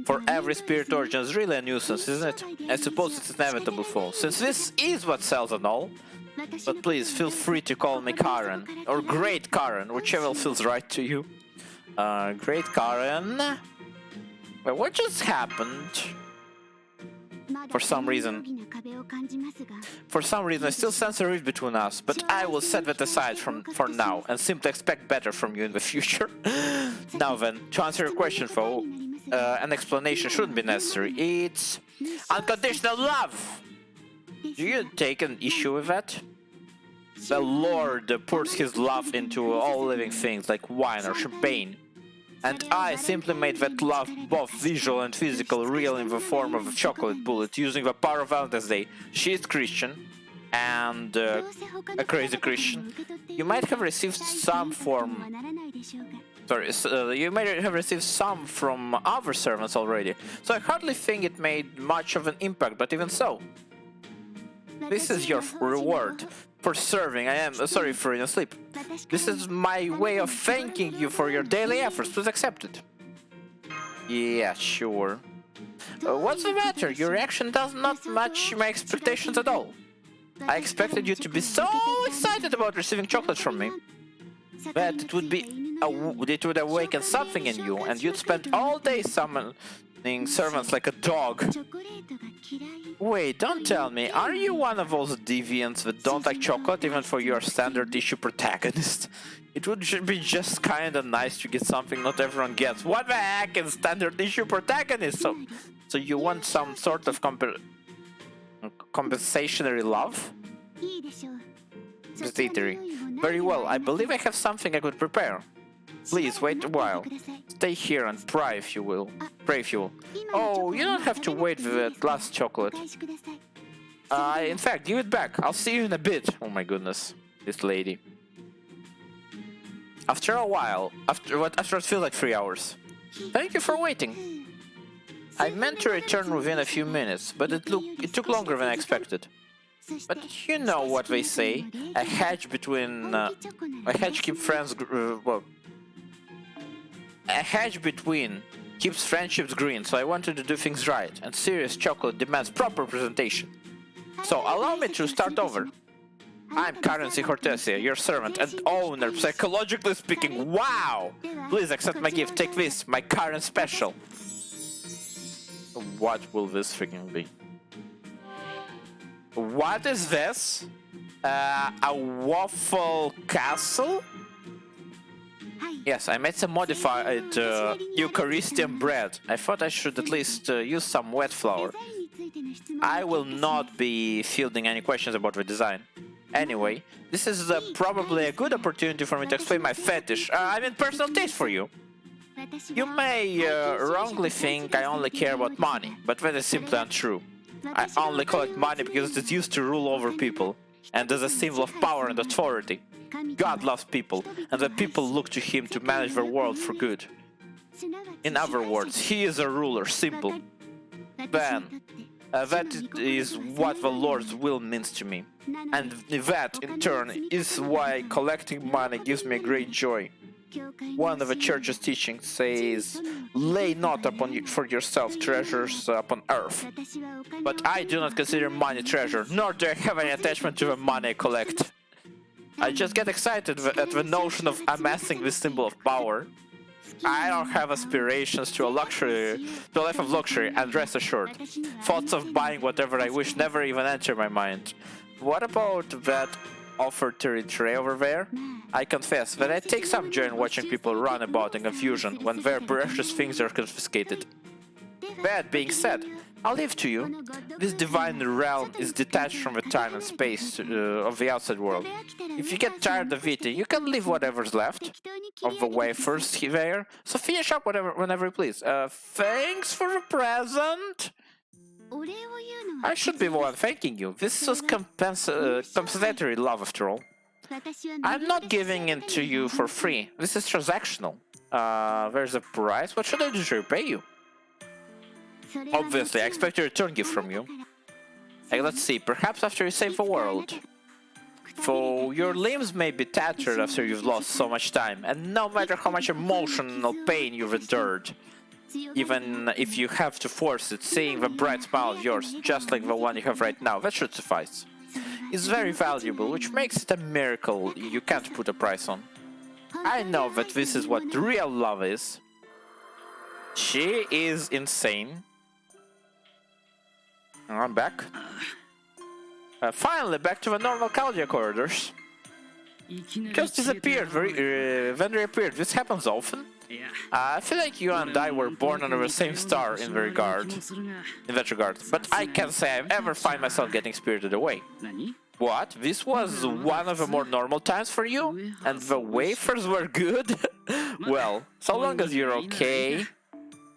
for every spirit origin is really a nuisance, isn't it? I suppose it's inevitable fall, since this is what sells and all. But please, feel free to call me Karen, or Great Karen, whichever feels right to you. Great Karen... Well, what just happened? For some reason, I still sense a rift between us, but I will set that aside for now, and simply expect better from you in the future. Now then, to answer your question, though, an explanation shouldn't be necessary. It's unconditional love! Do you take an issue with that? The Lord pours his love into all living things like wine or champagne. And I simply made that love both visual and physical real in the form of a chocolate bullet using the power of Valentine's Day. She is Christian and a crazy Christian. You might have received some from... you might have received some from other servants already, so I hardly think it made much of an impact, but even so. This is your reward for serving. I am sorry for your sleep. This is my way of thanking you for your daily efforts. Please accept it. Yeah, sure. What's the matter? Your reaction does not match my expectations at all. I expected you to be so excited about receiving chocolate from me. That it would it would awaken something in you, and you'd spend all day summoning servants like a dog. Wait, don't tell me, are you one of those deviants that don't like chocolate even for your standard issue protagonist? It would be just kinda nice to get something not everyone gets. What the heck is standard issue protagonist? So you want some sort of compensatory love? Compensatory. Very well, I believe I have something I could prepare. Please wait a while. Stay here and pray if you will. Oh, you don't have to wait for that last chocolate. In fact, give it back. I'll see you in a bit. Oh my goodness, this lady. After a while, after it feels like 3 hours. Thank you for waiting. I meant to return within a few minutes, but it took longer than I expected. But you know what they say, a hedge keeps friendships green, so I wanted to do things right, and serious chocolate demands proper presentation. So allow me to start over. I'm Currency Hortensia, your servant and owner, psychologically speaking. Wow! Please accept my gift, take this, my current special. What will this freaking be? What is this? A waffle castle? Yes, I made some modified Eucharistian bread. I thought I should at least use some wet flour. I will not be fielding any questions about the design. Anyway, this is probably a good opportunity for me to explain my fetish, personal taste for you. You may wrongly think I only care about money, but that is simply untrue. I only collect money because it's used to rule over people, and as a symbol of power and authority. God loves people, and the people look to him to manage their world for good. In other words, he is a ruler, simple. Then, that is what the Lord's will means to me. And that, in turn, is why collecting money gives me great joy. One of the church's teachings says, lay not for yourself treasures upon earth. But I do not consider money treasure, nor do I have any attachment to the money I collect. I just get excited at the notion of amassing this symbol of power. I don't have aspirations to a life of luxury, and rest assured, thoughts of buying whatever I wish never even enter my mind. What about that offertory tray over there? I confess that I take some joy in watching people run about in confusion when their precious things are confiscated. That being said, I'll leave to you. This divine realm is detached from the time and space of the outside world. If you get tired of eating, you can leave whatever's left of the wafers there, so finish up whenever you please. Thanks for the present. I should be the one thanking you. This is compensatory love after all. I'm not giving it to you for free. This is transactional. There's a price. What should I do to repay you? Obviously, I expect a return gift from you. Hey, let's see, perhaps after you save the world. For your limbs may be tattered after you've lost so much time, and no matter how much emotional pain you've endured, even if you have to force it, seeing the bright smile of yours, just like the one you have right now, that should suffice. It's very valuable, which makes it a miracle you can't put a price on. I know that this is what real love is. She is insane. I'm back. Finally, back to the normal Caldia corridors. Just disappeared, then reappeared. This happens often. I feel like you and I were born under the same star in that regard. But I can't say I've ever find myself getting spirited away. What? This was one of the more normal times for you? And the wafers were good? Well, so long as you're okay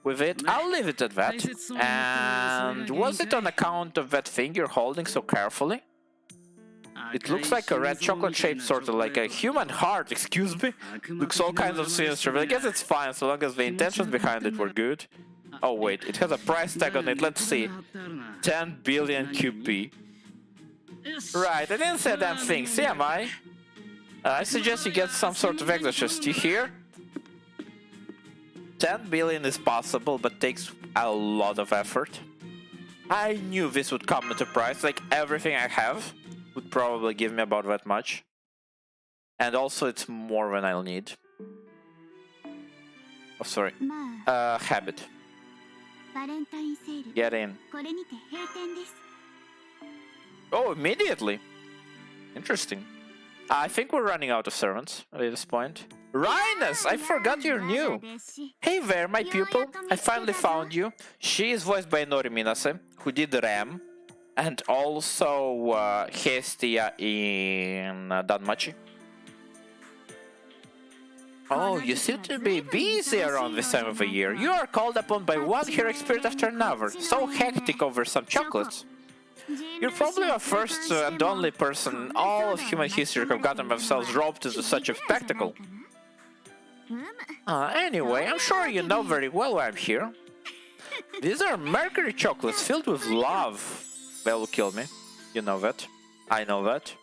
with it, I'll leave it at that. And was it on account of that thing you're holding so carefully? It looks like a red chocolate shape, sort of like a human heart, excuse me? Looks all kinds of sinister, but I guess it's fine so long as the intentions behind it were good. Oh wait, it has a price tag on it, let's see. 10 billion QP. Right, I didn't say a damn thing, see am I? I suggest you get some sort of exorcist, you hear? 10 billion is possible, but takes a lot of effort. I knew this would come at a price, like everything I have would probably give me about that much. And also it's more than I'll need. Oh, sorry. まあ Habit. バレンタインセール Get in. これにて閉店です。 Oh, immediately. Interesting. I think we're running out of servants at this point. Rhinus, I forgot you're new. Hey there, my pupil. I finally found you. She is voiced by Nori Minase, who did Ram, and also Hestia in Danmachi. Oh, you seem to be busy around this time of the year. You are called upon by one heroic spirit after another, so hectic over some chocolates. You're probably the first and only person in all of human history who have gotten themselves roped into such a spectacle. Anyway, I'm sure you know very well why I'm here. These are mercury chocolates filled with love. They will kill me. You know that. I know that.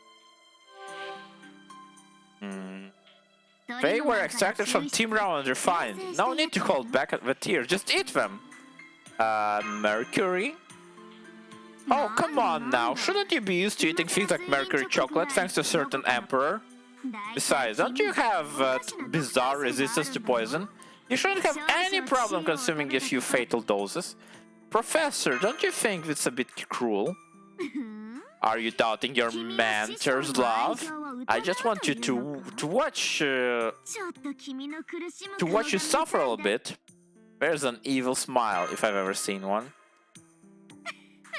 They were extracted from Team Round and refined. No need to hold back the tears, just eat them. Mercury? Oh, come on now. Shouldn't you be used to eating things like mercury chocolate thanks to a certain emperor? Besides, don't you have bizarre resistance to poison? You shouldn't have any problem consuming a few fatal doses. Professor, don't you think it's a bit cruel? Are you doubting your mentor's love? I just want you to watch you suffer a little bit. There's an evil smile if I've ever seen one.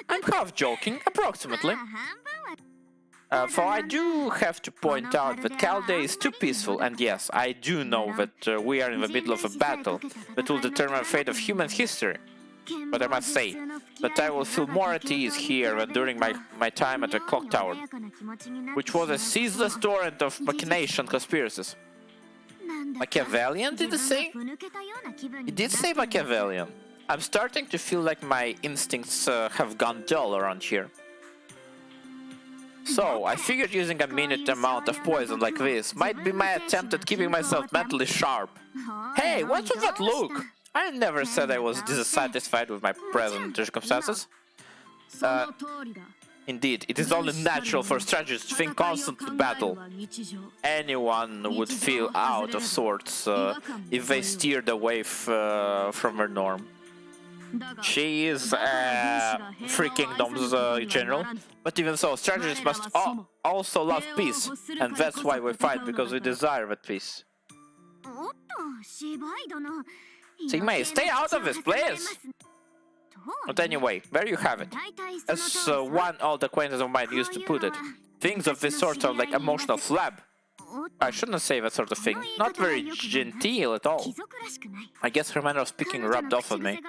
I'm half joking, approximately. For I do have to point out that Calde is too peaceful, and yes, I do know that we are in the middle of a battle that will determine the fate of human history. But I must say that I will feel more at ease here than during my time at the clock tower, which was a ceaseless torrent of machination and conspiracies. Machiavellian, did he say? He did say Machiavellian. I'm starting to feel like my instincts have gone dull around here. So, I figured using a minute amount of poison like this might be my attempt at keeping myself mentally sharp. Hey, what's with that look? I never said I was dissatisfied with my present circumstances. Indeed, it is only natural for strategists to think constantly battle. Anyone would feel out of sorts if they steered away from their norm. She is Three Kingdoms general, but even so, strategists must also love peace, and that's why we fight, because we desire that peace. Sigmei, stay out of this, please! But anyway, there you have it. As one old acquaintance of mine used to put it, things of this sort are like emotional flab. I shouldn't say that sort of thing. Not very genteel at all. I guess her manner of speaking rubbed off on me.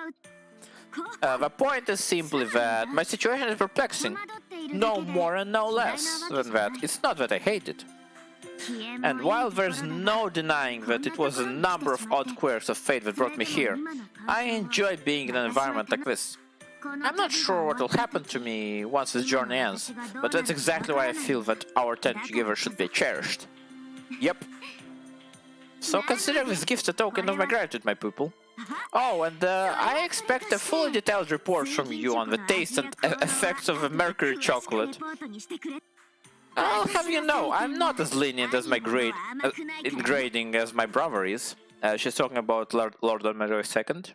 The point is simply that my situation is perplexing. No more and no less than that. It's not that I hate it. And while there's no denying that it was a number of odd quirks of fate that brought me here, I enjoy being in an environment like this. I'm not sure what will happen to me once this journey ends, but that's exactly why I feel that our time together should be cherished. Yep. So consider this gift a token of my gratitude, my pupil. Oh, and I expect a fully detailed report from you on the taste and effects of the mercury chocolate. I'll have you know, I'm not as lenient as my in grading as my brother is. She's talking about Lord Almeida II.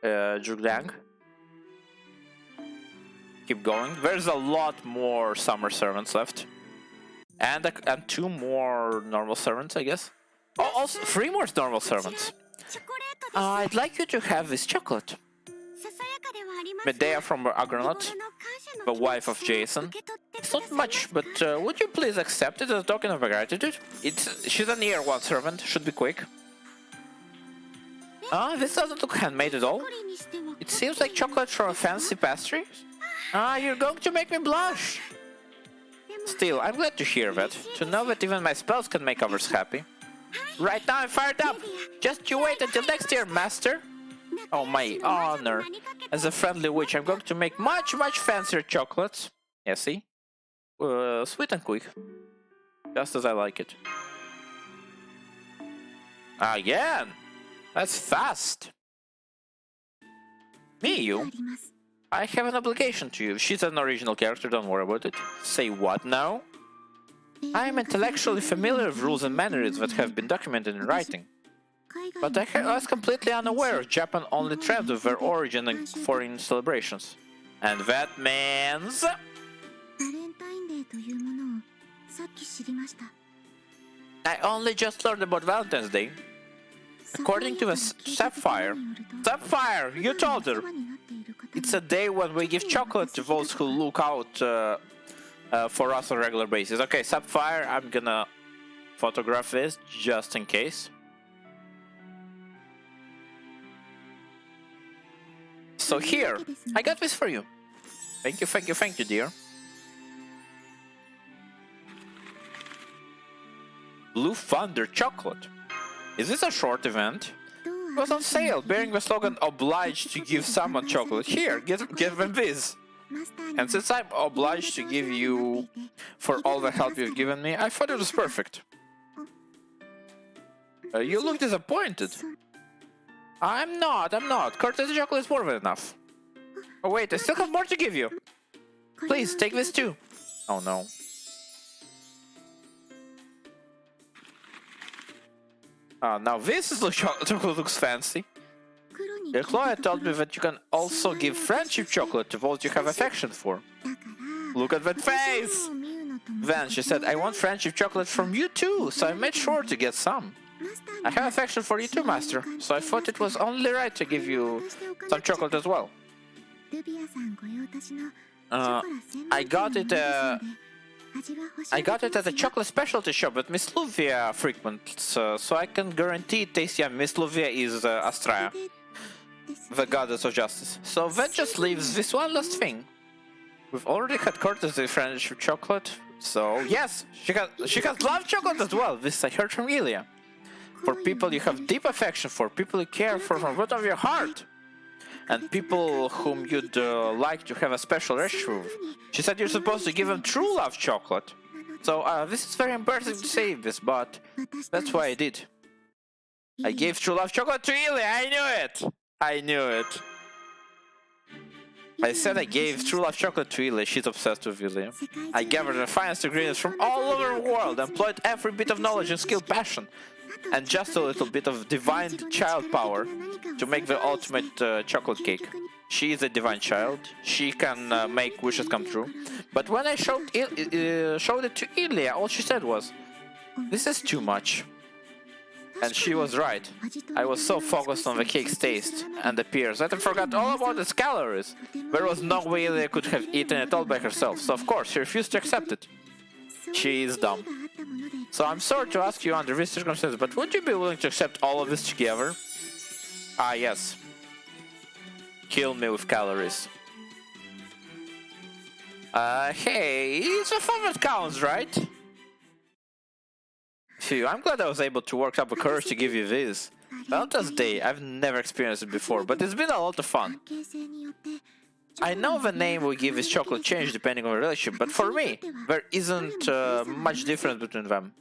Zhugdang. Keep going. There's a lot more summer servants left. And 2 more normal servants, I guess. Oh, also 3 more normal servants. I'd like you to have this chocolate. Medea from Agronaut, the wife of Jason. It's not much, but would you please accept it as a token of gratitude? She's a near one servant, should be quick. This doesn't look handmade at all. It seems like chocolate from a fancy pastry. You're going to make me blush. Still, I'm glad to hear that, to know that even my spells can make others happy. Right now I'm fired up! Just you wait until next year, master! Oh, my honor! As a friendly witch, I'm going to make much fancier chocolates. Yeah, see? Sweet and quick. Just as I like it. Again! That's fast! Miyu? I have an obligation to you. She's an original character, don't worry about it. Say what now? I am intellectually familiar with rules and manners that have been documented in writing, but I was completely unaware of Japan only trends of their origin and foreign celebrations. And that means... バレンタインデーというものをさっき知りました。 I only just learned about Valentine's Day. According to Sapphire, you told her. It's a day when we give chocolate to those who look out for us on a regular basis. Okay, Sapphire, I'm gonna photograph this just in case. So here, I got this for you. Thank you, thank you, thank you, dear. Blue Thunder chocolate. Is this a short event? It was on sale, bearing the slogan obliged to give someone chocolate. Here, give them this. And since I'm obliged to give you for all the help you've given me, I thought it was perfect. You look disappointed. I'm not. Courtesy chocolate is more than enough. Oh wait, I still have more to give you. Please, take this too. Oh no. Now this is chocolate looks fancy. Your Chloe told me that you can also give friendship chocolate to those you have affection for. Look at that face! Then she said, I want friendship chocolate from you too, so I made sure to get some. I have affection for you too, Master, so I thought it was only right to give you some chocolate as well. I got it at a chocolate specialty shop that Miss Luvia frequents, so I can guarantee tasty. Yeah, Miss Luvia is Astraea, the goddess of justice. So that just leaves this one last thing. We've already had courtesy friendship chocolate, so yes, she has love chocolate as well. This I heard from Ilya. For people you have deep affection for, people you care for from the bottom of your heart, and people whom you'd like to have a special relationship with. She said you're supposed to give them true love chocolate. So this is very embarrassing to say this, but that's why I did. I gave true love chocolate to Ilya. I knew it. I said I gave true love chocolate to Ilya. She's obsessed with Ilya. I gathered the finest ingredients from all over the world, employed every bit of knowledge and skill, passion, and just a little bit of divine child power to make the ultimate chocolate cake. She is a divine child. She can make wishes come true. But when I showed it to Ilya, all she said was, "This is too much." And she was right. I was so focused on the cake's taste and appearance that I forgot all about its calories. There was no way Ilya could have eaten it all by herself, so of course she refused to accept it. She is dumb. So I'm sorry to ask you under these circumstances, but would you be willing to accept all of this together? Ah, yes. Kill me with calories. Hey, it's a fun that counts, right? Phew, I'm glad I was able to work up the courage to give you this. Valentine's Day, I've never experienced it before, but it's been a lot of fun. I know the name we give this chocolate change depending on the relationship, but for me, there isn't much difference between them.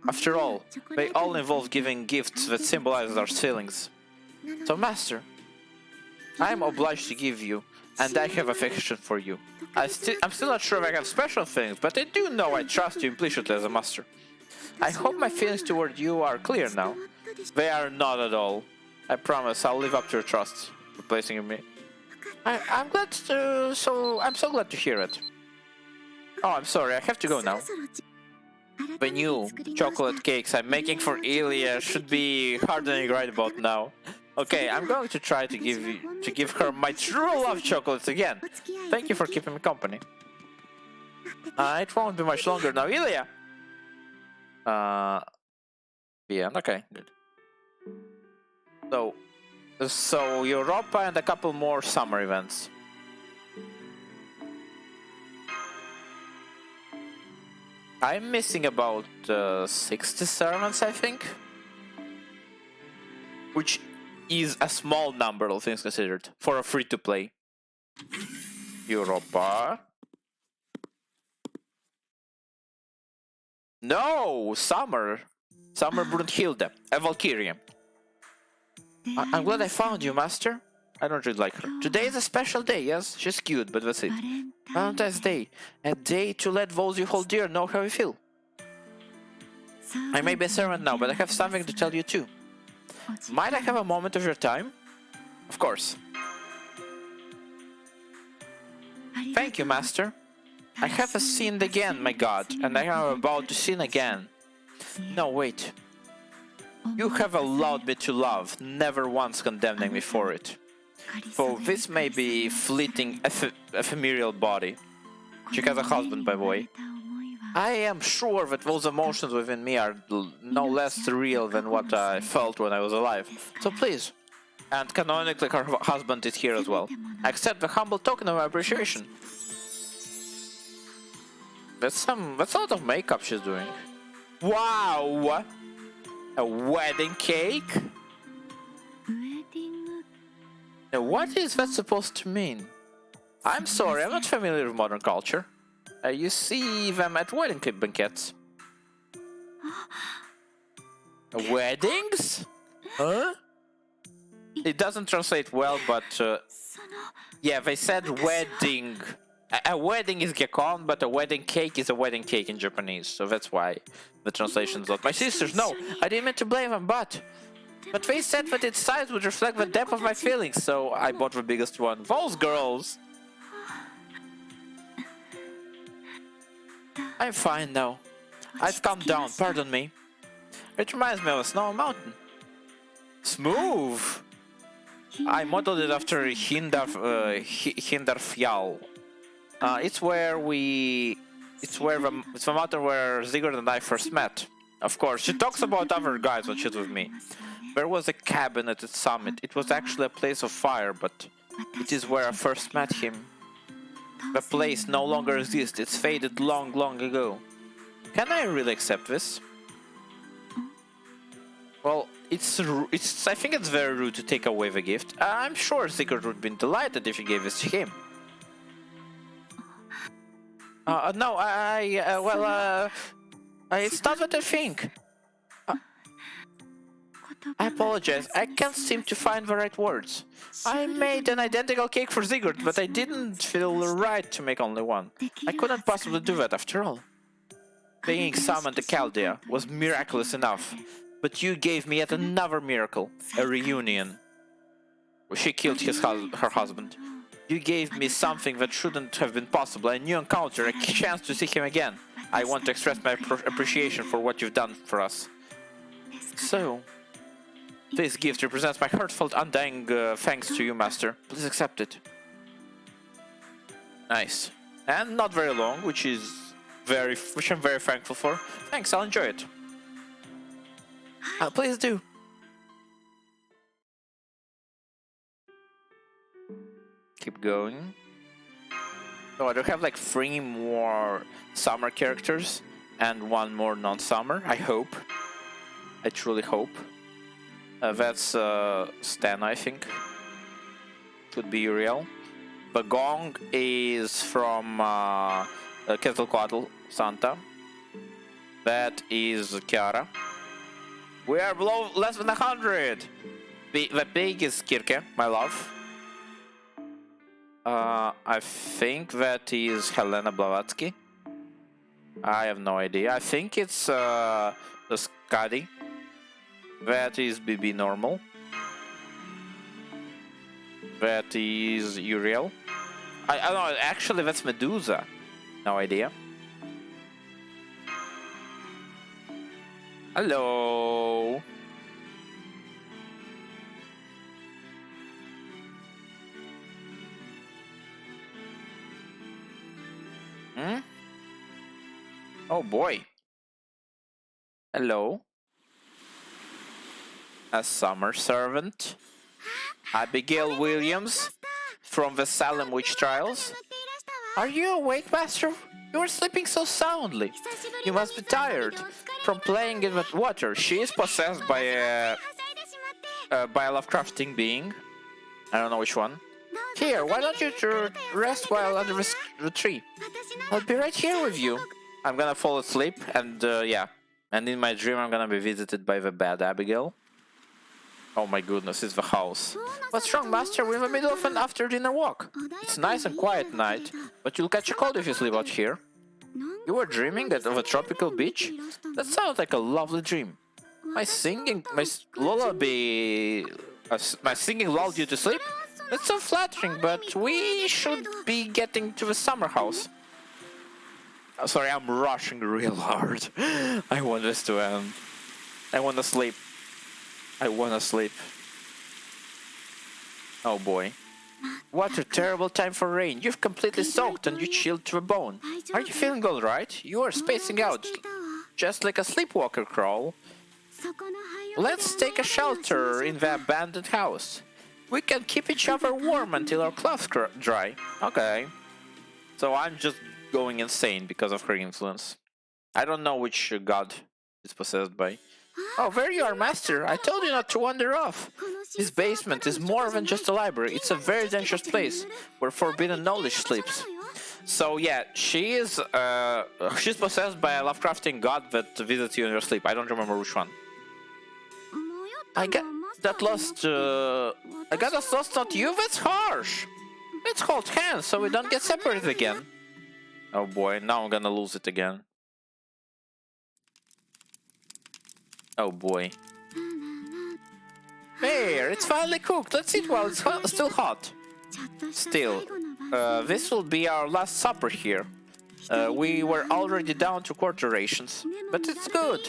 After all, they all involve giving gifts that symbolize our feelings. So, Master, I am obliged to give you, and I have affection for you. I'm still not sure if I have special feelings, but I do know I trust you implicitly as a master. I hope my feelings toward you are clear now. They are not at all. I promise I'll live up to your trust, replacing me. I'm so glad to hear it. Oh, I'm sorry, I have to go now. The new chocolate cakes I'm making for Ilya should be hardening right about now. Okay, I'm going to try to give her my true love chocolates again. Thank you for keeping me company. It won't be much longer now, Ilya. Yeah, okay, good. So Europa and a couple more summer events. I'm missing about 60 servants, I think, which is a small number, all things considered, for a free-to-play. Europa. No, Summer Brunhilde, a Valkyria. I'm glad I found you, Master. I don't really like her. Today is a special day, yes? She's cute, but that's it. Valentine's Day. A day to let those you hold dear know how you feel. I may be a servant now, but I have something to tell you too. Might I have a moment of your time? Of course. Thank you, Master. I have sinned again, my god, and I am about to sin again. No, wait. You have allowed me to love, never once condemning me for it. For this may be fleeting, ephemeral body. She has a husband, by the way. I am sure that those emotions within me are no less real than what I felt when I was alive. So please. And canonically her husband is here as well. Accept the humble token of my appreciation. That's a lot of makeup she's doing. Wow! A wedding cake? Now, what is that supposed to mean? I'm sorry, I'm not familiar with modern culture. You see them at wedding banquets. Weddings? Huh? It doesn't translate well, but yeah, they said wedding. A wedding is gekon, but a wedding cake is a wedding cake in Japanese, so that's why the translation's not. My sisters, no, I didn't mean to blame them, but they said that its size would reflect the depth of my feelings, so I bought the biggest one. Those girls! I'm fine now. I've calmed down, pardon me. It reminds me of a snow mountain. Smooth! I modeled it after Hindarfjall. It's the mountain where Sigurd and I first met. Of course, she talks about other guys when she's with me. There was a cabin at its summit. It was actually a place of fire, but it is where I first met him. The place no longer exists. It's faded long, long ago. Can I really accept this? Well, I think it's very rude to take away the gift. I'm sure Sigurd would be delighted if you gave this to him. No, it's not what I think. I apologize, I can't seem to find the right words. I made an identical cake for Sigurd, but I didn't feel right to make only one. I couldn't possibly do that after all. Being summoned to Chaldea was miraculous enough, but you gave me yet another miracle, a reunion. She killed her husband. You gave me something that shouldn't have been possible, a new encounter, a chance to see him again. I want to express my appreciation for what you've done for us. So, this gift represents my heartfelt, undying thanks to you, Master. Please accept it. Nice. And not very long, which I'm very thankful for. Thanks, I'll enjoy it. Please do. Keep going. Oh, I do have like 3 more summer characters and 1 more non-summer, I hope. I truly hope. That's Stan, I think. Could be Uriel. Bagong is from Quetzalcoatl, Santa. That is Kiara. We are below less than 100! The pig is Kirke, my love. I think that is Helena Blavatsky. I have no idea. I think it's Skadi. That is BB Normal. That is Uriel. I don't know, actually that's Medusa. No idea. Hello. Oh boy. Hello. A summer servant. Abigail Williams from the Salem Witch Trials. Are you awake, Master? You are sleeping so soundly. You must be tired from playing in the water. She is possessed by a Lovecrafting being. I don't know which one. Here, why don't you rest while under the tree? I'll be right here with you. I'm gonna fall asleep and yeah. And in my dream I'm gonna be visited by the bad Abigail. Oh my goodness, it's the house. What's wrong, Master? We're in the middle of an after-dinner walk. It's nice and quiet night, but you'll catch a cold if you sleep out here. You were dreaming of a tropical beach? That sounds like a lovely dream. My singing lulled you to sleep? That's so flattering, but we should be getting to the summer house. Sorry, I'm rushing real hard. I want this to end. I wanna sleep. I wanna sleep. Oh boy. What a terrible time for rain. You've completely soaked and you chilled to the bone. Are you feeling alright? You are spacing out, just like a sleepwalker crawl. Let's take a shelter in the abandoned house. We can keep each other warm until our clothes dry. Okay. So I'm just going insane because of her influence. I don't know which god it's possessed by. Oh, there you are, Master. I told you not to wander off. This basement is more than just a library. It's a very dangerous place where forbidden knowledge sleeps. So yeah, she's possessed by a Lovecraftian god that visits you in your sleep. I don't remember which one. I got lost not you? That's harsh. Let's hold hands so we don't get separated again. Oh boy, now I'm gonna lose it again. Oh boy. There, it's finally cooked. Let's eat while it's still hot. Still, this will be our last supper here. We were already down to quarter rations, but it's good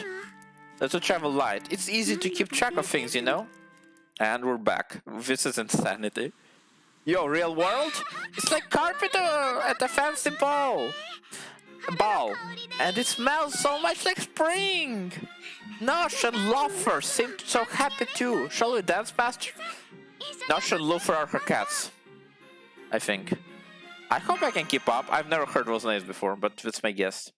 to travel light. It's easy to keep track of things, you know? And we're back. This is insanity. Yo, real world? It's like carpet at a fancy ball. And it smells so much like spring. Nosh and Luffer seem so happy too. Shall we dance, Master? Nosh and Luffer are her cats, I think. I hope I can keep up. I've never heard those names before, but that's my guess.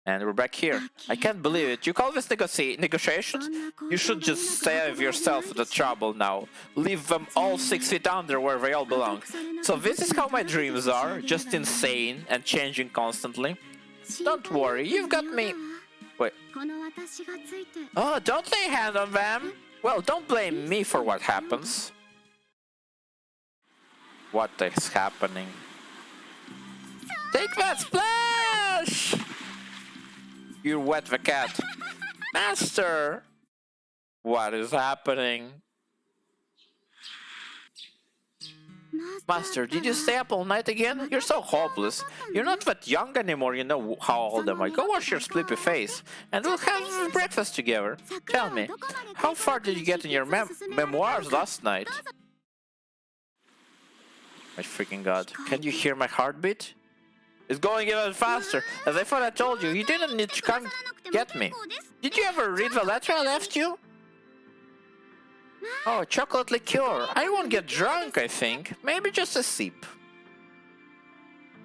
And we're back here. I can't believe it. You call this negotiations? You should just save yourself the trouble now. Leave them all 6 feet under where they all belong. So this is how my dreams are, just insane and changing constantly. Don't worry, you've got me. Wait. Oh, don't lay a hand on them. Well, don't blame me for what happens. What is happening? Take that splash! You wet the cat. Master! What is happening? Master, did you stay up all night again? You're so hopeless. You're not that young anymore, you know how old am I. Go wash your sleepy face, and we'll have breakfast together. Tell me, how far did you get in your memoirs last night? My freaking god. Can you hear my heartbeat? It's going even faster. As I thought I told you, you didn't need to come get me. Did you ever read the letter I left you? Oh, chocolate liqueur. I won't get drunk, I think. Maybe just a sip.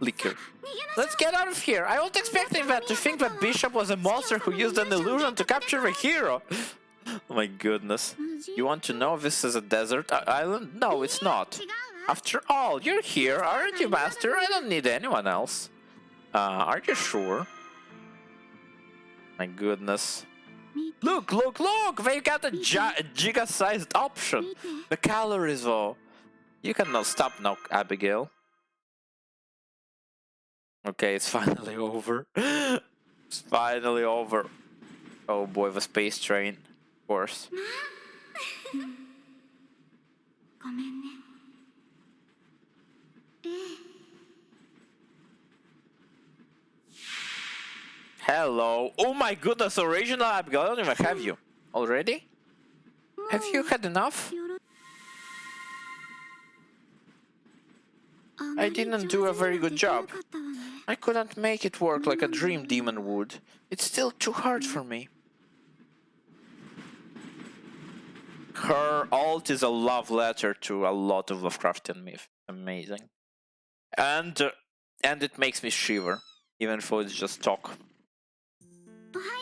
Liquor. Let's get out of here. I wasn't expecting that to think that Bishop was a monster who used an illusion to capture the hero. Oh my goodness. You want to know if this is a desert island? No, it's not. After all, you're here, aren't you, Master? I don't need anyone else. Are you sure? My goodness. Look, look, look! They got a giga-sized option. The calories, though. You cannot stop now, Abigail. Okay, it's finally over. It's finally over. Oh boy, the space train. Of course. Hello. Oh my goodness, original Abigail. I don't even have you. Already? Have you had enough? I didn't do a very good job. I couldn't make it work like a dream demon would. It's still too hard for me. Her ult is a love letter to a lot of Lovecraftian myth. Amazing. And it makes me shiver, even though it's just talk.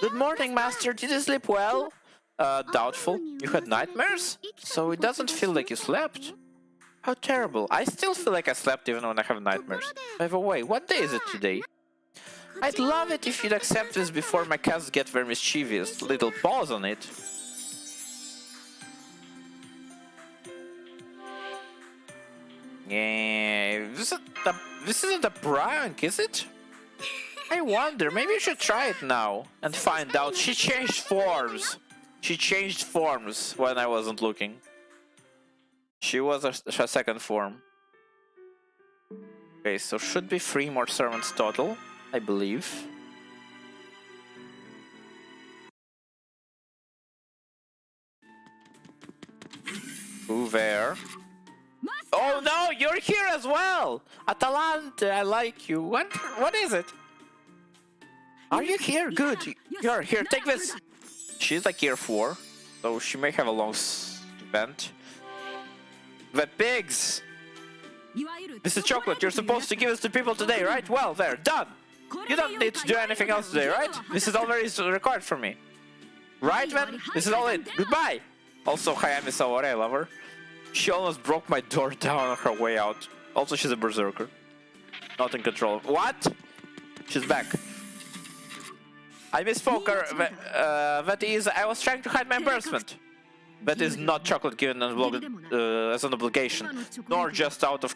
Good morning, Master. Did you sleep well? Doubtful. You had nightmares? So it doesn't feel like you slept? How terrible. I still feel like I slept even when I have nightmares. By the way, what day is it today? I'd love it if you'd accept this before my cats get very mischievous. Little pause on it. Yeah, this isn't a prank, is it? I wonder, maybe you should try it now and find out. She changed forms. She changed forms when I wasn't looking. She was her second form. Okay, so should be 3 more servants total, I believe. Who there? Oh no, you're here as well! Atalante, I like you. What is it? Are you here? Good. You're here, take this. She's like year 4, so she may have a long event. The pigs! This is chocolate, you're supposed to give this to people today, right? Well, there, done! You don't need to do anything else today, right? This is already required for me. Right, man? This is all it. Goodbye! Also, Hayami Sawara, I love her. She almost broke my door down on her way out. Also, she's a berserker. Not in control. What? She's back. I misspoke her. That is, I was trying to hide my embarrassment. That is not chocolate given as an obligation, nor just out of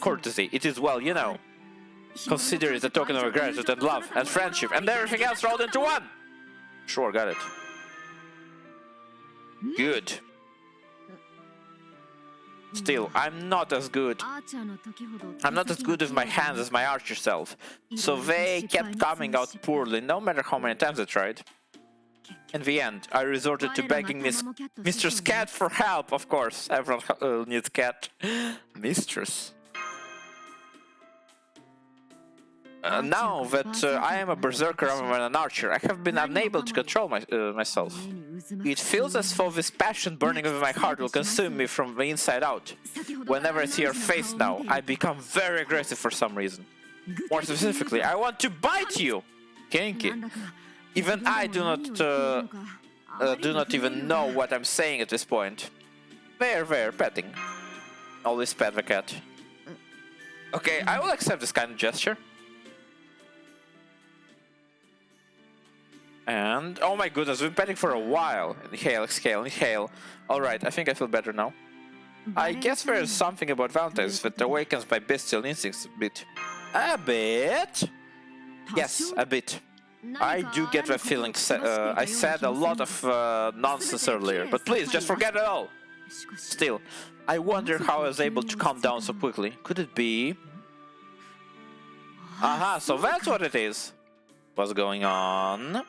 courtesy. It is, well, you know. Consider it a token of gratitude and love and friendship and everything else rolled into one. Sure, got it. Good. Still, I'm not as good. I'm not as good with my hands as my archer self. So they kept coming out poorly, no matter how many times I tried. In the end, I resorted to begging Mistress Cat for help, of course. Everyone needs cat. Mistress. Now that I am a berserker rather than an archer, I have been unable to control myself. It feels as though this passion burning within my heart will consume me from the inside out. Whenever I see your face now, I become very aggressive for some reason. More specifically, I want to bite you! Kinky. Even I do not even know what I'm saying at this point. There, petting. Always pet the cat. Okay, I will accept this kind of gesture. And, oh my goodness, we've been petting for a while. Inhale, exhale, inhale. Alright, I think I feel better now. I guess there is something about Valentine's that awakens my bestial instincts a bit. A bit? Yes, a bit. I do get that feeling. I said a lot of nonsense earlier, but please, just forget it all. Still, I wonder how I was able to calm down so quickly. Could it be... Aha, so that's what it is. What's going on?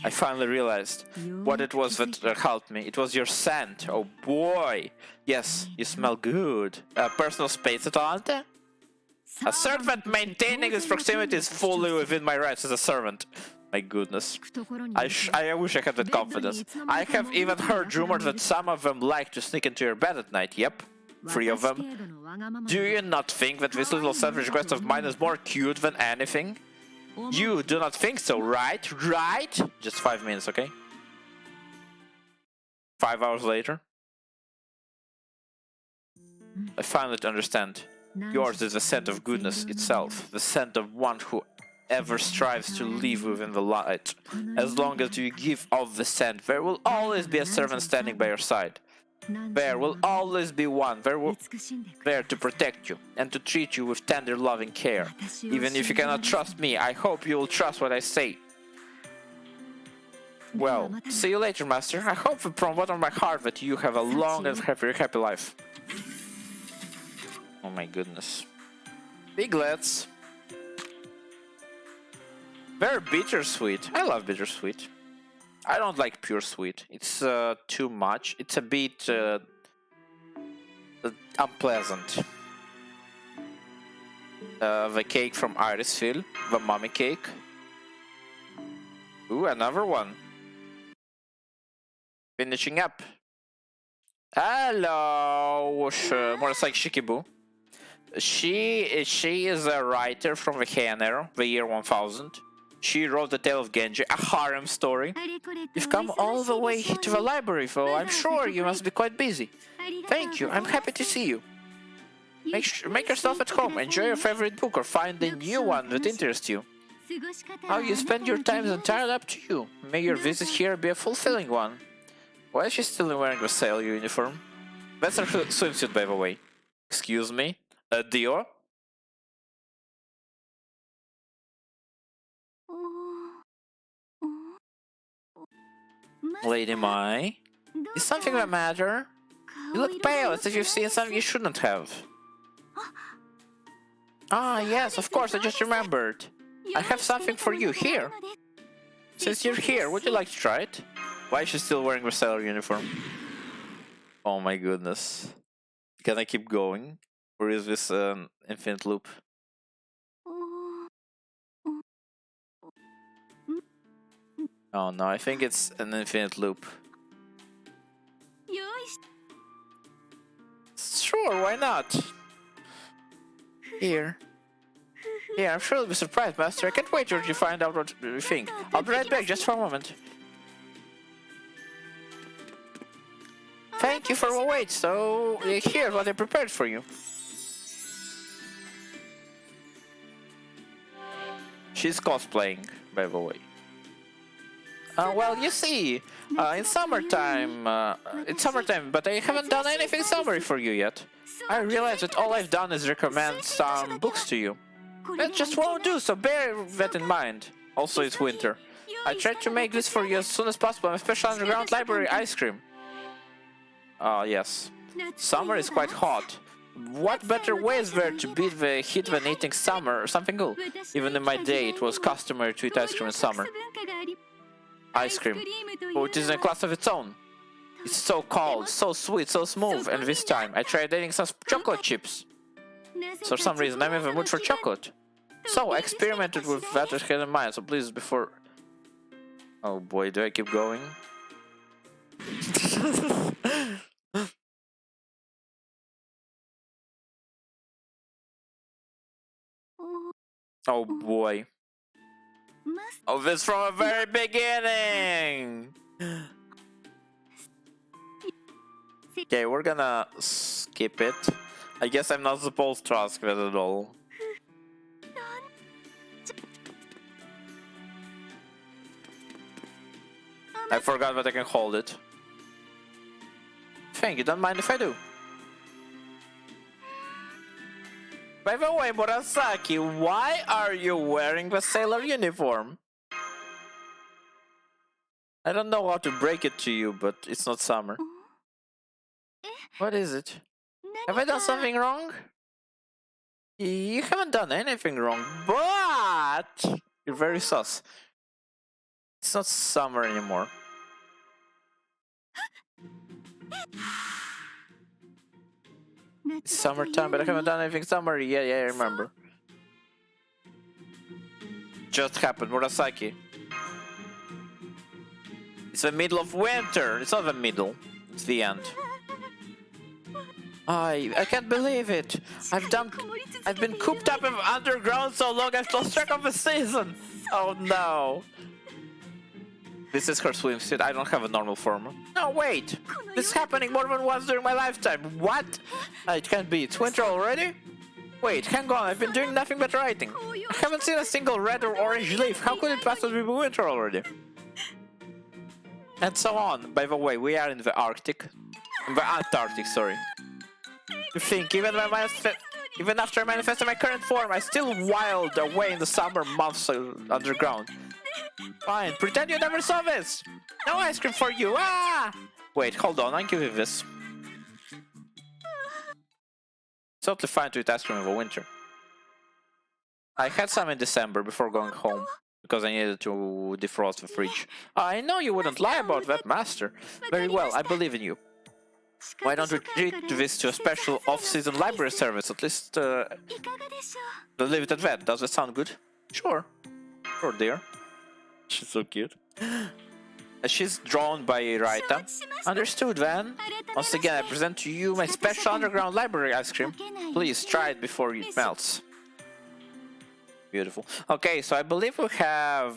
I finally realized what it was that helped me. It was your scent. Oh boy. Yes, you smell good. Personal space, Atalante? Assert that maintaining this proximity is fully within my rights as a servant. My goodness. I wish I had that confidence. I have even heard rumors that some of them like to sneak into your bed at night. Yep, 3 of them. Do you not think that this little selfish request of mine is more cute than anything? You do not think so, right? Right? Just 5 minutes, okay? 5 hours later. I finally understand. Yours is the scent of goodness itself, the scent of one who ever strives to live within the light. As long as you give off the scent, there will always be a servant standing by your side. There will always be one there to protect you and to treat you with tender loving care. Even if you cannot trust me, I hope you will trust what I say. Well, see you later, Master. I hope from the bottom of my heart that you have a long and happy life. Oh my goodness. Piglets. Very bittersweet. I love bittersweet. I don't like pure sweet. It's too much. It's a bit unpleasant. The cake from Irisville, the mommy cake. Ooh, another one. Finishing up. Hello, more like Shikibu. She is a writer from the Heian era, the year 1000. She wrote The Tale of Genji, a harem story. You've come all the way to the library, though. I'm sure you must be quite busy. Thank you, I'm happy to see you. Make yourself at home, enjoy your favorite book, or find a new one that interests you. How you spend your time is entirely up to you. May your visit here be a fulfilling one. Why is she still wearing the sailor uniform? That's her swimsuit, by the way. Excuse me? Dior? Lady Mai. Is something the matter? You look pale, as if you've seen something you shouldn't have. Ah, yes, of course, I just remembered. I have something for you here. Since you're here, would you like to try it? Why is she still wearing the sailor uniform? Oh my goodness. Can I keep going? Or is this an infinite loop? Oh no, I think it's an infinite loop. Sure, why not? Here. Yeah, I'm sure you'll be surprised, Master. I can't wait till you find out what you think. I'll be right back, just for a moment. Thank you for the wait, so here's what I prepared for you. She's cosplaying, by the way. Well, you see, it's summertime, but I haven't done anything summery for you yet. I realize that all I've done is recommend some books to you. That just won't do, so bear that in mind. Also, it's winter. I tried to make this for you as soon as possible. I'm a special underground library ice cream. Yes. Summer is quite hot. What better way is there to beat the heat than eating something cool? Even in my day, it was customary to eat ice cream in summer. Ice cream, which is in a class of its own. It's so cold, so sweet, so smooth, and this time I tried eating some chocolate chips. For some reason, I'm in the mood for chocolate. So I experimented with that with in mind, so please before... Oh boy, do I keep going? Oh boy. Oh, this from the very beginning! Okay, we're gonna skip it. I guess I'm not supposed to ask that at all. I forgot that I can hold it. Thank you, don't mind if I do. By the way, Murasaki, why are you wearing the sailor uniform? I don't know how to break it to you, but it's not summer. What is it? Have I done something wrong? You haven't done anything wrong, but you're very sus. It's not summer anymore. It's summertime, but I haven't done anything summery. Yeah, I remember. Just happened, Murasaki. It's the middle of winter. It's not the middle. It's the end. I can't believe it. I've been cooped up in underground so long I've lost track of the season. Oh no. This is her swimsuit. I don't have a normal form. No, wait. This is happening more than once during my lifetime. What? It can't be. It's winter already? Wait, hang on. I've been doing nothing but writing. I haven't seen a single red or orange leaf. How could it possibly be winter already? And so on. By the way, we are in the Arctic. In the Antarctic, sorry. You think, even after I manifested my current form, I still wild away in the summer months underground. Fine, pretend you never saw this! No ice cream for you! Ah! Wait, hold on, I'll give you this. It's totally fine to eat ice cream in the winter. I had some in December before going home, because I needed to defrost the fridge. I know you wouldn't lie about that, Master. Very well, I believe in you. Why don't we treat this to a special off-season library service? At least, leave it at that. Does that sound good? Sure. Sure, dear. She's so cute. She's drawn by Raita. Understood, then. Once again, I present to you my special underground library ice cream. Please try it before it melts. Beautiful. Okay, so I believe we have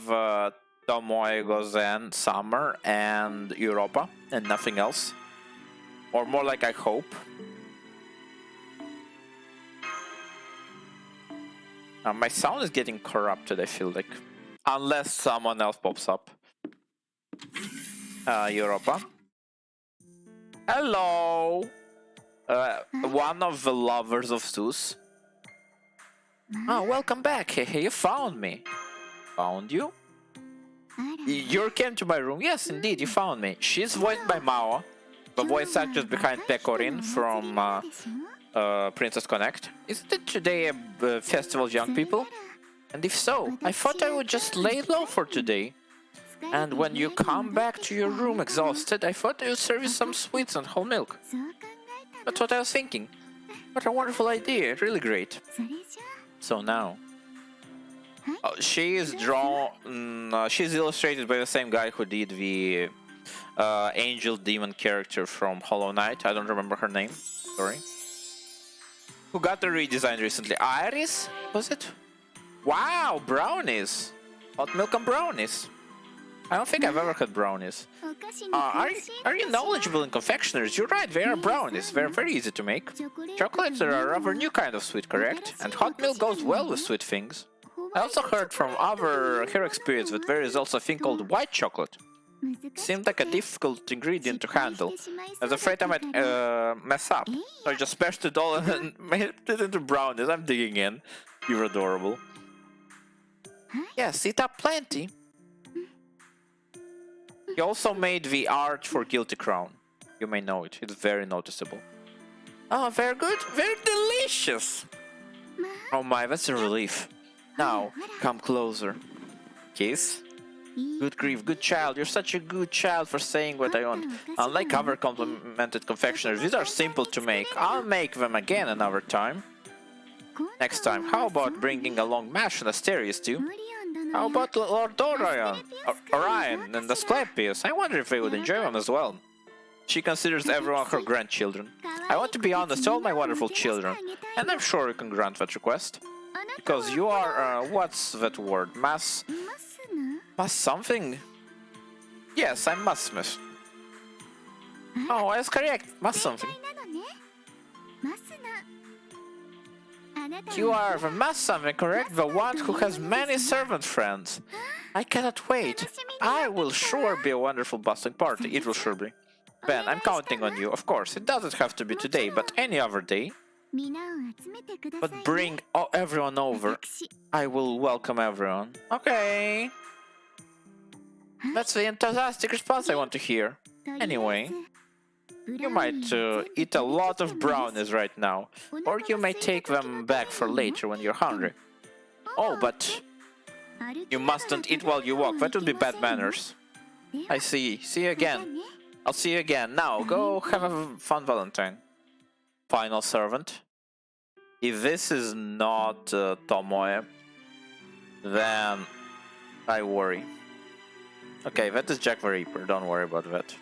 Tomoe Gozen, Summer, and Europa, and nothing else. Or more like I hope. My sound is getting corrupted, I feel like. Unless someone else pops up. Europa. Hello! One of the lovers of Zeus. Oh, welcome back. You found me. Found you? You came to my room? Yes, indeed, you found me. She's voiced by Mao, the voice actress behind Pecorin from Princess Connect. Isn't it today a festival of young people? And if so, I thought I would just lay low for today. And when you come back to your room exhausted, I thought I would serve you some sweets and whole milk. That's what I was thinking. What a wonderful idea, really great. So now... she is she's illustrated by the same guy who did the angel demon character from Hollow Knight. I don't remember her name, sorry. Who got a redesign recently? Iris? Was it? Wow, brownies! Hot milk and brownies. I don't think I've ever had brownies. Are you knowledgeable in confectioneries? You're right, they are brownies. They're very easy to make. Chocolates are a rather new kind of sweet, correct? And hot milk goes well with sweet things. I also heard from other her experience that there is also a thing called white chocolate. Seemed like a difficult ingredient to handle. I was afraid I might mess up. So I just smashed it all and made it into brownies. I'm digging in. You're adorable. Yes, eat up plenty. He also made the art for Guilty Crown. You may know it. It's very noticeable. Oh, very good. Very delicious. Oh my, that's a relief. Now, come closer. Kiss. Good grief, good child. You're such a good child for saying what I want. Unlike other complimented confectioners, these are simple to make. I'll make them again another time. Next time, how about bringing along Mash and Asterius too? How about Lord Orion and Asclepius? I wonder if they would enjoy them as well. She considers everyone her grandchildren. I want to be honest to all my wonderful children, and I'm sure you can grant that request. Because you are, what's that word? Mass something? Yes, I'm Mass Smith. Oh, that's correct. Mass something. You are the Mass something, correct? The one who has many servant friends. I cannot wait. I will sure be a wonderful bustling party. It will sure be. Ben, I'm counting on you. Of course, it doesn't have to be today, but any other day. But bring everyone over. I will welcome everyone. Okay. That's the enthusiastic response I want to hear. Anyway, you might eat a lot of brownies right now, or you may take them back for later when you're hungry. Oh, but you mustn't eat while you walk. That would be bad manners. I see. See you again. I'll see you again. Now, go have a fun Valentine. Final servant. If this is not Tomoe, then I worry. Okay, that is Jack the Reaper. Don't worry about that.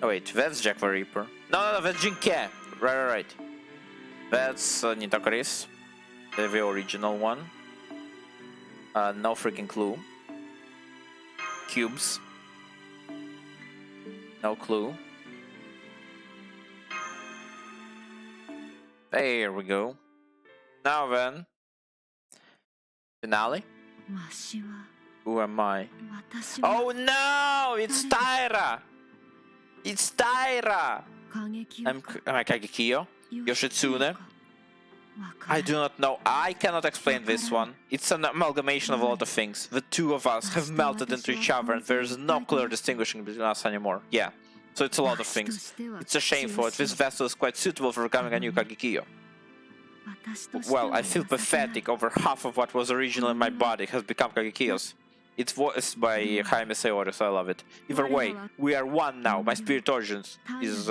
Oh wait, that's Jack the Reaper. No, that's Jinke. Right. That's Nitakuris, the original one. No freaking clue. Cubes. No clue. There we go. Now then. Finale? Who am I? Oh no! It's Taira! It's Taira! Am I Kagekiyo? Yoshitsune? I do not know. I cannot explain this one. It's an amalgamation of a lot of things. The two of us have melted into each other and there's no clear distinguishing between us anymore. Yeah. So it's a lot of things. It's a shame for it. This vessel is quite suitable for becoming a new Kagekiyo. Well, I feel pathetic. Over half of what was originally in my body has become Kagekiyo's. It's voiced by Jaime Seori, so I love it. Either way, we are one now. My spirit origin is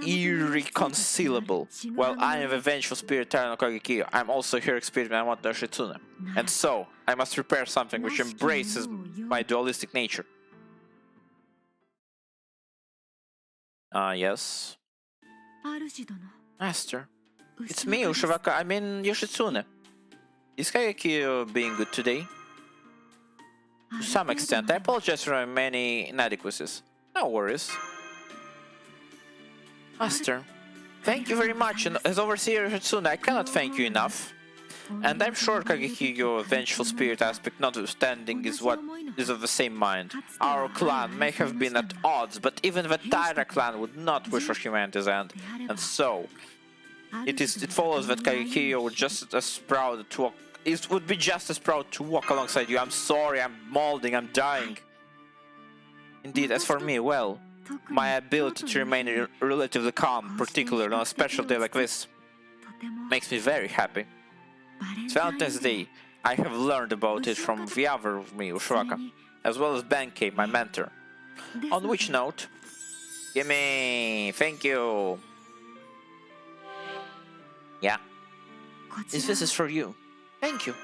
irreconcilable. While I am the vengeful spirit Tyranno Kagekiyo, I'm also here experiencing Yamato Yoshitsune. And so, I must prepare something which embraces my dualistic nature. Yes. Master. It's me, Ushivaka. I mean Yoshitsune. Is Kagekiyo being good today? To some extent. I apologize for my many inadequacies. No worries. Master, thank you very much, and as overseer Yoshitsune, I cannot thank you enough. And I'm sure Kagekiyo, vengeful spirit aspect notwithstanding, is of the same mind. Our clan may have been at odds, but even the Taira clan would not wish for humanity's end. And so, It follows that Kagekyo would just as proud to walk. It would be just as proud to walk alongside you. I'm sorry, I'm molding, I'm dying. Indeed, as for me, well, my ability to remain relatively calm, particularly on a special day like this, makes me very happy. It's Valentine's Day. I have learned about it from the other of me, Ushuaka, as well as Benkei, my mentor. On which note, gimme, thank you. Yeah, this is for you. Thank you.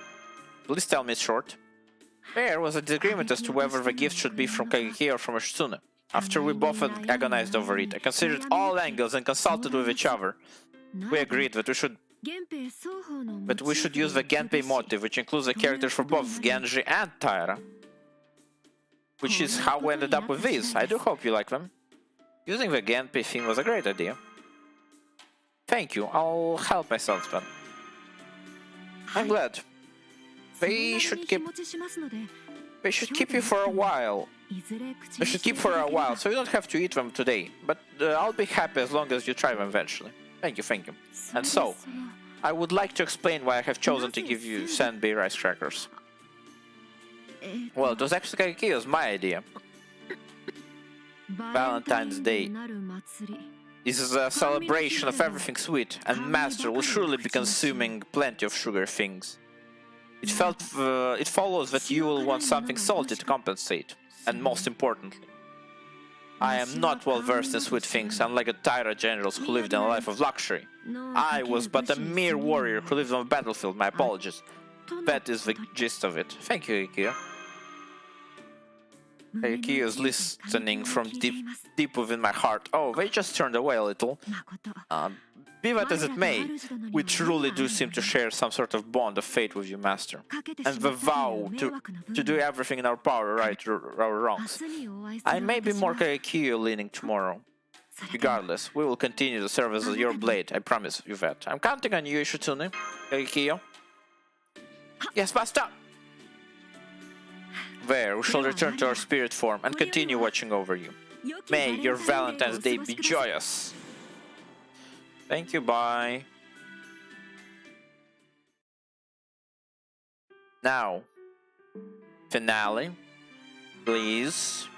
Please tell me it's short. There was a disagreement as to whether the gift should be from Kageki or from Shitsune. After we both agonized over it, I considered all angles and consulted with each other. We agreed that we should use the Genpei motive, which includes the characters for both Genji and Taira. Which is how we ended up with these. I do hope you like them. Using the Genpei theme was a great idea. Thank you, I'll help myself then. I'm glad. They should keep you for a while. They should keep for a while, so you don't have to eat them today. But I'll be happy as long as you try them eventually. Thank you, thank you. And so, I would like to explain why I have chosen to give you Senbei rice crackers. Well, it was actually Kagekiyo's my idea. Valentine's Day is a celebration of everything sweet, and Master will surely be consuming plenty of sugar things. It follows that you will want something salty to compensate, and most importantly, I am not well versed in sweet things, unlike the Taira generals who lived in a life of luxury. I was but a mere warrior who lived on the battlefield, my apologies. That is the gist of it. Thank you, Ikiyo. Ikiyo is listening from deep within my heart. Oh, they just turned away a little. Be that as it may, we truly do seem to share some sort of bond of fate with you, Master. And the vow to do everything in our power to right our wrongs. I may be more Kagekiyo leaning tomorrow. Regardless, we will continue to serve as your blade, I promise you that. I'm counting on you, Ishitsune. Kagekiyo. Yes, Master! There, we shall return to our spirit form and continue watching over you. May your Valentine's Day be joyous! Thank you, bye. Now, finale, please.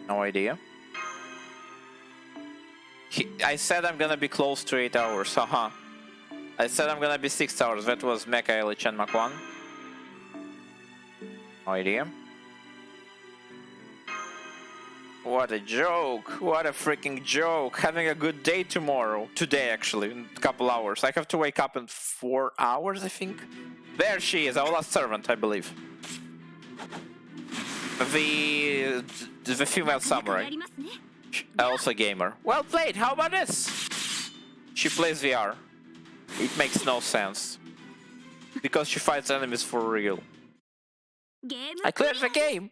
No idea. I said I'm gonna be close to 8 hours, haha. I said I'm gonna be 6 hours, that was Mecha Elich and Mach 1. No idea. What a joke! What a freaking joke! Having a good day tomorrow. Today, actually, in a couple hours. I have to wake up in 4 hours, I think. There she is, our last servant, I believe. The female samurai. Also gamer. Well played, how about this? She plays VR. It makes no sense. Because she fights enemies for real. I cleared the game!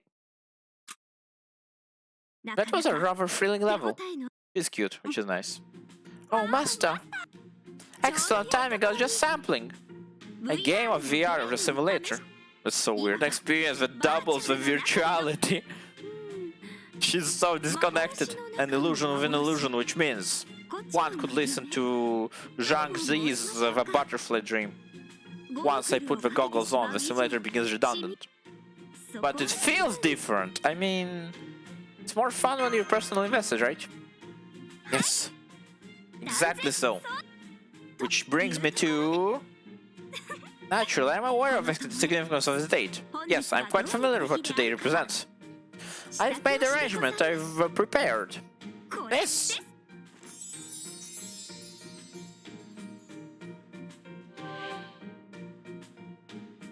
That was a rather thrilling level. She's cute, which is nice. Oh, Master! Excellent timing, I was just sampling! A game of VR of a simulator. That's so weird. An experience that doubles the virtuality. She's so disconnected. An illusion within illusion, which means one could listen to Zhang Zi's The Butterfly Dream. Once I put the goggles on, the simulator begins redundant. But it feels different. I mean, it's more fun when you're personally invested, right? Yes. Exactly so. Which brings me to... Naturally, I'm aware of the significance of this date. Yes, I'm quite familiar with what today represents. I've made arrangements, I've prepared. Yes!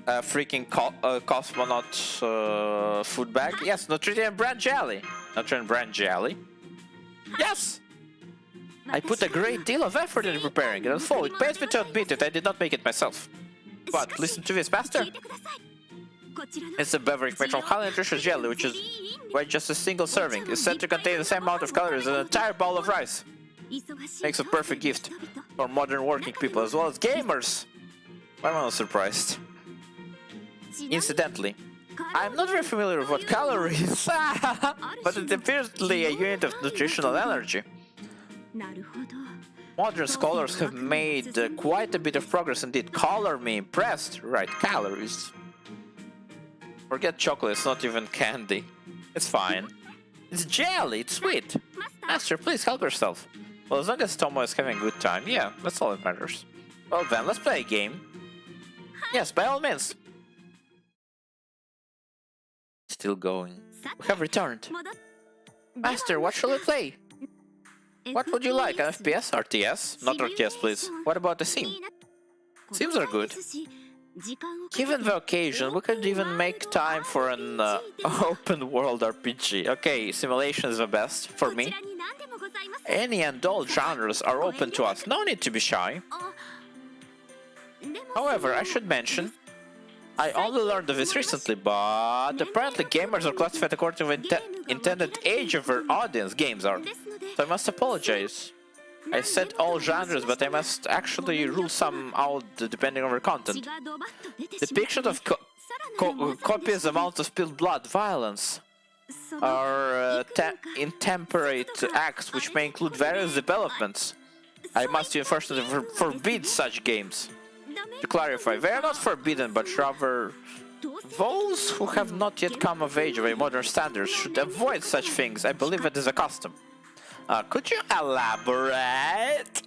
A freaking cosmonaut food bag? Yes, nutrient brand jelly. Nutrient brand jelly? Yes! I put a great deal of effort into preparing it, and so it pains me to admit it, I did not make it myself. But listen to this, Master. It's a beverage made from highly nutritious jelly, which is where just a single serving is said to contain the same amount of calories as an entire bowl of rice. Makes a perfect gift for modern working people as well as gamers. I'm not surprised. Incidentally, I'm not very familiar with what calories is, but it appears to be a unit of nutritional energy. Modern scholars have made quite a bit of progress indeed. Color me impressed. Right, calories. Forget chocolate, it's not even candy. It's fine. It's jelly, it's sweet. Master, please help yourself. Well, as long as Tomo is having a good time, yeah, that's all that matters. Well then, let's play a game. Yes, by all means. Still going. We have returned. Master, what shall we play? What would you like, an FPS, RTS? Not RTS, please. What about the sim? Sims are good. Given the occasion, we could even make time for an open world RPG. Okay, simulation is the best, for me. Any and all genres are open to us, no need to be shy. However, I should mention, I only learned of this recently, but apparently gamers are classified according to the intended age of their audience, games are. So I must apologize. I said all genres, but I must actually rule some out depending on their content. Depiction of copious amounts of spilled blood, violence, or intemperate acts which may include various developments. I must unfortunately forbid such games. To clarify, they are not forbidden, but rather those who have not yet come of age by modern standards should avoid such things. I believe it is a custom. Could you elaborate?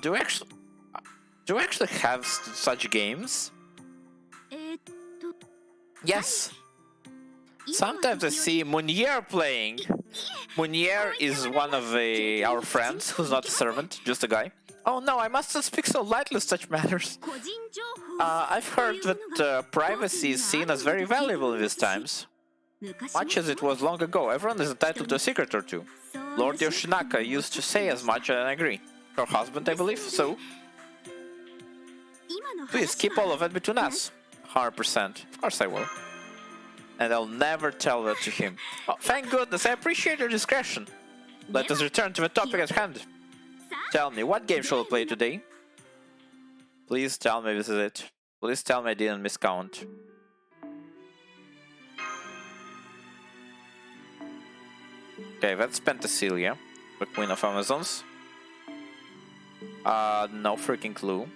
Do we actually have such games? Yes. Sometimes I see Munier playing. Munier is one of our friends who's not a servant, just a guy. Oh no, I mustn't speak so lightly of such matters. I've heard that privacy is seen as very valuable in these times. Much as it was long ago, everyone is entitled to a secret or two. Lord Yoshinaka used to say as much, and I agree. Her husband, I believe, so? Please, keep all of it between us. 100%. Of course I will. And I'll never tell that to him. Oh, thank goodness, I appreciate your discretion. Let us return to the topic at hand. Tell me, what game shall we play today? Please tell me this is it. Please tell me I didn't miscount. Okay, that's Penthesilea, the Queen of Amazons. No freaking clue.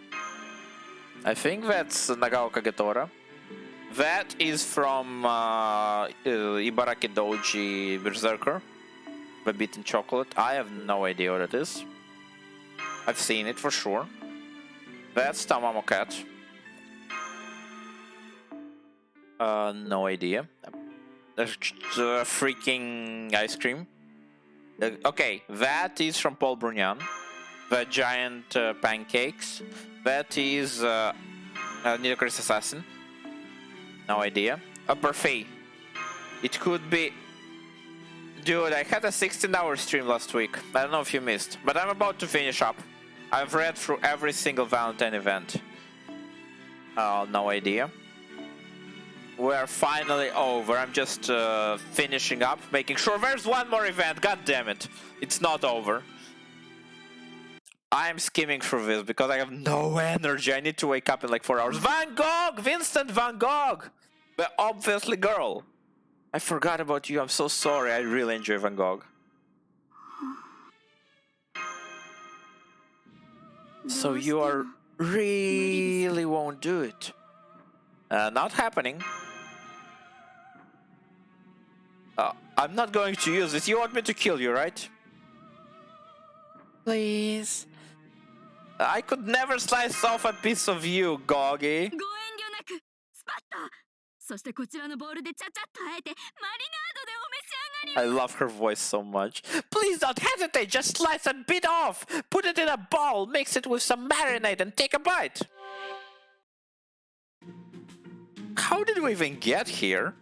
I think that's Nagaoka Getora. That is from Ibaraki Doji Berserker, the Beaten Chocolate. I have no idea what it is. I've seen it for sure. That's Tamamo Cat. No idea. There's freaking ice cream. Okay, that is from Paul Brunian. The giant pancakes. That is Nidocris Assassin. No idea. A parfait. It could be... Dude, I had a 16-hour stream last week. I don't know if you missed, but I'm about to finish up. I've read through every single Valentine event. No idea. We're finally over. I'm just finishing up, making sure there's one more event. God damn it. It's not over. I'm skimming through this because I have no energy. I need to wake up in like 4 hours. Van Gogh! Vincent Van Gogh! The obviously girl. I forgot about you. I'm so sorry. I really enjoy Van Gogh. So you are really won't do it. Not happening. I'm not going to use this. You want me to kill you, right? Please. I could never slice off a piece of you, Goggy. I love her voice so much. Please don't hesitate, just slice a bit off. Put it in a bowl, mix it with some marinade and take a bite. How did we even get here?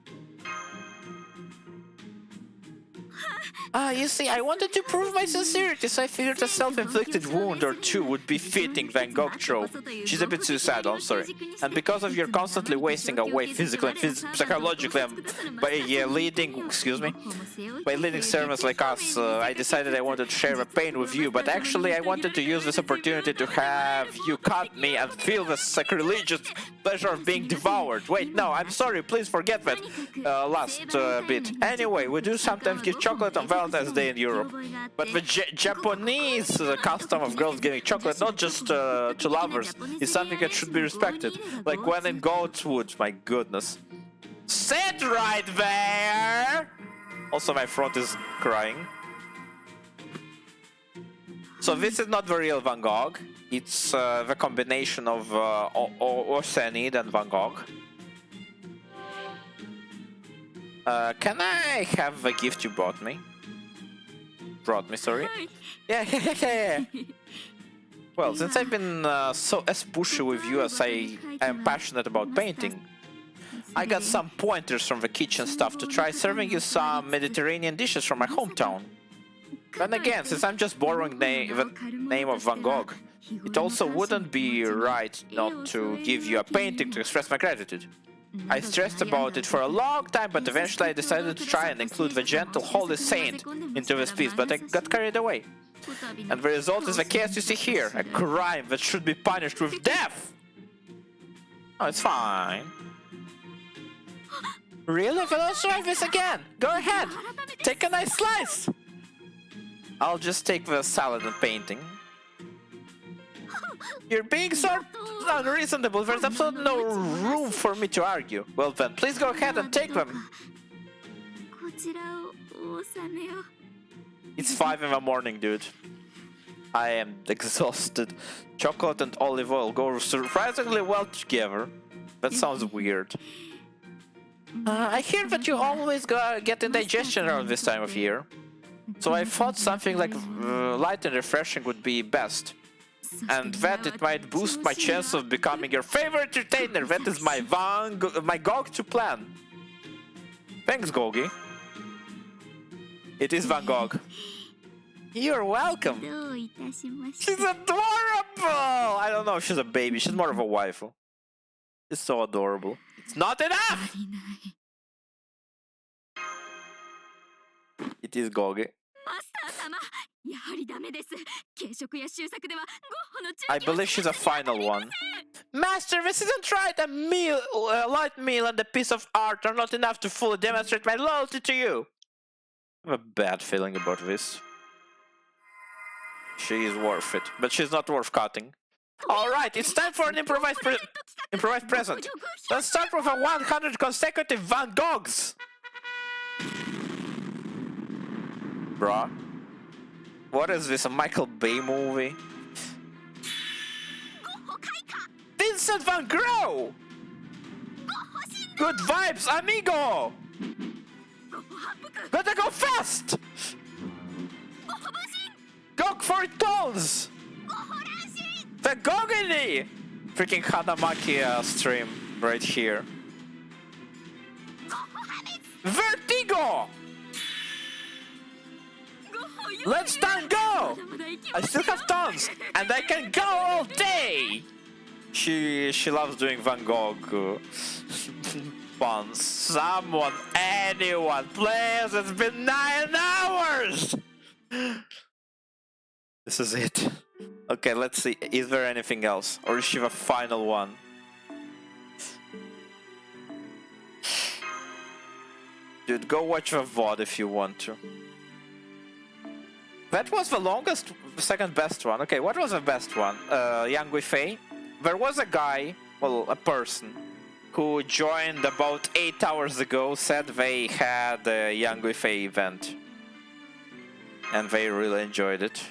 You see, I wanted to prove my sincerity, so I figured a self-inflicted wound or two would be fitting Van Gogh trope. She's a bit suicidal, I'm sorry. And because of your constantly wasting away physically and psychologically by leading servants like us, I decided I wanted to share the pain with you, but actually I wanted to use this opportunity to have you cut me and feel the sacrilegious pleasure of being devoured. Wait, no, I'm sorry, please forget that last bit. Anyway, we do sometimes give chocolate on Valentine's Valentine's Day in Europe. But the Japanese custom of girls giving chocolate, not just to lovers, is something that should be respected. Like when in Goatwood, my goodness. Sit right there! Also, my throat is crying. So this is not the real Van Gogh. It's the combination of Orseni and Van Gogh. Can I have the gift you brought me? Sorry. Yeah. Well, since I've been as pushy with you as I am passionate about painting, I got some pointers from the kitchen staff to try serving you some Mediterranean dishes from my hometown. Then again, since I'm just borrowing the name of Van Gogh, it also wouldn't be right not to give you a painting to express my gratitude. I stressed about it for a long time, but eventually I decided to try and include the gentle holy saint into this piece, but I got carried away. And the result is the case you see here, a crime that should be punished with death! Oh, it's fine. Really? Then let's try this again! Go ahead! Take a nice slice! I'll just take the salad and painting. You're being so unreasonable, there's absolutely no room for me to argue. Well then, please go ahead and take them. It's 5 in the morning, dude. I am exhausted. Chocolate and olive oil go surprisingly well together. That sounds weird. I hear that you always get indigestion around this time of year. So I thought something like light and refreshing would be best. And that it might boost my chance of becoming your favorite entertainer. That is my Gogh to plan. Thanks, Gogi. It is Van Gogh. You're welcome. She's adorable! I don't know if she's a baby. She's more of a waifu. It's so adorable. It's not enough! It is Gogi. I believe she's a final one. Master, this isn't right! A light meal and a piece of art are not enough to fully demonstrate my loyalty to you. I have a bad feeling about this. She is worth it, but she's not worth cutting. Alright, it's time for an improvised present. Let's start with a 100 consecutive Van Goghs! Bruh. What is this, a Michael Bay movie? Vincent Van Gogh! Good vibes, amigo! Gotta go fast! Gog for tolls! The Gogini! Freaking Hanamaki stream right here. Vertigo! Let's tango! I still have tons, and I can go all day! She loves doing Van Gogh puns. Someone, anyone, please! It's been 9 hours! This is it. Okay, let's see. Is there anything else? Or is she the final one? Dude, go watch the VOD if you want to. That was the longest, second best one. Okay, what was the best one? Yang Guifei? There was a guy, well, a person, who joined about 8 hours ago, said they had a Yang Guifei event. And they really enjoyed it.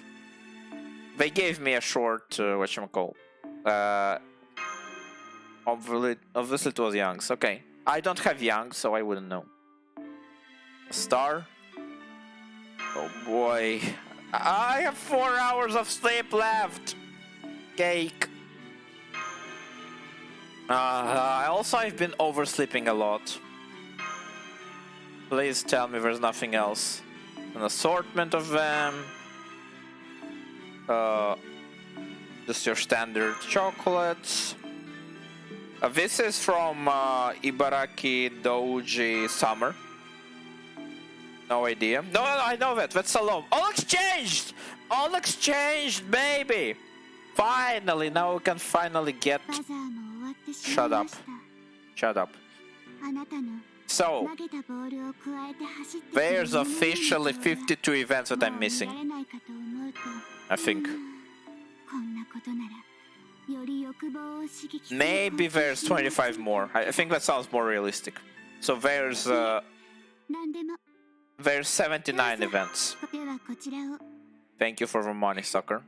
They gave me a short, whatchamacall. Obviously it was Young's. Okay. I don't have Young, so I wouldn't know. A star? Oh boy. I have 4 hours of sleep left! Cake. I've been oversleeping a lot. Please tell me there's nothing else. An assortment of them. Just your standard chocolates. This is from Ibaraki Doji Summer. No idea. No, I know that. That's Salome. All exchanged! All exchanged, baby! Finally, now we can finally get... Shut up. Shut up. So, 投げたボールを加えて走ってくる there's 胸の officially 運動は 52 events that I'm もう missing, 見られないかと思うと I think. こんなことならより欲望を刺激する Maybe there's 25 more. I think that sounds more realistic. So何でも there's 79 events. ではこちらを Thank you for the money, sucker.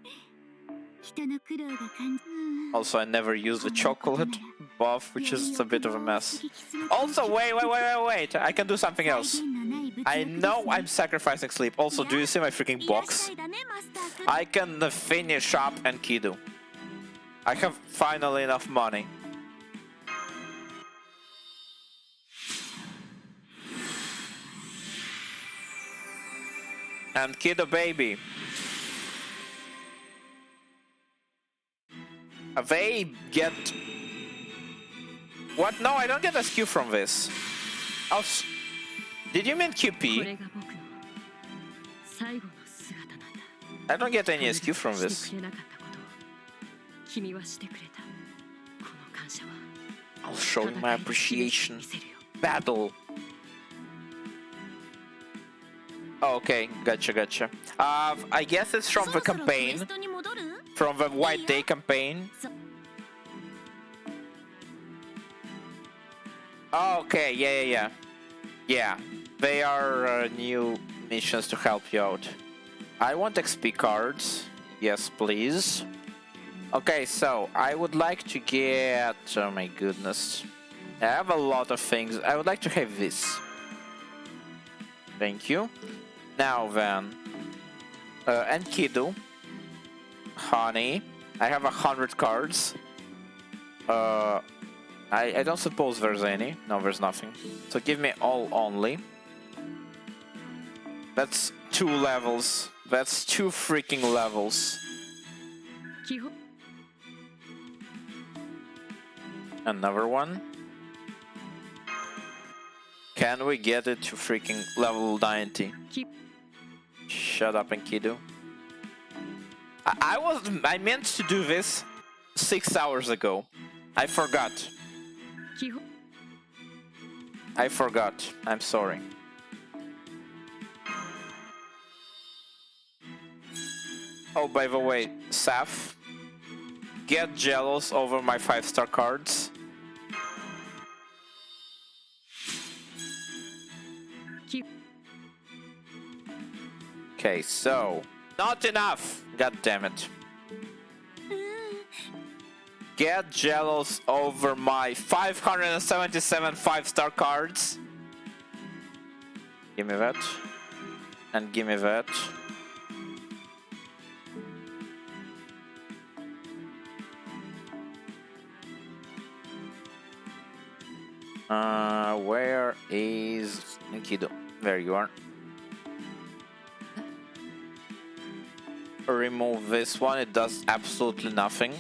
人の苦労が感じ Also, I never used the chocolate buff, which is a bit of a mess. Also, wait. I can do something else. I know I'm sacrificing sleep. Also, do you see my freaking box? I can finish up Enkidu. I have finally enough money. Enkidu baby. They get... What? No, I don't get a SQ from this. Did you mean こ QP? れが僕の最後の姿なんだ I don't get any SQ from して this. くれなかったことを君はしてくれたこの感謝は I'll show you my 戦いで示して appreciation. みせるよ Battle. Oh, okay, gotcha. I guess it's from the そろそろクエ campaign, ストに戻る from the White Day campaign. Oh, okay, yeah. They are new missions to help you out. I want XP cards. Yes, please. Okay, so I would like to get... Oh my goodness. I have a lot of things. I would like to have this. Thank you. Now then. Enkidu. Honey. I have 100 cards. I don't suppose there's any. No, there's nothing. So give me all only. That's 2 levels. That's 2 freaking levels. 基本 Another one. Can we get it to freaking level 90? Shut up, Enkidu. I meant to do this 6 hours ago. I forgot. 基本 I forgot. I'm sorry. Oh, by the way, Saf, get jealous over my 5-star cards. 基 Okay, so not enough. God damn it. Get jealous over my 577 5-star cards. Give me that. And give me that. Where is Enkidu? There you are. Remove this one, it does absolutely nothing.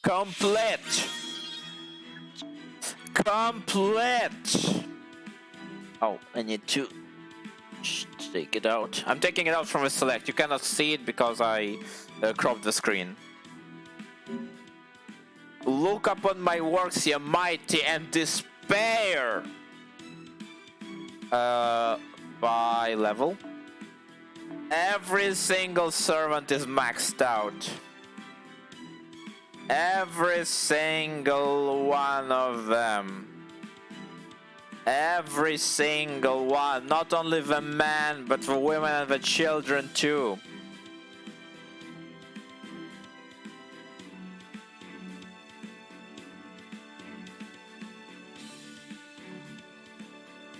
Complete! Oh, I need to take it out. I'm taking it out from the select. You cannot see it because I cropped the screen. Look upon my works, ye mighty, and despair! By level. Every single servant is maxed out. Every single one of them. Every single one. Not only the men, but the women and the children too.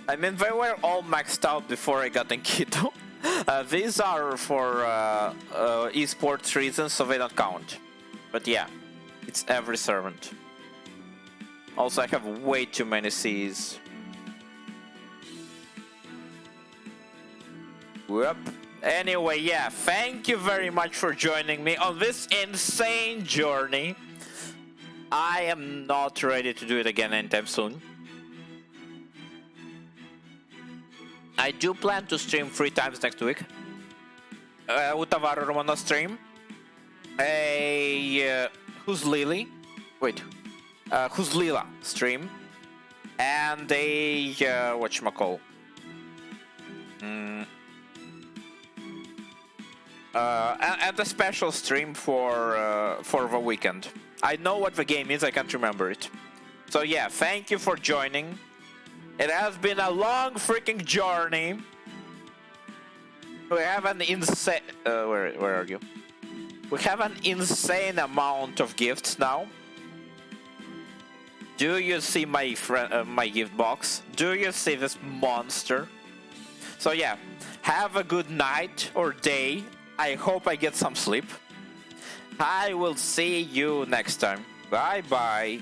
I mean, they were all maxed out before I got Enkidu. These are for esports reasons, so they don't count. But yeah, it's every servant. Also, I have way too many Cs. Whoop. Anyway, yeah, thank you very much for joining me on this insane journey. I am not ready to do it again anytime soon. I do plan to stream 3 times next week. Utavaru Romano stream. Who's Lily? Wait, who's Lila stream, and a whatchamacall. And a special stream for the weekend. I know what the game is, I can't remember it. So yeah, thank you for joining. It has been a long freaking journey. We have an insane... where are you? We have an insane amount of gifts now. Do you see my my gift box? Do you see this monster? So yeah, have a good night or day. I hope I get some sleep. I will see you next time. Bye bye.